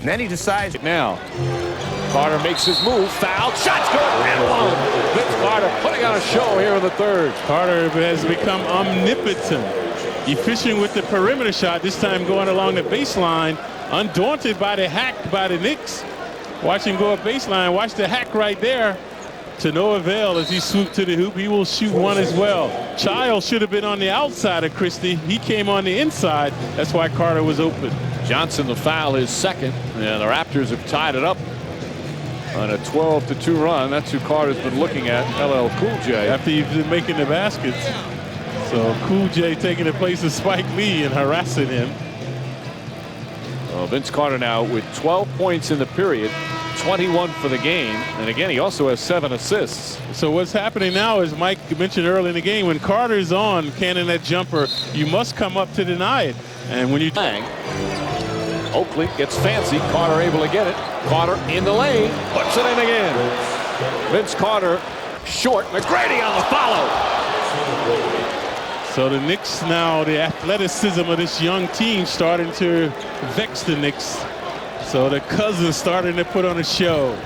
And then he decides. Now, Carter makes his move. Foul. Shot's good. And 1. Vince Carter putting on a show here in the 3rd. Carter has become omnipotent. Efficient with the perimeter shot, this time going along the baseline. Undaunted by the hack by the Knicks. Watch him go up baseline. Watch the hack right there. To no avail as he swooped to the hoop. He will shoot 1 as well. Childs should have been on the outside of Christie. He came on the inside. That's why Carter was open. Johnson, the foul, is 2nd. And the Raptors have tied it up on a 12-2 run. That's who Carter's been looking at, LL Cool J. After he's been making the baskets. So Cool J taking the place of Spike Lee and harassing him. Vince Carter now with 12 points in the period, 21 for the game. And again, he also has 7 assists. So what's happening now is Mike mentioned early in the game, when Carter's on canning that jumper, you must come up to deny it. And when you Oakley gets fancy. Carter able to get it. Carter in the lane. Puts it in again. Vince Carter short. McGrady on the follow. So the Knicks now, the athleticism of this young team starting to vex the Knicks. So the Cousins starting to put on a show.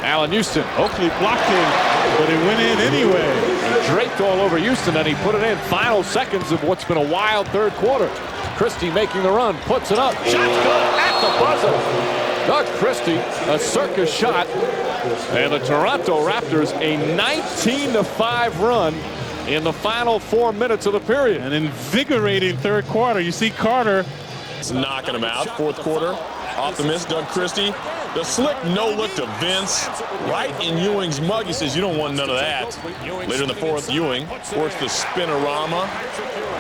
Allen Houston. Oakley blocked him, but it went in anyway. He draped all over Houston, and he put it in. Final seconds of what's been a wild third quarter. Christie making the run, puts it up. Shot's good at the buzzer. Doug Christie, a circus shot. And the Toronto Raptors, a 19-5 run in the final 4 minutes of the period. An invigorating third quarter. You see Carter. It's knocking him out. Fourth quarter. Off the miss, Doug Christie. The slick no-look to Vince. Right in Ewing's mug. He says, you don't want none of that. Later in the fourth, Ewing forced the spinorama.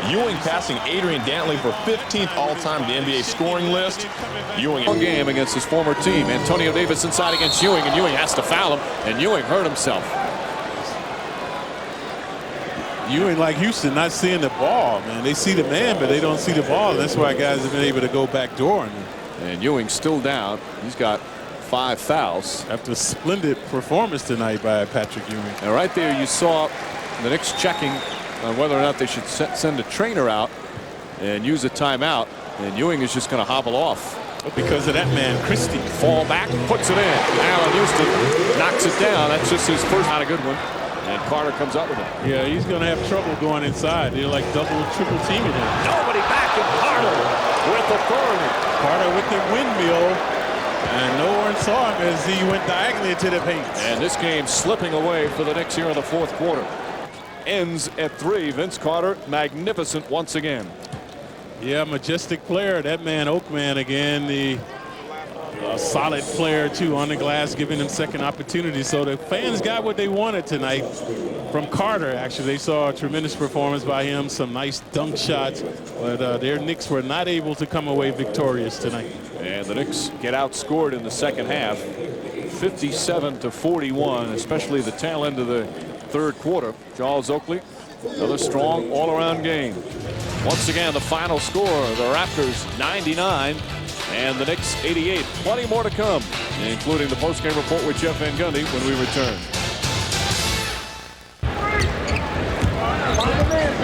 Ewing passing Adrian Dantley for 15th all-time to the NBA scoring list. Ewing game against his former team. Antonio Davis inside against Ewing, and Ewing has to foul him, and Ewing hurt himself. Ewing, like Houston, not seeing the ball, man. They see the man, but they don't see the ball. That's why guys have been able to go back door. And Ewing's still down. He's got 5 fouls. After a splendid performance tonight by Patrick Ewing. And right there you saw the Knicks checking on whether or not they should send a trainer out and use a timeout. And Ewing is just going to hobble off. Because of that man, Christie. Fall back, puts it in. Allen Houston knocks it down. That's just his first. Not a good one. And Carter comes up with it. Yeah, he's going to have trouble going inside. They're like double, triple teaming him. Nobody back, and Carter with authority. Carter with the windmill. And no one saw him as he went diagonally to the paint. And this game slipping away for the Knicks here in the fourth quarter. Ends at 3. Vince Carter, magnificent once again. Yeah, majestic player. That man, Oakman, again, the solid player, too, on the glass, giving them second opportunity. So the fans got what they wanted tonight from Carter, actually. They saw a tremendous performance by him, some nice dunk shots, but their Knicks were not able to come away victorious tonight. And the Knicks get outscored in the second half, 57-41, especially the tail end of the third quarter. Charles Oakley, another strong all-around game. Once again, the final score, the Raptors 99 and the Knicks 88. Plenty more to come, including the post-game report with Jeff Van Gundy when we return.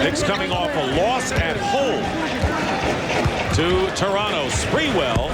Knicks coming off a loss at home to Toronto. Sprewell.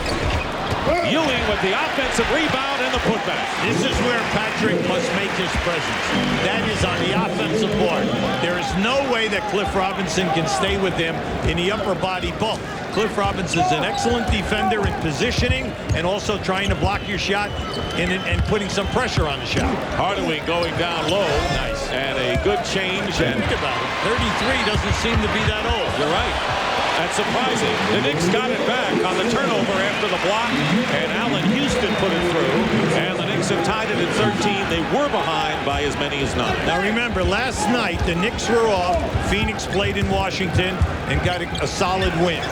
Ewing with the offensive rebound and the putback. This is where Patrick must make his presence. That is on the offensive board. There is no way that Cliff Robinson can stay with him in the upper body bulk. Cliff Robinson is an excellent defender in positioning and also trying to block your shot and putting some pressure on the shot. Hardaway going down low. Nice. And a good change. And think about it. 33 doesn't seem to be that old. You're right. That's surprising. The Knicks got it back on the turnover after the block, and Allen Houston put it through, and the Knicks have tied it at 13. They were behind by as many as 9. Now remember, last night the Knicks were off. Phoenix played in Washington and got a solid win.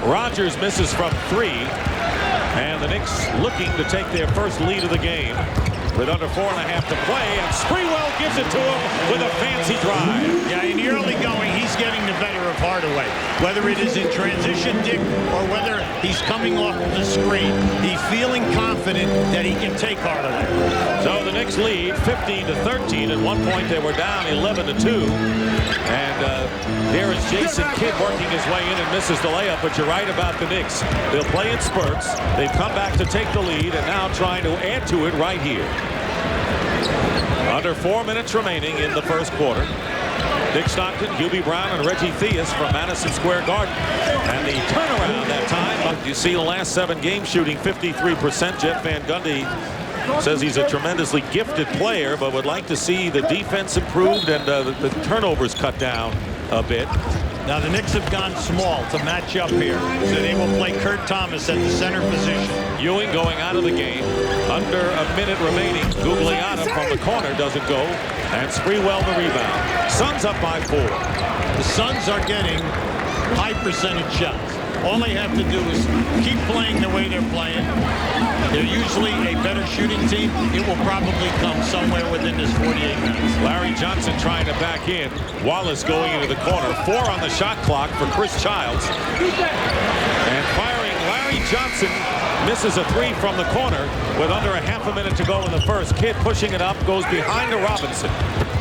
Rodgers misses from 3, and the Knicks looking to take their first lead of the game with under 4.5 to play, and Sprewell gives it to him with a fancy drive. Yeah, in the early going, he's getting the better of Hardaway. Whether it is in transition, Dick, or whether he's coming off the screen, he's feeling confident that he can take Hardaway. So the Knicks lead 15-13. At one point, they were down 11-2. And there is Jason Kidd working his way in and misses the layup. But you're right about the Knicks. They'll play in spurts. They've come back to take the lead and now trying to add to it right here. Under 4 minutes remaining in the first quarter. Dick Stockton, Hubie Brown, and Reggie Theus from Madison Square Garden. And the turnaround that time. You see the last 7 games shooting 53%. Jeff Van Gundy says he's a tremendously gifted player, but would like to see the defense improved and the turnovers cut down a bit. Now the Knicks have gone small to match up here, so they will play Kurt Thomas at the center position. Ewing going out of the game. Under a minute remaining. Gugliotta from the corner doesn't go, and Sprewell the rebound. Suns up by 4. The Suns are getting high percentage shots. All they have to do is keep playing the way they're playing. They're usually a better shooting team. It will probably come somewhere within this 48 minutes. Larry Johnson trying to back in. Wallace going into the corner. 4 on the shot clock for Chris Childs. And firing, Larry Johnson misses a 3 from the corner with under a half a minute to go in the first. Kidd pushing it up, goes behind to Robinson.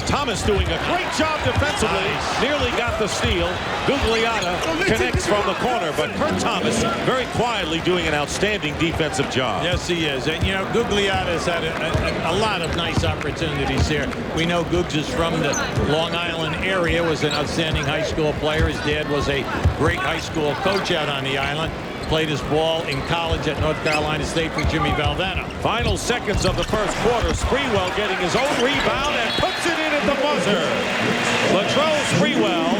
Thomas doing a great job defensively. Nearly got the steal. Gugliotta connects from the corner, but Kurt Thomas very quietly doing an outstanding defensive job. Yes, he is. And, you know, Gugliotta's had a lot of nice opportunities here. We know Googs is from the Long Island area, was an outstanding high school player. His dad was a great high school coach out on the island. Played his ball in college at North Carolina State for Jimmy Valvano. Final seconds of the first quarter. Sprewell getting his own rebound and puts it in at the buzzer. Latrell Sprewell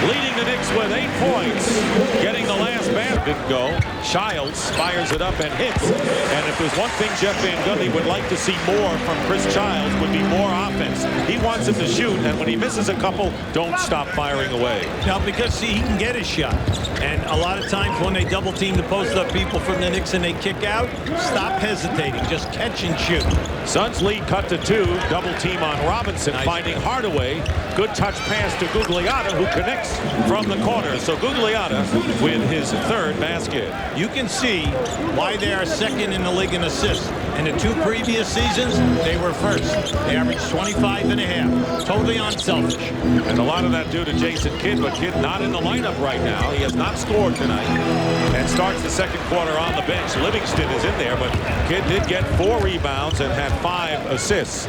leading the Knicks with 8 points. Getting the last basket. Didn't go. Childs fires it up and hits. And if there's one thing Jeff Van Gundy would like to see more from Chris Childs would be more offense. He wants him to shoot, and when he misses a couple, don't stop firing away. Now, because see, he can get his shot. And a lot of times when they double team the post-up people from the Knicks and they kick out, stop hesitating. Just catch and shoot. Suns lead cut to 2. Double team on Robinson, finding Hardaway. Good touch pass to Gugliotta, who connects from the corner. So Gugliotta with his 3rd basket. You can see why they are 2nd in the league in assists. In the 2 previous seasons, they were 1st. They averaged 25.5. Totally unselfish. And a lot of that due to Jason Kidd, but Kidd not in the lineup right now. He has not scored tonight and starts the second quarter on the bench. Livingston is in there, but Kidd did get 4 rebounds and had 5 assists.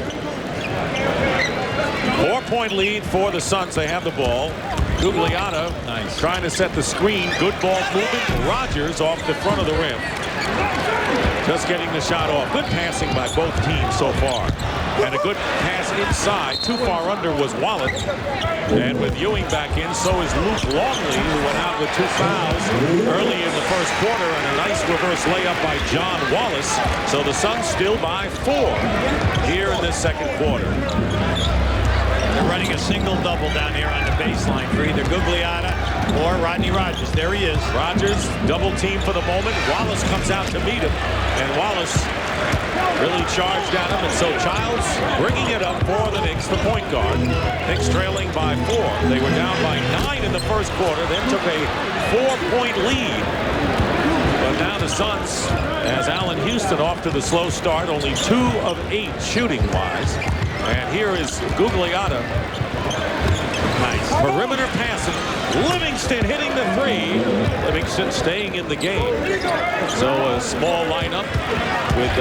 4-point lead for the Suns. They have the ball. Gugliotta trying to set the screen. Good ball movement. Rogers off the front of the rim. Just getting the shot off. Good passing by both teams so far. And a good pass inside. Too far under was Wallet. And with Ewing back in, so is Luke Longley, who went out with 2 fouls early in the first quarter, and a nice reverse layup by John Wallace. So the Suns still by 4 here in this second quarter. They're running a single-double down here on the baseline for either Gugliotta or Rodney Rogers. There he is. Rogers, double team for the moment. Wallace comes out to meet him, and Wallace really charged at him, and so Childs bringing it up for the Knicks, the point guard. Knicks trailing by 4. They were down by 9 in the first quarter, then took a 4-point lead. But now the Suns, as Allen Houston off to the slow start, only 2 of 8 shooting-wise. And here is Gugliotta. Nice. Perimeter passing. Livingston hitting the 3. Livingston staying in the game. So a small lineup with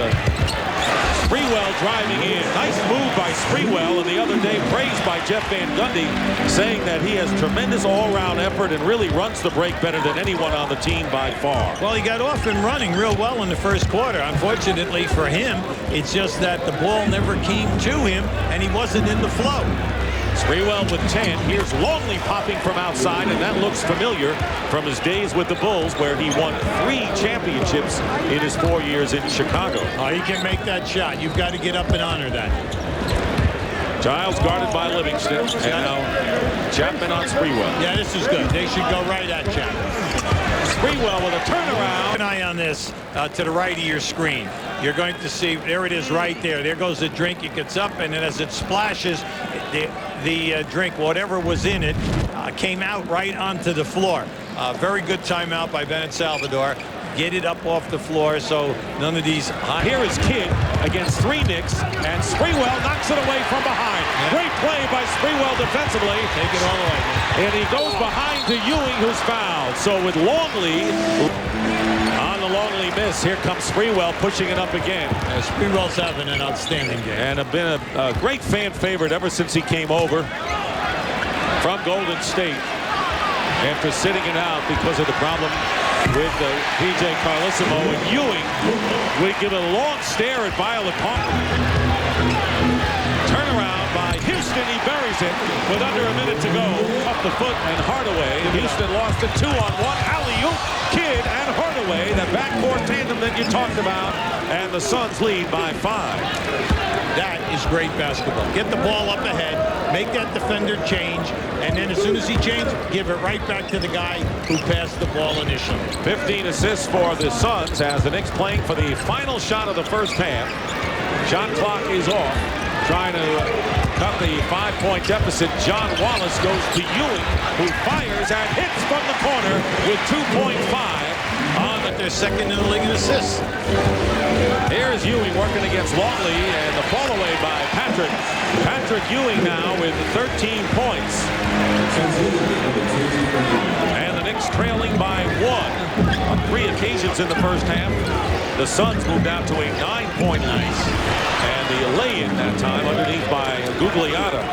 Sprewell driving in. Nice move by Sprewell, and the other day praised by Jeff Van Gundy, saying that he has tremendous all-round effort and really runs the break better than anyone on the team by far. Well, he got off and running real well in the first quarter. Unfortunately for him, it's just that the ball never came to him, and he wasn't in the flow. Sprewell with 10. Here's Longley popping from outside, and that looks familiar from his days with the Bulls, where he won 3 championships in his 4 years in Chicago. Oh, he can make that shot. You've got to get up and honor that. Giles guarded by Livingston, and now Chapman on Sprewell. Yeah, this is good. They should go right at Chapman. Sprewell with a turnaround. Keep an eye on this to the right of your screen. You're going to see, there it is right there. There goes the drink. It gets up, and then as it splashes, the drink, whatever was in it, came out right onto the floor. Very good timeout by Bennett Salvador. Get it up off the floor so none of these... Here is Kidd against 3 Knicks, and Sprewell knocks it away from behind. Great play by Sprewell defensively. Take it all the way, man. And he goes behind to Ewing, who's fouled. So with Longley on the Longley miss, here comes Sprewell pushing it up again. Sprewell's having an outstanding game. And have been a great fan favorite ever since he came over from Golden State after sitting it out because of the problem with P.J. Carlissimo, and Ewing would give a long stare at Violet Park. Turnaround by Houston. He buries it with under a minute to go. Off the foot, and Hardaway. Houston lost it 2-on-1. Alley-oop, Kidd and Hardaway, the backcourt tandem that you talked about, and the Suns lead by 5. That is great basketball. Get the ball up ahead. make that defender change, and then as soon as he changes, give it right back to the guy who passed the ball initially. 15 assists for the Suns as the Knicks playing for the final shot of the first half. Shot clock is off. Trying to cut the 5-point deficit. John Wallace goes to Ewing, who fires and hits from the corner with 2.5 on their second in the league in assists. Here's Ewing working against Longley, and the fall away by Patrick. Patrick Ewing now with 13 points. And the Knicks trailing by 1 on 3 occasions in the first half. The Suns moved out to a 9-point lead. And the lay-in that time underneath by Gugliotta.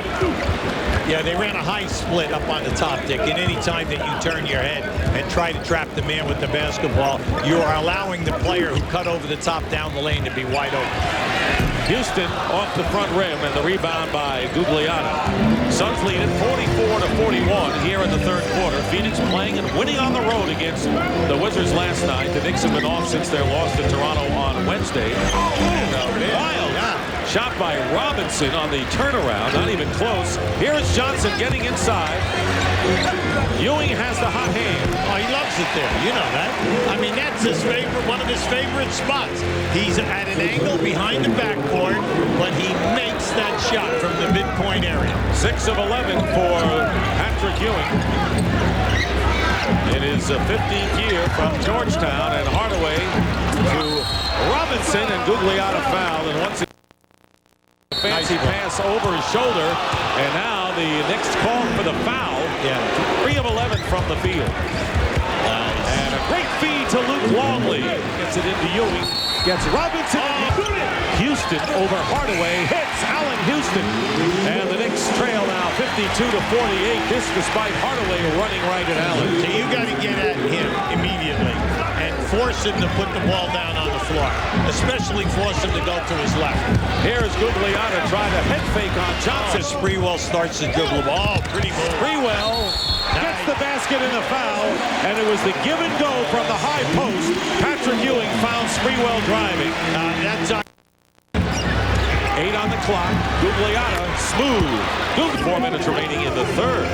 Yeah, they ran a high split up on the top, Dick. And any time that you turn your head and try to trap the man with the basketball, you are allowing the player who cut over the top down the lane to be wide open. Houston off the front rim, and the rebound by Gugliotta. Suns lead it 44-41 here in the third quarter. Phoenix playing and winning on the road against the Wizards last night. The Knicks have been off since their loss to Toronto on Wednesday. And wild shot by Robinson on the turnaround, not even close. Here is Johnson getting inside. Ewing has the hot hand. Oh, he loves it there. You know that. I mean, that's his favorite, one of his favorite spots. He's at an angle behind the backboard, but he makes that shot from the midpoint area. 6 of 11 for Patrick Ewing. It is a 15th year from Georgetown, and Hardaway to Robinson, and Gugliotta fouled, and once again fancy pass over his shoulder, and now the Knicks call for the foul. 3 of 11 from the field. And a great feed to Luke Longley. Gets it into Ewing. Gets Robinson. Houston over Hardaway. Hits Allen Houston. And the Knicks trail now 52-48. This despite Hardaway running right at Allen. So you got to get at him immediately and force him to put the ball down on the floor. Especially force him to go to his left. Here's Gugliotta trying to head fake on Johnson. Sprewell starts to dribble. Oh, pretty move. Sprewell gets the basket and a foul, and it was the give and go from the high post. Patrick Ewing found Sprewell driving. That's 8 on the clock. Gugliotta smooth. 4 minutes remaining in the third.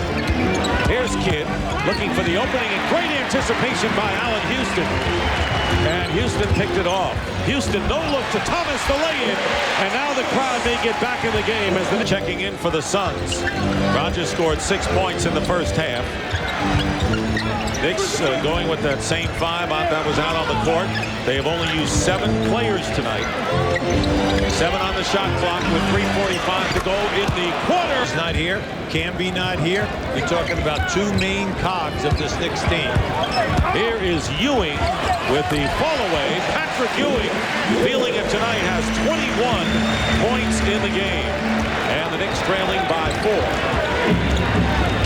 Here's Kidd looking for the opening, and great anticipation by Allen Houston. And Houston picked it off. Houston no look to Thomas, the lay-in, and now the crowd may get back in the game as they're checking in for the Suns. Rogers scored 6 points in the first half. Knicks going with that same 5 that was out on the court. They have only used 7 players tonight. 7 on the shot clock with 3:45 to go in the quarter. He's not here. Camby not here. You're talking about 2 main cogs of this Knicks team. Here is Ewing with the fall away. Patrick Ewing, feeling it tonight, has 21 points in the game. And the Knicks trailing by 4.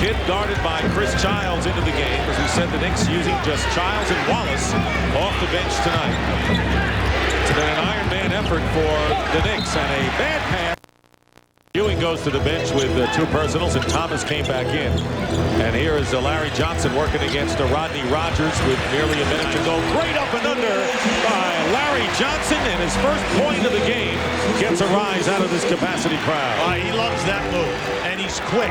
Kidd guarded by Chris Childs into the game. As we said, the Knicks using just Childs and Wallace off the bench tonight. It's been an Iron Man effort for the Knicks, and a bad pass. Ewing goes to the bench with 2 personals, and Thomas came back in. And here is Larry Johnson working against Rodney Rogers with nearly a minute to go. Great up and under by Larry Johnson, and his first point of the game gets a rise out of this capacity crowd. He loves that move, and he's quick.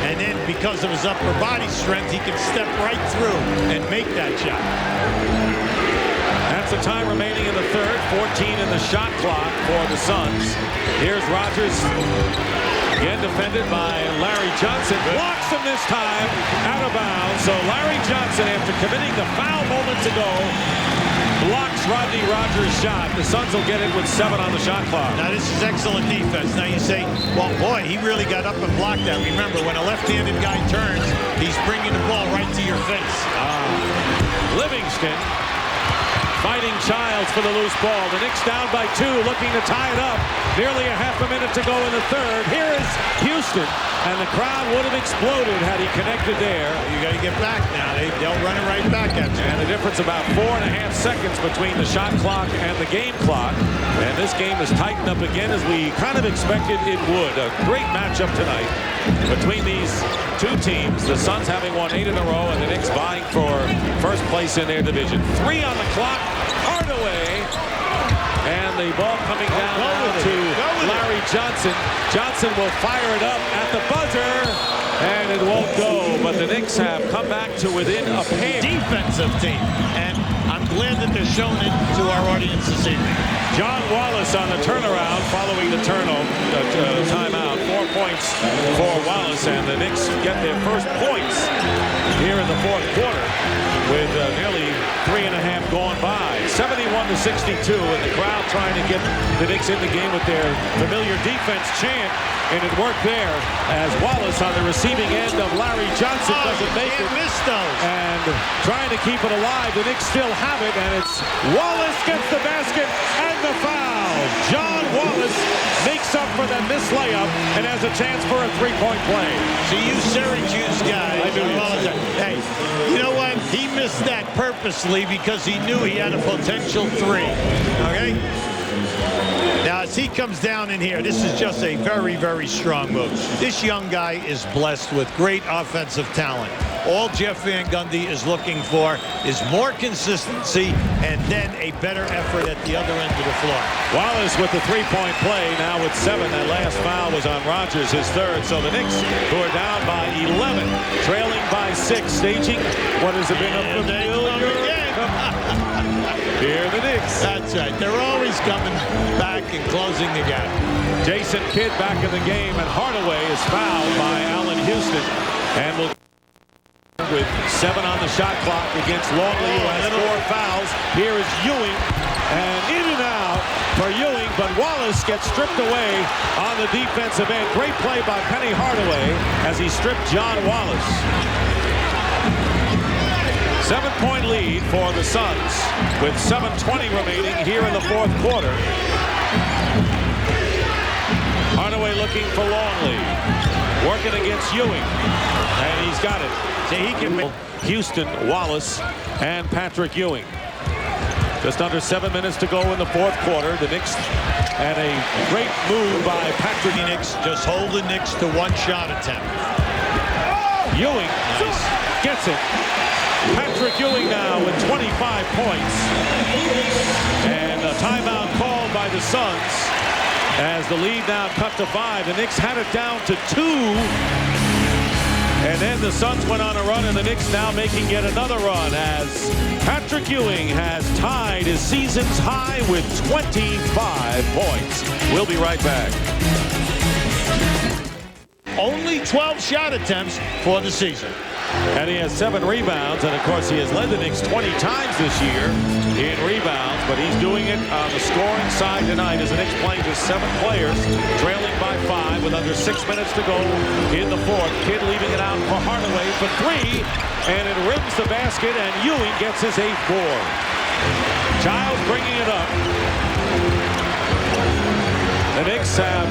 And then because of his upper body strength, he can step right through and make that shot. That's the time remaining in the third. 14 in the shot clock for the Suns. Here's Rogers. Again defended by Larry Johnson. Blocks him this time. Out of bounds. So Larry Johnson, after committing the foul moments ago, blocks Rodney Rogers' shot. The Suns will get it with 7 on the shot clock. Now this is excellent defense. Now you say, well, boy, he really got up and blocked that. Remember, when a left-handed guy turns, he's bringing the ball right to your face. Livingston fighting Childs for the loose ball. The Knicks down by 2, looking to tie it up. Nearly a half a minute to go in the third. Here is Houston, and the crowd would have exploded had he connected there. You got to get back now. They'll run it right back at you. And the difference about 4.5 seconds between the shot clock and the game clock. And this game is tightened up again, as we kind of expected it would. A great matchup tonight between these 2 teams. The Suns having won 8 in a row, and the Knicks vying for first place in their division. 3 on the clock. Hardaway, and the ball coming down to Larry Johnson. Johnson will fire it up at the buzzer, and it won't go. But the Knicks have come back to within a pair. Defensive team, and I'm glad that they're showing it to our audience this evening. John Wallace on the turnaround following the timeout. 4 points for Wallace, and the Knicks get their first points here in the fourth quarter with nearly 3.5 gone by. 71-62, and the crowd trying to get the Knicks in the game with their familiar defense chant, and it worked there as Wallace on the receiving end of Larry Johnson doesn't make it. Miss those. And trying to keep it alive, the Knicks still have it, and it's Wallace gets the basket and the foul. John Wallace makes up for that missed layup and has a chance for a three-point play. See, you Syracuse guys. I knew you. Hey, you know what? He missed that purposely because he knew he had a potential three. Okay? Now, as he comes down in here, this is just a very, very strong move. This young guy is blessed with great offensive talent. All Jeff Van Gundy is looking for is more consistency and then a better effort at the other end of the floor. Wallace with the three-point play, now with 7. That last foul was on Rodgers, his third. So the Knicks, who are down by 11, trailing by 6, staging what has been a familiar. Here are the Knicks. That's right. They're always coming back and closing the gap. Jason Kidd back in the game, and Hardaway is fouled by Allen Houston, and will with 7 on the shot clock against Longley, who has 4 fouls. Here is Ewing, and in and out for Ewing, but Wallace gets stripped away on the defensive end. Great play by Penny Hardaway as he stripped John Wallace. 7-point lead for the Suns with 7:20 remaining here in the fourth quarter. Hardaway looking for Longley, working against Ewing, and he's got it. So he can make Houston, Wallace, and Patrick Ewing. Just under 7 minutes to go in the fourth quarter. The Knicks, and a great move by Patrick. Knicks just hold the Knicks to 1 shot attempt. Ewing gets it. Patrick Ewing now with 25 points. And a timeout called by the Suns as the lead now cut to 5. The Knicks had it down to 2. And then the Suns went on a run, and the Knicks now making yet another run as Patrick Ewing has tied his season's high with 25 points. We'll be right back. Only 12 shot attempts for the season. And he has 7 rebounds, and of course he has led the Knicks 20 times this year in rebounds, but he's doing it on the scoring side tonight as the Knicks playing just 7 players, trailing by 5 with under 6 minutes to go in the fourth. Kidd leaving it out for Hardaway for 3, and it rims the basket, and Ewing gets his 8th board. Childs bringing it up. The Knicks have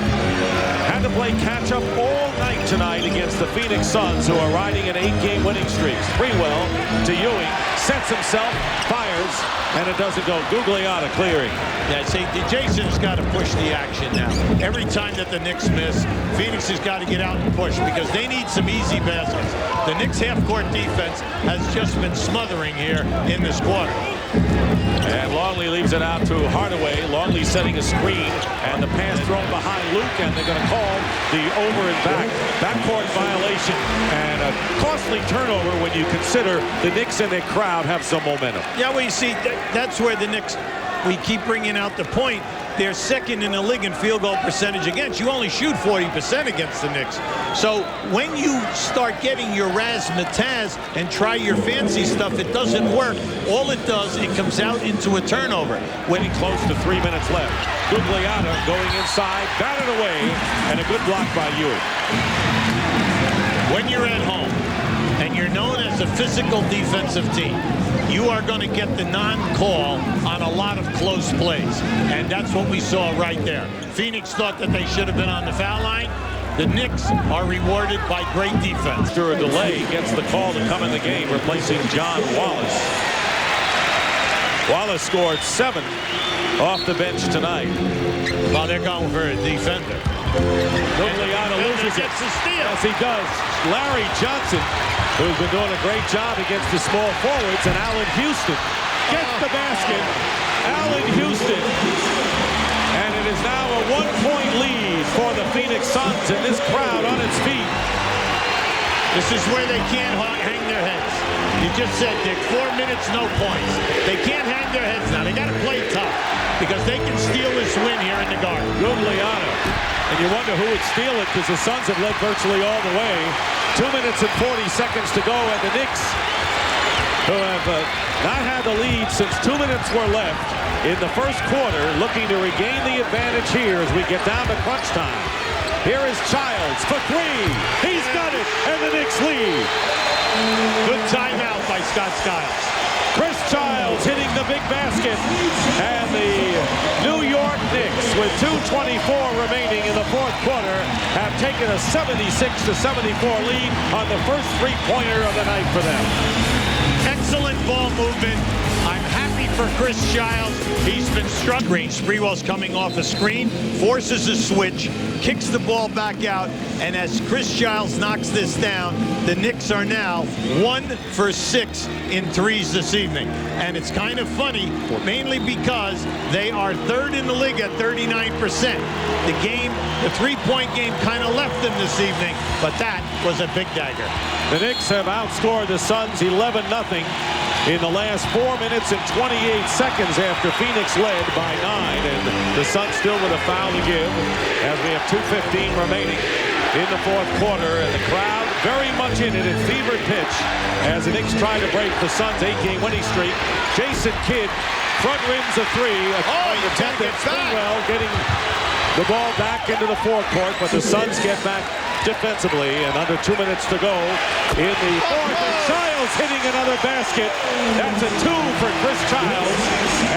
had to play catch-up all night tonight against the Phoenix Suns, who are riding an 8-game winning streak. Sprewell to Ewing, sets himself, fires, and it doesn't go. Gugliotta clearing. Yeah, see, Jason's got to push the action now. Every time that the Knicks miss, Phoenix has got to get out and push because they need some easy baskets. The Knicks half-court defense has just been smothering here in this quarter. And Longley leaves it out to Hardaway. Longley setting a screen, and the pass thrown behind Luke, and they're going to call the over and backcourt violation, and a costly turnover when you consider the Knicks and their crowd have some momentum. Yeah, well, you see, that's where the Knicks, we keep bringing out the point. They're second in the league in field goal percentage against. You only shoot 40% against the Knicks. So when you start getting your razzmatazz and try your fancy stuff, it doesn't work. All it does, it comes out into a turnover. Getting close to 3 minutes left. Gugliotta going inside, batted away, and a good block by Ewing. When you're at home and you're known as a physical defensive team, you are going to get the non-call on a lot of close plays. And that's what we saw right there. Phoenix thought that they should have been on the foul line. The Knicks are rewarded by great defense. After a delay, gets the call to come in the game, replacing John Wallace. Wallace scored 7 off the bench tonight. Well, they're going for a defender. Gugliotta loses it. Gets the steal. Yes, he does. Larry Johnson, who's been doing a great job against the small forwards, and Allen Houston gets the basket. Allen Houston. And it is now a 1-point lead Phoenix Suns and this crowd on its feet. This is where they can't hang their heads. You just said, Dick, 4 minutes, no points. They can't hang their heads now. They got to play tough because they can steal this win here in the Garden. Good Liana. And you wonder who would steal it because the Suns have led virtually all the way. 2 minutes and 40 seconds to go, and the Knicks, who have not had the lead since 2 minutes were left in the first quarter, looking to regain the advantage here as we get down to crunch time. Here is Childs for three. He's got it, and the Knicks lead. Good timeout by Scott Skiles. Chris Childs hitting the big basket, and the New York Knicks, with 2:24 remaining in the fourth quarter, have taken a 76-74 lead on the first three-pointer of the night for them. Excellent ball movement. I'm happy for Chris Childs. He's been struggling. Sprewell's coming off a screen, forces a switch, kicks the ball back out, and as Chris Childs knocks this down, the Knicks are now 1 for 6 in threes this evening. And it's kind of funny, mainly because they are third in the league at 39%. The three-point game kind of left them this evening, but that was a big dagger. The Knicks have outscored the Suns 11-0 in the last 4 minutes and 28 seconds after Phoenix led by 9. And the Suns still with a foul to give as we have 2:15 remaining in the fourth quarter. And the crowd very much in it at fever pitch as the Knicks try to break the Suns' 8-game winning streak. Jason Kidd front rims a three. Attempted well, getting the ball back into the forecourt, but the Suns get back defensively, and under 2 minutes to go in the fourth. And Childs hitting another basket. That's a 2 for Chris Childs,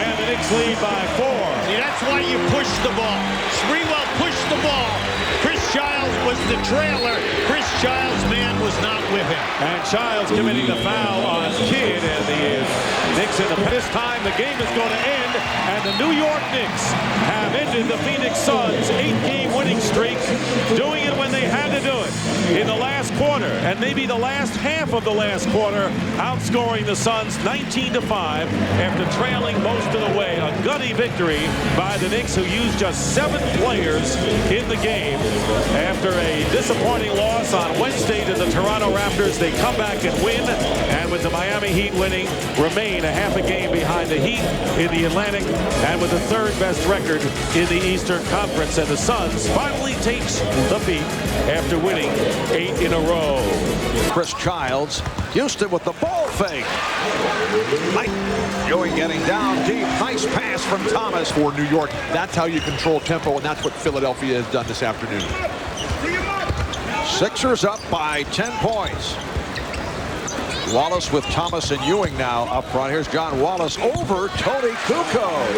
and the Knicks lead by 4. See, that's why you push the ball. Sprewell pushed the ball. Chris Childs was the trailer. Chris Childs' man was not with him. And Childs committing the foul on Kidd, and the Knicks in this time the game is going to end, and the New York Knicks have ended the Phoenix Suns' 8-game winning streak, doing it when they had to do it in the last quarter, and maybe the last half of the last quarter, outscoring the Suns 19-5 after trailing most of the way. A gutty victory by the Knicks, who used just 7 players in the game. After a disappointing loss on Wednesday to the Toronto Raptors, they come back and win, and with the Miami Heat winning, remain a half a game behind the Heat in the Atlantic, and with the third best record in the Eastern Conference. And the Suns finally takes the feat after winning 8 in a row. Chris Childs, Houston with the ball fake. Mike Ewing getting down deep. Nice pass from Thomas for New York. That's how you control tempo, and that's what Philadelphia has done this afternoon. Sixers up by 10 points. Wallace with Thomas and Ewing now up front. Here's John Wallace over Tony Kukoc.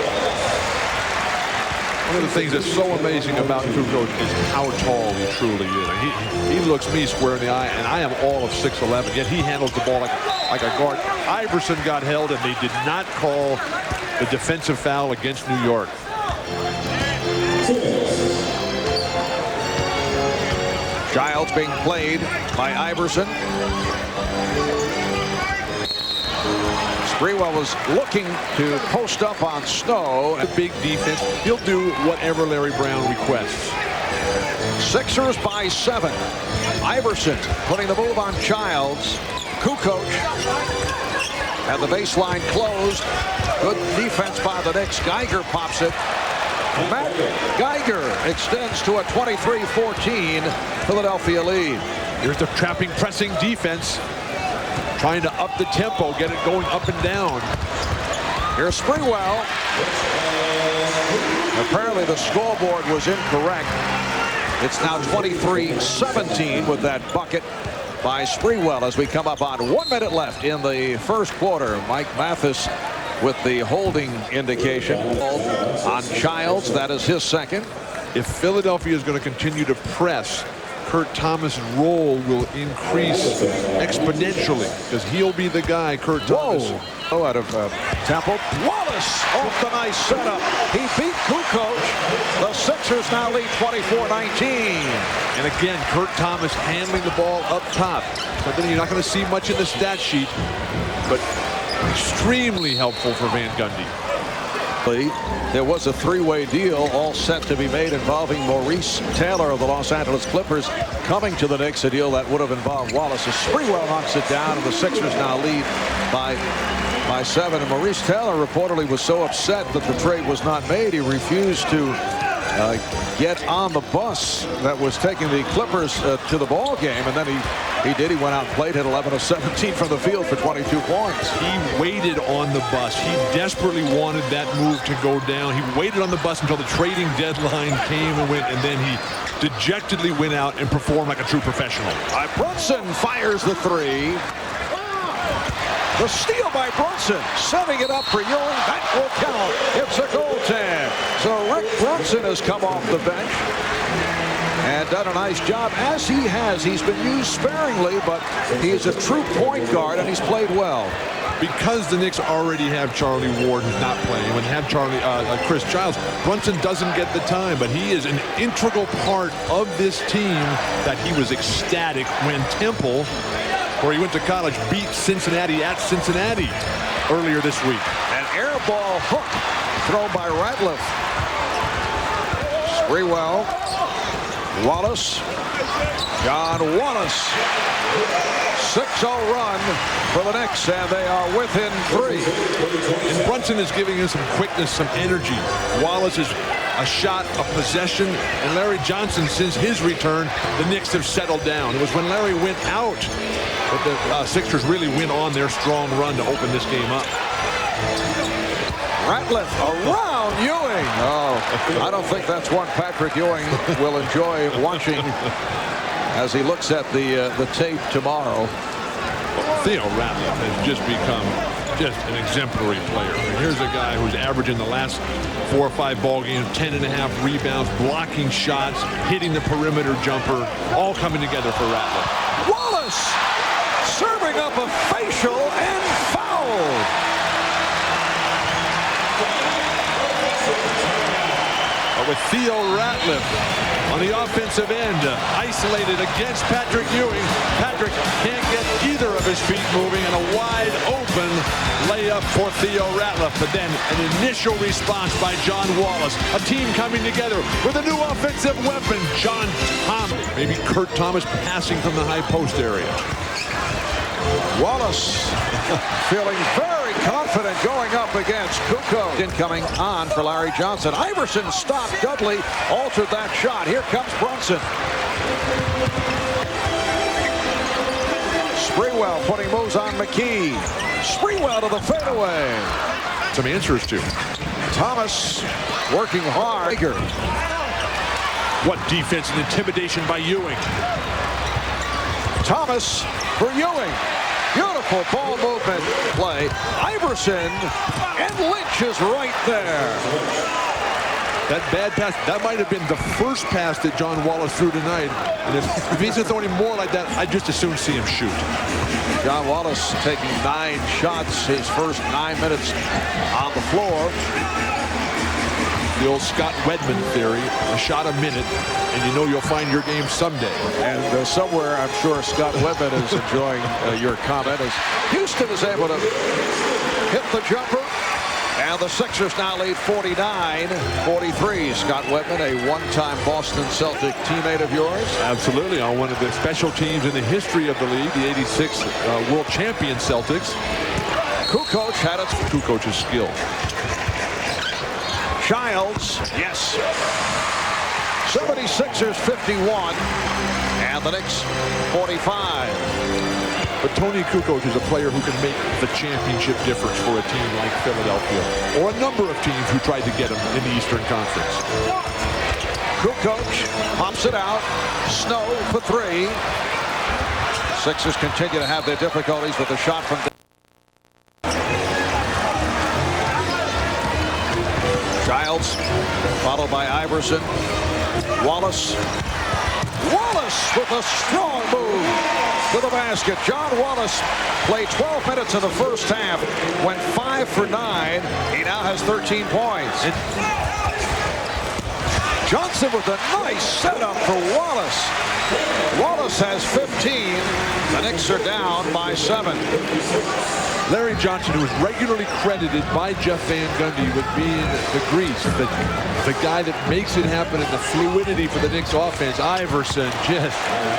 One of the things that's so amazing about Kukoc is how tall he truly is. He looks me square in the eye, and I am all of 6'11", yet he handles the ball like a guard. Iverson got held, and they did not call the defensive foul against New York. Childs being played by Iverson. Sprewell was looking to post up on Snow. A big defense. He'll do whatever Larry Brown requests. Sixers by 7. Iverson putting the move on Childs. Kukoc. And the baseline closed. Good defense by the Knicks. Geiger pops it. Matt Geiger extends to a 23-14 Philadelphia lead. Here's the trapping, pressing defense. Trying to up the tempo, get it going up and down. Here's Sprewell. Apparently the scoreboard was incorrect. It's now 23-17 with that bucket by Sprewell as we come up on 1 minute left in the first quarter. Mike Mathis with the holding indication on Childs. That is his second. If Philadelphia is going to continue to press, Kurt Thomas' role will increase exponentially because he'll be the guy, Kurt Thomas. Oh, out of Temple. Wallace off the nice setup. He beat Kukoc. The Sixers now lead 24-19. And again, Kurt Thomas handling the ball up top. Something you're not going to see much in the stat sheet, but extremely helpful for Van Gundy. There was a three-way deal all set to be made involving Maurice Taylor of the Los Angeles Clippers coming to the Knicks, a deal that would have involved Wallace. As Sprewell knocks it down, and the Sixers now lead by 7. And Maurice Taylor reportedly was so upset that the trade was not made, he refused to get on the bus that was taking the Clippers to the ball game, and then he did. He went out and played, hit 11 of 17 from the field for 22 points. He waited on the bus. He desperately wanted that move to go down. He waited on the bus until the trading deadline came and went, and then he dejectedly went out and performed like a true professional. Brunson fires the three. The steal by Brunson, setting it up for Ewing. That will count. It's a goaltend. So Rick Brunson has come off the bench and done a nice job, as he has. He's been used sparingly, but he is a true point guard, and he's played well. Because the Knicks already have Charlie Ward, who's not playing, and have Chris Childs, Brunson doesn't get the time, but he is an integral part of this team that he was ecstatic when Temple, where he went to college, beat Cincinnati at Cincinnati earlier this week. An air ball hook thrown by Ratliff. Sprewell, Wallace, John Wallace. 6-0 run for the Knicks, and they are within 3. And Brunson is giving him some quickness, some energy. Wallace is a shot, a possession, and Larry Johnson, since his return, the Knicks have settled down. It was when Larry went out that the Sixers really went on their strong run to open this game up. Ratliff around Ewing. Oh, I don't think that's one Patrick Ewing will enjoy watching as he looks at the tape tomorrow. Theo Ratliff has just become an exemplary player. Here's a guy who's averaging the last 4 or 5 ball games, 10.5 rebounds, blocking shots, hitting the perimeter jumper, all coming together for Ratliff. Wallace serving up a facial and fouled. With Theo Ratliff on the offensive end, isolated against Patrick Ewing. Patrick can't get either of his feet moving, and a wide open layup for Theo Ratliff. But then an initial response by John Wallace. A team coming together with a new offensive weapon, John Thomas. Maybe Kurt Thomas passing from the high post area. Wallace feeling very confident going up against Kukoc. Incoming on for Larry Johnson. Iverson stopped. Dudley altered that shot. Here comes Brunson. Sprewell putting moves on McKee. Sprewell to the fadeaway. Some answers to. Thomas working hard. What defense and intimidation by Ewing. Thomas for Ewing. Beautiful ball movement play. Iverson, and Lynch is right there. That bad pass, that might have been the first pass that John Wallace threw tonight. And if he's throwing more like that, I'd just as soon see him shoot. John Wallace taking 9 shots his first 9 minutes on the floor. The old Scott Wedman theory, a shot a minute, and you know you'll find your game someday. And somewhere, I'm sure Scott Wedman is enjoying your comment as Houston is able to hit the jumper. And the Sixers now lead 49-43. Scott Wedman, a one-time Boston Celtic teammate of yours. Absolutely, on one of the special teams in the history of the league, the 86 world champion Celtics. Kukoc had its Kukoc's skill. Childs, yes. 76ers 51, and the Knicks 45. But Tony Kukoc is a player who can make the championship difference for a team like Philadelphia, or a number of teams who tried to get him in the Eastern Conference. Kukoc pops it out. Snow for 3. Sixers continue to have their difficulties with the shot from Childs, followed by Iverson. Wallace with a strong move to the basket. John Wallace played 12 minutes in the first half, went 5 for 9. He now has 13 points. Johnson with a nice setup for Wallace. Wallace has 15. The Knicks are down by 7. Larry Johnson, who is regularly credited by Jeff Van Gundy with being the grease, the guy that makes it happen in the fluidity for the Knicks offense. Iverson just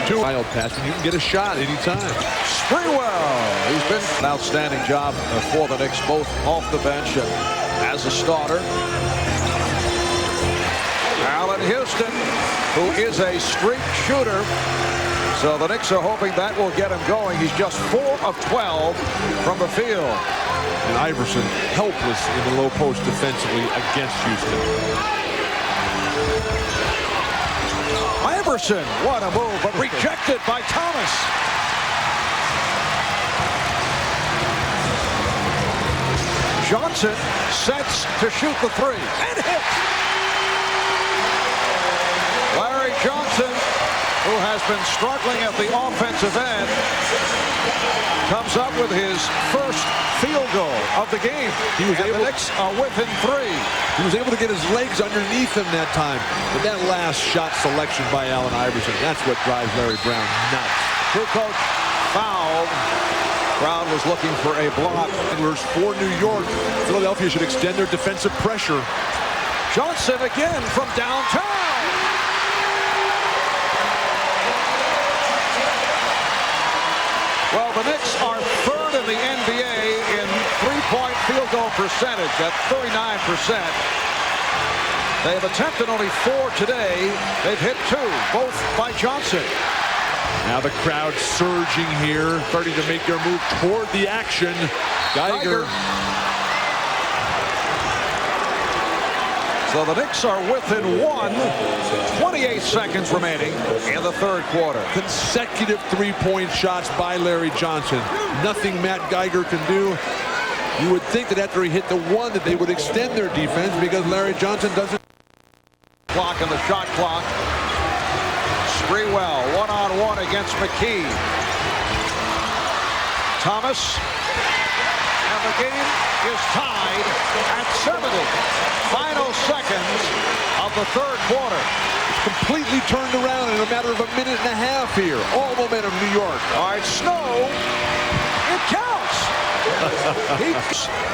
too wild pass, and you can get a shot anytime. Sprewell, he's been an outstanding job for the Knicks, both off the bench and as a starter. Allen Houston, who is a streak shooter. So the Knicks are hoping that will get him going. He's just 4 of 12 from the field. And Iverson helpless in the low post defensively against Houston. Iverson, what a move, but rejected by Thomas. Johnson sets to shoot the three and hits. Larry Johnson, who has been struggling at the offensive end, comes up with his first field goal of the game. He was able, the Knicks are within 3. He was able to get his legs underneath him that time. But that last shot selection by Allen Iverson, that's what drives Larry Brown nuts. Kukoc fouled. Brown was looking for a block. For New York, Philadelphia should extend their defensive pressure. Johnson again from downtown. Well, the Knicks are 3rd in the NBA in three-point field goal percentage at 39%. They've attempted only 4 today. They've hit 2, both by Johnson. Now the crowd surging here, starting to make their move toward the action. Geiger. So the Knicks are within 1. 28 seconds remaining in the 3rd quarter. Consecutive three-point shots by Larry Johnson. Nothing Matt Geiger can do. You would think that after he hit the one that they would extend their defense because Larry Johnson doesn't. Clock on the shot clock. Sprewell one-on-one against McKee. Thomas. And the game is tied at 70. Final seconds of the 3rd quarter. Completely turned around in a matter of a minute and a half here. All momentum, New York. All right, Snow. It counts.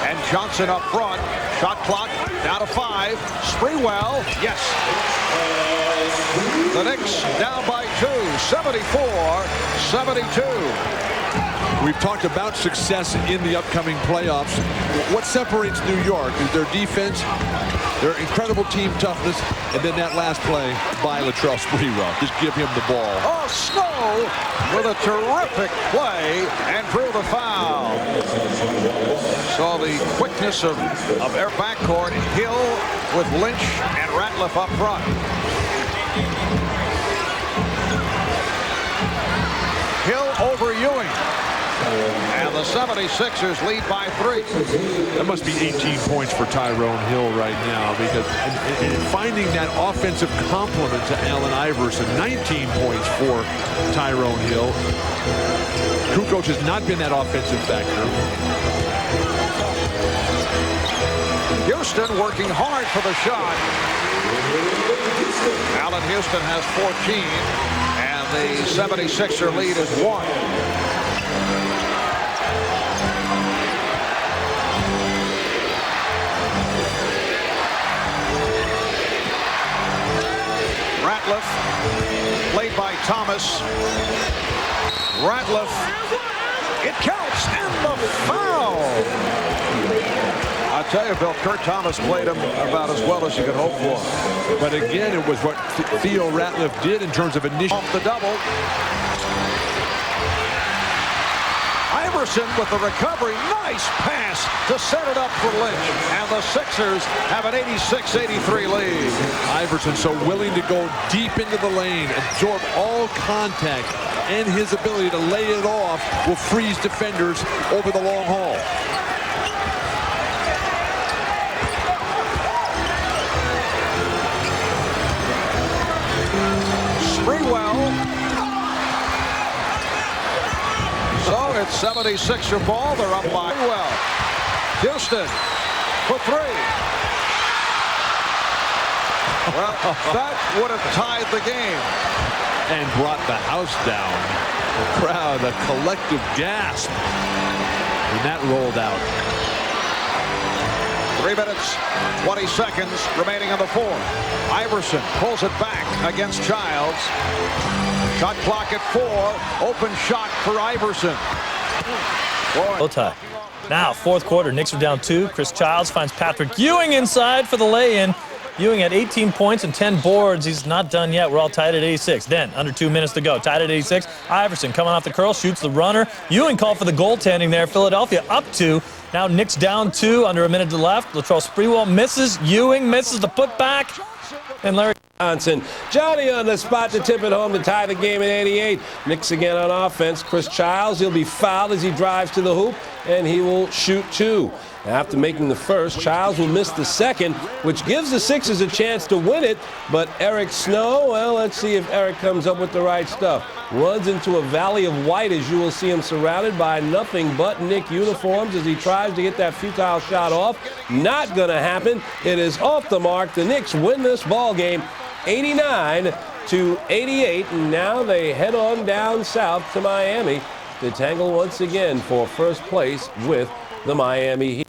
And Johnson up front. Shot clock down to 5. Sprewell. Yes. The Knicks down by 2. 74-72. We've talked about success in the upcoming playoffs. What separates New York is their defense, their incredible team toughness, and then that last play by Latrell Sprewell. Just give him the ball. Oh, Snow with a terrific play and drew the foul. Saw the quickness of their backcourt. Hill with Lynch and Ratliff up front. Hill over Ewing. And the 76ers lead by 3. That must be 18 points for Tyrone Hill right now because and finding that offensive complement to Allen Iverson. 19 points for Tyrone Hill. Kukoc has not been that offensive factor. Houston working hard for the shot. Allen Houston has 14, and the 76er lead is 1. Ratliff, played by Thomas. Ratliff, it counts, and the foul. I tell you, Bill, Kurt Thomas played him about as well as you could hope for. But again, it was what Theo Ratliff did in terms of initial. Off the double. Iverson with the recovery. Nice pass to set it up for Lynch. And the Sixers have an 86-83 lead. Iverson so willing to go deep into the lane, absorb all contact, and his ability to lay it off will freeze defenders over the long haul. Sprewell. So it's 76er ball. They're up by well. Houston for 3. Well, that would have tied the game. And brought the house down. The crowd, a collective gasp. And that rolled out. 3 minutes, 20 seconds remaining in the fourth. Iverson pulls it back against Childs. Shot clock at 4. Open shot for Iverson. Tie. Now, fourth quarter, Knicks are down 2. Chris Childs finds Patrick Ewing inside for the lay-in. Ewing had 18 points and 10 boards. He's not done yet. We're all tied at 86. Then, under 2 minutes to go, tied at 86. Iverson coming off the curl, shoots the runner. Ewing called for the goaltending there. Philadelphia up 2. Now Knicks down 2, under a minute to left. Latrell Sprewell misses. Ewing misses the putback. And Larry Johnson. Johnny on the spot to tip it home to tie the game at 88. Knicks again on offense. Chris Childs, he'll be fouled as he drives to the hoop, and he will shoot 2. After making the first, Childs will miss the second, which gives the Sixers a chance to win it. But Eric Snow, well, let's see if Eric comes up with the right stuff. Runs into a valley of white as you will see him surrounded by nothing but Knick uniforms as he tries to get that futile shot off. Not going to happen. It is off the mark. The Knicks win this ball game 89-88, and now they head on down south to Miami to tangle once again for first place with the Miami Heat.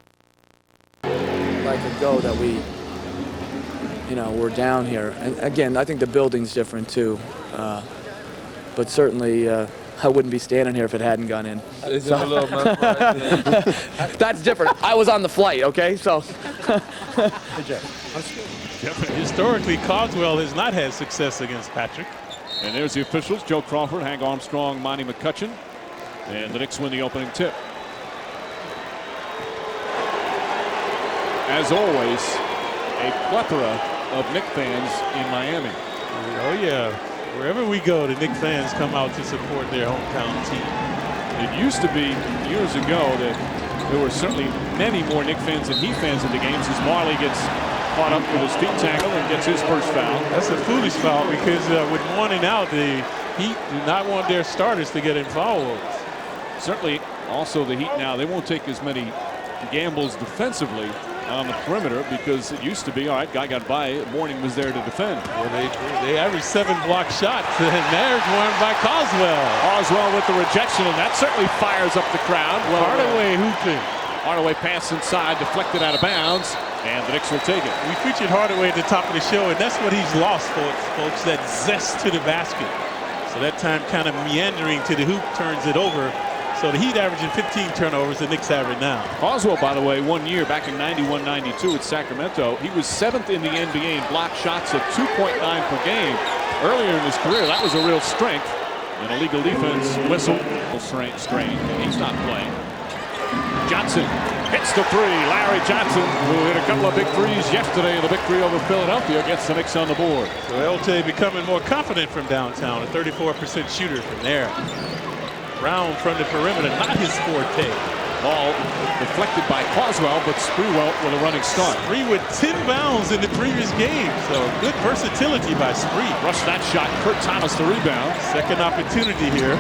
Like ago that we're down here. And again, I think the building's different too. But certainly, I wouldn't be standing here if it hadn't gone in. So. That's different. I was on the flight, okay? So. Historically, Caldwell has not had success against Patrick. And there's the officials, Joe Crawford, Hank Armstrong, Monty McCutcheon. And the Knicks win the opening tip. As always, a plethora of Knicks fans in Miami. Oh, yeah. Wherever we go, the Knicks fans come out to support their hometown team. It used to be years ago that there were certainly many more Knicks fans than Heat fans at the games as Marley gets caught up with his feet tangled and gets his first foul. That's a foolish foul because with 1 and out, the Heat do not want their starters to get in foul. Certainly, also the Heat now, they won't take as many gambles defensively on the perimeter because it used to be, all right, guy got by, Morning was there to defend. Well, they averaged 7 block shots, and there's one by Caldwell. Caldwell with the rejection, and that certainly fires up the crowd. Well, Hardaway hooping. Hardaway pass inside, deflected out of bounds, and the Knicks will take it. We featured Hardaway at the top of the show, and that's what he's lost, folks, that zest to the basket. So that time kind of meandering to the hoop turns it over. So the Heat averaging 15 turnovers, the Knicks average now. Caldwell, by the way, 1 year back in 91-92 at Sacramento. He was 7th in the NBA in block shots at 2.9 per game. Earlier in his career, that was a real strength. And illegal defense whistle. Strain. He's not playing. Johnson hits the 3. Larry Johnson, who hit a couple of big threes yesterday in the victory over Philadelphia, gets the Knicks on the board. So LJ becoming more confident from downtown, a 34% shooter from there. Brown from the perimeter, not his forte. Ball deflected by Caldwell, but Sprewell with a running start. Spree with 10 bounds in the previous game, so good versatility by Spree. Rush that shot, Kurt Thomas the rebound. Second opportunity here.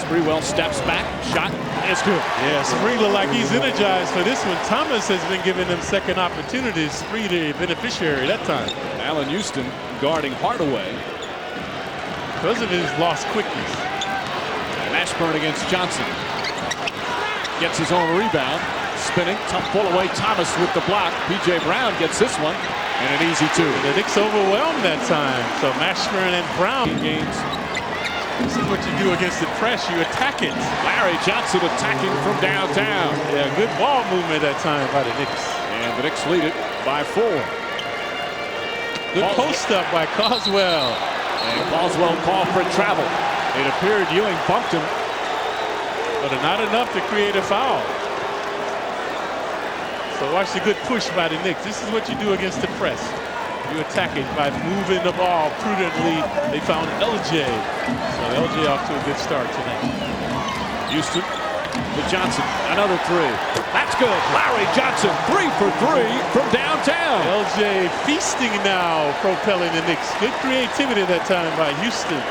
Sprewell steps back, shot is good. Yeah, Spree look like he's energized for this one. Thomas has been giving them second opportunities. Spree the beneficiary that time. Allen Houston guarding Hardaway. Because of his lost quickness. Mashburn against Johnson. Gets his own rebound. Spinning, tough pull away. Thomas with the block. P.J. Brown gets this one. And an easy 2. The Knicks overwhelmed that time. So Mashburn and Brown. Games. This is what you do against the press. You attack it. Larry Johnson attacking from downtown. Yeah, good ball movement that time by the Knicks. And the Knicks lead it by 4. Good post up by Caldwell. And Caldwell called for travel. It appeared Ewing bumped him. But not enough to create a foul. So watch the good push by the Knicks. This is what you do against the press. You attack it by moving the ball prudently. They found LJ. So LJ off to a good start tonight. Houston to Johnson. Another 3. That's good. Larry Johnson, 3 for 3 from downtown. LJ feasting now, propelling the Knicks. Good creativity that time by Houston.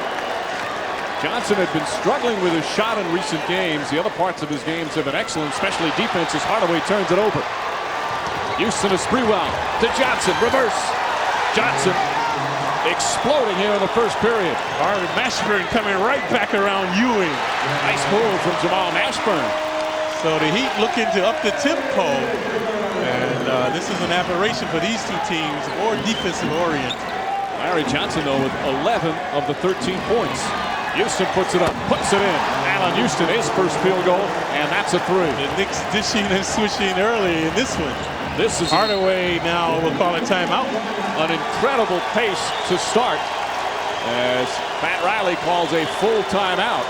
Johnson had been struggling with his shot in recent games. The other parts of his games have been excellent, especially defense as Hardaway turns it over. Houston to Sprewell to Johnson, reverse. Johnson exploding here in the first period. Mashburn coming right back around Ewing. Nice move from Jamal Mashburn. So the Heat looking to up the tempo. And this is an aberration for these two teams, more defensive oriented. Larry Johnson, though, with 11 of the 13 points. Houston puts it up, puts it in. Allen Houston, his first field goal, and that's a three. The Knicks dishing and switching early in this one. This is Hardaway now will call a timeout. An incredible pace to start as Pat Riley calls a full timeout.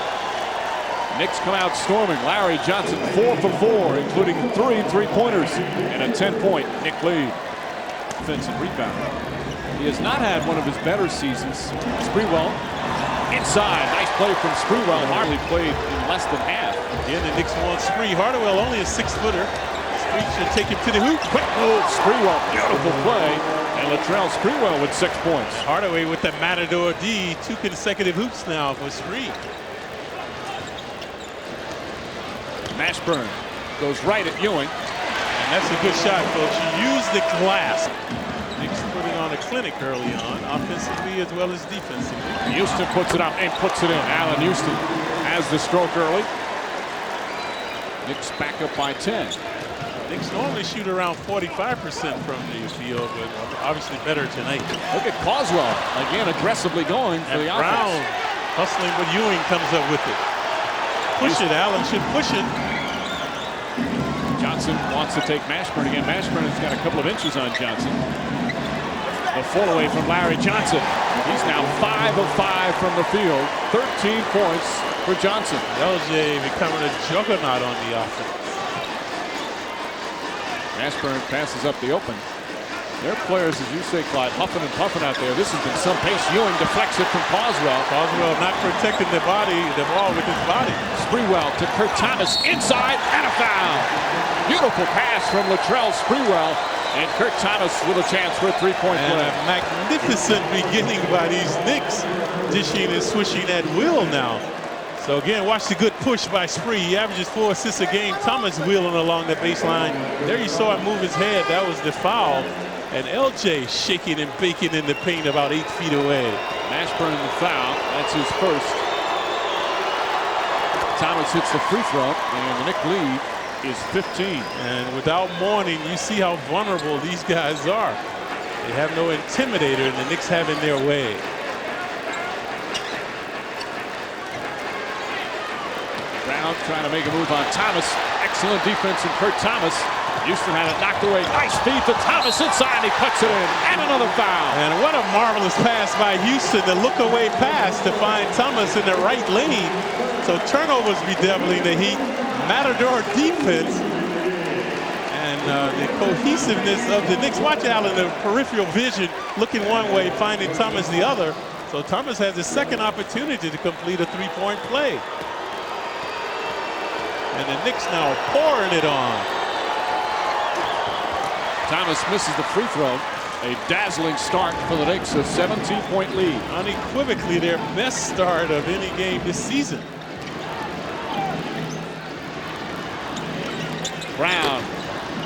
Knicks come out storming. Larry Johnson 4 for 4, including 3 3-pointers and a 10-point Knick lead. Offensive rebound. He has not had one of his better seasons. Sprewell inside. Nice play from Sprewell. Hardly played in less than half. Again, the Knicks want Spree. Hardaway only a 6-footer. Spree should take him to the hoop. Quick move. Sprewell. Beautiful play. And Latrell Sprewell with 6 points. Hardaway with the Matador D. 2 consecutive hoops now for Spree. Mashburn goes right at Ewing. And that's a good shot, folks. You use the glass. Knicks putting on a clinic early on, offensively as well as defensively. Houston puts it up and puts it in. Allen Houston has the stroke early. Knicks back up by 10. Knicks normally shoot around 45% from the field, but obviously better tonight. Look at Caldwell again, aggressively going for the offense. Brown hustling, but Ewing comes up with it. Push it, Allen should push it. Johnson wants to take Mashburn again. Mashburn has got a couple of inches on Johnson. The fall away from Larry Johnson. He's now 5 of 5 from the field. 13 points for Johnson. LJ becoming a juggernaut on the offense. Mashburn passes up the open. Their players, as you say, Clyde, huffing and puffing out there. This has been some pace. Ewing deflects it from Caldwell. Caldwell not protecting the ball with his body. Sprewell to Kurt Thomas inside and a foul. Beautiful pass from Latrell Sprewell. And Kurt Thomas with a chance for a 3-point play. A magnificent beginning by these Knicks. Dishing and swishing at will now. So again, watch the good push by Spree. He averages 4 assists a game. Thomas wheeling along the baseline. There you saw him move his head. That was the foul. And LJ shaking and baking in the paint about 8 feet away. Mashburn in the foul. That's his first. Thomas hits the free throw, and the Knick lead is 15. And without Mourning, you see how vulnerable these guys are. They have no intimidator, and the Knicks have in their way. Brown trying to make a move on Thomas. Excellent defense from Kurt Thomas. Houston had it knocked away. Nice feed to Thomas inside. He puts it in. And another foul. And what a marvelous pass by Houston. The look-away pass to find Thomas in the right lane. So turnovers bedeviling the Heat. Matador defense. And the cohesiveness of the Knicks. Watch Allen, the peripheral vision, looking one way, finding Thomas the other. So Thomas has a second opportunity to complete a 3-point play. And the Knicks now are pouring it on. Thomas misses the free throw. A dazzling start for the Knicks, a 17-point lead. Unequivocally their best start of any game this season. Brown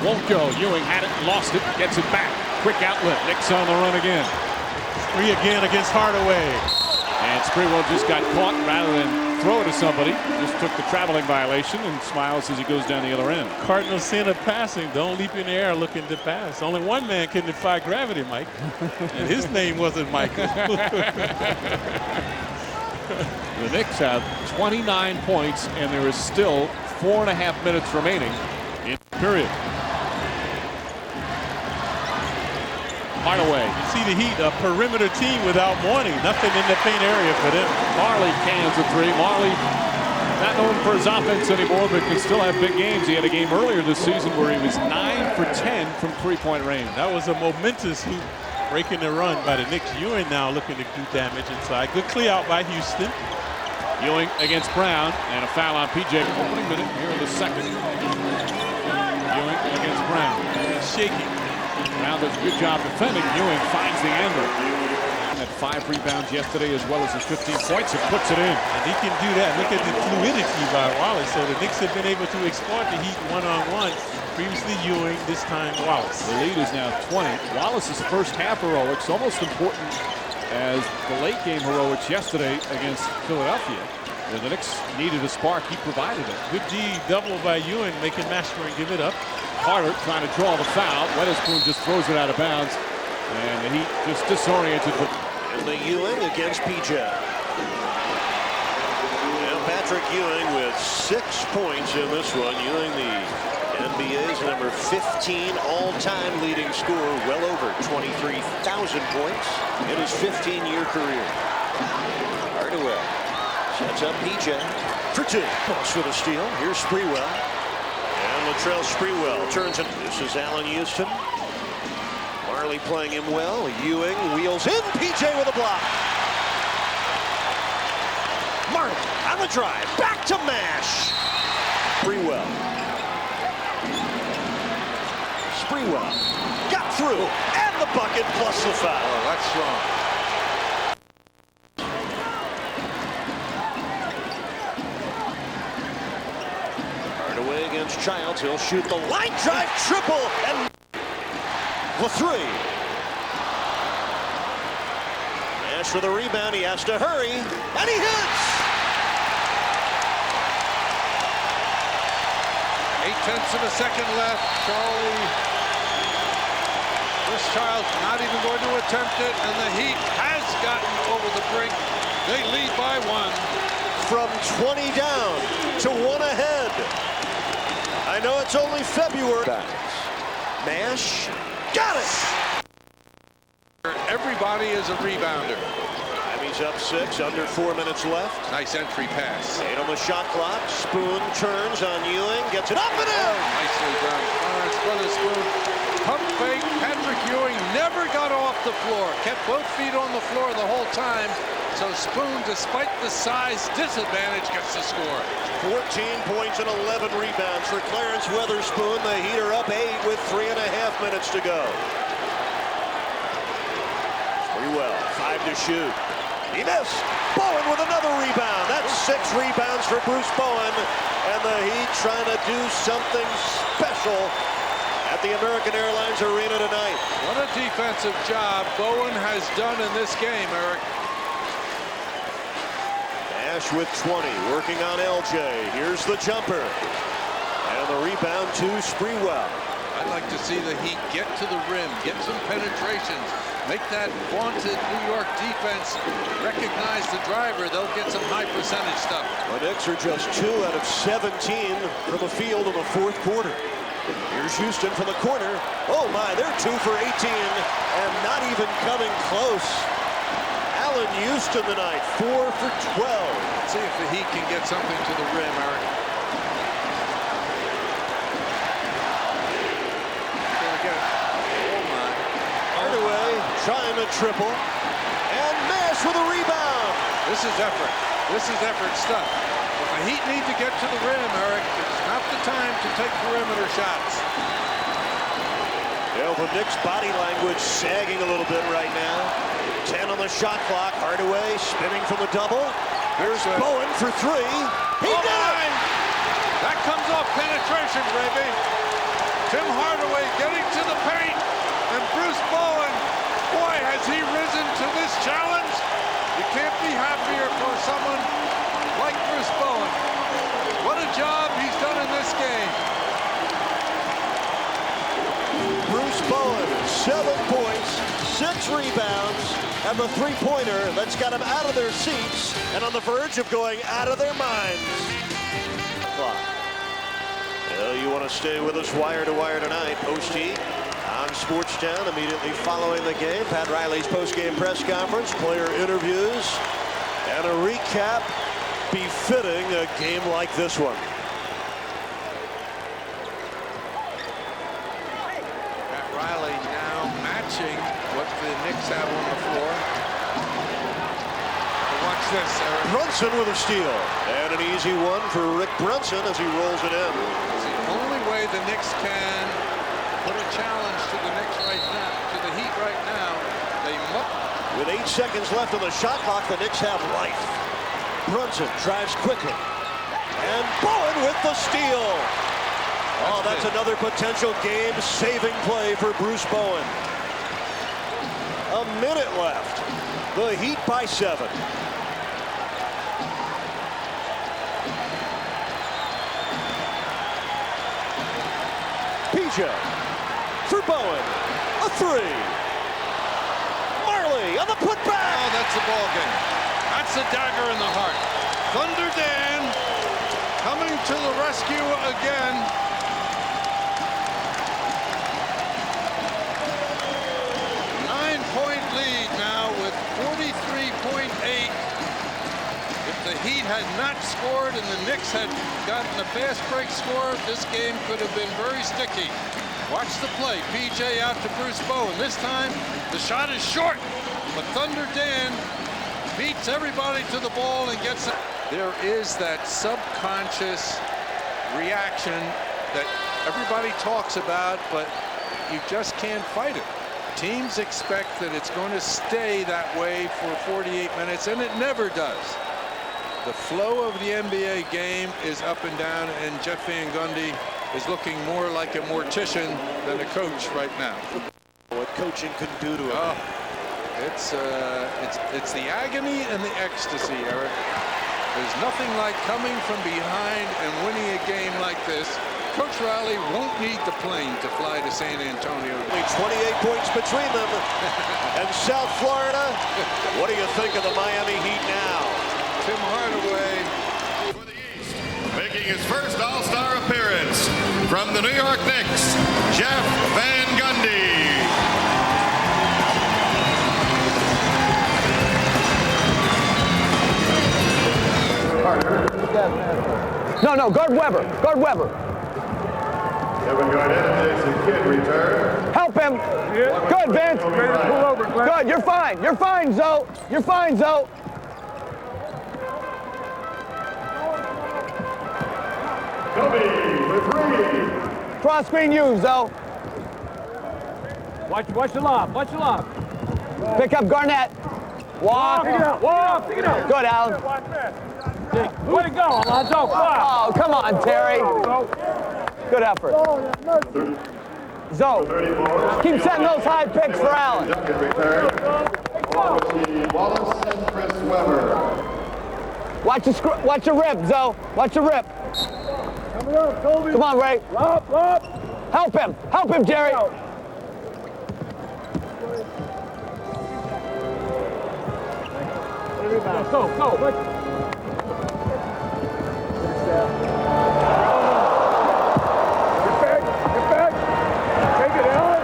won't go. Ewing had it, lost it, gets it back. Quick outlet. Knicks on the run again. Spree again against Hardaway. And Sprewell just got caught rather than throw it to somebody. Just took the traveling violation and smiles as he goes down the other end. Cardinal sin of passing. Don't leap in the air looking to pass. Only one man can defy gravity, Mike. And his name wasn't Michael. The Knicks have 29 points, and there is still 4.5 minutes remaining in the period. Hardaway. You see the Heat, a perimeter team without Mourning. Nothing in the paint area for them. Marley cans a 3. Marley not known for his offense anymore, but can still have big games. He had a game earlier this season where he was 9 for 10 from 3-point range. That was a momentous hoop, breaking the run by the Knicks. Ewing now looking to do damage inside. Good clear out by Houston. Ewing against Brown, and a foul on PJ. Opening minute here in the second. Ewing against Brown. Shaking. Brown does a good job defending. Ewing finds the angle. Had 5 rebounds yesterday as well as his 15 points and puts it in. And he can do that. Look at the fluidity by Wallace. So the Knicks have been able to exploit the Heat one-on-one. Previously Ewing, this time Wallace. The lead is now 20. Wallace's first half heroics almost important as the late game heroics yesterday against Philadelphia. When the Knicks needed a spark, he provided it. Good D double by Ewing, making Mastering give it up. Carter trying to draw the foul. Weatherspoon just throws it out of bounds. And the Heat just disoriented. And the Ewing against PJ. And Patrick Ewing with 6 points in this one. Ewing, the NBA's number 15 all-time leading scorer, well over 23,000 points in his 15-year career. Hardaway sets up PJ for 2. Boss with a steal. Here's Sprewell. And Latrell Sprewell turns it. This is Allen Houston. Marley playing him well. Ewing wheels in. PJ with a block. Marley on the drive. Back to Mash. Sprewell. Sprewell got through. And the bucket plus the foul. Oh, that's strong. Hardaway against Childs. He'll shoot the line drive triple. And the 3. Nash for the rebound. He has to hurry. And he hits. 0.8 of a second left. Chris Childs not even going to attempt it, and the Heat has gotten over the brink. They lead by 1. From 20 down to 1 ahead. I know it's only February. Nash got it. Everybody is a rebounder. He's up 6, under 4 minutes left. Nice entry pass. 8 on the shot clock. Spoon turns on Ewing, gets it up and in. Nicely done. Lawrence Weatherspoon. Pump fake. Patrick Ewing never got off the floor. Kept both feet on the floor the whole time. So Spoon, despite the size disadvantage, gets the score. 14 points and 11 rebounds for Clarence Weatherspoon. The Heat are up 8 with 3.5 minutes to go. Pretty well. 5 to shoot. He missed. Bowen with another rebound. That's 6 rebounds for Bruce Bowen. And the Heat trying to do something special at the American Airlines Arena tonight. What a defensive job Bowen has done in this game, Eric. Nash with 20, working on LJ. Here's the jumper. And the rebound to Sprewell. I'd like to see the Heat get to the rim, get some penetrations, make that vaunted New York defense recognize the driver. They'll get some high percentage stuff. The Knicks are just 2 out of 17 from the field in the 4th quarter. Here's Houston from the corner. Oh my, they're 2 for 18 and not even coming close. Allen Houston tonight, 4 for 12. Let's see if the Heat can get something to the rim, Eric. Trying to triple, and Nash with a rebound. This is effort. This is effort stuff. If the Heat need to get to the rim, Eric, it's not the time to take perimeter shots. Yeah, the Knicks' body language sagging a little bit right now. 10 on the shot clock. Hardaway spinning from the double. Here's Bowen for 3. He did it! That comes off penetration, baby. Tim Hardaway getting to the paint, and Bruce Bowen. Boy, has he risen to this challenge. You can't be happier for someone like Bruce Bowen. What a job he's done in this game. Bruce Bowen, 7 points, 6 rebounds, and the 3-pointer that's got them out of their seats and on the verge of going out of their minds. Well, you want to stay with us wire to wire tonight. Posty on Sportstown immediately following the game. Pat Riley's post-game press conference, player interviews, and a recap befitting a game like this one. Pat Riley now matching what the Knicks have on the floor. Watch this, Eric. Brunson with a steal. And an easy one for Rick Brunson as he rolls it in. It's the only way the Knicks can put a challenge to the Knicks right now, to the Heat right now. They must. With 8 seconds left on the shot clock, the Knicks have life. Brunson drives quickly. And Bowen with the steal. Oh, that's another potential game-saving play for Bruce Bowen. A minute left. The Heat by 7. PJ for Bowen. A three. Marley on the putback. Oh, that's the ball game. That's the dagger in the heart. Thunder Dan coming to the rescue again. Nine-point lead now with 43.8. If the Heat had not scored and the Knicks had gotten a fast break score, this game could have been very sticky. Watch the play. PJ out to Bruce Bowen. This time, the shot is short, but Thunder Dan beats everybody to the ball and gets it. There is that subconscious reaction that everybody talks about, but you just can't fight it. Teams expect that it's going to stay that way for 48 minutes, and it never does. The flow of the NBA game is up and down, and Jeff Van Gundy is looking more like a mortician than a coach right now. What coaching can do to him. It's the agony and the ecstasy, Eric. There's nothing like coming from behind and winning a game like this. Coach Riley won't need the plane to fly to San Antonio. 28 points between them and South Florida. What do you think of the Miami Heat now? Tim Hardaway. Making his first All-Star appearance from the New York Knicks, Jeff Van Gundy. No, guard Weber. Guard Weber. Kevin Garnett and Jason Kidd return. Help him. Good, Vince. Good, you're fine. You're fine, Zoe. You're fine, Zoe. Kobe for three. Cross screen you, Zoe. Watch the lob. Watch the lob. Pick up Garnett. Walk. Walk. Pick it up. Good, Alan. Way to go, Alonzo. Oh, come on, Terry. Good effort. Zoe, keep setting those high picks for Allen. Wallace and Chris Webber. Watch your rip, Zoe. Watch your rip. Coming up, Kobe. Come on, Ray. Lob. Help him. Help him, Jerry. Go. Get back. Take it, Allen.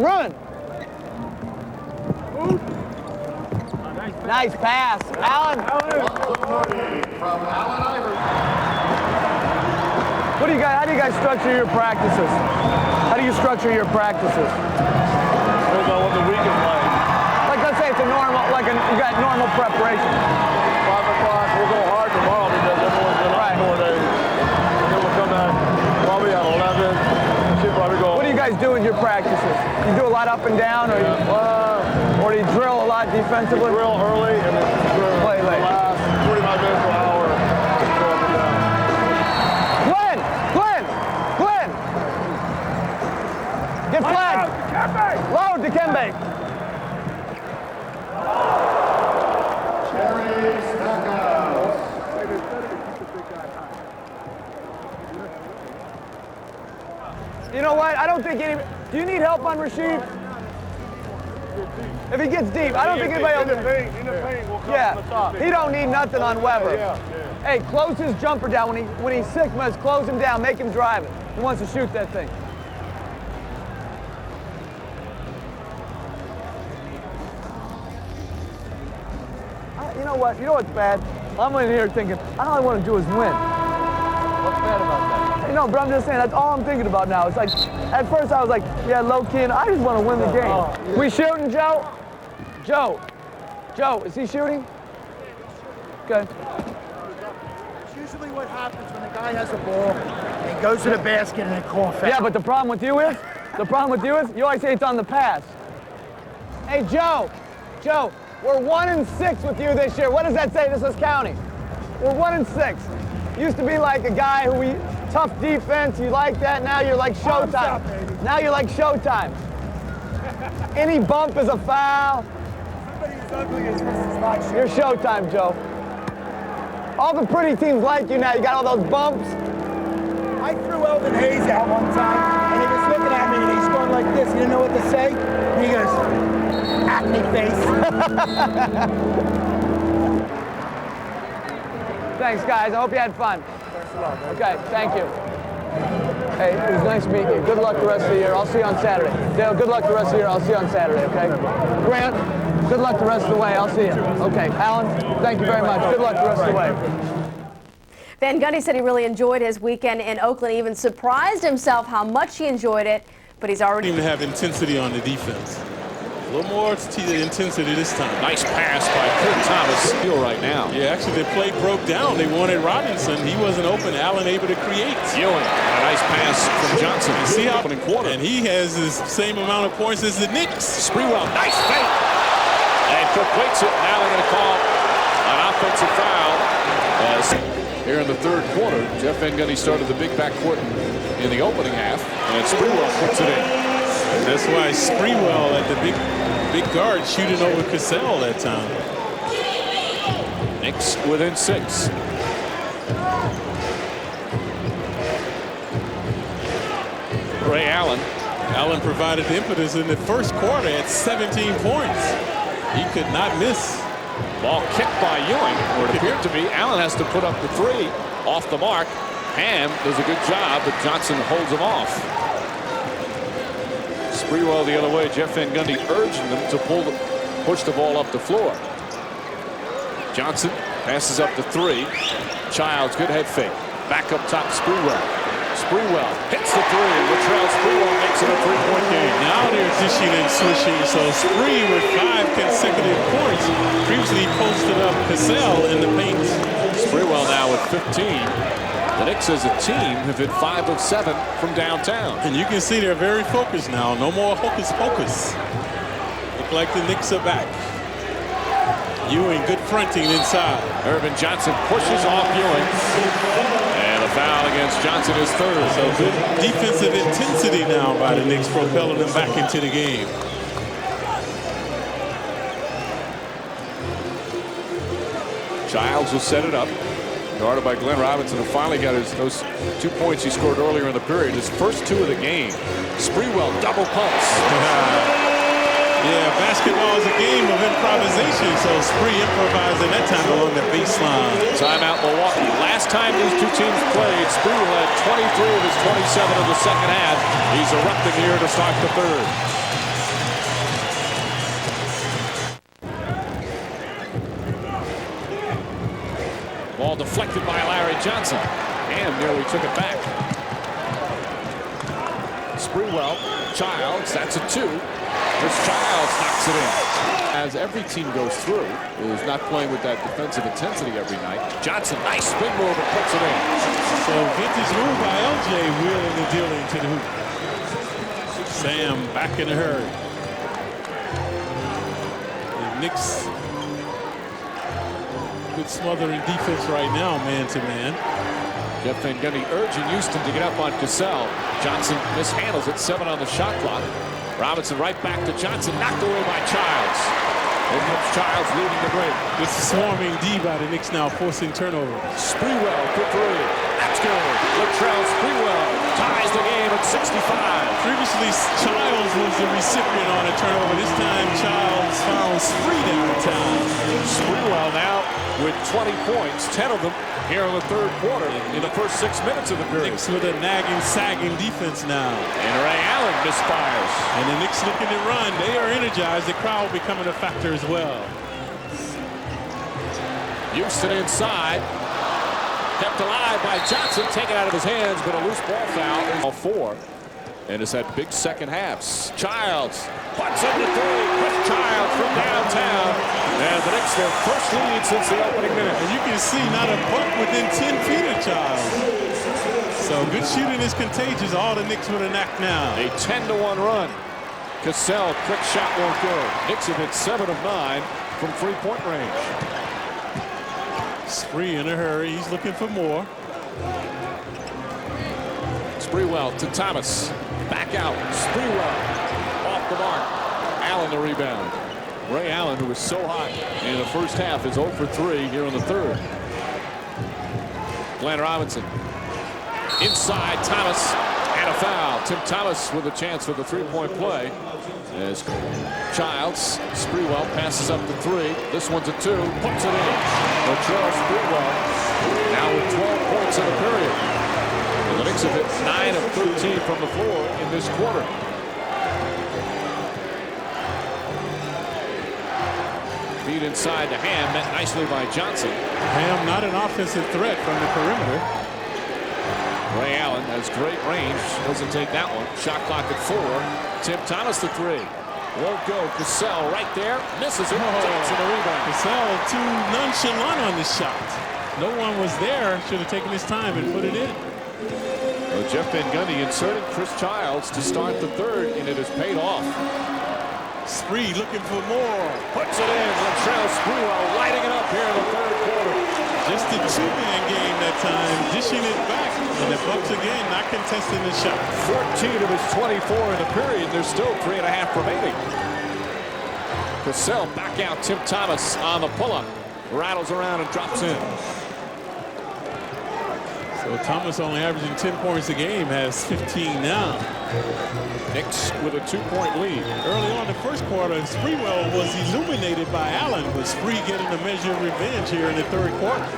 Run. Nice pass, Allen. From Allen Iverson. How do you guys structure your practices? How do you structure your practices? Depends on what the week is like. Like, let's say it's a normal, you got normal preparation. 5 o'clock, we'll go hard tomorrow because everyone's been on 4 days. And then we'll come back probably at 11. Should probably go. What do you guys do in your practices? You do a lot up and down, or do you drill a lot defensively? Drill early and then play late. The last 45 minutes to an hour. Go up and down. Glenn! Get flagged! Load to Kembe! Jerry Stackhouse. You know what? I don't think do you need help on Rasheed? If he gets deep, I don't think anybody else. Yeah, he don't need nothing on Weber. Hey, close his jumper down when he's Sigmas. Close him down. Make him drive it. He wants to shoot that thing. You know what? You know what's bad? I'm in here thinking, all I want to do is win. What's bad about that? You know, but I'm just saying, that's all I'm thinking about now. It's like, at first I was like, yeah, low-key, and I just want to win the game. We shooting, Joe? Joe, is he shooting? Good. It's usually what happens when the guy has the ball and goes to the basket and then calls foul. Yeah, but the problem with you is, you always say it's on the pass. Hey, Joe, we're 1-6 with you this year. What does that say? This is counting. We're 1-6. Used to be like a guy tough defense, you like that, now you're like Showtime. Now you're like Showtime. Any bump is a foul. Somebody who's ugly is not You're Showtime, Joe. All the pretty teams like you now. You got all those bumps. I threw Elvin Hayes out one time, and he was looking at me, and he's going like this. He didn't know what to say. And he goes, acne face. Thanks, guys. I hope you had fun. Okay, thank you. Hey, it was nice meeting you. Good luck the rest of the year. I'll see you on Saturday. Dale, good luck the rest of the year. I'll see you on Saturday, okay? Grant, good luck the rest of the way. I'll see you. Okay, Alan, thank you very much. Good luck the rest of the way. Van Gundy said he really enjoyed his weekend in Oakland, even surprised himself how much he enjoyed it, but he's already... Even have intensity on the defense. A little more intensity this time. Nice pass by Kurt Thomas. Feel right now. Yeah, actually the play broke down. They wanted Robinson. He wasn't open. Allen able to create. Ewing, a nice pass from Johnson. You see how opening quarter. And he has the same amount of points as the Knicks. Sprewell, nice fake. And Cook waits it. Now they're going to call an offensive foul. Here in the third quarter, Jeff Van Gundy started the big backcourt in the opening half, and Sprewell puts it in. That's why Sprewell at the big guard shooting over Cassell that time. Knicks within 6. Ray Allen. Allen provided the impetus in the first quarter at 17 points. He could not miss. Ball kicked by Ewing, or it appeared to be. Allen has to put up the 3 off the mark. Ham does a good job, but Johnson holds him off. Sprewell the other way. Jeff Van Gundy urging them to push the ball up the floor. Johnson passes up the 3. Childs, good head fake. Back up top, Sprewell. Sprewell hits the 3. Latrell Sprewell makes it a 3-point game. Now they're dishing and swishing. So Spree with 5 consecutive points. Previously posted up Cassell in the paint. Sprewell now with 15. The Knicks as a team have hit 5 of 7 from downtown. And you can see they're very focused now. No more hocus pocus. Look like the Knicks are back. Ewing, good fronting inside. Irvin Johnson pushes off Ewing. And a foul against Johnson is 3rd. So good defensive intensity now by the Knicks, propelling them back into the game. Childs will set it up. Guarded by Glenn Robinson, who finally got those 2 points he scored earlier in the period. His first 2 of the game. Sprewell double pumps. Yeah, basketball is a game of improvisation, so Spree improvising that time along the baseline. Timeout Milwaukee. Last time these 2 teams played, Sprewell had 23 of his 27 of the second half. He's erupting here to start the third. Ball deflected by Larry Johnson. And nearly took it back. Sprewell, Childs, that's a 2. Chris Childs knocks it in. As every team goes through, is not playing with that defensive intensity every night. Johnson, nice spin move and puts it in. So vintage move by LJ, wheeling and dealing to the hoop. Sam back in a hurry. The Knicks good smothering defense right now, man-to-man. Jeff Van Gundy urging Houston to get up on Cassell. Johnson mishandles it, 7 on the shot clock. Robinson right back to Johnson, knocked away by Childs. Here comes Childs leading the break. This is swarming D by the Knicks now, forcing turnover. Sprewell for 3. That's good. Latrell Sprewell ties the game at 65. Previously, Childs was the recipient on a turnover. This time, Childs found Spree downtown. Sprewell now with 20 points, 10 of them here in the third quarter in the first 6 minutes of the period. Knicks with a nagging, sagging defense now. And Ray Allen misfires. And the Knicks looking to run. They are energized. The crowd becoming a factor as well. Houston inside. Kept alive by Johnson, taken out of his hands, but a loose ball foul. All 4. And has had big second halves. Childs butts into 3. Chris Childs from downtown. And the Knicks their first lead since the opening minute. And you can see not a buck within 10 feet of Childs. So good shooting is contagious. All the Knicks with a knack now. A 10-1 run. Cassell, quick shot won't go. Knicks have hit 7 of 9 from 3-point range. Spree in a hurry. He's looking for more. Sprewell to Thomas. Back out. Sprewell off the mark. Allen the rebound. Ray Allen, who was so hot in the first half, is 0 for 3 here in the third. Glenn Robinson. Inside, Thomas, and a foul. Tim Thomas with a chance for the three-point play. As Childs, Sprewell passes up the three. This one's a two, puts it in. Latrell Sprewell now with 12 points in the period. And the Knicks have hit 9 of 13 from the floor in this quarter. Feed inside to Ham, met nicely by Johnson. Ham not an offensive threat from the perimeter. Ray Allen has great range. Doesn't take that one. Shot clock at 4. Tim Thomas the three. Won't go. Cassell right there. Misses it. Johnson the rebound. Cassell too nonchalant on this shot. No one was there. Should have taken his time and put it in. Well, Jeff Van Gundy inserted Chris Childs to start the third, and it has paid off. Spree looking for more. Puts it in. Latrell Sprewell lighting it up here in the third quarter. Just a two-man game that time, dishing it back. And the Bucks again not contesting the shot. 14 of his 24 in the period. There's still 3.5 remaining. Cassell back out. Tim Thomas on the pull-up. Rattles around and drops in. So Thomas only averaging 10 points a game, has 15 now. Knicks with a 2-point lead. Early on in the first quarter, Sprewell was illuminated by Allen, but Spree getting a measure of revenge here in the third quarter.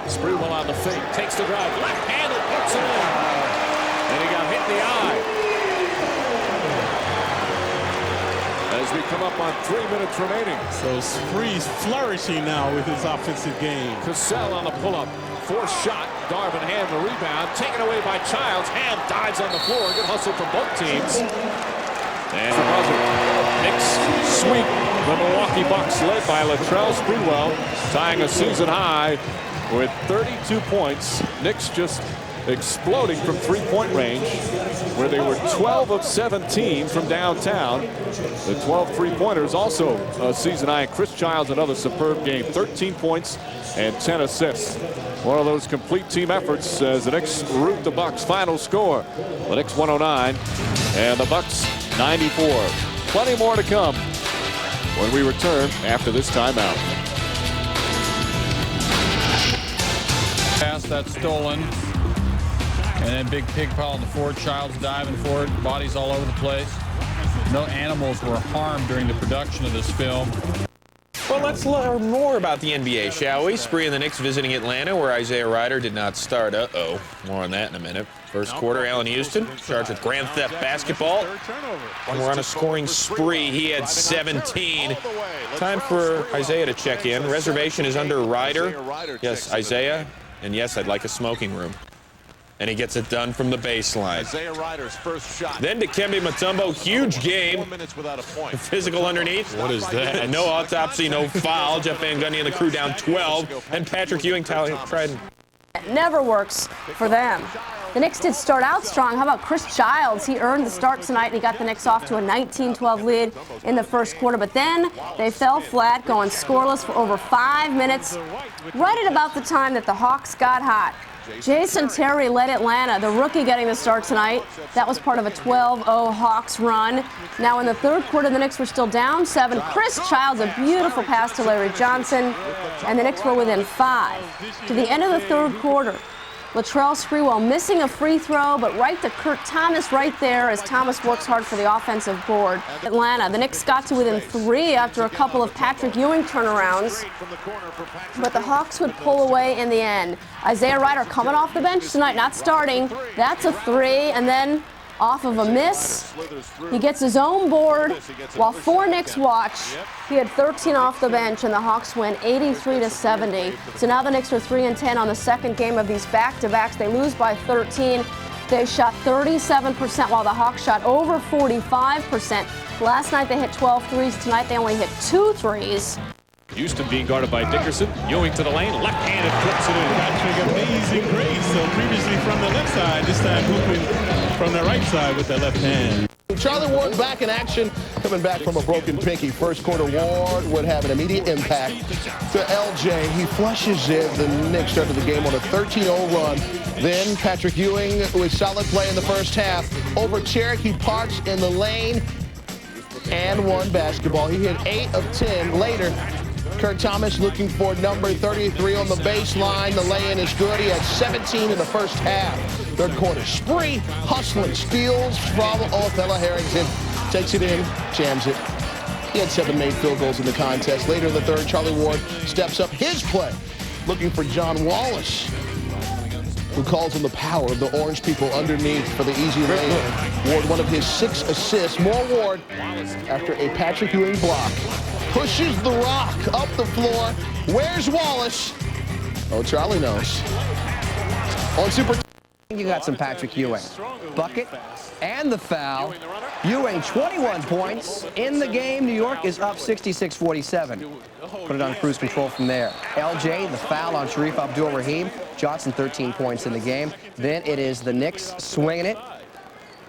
Sprewell on the fake, takes the drive, left-handed, puts it in. And he got hit in the eye. As we come up on 3 minutes remaining. So Spree's flourishing now with his offensive game. Cassell on the pull-up. Forced shot. Darvin Ham the rebound. Taken away by Childs. Ham dives on the floor. Good hustle from both teams. And the buzzer. Knicks sweep the Milwaukee Bucks led by Latrell Sprewell, tying a season high with 32 points. Knicks just exploding from three-point range, where they were 12 of 17 from downtown. The 12 three-pointers also a season high. Chris Childs, another superb game, 13 points and 10 assists. One of those complete team efforts as the Knicks rout the Bucks. Final score: the Knicks 109 and the Bucks 94. Plenty more to come when we return after this timeout. Pass that's stolen. And then big pig pile on the floor. Childs diving for it. Bodies all over the place. No animals were harmed during the production of this film. Well, let's learn more about the NBA, shall we? Spree and the Knicks visiting Atlanta, where Isaiah Rider did not start. Uh-oh. More on that in a minute. First quarter, Allen Houston charged with grand theft basketball. And we're on a scoring spree. He had 17. Time for Isaiah to check in. Reservation is under Rider. Yes, Isaiah. And yes, I'd like a smoking room. And he gets it done from the baseline. Isaiah Rider's first shot. Then Dikembe Mutombo, huge game. 4 minutes without a point. Physical underneath. What is that? No autopsy, no foul. Jeff Van Gundy and the crew down 12. And Patrick Ewing tried. It never works for them. The Knicks did start out strong. How about Chris Childs? He earned the start tonight, and he got the Knicks off to a 19-12 lead in the first quarter. But then they fell flat, going scoreless for over 5 minutes, right at about the time that the Hawks got hot. Jason Terry led Atlanta, the rookie getting the start tonight. That was part of a 12-0 Hawks run. Now in the third quarter, the Knicks were still down 7. Chris Childs, a beautiful pass to Larry Johnson, and the Knicks were within 5. To the end of the third quarter, Latrell Sprewell missing a free throw, but right to Kurt Thomas right there as Thomas works hard for the offensive board. Atlanta, the Knicks got to within 3 after a couple of Patrick Ewing turnarounds, but the Hawks would pull away in the end. Isaiah Rider coming off the bench tonight, not starting. That's a 3, and then off of a miss, he gets his own board while 4 Knicks watch. He had 13 off the bench, and the Hawks win 83-70. So now the Knicks are 3-10 on the second game of these back-to-backs. They lose by 13. They shot 37%, while the Hawks shot over 45%. Last night they hit 12 threes. Tonight they only hit 2 threes. Houston being guarded by Dickerson. Ewing to the lane, left-handed, flips it in. Patrick, amazing grace. So previously from the left side, this time hooping from the right side with the left hand. Charlie Ward back in action, coming back from a broken pinky. First quarter, Ward would have an immediate impact to LJ. He flushes it. The Knicks started the game on a 13-0 run. Then Patrick Ewing with solid play in the first half. Over Cherokee Parks in the lane and 1 basketball. He hit 8 of 10 later. Kurt Thomas looking for number 33 on the baseline. The lay-in is good. He had 17 in the first half. Third quarter spree, hustling, steals from Othello Harrington. Takes it in, jams it. He had 7 made field goals in the contest. Later in the third, Charlie Ward steps up his play, looking for John Wallace, who calls on the power of the orange people underneath for the easy lay-in. Ward, one of his 6 assists. More Ward after a Patrick Ewing block. Pushes the rock up the floor. Where's Wallace? Oh, Charlie knows. On Super. You got some Patrick Ewing. Bucket and the foul. Ewing 21 points in the game. New York is up 66-47. Put it on cruise control from there. LJ, the foul on Sharif Abdul-Rahim. Johnson 13 points in the game. Then it is the Knicks swinging it.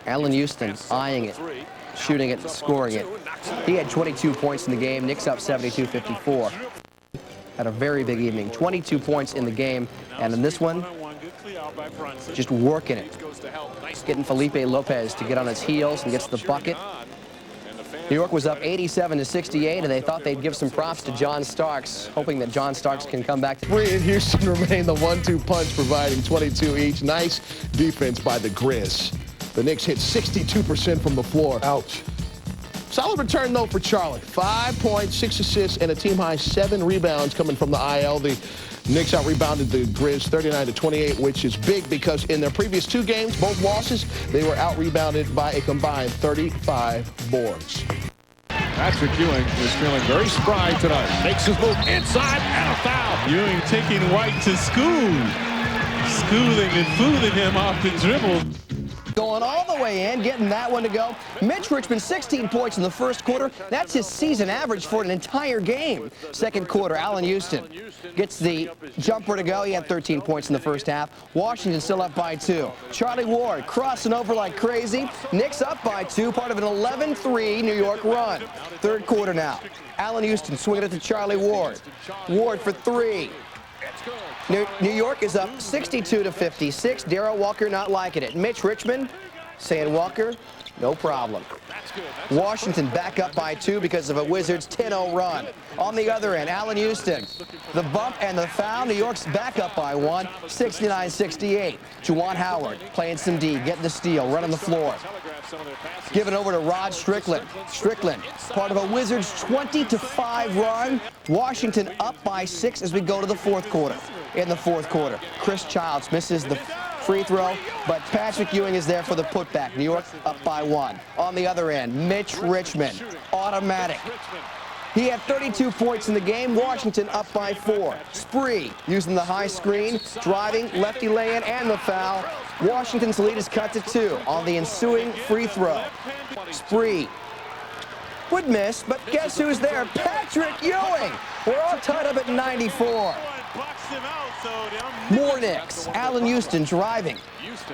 Allen Houston eyeing it, shooting it, scoring it. He had 22 points in the game. Knicks up 72-54. Had a very big evening. 22 points in the game. And in this one, just working it. Getting Felipe Lopez to get on his heels and gets the bucket. New York was up 87-68, and they thought they'd give some props to John Starks, hoping that John Starks can come back. Bree and Houston remain the 1-2 punch, providing 22 each. Nice defense by the Grizz. The Knicks hit 62% from the floor. Ouch. Solid return, though, for Charlotte. 5 points, 6 assists, and a team-high 7 rebounds coming from the IL. The Knicks out-rebounded the Grizz 39-28, which is big because in their previous 2 games, both losses, they were out-rebounded by a combined 35 boards. Patrick Ewing is feeling very spry tonight. Makes his move inside and a foul. Ewing taking White to school. Schooling and fooling him off the dribble. Going all the way in, getting that one to go. Mitch Richmond, 16 points in the first quarter. That's his season average for an entire game. Second quarter, Allen Houston gets the jumper to go. He had 13 points in the first half. Washington still up by 2. Charlie Ward crossing over like crazy. Knicks up by 2, part of an 11-3 New York run. Third quarter now. Allen Houston swinging it to Charlie Ward. Ward for 3. New York is up 62-56. Darrell Walker not liking it. Mitch Richmond saying, Walker, no problem. Washington back up by 2 because of a Wizards 10-0 run. On the other end, Allen Houston, the bump and the foul. New York's back up by 1, 69-68. Juwan Howard playing some D, getting the steal, running the floor. Giving over to Rod Strickland. Strickland, part of a Wizards 20-5 run. Washington up by 6 as we go to the fourth quarter. In the fourth quarter, Chris Childs misses the free throw, but Patrick Ewing is there for the putback. New York up by 1. On the other end, Mitch Richmond, automatic. He had 32 points in the game. Washington up by 4. Spree using the high screen, driving, lefty lay-in, and the foul. Washington's lead is cut to 2 on the ensuing free throw. Spree would miss, but guess who's there? Patrick Ewing. We're all tied up at 94. More Knicks. Allen Houston driving.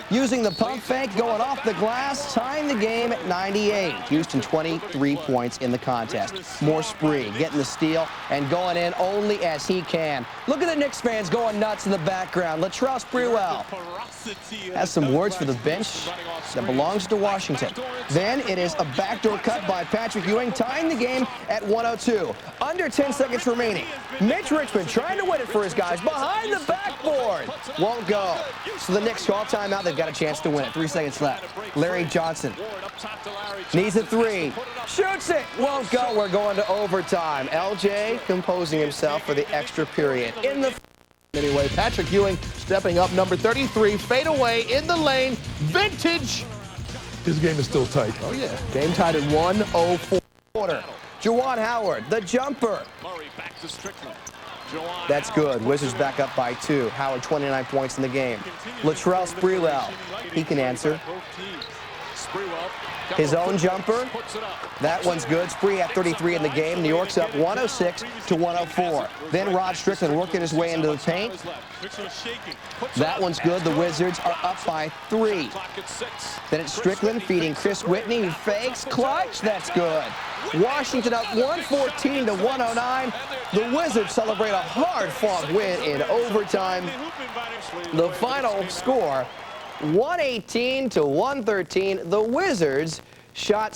Using the pump fake, going off the glass, tying the game at 98. Houston 23 points in the contest. More Spree, getting the steal and going in only as he can. Look at the Knicks fans going nuts in the background. Latrell Sprewell has some words for the bench that belongs to Washington. Then it is a backdoor cut by Patrick Ewing, tying the game at 102. Under 10 seconds remaining. Mitch Richmond trying to win it for his guys. Behind the backboard. Won't go. So the Knicks call timeout. They've got a chance to win it. 3 seconds left. Larry Johnson needs a 3. Shoots it. Won't go. We're going to overtime. LJ composing himself for the extra period. In the anyway, Patrick Ewing stepping up, number 33, fade away in the lane, vintage. This game is still tight. Oh, yeah. Game tied at 104. Juwan Howard, the jumper. That's good. Wizards back up by 2. Howard 29 points in the game. Latrell Sprewell, he can answer. His own jumper. That one's good. Spree at 33 in the game. New York's up 106-104. Then Rod Strickland working his way into the paint. That one's good. The Wizards are up by 3. Then it's Strickland feeding Chris Whitney, who fakes. Clutch. That's good. Washington up 114-109. The Wizards celebrate a hard-fought win in overtime. The final score, 118-113. The Wizards shot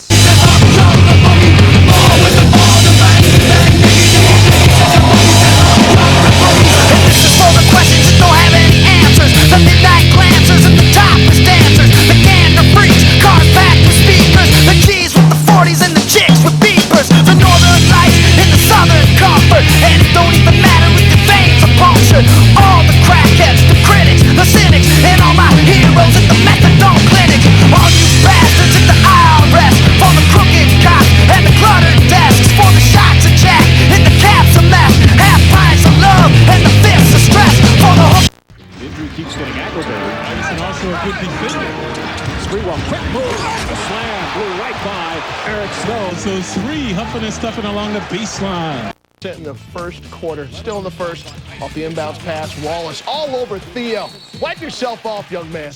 Eric Snow. So 3 huffing and stuffing along the baseline. In the first quarter, still in the first, off the inbounds pass, Wallace all over Theo. Wipe yourself off, young man.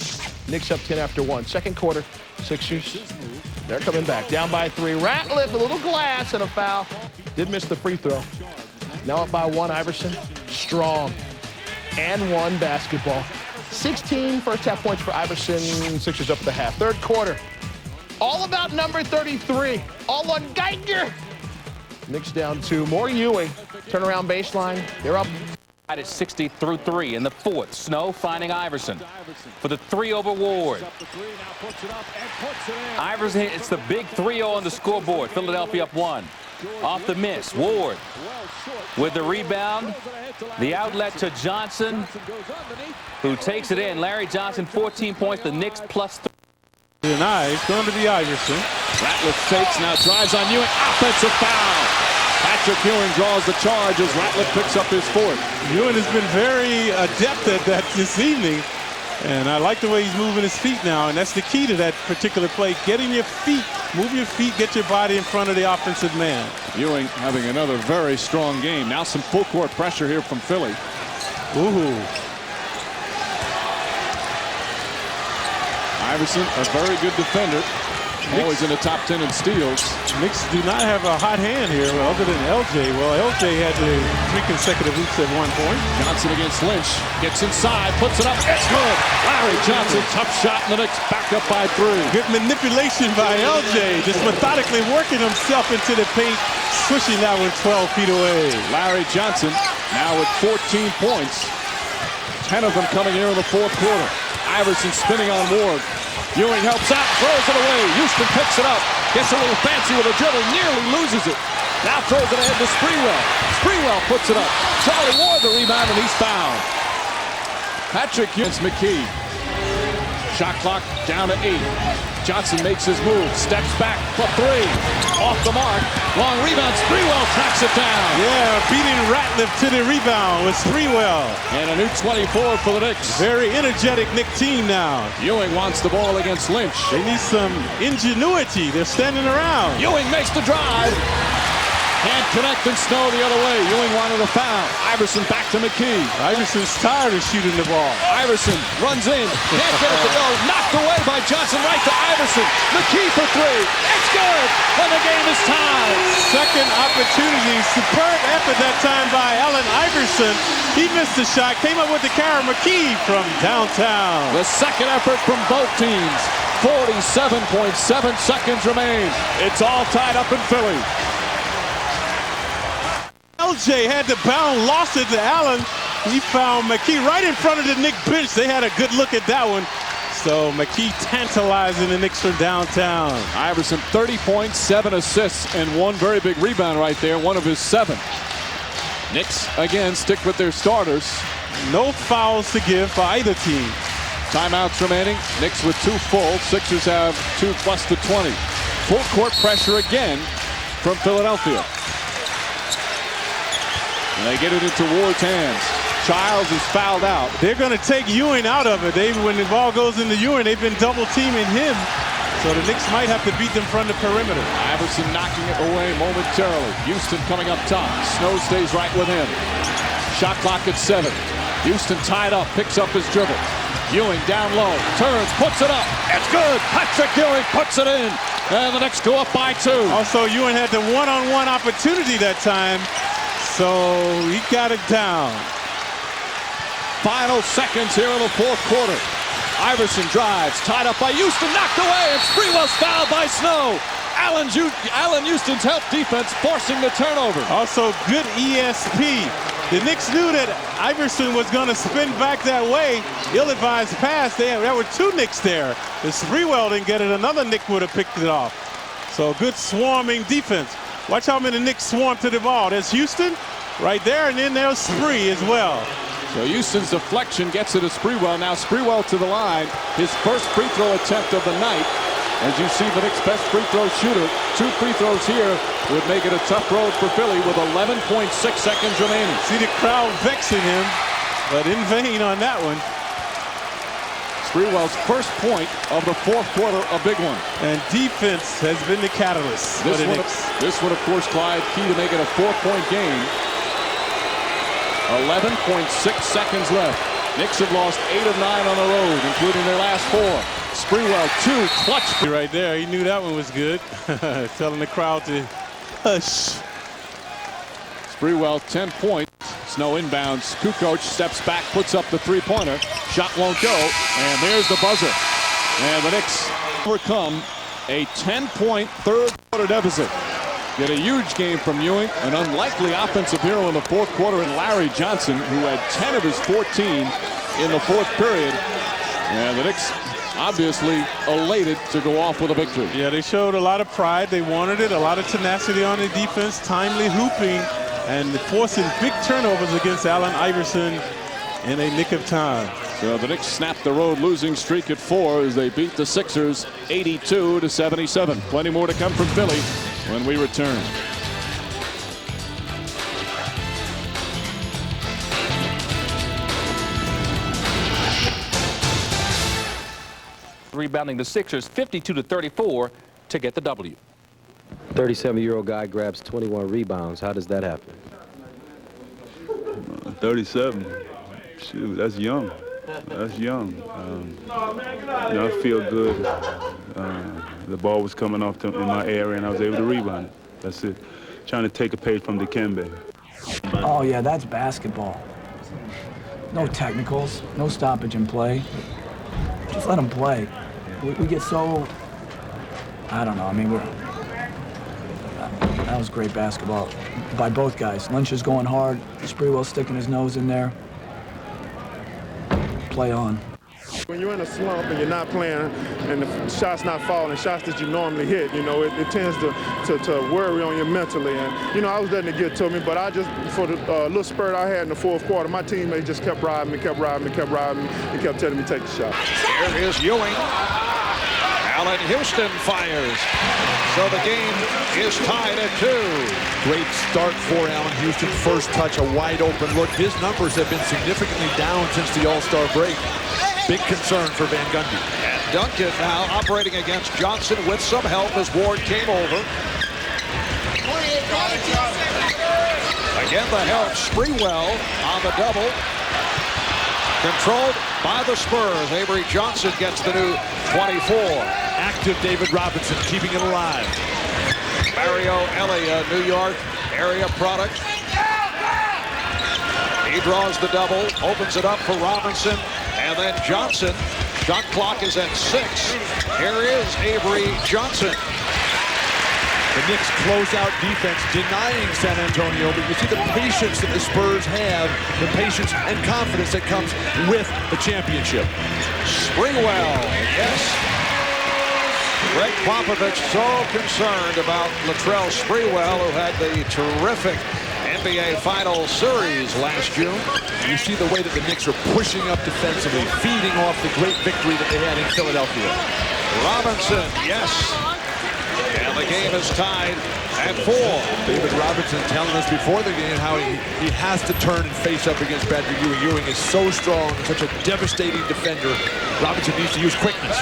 Knicks up 10 after 1. Second quarter, Sixers, they're coming back. Down by 3. Ratliff, a little glass and a foul. Did miss the free throw. Now up by 1, Iverson. Strong. And 1 basketball. 16 first half points for Iverson. Sixers up at the half. Third quarter, all about number 33. All on Geiger. Knicks down 2. More Ewing. Turnaround baseline. They're up. At 60 through 3 in the fourth. Snow finding Iverson for the 3 over Ward. Iverson hits the big 3-0 on the scoreboard. Philadelphia up 1. Off the miss. Ward with the rebound. The outlet to Johnson, who takes it in. Larry Johnson, 14 points. The Knicks plus 3. Denied. It's going to be Iverson. Ratliff fakes, now drives on Ewing. Offensive foul. Patrick Ewing draws the charge as Ratliff picks up his 4th. Ewing has been very adept at that this evening. And I like the way he's moving his feet now. And that's the key to that particular play. Getting your feet, move your feet, get your body in front of the offensive man. Ewing having another very strong game. Now some full court pressure here from Philly. Ooh. Iverson, a very good defender. Always in the top 10 in steals. Knicks do not have a hot hand here other than LJ. Well, LJ had the 3 consecutive weeks at 1 point. Johnson against Lynch. Gets inside, puts it up. It's good. Larry Johnson, tough shot, and the Knicks back up by 3. Good manipulation by LJ. Just methodically working himself into the paint, swishing that one 12 feet away. Larry Johnson now with 14 points. 10 of them coming here in the fourth quarter. Iverson spinning on Ward. Ewing helps out, throws it away. Houston picks it up, gets a little fancy with a dribble, nearly loses it. Now throws it ahead to Sprewell. Sprewell puts it up. Charlie Ward the rebound, and he's fouled. Patrick Ewing, McKee. Shot clock down to 8. Johnson makes his move, steps back for 3. Off the mark, long rebound. Sprewell tracks it down. Yeah, beating Ratliff to the rebound with Sprewell. And a new 24 for the Knicks. Very energetic Knick team now. Ewing wants the ball against Lynch. They need some ingenuity. They're standing around. Ewing makes the drive. Can't connect and Snow the other way. Ewing wanted a foul. Iverson back to McKee. Iverson's tired of shooting the ball. Iverson runs in. Can't get it to go. Knocked away by Johnson right to Iverson. McKee for 3. It's good. And the game is tied. Second opportunity. Superb effort that time by Allen Iverson. He missed the shot. Came up with the carry. McKee from downtown. The second effort from both teams. 47.7 seconds remain. It's all tied up in Philly. LJ had to bound, lost it to Allen. He found McKee right in front of the Knicks bench. They had a good look at that one. So McKee tantalizing the Knicks from downtown. Iverson, 30 points, 7 assists, and 1 very big rebound right there, 1 of his 7. Knicks, again, stick with their starters. No fouls to give for either team. Timeouts remaining. Knicks with 2 full. Sixers have 2 plus the 20. Full court pressure again from Philadelphia. And they get it into Ward's hands. Childs is fouled out. They're going to take Ewing out of it. When the ball goes into Ewing, they've been double teaming him. So the Knicks might have to beat them from the perimeter. Iverson knocking it away momentarily. Houston coming up top. Snow stays right with him. Shot clock at 7. Houston tied up, picks up his dribble. Ewing down low, turns, puts it up. It's good. Patrick Ewing puts it in. And the Knicks go up by 2. Also, Ewing had the one-on-one opportunity that time. So he got it down. Final seconds here in the fourth quarter. Iverson drives, tied up by Houston, knocked away, and Sprewell's fouled by Snow. Allen Houston's help defense forcing the turnover. Also good ESP. The Knicks knew that Iverson was going to spin back that way. Ill-advised pass. There were 2 Knicks there. If Sprewell didn't get it, another Knick would have picked it off. So good swarming defense. Watch how many Knicks swarm to the ball. There's Houston right there, and then there's Spree as well. So Houston's deflection gets it to Sprewell. Now Sprewell to the line. His first free throw attempt of the night. As you see, the Knicks' best free throw shooter. 2 free throws here would make it a tough road for Philly with 11.6 seconds remaining. See the crowd vexing him, but in vain on that one. Sprewell's first point of the fourth quarter, a big one. And defense has been the catalyst for the Knicks. This one, of course, Clyde, key to make it a 4-point game. 11.6 seconds left. Knicks have lost 8 of 9 on the road, including their last 4. Sprewell, 2 clutch. Right there, he knew that one was good. Telling the crowd to hush. Sprewell, 10 points. Snow inbounds. Kukoc steps back, puts up the three-pointer. Shot won't go, and there's the buzzer. And the Knicks overcome a 10-point third-quarter deficit. Get a huge game from Ewing, an unlikely offensive hero in the fourth quarter, and Larry Johnson, who had 10 of his 14 in the fourth period. And the Knicks obviously elated to go off with a victory. Yeah, they showed a lot of pride. They wanted it, a lot of tenacity on the defense, timely hooping, and forcing big turnovers against Allen Iverson in a nick of time. So the Knicks snapped the road losing streak at 4 as they beat the Sixers 82-77. Plenty more to come from Philly when we return. Rebounding the Sixers 52-34 to get the W. 37-year-old guy grabs 21 rebounds. How does that happen? 37. Shoot, that's young. That's young. I feel good. The ball was coming off in my area, and I was able to rebound it. That's it. Trying to take a page from Dikembe. Oh, yeah, that's basketball. No technicals, no stoppage in play. Just let them play. We get so, I don't know, I mean, that was great basketball by both guys. Lynch is going hard, Sprewell sticking his nose in there. Play on. When you're in a slump and you're not playing and the shots not falling, shots that you normally hit, you know, it tends to worry on you mentally. And, you know, I was letting it get to me, but I just, for the little spurt I had in the fourth quarter, my teammates just kept riding me, kept telling me to take the shot. Here is Ewing. Allen Houston fires. So the game is tied at 2. Great start for Allen Houston. First touch, a wide open look. His numbers have been significantly down since the All-Star break. Big concern for Van Gundy. And Duncan now operating against Johnson with some help as Ward came over. Again, the help. Sprewell on the double. Controlled by the Spurs. Avery Johnson gets the new 24. Active David Robinson keeping it alive. Mario Elia, New York area product. He draws the double, opens it up for Robinson, and then Johnson. Shot clock is at 6. Here is Avery Johnson. The Knicks closeout defense denying San Antonio, but you see the patience that the Spurs have, the patience and confidence that comes with the championship. Sprewell, yes. Greg Popovich so concerned about Latrell Sprewell, who had the terrific NBA Final Series last June. You see the way that the Knicks are pushing up defensively, feeding off the great victory that they had in Philadelphia. Robinson, yes. And the game is tied at 4. David Robinson telling us before the game how he has to turn and face up against Patrick Ewing. Ewing is so strong, such a devastating defender. Robinson needs to use quickness.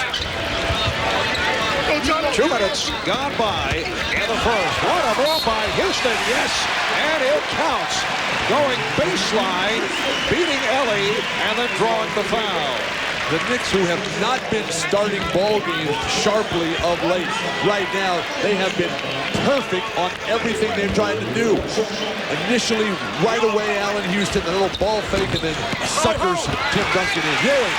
2 minutes gone by in the first. What a ball by Houston, yes, and it counts. Going baseline, beating Ellie, and then drawing the foul. The Knicks, who have not been starting ball games sharply of late, right now they have been perfect on everything they're trying to do. Initially, right away, Allen Houston, the little ball fake, and then suckers Tim Duncan in. Ewing.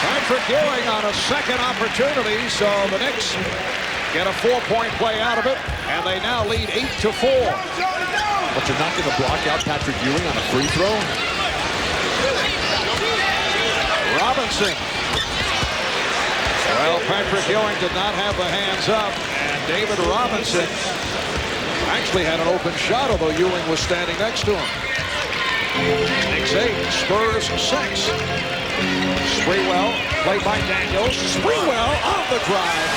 Patrick Ewing on a second opportunity, so the Knicks get a 4-point play out of it, and they now lead 8-4. But you're not going to block out Patrick Ewing on a free throw? Robinson. Well, Patrick Ewing did not have the hands up, and David Robinson actually had an open shot, although Ewing was standing next to him. Knicks 8, Spurs 6. Sprewell, played by Daniels. Sprewell on the drive.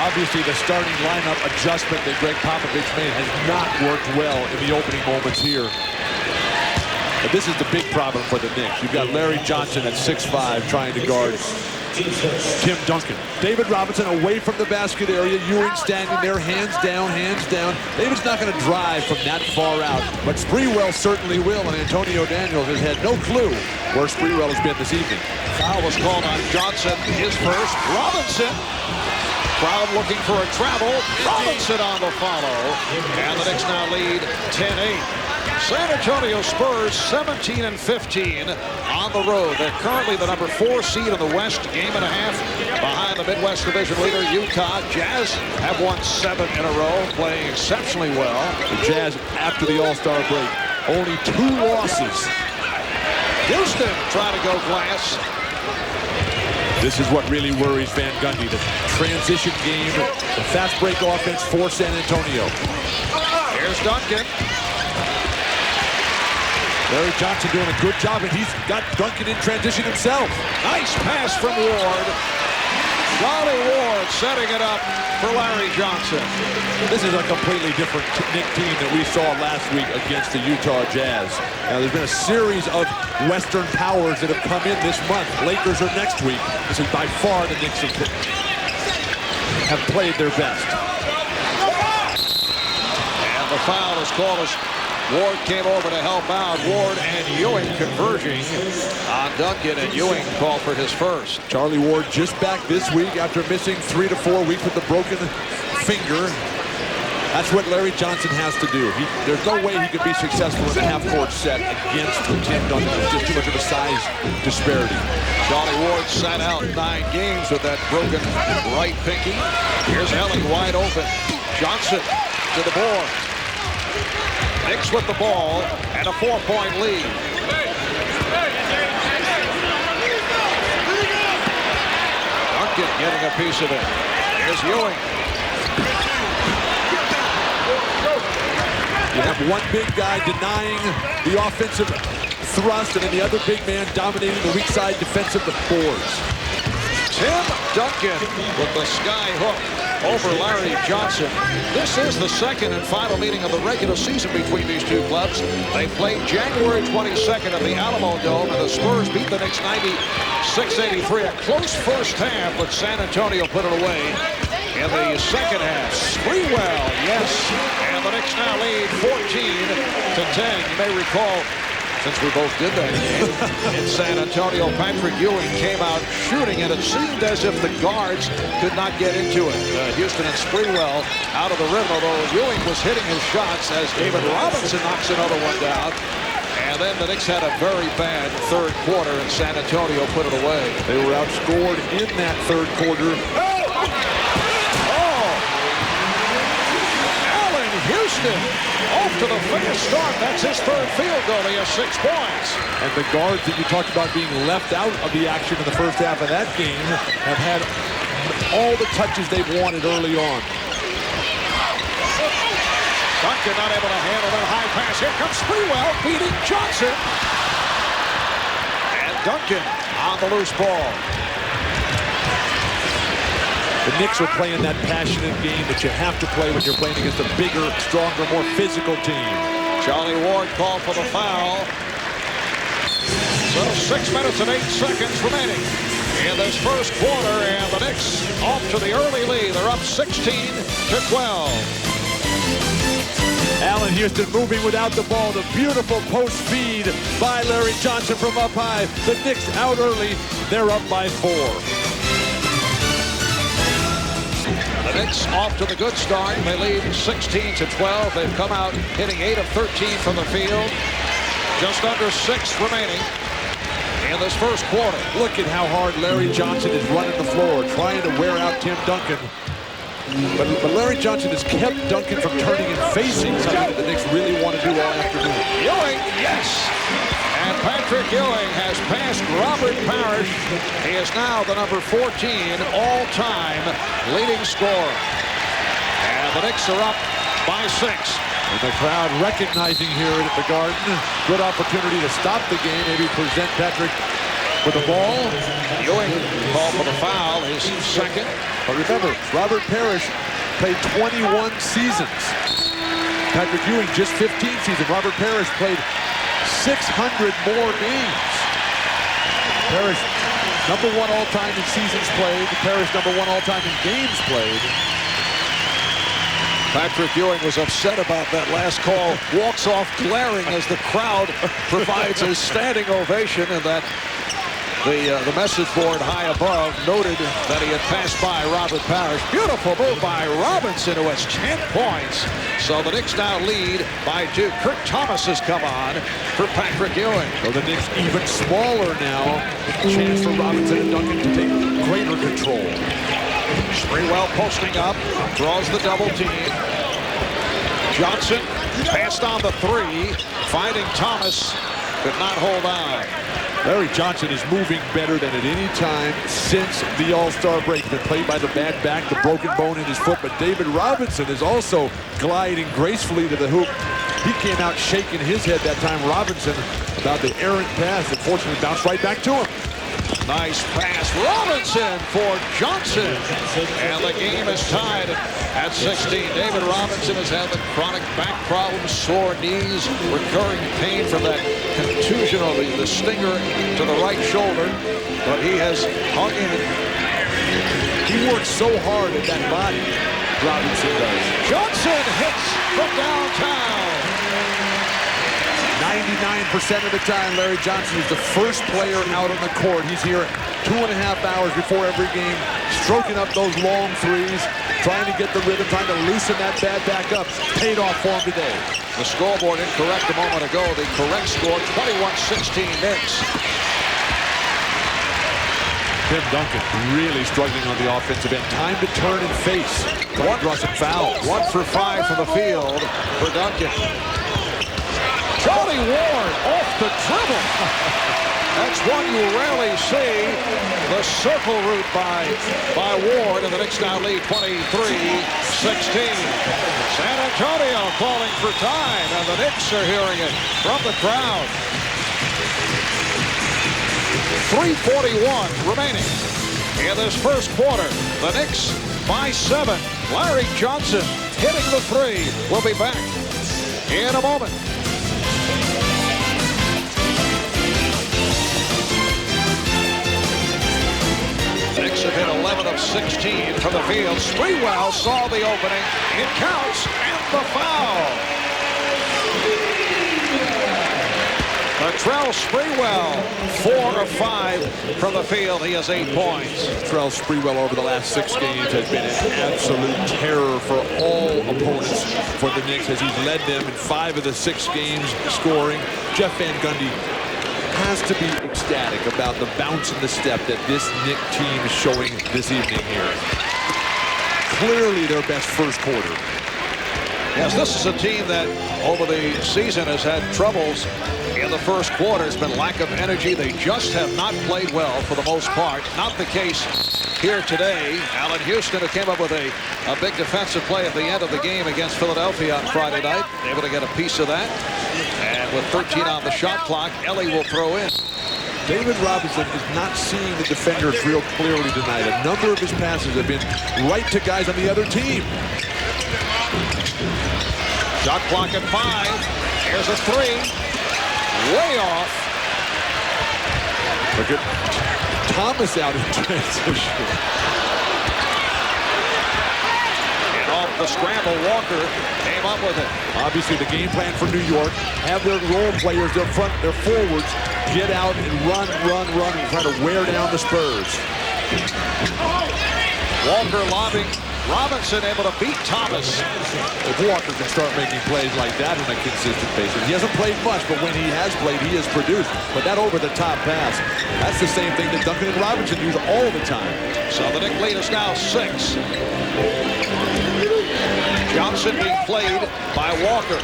Obviously, the starting lineup adjustment that Greg Popovich made has not worked well in the opening moments here. But this is the big problem for the Knicks. You've got Larry Johnson at 6'5", trying to guard Tim Duncan. David Robinson away from the basket area. Ewing standing there, hands down, hands down. David's not going to drive from that far out, but Sprewell certainly will, and Antonio Daniels has had no clue where Sprewell has been this evening. Foul was called on Johnson, his first. Robinson. Crowd looking for a travel. Robinson on the follow. And the Knicks now lead 10-8. San Antonio Spurs 17-15 on the road. They're currently the number 4 seed in the West, game and a half behind the Midwest Division leader Utah. Jazz have won 7 in a row, playing exceptionally well. The Jazz, after the All-Star break, only 2 losses. Houston trying to go glass. This is what really worries Van Gundy, the transition game, the fast break offense for San Antonio. Here's Duncan. Larry Johnson doing a good job, and he's got Duncan in transition himself. Nice pass from Ward. Charlie Ward setting it up for Larry Johnson. This is a completely different Knick team that we saw last week against the Utah Jazz. Now, there's been a series of Western powers that have come in this month. Lakers are next week. This is by far the Knicks have played their best. And the foul is called as Ward came over to help out. Ward and Ewing converging on Duncan, and Ewing called for his first. Charlie Ward just back this week after missing 3 to 4 weeks with a broken finger. That's what Larry Johnson has to do. There's no way he could be successful in a half-court set against Tim Duncan. There's just too much of a size disparity. Charlie Ward sat out 9 games with that broken right pinky. Here's Ellie wide open. Johnson to the board. Knicks with the ball and a 4-point lead. Duncan getting a piece of it. Here's Ewing. You have one big guy denying the offensive thrust, and then the other big man dominating the weak side defensive boards. Tim Duncan with the sky hook over Larry Johnson. This is the second and final meeting of the regular season between these two clubs. They played January 22nd at the Alamo Dome, and the Spurs beat the Knicks 96-83. A close first half, but San Antonio put it away in the second half. Sprewell, yes, and the Knicks now lead 14-10. You may recall, since we both did that game in San Antonio, Patrick Ewing came out shooting, and it seemed as if the guards could not get into it. Houston and Sprewell out of the rim, although Ewing was hitting his shots as David Robinson knocks another one down. And then the Knicks had a very bad third quarter, and San Antonio put it away. They were outscored in that third quarter. Houston off to the fast start. That's his third field goal. He has 6 points. And the guards that you talked about being left out of the action in the first half of that game have had all the touches they've wanted early on. Duncan not able to handle that high pass. Here comes Sprewell beating Johnson. And Duncan on the loose ball. The Knicks are playing that passionate game that you have to play when you're playing against a bigger, stronger, more physical team. Charlie Ward called for the foul. So 6 minutes and 8 seconds remaining in this first quarter, and the Knicks off to the early lead. They're up 16-12. Allen Houston moving without the ball. The beautiful post feed by Larry Johnson from up high. The Knicks out early. They're up by 4. The Knicks off to the good start. They lead 16-12. They've come out hitting 8 of 13 from the field. Just under 6 remaining in this first quarter. Look at how hard Larry Johnson is running the floor, trying to wear out Tim Duncan. But Larry Johnson has kept Duncan from turning and facing something that the Knicks really want to do all afternoon. Ewing, yes! And Patrick Ewing has passed Robert Parrish. He is now the number 14 all-time leading scorer. And the Knicks are up by 6. And the crowd recognizing here at the Garden, good opportunity to stop the game, maybe present Patrick with the ball. Ewing called for the foul, his second. But remember, Robert Parrish played 21 seasons. Patrick Ewing just 15 seasons. Robert Parrish played 600 more games. Parrish, #1 all-time in seasons played. Parrish, #1 all-time in games played. Patrick Ewing was upset about that last call. Walks off glaring as the crowd provides a standing ovation, and that the message board high above noted that he had passed by Robert Parrish. Beautiful move by Robinson, who has 10 points. So the Knicks now lead by 2. Kurt Thomas has come on for Patrick Ewing. So the Knicks even smaller now. Chance for Robinson and Duncan to take greater control. Sprewell posting up, draws the double team. Johnson passed on the 3, finding Thomas, could not hold on. Larry Johnson is moving better than at any time since the All-Star break. He's been played by the bad back, the broken bone in his foot, but David Robinson is also gliding gracefully to the hoop. He came out shaking his head that time. Robinson about the errant pass that fortunately bounced right back to him. Nice pass, Robinson for Johnson, and the game is tied at 16. David Robinson has had the chronic back problems, sore knees, recurring pain from that contusion or the stinger to the right shoulder, but he has hung in. He works so hard at that body, Robinson does. Johnson hits from downtown. 99% of the time, Larry Johnson is the first player out on the court. He's here 2.5 hours before every game, stroking up those long threes, trying to get the rhythm, trying to loosen that bad back up. Paid off for him today. The scoreboard incorrect a moment ago. The correct score, 21-16 Knicks. Tim Duncan really struggling on the offensive end. Time to turn and face. One draw some fouls. 1 for 5 from the field for Duncan. Jody Ward off the dribble. That's one you rarely see. The circle route by Ward, and the Knicks now lead 23-16. San Antonio calling for time, and the Knicks are hearing it from the crowd. 3:41 remaining in this first quarter. The Knicks by 7. Larry Johnson hitting the 3. We'll be back in a moment. Knicks have hit 11 of 16 from the field. Sprewell saw the opening. It counts, and the foul. Latrell Sprewell, 4 of 5 from the field. He has 8 points. Latrell Sprewell over the last 6 games has been an absolute terror for all opponents for the Knicks as he's led them in 5 of the 6 games scoring. Jeff Van Gundy has to be ecstatic about the bounce in the step that this Knick team is showing this evening here. Clearly their best first quarter. Yes, this is a team that over the season has had troubles in the first quarter. It's been lack of energy. They just have not played well for the most part. Not the case here today. Allen Houston, who came up with a big defensive play at the end of the game against Philadelphia on Friday night, able to get a piece of that. And with 13 on the shot clock, Ellie will throw in. David Robinson is not seeing the defenders real clearly tonight. A number of his passes have been right to guys on the other team. Shot clock at 5. Here's a 3. Way off. Look at Thomas out in transition. And off the scramble, Walker came up with it. Obviously, the game plan for New York, have their role players, their forwards, get out and run, and try to wear down the Spurs. Walker lobbing. Robinson able to beat Thomas. If Walker can start making plays like that on a consistent basis. He hasn't played much, but when he has played, he has produced. But that over-the-top pass, that's the same thing that Duncan and Robinson use all the time. So the Knicks lead is now 6. Johnson being played by Walker.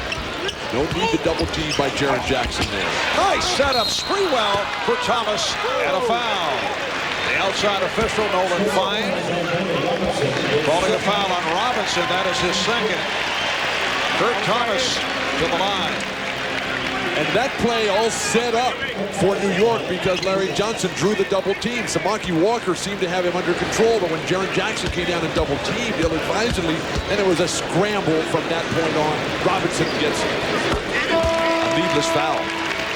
No need to double team by Jaren Jackson there. Nice setup. Sprewell for Thomas, and a foul. The outside official, Nolan Fine, calling a foul on Robinson. That is his second. Kurt Thomas to the line. And that play all set up for New York because Larry Johnson drew the double team. Samaki Walker seemed to have him under control, but when Jaren Jackson came down and double teamed ill-advisedly, then it was a scramble from that point on. Robinson gets a needless foul.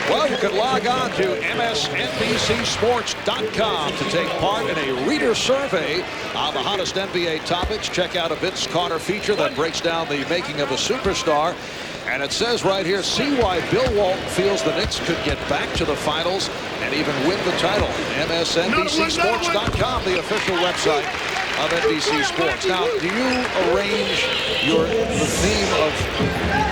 Well, you can log on to MSNBCSports.com to take part in a reader survey on the hottest NBA topics. Check out a Vince Carter feature that breaks down the making of a superstar. And it says right here, see why Bill Walton feels the Knicks could get back to the finals and even win the title. MSNBCSports.com, the official website of NBC Sports. Now, do you arrange the theme of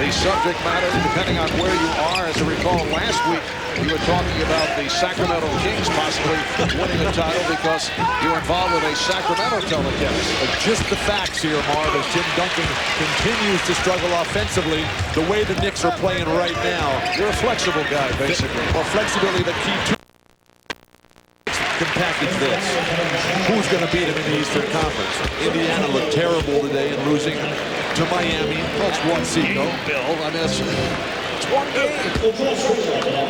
the subject matter depending on where you are? As I recall, last week you were talking about the Sacramento Kings possibly winning the title because you're involved with a Sacramento telecast. Just the facts here, Marv, as Tim Duncan continues to struggle offensively the way the Knicks are playing right now. You're a flexible guy, basically. Well, flexibility, the key to can package this. Who's going to beat him in the Eastern Conference? Indiana looked terrible today in losing to Miami. That's one seed, no? Bill, I mean, it's one game.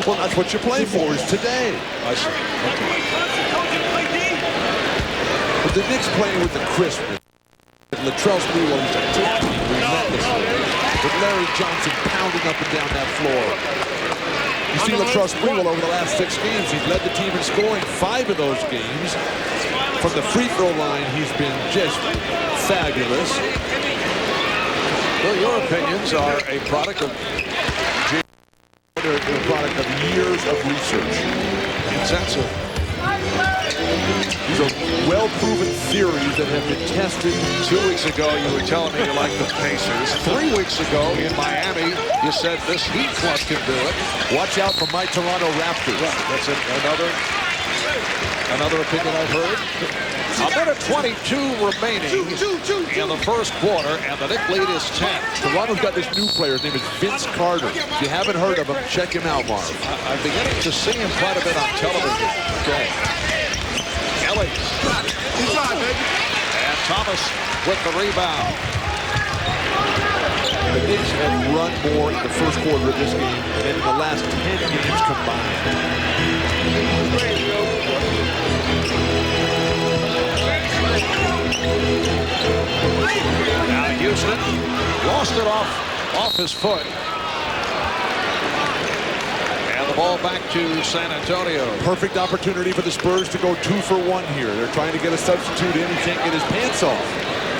Well, that's what you play for, is today. I see. Okay. But the Knicks playing with the crispness. Latrell Sprewell is attacking relentlessly. With Larry Johnson pounding up and down that floor. You see Latrell Sprewell over the last 6 games. He's led the team in scoring 5 of those games. From the free throw line, he's been just fabulous. Well, your opinions are a product of years of research. Intensive. These are well-proven theories that have been tested. 2 weeks ago, you were telling me you like the Pacers. 3 weeks ago in Miami, you said this Heat club can do it. Watch out for my Toronto Raptors. That's another opinion I've heard. A minute 22 remaining in the first quarter, and the Knicks lead is 10. Toronto's got this new player. His name is Vince Carter. If you haven't heard of him, check him out, Marv. I'm beginning to see him quite a bit on television. Okay. Kelly. And Thomas with the rebound. The Knicks have run more in the first quarter of this game than in the last 10 games combined. Now Houston lost it off his foot. And the ball back to San Antonio. Perfect opportunity for the Spurs to go 2 for 1 here. They're trying to get a substitute in. He can't get his pants off.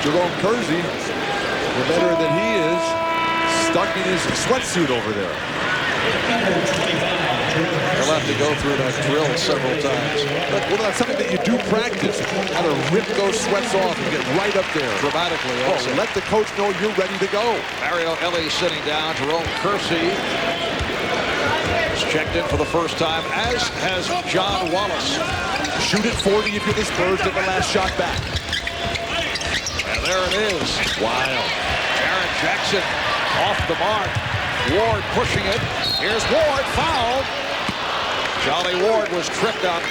Jerome Kersey, the veteran that he is, stuck in his sweatsuit over there. He'll have to go through that drill several times. Well, that's something that you do practice. How to rip those sweats off and get right up there. Dramatically also. Let the coach know you're ready to go. Mario Elie sitting down. Jerome Kersey is checked in for the first time, as has John Wallace. Shoot at 40 if you're the Spurs. Get the last shot back. And there it is. Wild. Jaren Jackson off the mark. Ward pushing it. Here's Ward, fouled. Johnny Ward was tripped up.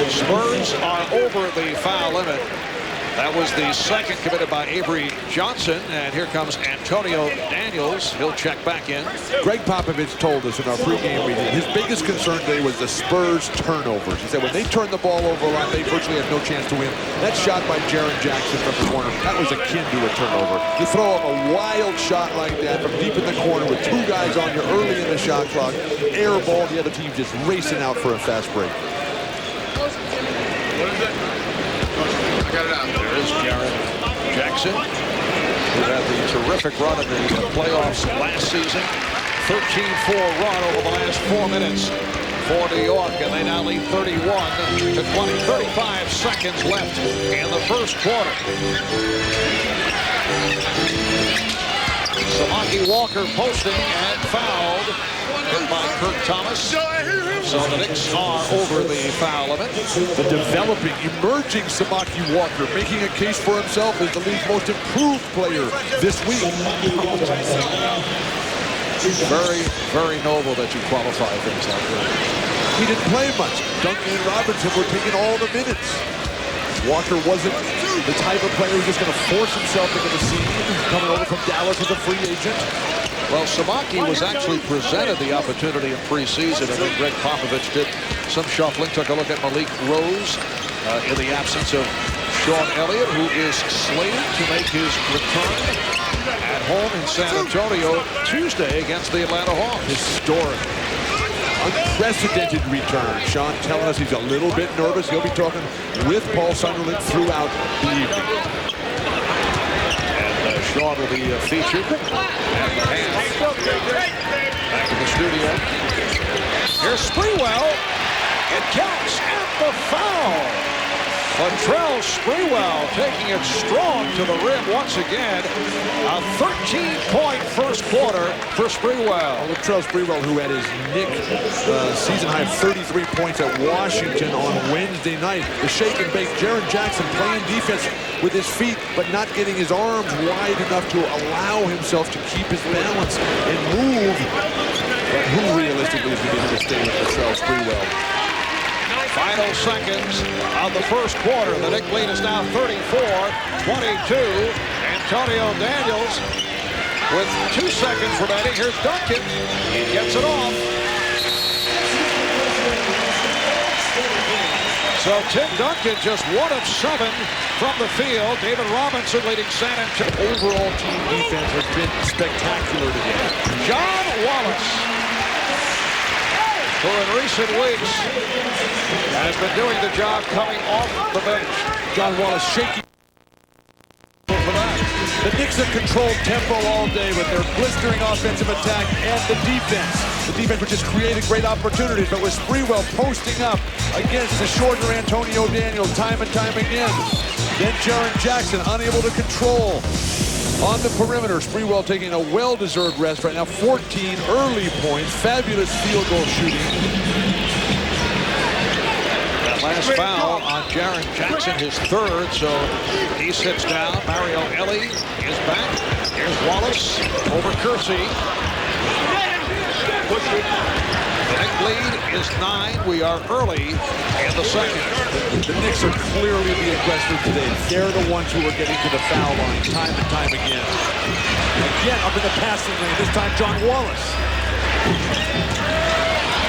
Spurs are over the foul limit. That was the second committed by Avery Johnson. And here comes Antonio Daniels. He'll check back in. Greg Popovich told us in our pregame meeting his biggest concern today was the Spurs turnovers. He said when they turn the ball over a lot, they virtually have no chance to win. That shot by Jaren Jackson from the corner, that was akin to a turnover. You throw up a wild shot like that from deep in the corner with 2 guys on you early in the shot clock, air ball, the other team just racing out for a fast break. What is it? I got it out. There is Jaren Jackson, who had the terrific run in the playoffs last season. 13-4 run over the last 4 minutes for New York, and they now lead 31 to 20. 35 seconds left in the first quarter. Samaki Walker posting and fouled by Kurt Thomas. So the Knicks are over the foul limit. The developing, emerging Samaki Walker, making a case for himself as the league's most improved player this week. Very, very noble that you qualify things like that. He didn't play much. Duncan and Robinson were taking all the minutes. Walker wasn't the type of player who's just going to force himself into the scene. Coming over from Dallas as a free agent. Well, Samaki was actually presented the opportunity in preseason, and then Greg Popovich did some shuffling. Took a look at Malik Rose in the absence of Sean Elliott, who is slated to make his return at home in San Antonio Tuesday against the Atlanta Hawks. Historic. Unprecedented return. Sean telling us he's a little bit nervous. He'll be talking with Paul Sunderland throughout the evening. And Sean will be featured at the half. Back in the studio. Here's Sprewell. It counts at the foul. Latrell Sprewell taking it strong to the rim once again. A 13-point first quarter for Sprewell. Latrell Sprewell, who had his Knicks season high of 33 points at Washington on Wednesday night. The shake and bake. Jaren Jackson playing defense with his feet, but not getting his arms wide enough to allow himself to keep his balance and move. But who realistically is going to be able to stay with Latrell Sprewell? Final seconds of the first quarter. The Knicks lead is now 34-22. Antonio Daniels with 2 seconds remaining. Here's Duncan. He gets it off. So Tim Duncan just 1 of 7 from the field. David Robinson leading San Antonio. Overall team defense has been spectacular today. John Wallace, who in recent weeks has been doing the job coming off the bench. John Wallace shaky for that. The Knicks have controlled tempo all day with their blistering offensive attack and the defense. The defense would just created great opportunities, but with Sprewell posting up against the shorter Antonio Daniels time and time again. Then Jaren Jackson unable to control on the perimeter. Sprewell taking a well-deserved rest right now. 14 early points. Fabulous field goal shooting. That last foul on Jaren Jackson, his 3rd, so he sits down. Mario Elie is back. Here's Wallace over Kersey. The Knicks lead is 9. We are early in the second. The Knicks are clearly the aggressors today. They're the ones who are getting to the foul line time and time again. Again, up in the passing lane. This time, John Wallace.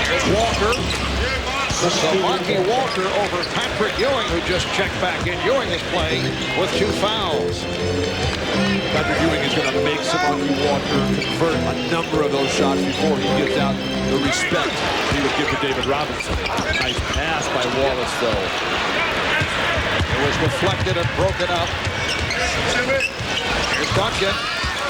Here's Walker. So Markey Walker over Patrick Ewing, who just checked back in. Ewing is playing with 2 fouls. Patrick Ewing is going to make Samaki Walker convert a number of those shots before he gives out the respect he would give to David Robinson. Nice pass by Wallace, though. It was deflected and broken up. Here's Duncan.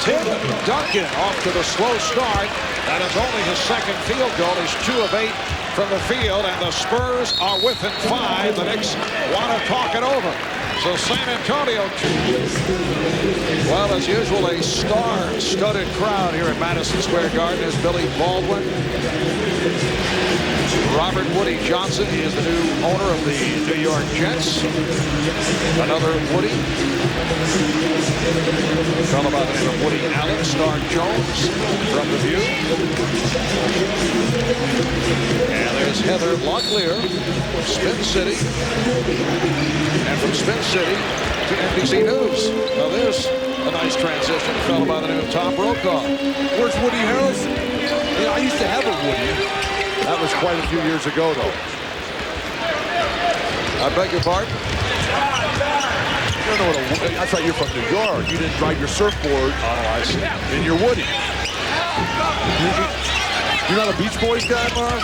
Tim Duncan off to the slow start. That is only his 2nd field goal. He's 2 of 8 from the field, and the Spurs are within 5. The Knicks want to talk it over. So San Antonio, well, as usual, a star-studded crowd here at Madison Square Garden is Billy Baldwin. Robert Woody Johnson is the new owner of the New York Jets. Another Woody. A fellow by the name of Woody Allen. Star Jones from The View. And there's Heather Locklear from Spin City. And from Spin City to NBC News. Now there's a nice transition. A fellow by the name of Tom Brokaw. Where's Woody Harrelson? Yeah, I used to have a Woody. That was quite a few years ago, though. I beg your pardon? You don't know what I thought you're from New York. You didn't ride your surfboard in your Woody. You're not a Beach Boys guy, Marv?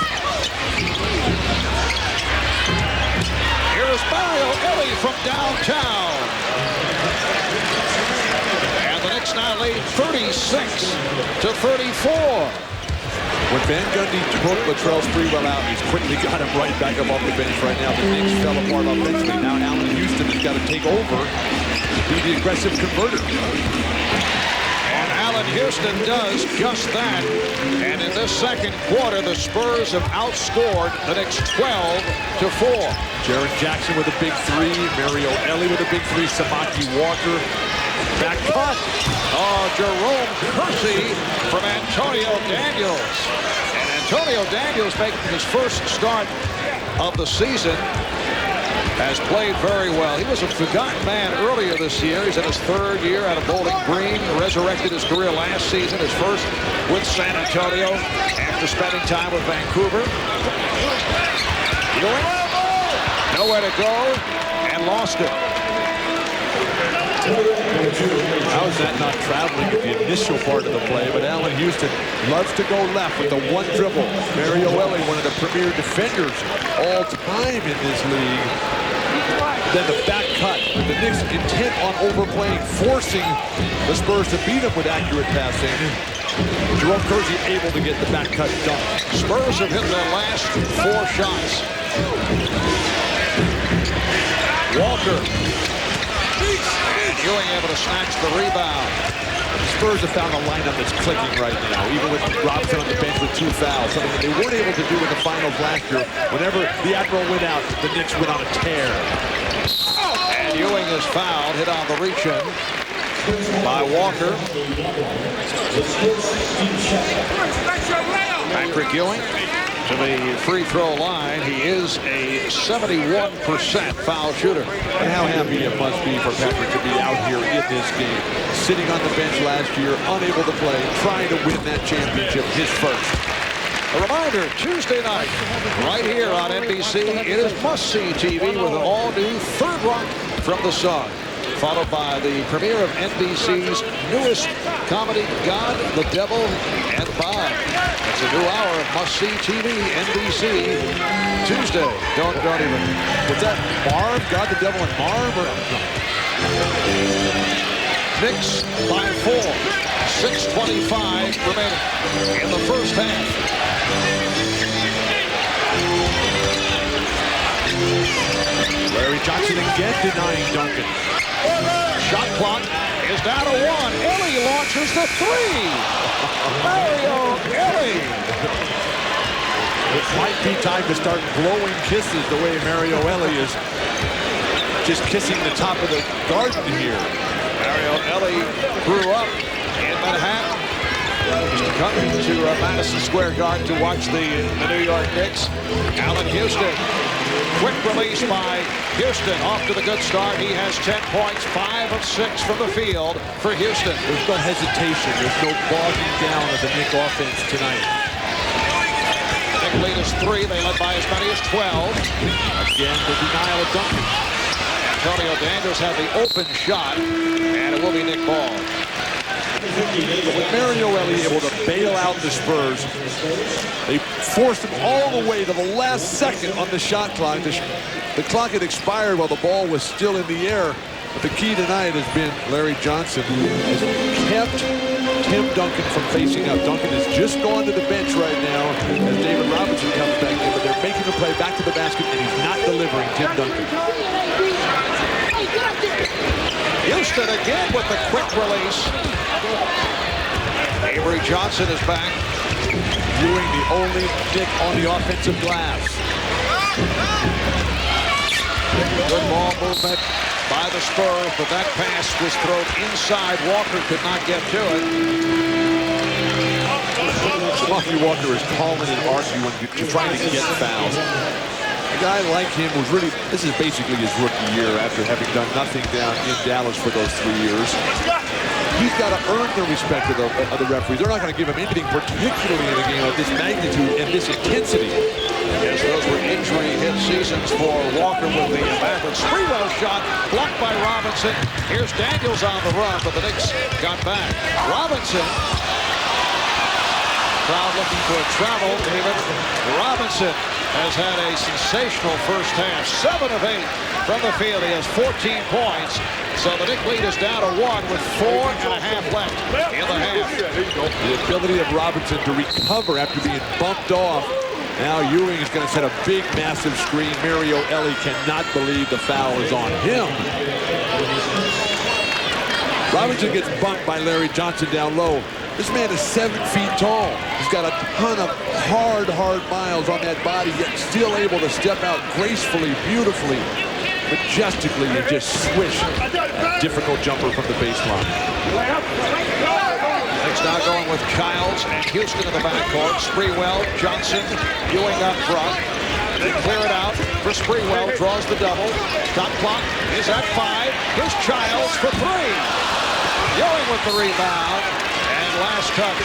Here's Mario Elie from downtown. And the Knicks now lead 36-34. When Van Gundy took Latrell Sprewell out, he's quickly got him right back up off the bench right now. The Knicks fell apart offensively. Now Allen Houston has got to take over to be the aggressive converter. And Allen Houston does just that. And in this second quarter, the Spurs have outscored the Knicks 12-4. Jaren Jackson with a big 3. Mario Elie with a big 3. Samaki Walker. Back cut. Oh, Jerome Kersey from Antonio Daniels. And Antonio Daniels making his first start of the season. Has played very well. He was a forgotten man earlier this year. He's in his 3rd year out of Bowling Green. Resurrected his career last season, his first with San Antonio after spending time with Vancouver. Ewing, nowhere to go, and lost it. how is that not traveling with the initial part of the play? But Allen Houston loves to go left with the one dribble. Mario Elie, one of the premier defenders all time in this league. Then the back cut, with the Knicks intent on overplaying, forcing the Spurs to beat them with accurate passing. Jerome Kersey able to get the back cut done. Spurs have hit their last 4 shots. Walker. And Ewing able to snatch the rebound. The Spurs have found a lineup that's clicking right now, even with Robinson on the bench with 2 fouls, something that they weren't able to do in the finals last year. Whenever the Admiral went out, the Knicks went on a tear. And Ewing is fouled, hit on the reach-in by Walker. Patrick Ewing to the free throw line. He is a 71% foul shooter. And how happy it must be for Patrick to be out here in this game, sitting on the bench last year, unable to play, trying to win that championship, his first. A reminder, Tuesday night, right here on NBC, it is must-see TV with an all-new Third Rock from the Sun, followed by the premiere of NBC's newest comedy, God, the Devil, and Bob. It's a new hour of must-see TV, NBC, Tuesday. Don't even. Was that Marv, God, the Devil, and Marv? Or... Knicks by 4. 6:25 remaining in the first half. Larry Johnson again denying Duncan. Shot clock is down to 1. Elie launches the 3. Mario Elie. It might be time to start blowing kisses the way Mario Elie is just kissing the top of the garden here. Mario Elie grew up in Manhattan. Used to come to Madison Square Garden to watch the New York Knicks. Allen Houston. Quick release by Houston. Off to the good start. He has 10 points, 5 of 6 from the field for Houston. There's no hesitation. There's no bogging down of the Knicks offense tonight. The Knicks lead is 3. They led by as many as 12. Again, the denial of Duncan. Antonio Daniels had the open shot, and it will be Nick Ball. With Mario Elie able to bail out the Spurs, they forced him all the way to the last second on the shot clock. The clock had expired while the ball was still in the air. But the key tonight has been Larry Johnson, who has kept Tim Duncan from facing up. Duncan has just gone to the bench right now as David Robinson comes back in, but they're making the play back to the basket, and he's not delivering Tim Duncan. Houston again with the quick release. Avery Johnson is back. Ewing the only Knick on the offensive glass. Good ball movement by the Spurs, but that pass was thrown inside. Walker could not get to it. Smuffy Walker is calling and arguing, trying to get fouls. A guy like him was really, this is basically his rookie year after having done nothing down in Dallas for those 3 years. He's got to earn the respect of the referees. They're not going to give him anything, particularly in a game of this magnitude and this intensity. Yes, those were injury-hit seasons for Walker with the Mavericks. Sprewell shot blocked by Robinson. Here's Daniels on the run, but the Knicks got back. Robinson. Crowd looking for a travel. David Robinson has had a sensational first half. 7 of 8 from the field. He has 14 points. So the Knicks lead is down to 1 with 4.5 left in the half. The ability of Robinson to recover after being bumped off. Now Ewing is going to set a big, massive screen. Mario Elie cannot believe the foul is on him. Robinson gets bumped by Larry Johnson down low. This man is 7 feet tall. He's got a ton of hard miles on that body, yet still able to step out gracefully, beautifully, majestically, and just swish a difficult jumper from the baseline. Knicks now going with Childs and Houston in the backcourt. Sprewell, Johnson, Ewing up front. They clear it out for Sprewell, draws the double. Shot clock is at 5. Here's Childs for 3. Ewing with the rebound. And last touch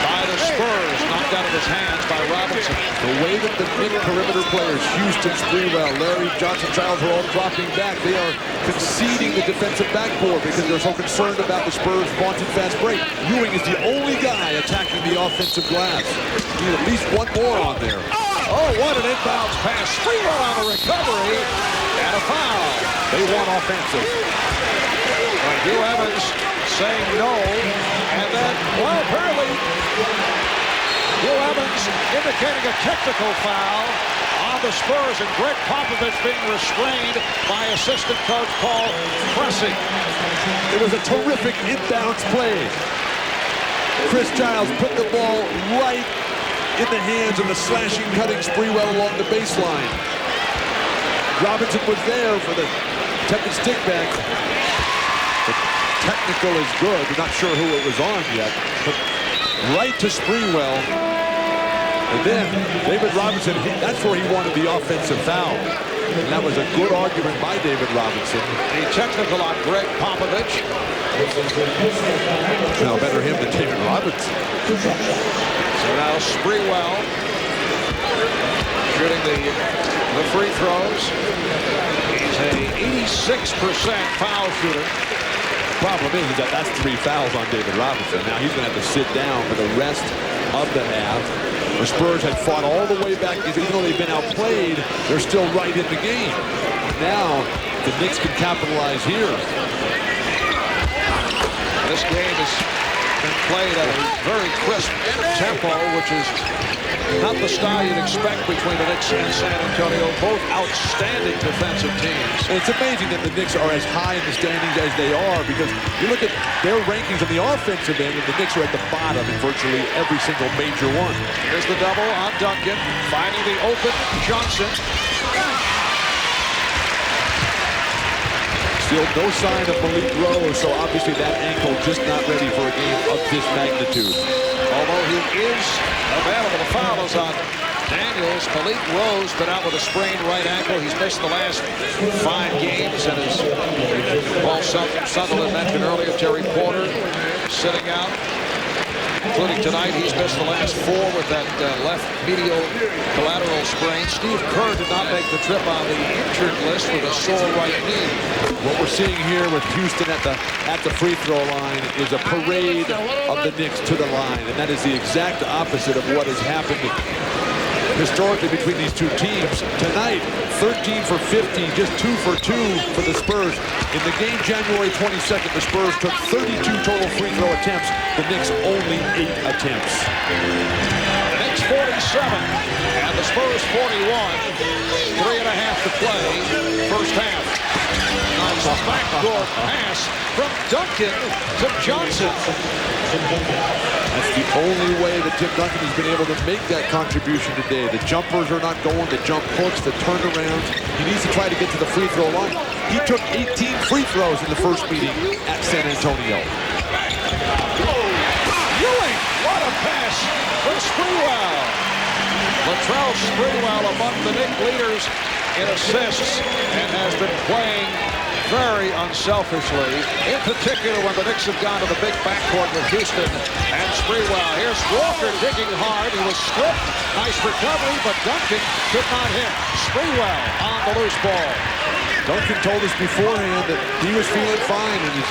by the Spurs. Knocked out of his hands by Robinson. The way that the Knicks perimeter players, Houston, Sprewell, Larry, Johnson, Childs, are all dropping back, they are conceding the defensive backboard because they're so concerned about the Spurs' vaunted fast break. Ewing is the only guy attacking the offensive glass. You need at least one more on there. Oh, what an inbounds pass. Sprewell on the recovery. And a foul. They want offensive. But Hugh Evans saying no. And then, well, apparently, Hugh Evans indicating a technical foul on the Spurs, and Greg Popovich being restrained by assistant coach Paul Pressey. It was a terrific inbounds play. Chris Childs put the ball right in the hands of the slashing, cutting Sprewell along the baseline. Robinson was there for the attempted stick back. The technical is good. We're not sure who it was on yet. But right to Sprewell. And then David Robinson, that's where he wanted the offensive foul. And that was a good argument by David Robinson. A technical on Greg Popovich. Now better him than David Robinson. So now Sprewell shooting the free throws. He's a 86% foul shooter. Problem is that that's 3 fouls on David Robinson. Now he's going to have to sit down for the rest of the half. The Spurs had fought all the way back. Even though they've been outplayed, they're still right in the game. Now the Knicks can capitalize here. This game has been played at a very crisp tempo, which is not the style you'd expect between the Knicks and San Antonio, both outstanding defensive teams. And it's amazing that the Knicks are as high in the standings as they are, because you look at their rankings on the offensive end, and the Knicks are at the bottom in virtually every single major one. Here's the double on Duncan, finding the open Johnson. Still no sign of Malik Rose, so obviously that ankle just not ready for a game of this magnitude. Although he is available, the foul is on Daniels. Malik Rose been out with a sprained right ankle. He's missed the last 5 games, and as Paul Sutherland mentioned earlier, Terry Porter sitting out, including tonight. He's missed the last 4 with that left medial collateral sprain. Steve Kerr did not make the trip on the injured list with a sore right knee. What we're seeing here with Houston at the free throw line is a parade of the Knicks to the line, and that is the exact opposite of what has happened historically between these two teams. Tonight, 13 for 50, just 2 for 2 for the Spurs. In the game January 22nd, the Spurs took 32 total free throw attempts. The Knicks only 8 attempts. The Knicks 47 and the Spurs 41. 3.5 to play. First half. Nice backdoor pass from Duncan to Johnson. That's the only way that Tim Duncan has been able to make that contribution today. The jumpers are not going, the jump hooks, the turnarounds. He needs to try to get to the free throw line. He took 18 free throws in the first meeting at San Antonio. Ewing, what a pass from Sprewell. Latrell Sprewell among the Knicks leaders in assists and has been playing very unselfishly, in particular when the Knicks have gone to the big backcourt with Houston and Sprewell. Here's Walker digging hard. He was stripped. Nice recovery, but Duncan could not hit. Sprewell on the loose ball. Duncan told us beforehand that he was feeling fine, and his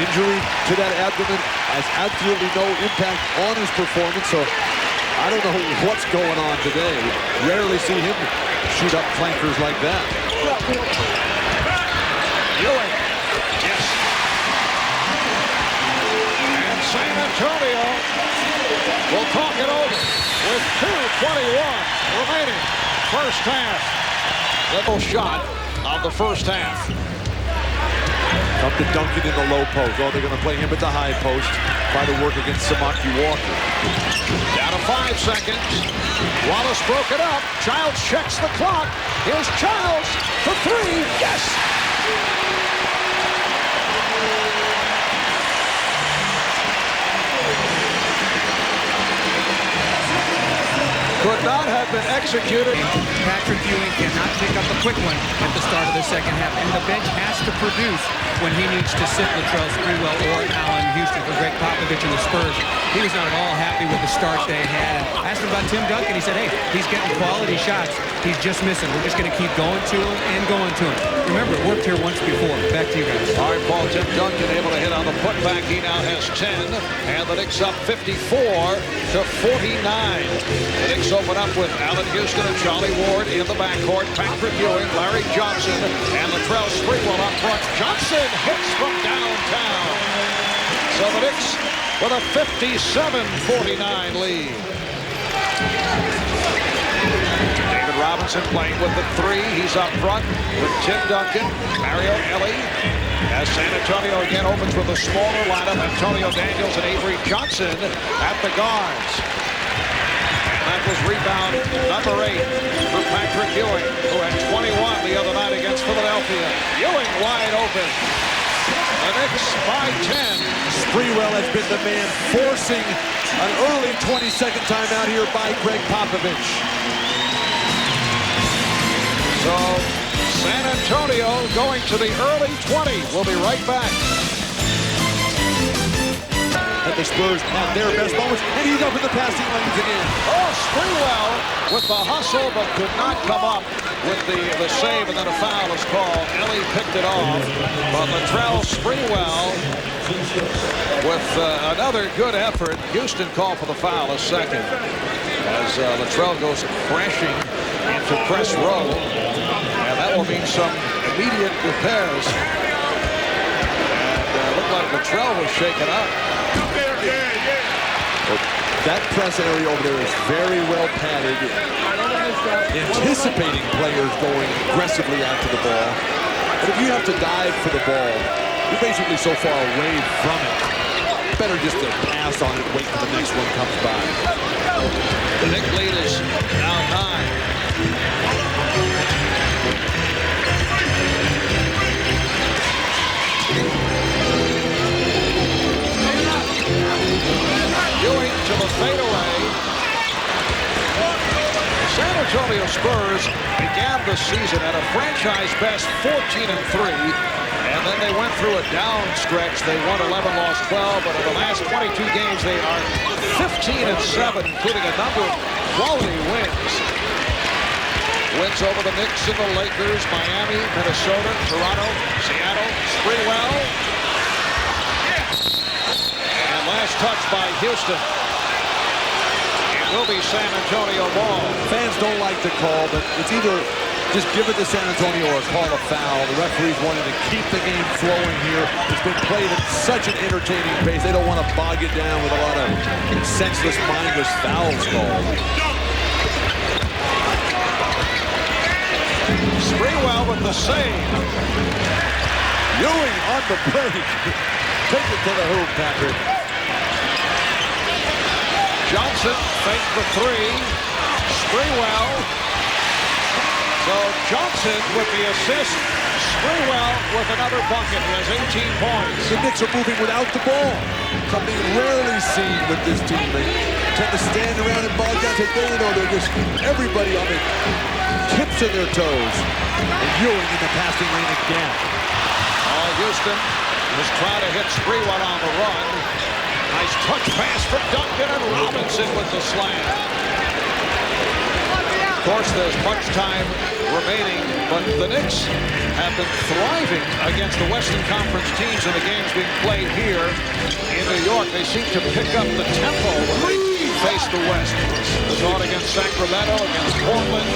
injury to that abdomen has absolutely no impact on his performance. So I don't know what's going on today. We rarely see him shoot up flankers like that. Ewing, yes. And San Antonio will talk it over with 2:21 remaining. First half. Little shot of the first half. Come to Duncan in the low post. Oh, they're going to play him at the high post. Try to work against Samaki Walker. Down to 5 seconds. Wallace broke it up. Childs checks the clock. Here's Childs for 3. Yes! Could not have been executed. Patrick Ewing cannot pick up a quick one at the start of the second half, and the bench has to produce when he needs to sit Latrell Sprewell or Allen Houston. For Greg Popovich and the Spurs, he was not at all happy with the start they had. I asked him about Tim Duncan. He said, hey, he's getting quality shots. He's just missing. We're just going to keep going to him and going to him. Remember, it worked here once before. Back to you guys. All right, Paul, Tim Duncan able to hit on the putback. He now has 10, and the Knicks up 54-49. The Knicks open up with Allen Houston and Charlie Ward in the backcourt. Patrick Ewing, Larry Johnson, and Latrell Sprewell up front. Johnson hits from downtown. So the Knicks with a 57-49 lead. David Robinson playing with the three. He's up front with Tim Duncan, Mario Elie. As San Antonio again opens with a smaller lineup, Antonio Daniels and Avery Johnson at the guards. And that was rebound number 8 for Patrick Ewing, who had 21 the other night against Philadelphia. Ewing wide open. The Knicks by 10. Sprewell has been the man forcing an early 22nd timeout here by Greg Popovich. So San Antonio going to the early 20s. We'll be right back. And the Spurs have their best moments, and he's up in the passing lanes again. Oh, Sprewell with the hustle, but could not come up with the save, and then a foul is called. Elie picked it off, but Latrell Sprewell with another good effort. Houston called for the foul a second as Latrell goes crashing into press row, and that will mean some immediate repairs. And looked like Latrell was shaken up. That press area over there is very well padded, anticipating players going aggressively after the ball. But if you have to dive for the ball, you're basically so far away from it. Better just to pass on it and wait till the next one comes by. The Knicks lead is now 9. Ewing to the fadeaway. San Antonio Spurs began the season at a franchise best 14-3, and then they went through a down stretch. They won 11, lost 12, but in the last 22 games they are 15-7, including a number of quality wins. Wins over the Knicks and the Lakers, Miami, Minnesota, Toronto, Seattle, Sprewell. And last touch by Houston. It will be San Antonio ball. Fans don't like the call, but it's either just give it to San Antonio or call a foul. The referees wanted to keep the game flowing here. It's been played at such an entertaining pace. They don't want to bog it down with a lot of senseless, mindless fouls called. Sprewell with the save. Ewing on the break. Take it to the hoop, Patrick. Johnson faked the three. Sprewell. So Johnson with the assist. Sprewell with another bucket. He has 18 points. The Knicks are moving without the ball. Something rarely seen with this team. They tend to stand around and bog down. They're just everybody on the tips of their toes. And Ewing in the passing lane again. Houston was trying to hit Sprewell on the run. Nice touch pass for Duncan, and Robinson with the slam. Of course, there's much time remaining, but the Knicks have been thriving against the Western Conference teams in the games being played here in New York. They seem to pick up the tempo when they face the West. They saw it against Sacramento, against Portland,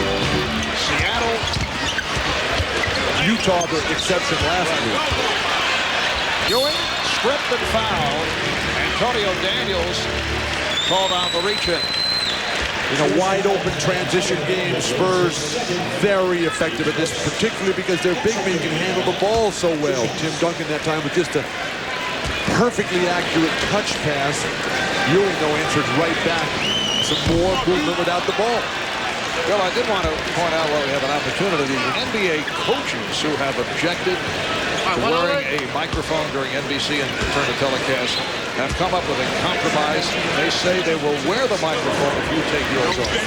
Seattle. Utah, the exception last week. Ewing stripped and fouled. Antonio Daniels called on the reach-in. In a wide-open transition game, Spurs very effective at this, particularly because their big men can handle the ball so well. Tim Duncan that time with just a perfectly accurate touch pass. Ewing, though, answered right back. Some more movement without the ball. Well, I did want to point out while we have an opportunity, the NBA coaches who have objected wearing a microphone during NBC and Turner telecast have come up with a compromise. They say they will wear the microphone if you take yours off.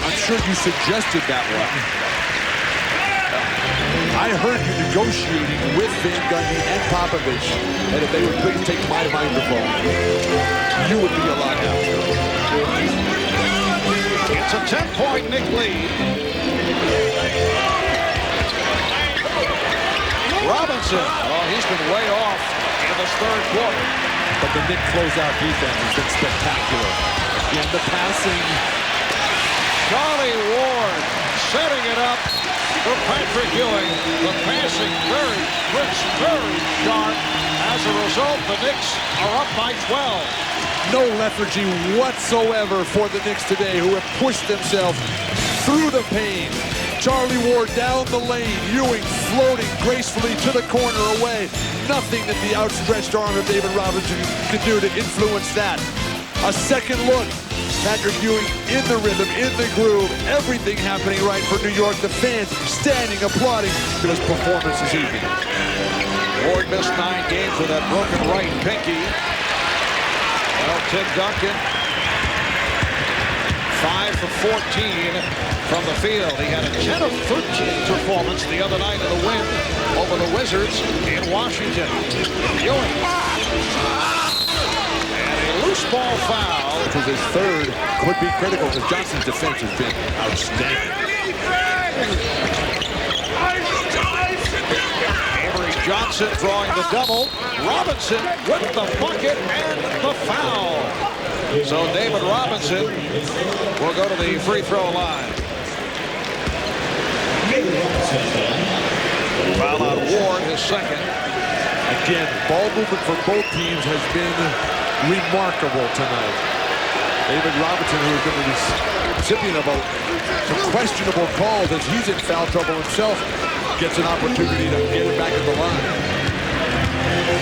I'm sure you suggested that one. I heard you negotiating with Van Gundy and Popovich that if they would please take my microphone, you would be a lot happier. It's a 10-point Knick lead. Robinson, oh, he's been way off in this third quarter. But the Knicks closeout defense has been spectacular. Again, the passing. Charlie Ward setting it up for Patrick Ewing. The passing very crisp, very sharp. As a result, the Knicks are up by 12. No lethargy whatsoever for the Knicks today, who have pushed themselves through the pain. Charlie Ward down the lane. Ewing floating gracefully to the corner away. Nothing that the outstretched arm of David Robinson could do to influence that. A second look. Patrick Ewing in the rhythm, in the groove. Everything happening right for New York. The fans standing, applauding to his performance this evening. Ward missed 9 games with that broken right pinky. Well, Tim Duncan, 5 for 14 from the field. He had a 10 of 13 performance the other night in the win over the Wizards in Washington. Ewing. And a loose ball foul. Which was his third. Could be critical because Johnson's defense has been outstanding. Avery Johnson drawing the double. Robinson with the bucket and the foul. So David Robinson will go to the free throw line. Foul on Ward, his second. Again, ball movement for both teams has been remarkable tonight. David Robinson, who has been the recipient of some questionable calls as he's in foul trouble himself, gets an opportunity to get it back in the line.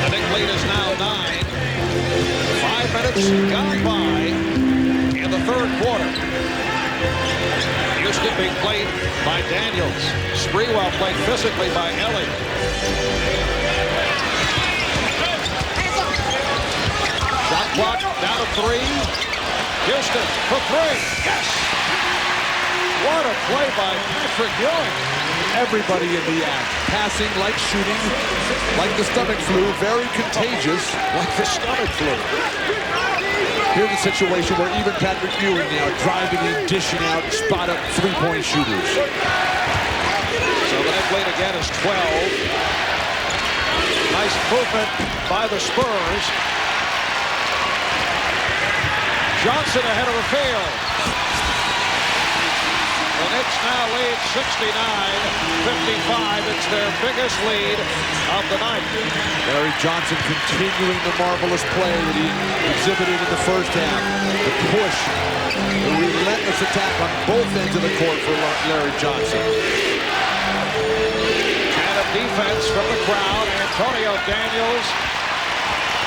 The Knick lead is now 9. 5 minutes gone by in the third quarter. Houston being played by Daniels. Sprewell played physically by Ellie. Shot clock down to 3. Houston for 3. Yes! What a play by Patrick Ewing. Everybody in the act. Passing like shooting, like the stomach flu. Very contagious, like the stomach flu. Here's a situation where even Patrick Ewing now driving in, dishing out, spot up three-point shooters. So the Knick lead again is 12. Nice movement by the Spurs. Johnson ahead of the field. The Knicks now lead 69-55. It's their biggest lead of the night. Larry Johnson continuing the marvelous play that he exhibited in the first half. The push, the relentless attack on both ends of the court for Larry Johnson. And a defense from the crowd. Antonio Daniels.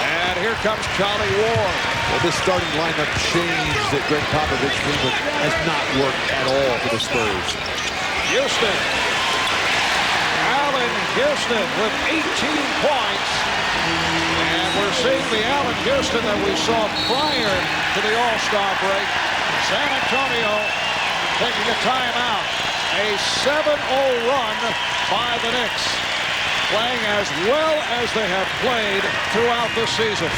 And here comes Charlie Ward. Well, this starting lineup change that Greg Popovich came with has not worked at all for the Spurs. Houston. Allen Houston with 18 points. And we're seeing the Allen Houston that we saw prior to the All-Star break. San Antonio taking a timeout. A 7-0 run by the Knicks, playing as well as they have played throughout the season.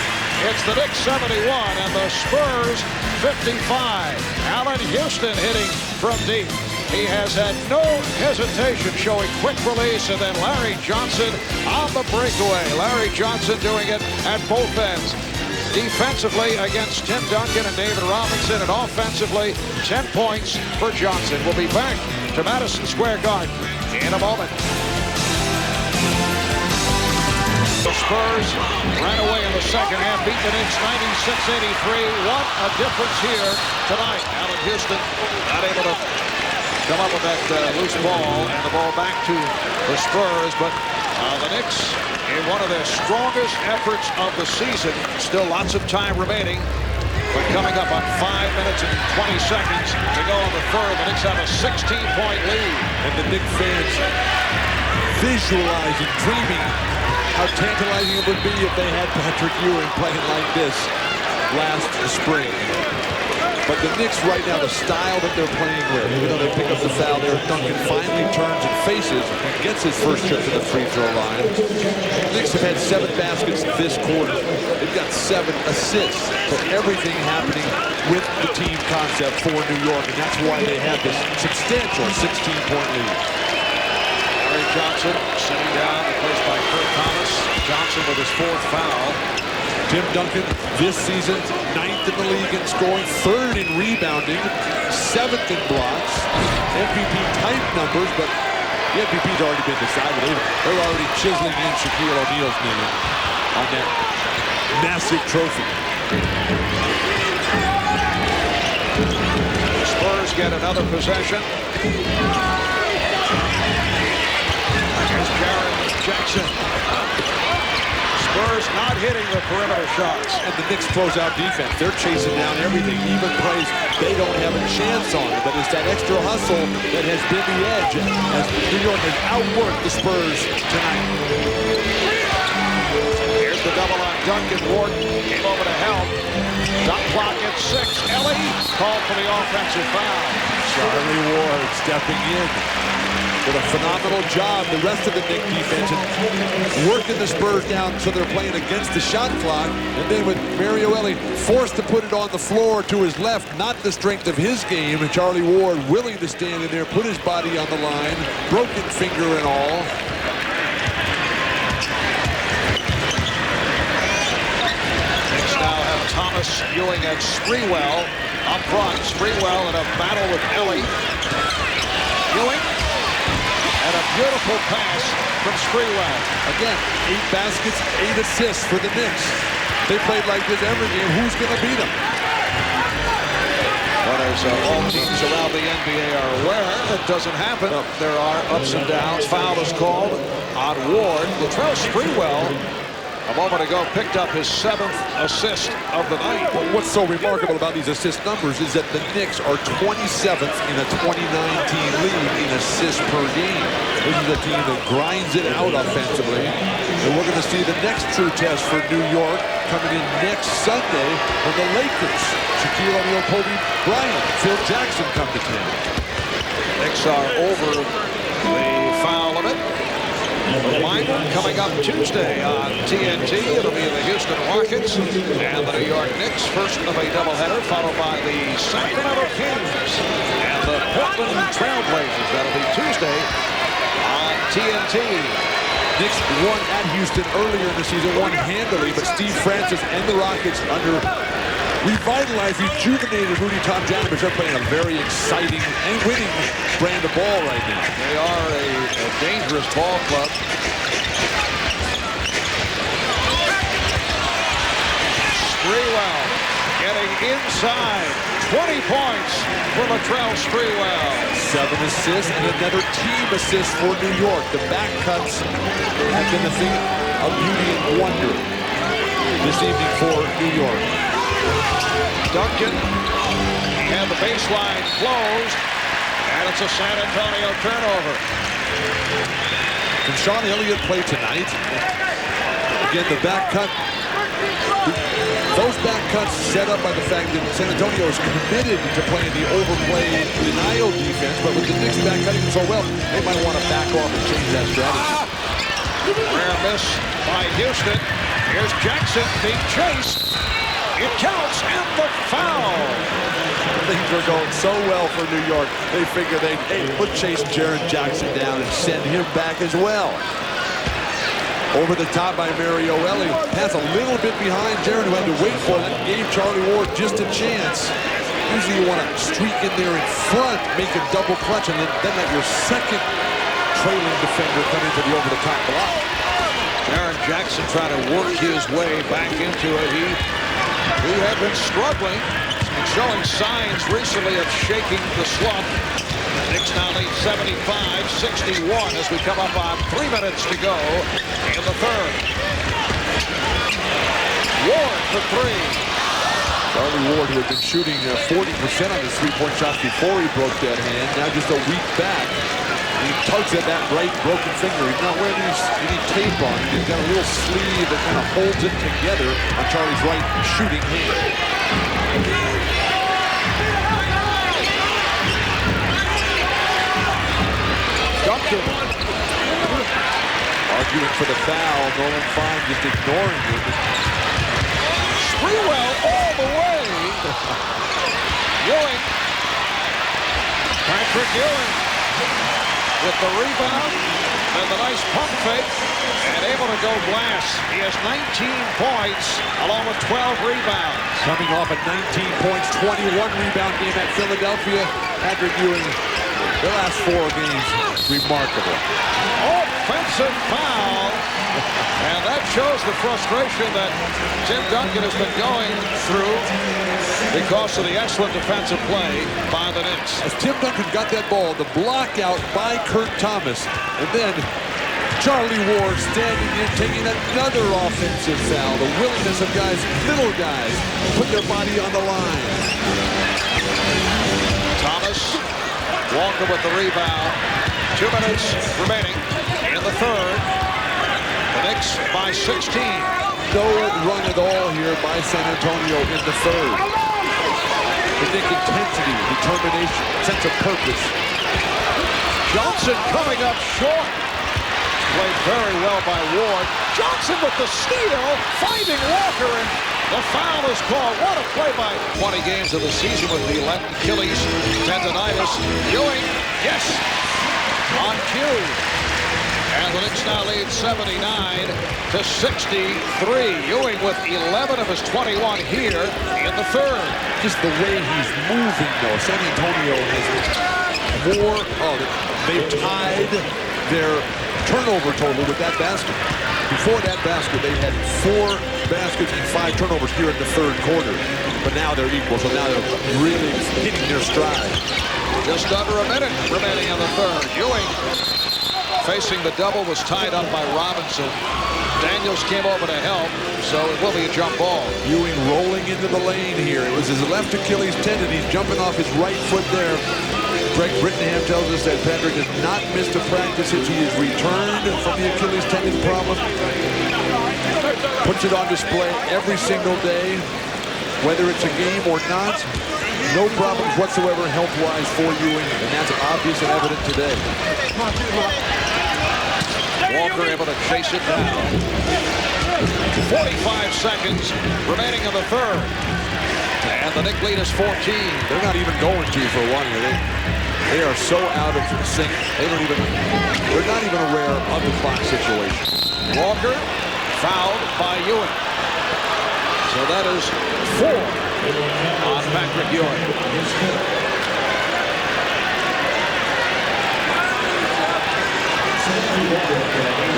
It's the Knicks 71 and the Spurs 55. Allen Houston hitting from deep. He has had no hesitation, showing quick release, and then Larry Johnson on the breakaway. Larry Johnson doing it at both ends. Defensively against Tim Duncan and David Robinson, and offensively 10 points for Johnson. We'll be back to Madison Square Garden in a moment. The Spurs ran away in the second half, beat the Knicks 96-83. What a difference here tonight. Allen Houston not able to come up with that loose ball, and the ball back to the Spurs. But the Knicks in one of their strongest efforts of the season. Still lots of time remaining. But coming up on 5 minutes and 20 seconds to go on the third, the Knicks have a 16-point lead. And the Knicks fans visualizing, dreaming how tantalizing it would be if they had Patrick Ewing playing like this last spring. But the Knicks right now, the style that they're playing with, even though they pick up the foul there, Duncan finally turns and faces and gets his first trip to the free throw line. The Knicks have had 7 baskets this quarter. They've got 7 assists. So everything happening with the team concept for New York, and that's why they have this substantial 16-point lead. Larry Johnson sitting down, replaced by Kurt Thomas. Johnson with his 4th foul. Tim Duncan this season 9th in the league in scoring, 3rd in rebounding, 7th in blocks. MVP type numbers, but the MVP's already been decided. They're already chiseling in Shaquille O'Neal's name on that massive trophy. The Spurs get another possession. Here's Jaren Jackson. Spurs not hitting the perimeter shots. And the Knicks close out defense. They're chasing down everything, even plays they don't have a chance on it. But it's that extra hustle that has been the edge as New York has outworked the Spurs tonight. Here's the double on Duncan. Ward came over to help. Shot clock at 6. Ellie called for the offensive foul. Charlie Ward stepping in. Did a phenomenal job, the rest of the Knicks defense, and working the Spurs down so they're playing against the shot clock. And then with Mario Elie forced to put it on the floor to his left, not the strength of his game. And Charlie Ward willing to stand in there, put his body on the line, broken finger and all. Knicks now have Thomas, Ewing, and Sprewell up front. Sprewell in a battle with Elie. Ewing. And a beautiful pass from Sprewell. Again, 8 baskets, 8 assists for the Knicks. They played like this every game. Who's going to beat them? But as all teams around the NBA are aware, that doesn't happen. There are ups and downs. Foul is called on Ward. Latrell Sprewell, a moment ago, picked up his 7th assist of the night. Well, what's so remarkable about these assist numbers is that the Knicks are 27th in a 2019 league in assists per game. This is a team that grinds it out offensively. And we're going to see the next true test for New York coming in next Sunday when the Lakers, Shaquille O'Neal, Kobe Bryant, Phil Jackson come to town. Knicks are over the foul limit. The final coming up Tuesday on TNT. It'll be the Houston Rockets and the New York Knicks. First of a doubleheader, followed by the Sacramento Kings and the Portland Trailblazers. That'll be Tuesday on TNT. Knicks won at Houston earlier in the season, won handily, but Steve Francis and the Rockets under revitalized, rejuvenated Rudy Tomjanovich are playing a very exciting and winning brand of ball right now. They are a dangerous ball club. Sprewell getting inside. 20 points for Latrell Sprewell. 7 assists and another team assist for New York. The back cuts have been a thing of beauty and wonder this evening for New York. Duncan and the baseline closed, and it's a San Antonio turnover. Can Sean Elliott play tonight? Again, the back cut. Those back cuts set up by the fact that San Antonio is committed to playing the overplay denial defense, but with the Knicks back cutting so well, they might want to back off and change that strategy. Rare miss by Houston. Here's Jackson being chased. It counts, and the foul. Things are going so well for New York. They figure would chase Jaren Jackson down and send him back as well. Over the top by Mario Elie. Pass a little bit behind Jaren, who had to wait for it. Gave Charlie Ward just a chance. Usually you want to streak in there in front, make a double clutch, and then let your second trailing defender come into the over-the-top block. Jaren Jackson trying to work his way back into it. He had been struggling and showing signs recently of shaking the slump. Knicks now lead 75-61 as we come up on 3 minutes to go in the third. Ward for 3. Charlie Ward, who had been shooting 40% on his three-point shots before he broke that hand, now just a week back. He tugs at that right broken finger. He's not wearing any tape on it. He's got a little sleeve that kind of holds it together on Charlie's right shooting hand. Duncan arguing for the foul. Nolan Fine just ignoring it. Sprewell all the way. Ewing. Patrick Ewing with the rebound and the nice pump fake and able to go glass. He has 19 points along with 12 rebounds. Coming off a 19 points, 21 rebound game at Philadelphia. Patrick Ewing, the last 4 games, remarkable. Offensive foul. And that shows the frustration that Tim Duncan has been going through because of the excellent defensive play by the Knicks. As Tim Duncan got that ball, the block out by Kurt Thomas, and then Charlie Ward standing in, taking another offensive foul. The willingness of guys, little guys, put their body on the line. Thomas, Walker with the rebound. 2 minutes remaining in the third. The Knicks by 16. No run at all here by San Antonio in the third. The Knicks intensity, determination, sense of purpose. Johnson coming up short. Played very well by Ward. Johnson with the steal, finding Walker, and the foul is called. What a play by 20 games of the season with the left Achilles tendonitis. Ewing, yes, on cue. And the Knicks now lead 79 to 63. Ewing with 11 of his 21 here in the third. Just the way he's moving, though. San Antonio has more. Oh, they've tied their turnover total with that basket. Before that basket, they had 4 baskets and 5 turnovers here in the third quarter. But now they're equal, so now they're really hitting their stride. Just under a minute remaining in the third. Ewing facing the double, was tied up by Robinson. Daniels came over to help, so it will be a jump ball. Ewing rolling into the lane here. It was his left Achilles tendon. He's jumping off his right foot there. Greg Brittingham tells us that Patrick has not missed a practice since he has returned from the Achilles tendon problem. Puts it on display every single day, whether it's a game or not. No problems whatsoever health-wise for Ewing, and that's obvious and evident today. Walker able to chase it down. 45 seconds remaining in the third. And the Knicks lead is 14. They're not even going to for one here. They are so out of sync. They're not even aware of the clock situation. Walker fouled by Ewing. So that is 4 on Patrick Ewing.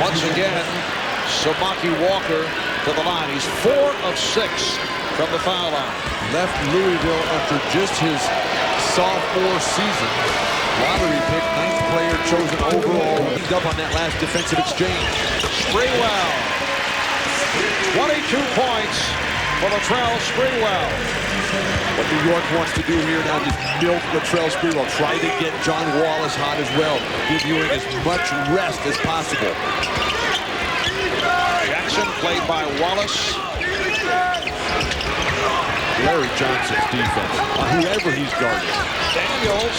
Once again, Samaki Walker to the line. He's 4 of 6 from the foul line. Left Louisville after just his sophomore season. Lottery pick, 9th player chosen overall. He's up on that last defensive exchange. Sprewell, 22 points for Latrell Sprewell. What New York wants to do here now is milk Latrell Sprewell. Try to get John Wallace hot as well. Give Ewing as much rest as possible. Jackson played by Wallace. Larry Johnson's defense, whoever he's guarding. Daniels,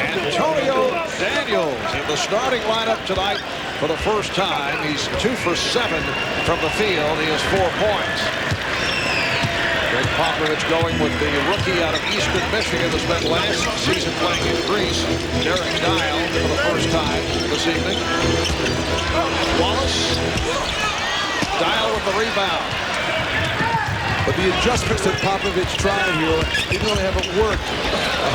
Antonio Daniels in the starting lineup tonight for the first time. He's 2 for 7 from the field. He has 4 points. Greg Popovich going with the rookie out of Eastern Michigan that spent last season playing in Greece. Derek Dial for the first time this evening. Wallace, Dial with the rebound. But the adjustments that Popovich tried here, they really haven't worked.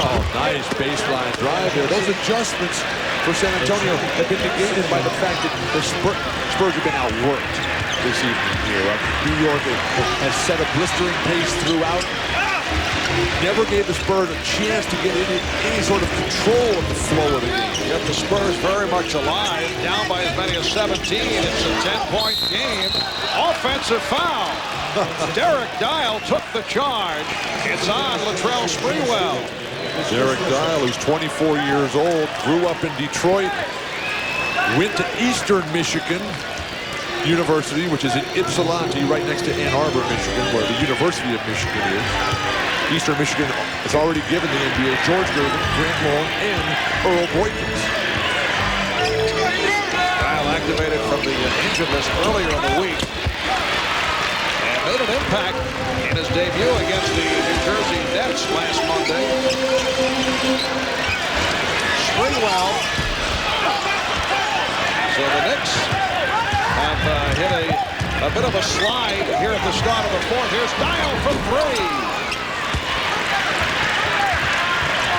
Oh, nice baseline drive there. Those adjustments for San Antonio have been negated by the fact that the Spurs have been outworked this evening here. New York has set a blistering pace throughout. Never gave the Spurs a chance to get any sort of control of the flow of the game. Yet the Spurs very much alive, down by as many as 17. It's a 10-point game. Offensive foul. Derek Dial took the charge. It's on Latrell Sprewell. Derek Dial, who's 24 years old, grew up in Detroit, went to Eastern Michigan University, which is in Ypsilanti, right next to Ann Arbor, Michigan, where the University of Michigan is. Eastern Michigan has already given the NBA George Gervin, Grant Long, and Earl Boykins. Dial activated from the injured list earlier in the week and made an impact in his debut against the New Jersey Nets last Monday. Springwell. So the Knicks have hit a bit of a slide here at the start of the fourth. Here's Dial from three.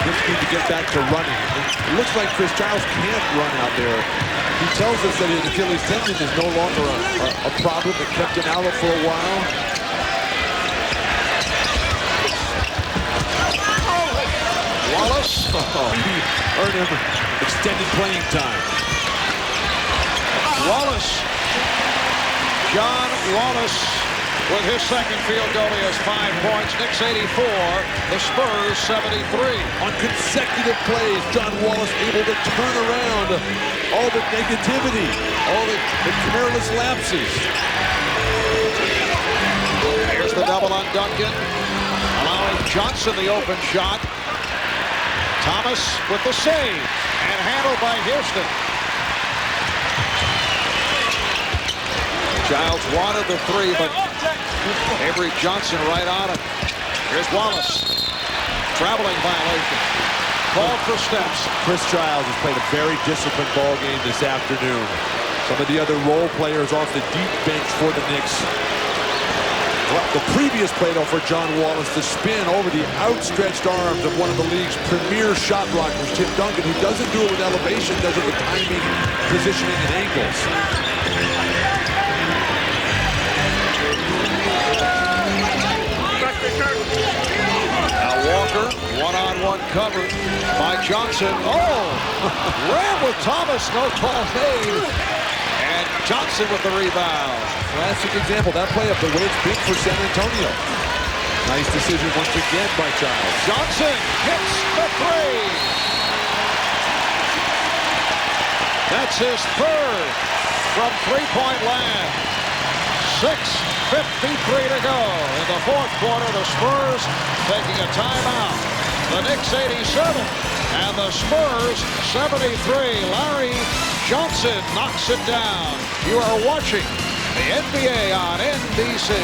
Knicks need to get back to running. It looks like Chris Giles can't run out there. He tells us that his Achilles tendon is no longer a problem. It kept him out for a while. Wallace. He earned him extended playing time. Wallace. John Wallace with his second field goal. He has 5 points. Knicks 84. The Spurs 73. On consecutive plays, John Wallace able to turn around all the negativity, all the careless lapses. Here's the double on Duncan, allowing Johnson the open shot. Thomas with the save and handled by Houston. Giles wanted the three, but Avery Johnson right on it. Here's Wallace. Traveling violation. Called for steps. Chris Giles has played a very disciplined ball game this afternoon. Some of the other role players off the deep bench for the Knicks. The previous play, though, for John Wallace to spin over the outstretched arms of one of the league's premier shot blockers, Tim Duncan, who doesn't do it with elevation, does it with timing, positioning, and angles. Now Walker, one-on-one cover by Johnson. Oh! Ran with Thomas, no call made. And Johnson with the rebound. Classic example, that play up the way it's been for San Antonio. Nice decision once again by Giles. Johnson hits the three. That's his third from three-point land. 6:53 to go in the fourth quarter. The Spurs taking a timeout. The Knicks 87 and the Spurs 73. Larry Johnson knocks it down. You are watching the NBA on NBC.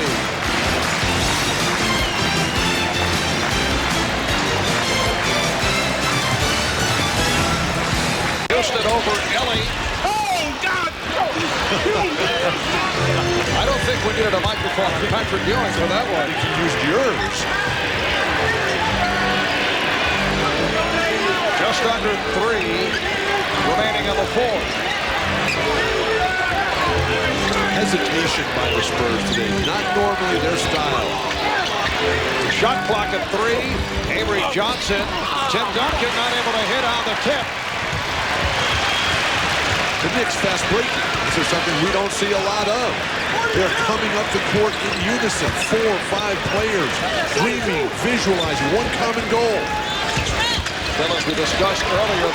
Houston over Ellie. Oh, God! I don't think we needed a microphone for Patrick Ewing for that one. I think you used yours. Just under 3 remaining in the fourth. Hesitation by the Spurs today. Not normally their style. Shot clock at 3. Avery Johnson. Tim Duncan not able to hit on the tip. The Knicks fast breaking. This is something we don't see a lot of. They're coming up the court in unison. 4 or 5 players dreaming, visualizing one common goal. Well, as we discussed earlier,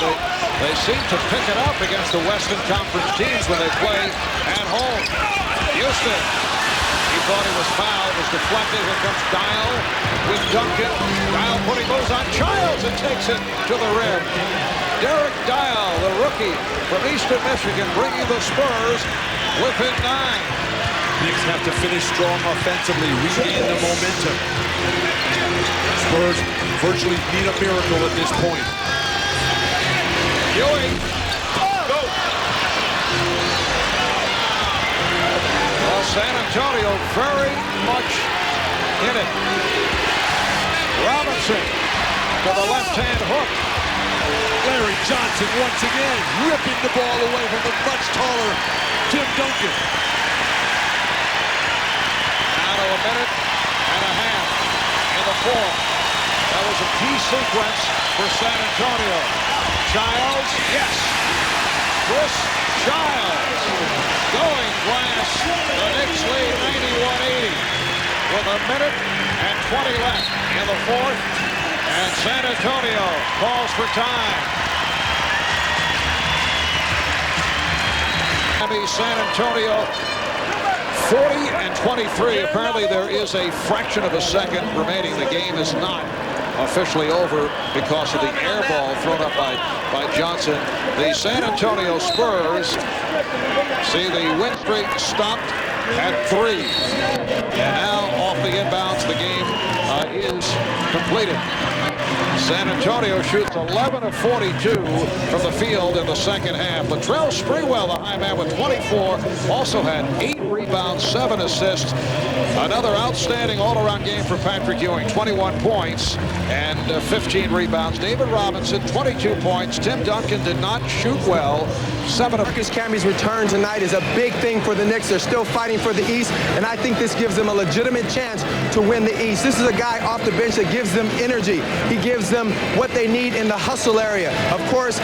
they seem to pick it up against the Western Conference teams when they play at home. Houston, he thought he was fouled, was deflected. Here comes Dial with Duncan. Dial putting moves on Childs and takes it to the rim. Derek Dial, the rookie from Eastern Michigan, bringing the Spurs within 9. Knicks have to finish strong offensively, regain the momentum. Spurs virtually need a miracle at this point. Ewing. Go. Well, San Antonio very much in it. Robinson to the left-hand hook. Larry Johnson once again ripping the ball away from the much taller Tim Duncan. Now to a minute and a half in the fourth. That was a key sequence for San Antonio. Childs, yes. Chris Childs going glass. The Knicks lead 91-80 with a minute and 20 left in the fourth. And And San Antonio calls for time. San Antonio 40-23. Apparently there is a fraction of a second remaining. The game is not officially over because of the air ball thrown up by Johnson. The San Antonio Spurs see the win streak stopped at 3. And now off the inbounds, the game is completed. San Antonio shoots 11 of 42 from the field in the second half. Latrell Sprewell, the high man, with 24, also had 8 rebounds, 7 assists. Another outstanding all-around game for Patrick Ewing, 21 points and 15 rebounds. David Robinson, 22 points. Tim Duncan did not shoot well. 7 of Marcus Cammy's return tonight is a big thing for the Knicks. They're still fighting for the East, and I think this gives them a legitimate chance to win the East. This is a guy off the bench that gives them energy. He gives them what they need in the hustle area. Of course,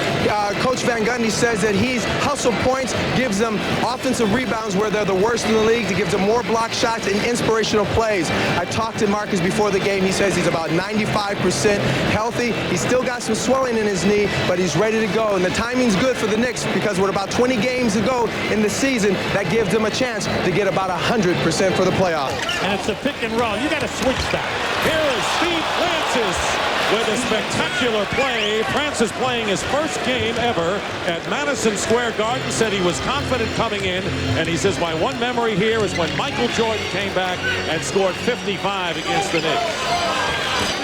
Coach Van Gundy says that he's hustle points, gives them offensive rebounds where they're the worst in the league. He gives them more block shots and inspirational plays. I talked to Marcus before the game. He says he's about 95% healthy. He's still got some swelling in his knee, but he's ready to go. And the timing's good for the Knicks because with about 20 games to go in the season, that gives them a chance to get about 100% for the playoffs. And it's a pick and roll. You got to switch that. Here is Steve Francis with a spectacular play. Francis playing his first game ever at Madison Square Garden. Said he was confident coming in, and he says, my one memory here is when Michael Jordan came back and scored 55 against the Knicks.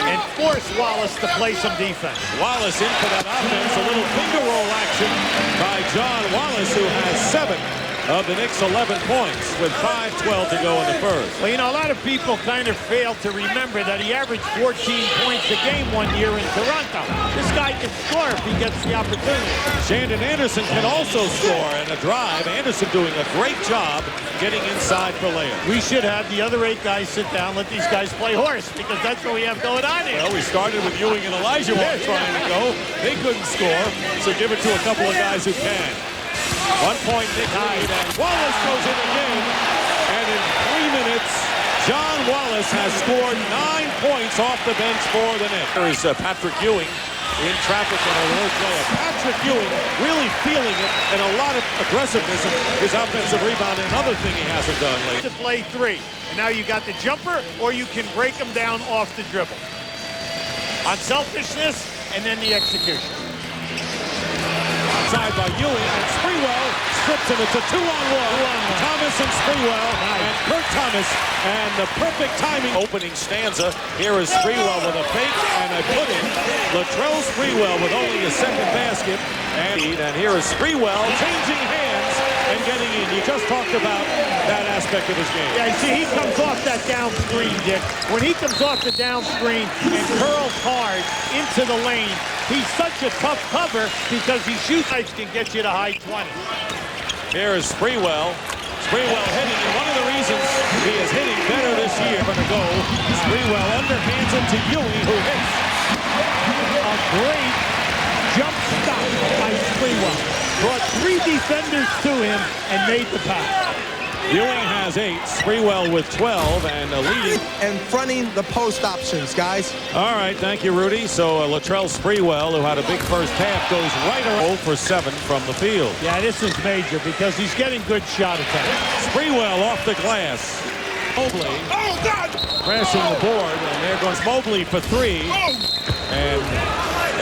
And force Wallace to play some defense. Wallace in for that offense. A little finger roll action by John Wallace, who has 7 of the Knicks' 11 points with 5:12 to go in the first. Well, you know, a lot of people kind of fail to remember that he averaged 14 points a game one year in Toronto. This guy can score if he gets the opportunity. Shandon Anderson can also score in a drive. Anderson doing a great job getting inside for layup. We should have the other 8 guys sit down, let these guys play horse, because that's what we have going on here. Well, we started with Ewing and Elijah trying to go. They couldn't score, so give it to a couple of guys who can. 1 point Nick Hyde, and Wallace goes in again. And in 3 minutes, John Wallace has scored 9 points off the bench for the Knicks. There is Patrick Ewing in traffic and a low player. Patrick Ewing really feeling it, and a lot of aggressiveness in his offensive rebound. Another thing he hasn't done lately. To play 3. And now you got the jumper, or you can break them down off the dribble. Unselfishness, and then the execution. Side by Ewing, and Sprewell strips him. It's a 2-on-1. Thomas and Sprewell, and Kurt Thomas, and the perfect timing. Opening stanza. Here is Sprewell with a fake and a put-in. Latrell Sprewell with only a second basket. And here is Sprewell changing hands and getting in. You just talked about that aspect of his game. Yeah, you see, he comes off that down screen, Dick. When he comes off the down screen and curls hard into the lane, he's such a tough cover because he shoots. Can get you to high 20. Here is Sprewell. Sprewell hitting, and one of the reasons he is hitting better this year going to go. Sprewell underhands it to Ewing, who hits. A great jump stop by Sprewell. Brought 3 defenders to him and made the pass. Ewing has 8, Sprewell with 12, and leading. And fronting the post options, guys. All right, thank you, Rudy. So Latrell Sprewell, who had a big first half, goes right around 0 for 7 from the field. Yeah, this is major because he's getting good shot attempts. Sprewell off the glass. Mobley crashing the board, and there goes Mobley for 3. And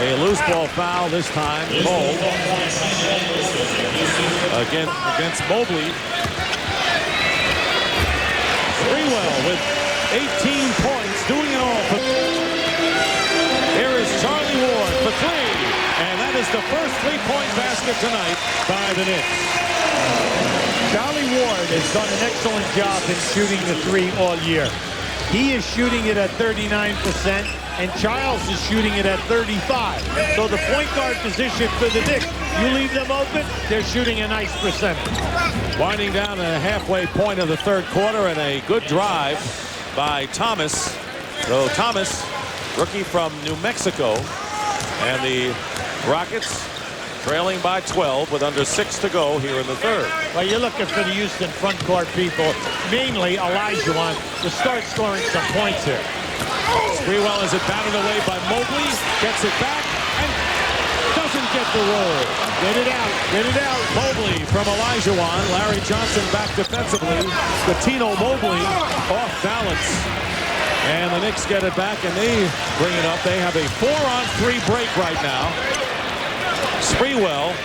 a loose ball foul this time. Cole against Mobley. Sprewell with 18 points, doing it all. Here is Charlie Ward for 3. And that is the first 3-point basket tonight by the Knicks. Charlie Ward has done an excellent job in shooting the 3 all year. He is shooting it at 39%, and Childs is shooting it at 35. So the point guard position for the Knicks, you leave them open, they're shooting a nice percentage. Winding down the halfway point of the third quarter, and a good drive by Thomas. So Thomas, rookie from New Mexico, and the Rockets trailing by 12 with under 6 to go here in the third. Well, you're looking for the Houston front court people, mainly Elijah, to start scoring some points here. Sprewell has it batted away by Mobley. Gets it back and doesn't get the roll. Get it out. Get it out. Mobley from Olajuwon. Larry Johnson back defensively. Scatino Mobley off balance. And the Knicks get it back and they bring it up. They have a 4-on-3 break right now. Sprewell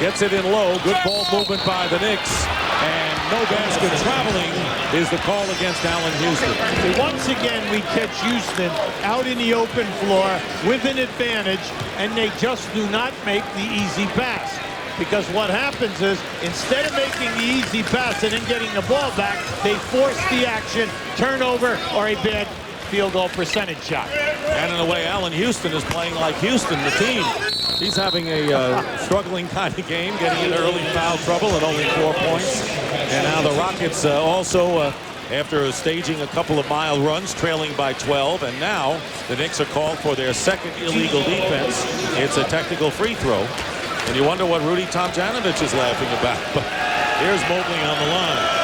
gets it in low. Good ball movement by the Knicks. And no basket traveling is the call against Allen Houston. Once again, we catch Houston out in the open floor with an advantage, and they just do not make the easy pass. Because what happens is, instead of making the easy pass and then getting the ball back, they force the action, turnover, or a bad field goal percentage shot. And in a way, Allen Houston is playing like Houston, the team. He's having a struggling kind of game, getting in early foul trouble at only 4 points. And now the Rockets also, after staging a couple of mile runs, trailing by 12. And now the Knicks are called for their second illegal defense. It's a technical free throw. And you wonder what Rudy Tomjanovich is laughing about. But here's Mobley on the line.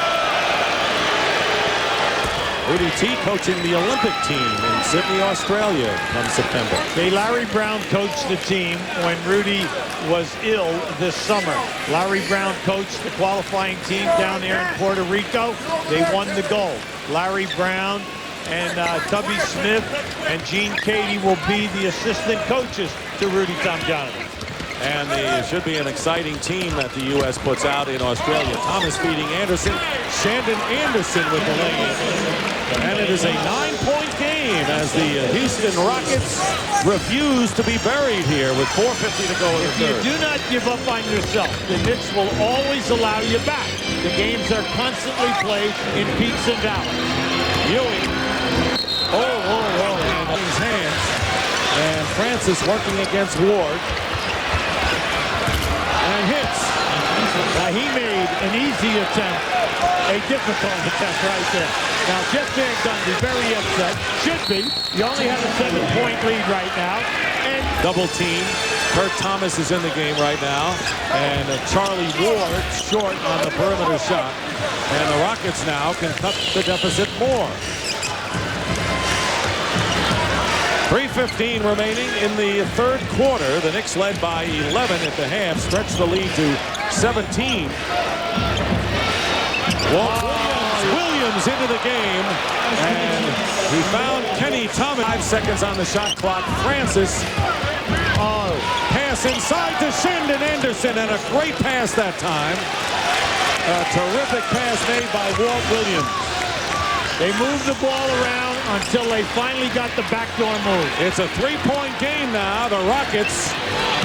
Rudy T coaching the Olympic team in Sydney, Australia come September. Larry Brown coached the team when Rudy was ill this summer. Larry Brown coached the qualifying team down there in Puerto Rico. They won the gold. Larry Brown and Tubby Smith and Gene Cady will be the assistant coaches to Rudy Tomjanovich. And it should be an exciting team that the U.S. puts out in Australia. Thomas feeding Anderson. Shandon Anderson with the lane. And it is a 9-point game as the Houston Rockets refuse to be buried here with 4:50 to go in the third. If you do not give up on yourself, the Knicks will always allow you back. The games are constantly played in peaks and valleys. Ewing. In his hands. And Francis working against Ward. And hits. Now he made an easy attempt, a difficult attempt right there. Now Jeff Van Gundy very upset. Should be. You only have a 7-point lead right now. And double team. Kurt Thomas is in the game right now. And Charlie Ward short on the perimeter shot. And the Rockets now can cut the deficit more. 3:15 remaining in the third quarter. The Knicks led by 11 at the half, stretched the lead to 17. Williams into the game, and he found Kenny Thomas. 5 seconds on the shot clock. Francis, pass inside to Shandon Anderson, and a great pass that time. A terrific pass made by Walt Williams. They moved the ball around until they finally got the backdoor move. It's a 3-point game now. The Rockets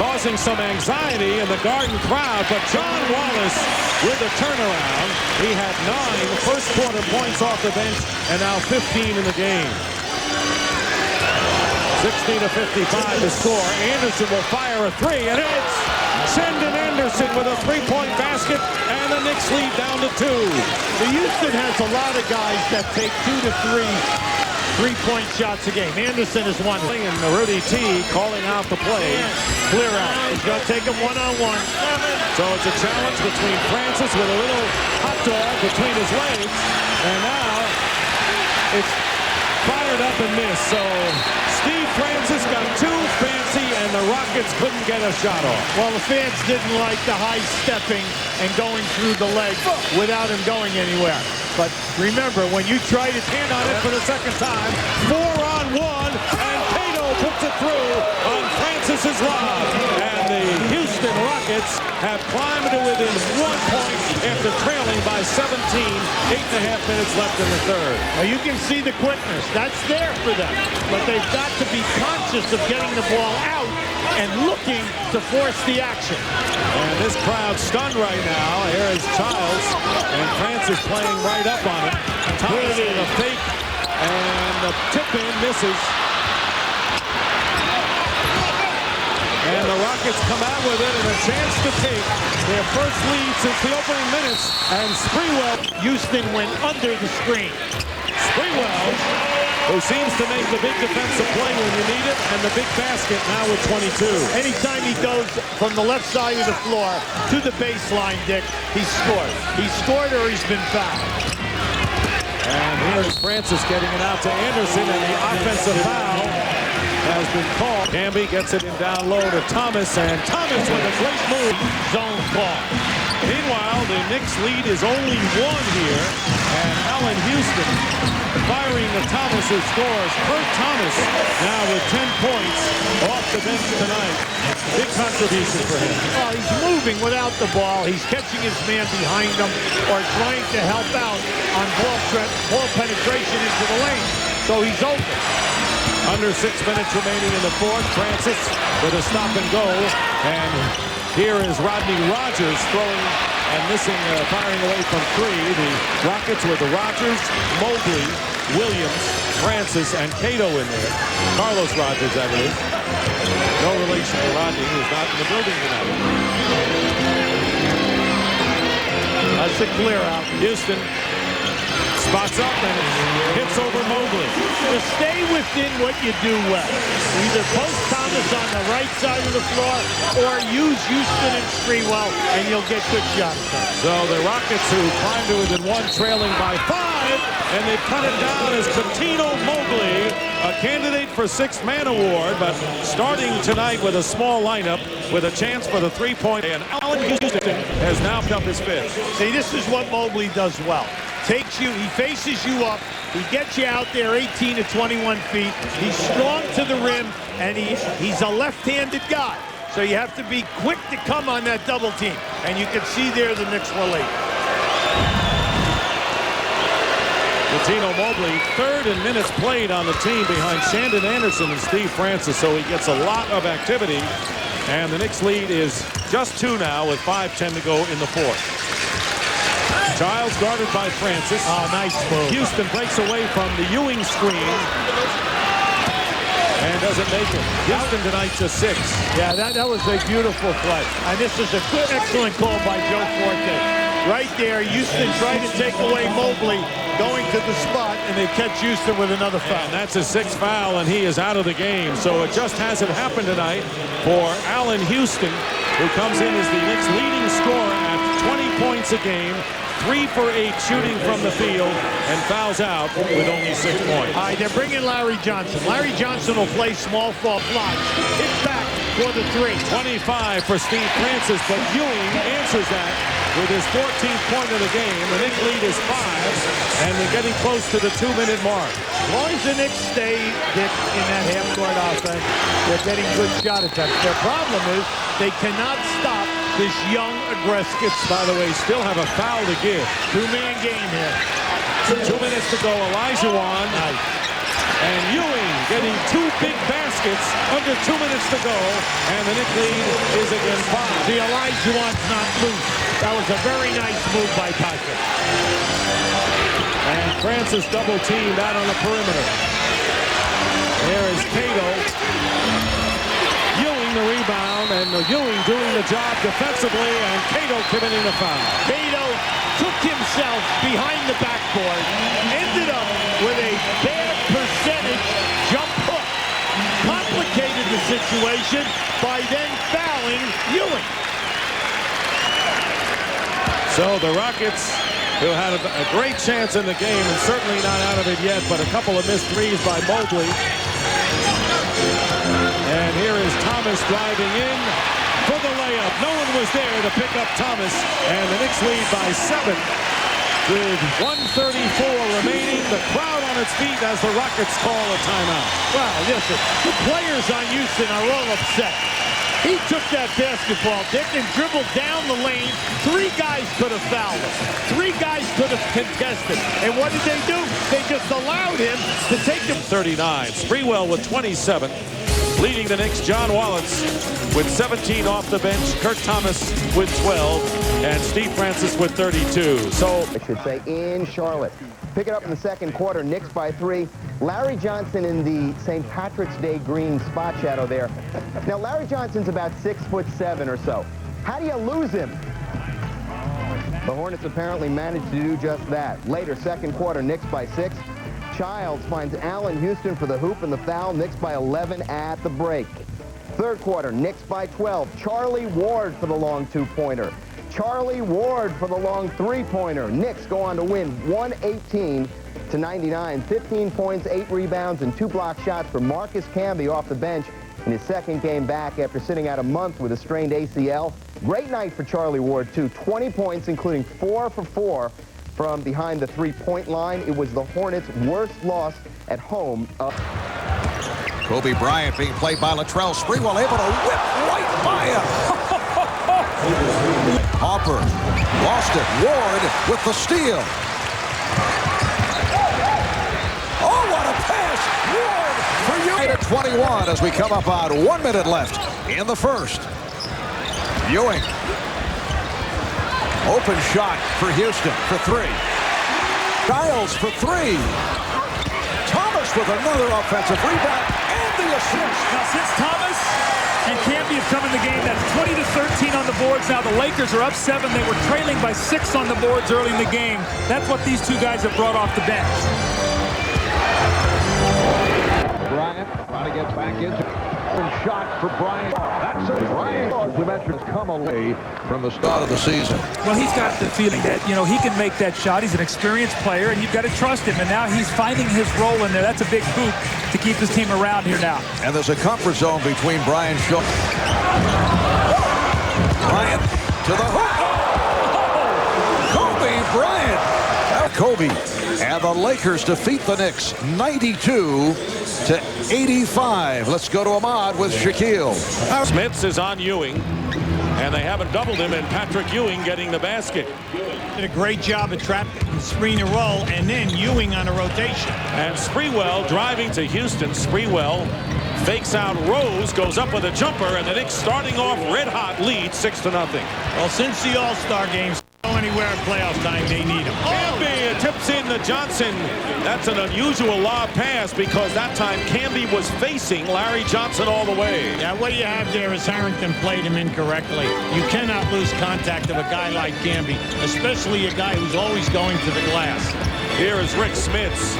causing some anxiety in the Garden crowd, but John Wallace with the turnaround. He had 9 first quarter points off the bench and now 15 in the game. 60-55 to score. Anderson will fire a 3, and it's Shandon Anderson with a 3-point basket, and the Knicks lead down to 2. The Houston has a lot of guys that take 2 to 3 3-point shots a game. Anderson is one. And Rudy T calling out the play. Clear out. He's going to take him one-on-one. So it's a challenge between Francis with a little hot dog between his legs, and now it's fired up and missed. So Steve Francis got too fancy, and the Rockets couldn't get a shot off. Well, the fans didn't like the high stepping and going through the leg without him going anywhere. But remember, when you try to hand on it for the second time, 4-on-1, and Cato puts it through on Francis's lob. And the Houston Rockets have climbed to within 1 point after trailing by 17. 8.5 minutes left in the third. Now you can see the quickness. That's there for them. But they've got to be conscious of getting the ball out and looking to force the action. And this crowd stunned right now. Here is Childs, and Francis playing right up on it. Thomas with a fake, and the tip-in misses. And the Rockets come out with it and a chance to take their first lead since the opening minutes. And Sprewell. Houston went under the screen. Sprewell, who seems to make the big defensive play when you need it, and the big basket now with 22. Anytime he goes from the left side of the floor to the baseline, Dick, he scored. He scored or he's been fouled. And here's Francis getting it out to Anderson, and the offensive foul has been called. Camby gets it in down low to Thomas, and Thomas with a great move. Zone call. Meanwhile, the Knicks lead is only 1 here, and Allen Houston firing the Thomas who scores. Kurt Thomas now with 10 points off the bench tonight. Big contribution for him. Oh, he's moving without the ball. He's catching his man behind him or trying to help out on ball penetration into the lane. So he's open. Under 6 minutes remaining in the fourth. Francis with a stop and go. And here is Rodney Rogers throwing and missing, firing away from 3. The Rockets with the Rogers, Mobley, Williams, Francis, and Cato in there. Carlos Rogers, that is. No relation to Rodney, who's not in the building tonight. That's a clear out. Houston spots up and hits over Mobley. Just stay within what you do well. Either post Thomas on the right side of the floor or use Houston and Sprewell, and you'll get good shots. So the Rockets, who climbed to within 1, trailing by 5, and they cut it down as Cuttino Mobley, a candidate for 6th man award, but starting tonight with a small lineup with a chance for the 3-point. And Allen Houston has now picked up his 5th. See, this is what Mobley does well. Takes you, he faces you up, he gets you out there 18 to 21 feet. He's strong to the rim, and he's a left-handed guy. So you have to be quick to come on that double team. And you can see there the Knicks were late. Cuttino Mobley, 3rd in minutes played on the team behind Shandon Anderson and Steve Francis, so he gets a lot of activity. And the Knicks lead is just 2 now with 5:10 to go in the 4th. Childs guarded by Francis. Oh, nice move. Houston breaks away from the Ewing screen and doesn't make it. Houston tonight just 6. Yeah, that was a beautiful play. And this is a good, excellent call by Joe Forte. Right there, Houston trying to take away Mobley, going to the spot, and they catch Houston with another foul. And that's his 6th foul, and he is out of the game. So it just hasn't happened tonight for Allen Houston, who comes in as the Knicks' leading scorer at 20 points a game. 3 for 8 shooting from the field, and fouls out with only 6 points. All right, they're bringing Larry Johnson. Larry Johnson will play small ball blocks. Hit back for the 3. 25 for Steve Francis, but Ewing answers that with his 14th point of the game. The Knicks lead is 5, and they're getting close to the 2-minute mark. As long as the Knicks stay in that half-court offense, they're getting good shot attempts. Their problem is they cannot stop this young, aggressive. By the way, still have a foul to give. 2-man game here. 2 minutes to go. Olajuwon. And Ewing getting 2 big baskets under 2 minutes to go. And the Knicks lead is again 5. The Olajuwon's not loose. That was a very nice move by Patrick. And Francis double teamed out on the perimeter. There is Cato. Ewing the rebound, and Ewing doing the job defensively, and Cato committing the foul. Cato took himself behind the backboard, ended up with a bad percentage jump hook. Complicated the situation by then fouling Ewing. So the Rockets, who had a great chance in the game, and certainly not out of it yet, but a couple of missed threes by Mobley. And here is Thomas driving in for the layup. No one was there to pick up Thomas, and the Knicks lead by 7 with 1:34 remaining. The crowd on its feet as the Rockets call a timeout. Wow, listen, the players on Houston are all upset. He took that basketball, Dick, and dribbled down the lane. 3 guys could have fouled him. 3 guys could have contested. And what did they do? They just allowed him to take him. 39. Sprewell with 27. Leading the Knicks, John Wallace with 17 off the bench. Kurt Thomas with 12. And Steve Francis with 32. So, I should say, in Charlotte. Pick it up in the second quarter. Knicks by 3. Larry Johnson in the St. Patrick's Day green spot shadow there. Now, Larry Johnson's about 6'7" or so. How do you lose him? The Hornets apparently managed to do just that. Later, second quarter, Knicks by 6. Childs finds Allen Houston for the hoop and the foul. Knicks by 11 at the break. Third quarter, Knicks by 12. Charlie Ward for the long 2-pointer. Charlie Ward for the long three-pointer. Knicks go on to win 118-99. 15 points, 8 rebounds, and 2 block shots for Marcus Camby off the bench in his second game back after sitting out a month with a strained ACL. Great night for Charlie Ward, too. 20 points, including 4 for 4 from behind the three-point line. It was the Hornets' worst loss at home. Kobe Bryant being played by Latrell Sprewell, able to whip right by him. Harper lost it. Ward with the steal. Oh, what a pass! Ward for you. At 21 as we come up on 1 minute left in the first. Ewing. Open shot for Houston for 3. Giles for 3. Thomas with another offensive rebound and the assist. Now since Thomas and Camby have come in the game, that's 20-13 on the boards. Now the Lakers are up 7. They were trailing by 6 on the boards early in the game. That's what these two guys have brought off the bench. Bryant trying to get back into shot for Bryant. That's it. Bryant, we mentioned, come away from the start of the season. Well, he's got the feeling that, you know, he can make that shot. He's an experienced player, and you've got to trust him. And now he's finding his role in there. That's a big hoop to keep his team around here now. And there's a comfort zone between Brian Shaw. Bryant to the hook. Kobe Bryant. Now Kobe. And the Lakers defeat the Knicks 92-85. Let's go to Ahmad with Shaquille. Smits is on Ewing, and they haven't doubled him, and Patrick Ewing getting the basket. Did a great job at trapping screen and roll, and then Ewing on a rotation. And Sprewell driving to Houston. Sprewell fakes out Rose, goes up with a jumper, and the Knicks starting off red-hot lead, 6-0. Well, since the All-Star games, go anywhere in playoff time, they need him. Camby tips in to Johnson. That's an unusual lob pass because that time Camby was facing Larry Johnson all the way. Yeah, what you have there is Harrington played him incorrectly. You cannot lose contact of a guy like Camby, especially a guy who's always going to the glass. Here is Rick Smits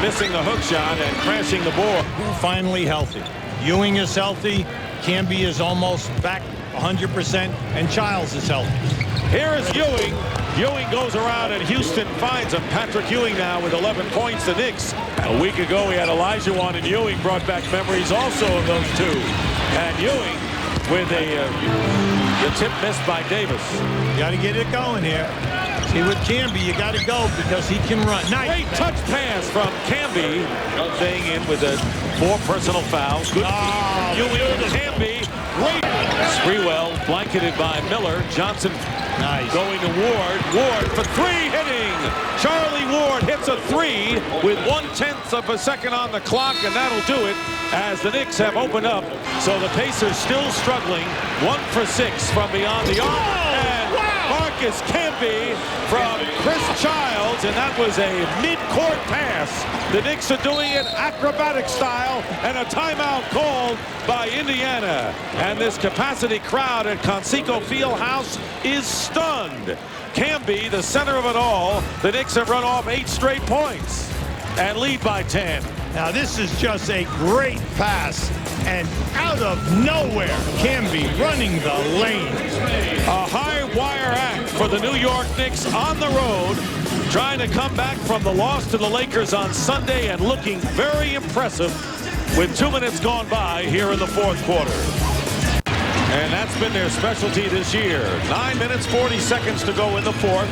missing the hook shot and crashing the board. Finally healthy. Ewing is healthy. Camby is almost back 100%, and Childs is healthy. Here is Ewing. Ewing goes around and Houston finds him. Patrick Ewing now with 11 points. The Knicks. A week ago we had Olajuwon and Ewing brought back memories also of those two. And Ewing with the tip missed by Davis. You got to get it going here. See, with Camby, you got to go because he can run. Nice. Great touch pass from Camby. Staying in with the 4 personal fouls. Good. Ewing to Camby. Great. Sprewell blanketed by Miller. Johnson going to Ward. Ward for 3 hitting. Charlie Ward hits a 3 with 1/10 of a second on the clock, and that'll do it as the Knicks have opened up. So the Pacers still struggling. 1 for 6 from beyond the arc. And Marcus Camby from Chris Childs, and that was a mid-court pass. The Knicks are doing it acrobatic style, and a timeout called by Indiana. And this capacity crowd at Conseco Fieldhouse is stunned. Camby, the center of it all. The Knicks have run off 8 straight points and lead by 10. Now this is just a great pass, and out of nowhere, Camby running the lane. A high wire act for the New York Knicks on the road, trying to come back from the loss to the Lakers on Sunday and looking very impressive with 2 minutes gone by here in the 4th quarter. And that's been their specialty this year. 9 minutes, 40 seconds to go in the 4th.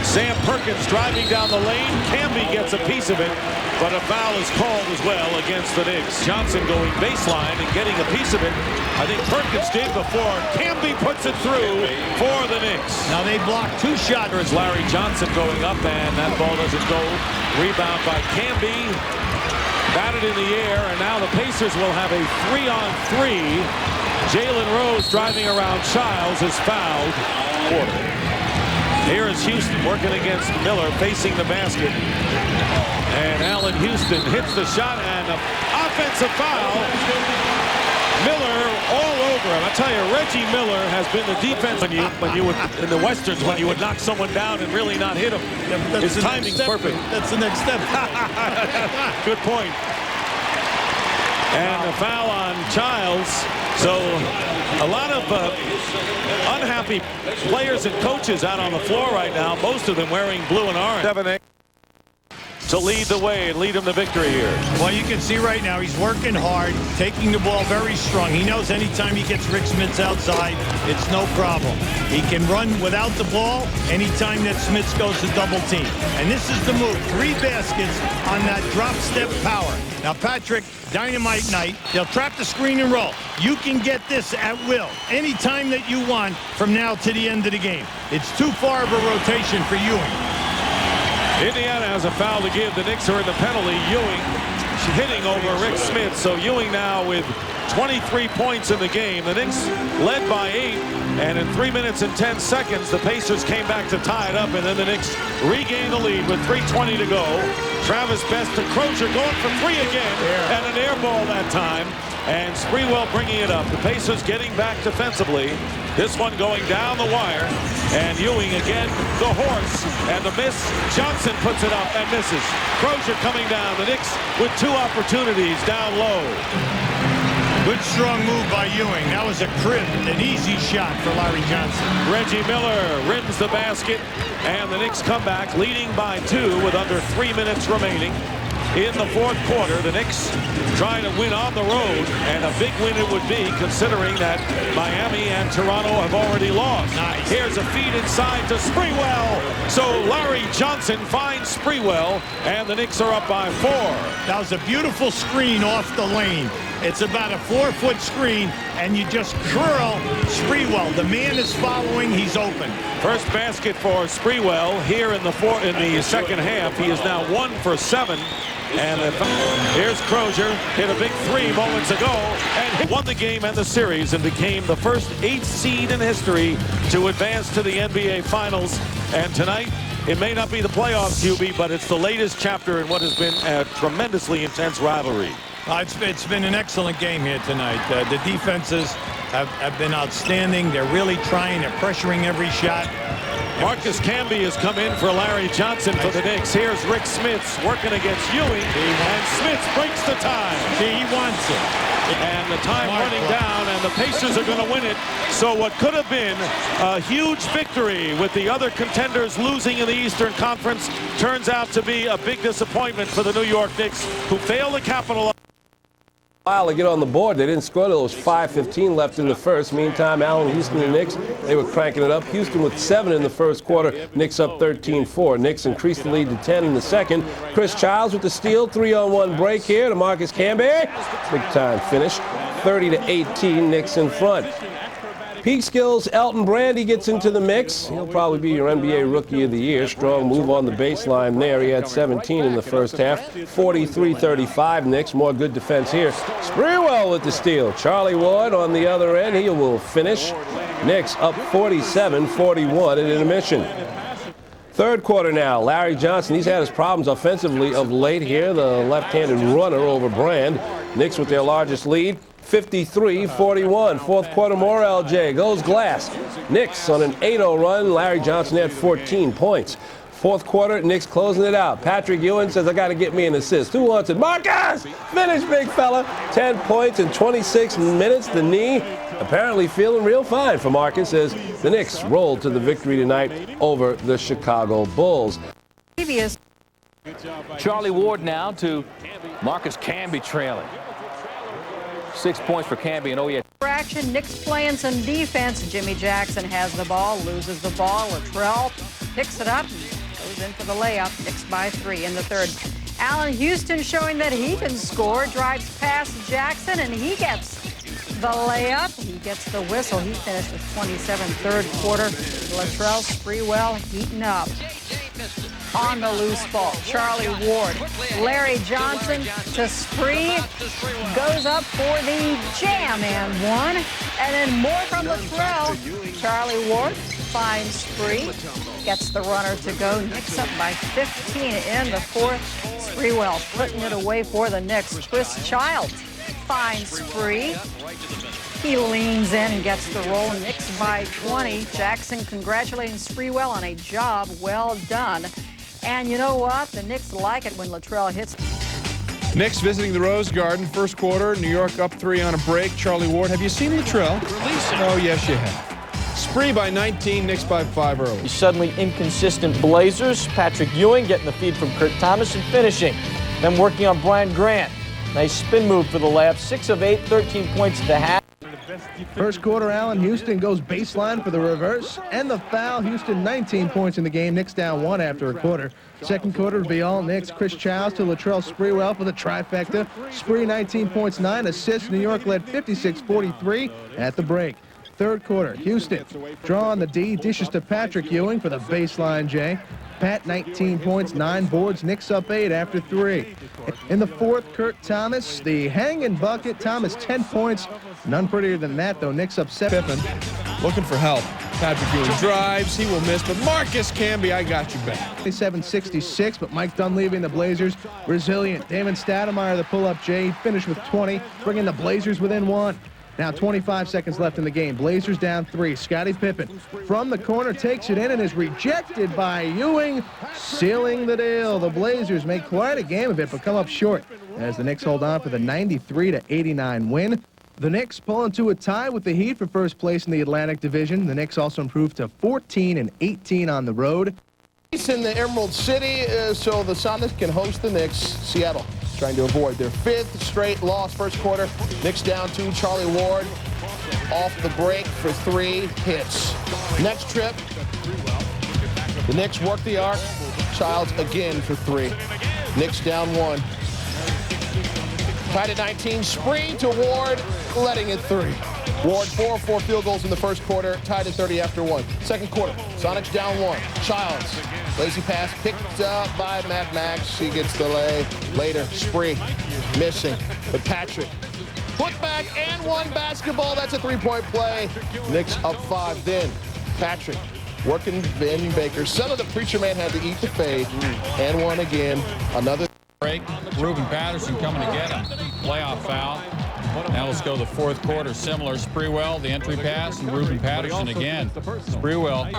Sam Perkins driving down the lane. Camby gets a piece of it, but a foul is called as well against the Knicks. Johnson going baseline and getting a piece of it. I think Perkins did before. Camby puts it through for the Knicks. Now they blocked 2 shots. There's Larry Johnson going up, and that ball doesn't go. Rebound by Camby. Batted in the air, and now the Pacers will have a 3-on-3. Jalen Rose driving around Childs is fouled. Here is Houston working against Miller, facing the basket. And Allen Houston hits the shot, and an offensive foul. Miller all over him. I tell you, Reggie Miller has been the defense when you would in the Westerns when you would knock someone down and really not hit him. Yeah, his timing's perfect. That's the next step. Good point. And the foul on Childs. So a lot of unhappy players and coaches out on the floor right now, most of them wearing blue and orange. 7-8 to lead the way and lead them to victory here. Well, you can see right now he's working hard, taking the ball very strong. He knows anytime he gets Rick Smits outside, it's no problem. He can run without the ball anytime that Smits goes to double team. And this is the move. 3 baskets on that drop step power. Now, Patrick, dynamite night. They'll trap the screen and roll. You can get this at will anytime that you want from now to the end of the game. It's too far of a rotation for Ewing. Indiana has a foul to give. The Knicks are in the penalty. Ewing hitting over Rick Smits. So Ewing now with 23 points in the game. The Knicks led by 8. And in 3 minutes and 10 seconds, the Pacers came back to tie it up. And then the Knicks regained the lead with 3:20 to go. Travis Best to Crozier going for 3 again. And an air ball that time. And Sprewell bringing it up. The Pacers getting back defensively. This one going down the wire. And Ewing again, the horse. And the miss. Johnson puts it up and misses. Crozier coming down. The Knicks with 2 opportunities down low. Good strong move by Ewing. That was a crib, an easy shot for Larry Johnson. Reggie Miller rims the basket. And the Knicks come back leading by 2 with under 3 minutes remaining. In the 4th quarter, the Knicks trying to win on the road, and a big win it would be considering that Miami and Toronto have already lost. Nice. Here's a feed inside to Sprewell. So Larry Johnson finds Sprewell, and the Knicks are up by 4. That was a beautiful screen off the lane. It's about a 4-foot screen, and you just curl Sprewell. The man is following. He's open. First basket for Sprewell here in the second half. He is now 1 for 7. And here's Crozier, hit a big 3 moments ago, and won the game and the series and became the first 8th seed in history to advance to the NBA Finals. And tonight, it may not be the playoffs, QB, but it's the latest chapter in what has been a tremendously intense rivalry. It's been an excellent game here tonight. The defenses have been outstanding. They're really trying. They're pressuring every shot. Marcus Camby has come in for Larry Johnson for the Knicks. Here's Rick Smits working against Ewing, and Smits breaks the tie. He wants it. And the time running down, and the Pacers are going to win it. So what could have been a huge victory with the other contenders losing in the Eastern Conference turns out to be a big disappointment for the New York Knicks, who fail to capitalize. While to get on the board, they didn't score. There was 5:15 left in the first. Meantime, Allen Houston and Knicks, they were cranking it up. Houston with 7 in the first quarter. Knicks up 13-4. Knicks increased the lead to 10 in the second. Chris Childs with the steal. 3-on-1 break here to Marcus Camby. Big time finish. 30-18. Knicks in front. Peak skills, Elton Brandy gets into the mix. He'll probably be your NBA Rookie of the Year. Strong move on the baseline there. He had 17 in the first half. 43-35 Knicks. More good defense here. Sprewell with the steal. Charlie Ward on the other end. He will finish. Knicks up 47-41 at intermission. Third quarter now. Larry Johnson, he's had his problems offensively of late here. The left-handed runner over Brand. Knicks with their largest lead. 53-41. Fourth quarter, more LJ. Goes Glass. Knicks on an 8-0 run. Larry Johnson had 14 points. Fourth quarter, Knicks closing it out. Patrick Ewing says, I got to get me an assist. Who wants it? Marcus! Finish, big fella. 10 points in 26 minutes. The knee apparently feeling real fine for Marcus as the Knicks rolled to the victory tonight over the Chicago Bulls. Charlie Ward now to Marcus Camby trailing. 6 points for Camby, and oh yeah. Action, Knicks playing some defense. Jimmy Jackson has the ball, loses the ball. Latrell picks it up, goes in for the layup. Knicks by 3 in the third. Allen Houston showing that he can score, drives past Jackson, and he gets the layup. He gets the whistle. He finished with 27 third quarter. Latrell Sprewell heating up. On the loose ball, Charlie Ward. Larry Johnson to Spree. Goes up for the jam and one. And then more from Latrell. Charlie Ward finds Spree. Gets the runner to go. Knicks up by 15 in the fourth. Sprewell putting it away for the Knicks. Chris Childs finds Spree. He leans in and gets the roll. Knicks by 20. Jackson congratulating Sprewell on a job well done. And you know what? The Knicks like it when Latrell hits. Knicks visiting the Rose Garden, first quarter. New York up 3 on a break. Charlie Ward. Have you seen Latrell? Oh, yes, you have. Spree by 19, Knicks by 5 early. The suddenly inconsistent Blazers. Patrick Ewing getting the feed from Kurt Thomas and finishing. Then working on Brian Grant. Nice spin move for the layup. 6 of 8, 13 points at the half. First quarter, Allen Houston goes baseline for the reverse and the foul. Houston 19 points in the game. Knicks down 1 after a quarter. Second quarter to be all Knicks. Chris Childs to Latrell Sprewell for the trifecta. Spree 19 points, 9 assists. New York led 56-43 at the break. Third quarter, Houston draw on the D, dishes to Patrick Ewing for the baseline J. Pat 19 points, 9 boards. Knicks up 8 after 3. In the fourth, Kurt Thomas, the hanging bucket. Thomas 10 points. None prettier than that, though. Knicks up 7. Pippen looking for help. Patrick Ewing drives. He will miss, but Marcus Camby, I got you back. 27-66, but Mike Dunleavy and the Blazers resilient. Damon Stoudemire, the pull-up J, finished with 20, bringing the Blazers within 1. Now 25 seconds left in the game. Blazers down 3. Scottie Pippen from the corner takes it in and is rejected by Ewing, sealing the deal. The Blazers make quite a game of it, but come up short as the Knicks hold on for the 93-89 win. The Knicks pull into a tie with the Heat for first place in the Atlantic Division. The Knicks also improved to 14-18 on the road. It's in the Emerald City, so the Sonics can host the Knicks. Seattle trying to avoid their 5th straight loss. First quarter, Knicks down 2. Charlie Ward off the break for 3 hits. Next trip, the Knicks work the arc. Childs again for 3. Knicks down 1. Tied at 19. Spree to Ward, letting it 3. Ward 4 of 4 field goals in the first quarter, tied at 30 after 1. Second quarter, Sonics down 1. Childs, lazy pass picked up by Matt Max. He gets the lay. Later, Spree missing, but Patrick put back and 1 basketball. That's a 3-point play. Knicks up 5. Then Patrick working Ben Baker. Son of the preacher man had to eat the fade, and 1 again. Another break. Ruben Patterson coming to get him. Playoff foul. Now let's go to the fourth quarter. Similar. Sprewell, the entry pass, and Ruben Patterson again. Sprewell.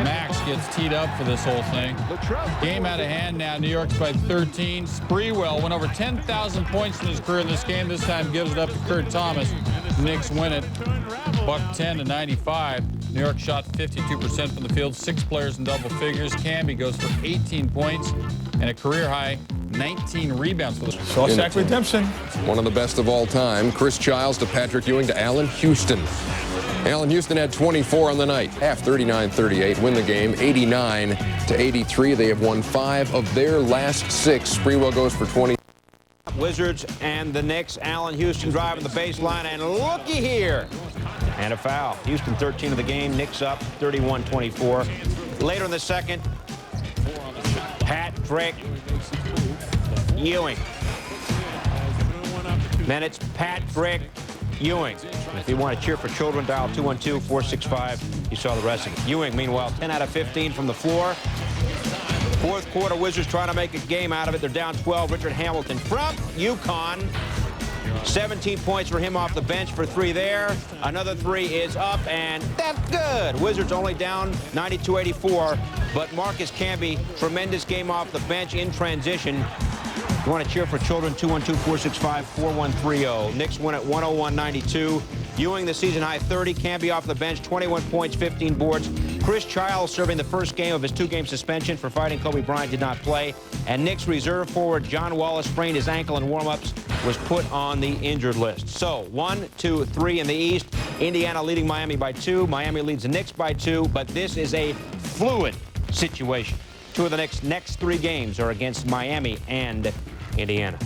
Max gets teed up for this whole thing. Game out of hand now. New York's by 13. Sprewell went over 10,000 points in his career in this game. This time gives it up to Kurt Thomas. Knicks win it. Buck 10-95. New York shot 52% from the field. 6 players in double figures. Camby goes for 18 points and a career high 19 rebounds for the Shawshank Redemption. One of the best of all time. Chris Childs to Patrick Ewing to Allen Houston. Allen Houston had 24 on the night. Half 39-38. Win the game 89-83. They have won 5 of their last 6. Sprewell goes for 20. Wizards and the Knicks. Allen Houston driving the baseline, and looky here. And a foul. Houston 13 of the game. Knicks up 31-24. Later in the second, Patrick Ewing. Minutes, Patrick Ewing. If you want to cheer for children, dial 212-465. You saw the rest of it. Ewing, meanwhile, 10 out of 15 from the floor. Fourth quarter, Wizards trying to make a game out of it. They're down 12. Richard Hamilton from UConn. 17 points for him off the bench for 3 there. Another 3 is up, and that's good. Wizards only down 92-84, but Marcus Camby, tremendous game off the bench in transition. You want to cheer for children, 212-465-4130. Knicks win at 101-92. Ewing, the season-high 30. Camby off the bench, 21 points, 15 boards. Chris Childs serving the first game of his 2-game suspension for fighting Kobe Bryant, did not play. And Knicks reserve forward John Wallace sprained his ankle in warm-ups, was put on the injured list. So 1, 2, 3 in the East. Indiana leading Miami by 2. Miami leads the Knicks by 2. But this is a fluid situation. 2 of the next 3 games are against Miami and Indiana.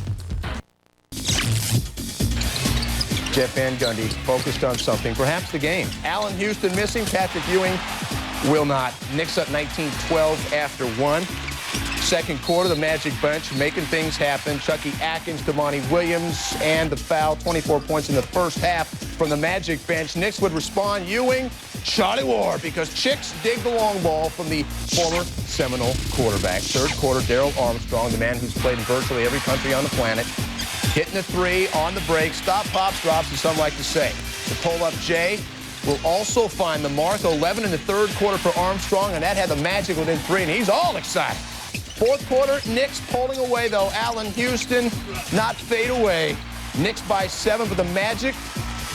Jeff Van Gundy focused on something, perhaps the game. Allen Houston missing, Patrick Ewing will not. Knicks up 19-12 after 1. Second quarter, the Magic bench making things happen. Chucky Atkins to Monty Williams, and the foul, 24 points in the first half from the Magic bench. Knicks would respond, Ewing, Charlie Ward, because Chicks dig the long ball from the former Seminole quarterback. Third quarter, Darrell Armstrong, the man who's played in virtually every country on the planet, hitting a 3 on the break. Stop, pops, drops, as some like to say. The pull-up J will also find the mark. 11 in the third quarter for Armstrong, and that had the Magic within 3, and he's all excited. Fourth quarter, Knicks pulling away, though. Allen Houston, not fade away. Knicks by 7, but the Magic,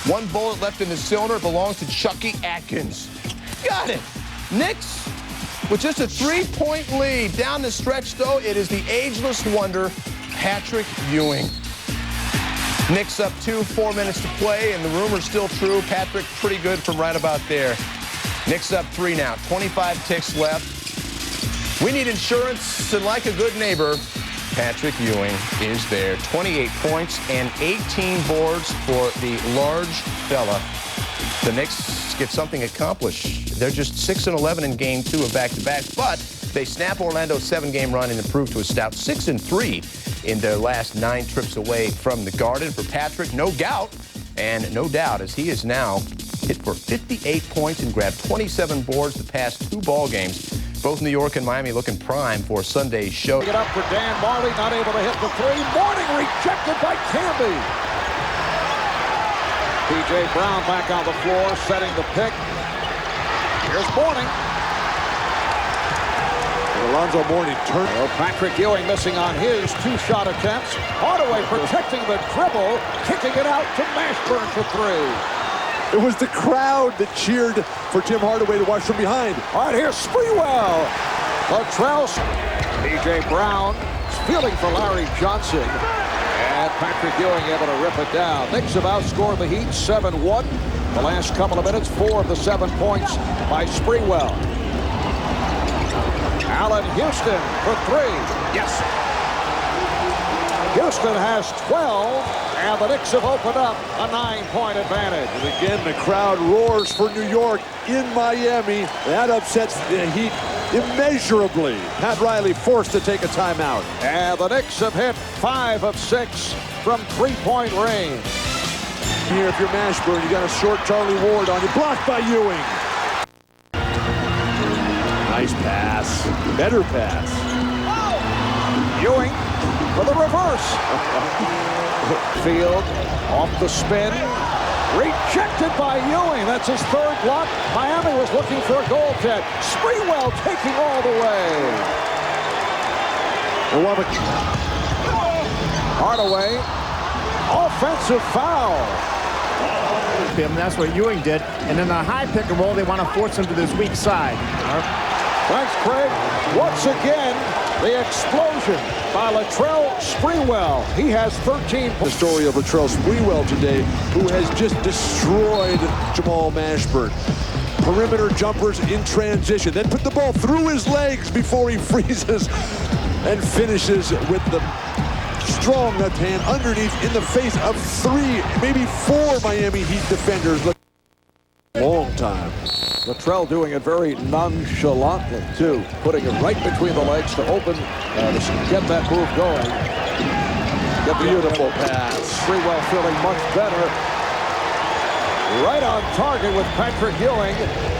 one bullet left in the cylinder, belongs to Chucky Atkins. Got it. Knicks with just a 3-point lead. Down the stretch, though, it is the ageless wonder, Patrick Ewing. Knicks up 2, 4 minutes to play, and the rumor's still true. Patrick pretty good from right about there. Knicks up 3 now, 25 ticks left. We need insurance, and like a good neighbor, Patrick Ewing is there. 28 points and 18 boards for the large fella. The Knicks get something accomplished. They're just 6-11 in game 2 of back-to-back, but they snap Orlando's 7-game run and improve to a stout 6-3 in their last 9 trips away from the Garden. For Patrick, no gout and no doubt, as he is now hit for 58 points and grabbed 27 boards the past 2 ball games. Both New York and Miami looking prime for Sunday's show. Get up for Dan Marley, not able to hit the 3. Morning rejected by Camby. P.J. Brown back on the floor, setting the pick. Here's Morning. Alonzo Mourning turned. Patrick Ewing missing on his 2-shot attempts. Hardaway protecting the dribble, kicking it out to Mashburn for 3. It was the crowd that cheered for Tim Hardaway to watch from behind. All right, here's Sprewell. Latrell. P.J. Brown fielding for Larry Johnson. And Patrick Ewing able to rip it down. Knicks have outscored the Heat 7-1. The last couple of minutes, 4 of the 7 points by Sprewell. Allen Houston for 3. Yes. Houston has 12. And the Knicks have opened up a 9-point advantage. And again, the crowd roars for New York in Miami. That upsets the Heat immeasurably. Pat Riley forced to take a timeout. And the Knicks have hit 5 of 6 from 3-point range. Here, if you're Mashburn, you got a short Charlie Ward on you. Blocked by Ewing. Nice pass. Better pass. Ewing for the reverse. Field off the spin, rejected by Ewing. That's his 3rd block. Miami was looking for a goal kick. Sprewell taking all the way. Hardaway, offensive foul. That's what Ewing did. And in the high pick and roll, they want to force him to this weak side. Thanks, Craig. Once again, the explosion by Latrell Sprewell. He has 13 points. The story of Latrell Sprewell today, who has just destroyed Jamal Mashburn. Perimeter jumpers in transition, then put the ball through his legs before he freezes and finishes with the strong left hand underneath in the face of 3, maybe 4 Miami Heat defenders. Long time. Latrell doing it very nonchalantly, too. Putting it right between the legs to open, to get that move going. The beautiful pass. Sprewell feeling much better. Right on target with Patrick Ewing.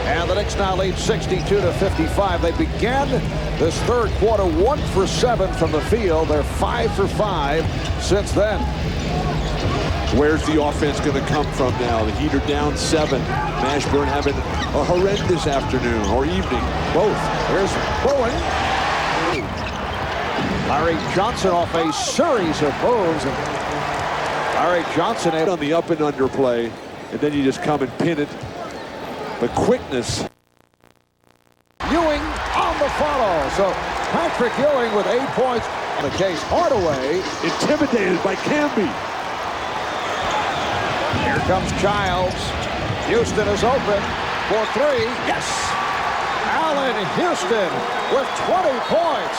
And the Knicks now lead 62-55. They began this 3rd quarter 1 for 7 from the field. They're 5 for 5 since then. Where's the offense going to come from now? The Heat are down 7. Mashburn having a horrendous afternoon or evening, both. Here's Bowen. Larry Johnson off a series of moves. Larry Johnson on the up and under play, and then you just come and pin it. The quickness. Ewing on the follow. So Patrick Ewing with 8 points. In the case, Hardaway intimidated by Camby. Here comes Childs. Houston is open for 3. Yes! Allen Houston with 20 points.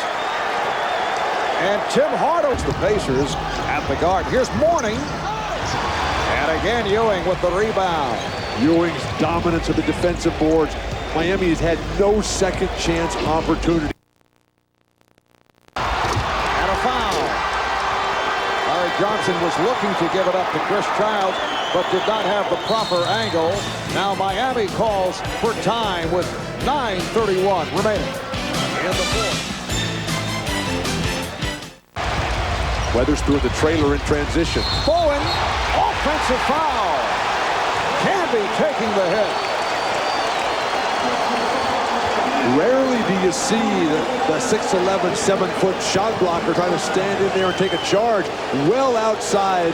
And Tim Hardaway, the Pacers at the guard. Here's Morning. And again, Ewing with the rebound. Ewing's dominance of the defensive boards. Miami has had no second chance opportunity. And a foul. Larry Johnson was looking to give it up to Chris Childs, but did not have the proper angle. Now Miami calls for time with 9:31 remaining in the 4th. Weatherspoon, the trailer in transition. Bowen, offensive foul. Camby taking the hit. Rarely do you see the 6'11", 7-foot shot blocker trying to stand in there and take a charge well outside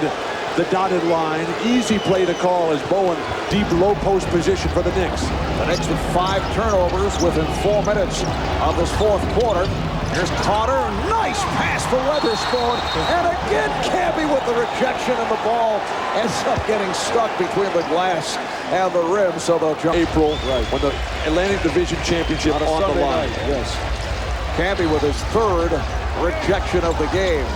the dotted line. Easy play to call as Bowen deep low post position for the Knicks. The Knicks with 5 turnovers within 4 minutes of this fourth quarter. Here's Carter. Nice pass for Weatherspoon. And again, Camby with the rejection, and the ball ends up getting stuck between the glass and the rim, so they'll jump. April, right, when the Atlantic Division Championship on the line. Yes. Camby with his 3rd rejection of the game.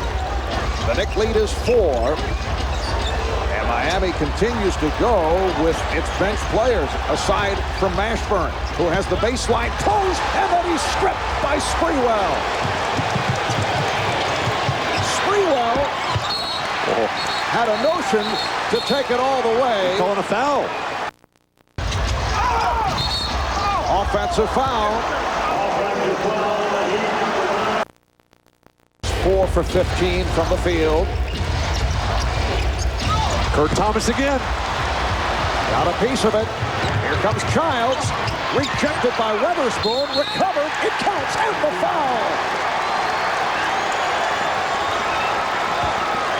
The Knicks lead is 4. And Miami continues to go with its bench players, aside from Mashburn, who has the baseline closed, and then he's stripped by Sprewell. Sprewell had a notion to take it all the way. Calling a foul. Offensive foul. 4 for 15 from the field. Kurt Thomas again. Got a piece of it. Here comes Childs. Rejected by Weatherspoon. Recovered. It counts. And the foul.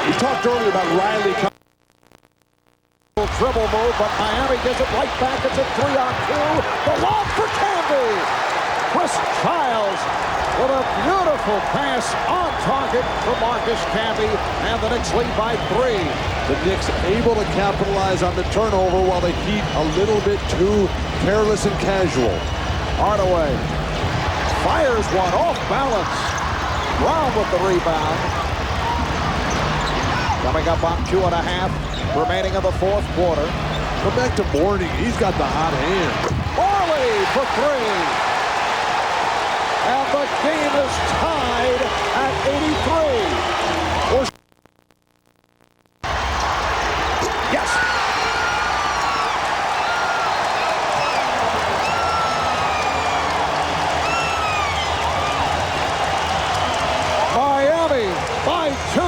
We talked earlier about Riley. Dribble move, but Miami gets it right back. It's a 3-on-2. The lob for Camby. Chris Childs with a beautiful pass on target for Marcus Camby, and the Knicks lead by 3. The Knicks able to capitalize on the turnover while the Heat a little bit too careless and casual. Hardaway fires one off balance. Brown with the rebound. Coming up on 2.5 remaining in the fourth quarter. Come back to Mourning. He's got the hot hand. Morley for 3. And the game is tied at 83. Yes. Miami by 2.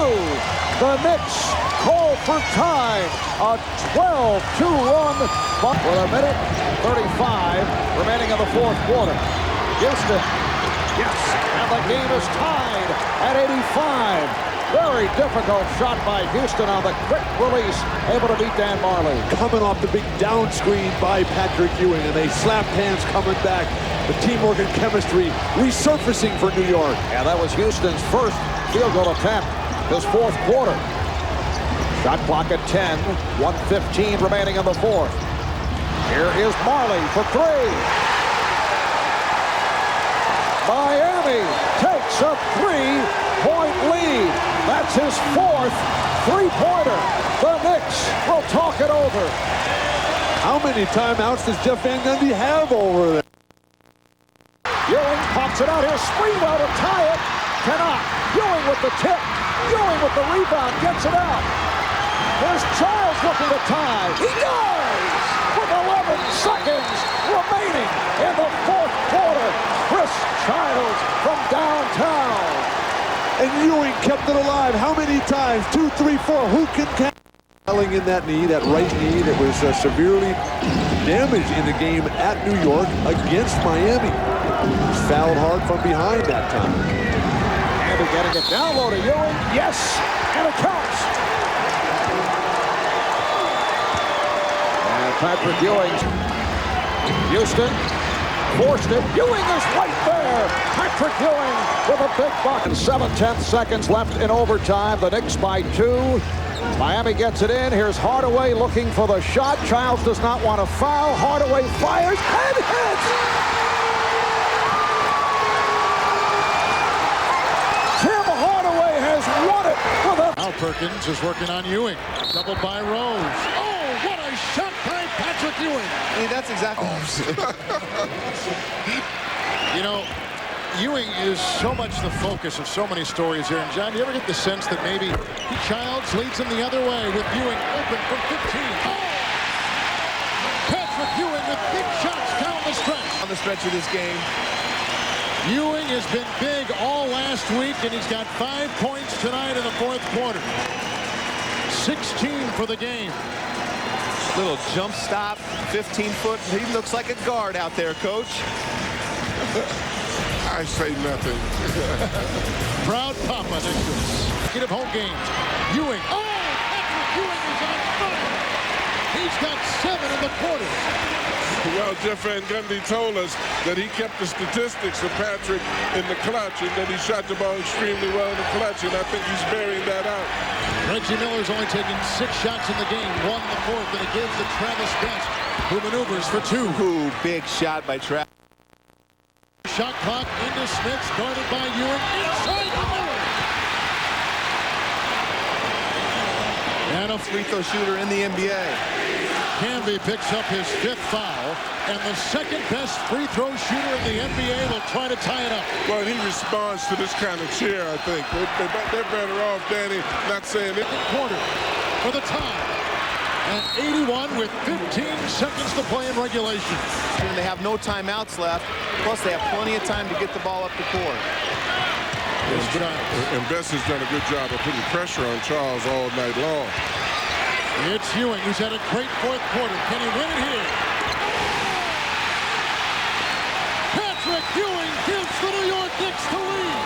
The Knicks call for time. A 12-2 run with a minute 35 remaining in the fourth quarter. Houston. Yes, and the game is tied at 85. Very difficult shot by Houston on the quick release, able to beat Dan Marley. Coming off the big down screen by Patrick Ewing, and they slapped hands coming back. The teamwork and chemistry resurfacing for New York. And that was Houston's first field goal attempt this fourth quarter. Shot clock at 10, 1:15 remaining in the fourth. Here is Marley for 3. Miami takes a 3-point lead. That's his 4th 3-pointer. The Knicks will talk it over. How many timeouts does Jeff Van Gundy have over there? Ewing pops it out here. Sprewell to tie it. Cannot. Ewing with the tip. Ewing with the rebound. Gets it out. There's Childs looking to tie. He does! With 11 seconds remaining in the fourth quarter. Chris Childs from downtown. And Ewing kept it alive. How many times? 2, 3, 4. Who can count? In that knee, that right knee that was severely damaged in the game at New York against Miami. He's fouled hard from behind that time. And we're getting it down low to Ewing. Yes, and it counts. And Patrick Ewing. Houston forced it. Ewing is right there. Patrick Ewing with a big buck. And 7/10 seconds left in overtime. The Knicks by 2. Miami gets it in. Here's Hardaway looking for the shot. Childs does not want to foul. Hardaway fires and hits. Tim Hardaway has won it with a... Now Perkins is working on Ewing. Doubled by Rose. Oh, what a shot by Patrick Ewing. Hey, that's exactly... You know, Ewing is so much the focus of so many stories here. And John, do you ever get the sense that maybe Childs leads him the other way with Ewing open from 15? Oh! Patrick Ewing with big shots down the stretch. On the stretch of this game. Ewing has been big all last week, and he's got 5 points tonight in the fourth quarter. 16 for the game. Little jump stop, 15-foot. He looks like a guard out there, Coach. I say nothing. Proud Papa next to us. Get him home games. Ewing. Oh, Patrick Ewing is on fire. He's got 7 in the quarter. Well, Jeff Van Gundy told us that he kept the statistics of Patrick in the clutch and that he shot the ball extremely well in the clutch, and I think he's bearing that out. Reggie Miller's only taken 6 shots in the game, 1 in the 4th, and it gives to Travis Best, who maneuvers for 2. Ooh, big shot by Travis. Shot clock into Smith, guarded by Ewing, inside the Miller. And a free throw shooter in the NBA. Camby picks up his 5th foul, and the 2nd best free throw shooter in the NBA will try to tie it up. Well, he responds to this kind of cheer, I think. They're better off, Danny, not saying it. Quarter for the tie. At 81 with 15 seconds to play in regulation. And they have no timeouts left. Plus, they have plenty of time to get the ball up the court. And Best has done a good job of putting pressure on Charles all night long. It's Ewing, who's had a great 4th quarter. Can he win it here? Patrick Ewing gives the New York Knicks the lead.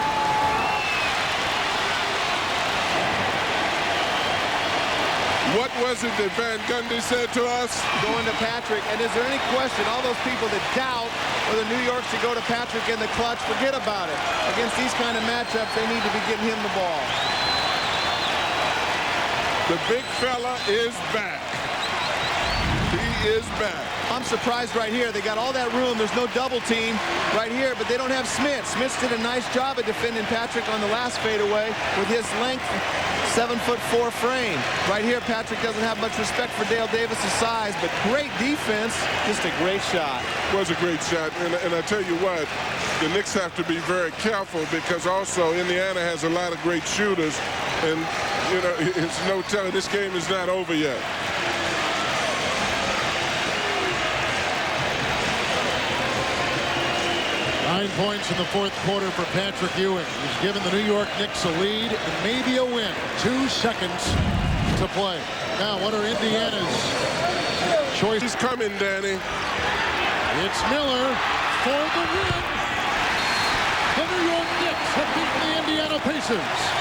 What was it that Van Gundy said to us? Going to Patrick, and is there any question, all those people that doubt whether New York should go to Patrick in the clutch, forget about it. Against these kind of matchups, they need to be getting him the ball. The big fella is back. He is back. I'm surprised right here. They got all that room. There's no double team right here, but they don't have Smith. Smith did a nice job of defending Patrick on the last fadeaway with his length, 7'4" frame. Right here, Patrick doesn't have much respect for Dale Davis's size, but great defense. Just a great shot. It was a great shot, and I tell you what, the Knicks have to be very careful because also Indiana has a lot of great shooters, and you know, it's no telling. This game is not over yet. Nine points in the 4th quarter for Patrick Ewing. He's given the New York Knicks a lead and maybe a win. 2 seconds to play. Now, what are Indiana's choices? He's coming, Danny. It's Miller for the win. The New York Knicks have beaten the Indiana Pacers.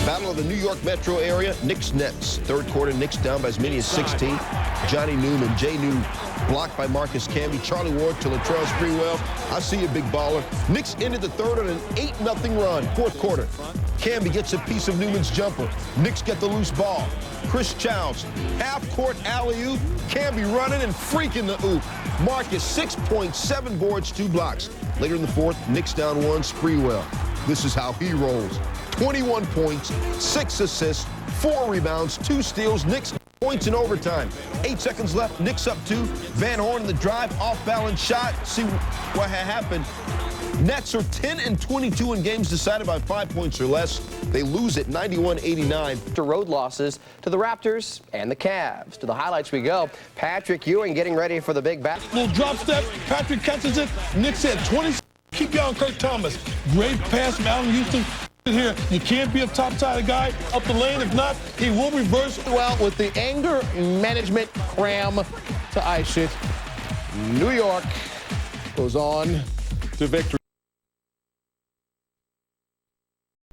Battle of the New York metro area, Knicks-Nets. 3rd quarter, Knicks down by as many as 16. Johnny Newman, Jay New blocked by Marcus Camby. Charlie Ward to Latrell Sprewell. I see you, big baller. Knicks ended the 3rd on an 8-0 run. 4th quarter, Camby gets a piece of Newman's jumper. Knicks get the loose ball. Chris Childs, half-court alley-oop. Camby running and freaking the oop. Marcus, 6 points, 7 boards, 2 blocks. Later in the 4th, Knicks down 1, Sprewell. This is how he rolls. 21 points, 6 assists, 4 rebounds, 2 steals. Knicks points in overtime. 8 seconds left. Knicks up 2. Van Horn in the drive, off-balance shot. See what had happened. Nets are 10-22 in games decided by 5 points or less. They lose at 91-89. To road losses to the Raptors and the Cavs. To the highlights we go. Patrick Ewing getting ready for the big bat. Little drop step. Patrick catches it. Knicks had 20. Keep going, Kurt Thomas. Great pass from Allen Houston. Here, you can't be a top-sided guy up the lane. If not, he will reverse. Well, with the anger management cram to ice it, New York goes on to victory.